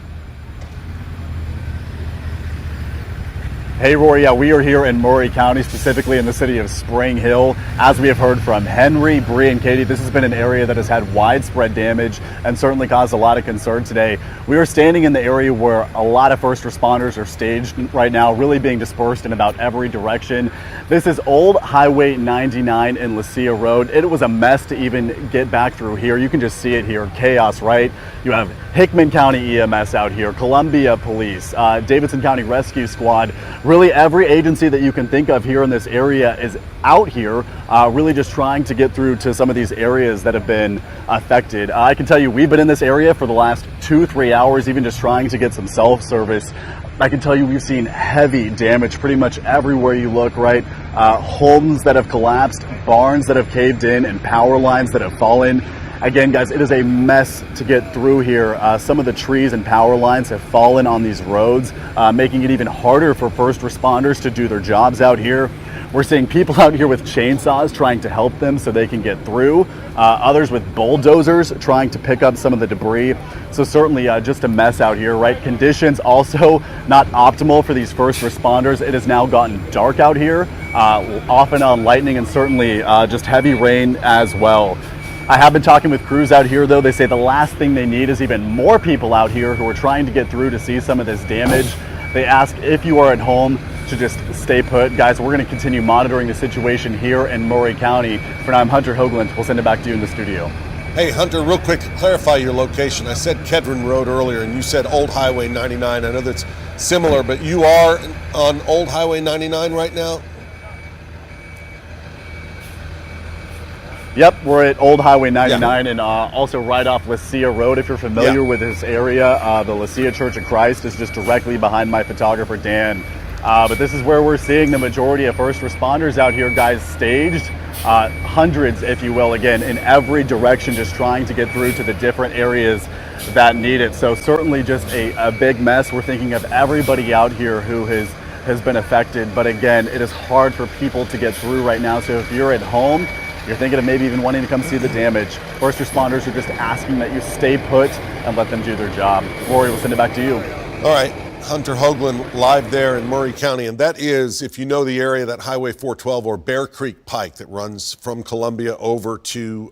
Hey Rory, yeah, we are here in Maury County, specifically in the city of Spring Hill. As we have heard from Henry, Bree, and Katie, this has been an area that has had widespread damage and certainly caused a lot of concern today. We are standing in the area where a lot of first responders are staged right now, really being dispersed in about every direction. This is Old Highway 99 in Lucia Road. It was a mess to even get back through here. You can just see it here, chaos, right? You have Hickman County EMS out here, Columbia Police, Davidson County Rescue Squad. Really every agency that you can think of here in this area is out here, really just trying to get through to some of these areas that have been affected. I can tell you we've been in this area for the last 2-3 hours, even just trying to get some self-service. I can tell you we've seen heavy damage pretty much everywhere you look, right? Homes that have collapsed, barns that have caved in, and power lines that have fallen. Again, guys, it is a mess to get through here. Some of the trees and power lines have fallen on these roads, making it even harder for first responders to do their jobs out here. We're seeing people out here with chainsaws trying to help them so they can get through. Others with bulldozers trying to pick up some of the debris. So certainly just a mess out here, right? Conditions also not optimal for these first responders. It has now gotten dark out here, off and on lightning, and certainly just heavy rain as well. I have been talking with crews out here, though. They say the last thing they need is even more people out here who are trying to get through to see some of this damage. They ask if you are at home to just stay put. Guys, we're going to continue monitoring the situation here in Maury County. For now, I'm Hunter Hoagland. We'll send it back to you in the studio. Hey, Hunter, real quick, clarify your location. I said Kedron Road earlier, and you said Old Highway 99. I know that's similar, but you are on Old Highway 99 right now? Yep, we're at Old Highway 99 and also right off Lucia Road. If you're familiar with this area, the Lucia Church of Christ is just directly behind my photographer, Dan. But this is where we're seeing the majority of first responders out here, guys, staged. Hundreds, if you will, again, in every direction, just trying to get through to the different areas that need it. So certainly just a big mess. We're thinking of everybody out here who has been affected. But again, it is hard for people to get through right now. So if you're at home, you're thinking of maybe even wanting to come see the damage, first responders are just asking that you stay put and let them do their job. Rory, we'll send it back to you. All right. Hunter Hoagland live there in Maury County, and that is, if you know the area, that Highway 412 or Bear Creek Pike that runs from Columbia over to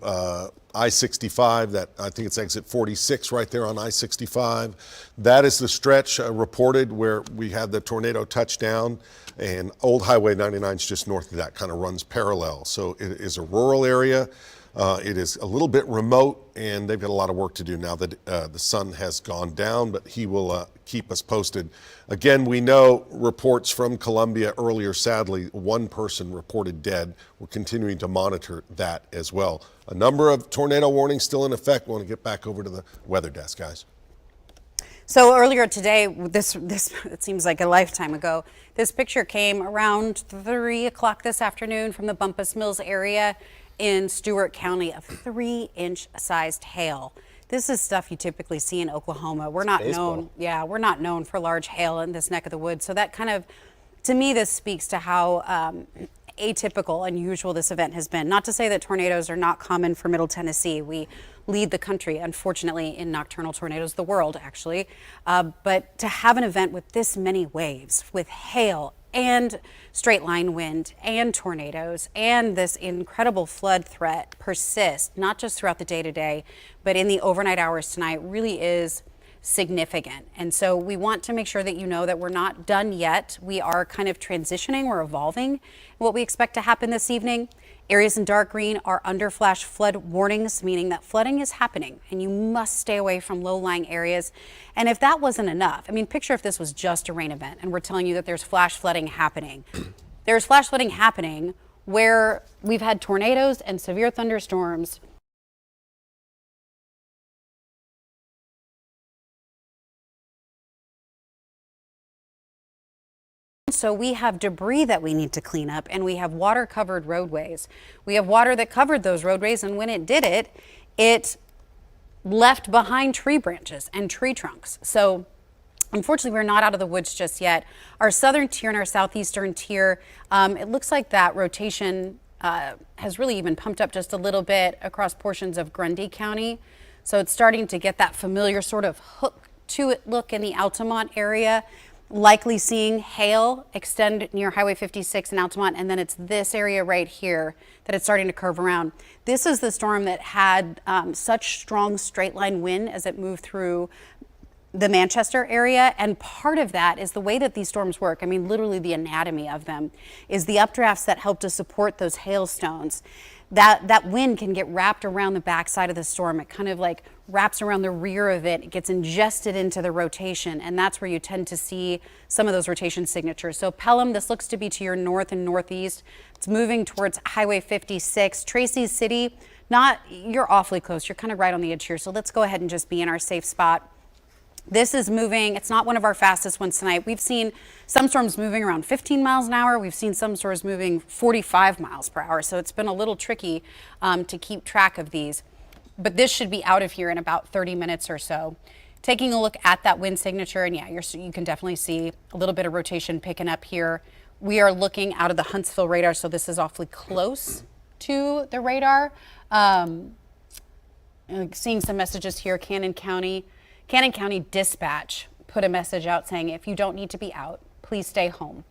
I-65. That I think it's exit 46 right there on I-65. That is the stretch reported where we had the tornado touchdown, and Old Highway 99 is just north of that, kind of runs parallel. So it is a rural area. It is a little bit remote, and they've got a lot of work to do now that the sun has gone down, but he will keep us posted. Again, we know reports from Columbia earlier, sadly, one person reported dead. We're continuing to monitor that as well. A number of tornado warnings still in effect. We want to get back over to the weather desk, guys. So earlier today, this it seems like a lifetime ago, this picture came around 3 o'clock this afternoon from the Bumpus Mills area in Stewart County of 3-inch sized hail. This is stuff you typically see in Oklahoma. We're not known for large hail in this neck of the woods. So that kind of, to me, this speaks to how atypical, unusual this event has been. Not to say that tornadoes are not common for Middle Tennessee. We lead the country, unfortunately, in nocturnal tornadoes, the world actually. But to have an event with this many waves, with hail and straight line wind and tornadoes and this incredible flood threat persist, not just throughout the day today, but in the overnight hours tonight, really is significant. And so we want to make sure that you know that we're not done yet. We are kind of transitioning, we're evolving what we expect to happen this evening. Areas in dark green are under flash flood warnings, meaning that flooding is happening and you must stay away from low-lying areas. And if that wasn't enough, I mean, picture if this was just a rain event and we're telling you that there's flash flooding happening. There's flash flooding happening where we've had tornadoes and severe thunderstorms. So we have debris that we need to clean up, and we have water covered roadways. We have water that covered those roadways, and when it did it, it left behind tree branches and tree trunks. So unfortunately, we're not out of the woods just yet. Our southern tier and our southeastern tier, it looks like that rotation has really even pumped up just a little bit across portions of Grundy County. So it's starting to get that familiar sort of hook to it look in the Altamont area. likely seeing hail extend near Highway 56 in Altamont, and then it's this area right here that it's starting to curve around. This is the storm that had such strong straight line wind as it moved through the Manchester area, and part of that is the way that these storms work. I mean, literally the anatomy of them is the updrafts that help to support those hailstones. That wind can get wrapped around the backside of the storm. It kind of like wraps around the rear of it. It gets ingested into the rotation, and that's where you tend to see some of those rotation signatures. So Pelham, this looks to be to your north and northeast. It's moving towards Highway 56. Tracy City, you're awfully close. You're kind of right on the edge here. So let's go ahead and just be in our safe spot. This is moving. It's not one of our fastest ones tonight. We've seen some storms moving around 15 miles an hour. We've seen some storms moving 45 miles per hour. So it's been a little tricky to keep track of these. But this should be out of here in about 30 minutes or so. Taking a look at that wind signature, and yeah, you can definitely see a little bit of rotation picking up here. We are looking out of the Huntsville radar, so this is awfully close to the radar. Seeing some messages here, Cannon County Dispatch put a message out saying, if you don't need to be out, please stay home.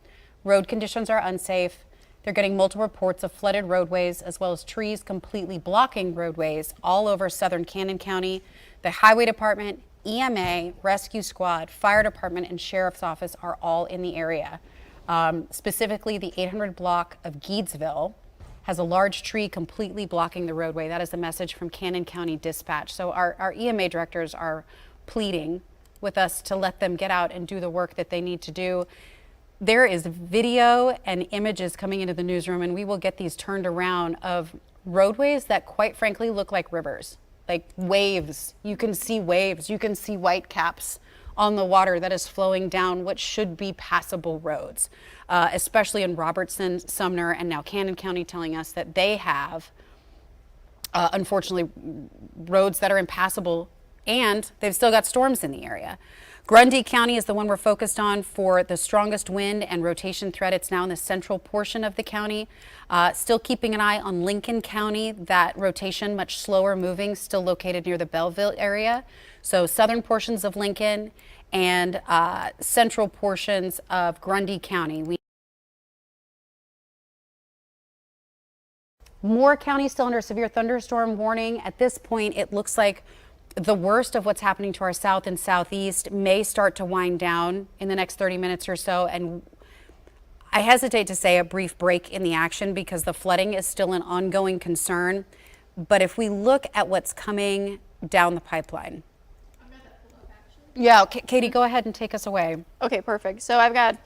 Road conditions are unsafe. They're getting multiple reports of flooded roadways as well as trees completely blocking roadways all over southern Cannon County. The Highway Department, EMA, Rescue Squad, Fire Department, and Sheriff's Office are all in the area. Specifically, the 800 block of Geedsville has a large tree completely blocking the roadway. That is the message from Cannon County Dispatch. So our EMA directors are pleading with us to let them get out and do the work that they need to do. There is video and images coming into the newsroom, and we will get these turned around, of roadways that quite frankly look like rivers, like waves. You can see waves. You can see white caps on the water that is flowing down what should be passable roads, especially in Robertson, Sumner, and now Cannon County telling us that they have, unfortunately, roads that are impassable, and they've still got storms in the area. Grundy County is the one we're focused on for the strongest wind and rotation threat. It's now in the central portion of the county. Still keeping an eye on Lincoln County. That rotation, much slower moving, still located near the Belleville area. So southern portions of Lincoln and central portions of Grundy County. More counties still under severe thunderstorm warning. At this point, it looks like the worst of what's happening to our south and southeast may start to wind down in the next 30 minutes or so. And I hesitate to say a brief break in the action because the flooding is still an ongoing concern. But if we look at what's coming down the pipeline. Yeah, Katie, go ahead and take us away. Okay, perfect. So I've got,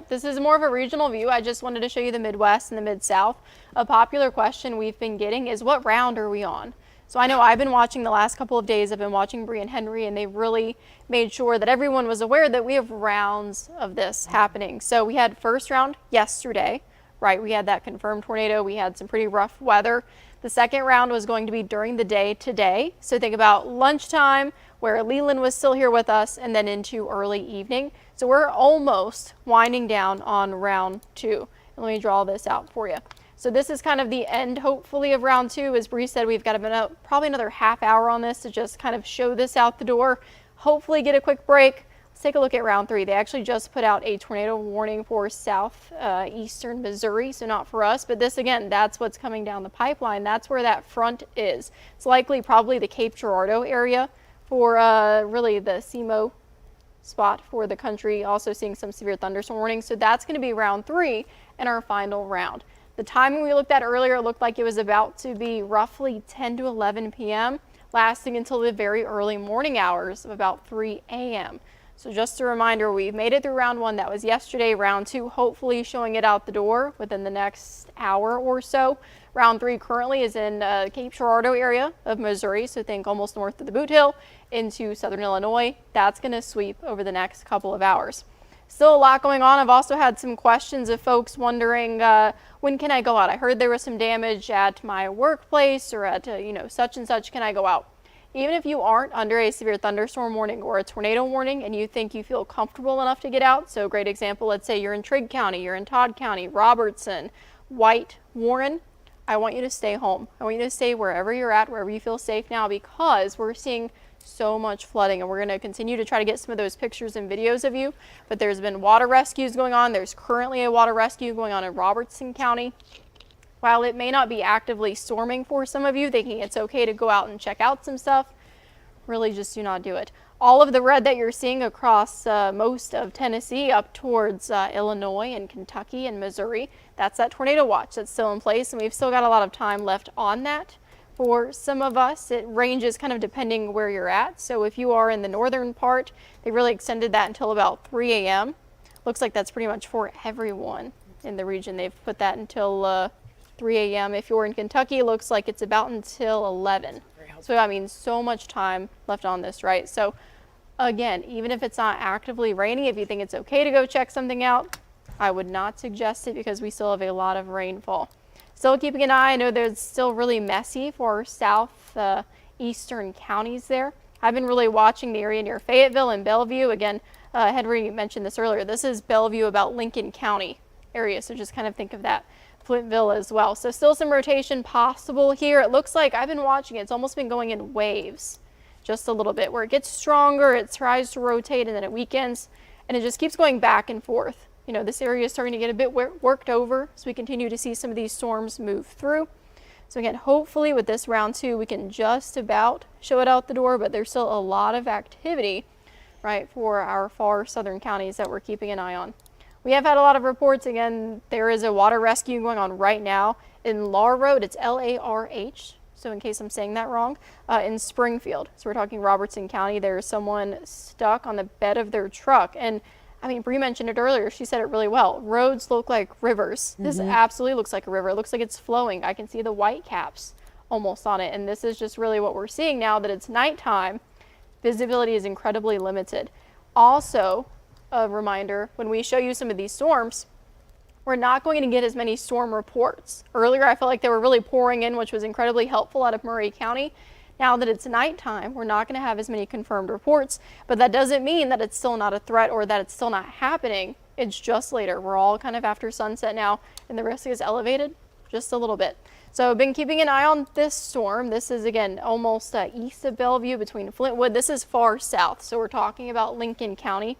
this is more of a regional view. I just wanted to show you the Midwest and the Mid-South. A popular question we've been getting is, what round are we on? So I know I've been watching the last couple of days. I've been watching Bree and Henry, and they really made sure that everyone was aware that we have rounds of this happening. So we had first round yesterday, right? We had that confirmed tornado. We had some pretty rough weather. The second round was going to be during the day today. So think about lunchtime, where Leland was still here with us, and then into early evening. So we're almost winding down on round two. And let me draw this out for you. So this is kind of the end, hopefully, of round two. As Bree said, we've got about probably another half hour on this to just kind of show this out the door. Hopefully get a quick break. Let's take a look at round three. They actually just put out a tornado warning for southeastern Missouri, so not for us. But this, again, that's what's coming down the pipeline. That's where that front is. It's likely probably the Cape Girardeau area for really the CMO spot for the country. Also seeing some severe thunderstorm warnings. So that's going to be round three and our final round. The timing we looked at earlier looked like it was about to be roughly 10 to 11 p.m., lasting until the very early morning hours of about 3 a.m. So just a reminder, we've made it through round one. That was yesterday. Round two, hopefully showing it out the door within the next hour or so. Round three currently is in Cape Girardeau area of Missouri, so think almost north of the Boot Hill into southern Illinois. That's going to sweep over the next couple of hours. Still a lot going on. I've also had some questions of folks wondering, when can I go out? I heard there was some damage at my workplace or at, such and such. Can I go out? Even if you aren't under a severe thunderstorm warning or a tornado warning and you think you feel comfortable enough to get out, so great example, let's say you're in Trigg County, you're in Todd County, Robertson, White, Warren, I want you to stay home. I want you to stay wherever you're at, wherever you feel safe now, because we're seeing so much flooding, and we're going to continue to try to get some of those pictures and videos of you. But there's been water rescues going on. There's currently a water rescue going on in Robertson County. While it may not be actively storming for some of you, thinking it's okay to go out and check out some stuff, really just do not do it. All of the red that you're seeing across most of Tennessee up towards Illinois and Kentucky and Missouri, that's that tornado watch that's still in place, and we've still got a lot of time left on that. For some of us, it ranges kind of depending where you're at. So if you are in the northern part, they really extended that until about 3 a.m. Looks like that's pretty much for everyone in the region. They've put that until 3 a.m. If you're in Kentucky, it looks like it's about until 11. So I mean, so much time left on this, right? So again, even if it's not actively raining, if you think it's okay to go check something out, I would not suggest it because we still have a lot of rainfall. Still keeping an eye. I know there's still really messy for south eastern counties there. I've been really watching the area near Fayetteville and Bellevue. Again, Henry mentioned this earlier. This is Bellevue, about Lincoln County area. So just kind of think of that. Flintville as well. So still some rotation possible here. It looks like, I've been watching it, it's almost been going in waves just a little bit, where it gets stronger, it tries to rotate, and then it weakens, and it just keeps going back and forth. You know, this area is starting to get a bit worked over, so we continue to see some of these storms move through. So again, hopefully with this round 2, we can just about show it out the door, but there's still a lot of activity, right, for our far southern counties that we're keeping an eye on. We have had a lot of reports. Again, there is a water rescue going on right now in Lahr Road. It's L-A-R-H, so in case I'm saying that wrong, in Springfield. So we're talking Robertson County. There's someone stuck on the bed of their truck. And I mean, Bree mentioned it earlier. She said it really well. Roads look like rivers. This absolutely looks like a river. It looks like it's flowing. I can see the white caps almost on it. And this is just really what we're seeing now that it's nighttime. Visibility is incredibly limited. Also, a reminder, when we show you some of these storms, we're not going to get as many storm reports. Earlier, I felt like they were really pouring in, which was incredibly helpful out of Murray County. Now that it's nighttime, we're not going to have as many confirmed reports, but that doesn't mean that it's still not a threat or that it's still not happening. It's just later. We're all kind of after sunset now, and the risk is elevated just a little bit. So I've been keeping an eye on this storm. This is, again, almost east of Bellevue between Flintwood. This is far south, so we're talking about Lincoln County.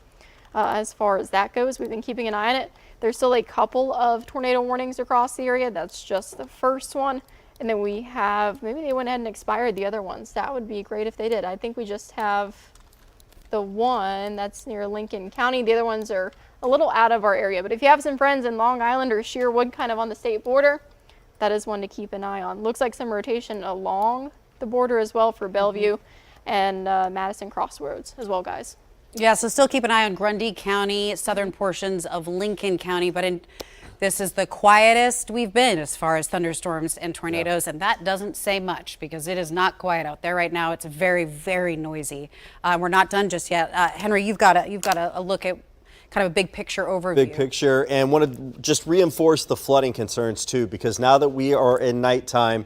As far as that goes, we've been keeping an eye on it. There's still a couple of tornado warnings across the area. That's just the first one. And then we have, maybe they went ahead and expired the other ones. That would be great if they did. I think we just have the one that's near Lincoln County. The other ones are a little out of our area. But if you have some friends in Long Island or Sherwood, kind of on the state border, that is one to keep an eye on. Looks like some rotation along the border as well for Bellevue and Madison Crossroads as well, guys. Yeah, so still keep an eye on Grundy County, southern portions of Lincoln County, but this is the quietest we've been as far as thunderstorms and tornadoes, and that doesn't say much because it is not quiet out there right now. It's very, very noisy. We're not done just yet. Henry, you've got a look at kind of a big picture overview. Big picture, and want to just reinforce the flooding concerns too, because now that we are in nighttime,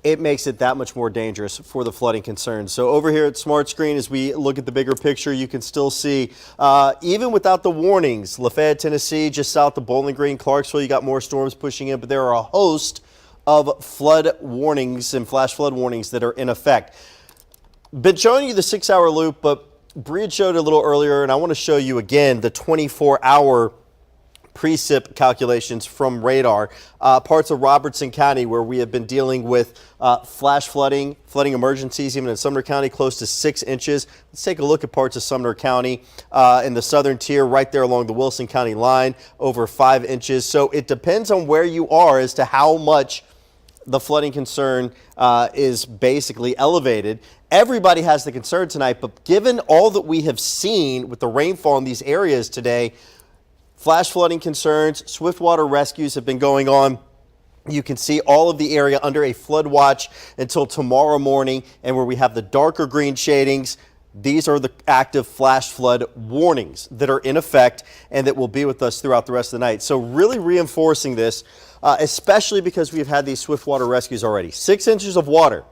it makes it that much more dangerous for the flooding concerns. So over here at Smart Screen, as we look at the bigger picture, you can still see, even without the warnings, Lafayette, Tennessee, just south of Bowling Green, Clarksville, you got more storms pushing in, but there are a host of flood warnings and flash flood warnings that are in effect. Been showing you the 6-hour loop, but Bree showed it a little earlier, and I want to show you again the 24-hour precip calculations from radar. Parts of Robertson County where we have been dealing with flash flooding emergencies, even in Sumner County, close to 6 inches. Let's take a look at parts of Sumner County in the southern tier, right there along the Wilson County line, over 5 inches. So it depends on where you are as to how much the flooding concern is basically elevated. Everybody has the concern tonight, but given all that we have seen with the rainfall in these areas today, flash flooding concerns, swift water rescues have been going on. You can see all of the area under a flood watch until tomorrow morning, and where we have the darker green shadings, these are the active flash flood warnings that are in effect and that will be with us throughout the rest of the night. So really reinforcing this, especially because we've had these swift water rescues already. 6 inches of water,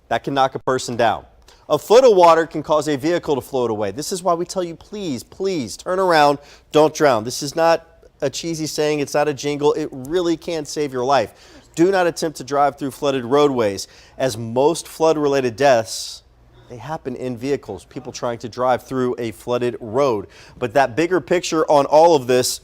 that can knock a person down. A foot of water can cause a vehicle to float away. This is why we tell you, please, please turn around, don't drown. This is not a cheesy saying, it's not a jingle. It really can save your life. Do not attempt to drive through flooded roadways, as most flood-related deaths they happen in vehicles, people trying to drive through a flooded road. But that bigger picture on all of this,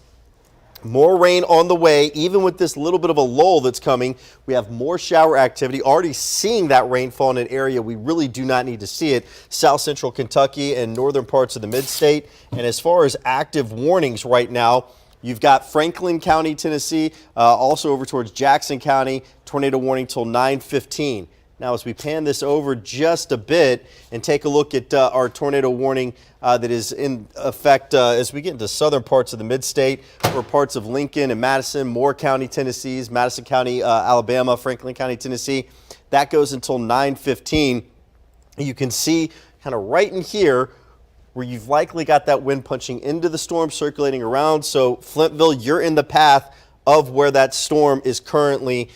more rain on the way. Even with this little bit of a lull that's coming, we have more shower activity. Already seeing that rainfall in an area we really do not need to see it. South central Kentucky and northern parts of the mid-state. And as far as active warnings right now, you've got Franklin County, Tennessee, also over towards Jackson County, tornado warning till 9:15. Now, as we pan this over just a bit and take a look at our tornado warning that is in effect as we get into southern parts of the mid-state or parts of Lincoln and Madison, Moore County, Tennessee, Madison County, Alabama, Franklin County, Tennessee, that goes until 9:15. You can see kind of right in here where you've likely got that wind punching into the storm, circulating around. So Flintville, you're in the path of where that storm is currently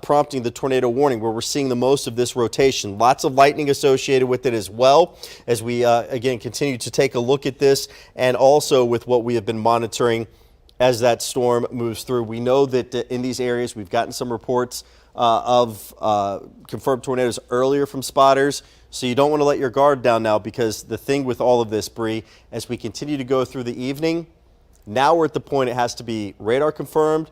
prompting the tornado warning, where we're seeing the most of this rotation. Lots of lightning associated with it as well, as we again continue to take a look at this, and also with what we have been monitoring as that storm moves through. We know that in these areas we've gotten some reports of confirmed tornadoes earlier from spotters. So you don't want to let your guard down now, because the thing with all of this, Bree, as we continue to go through the evening, now we're at the point it has to be radar confirmed,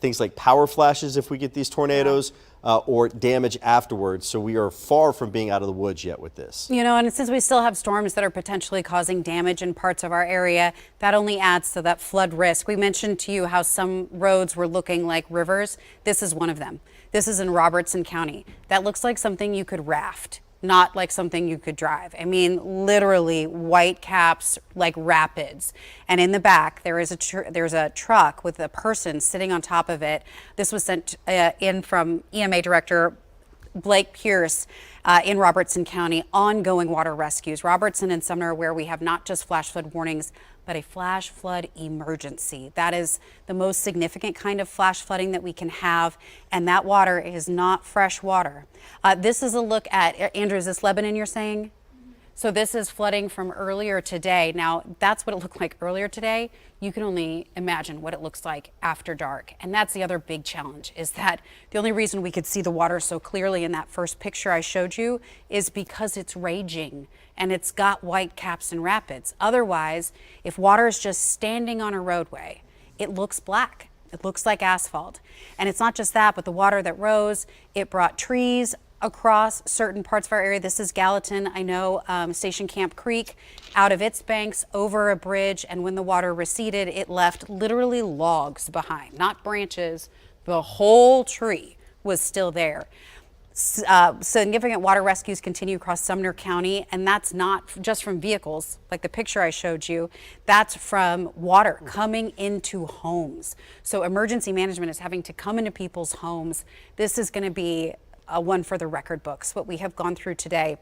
things like power flashes if we get these tornadoes, or damage afterwards. So we are far from being out of the woods yet with this. You know, and since we still have storms that are potentially causing damage in parts of our area, that only adds to that flood risk. We mentioned to you how some roads were looking like rivers. This is one of them. This is in Robertson County. That looks like something you could raft, not like something you could drive. I mean, literally white caps like rapids. And in the back, there's a truck with a person sitting on top of it. This was sent in from EMA Director Blake Pierce in Robertson County. Ongoing water rescues. Robertson and Sumner, where we have not just flash flood warnings, but a flash flood emergency. That is the most significant kind of flash flooding that we can have, and that water is not fresh water. This is a look at, Andrew, is this Lebanon you're saying? So this is flooding from earlier today. Now, that's what it looked like earlier today. You can only imagine what it looks like after dark. And that's the other big challenge, is that the only reason we could see the water so clearly in that first picture I showed you is because it's raging and it's got white caps and rapids. Otherwise, if water is just standing on a roadway, it looks black. It looks like asphalt. And it's not just that, but the water that rose, it brought trees across certain parts of our area. This is Gallatin, I know, Station Camp Creek, out of its banks over a bridge, and when the water receded, it left literally logs behind, not branches. The whole tree was still there. Significant water rescues continue across Sumner County, and that's not just from vehicles like the picture I showed you. That's from water coming into homes. So emergency management is having to come into people's homes. This is going to be one for the record books, what we have gone through today.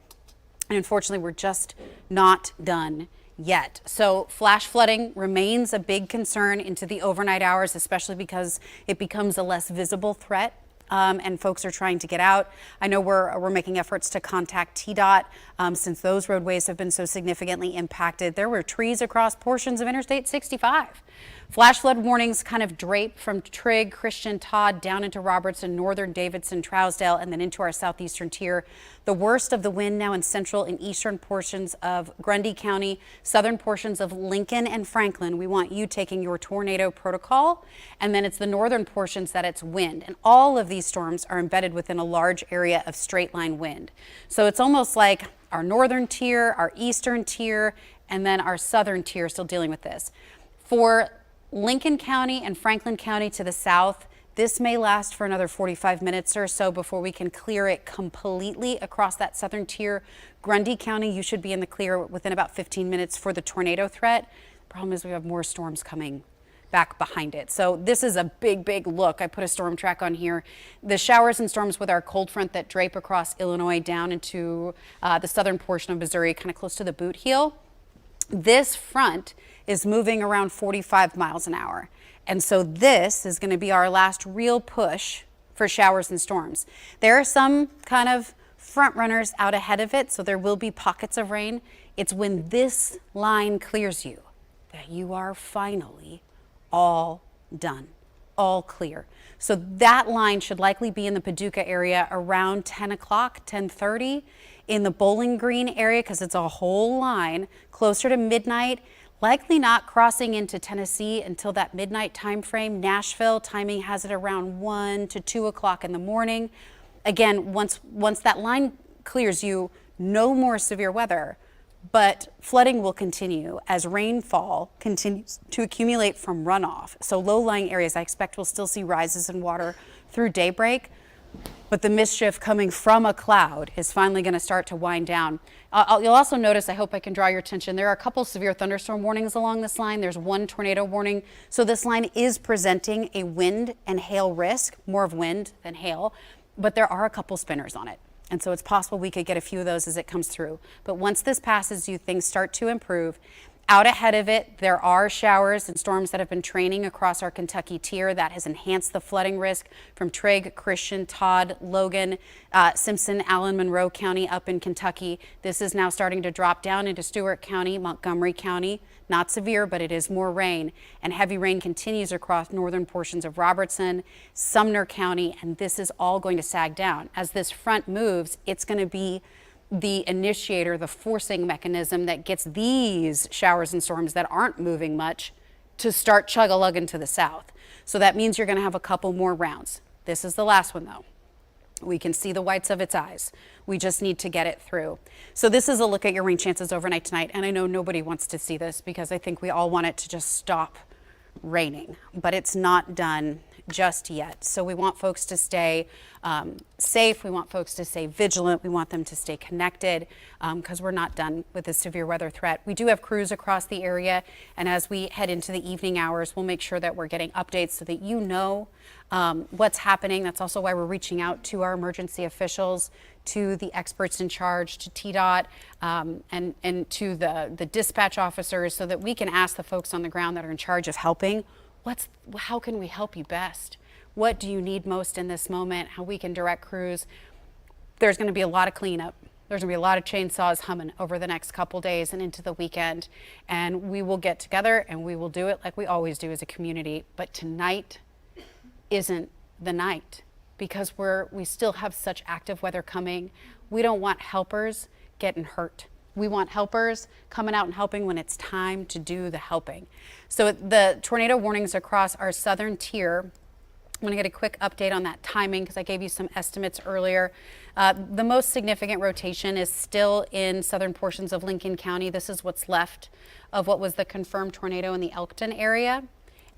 And unfortunately, we're just not done yet. So flash flooding remains a big concern into the overnight hours, especially because it becomes a less visible threat. And folks are trying to get out. I know we're making efforts to contact TDOT since those roadways have been so significantly impacted. There were trees across portions of Interstate 65. Flash flood warnings kind of drape from Trigg, Christian, Todd down into Robertson, northern Davidson, Trousdale, and then into our southeastern tier. The worst of the wind now in central and eastern portions of Grundy County, southern portions of Lincoln and Franklin. We want you taking your tornado protocol, and then it's the northern portions that it's wind. And all of these storms are embedded within a large area of straight line wind. So it's almost like our northern tier, our eastern tier, and then our southern tier still dealing with this. For Lincoln County and Franklin County to the south, this may last for another 45 minutes or so before we can clear it completely across that southern tier. Grundy County, you should be in the clear within about 15 minutes for the tornado threat. The problem is we have more storms coming back behind it. So this is a big, big look. I put a storm track on here. The showers and storms with our cold front that drape across Illinois down into the southern portion of Missouri, kind of close to the boot heel. This front is moving around 45 miles an hour. And so this is going to be our last real push for showers and storms. There are some kind of front runners out ahead of it, so there will be pockets of rain. It's when this line clears you that you are finally all done. all clear. So that line should likely be in the Paducah area around 10 o'clock, 10:30, in the Bowling Green area, because it's a whole line, closer to midnight, likely not crossing into Tennessee until that midnight time frame. Nashville timing has it around 1 to 2 o'clock in the morning. Again, once that line clears you, no more severe weather, but flooding will continue as rainfall continues to accumulate from runoff. So low-lying areas, I expect we'll still see rises in water through daybreak, but the mischief coming from a cloud is finally going to start to wind down. You'll also notice, I hope I can draw your attention, there are a couple severe thunderstorm warnings along this line. There's one tornado warning. So this line is presenting a wind and hail risk, more of wind than hail, but there are a couple spinners on it. And so it's possible we could get a few of those as it comes through. But once this passes you, things start to improve. Out ahead of it, there are showers and storms that have been training across our Kentucky tier that has enhanced the flooding risk from Trigg, Christian, Todd, Logan, Simpson, Allen, Monroe County up in Kentucky. This is now starting to drop down into Stewart County, Montgomery County. Not severe, but it is more rain. And heavy rain continues across northern portions of Robertson, Sumner County, and this is all going to sag down. As this front moves, it's going to be the initiator, the forcing mechanism that gets these showers and storms that aren't moving much to start chug-a-lugging to the south. So that means you're going to have a couple more rounds. This is the last one, though. We can see the whites of its eyes. We just need to get it through. So this is a look at your rain chances overnight tonight. And I know nobody wants to see this because I think we all want it to just stop raining, but it's not done just yet. So we want folks to stay safe. We want folks to stay vigilant. We want them to stay connected because we're not done with this severe weather threat. We do have crews across the area, and as we head into the evening hours, we'll make sure that we're getting updates so that you know what's happening. That's also why we're reaching out to our emergency officials, to the experts in charge, to TDOT, and to the dispatch officers so that we can ask the folks on the ground that are in charge of helping, how can we help you best? What do you need most in this moment? How we can direct crews. There's going to be a lot of cleanup. There's going to be a lot of chainsaws humming over the next couple days and into the weekend. And we will get together and we will do it like we always do as a community. But tonight isn't the night because we still have such active weather coming. We don't want helpers getting hurt. We want helpers coming out and helping when it's time to do the helping. So the tornado warnings across our southern tier, I'm going to get a quick update on that timing because I gave you some estimates earlier. The most significant rotation is still in southern portions of Lincoln County. This is what's left of what was the confirmed tornado in the Elkton area.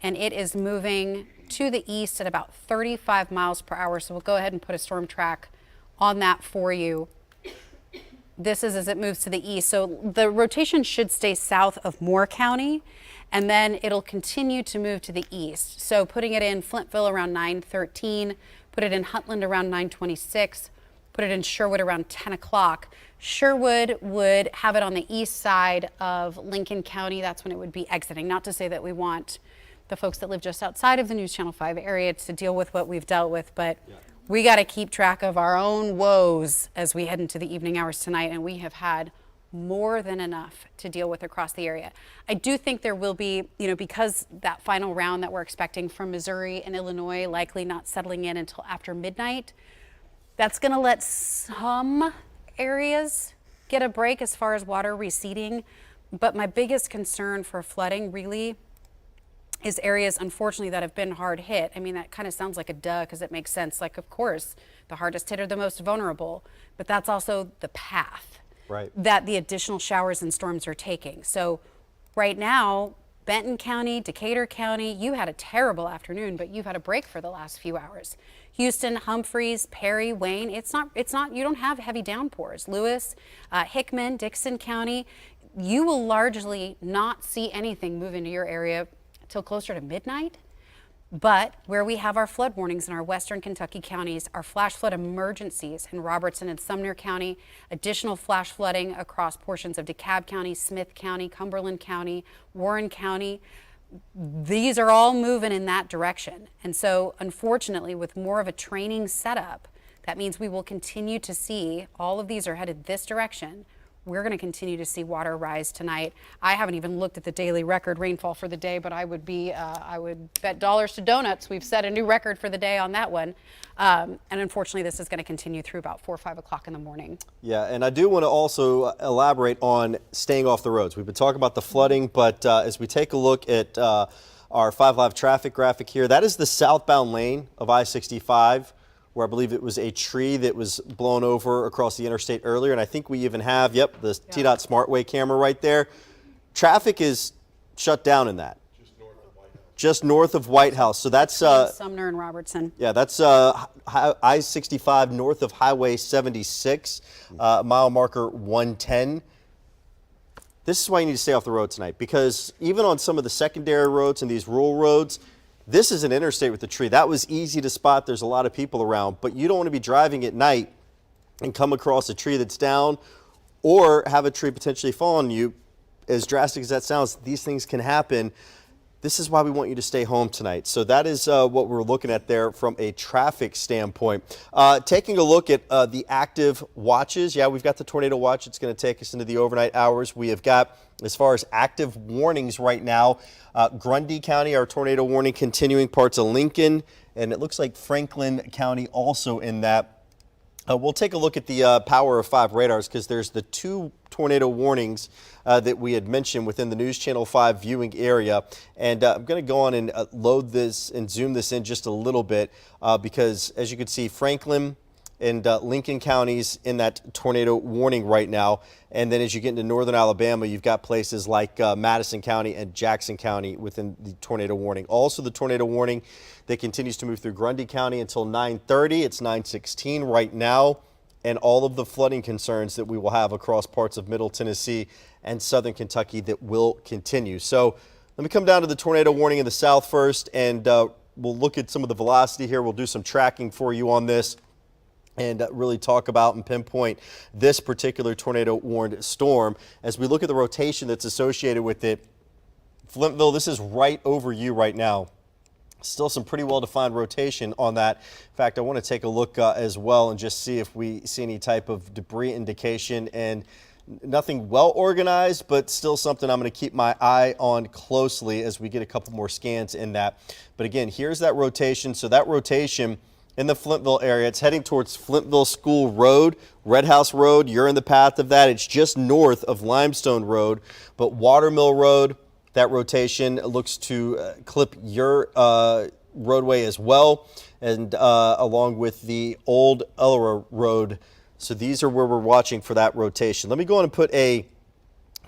And it is moving to the east at about 35 miles per hour. So we'll go ahead and put a storm track on that for you. This is as it moves to the east. So the rotation should stay south of Moore County, and then it'll continue to move to the east. So putting it in Flintville around 9:13, put it in Huntland around 9:26, put it in Sherwood around 10 o'clock. Sherwood would have it on the east side of Lincoln County. That's when it would be exiting. Not to say that we want the folks that live just outside of the News Channel 5 area to deal with what we've dealt with, but we got to keep track of our own woes as we head into the evening hours tonight, and we have had more than enough to deal with across the area. I do think there will be, because that final round that we're expecting from Missouri and Illinois likely not settling in until after midnight, that's going to let some areas get a break as far as water receding. But my biggest concern for flooding really is areas, unfortunately, that have been hard hit. I mean, that kind of sounds like a duh because it makes sense. Like, of course, the hardest hit are the most vulnerable, but that's also the path that the additional showers and storms are taking. So right now, Benton County, Decatur County, you had a terrible afternoon, but you've had a break for the last few hours. Houston, Humphreys, Perry, Wayne, it's not, you don't have heavy downpours. Lewis, Hickman, Dixon County, you will largely not see anything move into your area till closer to midnight. But where we have our flood warnings in our western Kentucky counties, our flash flood emergencies in Robertson and Sumner County, additional flash flooding across portions of DeKalb County, Smith County, Cumberland County, Warren County, these are all moving in that direction. And so unfortunately, with more of a training setup, that means we will continue to see all of these are headed this direction. we're going to continue to see water rise tonight. I haven't even looked at the daily record rainfall for the day, but I would bet dollars to donuts we've set a new record for the day on that one. And unfortunately, this is going to continue through about 4 or 5 o'clock in the morning. Yeah, and I do want to also elaborate on staying off the roads. We've been talking about the flooding, but as we take a look at our 5 Live traffic graphic here, that is the southbound lane of I-65, where I believe it was a tree that was blown over across the interstate earlier. And I think we even have, the TDOT SmartWay camera right there. Traffic is shut down in that. Just north of White House. So that's Sumner and Robertson. Yeah, that's I-65 north of Highway 76, mile marker 110. This is why you need to stay off the road tonight, because even on some of the secondary roads and these rural roads, this is an interstate with a tree. That was easy to spot. There's a lot of people around, but you don't want to be driving at night and come across a tree that's down or have a tree potentially fall on you. As drastic as that sounds, these things can happen. This is why we want you to stay home tonight. So that is what we're looking at there from a traffic standpoint. Taking a look at the active watches. Yeah, we've got the tornado watch. It's going to take us into the overnight hours. We have got, as far as active warnings right now, Grundy County, our tornado warning continuing, parts of Lincoln, and it looks like Franklin County also in that. We'll take a look at the Power of 5 radars, because there's the 2 tornado warnings that we had mentioned within the News Channel 5 viewing area. And I'm going to go on and load this and zoom this in just a little bit because, as you can see, Franklin and Lincoln counties in that tornado warning right now. And then as you get into northern Alabama, you've got places like Madison County and Jackson County within the tornado warning. Also the tornado warning that continues to move through Grundy County until 9:30. It's 9:16 right now. And all of the flooding concerns that we will have across parts of Middle Tennessee and Southern Kentucky that will continue. So let me come down to the tornado warning in the south first, and we'll look at some of the velocity here. We'll do some tracking for you on this and really talk about and pinpoint this particular tornado warned storm. As we look at the rotation that's associated with it, Flintville, this is right over you right now. Still some pretty well-defined rotation on that. In fact, I want to take a look as well and just see if we see any type of debris indication, and nothing well organized, but still something I'm going to keep my eye on closely as we get a couple more scans in that. But again, here's that rotation. So that rotation in the Flintville area, it's heading towards Flintville School Road, Red House Road. You're in the path of that. It's just north of Limestone Road, but Watermill Road, that rotation looks to clip your roadway as well, and along with the old Ellera Road. So these are where we're watching for that rotation. Let me go on and put a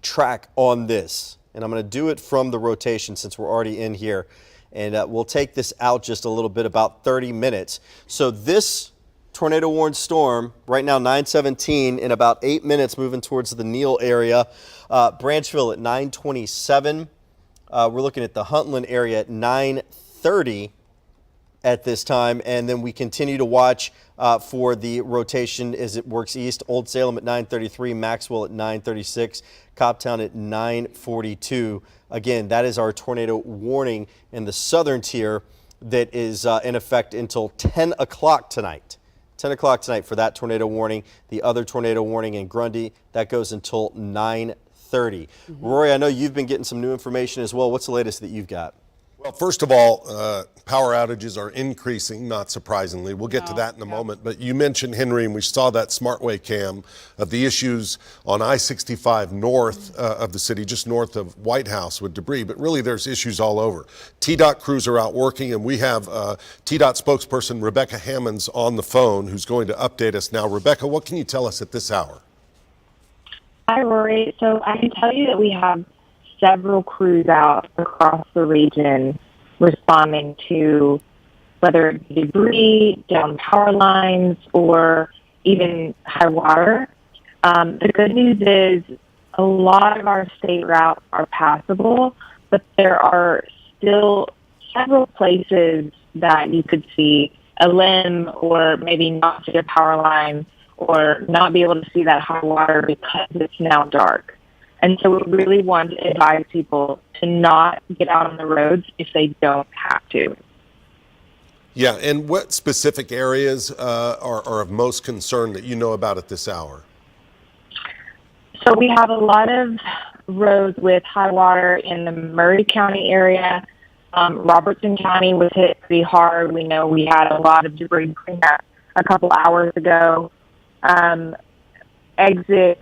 track on this, and I'm going to do it from the rotation since we're already in here. And we'll take this out just a little bit, about 30 minutes. So this tornado warned storm, right now 9:17, in about 8 minutes moving towards the Neal area. Branchville at 9:27. We're looking at the Huntland area at 9:30 at this time. And then we continue to watch for the rotation as it works east. Old Salem at 9:33, Maxwell at 9:36, Cobbtown at 9:42. Again, that is our tornado warning in the southern tier that is in effect until 10 o'clock tonight. 10 o'clock tonight for that tornado warning. The other tornado warning in Grundy, that goes until 9:30. Rory, I know you've been getting some new information as well. What's the latest that you've got? Well, first of all, power outages are increasing, not surprisingly. We'll get to that in a moment. But you mentioned Henry, and we saw that SmartWay cam of the issues on I-65 north of the city, just north of White House with debris. But really, there's issues all over. TDOT crews are out working, and we have TDOT spokesperson Rebecca Hammonds on the phone who's going to update us now. Rebecca, what can you tell us at this hour? Hi, Rory. So I can tell you that we have several crews out across the region responding to whether it be debris, down power lines, or even high water. The good news is a lot of our state routes are passable, but there are still several places that you could see a limb or maybe not see a power line or not be able to see that high water because it's now dark. And so we really want to advise people to not get out on the roads if they don't have to. Yeah, and what specific areas are of most concern that you know about at this hour? So we have a lot of roads with high water in the Murray County area. Robertson County was hit pretty hard. We know we had a lot of debris cleanup a couple hours ago. Exit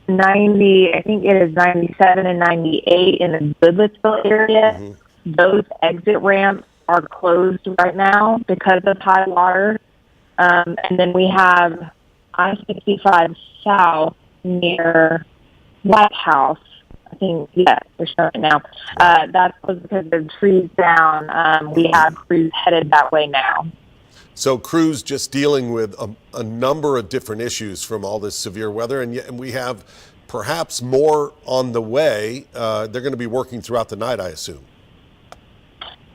90, I think it is 97 and 98 in the Goodlettsville area. Those exit ramps are closed right now because of high water. And then we have I-65 South near White House. I think, yeah, they're showing it now. That's because the trees down. We have crews headed that way now. So crews just dealing with a number of different issues from all this severe weather, and we have perhaps more on the way. They're going to be working throughout the night, I assume.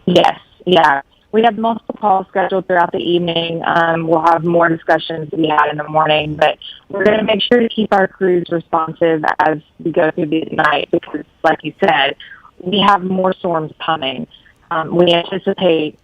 Yes, yeah. We have multiple calls scheduled throughout the evening. We'll have more discussions to be had in the morning, but we're going to make sure to keep our crews responsive as we go through the night because, like you said, we have more storms coming. We anticipate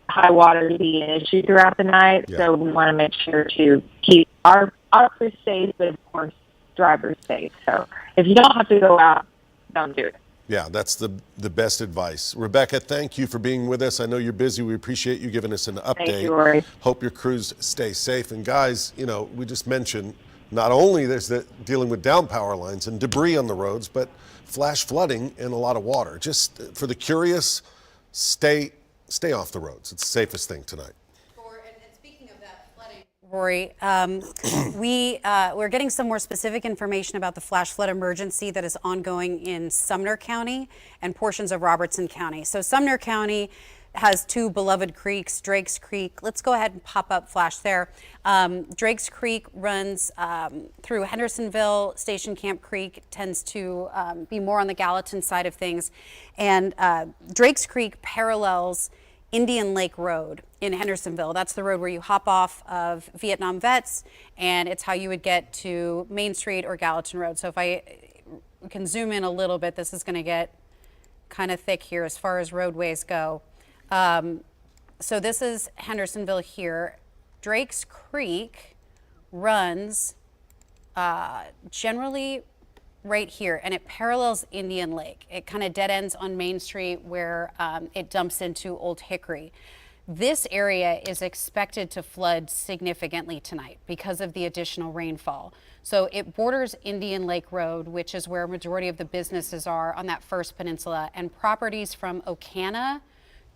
high water to be an issue throughout the night, so we want to make sure to keep our crews safe, but of course, drivers safe. So if you don't have to go out, don't do it. Yeah, that's the best advice. Rebecca, thank you for being with us. I know you're busy. We appreciate you giving us an update. Thank you, Rory. Hope your crews stay safe. And guys, you know, we just mentioned not only there's the dealing with down power lines and debris on the roads, but flash flooding and a lot of water. Just for the curious, stay off the roads. It's the safest thing tonight. And speaking of that flooding, Rory, we're getting some more specific information about the flash flood emergency that is ongoing in Sumner County and portions of Robertson County. So Sumner County has two beloved creeks, Drake's Creek. Let's go ahead and pop up flash there. Drake's Creek runs through Hendersonville. Station Camp Creek tends to be more on the Gallatin side of things. And Drake's Creek parallels Indian Lake Road in Hendersonville. That's the road where you hop off of Vietnam Vets, and it's how you would get to Main Street or Gallatin Road. So if I can zoom in a little bit, this is going to get kind of thick here as far as roadways go. So this is Hendersonville here. Drake's Creek runs generally right here, and it parallels Indian Lake. It kind of dead ends on Main Street where it dumps into Old Hickory. This area is expected to flood significantly tonight because of the additional rainfall. So it borders Indian Lake Road, which is where a majority of the businesses are on that first peninsula, and properties from Ocana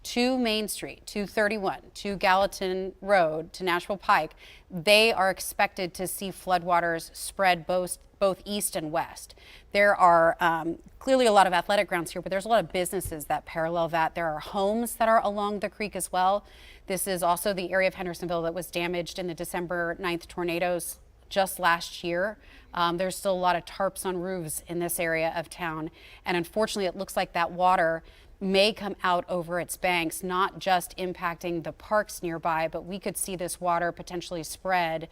to Main Street, to 31, to Gallatin Road, to Nashville Pike. They are expected to see floodwaters spread both east and west. There are clearly a lot of athletic grounds here, but there's a lot of businesses that parallel that. There are homes that are along the creek as well. This is also the area of Hendersonville that was damaged in the December 9th tornadoes just last year. There's still a lot of tarps on roofs in this area of town. And unfortunately, it looks like that water may come out over its banks, not just impacting the parks nearby, but we could see this water potentially spread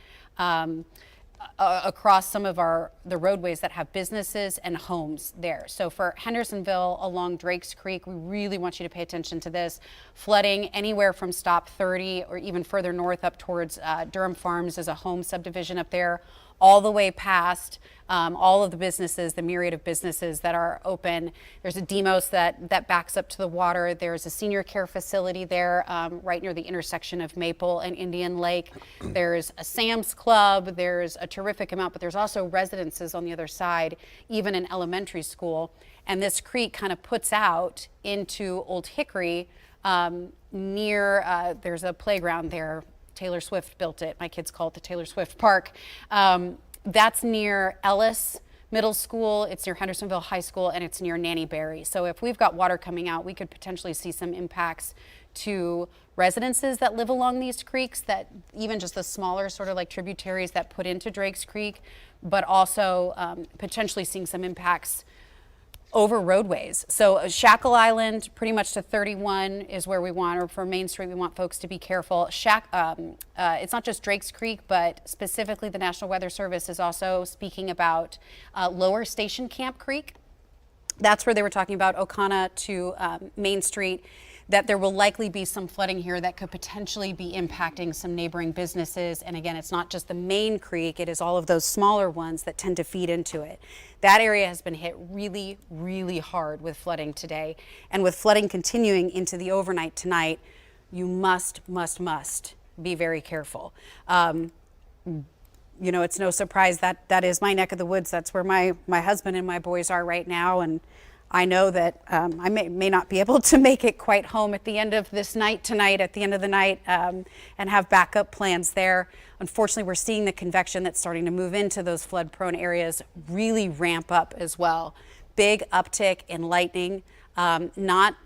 across some of the roadways that have businesses and homes there. So for Hendersonville along Drake's Creek, we really want you to pay attention to this. Flooding anywhere from Stop 30 or even further north up towards Durham Farms is a home subdivision up there, all the way past all of the businesses, the myriad of businesses that are open. There's a Demos that backs up to the water. There's a senior care facility there right near the intersection of Maple and Indian Lake. There's a Sam's Club. There's a terrific amount, but there's also residences on the other side, even an elementary school. And this creek kind of puts out into Old Hickory near, there's a playground there. Taylor Swift built it. My kids call it the Taylor Swift Park. That's near Ellis Middle School, it's near Hendersonville High School, and it's near Nanny Berry. So if we've got water coming out, we could potentially see some impacts to residences that live along these creeks, that even just the smaller sort of like tributaries that put into Drake's Creek, but also potentially seeing some impacts over roadways. So Shackle Island, pretty much to 31 is where we want, or for Main Street, we want folks to be careful. It's not just Drake's Creek, but specifically the National Weather Service is also speaking about Lower Station Camp Creek. That's where they were talking about Ocana to Main Street. that there will likely be some flooding here that could potentially be impacting some neighboring businesses. And again, it's not just the main creek, it is all of those smaller ones that tend to feed into it. That area has been hit really, really hard with flooding today. And with flooding continuing into the overnight tonight, you must be very careful. You know, it's no surprise that that is my neck of the woods. That's where my husband and my boys are right now. And I know that I may not be able to make it quite home at the end of this night tonight, at the end of the night, and have backup plans there. Unfortunately, we're seeing the convection that's starting to move into those flood prone areas really ramp up as well. Big uptick in lightning, not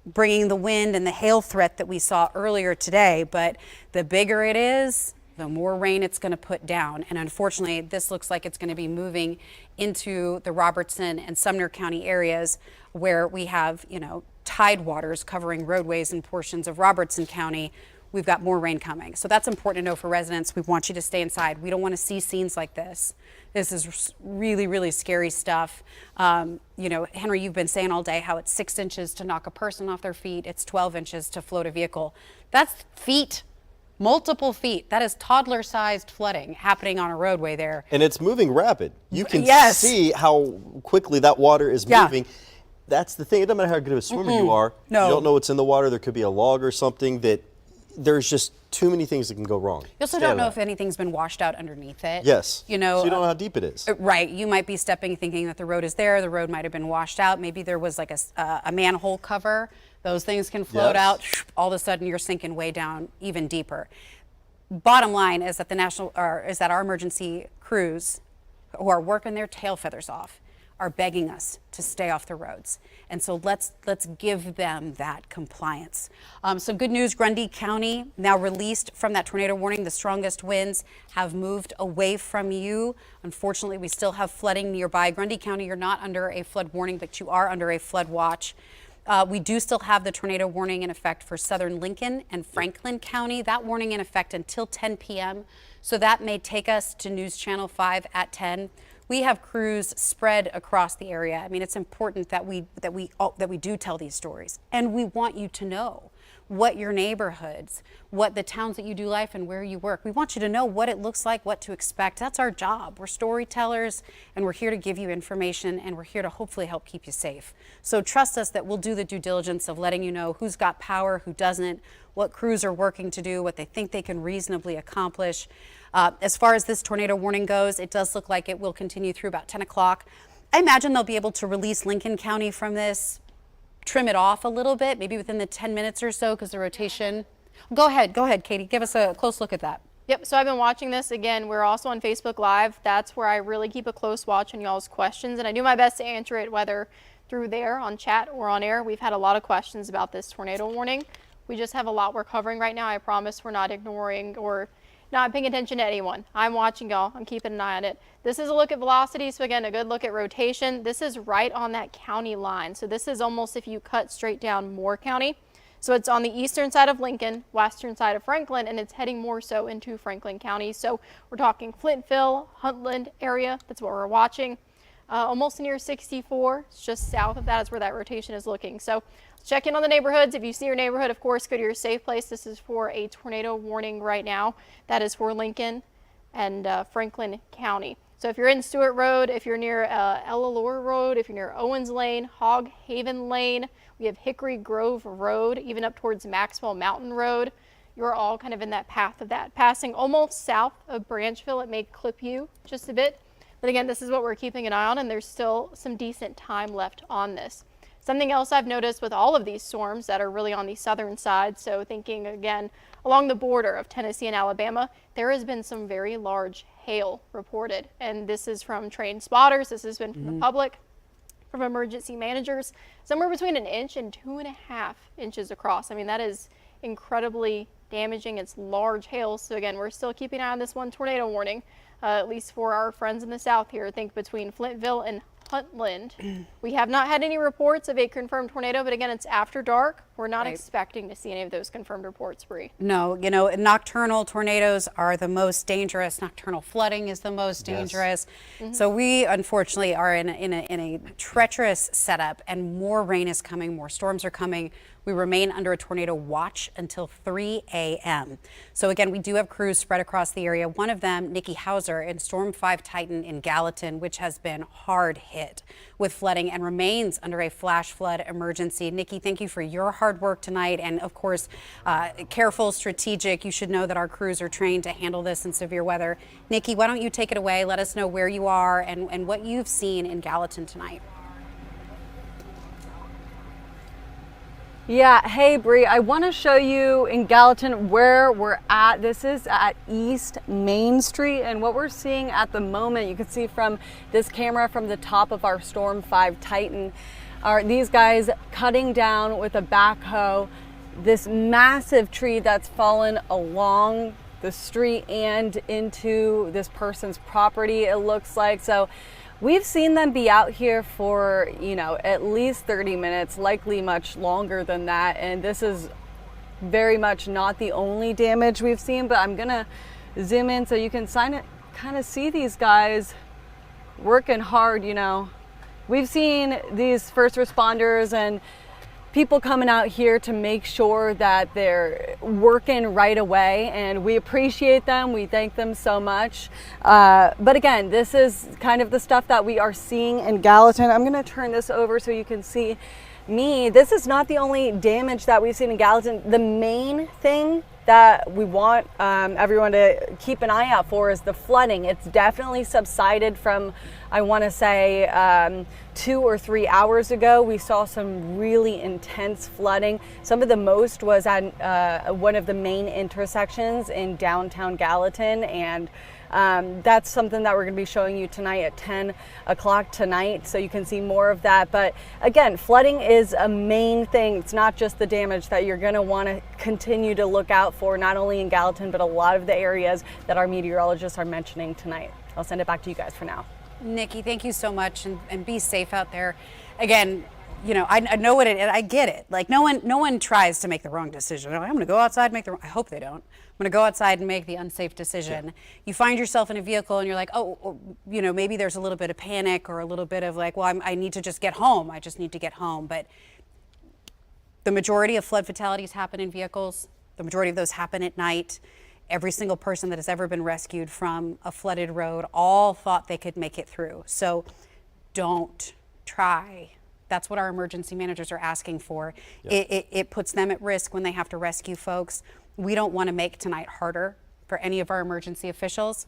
bringing the wind and the hail threat that we saw earlier today, but the bigger it is, the more rain it's going to put down. And unfortunately, this looks like it's going to be moving into the Robertson and Sumner County areas where we have, you know, tide waters covering roadways and portions of Robertson County. We've got more rain coming. So that's important to know for residents. We want you to stay inside. We don't want to see scenes like this. This is really, really scary stuff. You know, Henry, you've been saying all day how it's 6 inches to knock a person off their feet. It's 12 inches to float a vehicle. That's feet. Multiple feet. That is toddler-sized flooding happening on a roadway there. And it's moving rapid. You can Yes. see how quickly that water is Yeah. moving. That's the thing. It doesn't matter how good of a swimmer you are. No. You don't know what's in the water. There could be a log or something that there's just too many things that can go wrong. You also Stay don't out know of if that. anything's been washed out underneath it. Yes. You know, so you don't know how deep it is. Right. You might be stepping thinking that the road is there. The road might have been washed out. Maybe there was like a manhole cover. Those things can float Yes. out. All of a sudden you're sinking way down even deeper. Bottom line is that our emergency crews who are working their tail feathers off are begging us to stay off the roads. And so let's give them that compliance. Some good news, Grundy County now released from that tornado warning. The strongest winds have moved away from you. Unfortunately, we still have flooding nearby. Grundy County, you're not under a flood warning, but you are under a flood watch. We do still have the tornado warning in effect for southern Lincoln and Franklin County. That warning in effect until 10 p.m. So that may take us to News Channel 5 at 10. We have crews spread across the area. I mean, it's important that we do tell these stories, and we want you to know what your neighborhoods, what the towns that you do life and where you work. We want you to know what it looks like, what to expect. That's our job. We're storytellers, and we're here to give you information, and we're here to hopefully help keep you safe. So trust us that we'll do the due diligence of letting you know who's got power, who doesn't, what crews are working to do, what they think they can reasonably accomplish. As far as this tornado warning goes, it does look like it will continue through about 10 o'clock. I imagine they'll be able to release Lincoln County from this, trim it off a little bit, maybe within the 10 minutes or so, because the rotation. Go ahead, Katie. Give us a close look at that. Yep, so I've been watching this. Again, we're also on Facebook Live. That's where I really keep a close watch on y'all's questions, and I do my best to answer it, whether through there on chat or on air. We've had a lot of questions about this tornado warning. We just have a lot we're covering right now. I promise we're not ignoring or not paying attention to anyone. I'm watching y'all. I'm keeping an eye on it. This is a look at velocity. So again, a good look at rotation. This is right on that county line. So this is almost if you cut straight down Moore County. So it's on the eastern side of Lincoln, western side of Franklin, and it's heading more so into Franklin County. So we're talking Flintville, Huntland area. That's what we're watching. Almost near 64. It's just south of that is where that rotation is looking. So check in on the neighborhoods. If you see your neighborhood, of course, go to your safe place. This is for a tornado warning right now. That is for Lincoln and Franklin County. So if you're in Stewart Road, if you're near Ellalore Road, if you're near Owens Lane, Hog Haven Lane, we have Hickory Grove Road, even up towards Maxwell Mountain Road. You're all kind of in that path of that. Passing almost south of Branchville, it may clip you just a bit. But again, this is what we're keeping an eye on, and there's still some decent time left on this. Something else I've noticed with all of these storms that are really on the southern side, so thinking again along the border of Tennessee and Alabama, there has been some very large hail reported. And this is from trained spotters, this has been from the public, from emergency managers, somewhere between 1 inch and 2.5 inches across. I mean, that is incredibly damaging. It's large hail. So again, we're still keeping an eye on this one tornado warning, at least for our friends in the south here. Think between Flintville and Huntland. We have not had any reports of a confirmed tornado, but again, it's after dark. We're not Right. expecting to see any of those confirmed reports, Bree. No, nocturnal tornadoes are the most dangerous. Nocturnal flooding is the most dangerous. So we unfortunately are in a treacherous setup, and more rain is coming, more storms are coming. We remain under a tornado watch until 3 a.m. So again, we do have crews spread across the area. One of them, Nikki Hauser in Storm 5 Titan in Gallatin, which has been hard hit with flooding and remains under a flash flood emergency. Nikki, thank you for your hard work tonight, and of course, careful, strategic. You should know that our crews are trained to handle this in severe weather. Nikki, why don't you take it away? Let us know where you are and what you've seen in Gallatin tonight. Yeah, hey Bree, I want to show you in Gallatin where we're at. This is at East Main Street, and what we're seeing at the moment, you can see from this camera from the top of our Storm 5 Titan, are these guys cutting down with a backhoe this massive tree that's fallen along the street and into this person's property, it looks like. So we've seen them be out here for, at least 30 minutes, likely much longer than that. And this is very much not the only damage we've seen, but I'm gonna zoom in so you can kind of see these guys working hard. We've seen these first responders and people coming out here to make sure that they're working right away, and we appreciate them. We thank them so much. But again, this is kind of the stuff that we are seeing in Gallatin. I'm gonna turn this over so you can see me. This is not the only damage that we've seen in Gallatin. The main thing that we want everyone to keep an eye out for is the flooding. It's definitely subsided from, I want to say, 2 or 3 hours ago. We saw some really intense flooding. Some of the most was at one of the main intersections in downtown Gallatin, and that's something that we're going to be showing you tonight at 10 o'clock tonight, so you can see more of that. But again, flooding is a main thing. It's not just the damage that you're going to want to continue to look out for, not only in Gallatin, but a lot of the areas that our meteorologists are mentioning tonight. I'll send it back to you guys for now. Nikki, thank you so much, and be safe out there. Again, I know what it is. I get it. Like no one tries to make the wrong decision. I'm going to go outside and I hope they don't. I'm going to go outside and make the unsafe decision. Yeah. You find yourself in a vehicle and you're like, maybe there's a little bit of panic or a little bit of like, well, I need to just get home. I just need to get home. But the majority of flood fatalities happen in vehicles. The majority of those happen at night. Every single person that has ever been rescued from a flooded road all thought they could make it through. So don't try. That's what our emergency managers are asking for. Yep. It puts them at risk when they have to rescue folks. We don't want to make tonight harder for any of our emergency officials,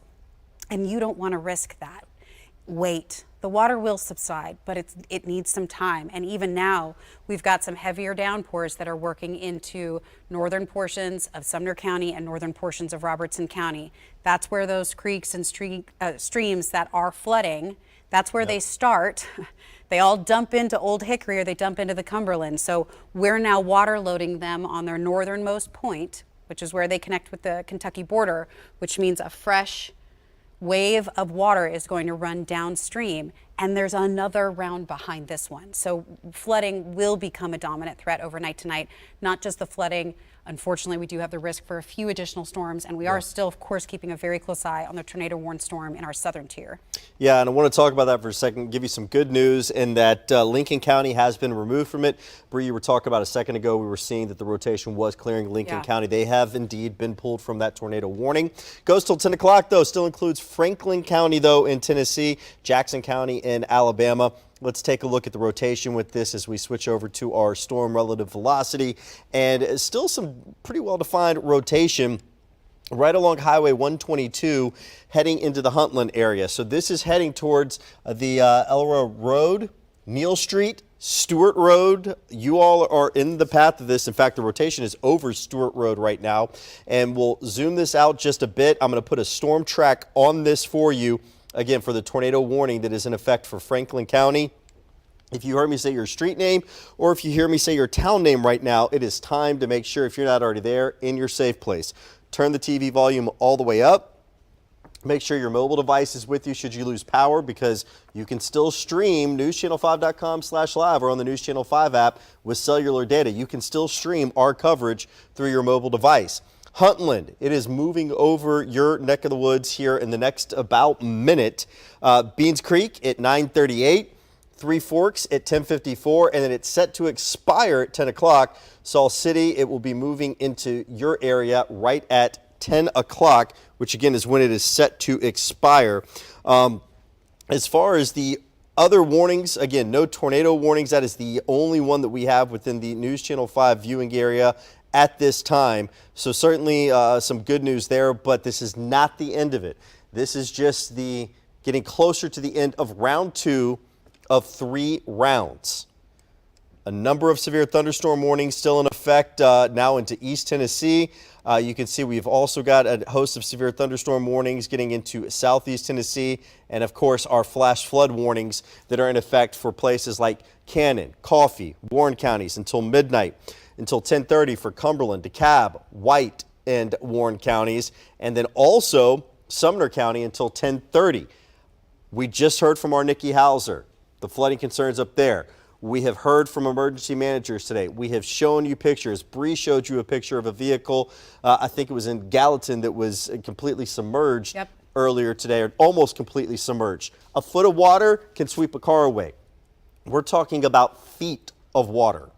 and you don't want to risk that. Wait. The water will subside, but it needs some time. And even now, we've got some heavier downpours that are working into northern portions of Sumner County and northern portions of Robertson County. That's where those creeks and streams that are flooding, that's where they start. They all dump into Old Hickory or they dump into the Cumberland. So we're now water loading them on their northernmost point, which is where they connect with the Kentucky border, which means a fresh wave of water is going to run downstream, and there's another round behind this one. So flooding will become a dominant threat overnight tonight. Not just the flooding. Unfortunately, we do have the risk for a few additional storms, and we are still, of course, keeping a very close eye on the tornado warned storm in our southern tier. Yeah, and I want to talk about that for a second, give you some good news in that Lincoln County has been removed from it. Bree, you were talking about a second ago, we were seeing that the rotation was clearing Lincoln County. They have indeed been pulled from that tornado warning. Goes till 10 o'clock, though. Still includes Franklin County, though, in Tennessee, Jackson County in Alabama. Let's take a look at the rotation with this as we switch over to our storm relative velocity, and still some pretty well-defined rotation right along Highway 122 heading into the Huntland area. So this is heading towards the Elra Road, Neal Street, Stewart Road. You all are in the path of this. In fact, the rotation is over Stewart Road right now, and we'll zoom this out just a bit. I'm going to put a storm track on this for you. Again, for the tornado warning that is in effect for Franklin County. If you heard me say your street name or if you hear me say your town name right now, it is time to make sure, if you're not already there, in your safe place. Turn the TV volume all the way up. Make sure your mobile device is with you should you lose power, because you can still stream newschannel5.com/live or on the News Channel 5 app with cellular data. You can still stream our coverage through your mobile device. Huntland, it is moving over your neck of the woods here in the next about minute. Beans Creek at 9:38, Three Forks at 10:54, and then it's set to expire at 10 o'clock. Saul City, it will be moving into your area right at 10 o'clock, which again is when it is set to expire. As far as the other warnings, again, no tornado warnings. That is the only one that we have within the News Channel 5 viewing area at this time. So certainly some good news there, but this is not the end of it. This is just the getting closer to the end of round 2 of 3 rounds. A number of severe thunderstorm warnings still in effect now into East Tennessee. You can see we've also got a host of severe thunderstorm warnings getting into Southeast Tennessee, and of course our flash flood warnings that are in effect for places like Cannon, Coffee, Warren counties until midnight, until 10:30 for Cumberland, DeKalb, White, and Warren counties, and then also Sumner County until 10:30. We just heard from our Nikki Hauser, the flooding concerns up there. We have heard from emergency managers today. We have shown you pictures. Bree showed you a picture of a vehicle, I think it was in Gallatin, that was completely submerged earlier today, or almost completely submerged. A foot of water can sweep a car away. We're talking about feet of water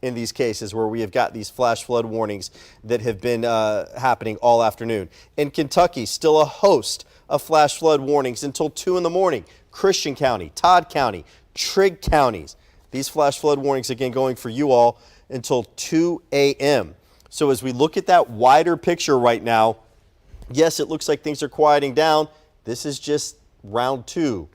in these cases where we have got these flash flood warnings that have been happening all afternoon. In Kentucky, still a host of flash flood warnings until 2 in the morning. Christian County, Todd County, Trigg counties. These flash flood warnings, again, going for you all until 2 a.m. So as we look at that wider picture right now, yes, it looks like things are quieting down. This is just round 2,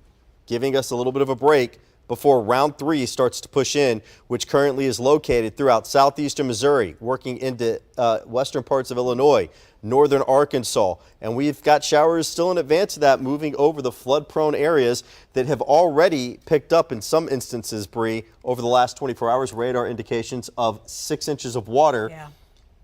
giving us a little bit of a break before round 3 starts to push in, which currently is located throughout southeastern Missouri, working into western parts of Illinois, northern Arkansas, and we've got showers still in advance of that moving over the flood-prone areas that have already picked up in some instances, Bree, over the last 24 hours, radar indications of 6 inches of water. Yeah.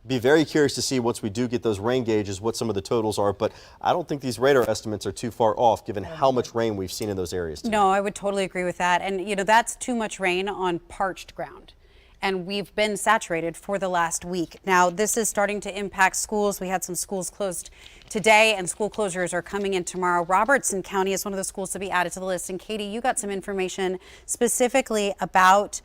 Be very curious to see once we do get those rain gauges what some of the totals are, but I don't think these radar estimates are too far off given how much rain we've seen in those areas today. No, I would totally agree with that. And, you know, that's too much rain on parched ground. And we've been saturated for the last week. Now, this is starting to impact schools. We had some schools closed today, and school closures are coming in tomorrow. Robertson County is one of the schools to be added to the list. And Katie, you got some information specifically about,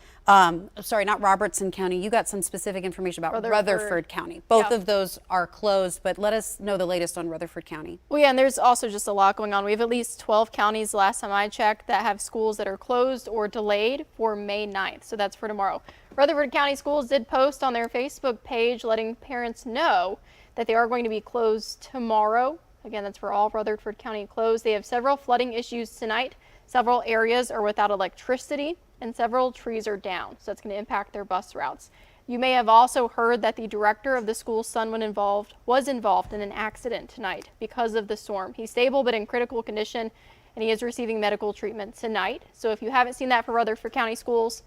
sorry, not Robertson County. You got some specific information about Rutherford County. Both of those are closed, but let us know the latest on Rutherford County. Well, yeah, and there's also just a lot going on. We have at least 12 counties last time I checked that have schools that are closed or delayed for May 9th. So that's for tomorrow. Rutherford County Schools did post on their Facebook page letting parents know that they are going to be closed tomorrow. Again, that's for all Rutherford County closed. They have several flooding issues tonight. Several areas are without electricity and several trees are down. So that's going to impact their bus routes. You may have also heard that the director of the school's son was involved in an accident tonight because of the storm. He's stable but in critical condition, and he is receiving medical treatment tonight. So if you haven't seen that for Rutherford County Schools,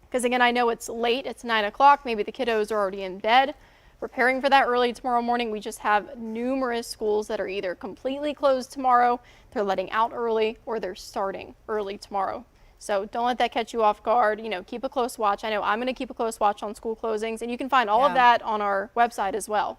because again, I know it's late, it's 9 o'clock, maybe the kiddos are already in bed, preparing for that early tomorrow morning. We just have numerous schools that are either completely closed tomorrow, they're letting out early, or they're starting early tomorrow. So don't let that catch you off guard. You know, keep a close watch. I know I'm going to keep a close watch on school closings, and you can find all of that on our website as well.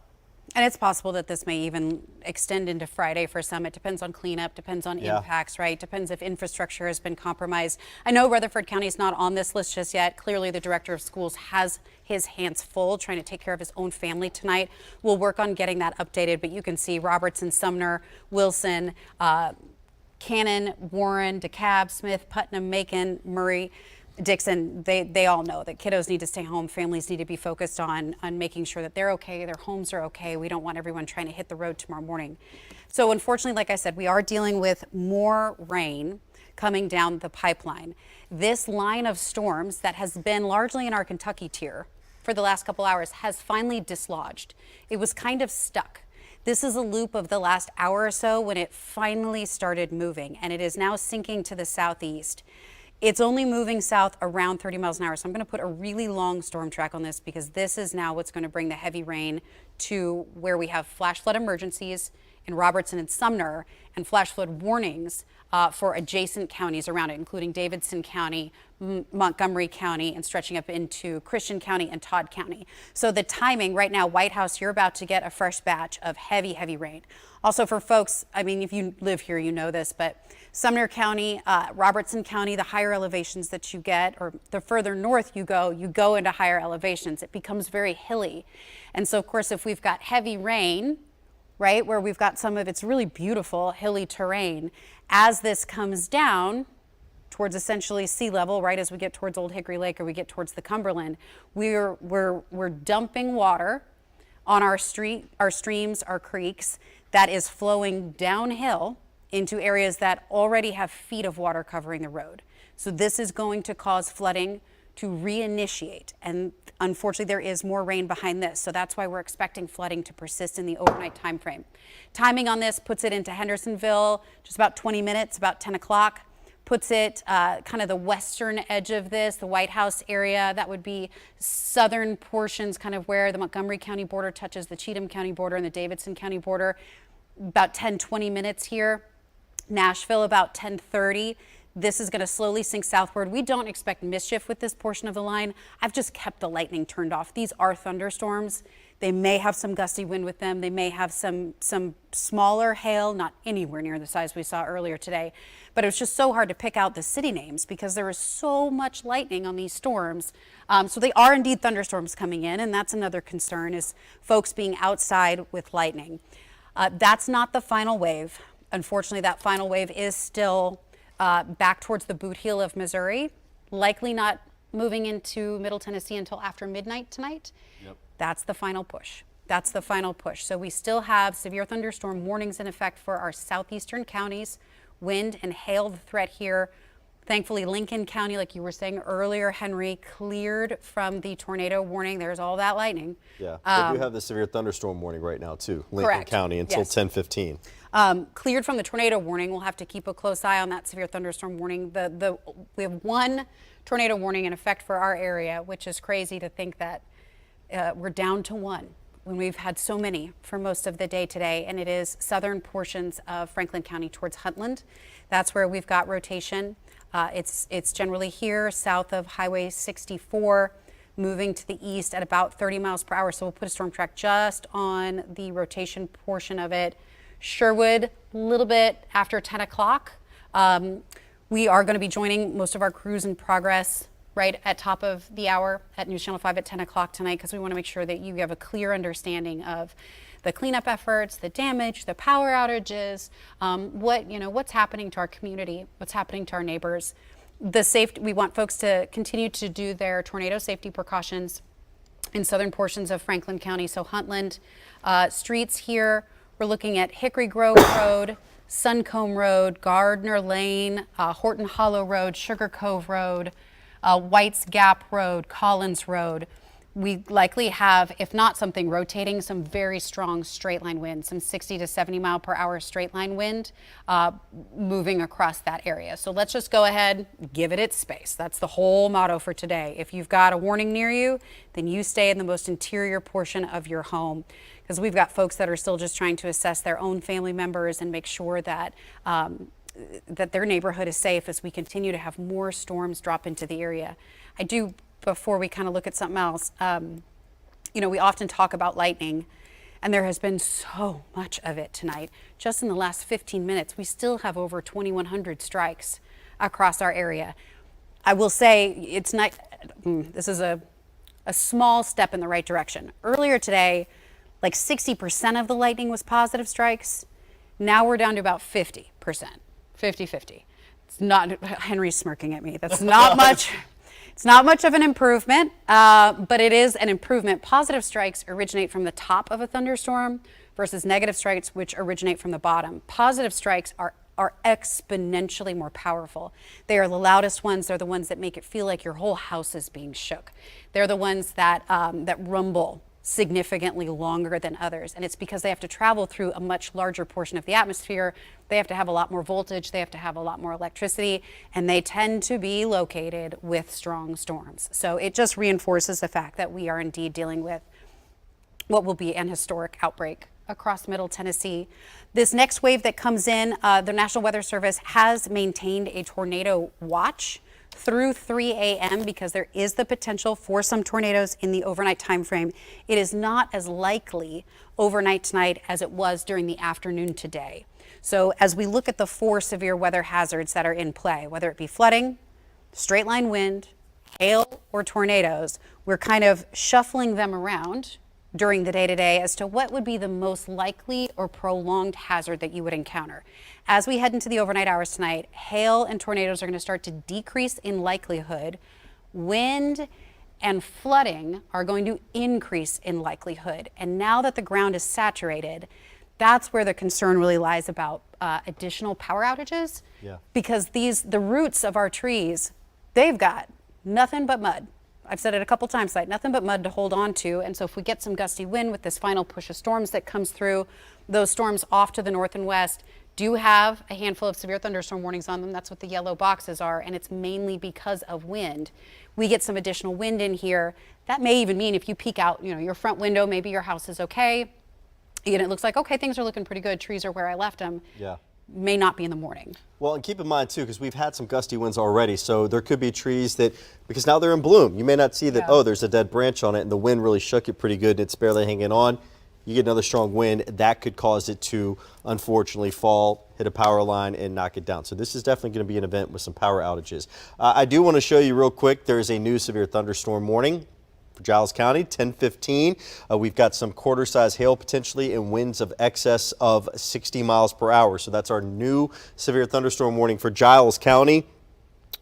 And it's possible that this may even extend into Friday for some. It depends on cleanup, depends on impacts, right? Depends if infrastructure has been compromised. I know Rutherford County is not on this list just yet. Clearly, the director of schools has his hands full trying to take care of his own family tonight. We'll work on getting that updated, but you can see Robertson, Sumner, Wilson, Cannon, Warren, DeKalb, Smith, Putnam, Macon, Murray, Dixon, they all know that kiddos need to stay home. Families need to be focused on making sure that they're okay, their homes are okay. We don't want everyone trying to hit the road tomorrow morning. So unfortunately, like I said, we are dealing with more rain coming down the pipeline. This line of storms that has been largely in our Kentucky tier for the last couple hours has finally dislodged. It was kind of stuck. This is a loop of the last hour or so when it finally started moving, and it is now sinking to the southeast. It's only moving south around 30 miles an hour. So I'm going to put a really long storm track on this because this is now what's going to bring the heavy rain to where we have flash flood emergencies in Robertson and Sumner, and flash flood warnings for adjacent counties around it, including Davidson County, Montgomery County, and stretching up into Christian County and Todd County. So the timing right now, White House, you're about to get a fresh batch of heavy, heavy rain. Also for folks, I mean, if you live here, you know this, but Sumner County, Robertson County, the higher elevations that you get, or the further north you go into higher elevations. It becomes very hilly. And so, of course, if we've got heavy rain, right, where we've got some of its really beautiful hilly terrain, as this comes down towards essentially sea level, right, as we get towards Old Hickory Lake or we get towards the Cumberland, we're dumping water on our streams, our creeks, that is flowing downhill into areas that already have feet of water covering the road. So this is going to cause flooding to reinitiate. And unfortunately, there is more rain behind this. So that's why we're expecting flooding to persist in the overnight time frame. Timing on this puts it into Hendersonville, just about 20 minutes, about 10 o'clock. Puts it kind of the western edge of this, the White House area. That would be southern portions, kind of where the Montgomery County border touches the Cheatham County border and the Davidson County border. About 10, 20 minutes here. Nashville, about 10:30. This is going to slowly sink southward. We don't expect mischief with this portion of the line. I've just kept the lightning turned off. These are thunderstorms. They may have some gusty wind with them. They may have some smaller hail, not anywhere near the size we saw earlier today. But it was just so hard to pick out the city names because there was so much lightning on these storms. So they are indeed thunderstorms coming in, and that's another concern, is folks being outside with lightning. That's not the final wave. Unfortunately, that final wave is still back towards the boot heel of Missouri, likely not moving into Middle Tennessee until after midnight tonight. Yep. That's the final push. That's the final push. So we still have severe thunderstorm warnings in effect for our southeastern counties. Wind and hail the threat here. Thankfully, Lincoln County, like you were saying earlier, Henry, cleared from the tornado warning. There's all that lightning. Yeah, they do have the severe thunderstorm warning right now too, Lincoln Correct. County, until Yes. 10:15. Cleared from the tornado warning. We'll have to keep a close eye on that severe thunderstorm warning. We have one tornado warning in effect for our area, which is crazy to think that we're down to one when we've had so many for most of the day today, and it is southern portions of Franklin County towards Huntland. That's where we've got rotation. It's generally here south of Highway 64, moving to the east at about 30 miles per hour. So we'll put a storm track just on the rotation portion of it. Sherwood, a little bit after 10 o'clock. We are going to be joining most of our crews in progress right at top of the hour at News Channel 5 at 10 o'clock tonight, because we want to make sure that you have a clear understanding of the cleanup efforts, the damage, the power outages, what's happening to our community, what's happening to our neighbors. The safety, we want folks to continue to do their tornado safety precautions in southern portions of Franklin County. So Huntland streets here, we're looking at Hickory Grove Road, Suncomb Road, Gardner Lane, Horton Hollow Road, Sugar Cove Road, White's Gap Road, Collins Road. We likely have, if not something rotating, some very strong straight line wind, some 60 to 70 mile per hour straight line wind moving across that area. So let's just go ahead, give it its space. That's the whole motto for today. If you've got a warning near you, then you stay in the most interior portion of your home, because we've got folks that are still just trying to assess their own family members and make sure that that their neighborhood is safe as we continue to have more storms drop into the area. I do, before we kind of look at something else, we often talk about lightning, and there has been so much of it tonight. Just in the last 15 minutes, we still have over 2,100 strikes across our area. I will say it's not, this is a small step in the right direction. Earlier today, like 60% of the lightning was positive strikes. Now we're down to about 50%, 50-50. It's not, Henry's smirking at me. That's not much. It's not much of an improvement, but it is an improvement. Positive strikes originate from the top of a thunderstorm versus negative strikes, which originate from the bottom. Positive strikes are exponentially more powerful. They are the loudest ones. They're the ones that make it feel like your whole house is being shook. They're the ones that rumble significantly longer than others. And it's because they have to travel through a much larger portion of the atmosphere. They have to have a lot more voltage. They have to have a lot more electricity, and they tend to be located with strong storms. So it just reinforces the fact that we are indeed dealing with what will be an historic outbreak across Middle Tennessee. This next wave that comes in, the National Weather Service has maintained a tornado watch through 3 a.m. because there is the potential for some tornadoes in the overnight time frame. It is not as likely overnight tonight as it was during the afternoon today. So as we look at the 4 severe weather hazards that are in play, whether it be flooding, straight line wind, hail, or tornadoes, we're kind of shuffling them around during the day today as to what would be the most likely or prolonged hazard that you would encounter. As we head into the overnight hours tonight, hail and tornadoes are going to start to decrease in likelihood. Wind and flooding are going to increase in likelihood. And now that the ground is saturated, that's where the concern really lies about additional power outages. Yeah. Because the roots of our trees, they've got nothing but mud. I've said it a couple times tonight, nothing but mud to hold on to. And so if we get some gusty wind with this final push of storms that comes through, those storms off to the north and west do have a handful of severe thunderstorm warnings on them. That's what the yellow boxes are. And it's mainly because of wind. We get some additional wind in here. That may even mean if you peek out, your front window, maybe your house is okay. And it looks like, okay, things are looking pretty good. Trees are where I left them. Yeah. May not be in the morning. Well, and keep in mind, too, because we've had some gusty winds already, so there could be trees that, because now they're in bloom, you may not see that, oh, there's a dead branch on it, and the wind really shook it pretty good, and it's barely hanging on. You get another strong wind, that could cause it to, unfortunately, fall, hit a power line, and knock it down. So this is definitely going to be an event with some power outages. I do want to show you real quick, there is a new severe thunderstorm warning for Giles County, 10:15. We've got some quarter-size hail potentially and winds of excess of 60 miles per hour. So that's our new severe thunderstorm warning for Giles County.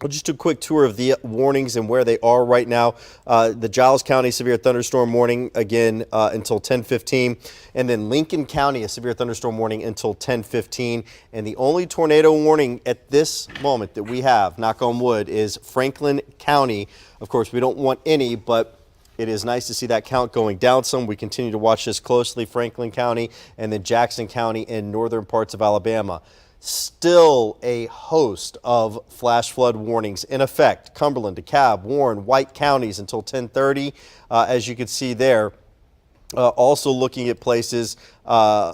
I'll just do a quick tour of the warnings and where they are right now. The Giles County severe thunderstorm warning again until 10:15, and then Lincoln County a severe thunderstorm warning until 10:15. And the only tornado warning at this moment that we have, knock on wood, is Franklin County. Of course, we don't want any, but it is nice to see that count going down some. We continue to watch this closely, Franklin County and then Jackson County in northern parts of Alabama. Still a host of flash flood warnings in effect. Cumberland, DeKalb, Warren, White counties until 10:30, as you can see there. Also looking at places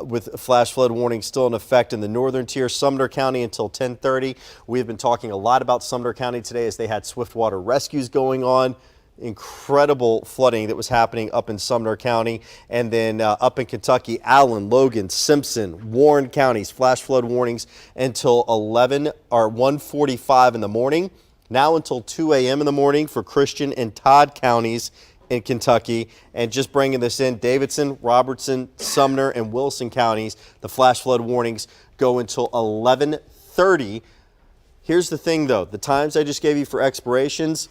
with flash flood warnings still in effect in the northern tier, Sumner County until 10:30. We have been talking a lot about Sumner County today as they had swiftwater rescues going on. Incredible flooding that was happening up in Sumner County, and then up in Kentucky, Allen, Logan, Simpson, Warren counties, flash flood warnings until 1:45 in the morning. Now until 2 a.m. in the morning for Christian and Todd counties in Kentucky. And just bringing this in, Davidson, Robertson, Sumner, and Wilson counties, the flash flood warnings go until 11:30. Here's the thing, though. The times I just gave you for expirations,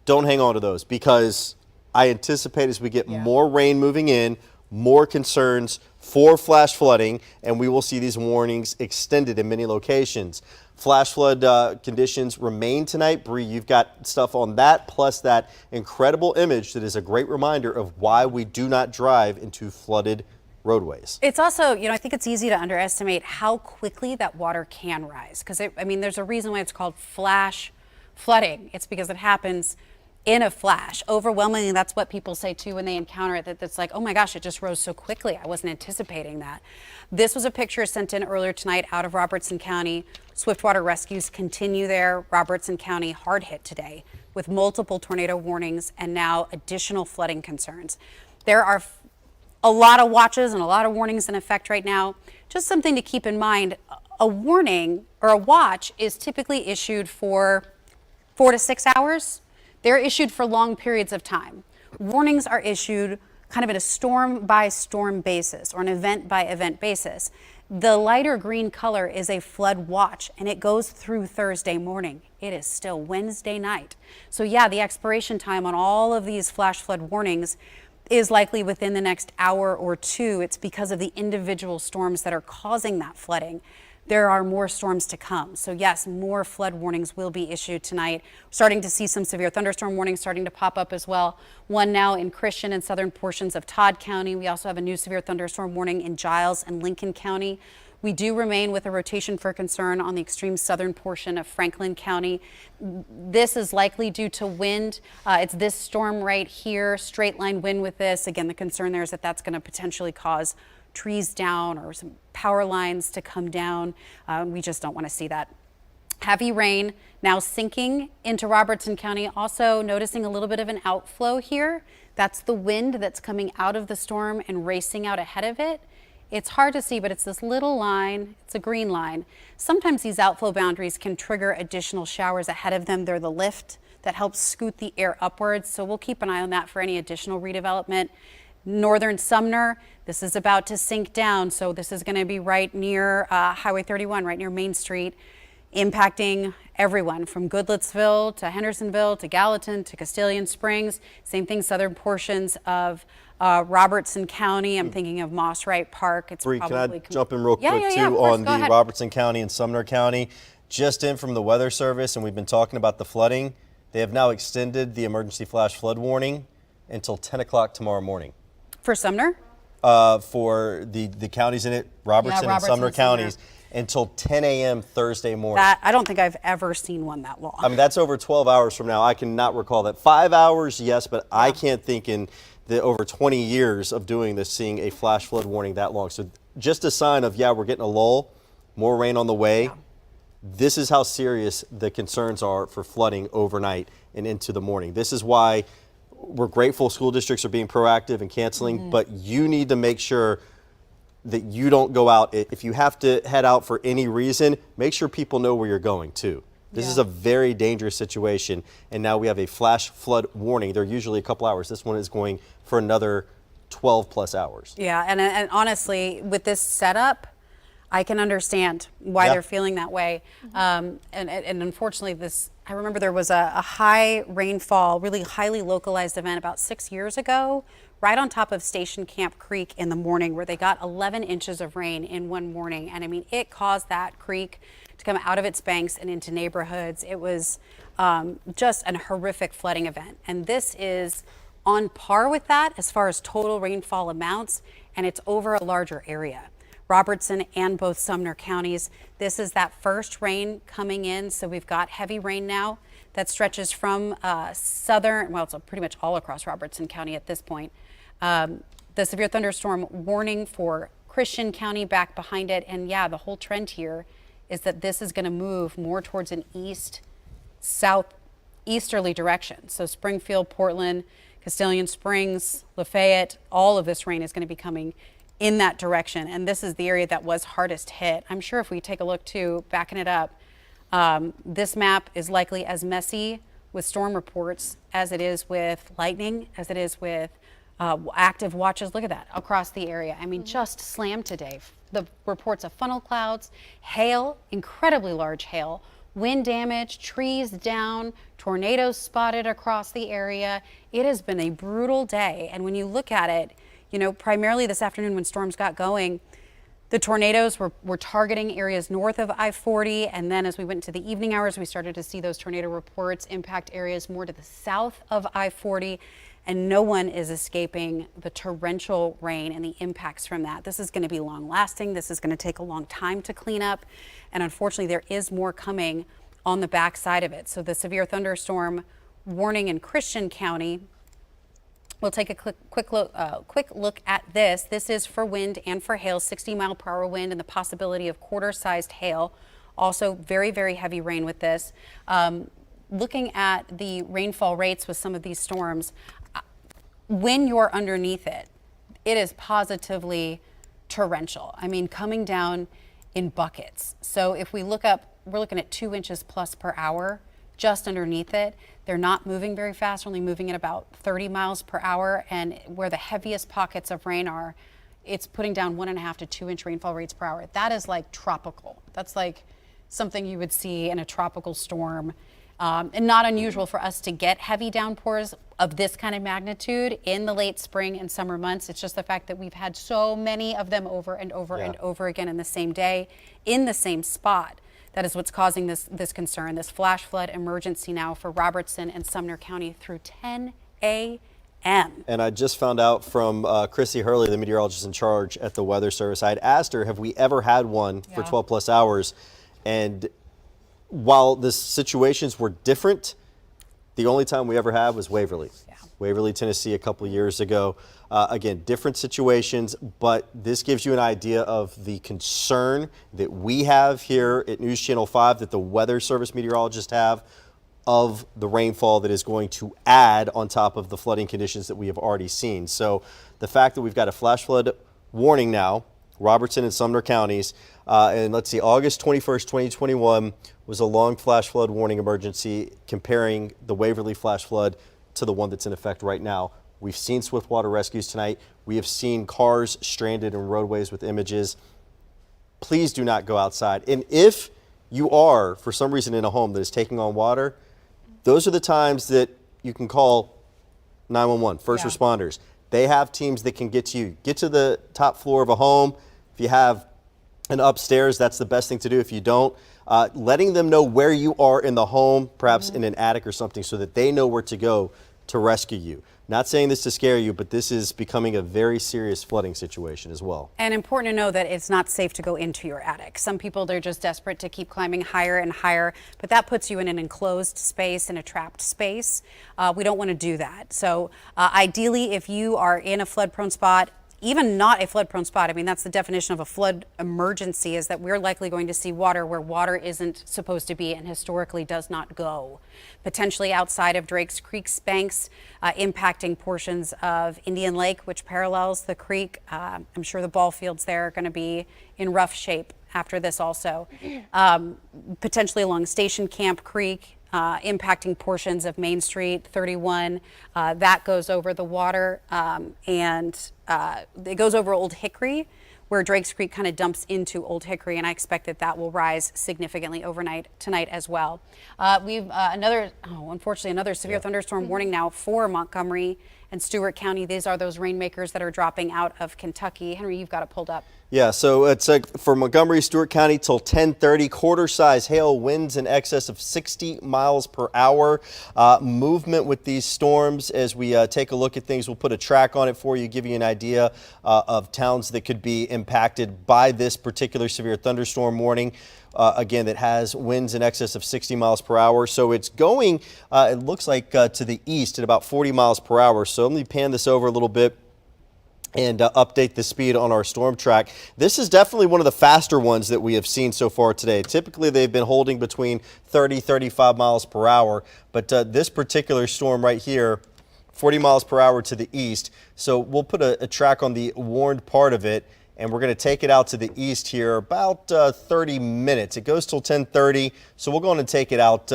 don't hang on to those, because I anticipate as we get more rain moving in, more concerns for flash flooding, and we will see these warnings extended in many locations. Flash flood conditions remain tonight. Bree, you've got stuff on that, plus that incredible image that is a great reminder of why we do not drive into flooded roadways. It's also, I think it's easy to underestimate how quickly that water can rise, because there's a reason why it's called flash flooding. It's because it happens in a flash. Overwhelmingly, that's what people say too when they encounter it, that's like, oh my gosh, it just rose so quickly. I wasn't anticipating that. This was a picture sent in earlier tonight out of Robertson County. Swiftwater rescues continue there. Robertson County hard hit today with multiple tornado warnings and now additional flooding concerns. There are a lot of watches and a lot of warnings in effect right now. Just something to keep in mind, a warning or a watch is typically issued for 4 to 6 hours. They're issued for long periods of time. Warnings are issued kind of at a storm by storm basis or an event by event basis. The lighter green color is a flood watch, and it goes through Thursday morning. It is still Wednesday night. So yeah, the expiration time on all of these flash flood warnings is likely within the next hour or two. It's because of the individual storms that are causing that flooding. There are more storms to come. So yes, more flood warnings will be issued tonight. Starting to see some severe thunderstorm warnings starting to pop up as well. One now in Christian and southern portions of Todd County. We also have a new severe thunderstorm warning in Giles and Lincoln County. We do remain with a rotation for concern on the extreme southern portion of Franklin County. This is likely due to wind. It's this storm right here, straight line wind with this. Again, the concern there is that that's going to potentially cause trees down or some power lines to come down. We just don't want to see that. Heavy rain now sinking into Robertson County. Also noticing a little bit of an outflow here. That's the wind that's coming out of the storm and racing out ahead of it. It's hard to see, but it's this little line. It's a green line. Sometimes these outflow boundaries can trigger additional showers ahead of them. They're the lift that helps scoot the air upwards. So we'll keep an eye on that for any additional redevelopment. Northern Sumner, this is about to sink down. So this is going to be right near Highway 31, right near Main Street, impacting everyone from Goodlettsville to Hendersonville to Gallatin to Castilian Springs. Same thing, southern portions of Robertson County. I'm thinking of Moss Wright Park. It's Bree, probably can I jump in real quick of too course. on Go the ahead. Robertson County and Sumner County? Just in from the Weather Service, and we've been talking about the flooding. They have now extended the emergency flash flood warning until 10 o'clock tomorrow morning. For Sumner? For the counties in it, Robertson and Robertson Sumner and Sumner. counties, until 10 a.m. Thursday morning. That I don't think I've ever seen one that long. I mean, that's over 12 hours from now. I cannot recall that. 5 hours, yes, but I can't think in the over 20 years of doing this, seeing a flash flood warning that long. So just a sign of, yeah, we're getting a lull, more rain on the way. Yeah. This is how serious the concerns are for flooding overnight and into the morning. This is why we're grateful school districts are being proactive and canceling, but you need to make sure that you don't go out. If you have to head out for any reason, make sure people know where you're going too. This is a very dangerous situation, and now we have a flash flood warning. They're usually a couple hours. This one is going for another 12 plus hours. Yeah, and honestly, with this setup, I can understand why they're feeling that way. And unfortunately, I remember there was a high rainfall, really highly localized event about 6 years ago, right on top of Station Camp Creek in the morning, where they got 11 inches of rain in one morning. And I mean, it caused that creek to come out of its banks and into neighborhoods. It was just a horrific flooding event. And this is on par with that as far as total rainfall amounts, and it's over a larger area. Robertson and both Sumner counties. This is that first rain coming in. So we've got heavy rain now that stretches from southern, well, it's pretty much all across Robertson County at this point. The severe thunderstorm warning for Christian County back behind it. And yeah, the whole trend here is that this is going to move more towards an southeasterly direction. So Springfield, Portland, Castilian Springs, Lafayette, all of this rain is going to be coming in that direction. And this is the area that was hardest hit. I'm sure if we take a look too, backing it up, this map is likely as messy with storm reports as it is with lightning, as it is with active watches. Look at that across the area. I mean, just slammed today. The reports of funnel clouds, hail, incredibly large hail, wind damage, trees down, tornadoes spotted across the area. It has been a brutal day. And when you look at it, you know, primarily this afternoon when storms got going, the tornadoes were targeting areas north of I-40. And then as we went into the evening hours, we started to see those tornado reports impact areas more to the south of I-40. And no one is escaping the torrential rain and the impacts from that. This is going to be long lasting. This is going to take a long time to clean up. And unfortunately, there is more coming on the backside of it. So the severe thunderstorm warning in Christian County, we'll take a quick look at this. This is for wind and for hail, 60-mile-per-hour wind and the possibility of quarter-sized hail. Also very, very heavy rain with this. Looking at the rainfall rates with some of these storms, when you're underneath it, it is positively torrential. I mean, coming down in buckets. So if we look up, we're looking at 2 inches plus per hour just underneath it. They're not moving very fast, only moving at about 30 miles per hour. And where the heaviest pockets of rain are, it's putting down 1.5 to 2 inch rainfall rates per hour. That is like tropical. That's like something you would see in a tropical storm. And not unusual for us to get heavy downpours of this kind of magnitude in the late spring and summer months. It's just the fact that we've had so many of them over and over and over again in the same day, in the same spot. That is what's causing this concern, this flash flood emergency now for Robertson and Sumner County through 10 a.m. And I just found out from Chrissy Hurley, the meteorologist in charge at the Weather Service. I had asked her, have we ever had one for 12 plus hours? And while the situations were different, the only time we ever had was Waverly. Waverly, Tennessee a couple of years ago. Again, different situations, but this gives you an idea of the concern that we have here at News Channel 5, that the Weather Service meteorologists have, of the rainfall that is going to add on top of the flooding conditions that we have already seen. So the fact that we've got a flash flood warning now, Robertson and Sumner counties, and let's see, August 21st, 2021 was a long flash flood warning emergency, comparing the Waverly flash flood to the one that's in effect right now. We've seen swift water rescues tonight. We have seen cars stranded in roadways with images. Please do not go outside. And if you are, for some reason, in a home that is taking on water, those are the times that you can call 911, first responders. They have teams that can get to you. Get to the top floor of a home. If you have an upstairs, that's the best thing to do. If you don't, letting them know where you are in the home, perhaps in an attic or something, so that they know where to go to rescue you. Not saying this to scare you, but this is becoming a very serious flooding situation as well. And important to know that it's not safe to go into your attic. Some people, they're just desperate to keep climbing higher and higher, but that puts you in an enclosed space, in a trapped space. We don't want to do that. So ideally, if you are in a flood-prone spot, even not a flood-prone spot, I mean, that's the definition of a flood emergency, is that we're likely going to see water where water isn't supposed to be and historically does not go. Potentially outside of Drake's Creek's banks, impacting portions of Indian Lake, which parallels the creek. I'm sure the ball fields there are going to be in rough shape after this also. Potentially along Station Camp Creek, impacting portions of Main Street 31. That goes over the water, and it goes over Old Hickory, where Drake's Creek kind of dumps into Old Hickory, and I expect that that will rise significantly overnight tonight as well. We've unfortunately another severe thunderstorm warning now for Montgomery and Stewart County. These are those rainmakers that are dropping out of Kentucky. Henry, you've got it pulled up. Yeah, so it's for Montgomery, Stewart County till 10:30, quarter-size hail, winds in excess of 60 miles per hour. Movement with these storms, as we take a look at things, we'll put a track on it for you, give you an idea of towns that could be impacted by this particular severe thunderstorm warning. Again, that has winds in excess of 60 miles per hour. So it's going, it looks like, to the east at about 40 miles per hour. So let me pan this over a little bit and update the speed on our storm track. This is definitely one of the faster ones that we have seen so far today. Typically, they've been holding between 30, 35 miles per hour, but this particular storm right here, 40 miles per hour to the east. So we'll put a track on the warned part of it, and we're going to take it out to the east here about 30 minutes. It goes till 10:30, so we'll go on and take it out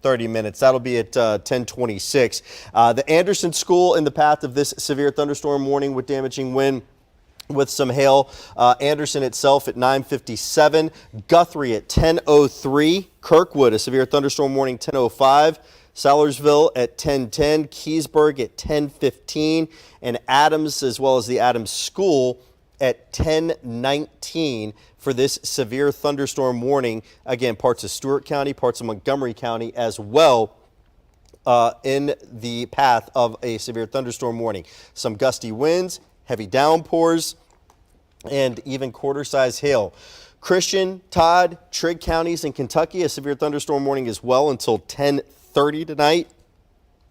30 minutes. That'll be at 10:26. The Anderson School in the path of this severe thunderstorm warning with damaging wind with some hail. Anderson itself at 9:57. Guthrie at 10:03. Kirkwood, a severe thunderstorm warning, 10:05. Sellersville at 10:10. Keysburg at 10:15. And Adams, as well as the Adams School, at 10:19 for this severe thunderstorm warning. Again, parts of Stewart County, parts of Montgomery County as well in the path of a severe thunderstorm warning. Some gusty winds, heavy downpours, and even quarter-size hail. Christian, Todd, Trigg counties in Kentucky, a severe thunderstorm warning as well until 10:30 tonight.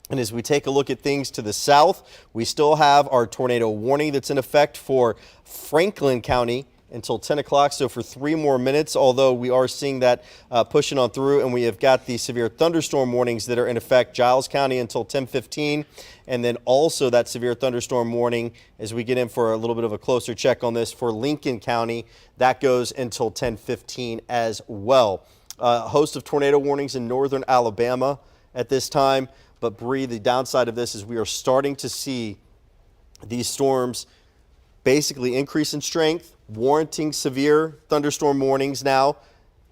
And as we take a look at things to the south, we still have our tornado warning that's in effect for Franklin County until 10 o'clock. So for 3 more minutes, although we are seeing that pushing on through, and we have got the severe thunderstorm warnings that are in effect, Giles County until 10:15. And then also that severe thunderstorm warning, as we get in for a little bit of a closer check on this, for Lincoln County, that goes until 10:15 as well. A host of tornado warnings in northern Alabama at this time. But Bree, the downside of this is we are starting to see these storms basically increase in strength, warranting severe thunderstorm warnings now.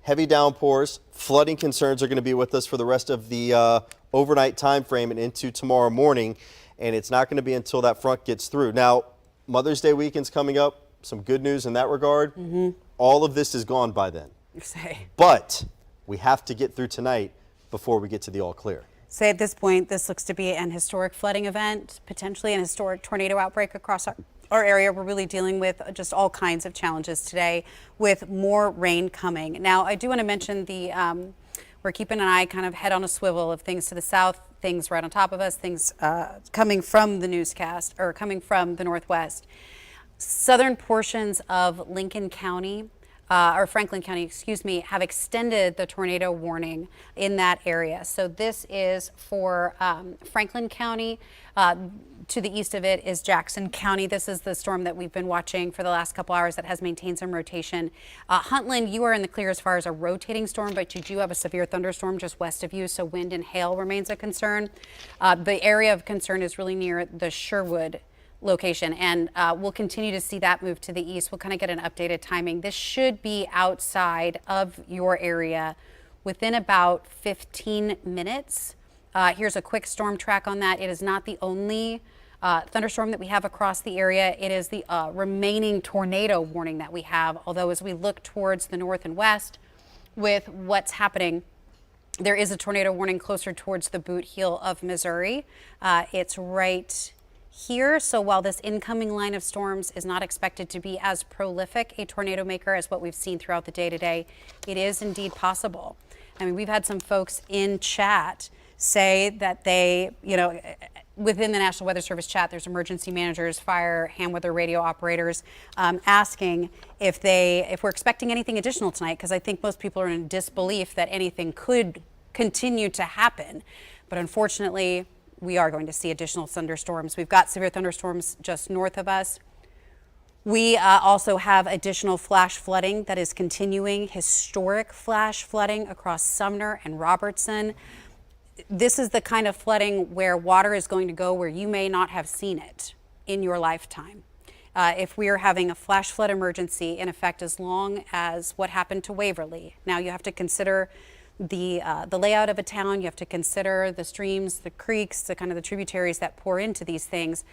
Heavy downpours, flooding concerns are going to be with us for the rest of the overnight time frame and into tomorrow morning. And it's not going to be until that front gets through. Now, Mother's Day weekend's coming up. Some good news in that regard. All of this is gone by then. But we have to get through tonight before we get to the all clear. Say at this point, this looks to be an historic flooding event, potentially an historic tornado outbreak across our area. We're really dealing with just all kinds of challenges today with more rain coming. Now, I do want to mention we're keeping an eye, kind of head on a swivel of things to the south. things right on top of us, things coming from the newscast or coming from the northwest. Southern portions of Lincoln County, or Franklin County, excuse me, have extended the tornado warning in that area. So this is for Franklin County. To the east of it is Jackson County. This is the storm that we've been watching for the last couple hours that has maintained some rotation. Huntland, you are in the clear as far as a rotating storm, but you do have a severe thunderstorm just west of you, so wind and hail remains a concern. The area of concern is really near the Sherwood location, and we'll continue to see that move to the east. We'll kind of get an updated timing. This should be outside of your area within about 15 minutes. Here's a quick storm track on that. It is not the only thunderstorm that we have across the area. It is the remaining tornado warning that we have, although as we look towards the north and west with what's happening, there is a tornado warning closer towards the boot heel of Missouri. It's right here. So while this incoming line of storms is not expected to be as prolific a tornado maker as what we've seen throughout the day today, it is indeed possible. I mean, we've had some folks in chat say that they, within the National Weather Service chat, there's emergency managers, fire, ham weather radio operators, asking if we're expecting anything additional tonight, because I think most people are in disbelief that anything could continue to happen. But unfortunately, we are going to see additional thunderstorms. We've got severe thunderstorms just north of us. We also have additional flash flooding that is continuing, historic flash flooding across Sumner and Robertson. This is the kind of flooding where water is going to go where you may not have seen it in your lifetime. If we are having a flash flood emergency in effect as long as what happened to Waverly. Now you have to consider the layout of a town. You have to consider the streams, the creeks, the kind of the tributaries that pour into these things.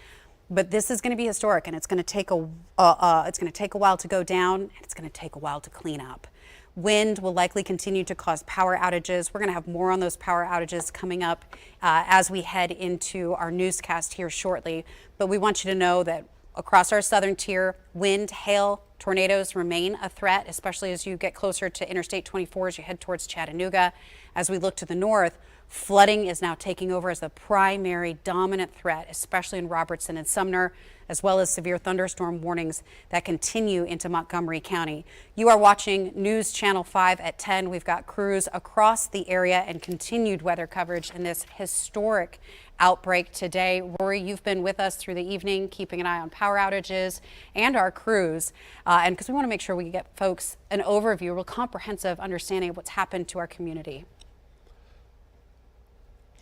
But this is going to be historic, and it's going to take a while to go down, and it's going to take a while to clean up. Wind will likely continue to cause power outages. We're going to have more on those power outages coming up as we head into our newscast here shortly. But we want you to know that across our southern tier, wind, hail, tornadoes remain a threat, especially as you get closer to Interstate 24 as you head towards Chattanooga. As we look to the north, flooding is now taking over as the primary dominant threat, especially in Robertson and Sumner, as well as severe thunderstorm warnings that continue into Montgomery County. You are watching News Channel 5 at 10. We've got crews across the area and continued weather coverage in this historic outbreak today. Rory, you've been with us through the evening, keeping an eye on power outages and our crews. And because we want to make sure we get folks an overview, a real comprehensive understanding of what's happened to our community.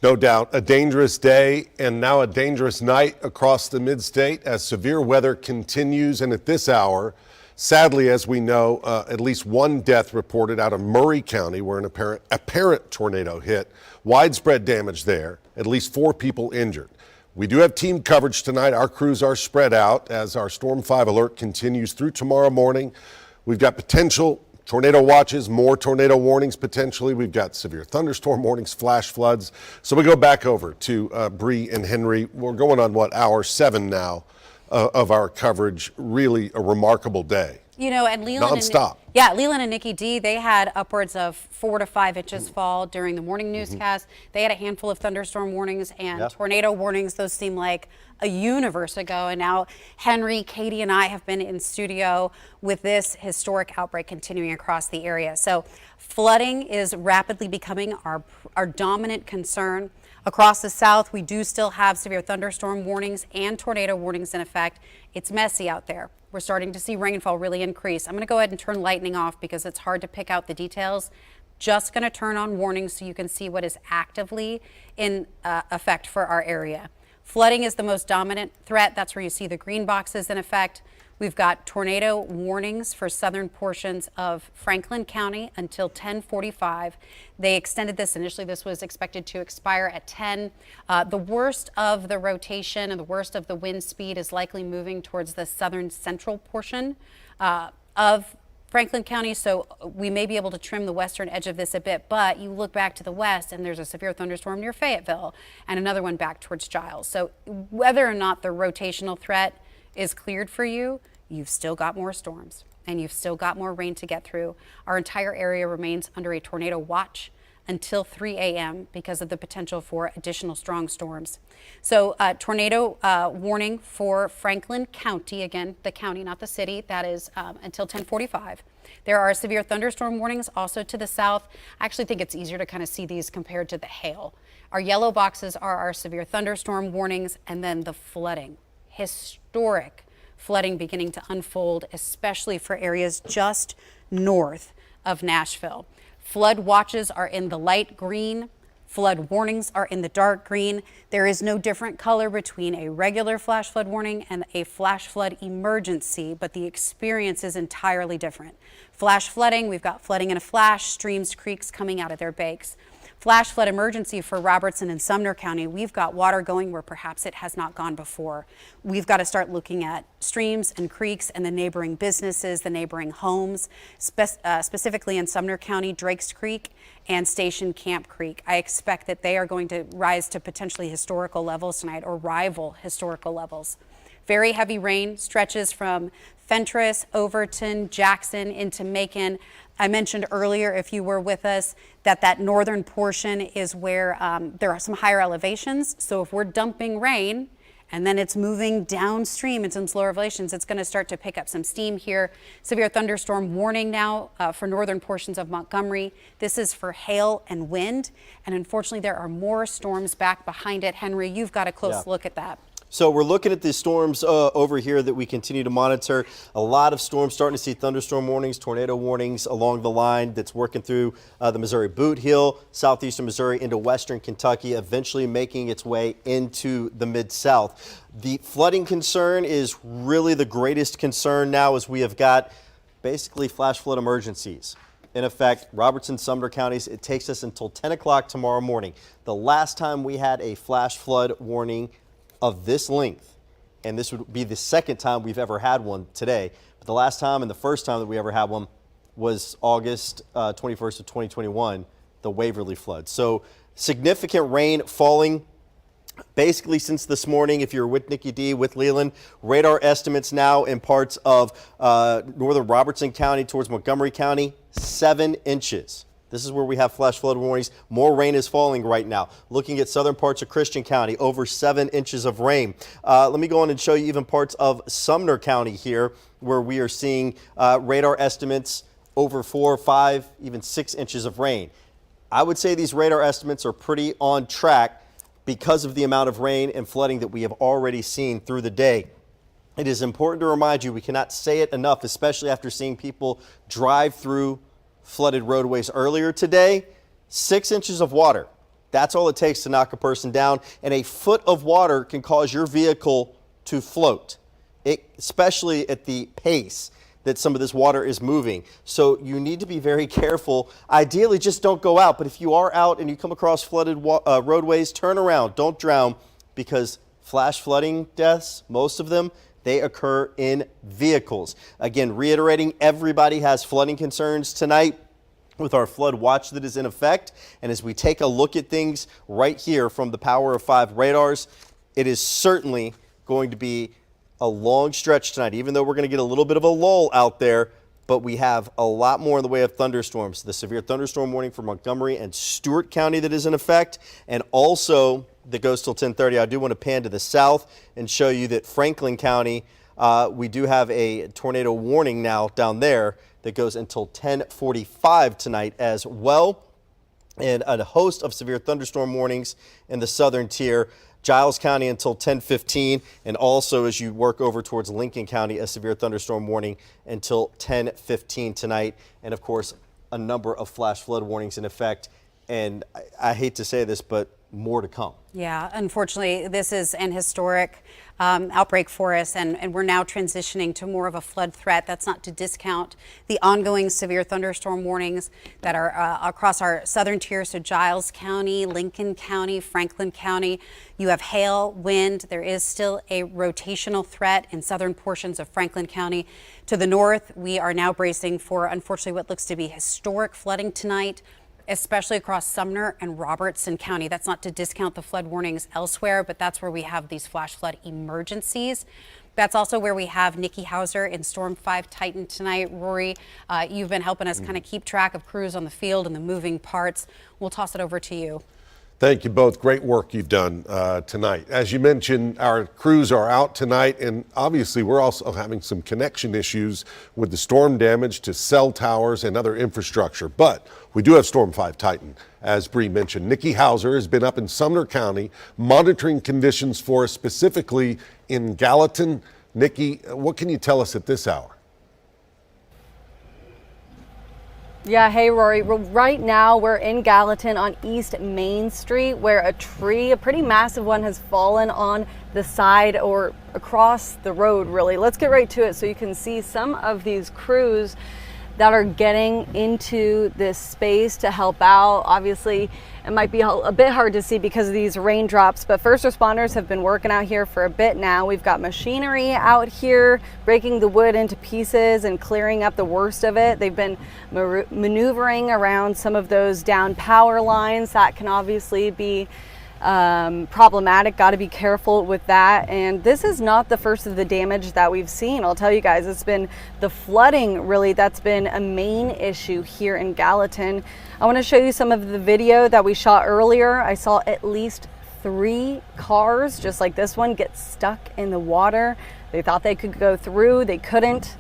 No doubt, a dangerous day and now a dangerous night across the mid-state as severe weather continues. And at this hour, sadly, as we know, at least one death reported out of Murray County where an apparent tornado hit. Widespread damage there, at least 4 people injured. We do have team coverage tonight. Our crews are spread out as our Storm 5 alert continues through tomorrow morning. We've got potential tornado watches, more tornado warnings potentially. We've got severe thunderstorm warnings, flash floods. So we go back over to Bree and Henry. We're going on, hour 7 now of our coverage. Really a remarkable day. And Leland nonstop. Leland and Nikki D, they had upwards of 4 to 5 inches fall during the morning newscast. They had a handful of thunderstorm warnings and tornado warnings. Those seem like a universe ago. And now Henry, Katie, and I have been in studio with this historic outbreak continuing across the area. So flooding is rapidly becoming our dominant concern. Across the south, we do still have severe thunderstorm warnings and tornado warnings in effect. It's messy out there. We're starting to see rainfall really increase. I'm going to go ahead and turn lightning off because it's hard to pick out the details. Just going to turn on warnings so you can see what is actively in effect for our area. Flooding is the most dominant threat. That's where you see the green boxes in effect. We've got tornado warnings for southern portions of Franklin County until 10:45. They extended this. Initially, this was expected to expire at 10. The worst of the rotation and the worst of the wind speed is likely moving towards the southern central portion of Franklin County, so we may be able to trim the western edge of this a bit, but you look back to the west and there's a severe thunderstorm near Fayetteville and another one back towards Giles. So whether or not the rotational threat is cleared for you, you've still got more storms and you've still got more rain to get through. Our entire area remains under a tornado watch. until 3 a.m. because of the potential for additional strong storms. So tornado warning for Franklin County, again, the county, not the city, that is until 10:45. There are severe thunderstorm warnings also to the south. I actually think it's easier to kind of see these compared to the hail. Our yellow boxes are our severe thunderstorm warnings, and then the flooding, historic flooding beginning to unfold, especially for areas just north of Nashville. Flood watches are in the light green. Flood warnings are in the dark green. There is no different color between a regular flash flood warning and a flash flood emergency, but the experience is entirely different. Flash flooding, we've got flooding in a flash, streams, creeks coming out of their banks. Flash flood emergency for Robertson and Sumner County, we've got water going where perhaps it has not gone before. We've got to start looking at streams and creeks and the neighboring businesses, the neighboring homes, specifically in Sumner County, Drakes Creek and Station Camp Creek. I expect that they are going to rise to potentially historical levels tonight or rival historical levels. Very heavy rain stretches from Fentress, Overton, Jackson into Macon. I mentioned earlier, if you were with us, that northern portion is where there are some higher elevations. So if we're dumping rain and then it's moving downstream in some lower elevations, it's going to start to pick up some steam here. Severe thunderstorm warning now for northern portions of Montgomery. This is for hail and wind. And unfortunately, there are more storms back behind it. Henry, you've got a close look at that. So we're looking at the storms over here that we continue to monitor. A lot of storms, starting to see thunderstorm warnings, tornado warnings along the line that's working through the Missouri Boot Heel, southeastern Missouri into western Kentucky, eventually making its way into the Mid-South. The flooding concern is really the greatest concern now, as we have got basically flash flood emergencies. In effect, Robertson, Sumner counties, it takes us until 10 o'clock tomorrow morning. The last time we had a flash flood warning of this length, and this would be the second time we've ever had one today, but the last time and the first time that we ever had one was August 21st of 2021, the Waverly flood. So significant rain falling basically since this morning. If you're with Nikki D, with Leland, radar estimates now in parts of northern Robertson County towards Montgomery County, 7 inches. This is where we have flash flood warnings. More rain is falling right now. Looking at southern parts of Christian County, over 7 inches of rain. Let me go on and show you even parts of Sumner County here, where we are seeing radar estimates over 4, 5, even 6 inches of rain. I would say these radar estimates are pretty on track because of the amount of rain and flooding that we have already seen through the day. It is important to remind you, we cannot say it enough, especially after seeing people drive through flooded roadways earlier today. 6 inches of water. That's all it takes to knock a person down. And a foot of water can cause your vehicle to float, especially at the pace that some of this water is moving. So you need to be very careful. Ideally, just don't go out. But if you are out and you come across flooded roadways, turn around. Don't drown, because flash flooding deaths, most of them, they occur in vehicles. Again, reiterating, everybody has flooding concerns tonight with our flood watch that is in effect. And as we take a look at things right here from the Power of 5 radars, it is certainly going to be a long stretch tonight, even though we're going to get a little bit of a lull out there. But we have a lot more in the way of thunderstorms. The severe thunderstorm warning for Montgomery and Stewart County that is in effect, and also that goes till 10:30. I do want to pan to the south and show you that Franklin County, we do have a tornado warning now down there that goes until 10:45 tonight as well, and a host of severe thunderstorm warnings in the southern tier. Giles County until 10:15, and also as you work over towards Lincoln County, a severe thunderstorm warning until 10:15 tonight. And of course, a number of flash flood warnings in effect. And I hate to say this, but more to come. Yeah, unfortunately, this is an historic outbreak for us, and we're now transitioning to more of a flood threat. That's not to discount the ongoing severe thunderstorm warnings that are across our southern tier, so Giles County, Lincoln County, Franklin County. You have hail, wind. There is still a rotational threat in southern portions of Franklin County. To the north, we are now bracing for, unfortunately, what looks to be historic flooding tonight. especially across Sumner and Robertson County. That's not to discount the flood warnings elsewhere, but that's where we have these flash flood emergencies. That's also where we have Nikki Hauser in Storm 5 Titan tonight. Rory, you've been helping us kind of keep track of crews on the field and the moving parts. We'll toss it over to you. Thank you both. Great work you've done tonight. As you mentioned, our crews are out tonight, and obviously we're also having some connection issues with the storm damage to cell towers and other infrastructure. But we do have Storm 5 Titan, as Bree mentioned. Nikki Hauser has been up in Sumner County monitoring conditions for us, specifically in Gallatin. Nikki, what can you tell us at this hour? Yeah, hey Rory. Right now we're in Gallatin on East Main Street, where a tree, a pretty massive one, has fallen on the side or across the road, really. Let's get right to it so you can see some of these crews that are getting into this space to help out. Obviously, it might be a bit hard to see because of these raindrops, but first responders have been working out here for a bit now. We've got machinery out here breaking the wood into pieces and clearing up the worst of it. They've been maneuvering around some of those down power lines. That can obviously be problematic. Got to be careful with that. And this is not the first of the damage that we've seen. I'll tell you guys, it's been the flooding really that's been a main issue here in Gallatin. I want to show you some of the video that we shot earlier. I saw at least 3 cars just like this one get stuck in the water. They thought they could go through, they couldn't.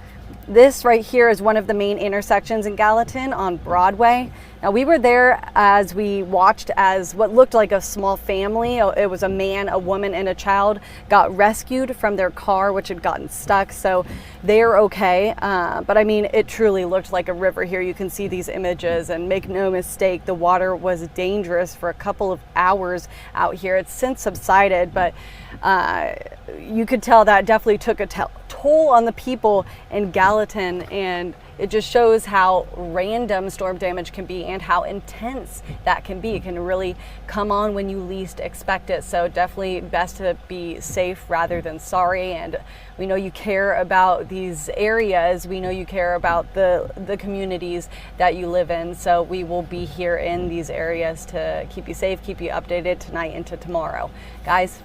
This right here is one of the main intersections in Gallatin on Broadway. Now we were there as we watched as what looked like a small family. It was a man, a woman, and a child got rescued from their car, which had gotten stuck. So they're okay. But I mean, it truly looked like a river here. You can see these images, and make no mistake, the water was dangerous for a couple of hours out here. It's since subsided, but you could tell that definitely took a toll on the people in Gallatin, and it just shows how random storm damage can be and how intense that can be. It can really come on when you least expect it. So definitely best to be safe rather than sorry. And we know you care about these areas. We know you care about the communities that you live in. So we will be here in these areas to keep you safe, keep you updated tonight into tomorrow. Guys.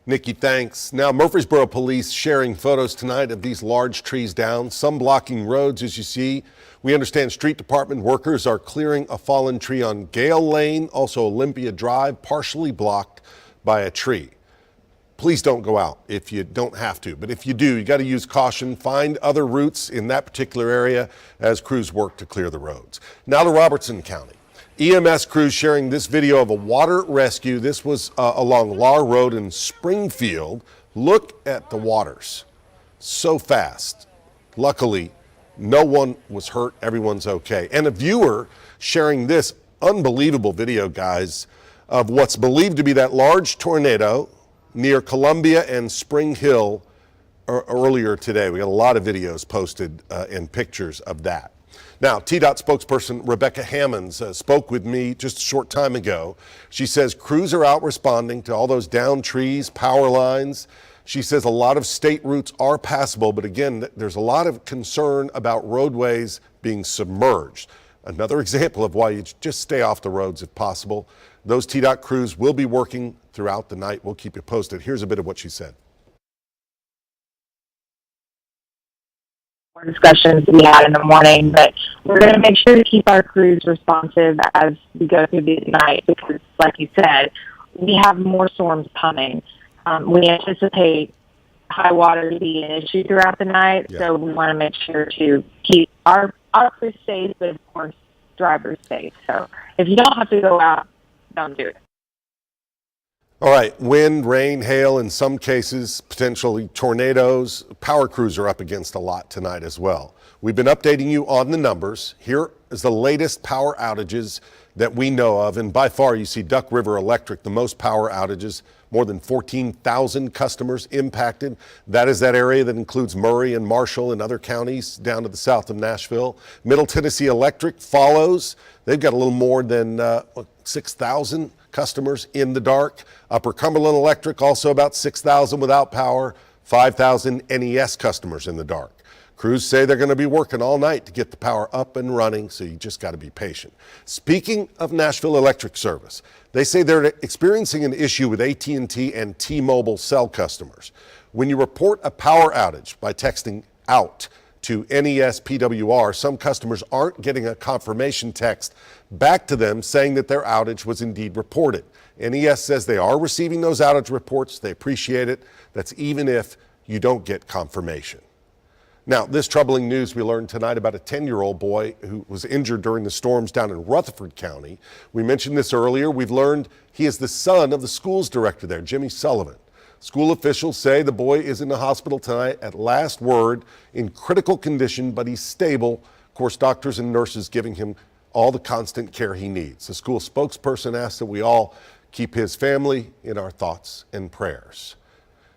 Nikki, thanks. Now, Murfreesboro police sharing photos tonight of these large trees down, some blocking roads, as you see. We understand street department workers are clearing a fallen tree on Gale Lane, also Olympia Drive, partially blocked by a tree. Please don't go out if you don't have to, but if you do, you got to use caution. Find other routes in that particular area as crews work to clear the roads. Now to Robertson County. EMS crews sharing this video of a water rescue. This was along Lahr Road in Springfield. Look at the waters. So fast. Luckily, no one was hurt. Everyone's okay. And a viewer sharing this unbelievable video, guys, of what's believed to be that large tornado near Columbia and Spring Hill earlier today. We got a lot of videos posted and pictures of that. Now, TDOT spokesperson Rebecca Hammonds spoke with me just a short time ago. She says crews are out responding to all those downed trees, power lines. She says a lot of state routes are passable, but again, there's a lot of concern about roadways being submerged. Another example of why you just stay off the roads if possible. Those TDOT crews will be working throughout the night. We'll keep you posted. Here's a bit of what she said. Discussions we had in the morning, but we're going to make sure to keep our crews responsive as we go through the night because, like you said, we have more storms coming. We anticipate high water to be an issue throughout the night, so we want to make sure to keep our crews safe, but of course, drivers safe. So if you don't have to go out, don't do it. All right, wind, rain, hail, in some cases, potentially tornadoes. Power crews are up against a lot tonight as well. We've been updating you on the numbers. Here is the latest power outages that we know of, and by far you see Duck River Electric, the most power outages, more than 14,000 customers impacted. That is that area that includes Murray and Marshall and other counties down to the south of Nashville. Middle Tennessee Electric follows. They've got a little more than 6,000 customers in the dark. Upper Cumberland Electric, also about 6,000 without power, 5,000 NES customers in the dark. Crews say they're going to be working all night to get the power up and running, so you just got to be patient. Speaking of Nashville Electric Service, they say they're experiencing an issue with AT&T and T-Mobile cell customers. When you report a power outage by texting out to NES-PWR, some customers aren't getting a confirmation text back to them saying that their outage was indeed reported. NES says they are receiving those outage reports. They appreciate it. That's even if you don't get confirmation. Now, this troubling news we learned tonight about a 10-year-old boy who was injured during the storms down in Rutherford County. We mentioned this earlier. We've learned he is the son of the school's director there, Jimmy Sullivan. School officials say the boy is in the hospital tonight at last word, in critical condition, but he's stable. Of course, doctors and nurses giving him all the constant care he needs. The school spokesperson asked that we all keep his family in our thoughts and prayers.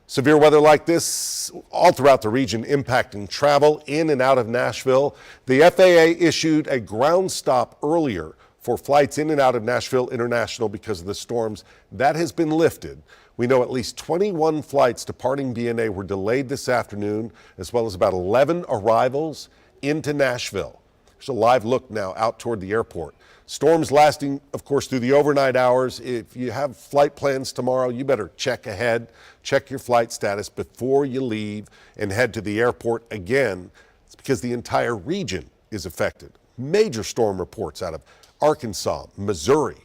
Severe weather like this all throughout the region impacting travel in and out of Nashville. The FAA issued a ground stop earlier for flights in and out of Nashville International because of the storms. That has been lifted. We know at least 21 flights departing BNA were delayed this afternoon, as well as about 11 arrivals into Nashville. There's a live look now out toward the airport. Storms lasting, of course, through the overnight hours. If you have flight plans tomorrow, you better check ahead, check your flight status before you leave and head to the airport again. It's because the entire region is affected. Major storm reports out of Arkansas, Missouri,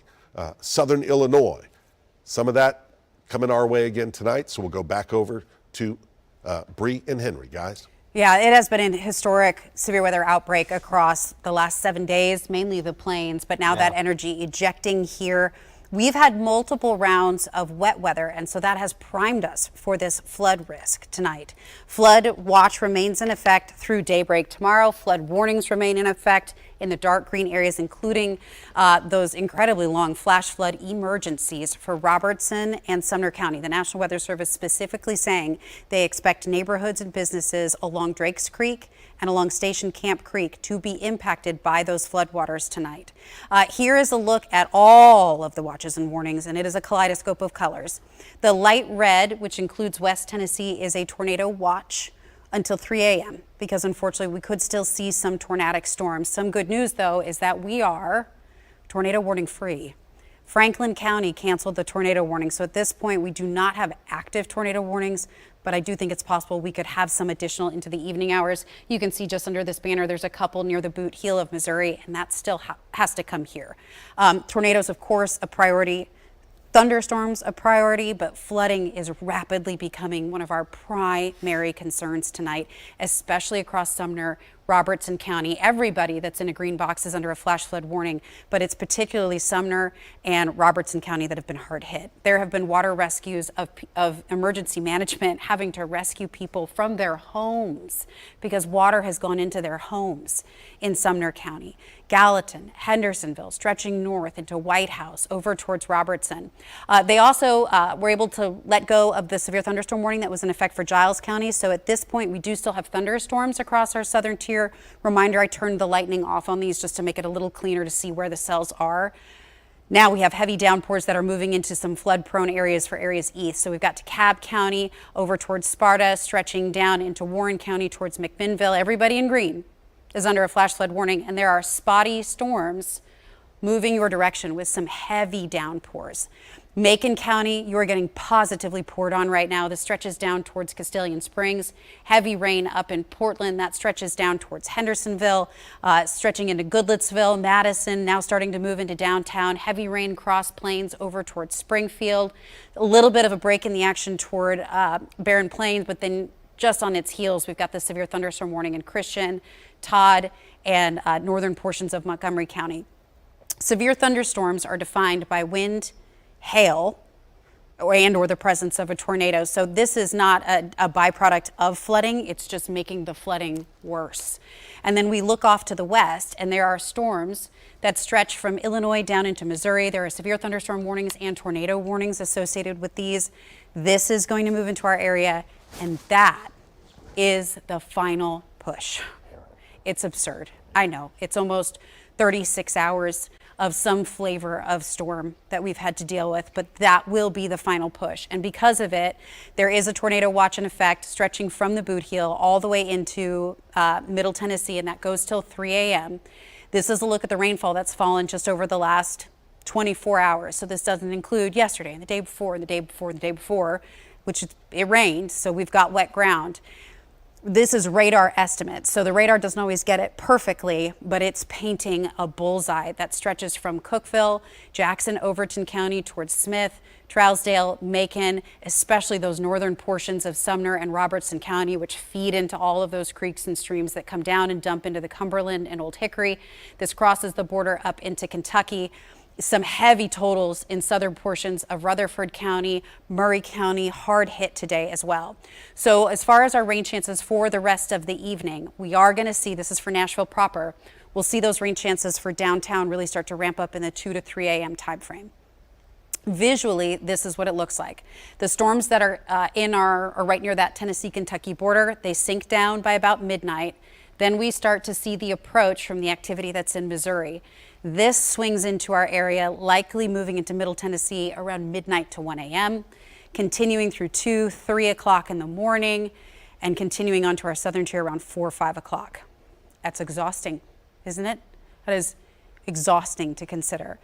southern Illinois. Some of that coming our way again tonight, so we'll go back over to Bree and Henry, guys. Yeah, it has been an historic severe weather outbreak across the last 7 days, mainly the plains, but now that energy ejecting here. We've had multiple rounds of wet weather, and so that has primed us for this flood risk tonight. Flood watch remains in effect through daybreak tomorrow. Flood warnings remain in effect in the dark green areas, including those incredibly long flash flood emergencies for Robertson and Sumner County. The National Weather Service specifically saying they expect neighborhoods and businesses along Drakes Creek and along Station Camp Creek to be impacted by those floodwaters tonight. Here is a look at all of the watches and warnings, and it is a kaleidoscope of colors. The light red, which includes West Tennessee, is a tornado watch until 3 a.m. because unfortunately we could still see some tornadic storms. Some good news, though, is that we are tornado warning free. Franklin County canceled the tornado warning, so at this point we do not have active tornado warnings, but I do think it's possible we could have some additional into the evening hours. You can see just under this banner there's a couple near the Boot Heel of Missouri, and that still has to come here. Tornadoes, of course, a priority. Thunderstorms a priority, but flooding is rapidly becoming one of our primary concerns tonight, especially across Sumner, Robertson County. Everybody that's in a green box is under a flash flood warning, but it's particularly Sumner and Robertson County that have been hard hit. There have been water rescues of emergency management having to rescue people from their homes because water has gone into their homes in Sumner County. Gallatin, Hendersonville, stretching north into White House over towards Robertson. They also were able to let go of the severe thunderstorm warning that was in effect for Giles County. So at this point, we do still have thunderstorms across our southern tier. Reminder, I turned the lightning off on these just to make it a little cleaner to see where the cells are. Now we have heavy downpours that are moving into some flood-prone areas for areas east. So we've got DeKalb County over towards Sparta, stretching down into Warren County towards McMinnville. Everybody in green is under a flash flood warning, and there are spotty storms moving your direction with some heavy downpours. Macon County, you are getting positively poured on right now. This stretches down towards Castalian Springs. Heavy rain up in Portland. That stretches down towards Hendersonville, stretching into Goodlettsville, Madison, now starting to move into downtown. Heavy rain cross plains over towards Springfield. A little bit of a break in the action toward Barren Plains, but then just on its heels, we've got the severe thunderstorm warning in Christian, Todd, and northern portions of Montgomery County. Severe thunderstorms are defined by wind, hail, or the presence of a tornado. So this is not a byproduct of flooding. It's just making the flooding worse. And then we look off to the west, and there are storms that stretch from Illinois down into Missouri. There are severe thunderstorm warnings and tornado warnings associated with these. This is going to move into our area, and that is the final push. It's absurd. I know. It's almost 36 hours of some flavor of storm that we've had to deal with, but that will be the final push. And because of it, there is a tornado watch in effect stretching from the Boot Heel all the way into Middle Tennessee, and that goes till 3 a.m. This is a look at the rainfall that's fallen just over the last 24 hours. So this doesn't include yesterday and the day before and the day before and the day before, which it rained, so we've got wet ground. This is radar estimates. So the radar doesn't always get it perfectly, but it's painting a bullseye that stretches from Cookeville, Jackson, Overton County towards Smith, Trousdale, Macon, especially those northern portions of Sumner and Robertson County, which feed into all of those creeks and streams that come down and dump into the Cumberland and Old Hickory. This crosses the border up into Kentucky. Some heavy totals in southern portions of Rutherford County, Murray County, hard hit today as well. So as far as our rain chances for the rest of the evening, we are going to see, this is for Nashville proper, we'll see those rain chances for downtown really start to ramp up in the 2 to 3 a.m. time frame. Visually, this is what it looks like. The storms that are are right near that Tennessee-Kentucky border, they sink down by about midnight. Then we start to see the approach from the activity that's in Missouri. This swings into our area, likely moving into Middle Tennessee around midnight to 1 a.m., continuing through 2, 3 o'clock in the morning, and continuing on to our southern tier around 4 or 5 o'clock. That's exhausting, isn't it? That is exhausting to consider.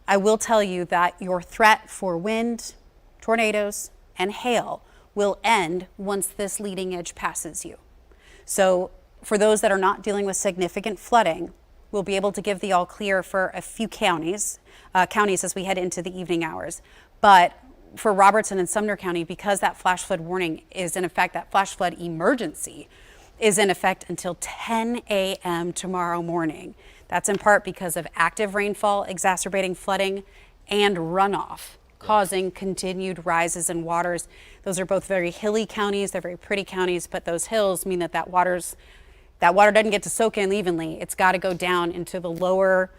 I will tell you that your threat for wind, tornadoes, and hail will end once this leading edge passes you. So for those that are not dealing with significant flooding, we'll be able to give the all clear for a few counties as we head into the evening hours. But for Robertson and Sumner County, because that flash flood warning is in effect, that flash flood emergency is in effect until 10 a.m. tomorrow morning. That's in part because of active rainfall exacerbating flooding and runoff, causing continued rises in waters. Those are both very hilly counties, they're very pretty counties, but those hills mean that water doesn't get to soak in evenly. It's got to go down into the lower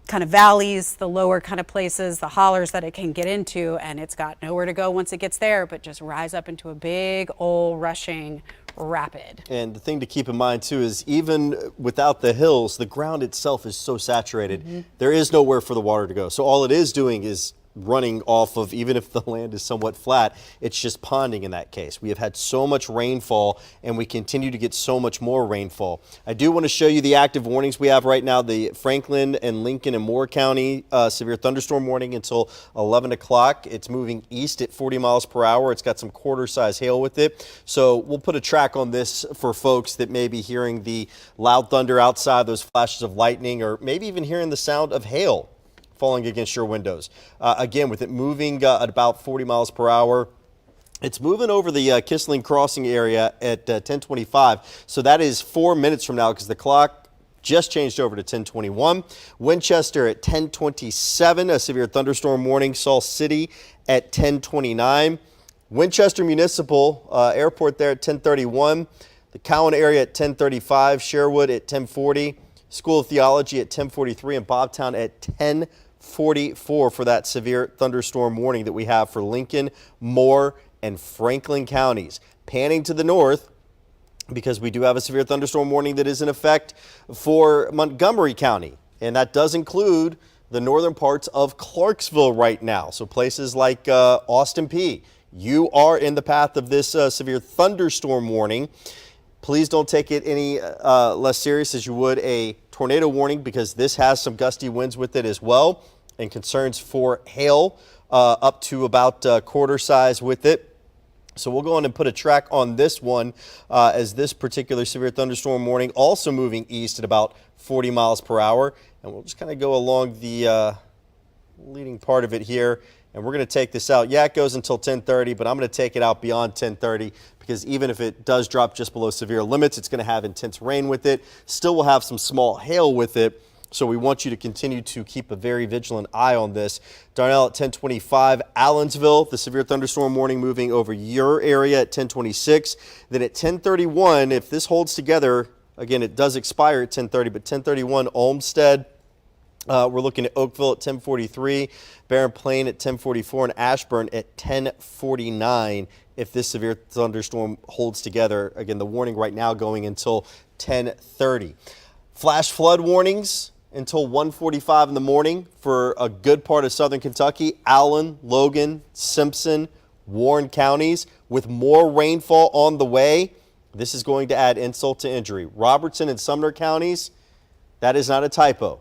kind of valleys, the lower kind of places, the hollers that it can get into, and it's got nowhere to go once it gets there, but just rise up into a big old rushing rapid. And the thing to keep in mind too is even without the hills, the ground itself is so saturated, there is nowhere for the water to go. So all it is doing is running off of, even if the land is somewhat flat, it's just ponding in that case. We have had so much rainfall and we continue to get so much more rainfall. I do want to show you the active warnings we have right now. The Franklin and Lincoln and Moore County severe thunderstorm warning until 11 o'clock. It's moving east at 40 miles per hour. It's got some quarter-size hail with it. So we'll put a track on this for folks that may be hearing the loud thunder outside, those flashes of lightning, or maybe even hearing the sound of hail falling against your windows. Again, with it moving at about 40 miles per hour, it's moving over the Kissling Crossing area at 10:25. So that is 4 minutes from now because the clock just changed over to 10:21. Winchester at 10:27, a severe thunderstorm warning. Sault City at 10:29. Winchester Municipal Airport there at 10:31. The Cowan area at 10:35. Sherwood at 10:40. School of Theology at 10:43 and Bobtown at 10:44 for that severe thunderstorm warning that we have for Lincoln, Moore, and Franklin counties. Panning to the north, because we do have a severe thunderstorm warning that is in effect for Montgomery County, and that does include the northern parts of Clarksville right now. So places like Austin P. You are in the path of this severe thunderstorm warning. Please don't take it any less serious as you would a tornado warning, because this has some gusty winds with it as well, and concerns for hail up to about quarter size with it. So we'll go on and put a track on this one as this particular severe thunderstorm warning also moving east at about 40 miles per hour. And we'll just kind of go along the leading part of it here. And we're going to take this out. Yeah, it goes until 10:30, but I'm going to take it out beyond 10:30 because even if it does drop just below severe limits, it's going to have intense rain with it. Still will have some small hail with it. So we want you to continue to keep a very vigilant eye on this. Darnell at 10:25, Allensville, the severe thunderstorm warning moving over your area at 10:26. Then at 10:31, if this holds together, again, it does expire at 10:30, but 10:31, Olmsted. We're looking at Oakville at 10:43, Barren Plain at 10:44, and Ashburn at 10:49 if this severe thunderstorm holds together. Again, the warning right now going until 10:30. Flash flood warnings until 1:45 in the morning for a good part of southern Kentucky, Allen, Logan, Simpson, Warren counties, with more rainfall on the way. This is going to add insult to injury. Robertson and Sumner counties, that is not a typo.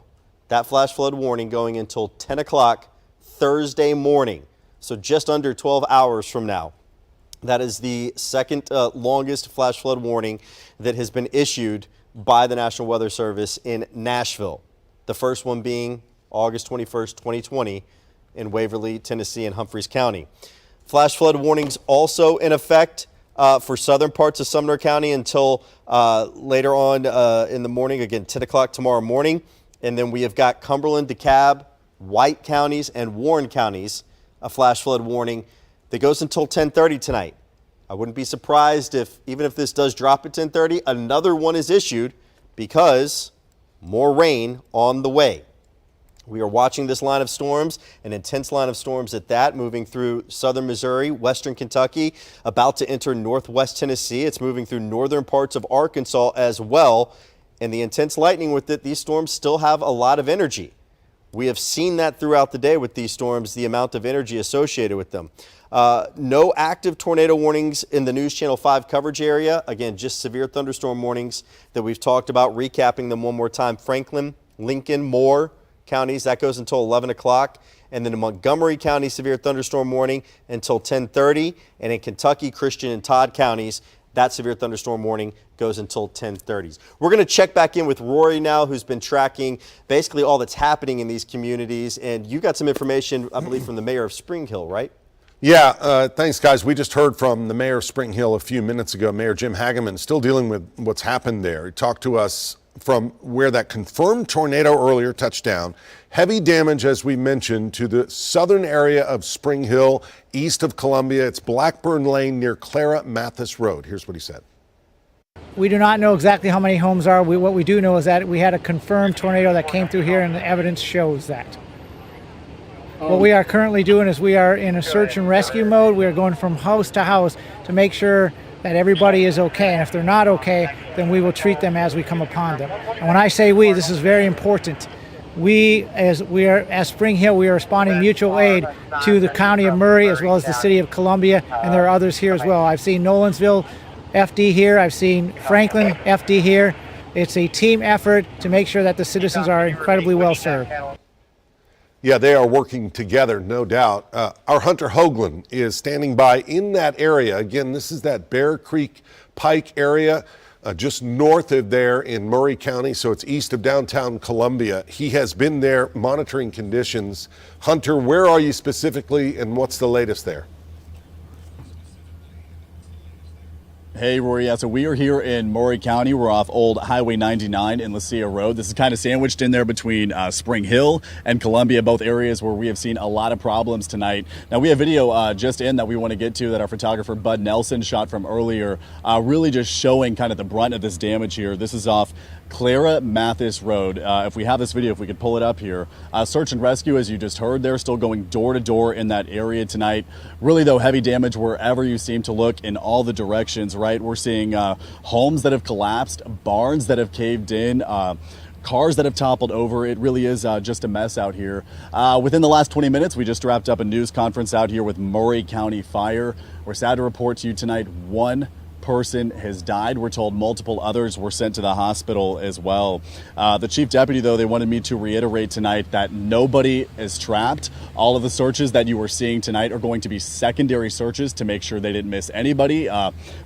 That flash flood warning going until 10 o'clock Thursday morning, so just under 12 hours from now. That is the second longest flash flood warning that has been issued by the National Weather Service in Nashville. The first one being August 21st, 2020 in Waverly, Tennessee and Humphreys County. Flash flood warnings also in effect for southern parts of Sumner County until later on in the morning, again, 10 o'clock tomorrow morning. And then we have got Cumberland, DeKalb, White counties and Warren counties, a flash flood warning that goes until 10:30 tonight. I wouldn't be surprised if, even if this does drop at 10:30, another one is issued because more rain on the way. We are watching this line of storms, an intense line of storms at that, moving through southern Missouri, western Kentucky, about to enter northwest Tennessee. It's moving through northern parts of Arkansas as well. And the intense lightning with it, these storms still have a lot of energy. We have seen that throughout the day with these storms, the amount of energy associated with them. No active tornado warnings in the News Channel 5 coverage area. Again, just severe thunderstorm warnings that we've talked about. Recapping them one more time. Franklin, Lincoln, Moore counties, that goes until 11 o'clock. And then in Montgomery County, severe thunderstorm warning until 10:30. And in Kentucky, Christian and Todd counties, that severe thunderstorm warning goes until 10:30. We're going to check back in with Rory now, who's been tracking basically all that's happening in these communities. And you got some information, I believe, from the mayor of Spring Hill, right? Yeah, thanks, guys. We just heard from the mayor of Spring Hill a few minutes ago, Mayor Jim Hageman, still dealing with what's happened there. He talked to us from where that confirmed tornado earlier touched down. Heavy damage, as we mentioned, to the southern area of Spring Hill, east of Columbia. It's Blackburn Lane near Clara Mathis Road. Here's what he said. We do not know exactly how many homes are. What we do know is that we had a confirmed tornado that came through here, and the evidence shows that. What we are currently doing is we are in a search and rescue mode. We are going from house to house to make sure that everybody is okay. And if they're not okay, then we will treat them as we come upon them. And when I say we, this is very important. As Spring Hill, we are responding mutual aid to the County of Murray as well as the City of Columbia, and there are others here as well. I've seen Nolensville FD here. I've seen Franklin FD here. It's a team effort to make sure that the citizens are incredibly well served. Yeah, they are working together, no doubt. Our Hunter Hoagland is standing by in that area. Again, this is that Bear Creek Pike area, just north of there in Murray County, so it's east of downtown Columbia. He has been there monitoring conditions. Hunter, where are you specifically, and what's the latest there? Hey, Rory. Yeah, so we are here in Maury County. We're off Old Highway 99 in Lucia Road. This is kind of sandwiched in there between Spring Hill and Columbia, both areas where we have seen a lot of problems tonight. Now, we have video just in that we want to get to that our photographer Bud Nelson shot from earlier, really just showing kind of the brunt of this damage here. This is off Clara Mathis Road. If we have this video, if we could pull it up here. Search and rescue, as you just heard, they're still going door to door in that area tonight. Really, though, heavy damage wherever you seem to look in all the directions, right? We're seeing homes that have collapsed, barns that have caved in, cars that have toppled over. It really is just a mess out here. Within the last 20 minutes, we just wrapped up a news conference out here with Maury County Fire. We're sad to report to you tonight, one person has died. We're told multiple others were sent to the hospital as well. The chief deputy, though, they wanted me to reiterate tonight that nobody is trapped. All of the searches that you were seeing tonight are going to be secondary searches to make sure they didn't miss anybody,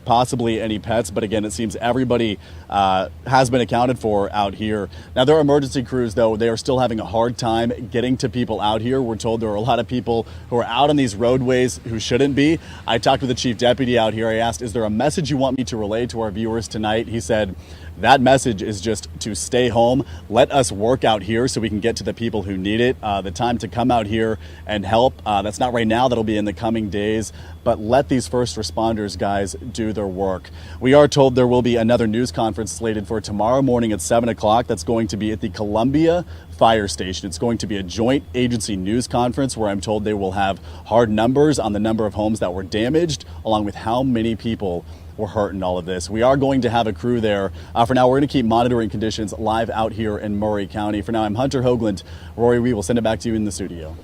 possibly any pets. But again, it seems everybody has been accounted for out here. Now, there are emergency crews, though. They are still having a hard time getting to people out here. We're told there are a lot of people who are out on these roadways who shouldn't be. I talked with the chief deputy out here. I asked, is there a message you want me to relay to our viewers tonight? He said, that message is just to stay home. Let us work out here so we can get to the people who need it. The time to come out here and help, that's not right now. That'll be in the coming days. But let these first responders, guys, do their work. We are told there will be another news conference slated for tomorrow morning at 7 o'clock. That's going to be at the Columbia Fire Station. It's going to be a joint agency news conference where I'm told they will have hard numbers on the number of homes that were damaged, along with how many people were hurt in all of this. We are going to have a crew there. For now, we're going to keep monitoring conditions live out here in Murray County. For now, I'm Hunter Hoagland. Rory, we will send it back to you in the studio.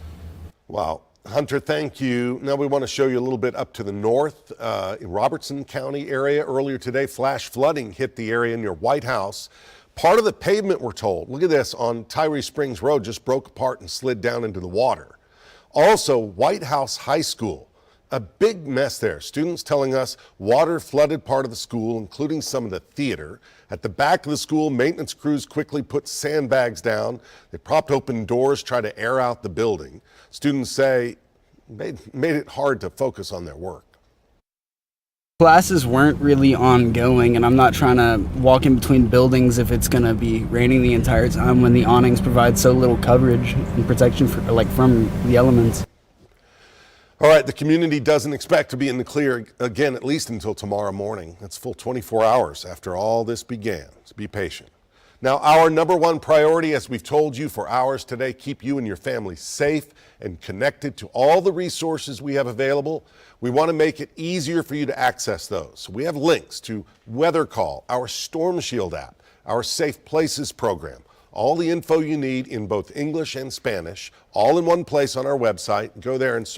Wow. Hunter, thank you. Now we want to show you a little bit up to the north in Robertson County area. Earlier today, flash flooding hit the area near White House. Part of the pavement, we're told, look at this, on Tyree Springs Road just broke apart and slid down into the water. Also, White House High School, a big mess there. Students telling us water flooded part of the school, including some of the theater. At the back of the school, maintenance crews quickly put sandbags down. They propped open doors, tried to air out the building. Students say made it hard to focus on their work. Classes weren't really ongoing, and I'm not trying to walk in between buildings if it's going to be raining the entire time when the awnings provide so little coverage and protection from the elements. All right, the community doesn't expect to be in the clear again, at least until tomorrow morning. That's full 24 hours after all this began. So be patient. Now, our number one priority, as we've told you for hours today, keep you and your family safe and connected to all the resources we have available. We want to make it easier for you to access those. So we have links to Weather Call, our Storm Shield app, our Safe Places program, all the info you need in both English and Spanish, all in one place on our website. Go there and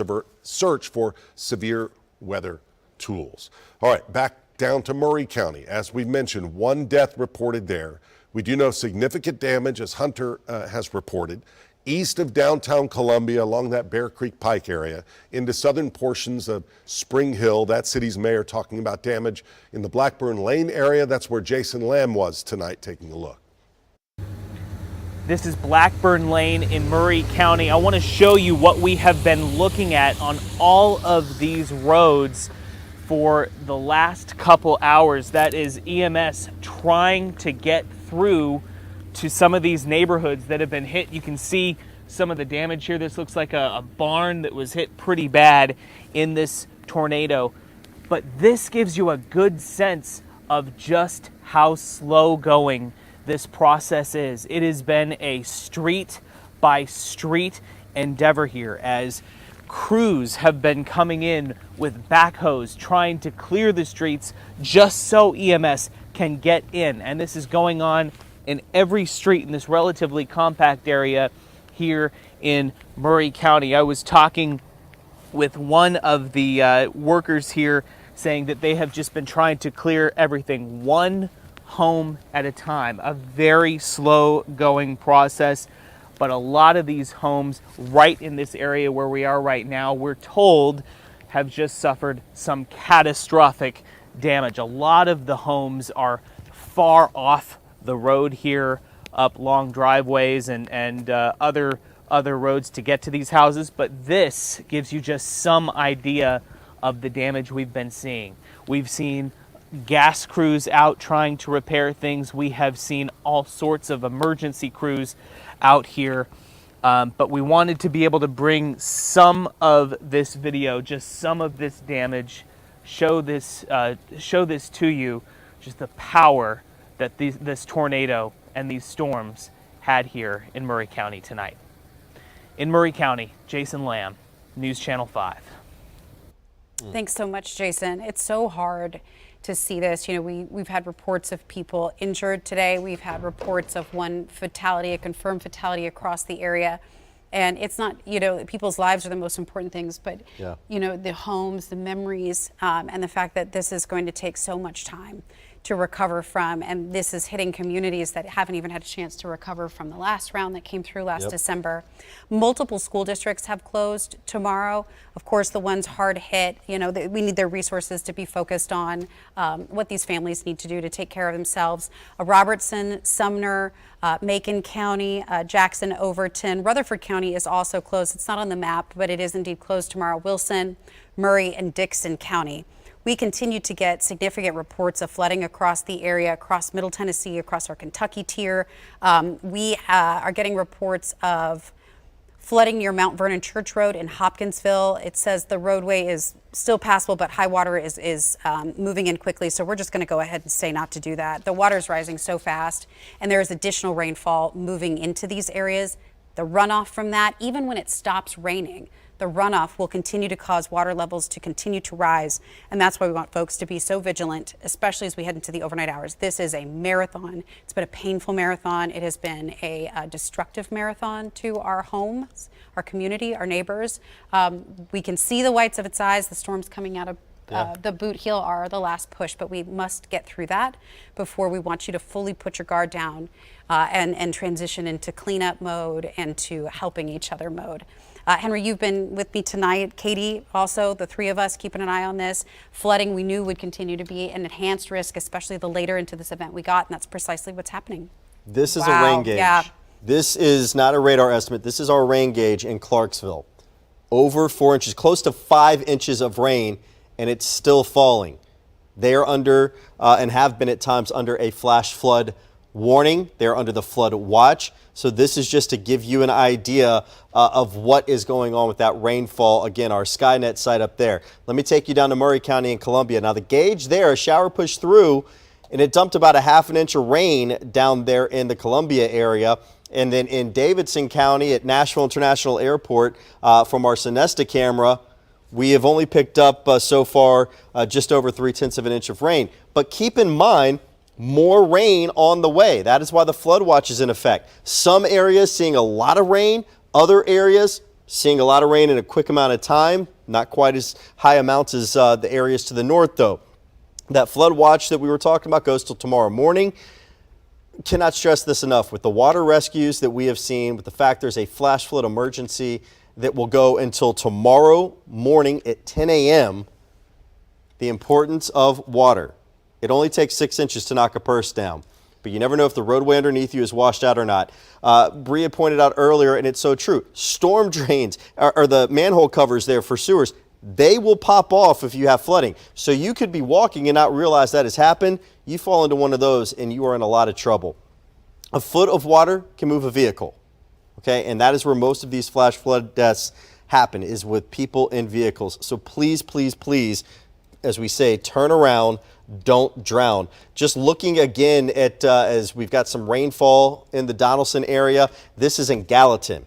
search for severe weather tools. All right, back down to Murray County. As we've mentioned, one death reported there. We do know significant damage, as Hunter has reported, east of downtown Columbia along that Bear Creek Pike area into southern portions of Spring Hill. That city's mayor talking about damage in the Blackburn Lane area. That's where Jason Lamb was tonight taking a look. This is Blackburn Lane in Murray County. I want to show you what we have been looking at on all of these roads for the last couple hours. That is EMS trying to get through to some of these neighborhoods that have been hit. You can see some of the damage here. This looks like a barn that was hit pretty bad in this tornado. But this gives you a good sense of just how slow going this process is. It has been a street by street endeavor here as crews have been coming in with backhoes trying to clear the streets just so EMS can get in. And this is going on in every street in this relatively compact area here in Murray County. I was talking with one of the workers here saying that they have just been trying to clear everything one home at a time, a very slow going process. But a lot of these homes right in this area where we are right now, we're told, have just suffered some catastrophic damage. A lot of the homes are far off the road here, up long driveways and other roads to get to these houses. But this gives you just some idea of the damage we've been seeing. We've seen gas crews out trying to repair things. We have seen all sorts of emergency crews out here. But we wanted to be able to bring some of this video, just some of this damage, show this to you, just the power that this tornado and these storms had here in Murray County tonight. In Murray County, Jason Lamb, News Channel 5. Thanks so much, Jason. It's so hard to see this. You know, we've had reports of people injured today. We've had reports of one fatality, a confirmed fatality across the area. And it's not, you know, people's lives are the most important things, but, you know, the homes, the memories, and the fact that this is going to take so much time to recover from. And this is hitting communities that haven't even had a chance to recover from the last round that came through last December. Multiple school districts have closed tomorrow. Of course, the ones hard hit, you know, we need their resources to be focused on what these families need to do to take care of themselves. Robertson, Sumner, Macon County, Jackson, Overton, Rutherford County is also closed. It's not on the map, but it is indeed closed tomorrow. Wilson, Murray, and Dixon County. We continue to get significant reports of flooding across the area, across Middle Tennessee, across our Kentucky tier. We are getting reports of flooding near Mount Vernon Church Road in Hopkinsville. It says the roadway is still passable, but high water is moving in quickly. So we're just going to go ahead and say not to do that. The water is rising so fast, and there is additional rainfall moving into these areas. The runoff from that, even when it stops raining, the runoff will continue to cause water levels to continue to rise. And that's why we want folks to be so vigilant, especially as we head into the overnight hours. This is a marathon. It's been a painful marathon. It has been a destructive marathon to our homes, our community, our neighbors. We can see the whites of its eyes. The storms coming out of the boot heel are the last push, but we must get through that before we want you to fully put your guard down and transition into cleanup mode and to helping each other mode. Henry, you've been with me tonight. Katie, also, the three of us keeping an eye on this. Flooding we knew would continue to be an enhanced risk, especially the later into this event we got, and that's precisely what's happening. This is a rain gauge. Yeah. This is not a radar estimate. This is our rain gauge in Clarksville. Over 4 inches, close to 5 inches of rain, and it's still falling. They are under and have been at times under a flash flood warning. They're under the flood watch. So this is just to give you an idea of what is going on with that rainfall. Again, our Skynet site up there. Let me take you down to Murray County in Columbia. Now the gauge there, a shower pushed through and it dumped about a ½ an inch of rain down there in the Columbia area. And then in Davidson County at Nashville International Airport, from our Sonesta camera, we have only picked up so far just over 3/10 of an inch of rain. But keep in mind, more rain on the way. That is why the flood watch is in effect. Some areas seeing a lot of rain, other areas seeing a lot of rain in a quick amount of time. Not quite as high amounts as the areas to the north, though. That flood watch that we were talking about goes till tomorrow morning. Cannot stress this enough. With the water rescues that we have seen, with the fact there's a flash flood emergency that will go until tomorrow morning at 10 a.m., the importance of water. It only takes 6 inches to knock a purse down, but you never know if the roadway underneath you is washed out or not. Bria pointed out earlier, and it's so true, storm drains or the manhole covers there for sewers, they will pop off if you have flooding. So you could be walking and not realize that has happened. You fall into one of those and you are in a lot of trouble. A foot of water can move a vehicle, okay? And that is where most of these flash flood deaths happen, is with people in vehicles. So please, please, please, as we say, turn around, don't drown. Just looking again at, as we've got some rainfall in the Donaldson area, this is in Gallatin.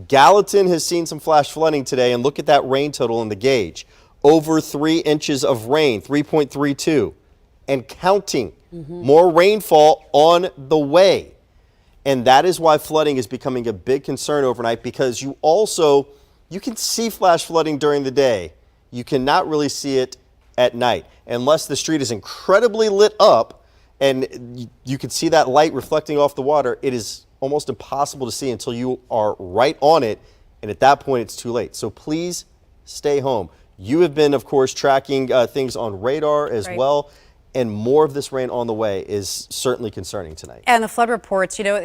Gallatin has seen some flash flooding today, and look at that rain total in the gauge. Over 3 inches of rain, 3.32, and counting. More rainfall on the way. And that is why flooding is becoming a big concern overnight, because you can see flash flooding during the day. You cannot really see it at night unless the street is incredibly lit up and you can see that light reflecting off the water. It is almost impossible to see until you are right on it, and at that point it's too late. So please stay home. You have been, of course, tracking things on radar as well, and more of this rain on the way is certainly concerning tonight. And the flood reports, you know,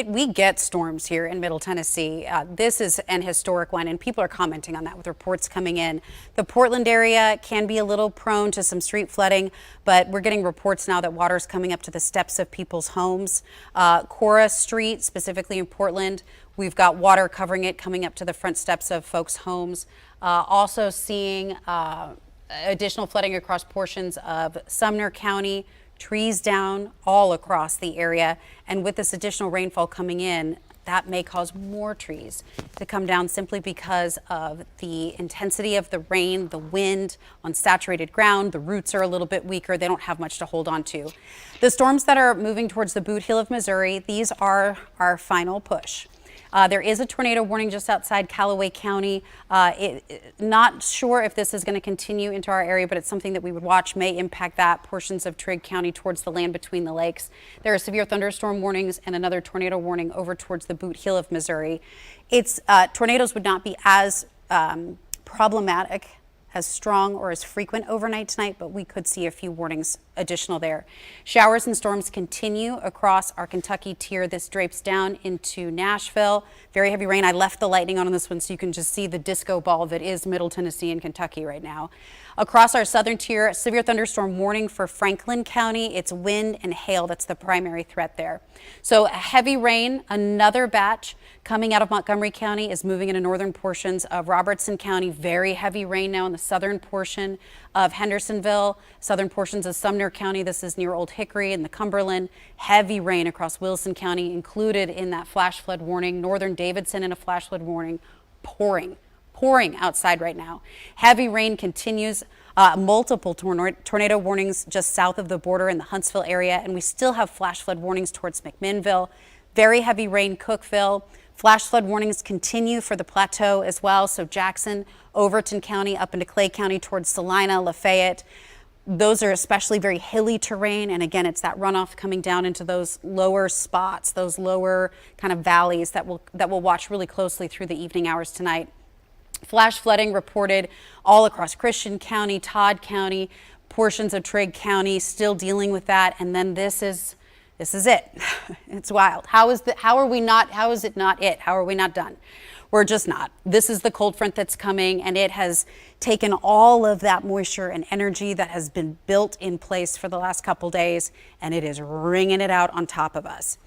we get storms here in Middle Tennessee. This is an historic one, and people are commenting on that with reports coming in. The Portland area can be a little prone to some street flooding, but we're getting reports now that water is coming up to the steps of people's homes. Cora Street, specifically in Portland, we've got water covering it, coming up to the front steps of folks' homes. Also seeing additional flooding across portions of Sumner County, trees down all across the area. And with this additional rainfall coming in, that may cause more trees to come down simply because of the intensity of the rain, the wind on saturated ground. The roots are a little bit weaker. They don't have much to hold on to. The storms that are moving towards the boot heel of Missouri, these are our final push. There is a tornado warning just outside Callaway County. Not sure if this is going to continue into our area, but it's something that we would watch. May impact that portions of Trigg County towards the land between the lakes. There are severe thunderstorm warnings and another tornado warning over towards the boot heel of Missouri. Tornadoes would not be as problematic, as strong or as frequent overnight tonight, but we could see a few warnings additional there. Showers and storms continue across our Kentucky tier. This drapes down into Nashville. Very heavy rain. I left the lightning on this one so you can just see the disco ball that is Middle Tennessee and Kentucky right now. Across our southern tier, severe thunderstorm warning for Franklin County. It's wind and hail that's the primary threat there. So heavy rain, another batch coming out of Montgomery County is moving into northern portions of Robertson County. Very heavy rain now in the southern portion of Hendersonville, southern portions of Sumner County. This is near Old Hickory and the Cumberland. Heavy rain across Wilson County included in that flash flood warning. Northern Davidson in a flash flood warning. pouring outside right now. Heavy rain continues. Multiple tornado warnings just south of the border in the Huntsville area, and we still have flash flood warnings towards McMinnville. Very heavy rain, Cookeville. Flash flood warnings continue for the plateau as well. So Jackson, Overton County, up into Clay County towards Salina, Lafayette. Those are especially very hilly terrain. And again, it's that runoff coming down into those lower spots, those lower kind of valleys that we'll watch really closely through the evening hours tonight. Flash flooding reported all across Christian County, Todd County, portions of Trigg County, still dealing with that. And then this is it. It's wild. How is it not it? How are we not done? We're just not. This is the cold front that's coming, and it has taken all of that moisture and energy that has been built in place for the last couple days, and it is wringing it out on top of us.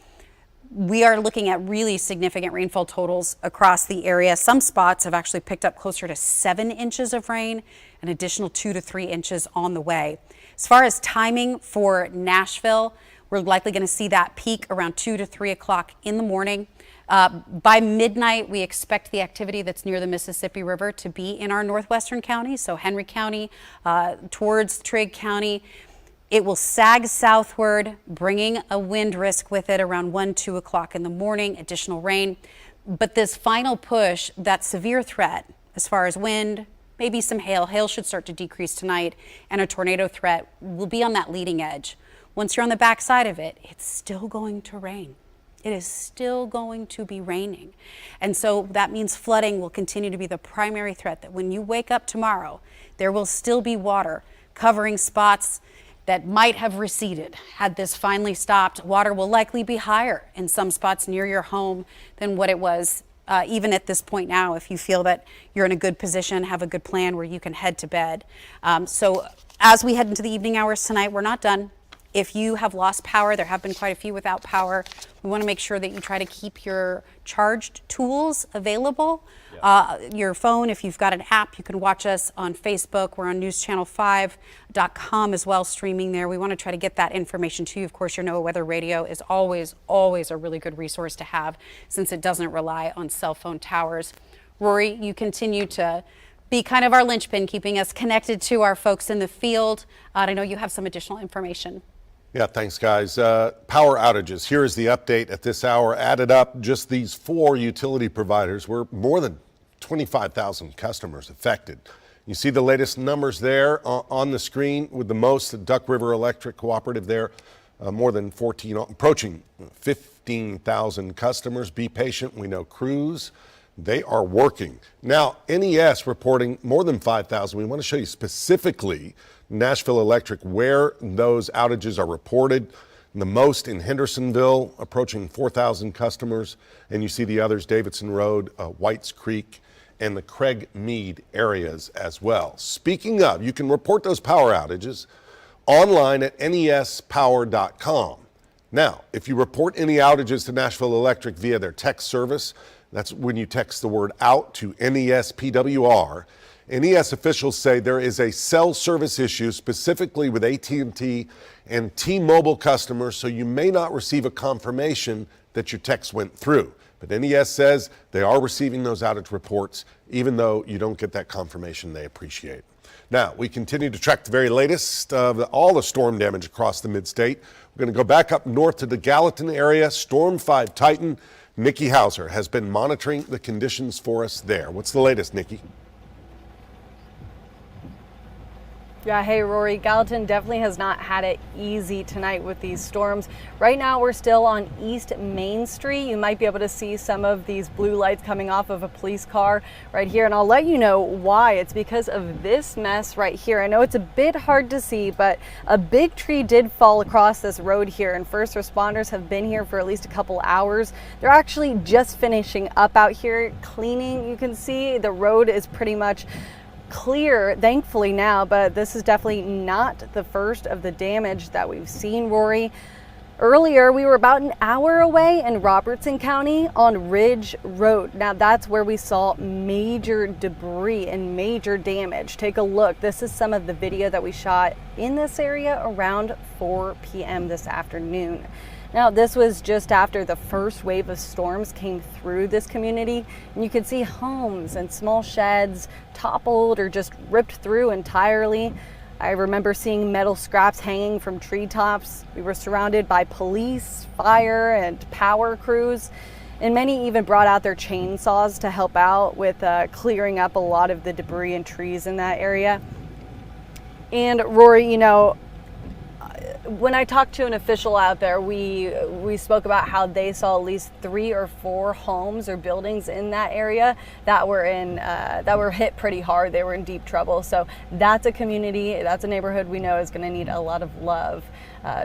We are looking at really significant rainfall totals across the area. Some spots have actually picked up closer to 7 inches of rain, an additional 2 to 3 inches on the way. As far as timing for Nashville, we're likely going to see that peak around 2 to 3 o'clock in the morning. By midnight, we expect the activity that's near the Mississippi River to be in our northwestern counties, so Henry County towards Trigg County. It will sag southward, bringing a wind risk with it around 1, 2 o'clock in the morning, additional rain. But this final push, that severe threat as far as wind, maybe some hail. Hail should start to decrease tonight, and a tornado threat will be on that leading edge. Once you're on the backside of it, it's still going to rain. It is still going to be raining. And so that means flooding will continue to be the primary threat, that when you wake up tomorrow, there will still be water covering spots that might have receded. Had this finally stopped, water will likely be higher in some spots near your home than what it was even at this point now, if you feel that you're in a good position, have a good plan where you can head to bed. So as we head into the evening hours tonight, we're not done. If you have lost power, there have been quite a few without power, we want to make sure that you try to keep your charged tools available. Your phone, if you've got an app, you can watch us on Facebook. We're on newschannel5.com as well, streaming there. We want to try to get that information to you. Of course, your NOAA Weather Radio is always a really good resource to have, since it doesn't rely on cell phone towers. Rory, you continue to be kind of our linchpin, keeping us connected to our folks in the field. I know you have some additional information. Yeah, thanks, guys. Power outages. Here is the update at this hour. Added up, just these 4 utility providers were more than 25,000 customers affected. You see the latest numbers there on the screen with the most, Duck River Electric Cooperative there, more than approaching 15,000 customers. Be patient. We know crews, they are working. Now, NES reporting more than 5,000. We want to show you specifically Nashville Electric, where those outages are reported. The most in Hendersonville, approaching 4,000 customers. And you see the others, Davidson Road, Whites Creek, and the Craig Mead areas as well. Speaking of, you can report those power outages online at nespower.com. Now, if you report any outages to Nashville Electric via their text service, that's when you text the word out to NESPWR. NES officials say there is a cell service issue specifically with AT&T and T-Mobile customers, so you may not receive a confirmation that your text went through. But NES says they are receiving those outage reports, even though you don't get that confirmation. They appreciate it. Now, we continue to track the very latest of all the storm damage across the mid-state. We're going to go back up north to the Gallatin area. Storm 5 Titan. Nikki Hauser has been monitoring the conditions for us there. What's the latest, Nikki? Yeah, hey Rory, Gallatin definitely has not had it easy tonight with these storms. Right now we're still on East Main Street. You might be able to see some of these blue lights coming off of a police car right here, and I'll let you know why. It's because of this mess right here. I know it's a bit hard to see, but a big tree did fall across this road here, and first responders have been here for at least a couple hours. They're actually just finishing up out here cleaning. You can see the road is pretty much clear, thankfully now, but this is definitely not the first of the damage that we've seen, Rory. Earlier, we were about an hour away in Robertson County on Ridge Road. Now that's where we saw major debris and major damage. Take a look. This is some of the video that we shot in this area around 4 p.m. this afternoon. Now, this was just after the first wave of storms came through this community, and you could see homes and small sheds toppled or just ripped through entirely. I remember seeing metal scraps hanging from treetops. We were surrounded by police, fire, and power crews, and many even brought out their chainsaws to help out with clearing up a lot of the debris and trees in that area. And Rory, you know, when I talked to an official out there, we spoke about how they saw at least 3 or 4 homes or buildings in that area that were hit pretty hard. They were in deep trouble. So that's a community, that's a neighborhood we know is going to need a lot of love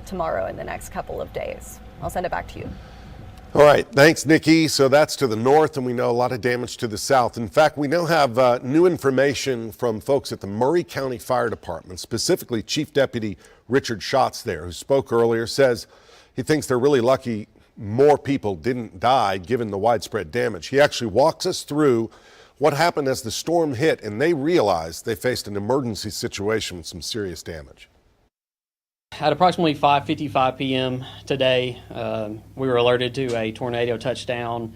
tomorrow in the next couple of days. I'll send it back to you. All right, thanks, Nikki. So that's to the north, and we know a lot of damage to the south. In fact, we now have new information from folks at the Maury County Fire Department, specifically Chief Deputy Richard Schatz there, who spoke earlier, says he thinks they're really lucky more people didn't die given the widespread damage. He actually walks us through what happened as the storm hit, and they realized they faced an emergency situation with some serious damage. At approximately 5:55 p.m. today, we were alerted to a tornado touchdown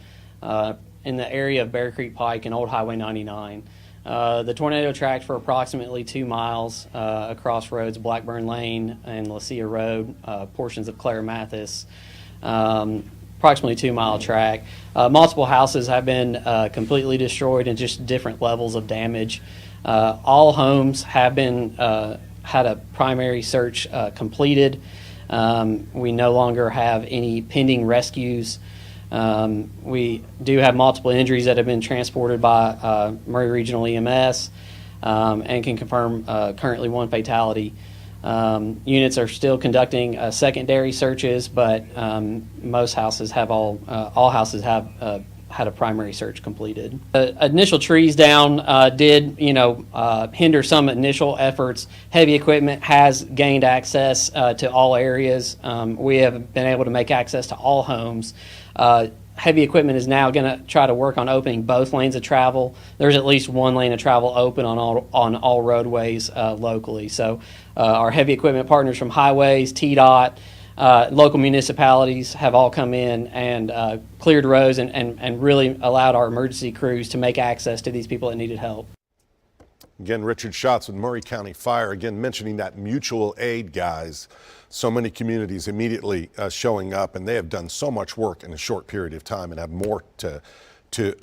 in the area of Bear Creek Pike and Old Highway 99. The tornado tracked for approximately 2 miles across roads Blackburn Lane and Lucia Road, portions of Claire Mathis, approximately 2 mile track. Multiple houses have been completely destroyed and just different levels of damage. All homes have been had a primary search completed. We no longer have any pending rescues. We do have multiple injuries that have been transported by Maury Regional EMS and can confirm currently 1 fatality. Units are still conducting secondary searches, but most houses have all houses have had a primary search completed. Initial trees down did, hinder some initial efforts. Heavy equipment has gained access to all areas. We have been able to make access to all homes. Heavy equipment is now going to try to work on opening both lanes of travel. There's at least 1 lane of travel open on all roadways locally. So our heavy equipment partners from highways, TDOT, local municipalities have all come in and cleared roads and really allowed our emergency crews to make access to these people that needed help. Again, Richard Schatz with Maury County Fire, again mentioning that mutual aid, guys. So many communities immediately showing up, and they have done so much work in a short period of time and have more to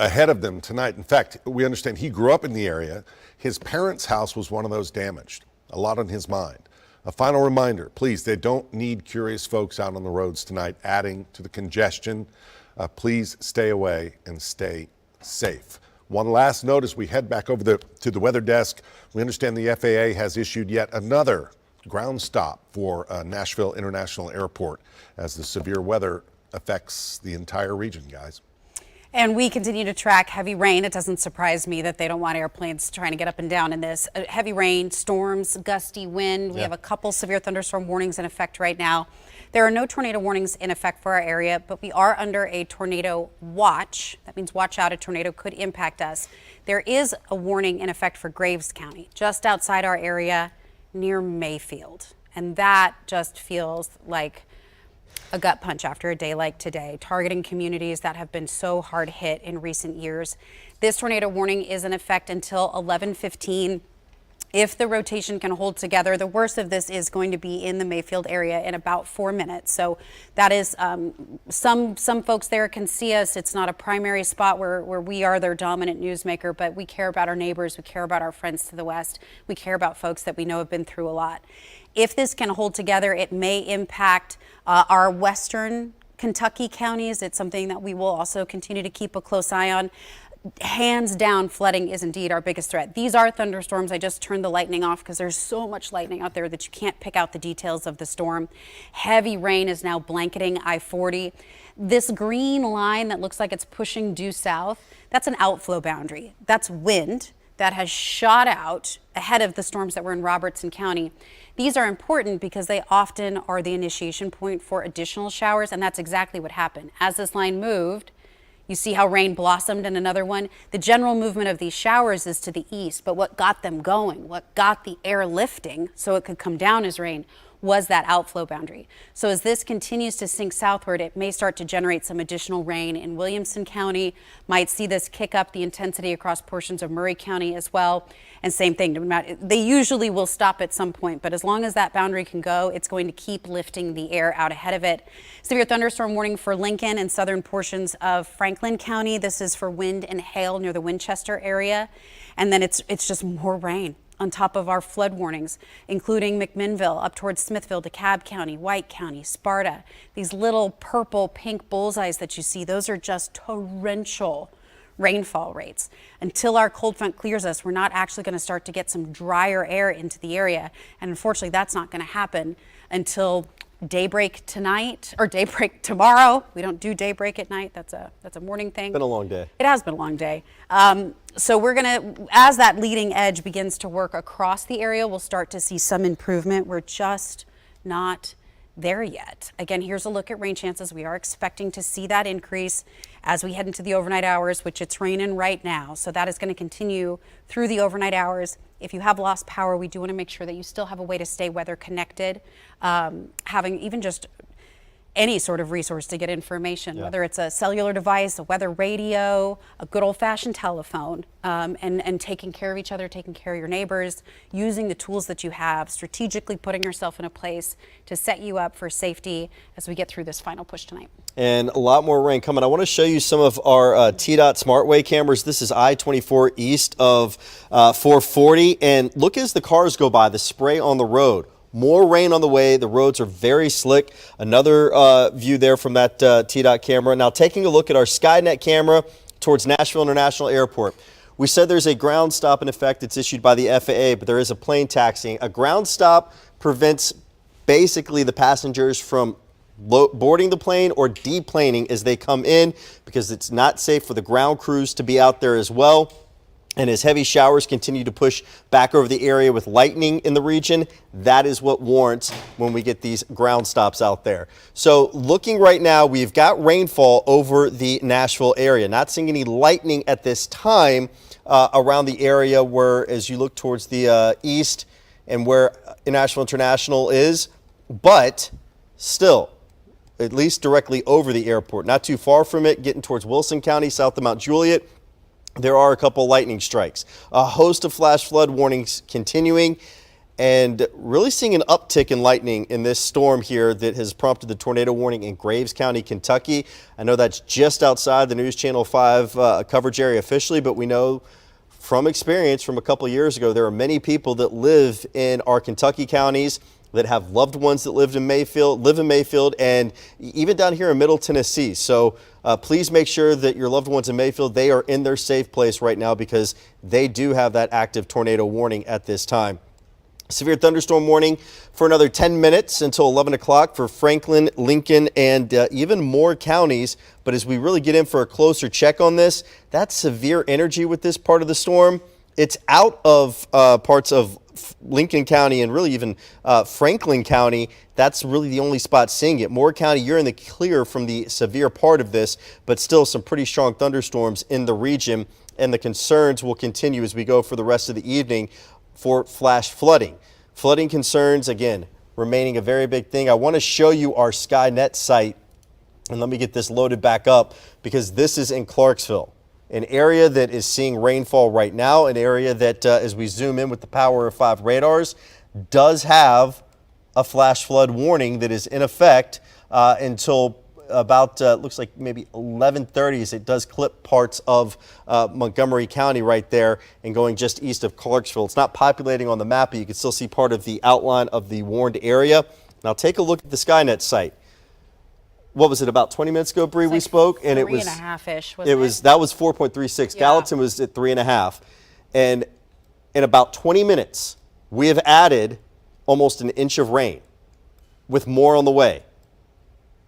ahead of them tonight. In fact, we understand he grew up in the area. His parents' house was one of those damaged, a lot on his mind. A final reminder, please, they don't need curious folks out on the roads tonight adding to the congestion. Please stay away and stay safe. One last note as we head back over to the weather desk. We understand the FAA has issued yet another ground stop for Nashville International Airport as the severe weather affects the entire region, guys. And we continue to track heavy rain. It doesn't surprise me that they don't want airplanes trying to get up and down in this. Heavy rain, storms, gusty wind. We have a couple severe thunderstorm warnings in effect right now. There are no tornado warnings in effect for our area, but we are under a tornado watch. That means watch out, a tornado could impact us. There is a warning in effect for Graves County, just outside our area near Mayfield. And that just feels like a gut punch after a day like today, targeting communities that have been so hard hit in recent years. This tornado warning is in effect until 11:15. If the rotation can hold together, the worst of this is going to be in the Mayfield area in about 4 minutes. So that is some folks there can see us. It's not a primary spot where we are their dominant newsmaker, but we care about our neighbors. We care about our friends to the west. We care about folks that we know have been through a lot. If this can hold together, it may impact our western Kentucky counties. It's something that we will also continue to keep a close eye on. Hands down, flooding is indeed our biggest threat. These are thunderstorms. I just turned the lightning off because there's so much lightning out there that you can't pick out the details of the storm. Heavy rain is now blanketing I-40. This green line that looks like it's pushing due south, that's an outflow boundary. That's wind that has shot out ahead of the storms that were in Robertson County. These are important because they often are the initiation point for additional showers, and that's exactly what happened. As this line moved, you see how rain blossomed in another one. The general movement of these showers is to the east, but what got them going, what got the air lifting so it could come down as rain, was that outflow boundary. So as this continues to sink southward, it may start to generate some additional rain in Williamson County, might see this kick up the intensity across portions of Murray County as well. And same thing, they usually will stop at some point, but as long as that boundary can go, it's going to keep lifting the air out ahead of it. Severe thunderstorm warning for Lincoln and southern portions of Franklin County. This is for wind and hail near the Winchester area. And then it's just more rain on top of our flood warnings, including McMinnville up towards Smithville, DeKalb County, White County, Sparta. These little purple pink bullseyes that you see, those are just torrential rainfall rates. Until our cold front clears us, we're not actually going to start to get some drier air into the area. And unfortunately, that's not going to happen until daybreak tonight or daybreak tomorrow. We don't do daybreak at night. That's a morning thing. Been a long day. It has been a long day. So we're going to, as that leading edge begins to work across the area, we'll start to see some improvement. We're just not there yet. Again, here's a look at rain chances. We are expecting to see that increase as we head into the overnight hours, which it's raining right now. So that is going to continue through the overnight hours. If you have lost power, we do want to make sure that you still have a way to stay weather connected, having even just any sort of resource to get information, whether it's a cellular device, a weather radio, a good old-fashioned telephone, and taking care of each other, taking care of your neighbors, using the tools that you have, strategically putting yourself in a place to set you up for safety as we get through this final push tonight. And a lot more rain coming. I want to show you some of our TDOT SmartWay cameras. This is I-24 east of 440, and look as the cars go by, the spray on the road. More rain on the way. The roads are very slick. Another view there from that TDOT camera. Now taking a look at our Skynet camera towards Nashville International Airport. We said there's a ground stop in effect. It's issued by the FAA, but there is a plane taxiing. A ground stop prevents basically the passengers from boarding the plane or deplaning as they come in, because it's not safe for the ground crews to be out there as well. And as heavy showers continue to push back over the area with lightning in the region, that is what warrants when we get these ground stops out there. So looking right now, we've got rainfall over the Nashville area. Not seeing any lightning at this time around the area where, as you look towards the east and where Nashville International is, but still, at least directly over the airport. Not too far from it, getting towards Wilson County, south of Mount Juliet. There are a couple lightning strikes. A host of flash flood warnings continuing, and really seeing an uptick in lightning in this storm here that has prompted the tornado warning in Graves County, Kentucky. I know that's just outside the News Channel 5 coverage area officially, but we know from experience from a couple years ago, there are many people that live in our Kentucky counties that have loved ones that live in Mayfield, and even down here in Middle Tennessee. So please make sure that your loved ones in Mayfield, they are in their safe place right now, because they do have that active tornado warning at this time. Severe thunderstorm warning for another 10 minutes until 11 o'clock for Franklin, Lincoln, and even more counties. But as we really get in for a closer check on this, that's severe energy with this part of the storm. It's out of parts of Lincoln County and really even Franklin County. That's really the only spot seeing it. Moore County, you're in the clear from the severe part of this, but still some pretty strong thunderstorms in the region, and the concerns will continue as we go for the rest of the evening for flash flooding. Flooding concerns, again, remaining a very big thing. I want to show you our Skynet site, and let me get this loaded back up, because this is in Clarksville. An area that is seeing rainfall right now, an area that, as we zoom in with the Power of 5 radars, does have a flash flood warning that is in effect until about, looks like maybe 11:30, as it does clip parts of Montgomery County right there and going just east of Clarksville. It's not populating on the map, but you can still see part of the outline of the warned area. Now take a look at the Skynet site. What was it, about 20 minutes ago, Bree, we spoke? And it was 3.5-ish, that was 4.36. Yeah. Gallatin was at 3.5. And in about 20 minutes, we have added almost an inch of rain, with more on the way.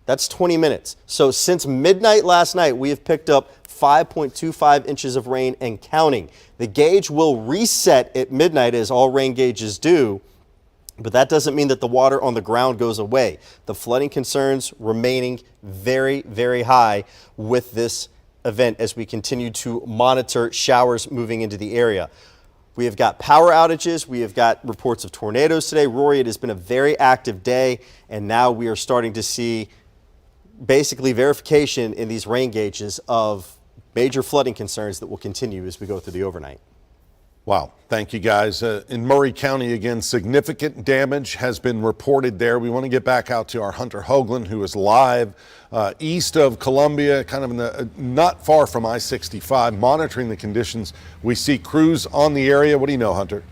That's 20 minutes. So since midnight last night, we have picked up 5.25 inches of rain and counting. The gauge will reset at midnight, as all rain gauges do, but that doesn't mean that the water on the ground goes away. The flooding concerns remaining very, very high with this event as we continue to monitor showers moving into the area. We have got power outages. We have got reports of tornadoes today. Rory, it has been a very active day, and now we are starting to see basically verification in these rain gauges of major flooding concerns that will continue as we go through the overnight. Wow. Thank you, guys. In Murray County, again, significant damage has been reported there. We want to get back out to our Hunter Hoagland, who is live east of Columbia, kind of in the, not far from I-65, monitoring the conditions. We see crews on the area. What do you know, Hunter?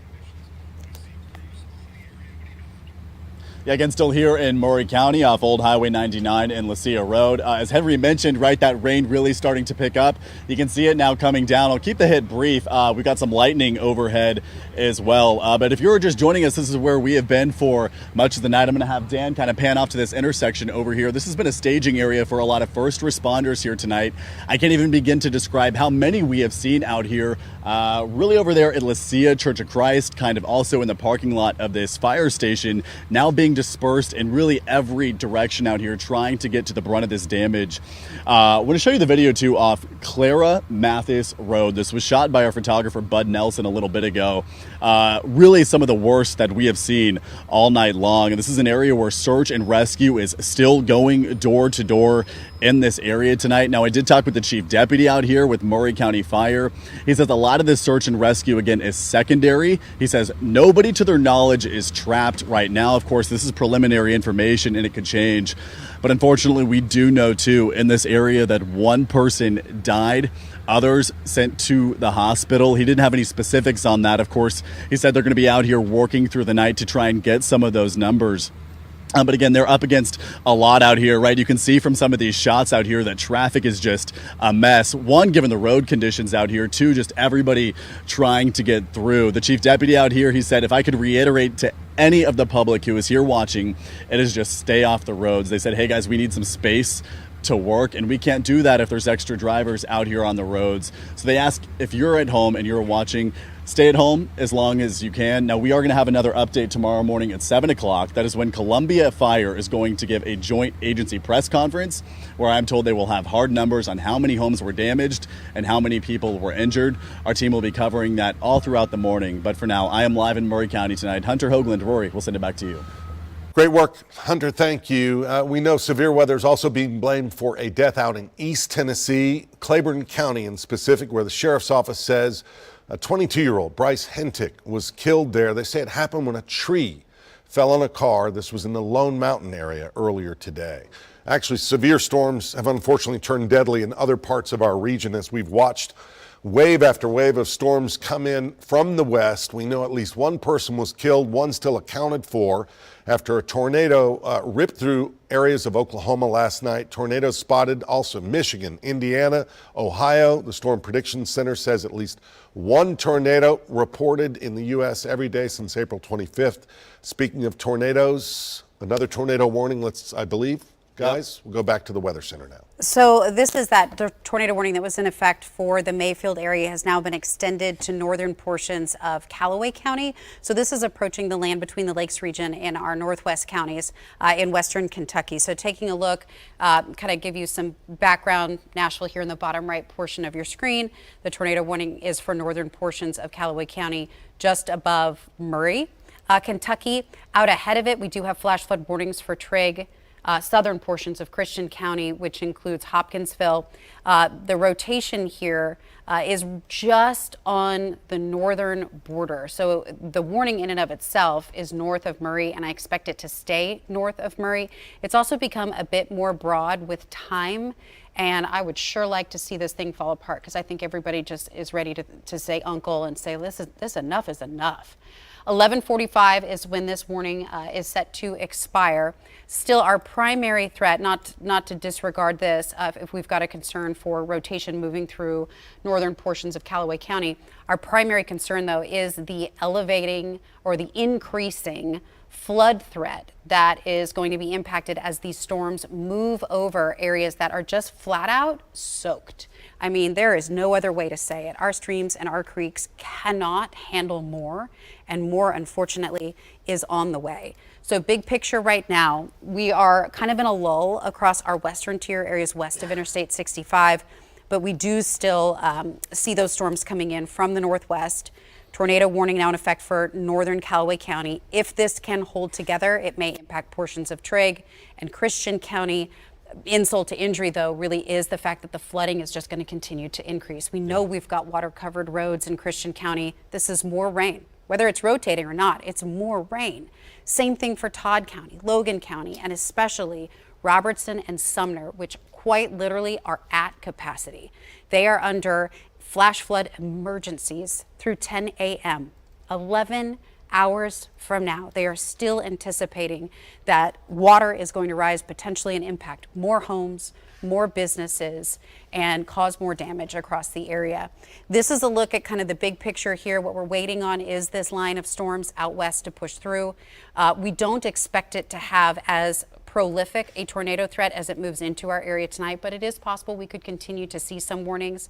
Yeah, again, still here in Maury County off Old Highway 99 and Lucia Road. As Henry mentioned, right, that rain really starting to pick up. You can see it now coming down. I'll keep the hit brief. We've got some lightning overhead as well. But if you're just joining us, this is where we have been for much of the night. I'm going to have Dan kind of pan off to this intersection over here. This has been a staging area for a lot of first responders here tonight. I can't even begin to describe how many we have seen out here. Really over there at Lucia Church of Christ, kind of also in the parking lot of this fire station, now being dispersed in really every direction out here, trying to get to the brunt of this damage. I want to show you the video too off Clara Mathis Road. This was shot by our photographer Bud Nelson a little bit ago. Really some of the worst that we have seen all night long. And this is an area where search and rescue is still going door to door in this area tonight. Now, I did talk with the chief deputy out here with Maury County Fire. He says a lot of this search and rescue, again, is secondary. He says nobody to their knowledge is trapped right now. Of course, this is preliminary information and it could change. But unfortunately, we do know, too, in this area that one person died, others sent to the hospital. He didn't have any specifics on that. Of course, he said they're going to be out here working through the night to try and get some of those numbers. But again, they're up against a lot out here, right? You can see from some of these shots out here that traffic is just a mess. One, given the road conditions out here. Two, just everybody trying to get through. The chief deputy out here, he said, if I could reiterate to any of the public who is here watching, it is just stay off the roads. They said, hey guys, we need some space to work, and we can't do that if there's extra drivers out here on the roads. So they ask if you're at home and you're watching, stay at home as long as you can. Now, we are going to have another update tomorrow morning at 7 o'clock. That is when Columbia Fire is going to give a joint agency press conference where I'm told they will have hard numbers on how many homes were damaged and how many people were injured. Our team will be covering that all throughout the morning. But for now, I am live in Maury County tonight. Hunter Hoagland, Rory, we'll send it back to you. Great work, Hunter. Thank you. We know severe weather is also being blamed for a death out in East Tennessee, Claiborne County in specific, where the sheriff's office says a 22-year-old, Bryce Hentick, was killed there. They say it happened when a tree fell on a car. This was in the Lone Mountain area earlier today. Actually, severe storms have unfortunately turned deadly in other parts of our region as we've watched wave after wave of storms come in from the west. We know at least one person was killed, one still accounted for after a tornado ripped through areas of Oklahoma last night. Tornadoes spotted also Michigan, Indiana, Ohio. The Storm Prediction Center says at least one tornado reported in the U.S. every day since April 25th. Speaking of tornadoes, another tornado warning, I believe. Guys, we'll go back to the Weather Center now. So this is the tornado warning that was in effect for the Mayfield area has now been extended to northern portions of Callaway County. So this is approaching the land between the Lakes region and our northwest counties in western Kentucky. So taking a look, kind of give you some background, Nashville here in the bottom right portion of your screen. The tornado warning is for northern portions of Callaway County just above Murray. Kentucky, out ahead of it, we do have flash flood warnings for Trigg. Southern portions of Christian County, which includes Hopkinsville. The rotation here is just on the northern border. So the warning in and of itself is north of Murray, and I expect it to stay north of Murray. It's also become a bit more broad with time, and I would sure like to see this thing fall apart because I think everybody just is ready to say uncle and say this enough is enough. 11:45 is when this warning is set to expire. Still, our primary threat, not to disregard this, if we've got a concern for rotation moving through northern portions of Callaway County, our primary concern, though, is the elevating or the increasing flood threat that is going to be impacted as these storms move over areas that are just flat out soaked. I mean, there is no other way to say it. Our streams and our creeks cannot handle more, and more, unfortunately, is on the way. So big picture right now, we are kind of in a lull across our western tier areas west of Interstate 65, but we do still see those storms coming in from the northwest Tornado warning now in effect for northern Callaway County. If this can hold together, it may impact portions of Trigg and Christian County. Insult to injury, though, really is the fact that the flooding is just going to continue to increase. We know we've got water-covered roads in Christian County. This is more rain. Whether it's rotating or not, it's more rain. Same thing for Todd County, Logan County, and especially Robertson and Sumner, which quite literally are at capacity. They are under flash flood emergencies through 10 a.m., 11 hours from now. They are still anticipating that water is going to rise potentially and impact more homes, more businesses, and cause more damage across the area. This is a look at kind of the big picture here. What we're waiting on is this line of storms out west to push through. We don't expect it to have as prolific a tornado threat as it moves into our area tonight, but it is possible we could continue to see some warnings.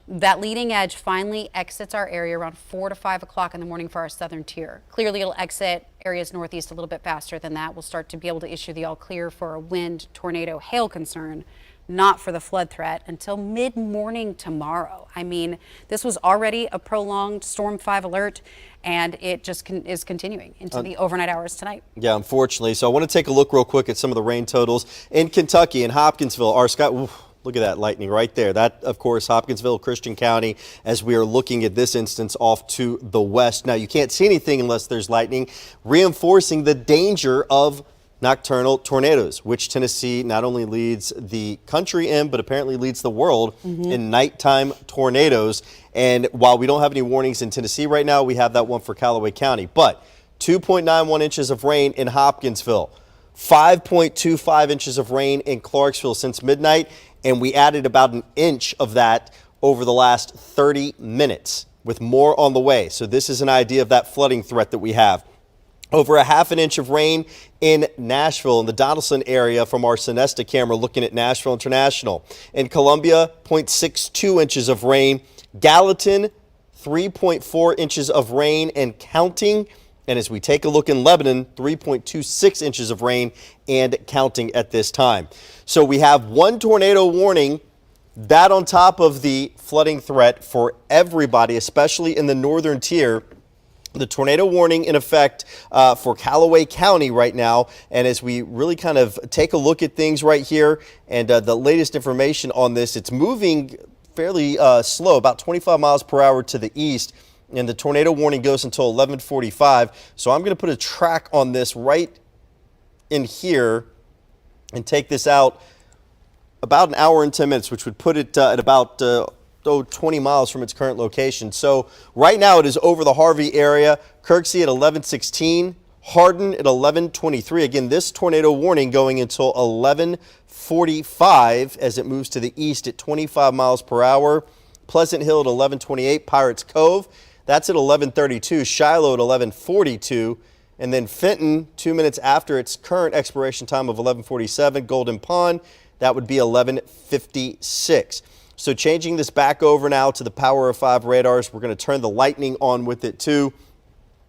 That leading edge finally exits our area around 4 to 5 o'clock in the morning for our southern tier. Clearly, it'll exit areas northeast a little bit faster than that. We'll start to be able to issue the all clear for a wind, tornado, hail concern, not for the flood threat until mid-morning tomorrow. I mean, this was already a prolonged Storm 5 alert, and it just is continuing into the overnight hours tonight. Yeah, unfortunately. So I want to take a look real quick at some of the rain totals in Kentucky, in Hopkinsville. Our sky. Look at that lightning right there. That, of course, Hopkinsville, Christian County, as we are looking at this instance off to the west. Now, you can't see anything unless there's lightning, reinforcing the danger of nocturnal tornadoes, which Tennessee not only leads the country in, but apparently leads the world in nighttime tornadoes. And while we don't have any warnings in Tennessee right now, we have that one for Callaway County. But 2.91 inches of rain in Hopkinsville, 5.25 inches of rain in Clarksville since midnight. And we added about an inch of that over the last 30 minutes, with more on the way. So this is an idea of that flooding threat that we have. Over a half an inch of rain in Nashville, in the Donaldson area, from our Sonesta camera looking at Nashville International. In Columbia, 0.62 inches of rain. Gallatin, 3.4 inches of rain and counting. And as we take a look in Lebanon, 3.26 inches of rain and counting at this time. So we have one tornado warning, that on top of the flooding threat for everybody, especially in the northern tier. The tornado warning in effect for Callaway County right now. And as we really kind of take a look at things right here and the latest information on this, it's moving fairly slow, about 25 miles per hour to the east. And the tornado warning goes until 11:45. So I'm going to put a track on this right in here and take this out about an hour and 10 minutes, which would put it at about 20 miles from its current location. So right now it is over the Harvey area. Kirksey at 11:16, Hardin at 11:23. Again, this tornado warning going until 11:45 as it moves to the east at 25 miles per hour. Pleasant Hill at 11:28, Pirates Cove. That's at 11:32, Shiloh at 11:42, and then Fenton, 2 minutes after its current expiration time of 11:47, Golden Pond, that would be 11:56. So changing this back over now to the Power of 5 radars, we're going to turn the lightning on with it too,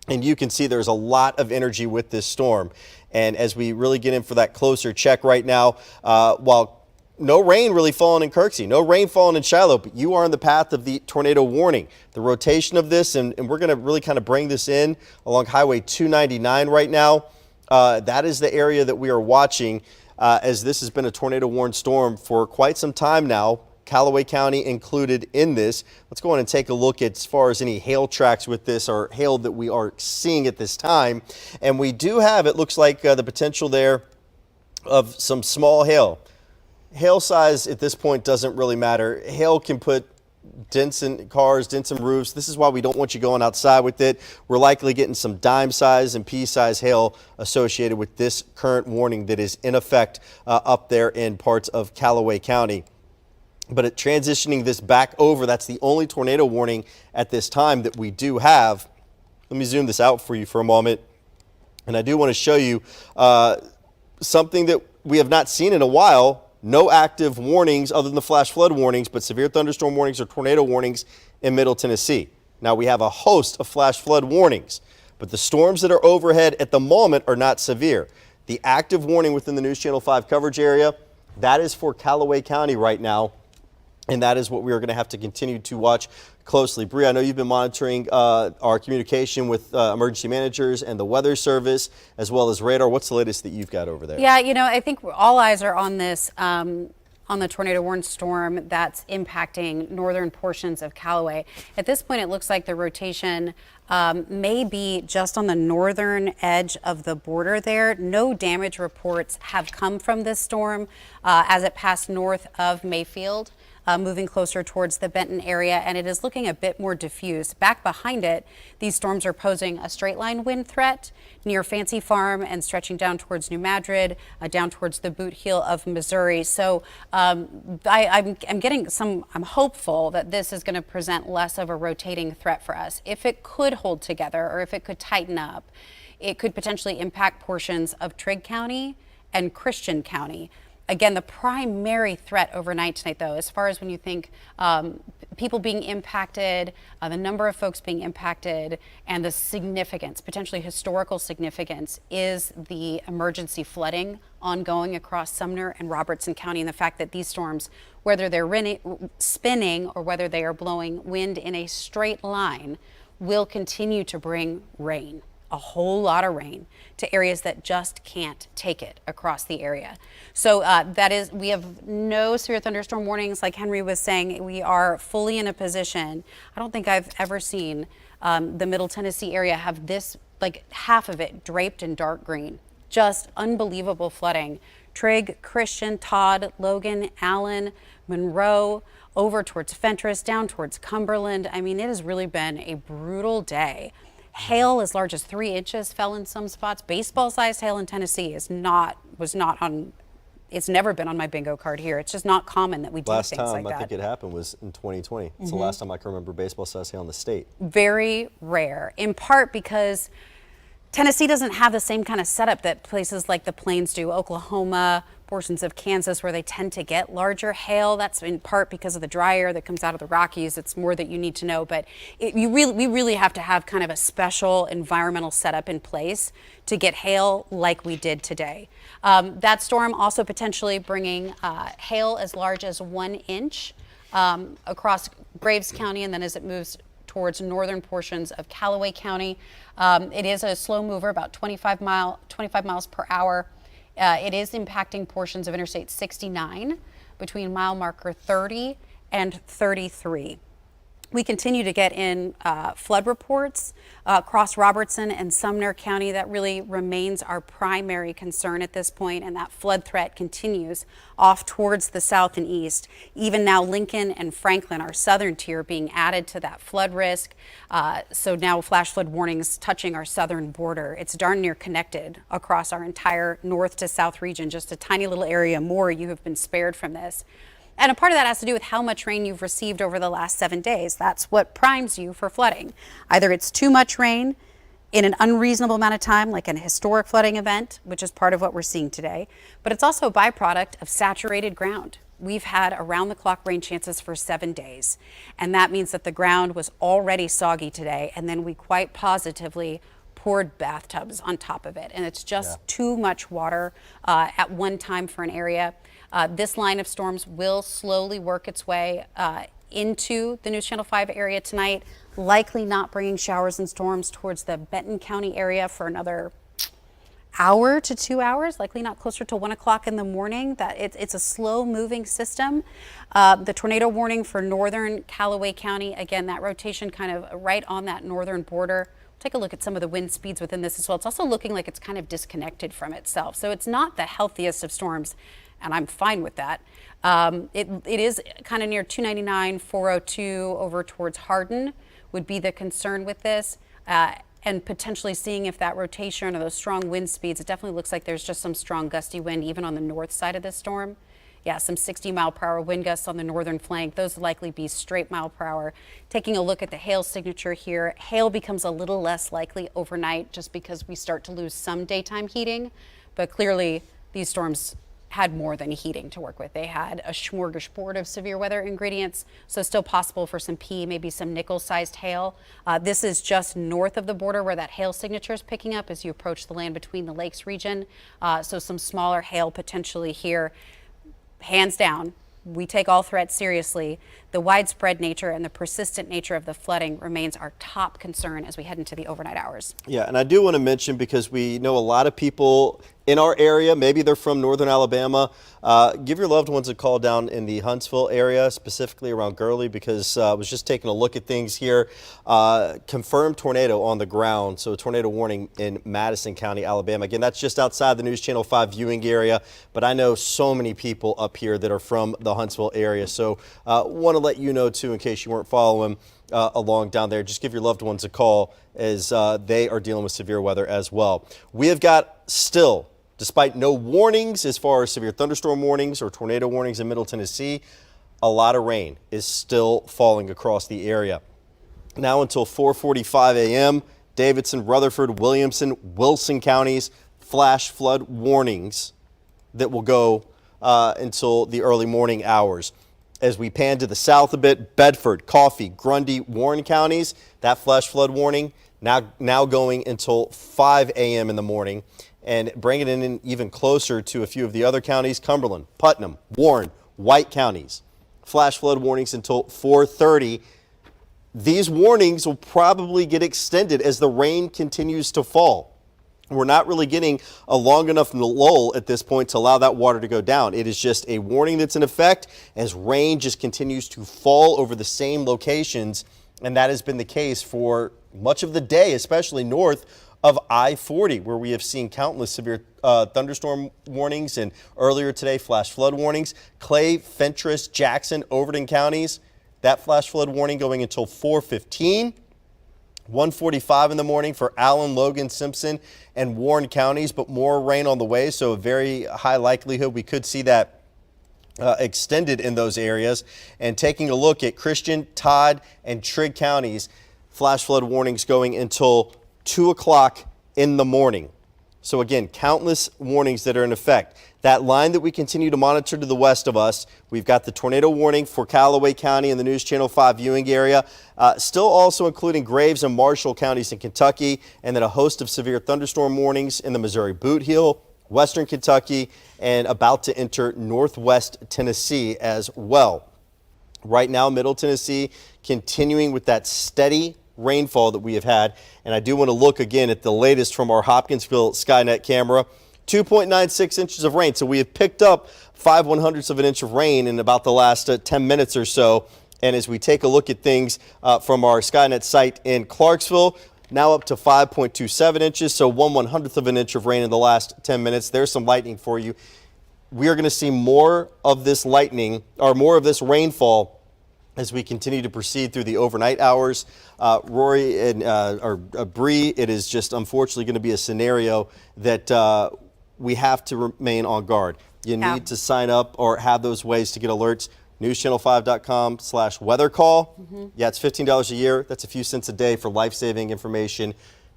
and you can see there's a lot of energy with this storm. And as we really get in for that closer check right now, while no rain really falling in Kirksey, no rain falling in Shiloh, but you are in the path of the tornado warning. The rotation of this, and we're going to really kind of bring this in along Highway 299 right now. That is the area that we are watching as this has been a tornado warned storm for quite some time now. Callaway County included in this. Let's go on and take a look at as far as any hail tracks with this or hail that we are seeing at this time. And we do have, it looks like the potential there of some small hail. Hail size at this point doesn't really matter. Hail can put dents in cars, dents in roofs. This is why we don't want you going outside with it. We're likely getting some dime size and pea size hail associated with this current warning that is in effect up there in parts of Callaway County. But at transitioning this back over, that's the only tornado warning at this time that we do have. Let me zoom this out for you for a moment. And I do want to show you something that we have not seen in a while. No active warnings other than the flash flood warnings, but severe thunderstorm warnings or tornado warnings in Middle Tennessee. Now we have a host of flash flood warnings, but the storms that are overhead at the moment are not severe. The active warning within the News Channel 5 coverage area, that is for Callaway County right now. And that is what we are going to have to continue to watch closely. Bree, I know you've been monitoring our communication with emergency managers and the Weather Service, as well as radar. What's the latest that you've got over there? Yeah, you know, I think all eyes are on this, on the tornado warned storm that's impacting northern portions of Callaway. At this point, it looks like the rotation may be just on the northern edge of the border there. No damage reports have come from this storm as it passed north of Mayfield. Moving closer towards the Benton area, and it is looking a bit more diffuse. Back behind it, these storms are posing a straight line wind threat near Fancy Farm and stretching down towards New Madrid, down towards the boot heel of Missouri. So I'm hopeful that this is going to present less of a rotating threat for us. If it could hold together or if it could tighten up, it could potentially impact portions of Trigg County and Christian County. Again, the primary threat overnight tonight, though, as far as when you think people being impacted, the number of folks being impacted, and the significance, potentially historical significance, is the emergency flooding ongoing across Sumner and Robertson County, and the fact that these storms, whether they're spinning or whether they are blowing wind in a straight line, will continue to bring rain. A whole lot of rain to areas that just can't take it across the area. So we have no severe thunderstorm warnings. Like Henry was saying, we are fully in a position. I don't think I've ever seen the Middle Tennessee area have this, like half of it draped in dark green. Just unbelievable flooding. Trigg, Christian, Todd, Logan, Allen, Monroe, over towards Fentress, down towards Cumberland. I mean, it has really been a brutal day. Hail as large as 3 inches fell in some spots. Baseball-sized hail in Tennessee it's never been on my bingo card here. It's just not common that we do things like that. Last time I think it happened was in 2020. It's the last time I can remember baseball-sized hail in the state. Very rare, in part because Tennessee doesn't have the same kind of setup that places like the Plains do, Oklahoma, portions of Kansas, where they tend to get larger hail. That's in part because of the dry air that comes out of the Rockies. It's more that you need to know, but we really have to have kind of a special environmental setup in place to get hail like we did today. That storm also potentially bringing hail as large as 1 inch across Graves County, and then as it moves towards northern portions of Callaway County. It is a slow mover, about 25 miles per hour. It is impacting portions of Interstate 69 between mile marker 30 and 33. We continue to get in flood reports across Robertson and Sumner County. That really remains our primary concern at this point, and that flood threat continues off towards the south and east. Even now, Lincoln and Franklin, our southern tier, being added to that flood risk. So now flash flood warnings touching our southern border. It's darn near connected across our entire north to south region. Just a tiny little area more, you have been spared from this. And a part of that has to do with how much rain you've received over the last 7 days. That's what primes you for flooding. Either it's too much rain in an unreasonable amount of time, like an historic flooding event, which is part of what we're seeing today, but it's also a byproduct of saturated ground. We've had around-the-clock rain chances for 7 days, and that means that the ground was already soggy today, and then we quite positively poured bathtubs on top of it, and it's just too much water at one time for an area. This line of storms will slowly work its way into the News Channel 5 area tonight, likely not bringing showers and storms towards the Benton County area for another hour to 2 hours, likely not closer to 1 o'clock in the morning. That it's a slow moving system. The tornado warning for northern Callaway County, again, that rotation kind of right on that northern border. Take a look at some of the wind speeds within this as well. It's also looking like it's kind of disconnected from itself. So it's not the healthiest of storms, and I'm fine with that. It is kind of near 299, 402 over towards Hardin would be the concern with this. And potentially seeing if that rotation or those strong wind speeds, it definitely looks like there's just some strong gusty wind even on the north side of this storm. Yeah, some 60 mile per hour wind gusts on the northern flank. Those would likely be straight mile per hour. Taking a look at the hail signature here, hail becomes a little less likely overnight just because we start to lose some daytime heating. But clearly these storms had more than heating to work with. They had a smorgasbord of severe weather ingredients, so still possible for some maybe some nickel-sized hail. This is just north of the border where that hail signature is picking up as you approach the land between the lakes region. So some smaller hail potentially here. Hands down, we take all threats seriously, the widespread nature and the persistent nature of the flooding remains our top concern as we head into the overnight hours. Yeah, and I do want to mention, because we know a lot of people in our area, maybe they're from northern Alabama, give your loved ones a call down in the Huntsville area, specifically around Gurley, because I was just taking a look at things here. Confirmed tornado on the ground, so a tornado warning in Madison County, Alabama. Again, that's just outside the News Channel 5 viewing area, but I know so many people up here that are from the Huntsville area, so want to let you know too, in case you weren't following along down there. Just give your loved ones a call, as they are dealing with severe weather as well. We have got still, despite no warnings as far as severe thunderstorm warnings or tornado warnings in Middle Tennessee, a lot of rain is still falling across the area. Now until 4:45 a.m., Davidson, Rutherford, Williamson, Wilson counties, flash flood warnings that will go until the early morning hours. As we pan to the south a bit, Bedford, Coffee, Grundy, Warren counties, that flash flood warning now going until 5 a.m. in the morning, and bringing it in even closer to a few of the other counties, Cumberland, Putnam, Warren, White counties. Flash flood warnings until 4:30. These warnings will probably get extended as the rain continues to fall. We're not really getting a long enough lull at this point to allow that water to go down. It is just a warning that's in effect as rain just continues to fall over the same locations, and that has been the case for much of the day, especially north of I-40, where we have seen countless severe thunderstorm warnings, and earlier today, flash flood warnings. Clay, Fentress, Jackson, Overton counties, that flash flood warning going until 4:15. 1:45 in the morning for Allen, Logan, Simpson, and Warren counties, but more rain on the way, so a very high likelihood we could see that extended in those areas. And taking a look at Christian, Todd, and Trigg counties, flash flood warnings going until 2 o'clock in the morning. So again, countless warnings that are in effect. That line that we continue to monitor to the west of us, we've got the tornado warning for Callaway County and the News Channel 5 viewing area, still also including Graves and Marshall counties in Kentucky, and then a host of severe thunderstorm warnings in the Missouri Boot Heel, western Kentucky, and about to enter northwest Tennessee as well. Right now, Middle Tennessee continuing with that steady rainfall that we have had. And I do want to look again at the latest from our Hopkinsville Skynet camera. 2.96 inches of rain. So we have picked up 5/100ths of an inch of rain in about the last 10 minutes or so. And as we take a look at things from our Skynet site in Clarksville, now up to 5.27 inches. So 1/100th of an inch of rain in the last 10 minutes. There's some lightning for you. We are going to see more of this lightning, or more of this rainfall, as we continue to proceed through the overnight hours. Rory and Bree, it is just unfortunately going to be a scenario that we have to remain on guard. You need to sign up or have those ways to get alerts. newschannel5.com/weather call. Yeah, it's $15 a year. That's a few cents a day for life-saving information.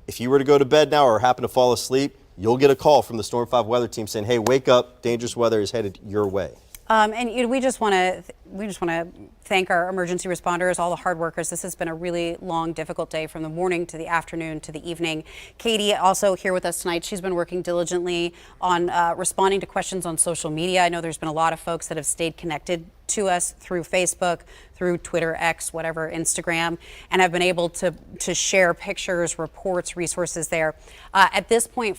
If you were to go to bed now or happen to fall asleep, you'll get a call from the Storm 5 weather team saying, hey, wake up, dangerous weather is headed your way. And we just want to thank our emergency responders, all the hard workers. This has been a really long, difficult day from the morning to the afternoon to the evening. Katie, also here with us tonight, she's been working diligently on responding to questions on social media. I know there's been a lot of folks that have stayed connected to us through Facebook, through Twitter, X, whatever, Instagram, and have been able to share pictures, reports, resources there. At this point,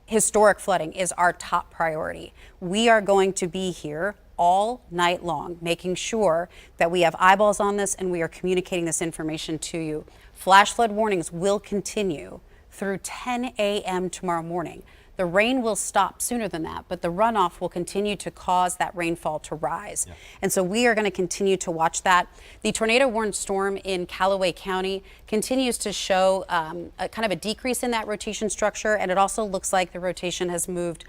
historic flooding is our top priority. We are going to be here all night long, making sure that we have eyeballs on this and we are communicating this information to you. Flash flood warnings will continue through 10 a.m. tomorrow morning. The rain will stop sooner than that, but the runoff will continue to cause that rainfall to rise. And so we are going to continue to watch that. The tornado warned storm in Callaway County continues to show a kind of a decrease in that rotation structure, and it also looks like the rotation has moved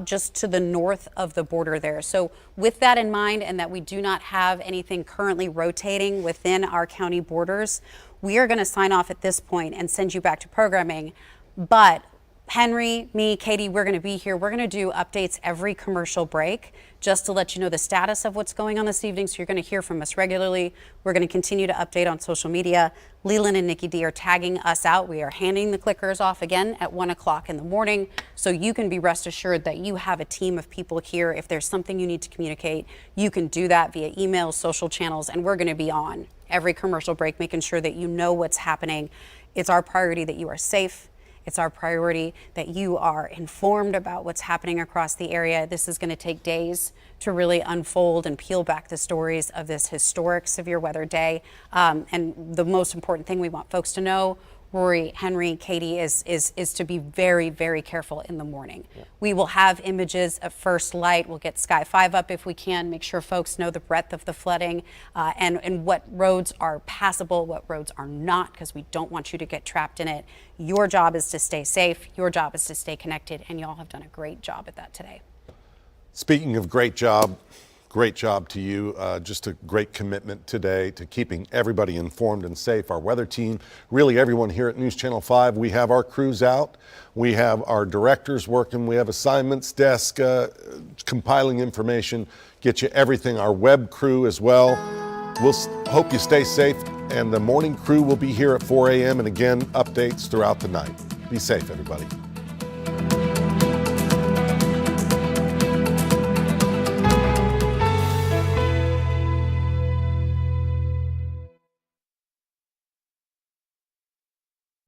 just to the north of the border there. So with that in mind, and that we do not have anything currently rotating within our county borders, we are going to sign off at this point and send you back to programming. But Henry, me, Katie, we're going to be here. We're going to do updates every commercial break just to let you know the status of what's going on this evening. So you're going to hear from us regularly. We're going to continue to update on social media. Leland and Nikki D are tagging us out. We are handing the clickers off again at 1 o'clock in the morning. So you can be rest assured that you have a team of people here. If there's something you need to communicate, you can do that via email, social channels, and we're going to be on every commercial break, making sure that you know what's happening. It's our priority that you are safe. It's our priority that you are informed about what's happening across the area. This is going to take days to really unfold and peel back the stories of this historic severe weather day. And the most important thing we want folks to know, Rory, Henry, Katie, is to be very, very careful in the morning. Yeah. We will have images of first light. We'll get Sky 5 up if we can, make sure folks know the breadth of the flooding and what roads are passable, what roads are not, because we don't want you to get trapped in it. Your job is to stay safe. Your job is to stay connected, and y'all have done a great job at that today. Speaking of great job to you. Just a great commitment today to keeping everybody informed and safe. Our weather team, really everyone here at News Channel 5, we have our crews out. We have our directors working. We have assignments desk compiling information, get you everything. Our web crew as well. We'll hope you stay safe, and the morning crew will be here at 4 a.m. and again, updates throughout the night. Be safe, everybody.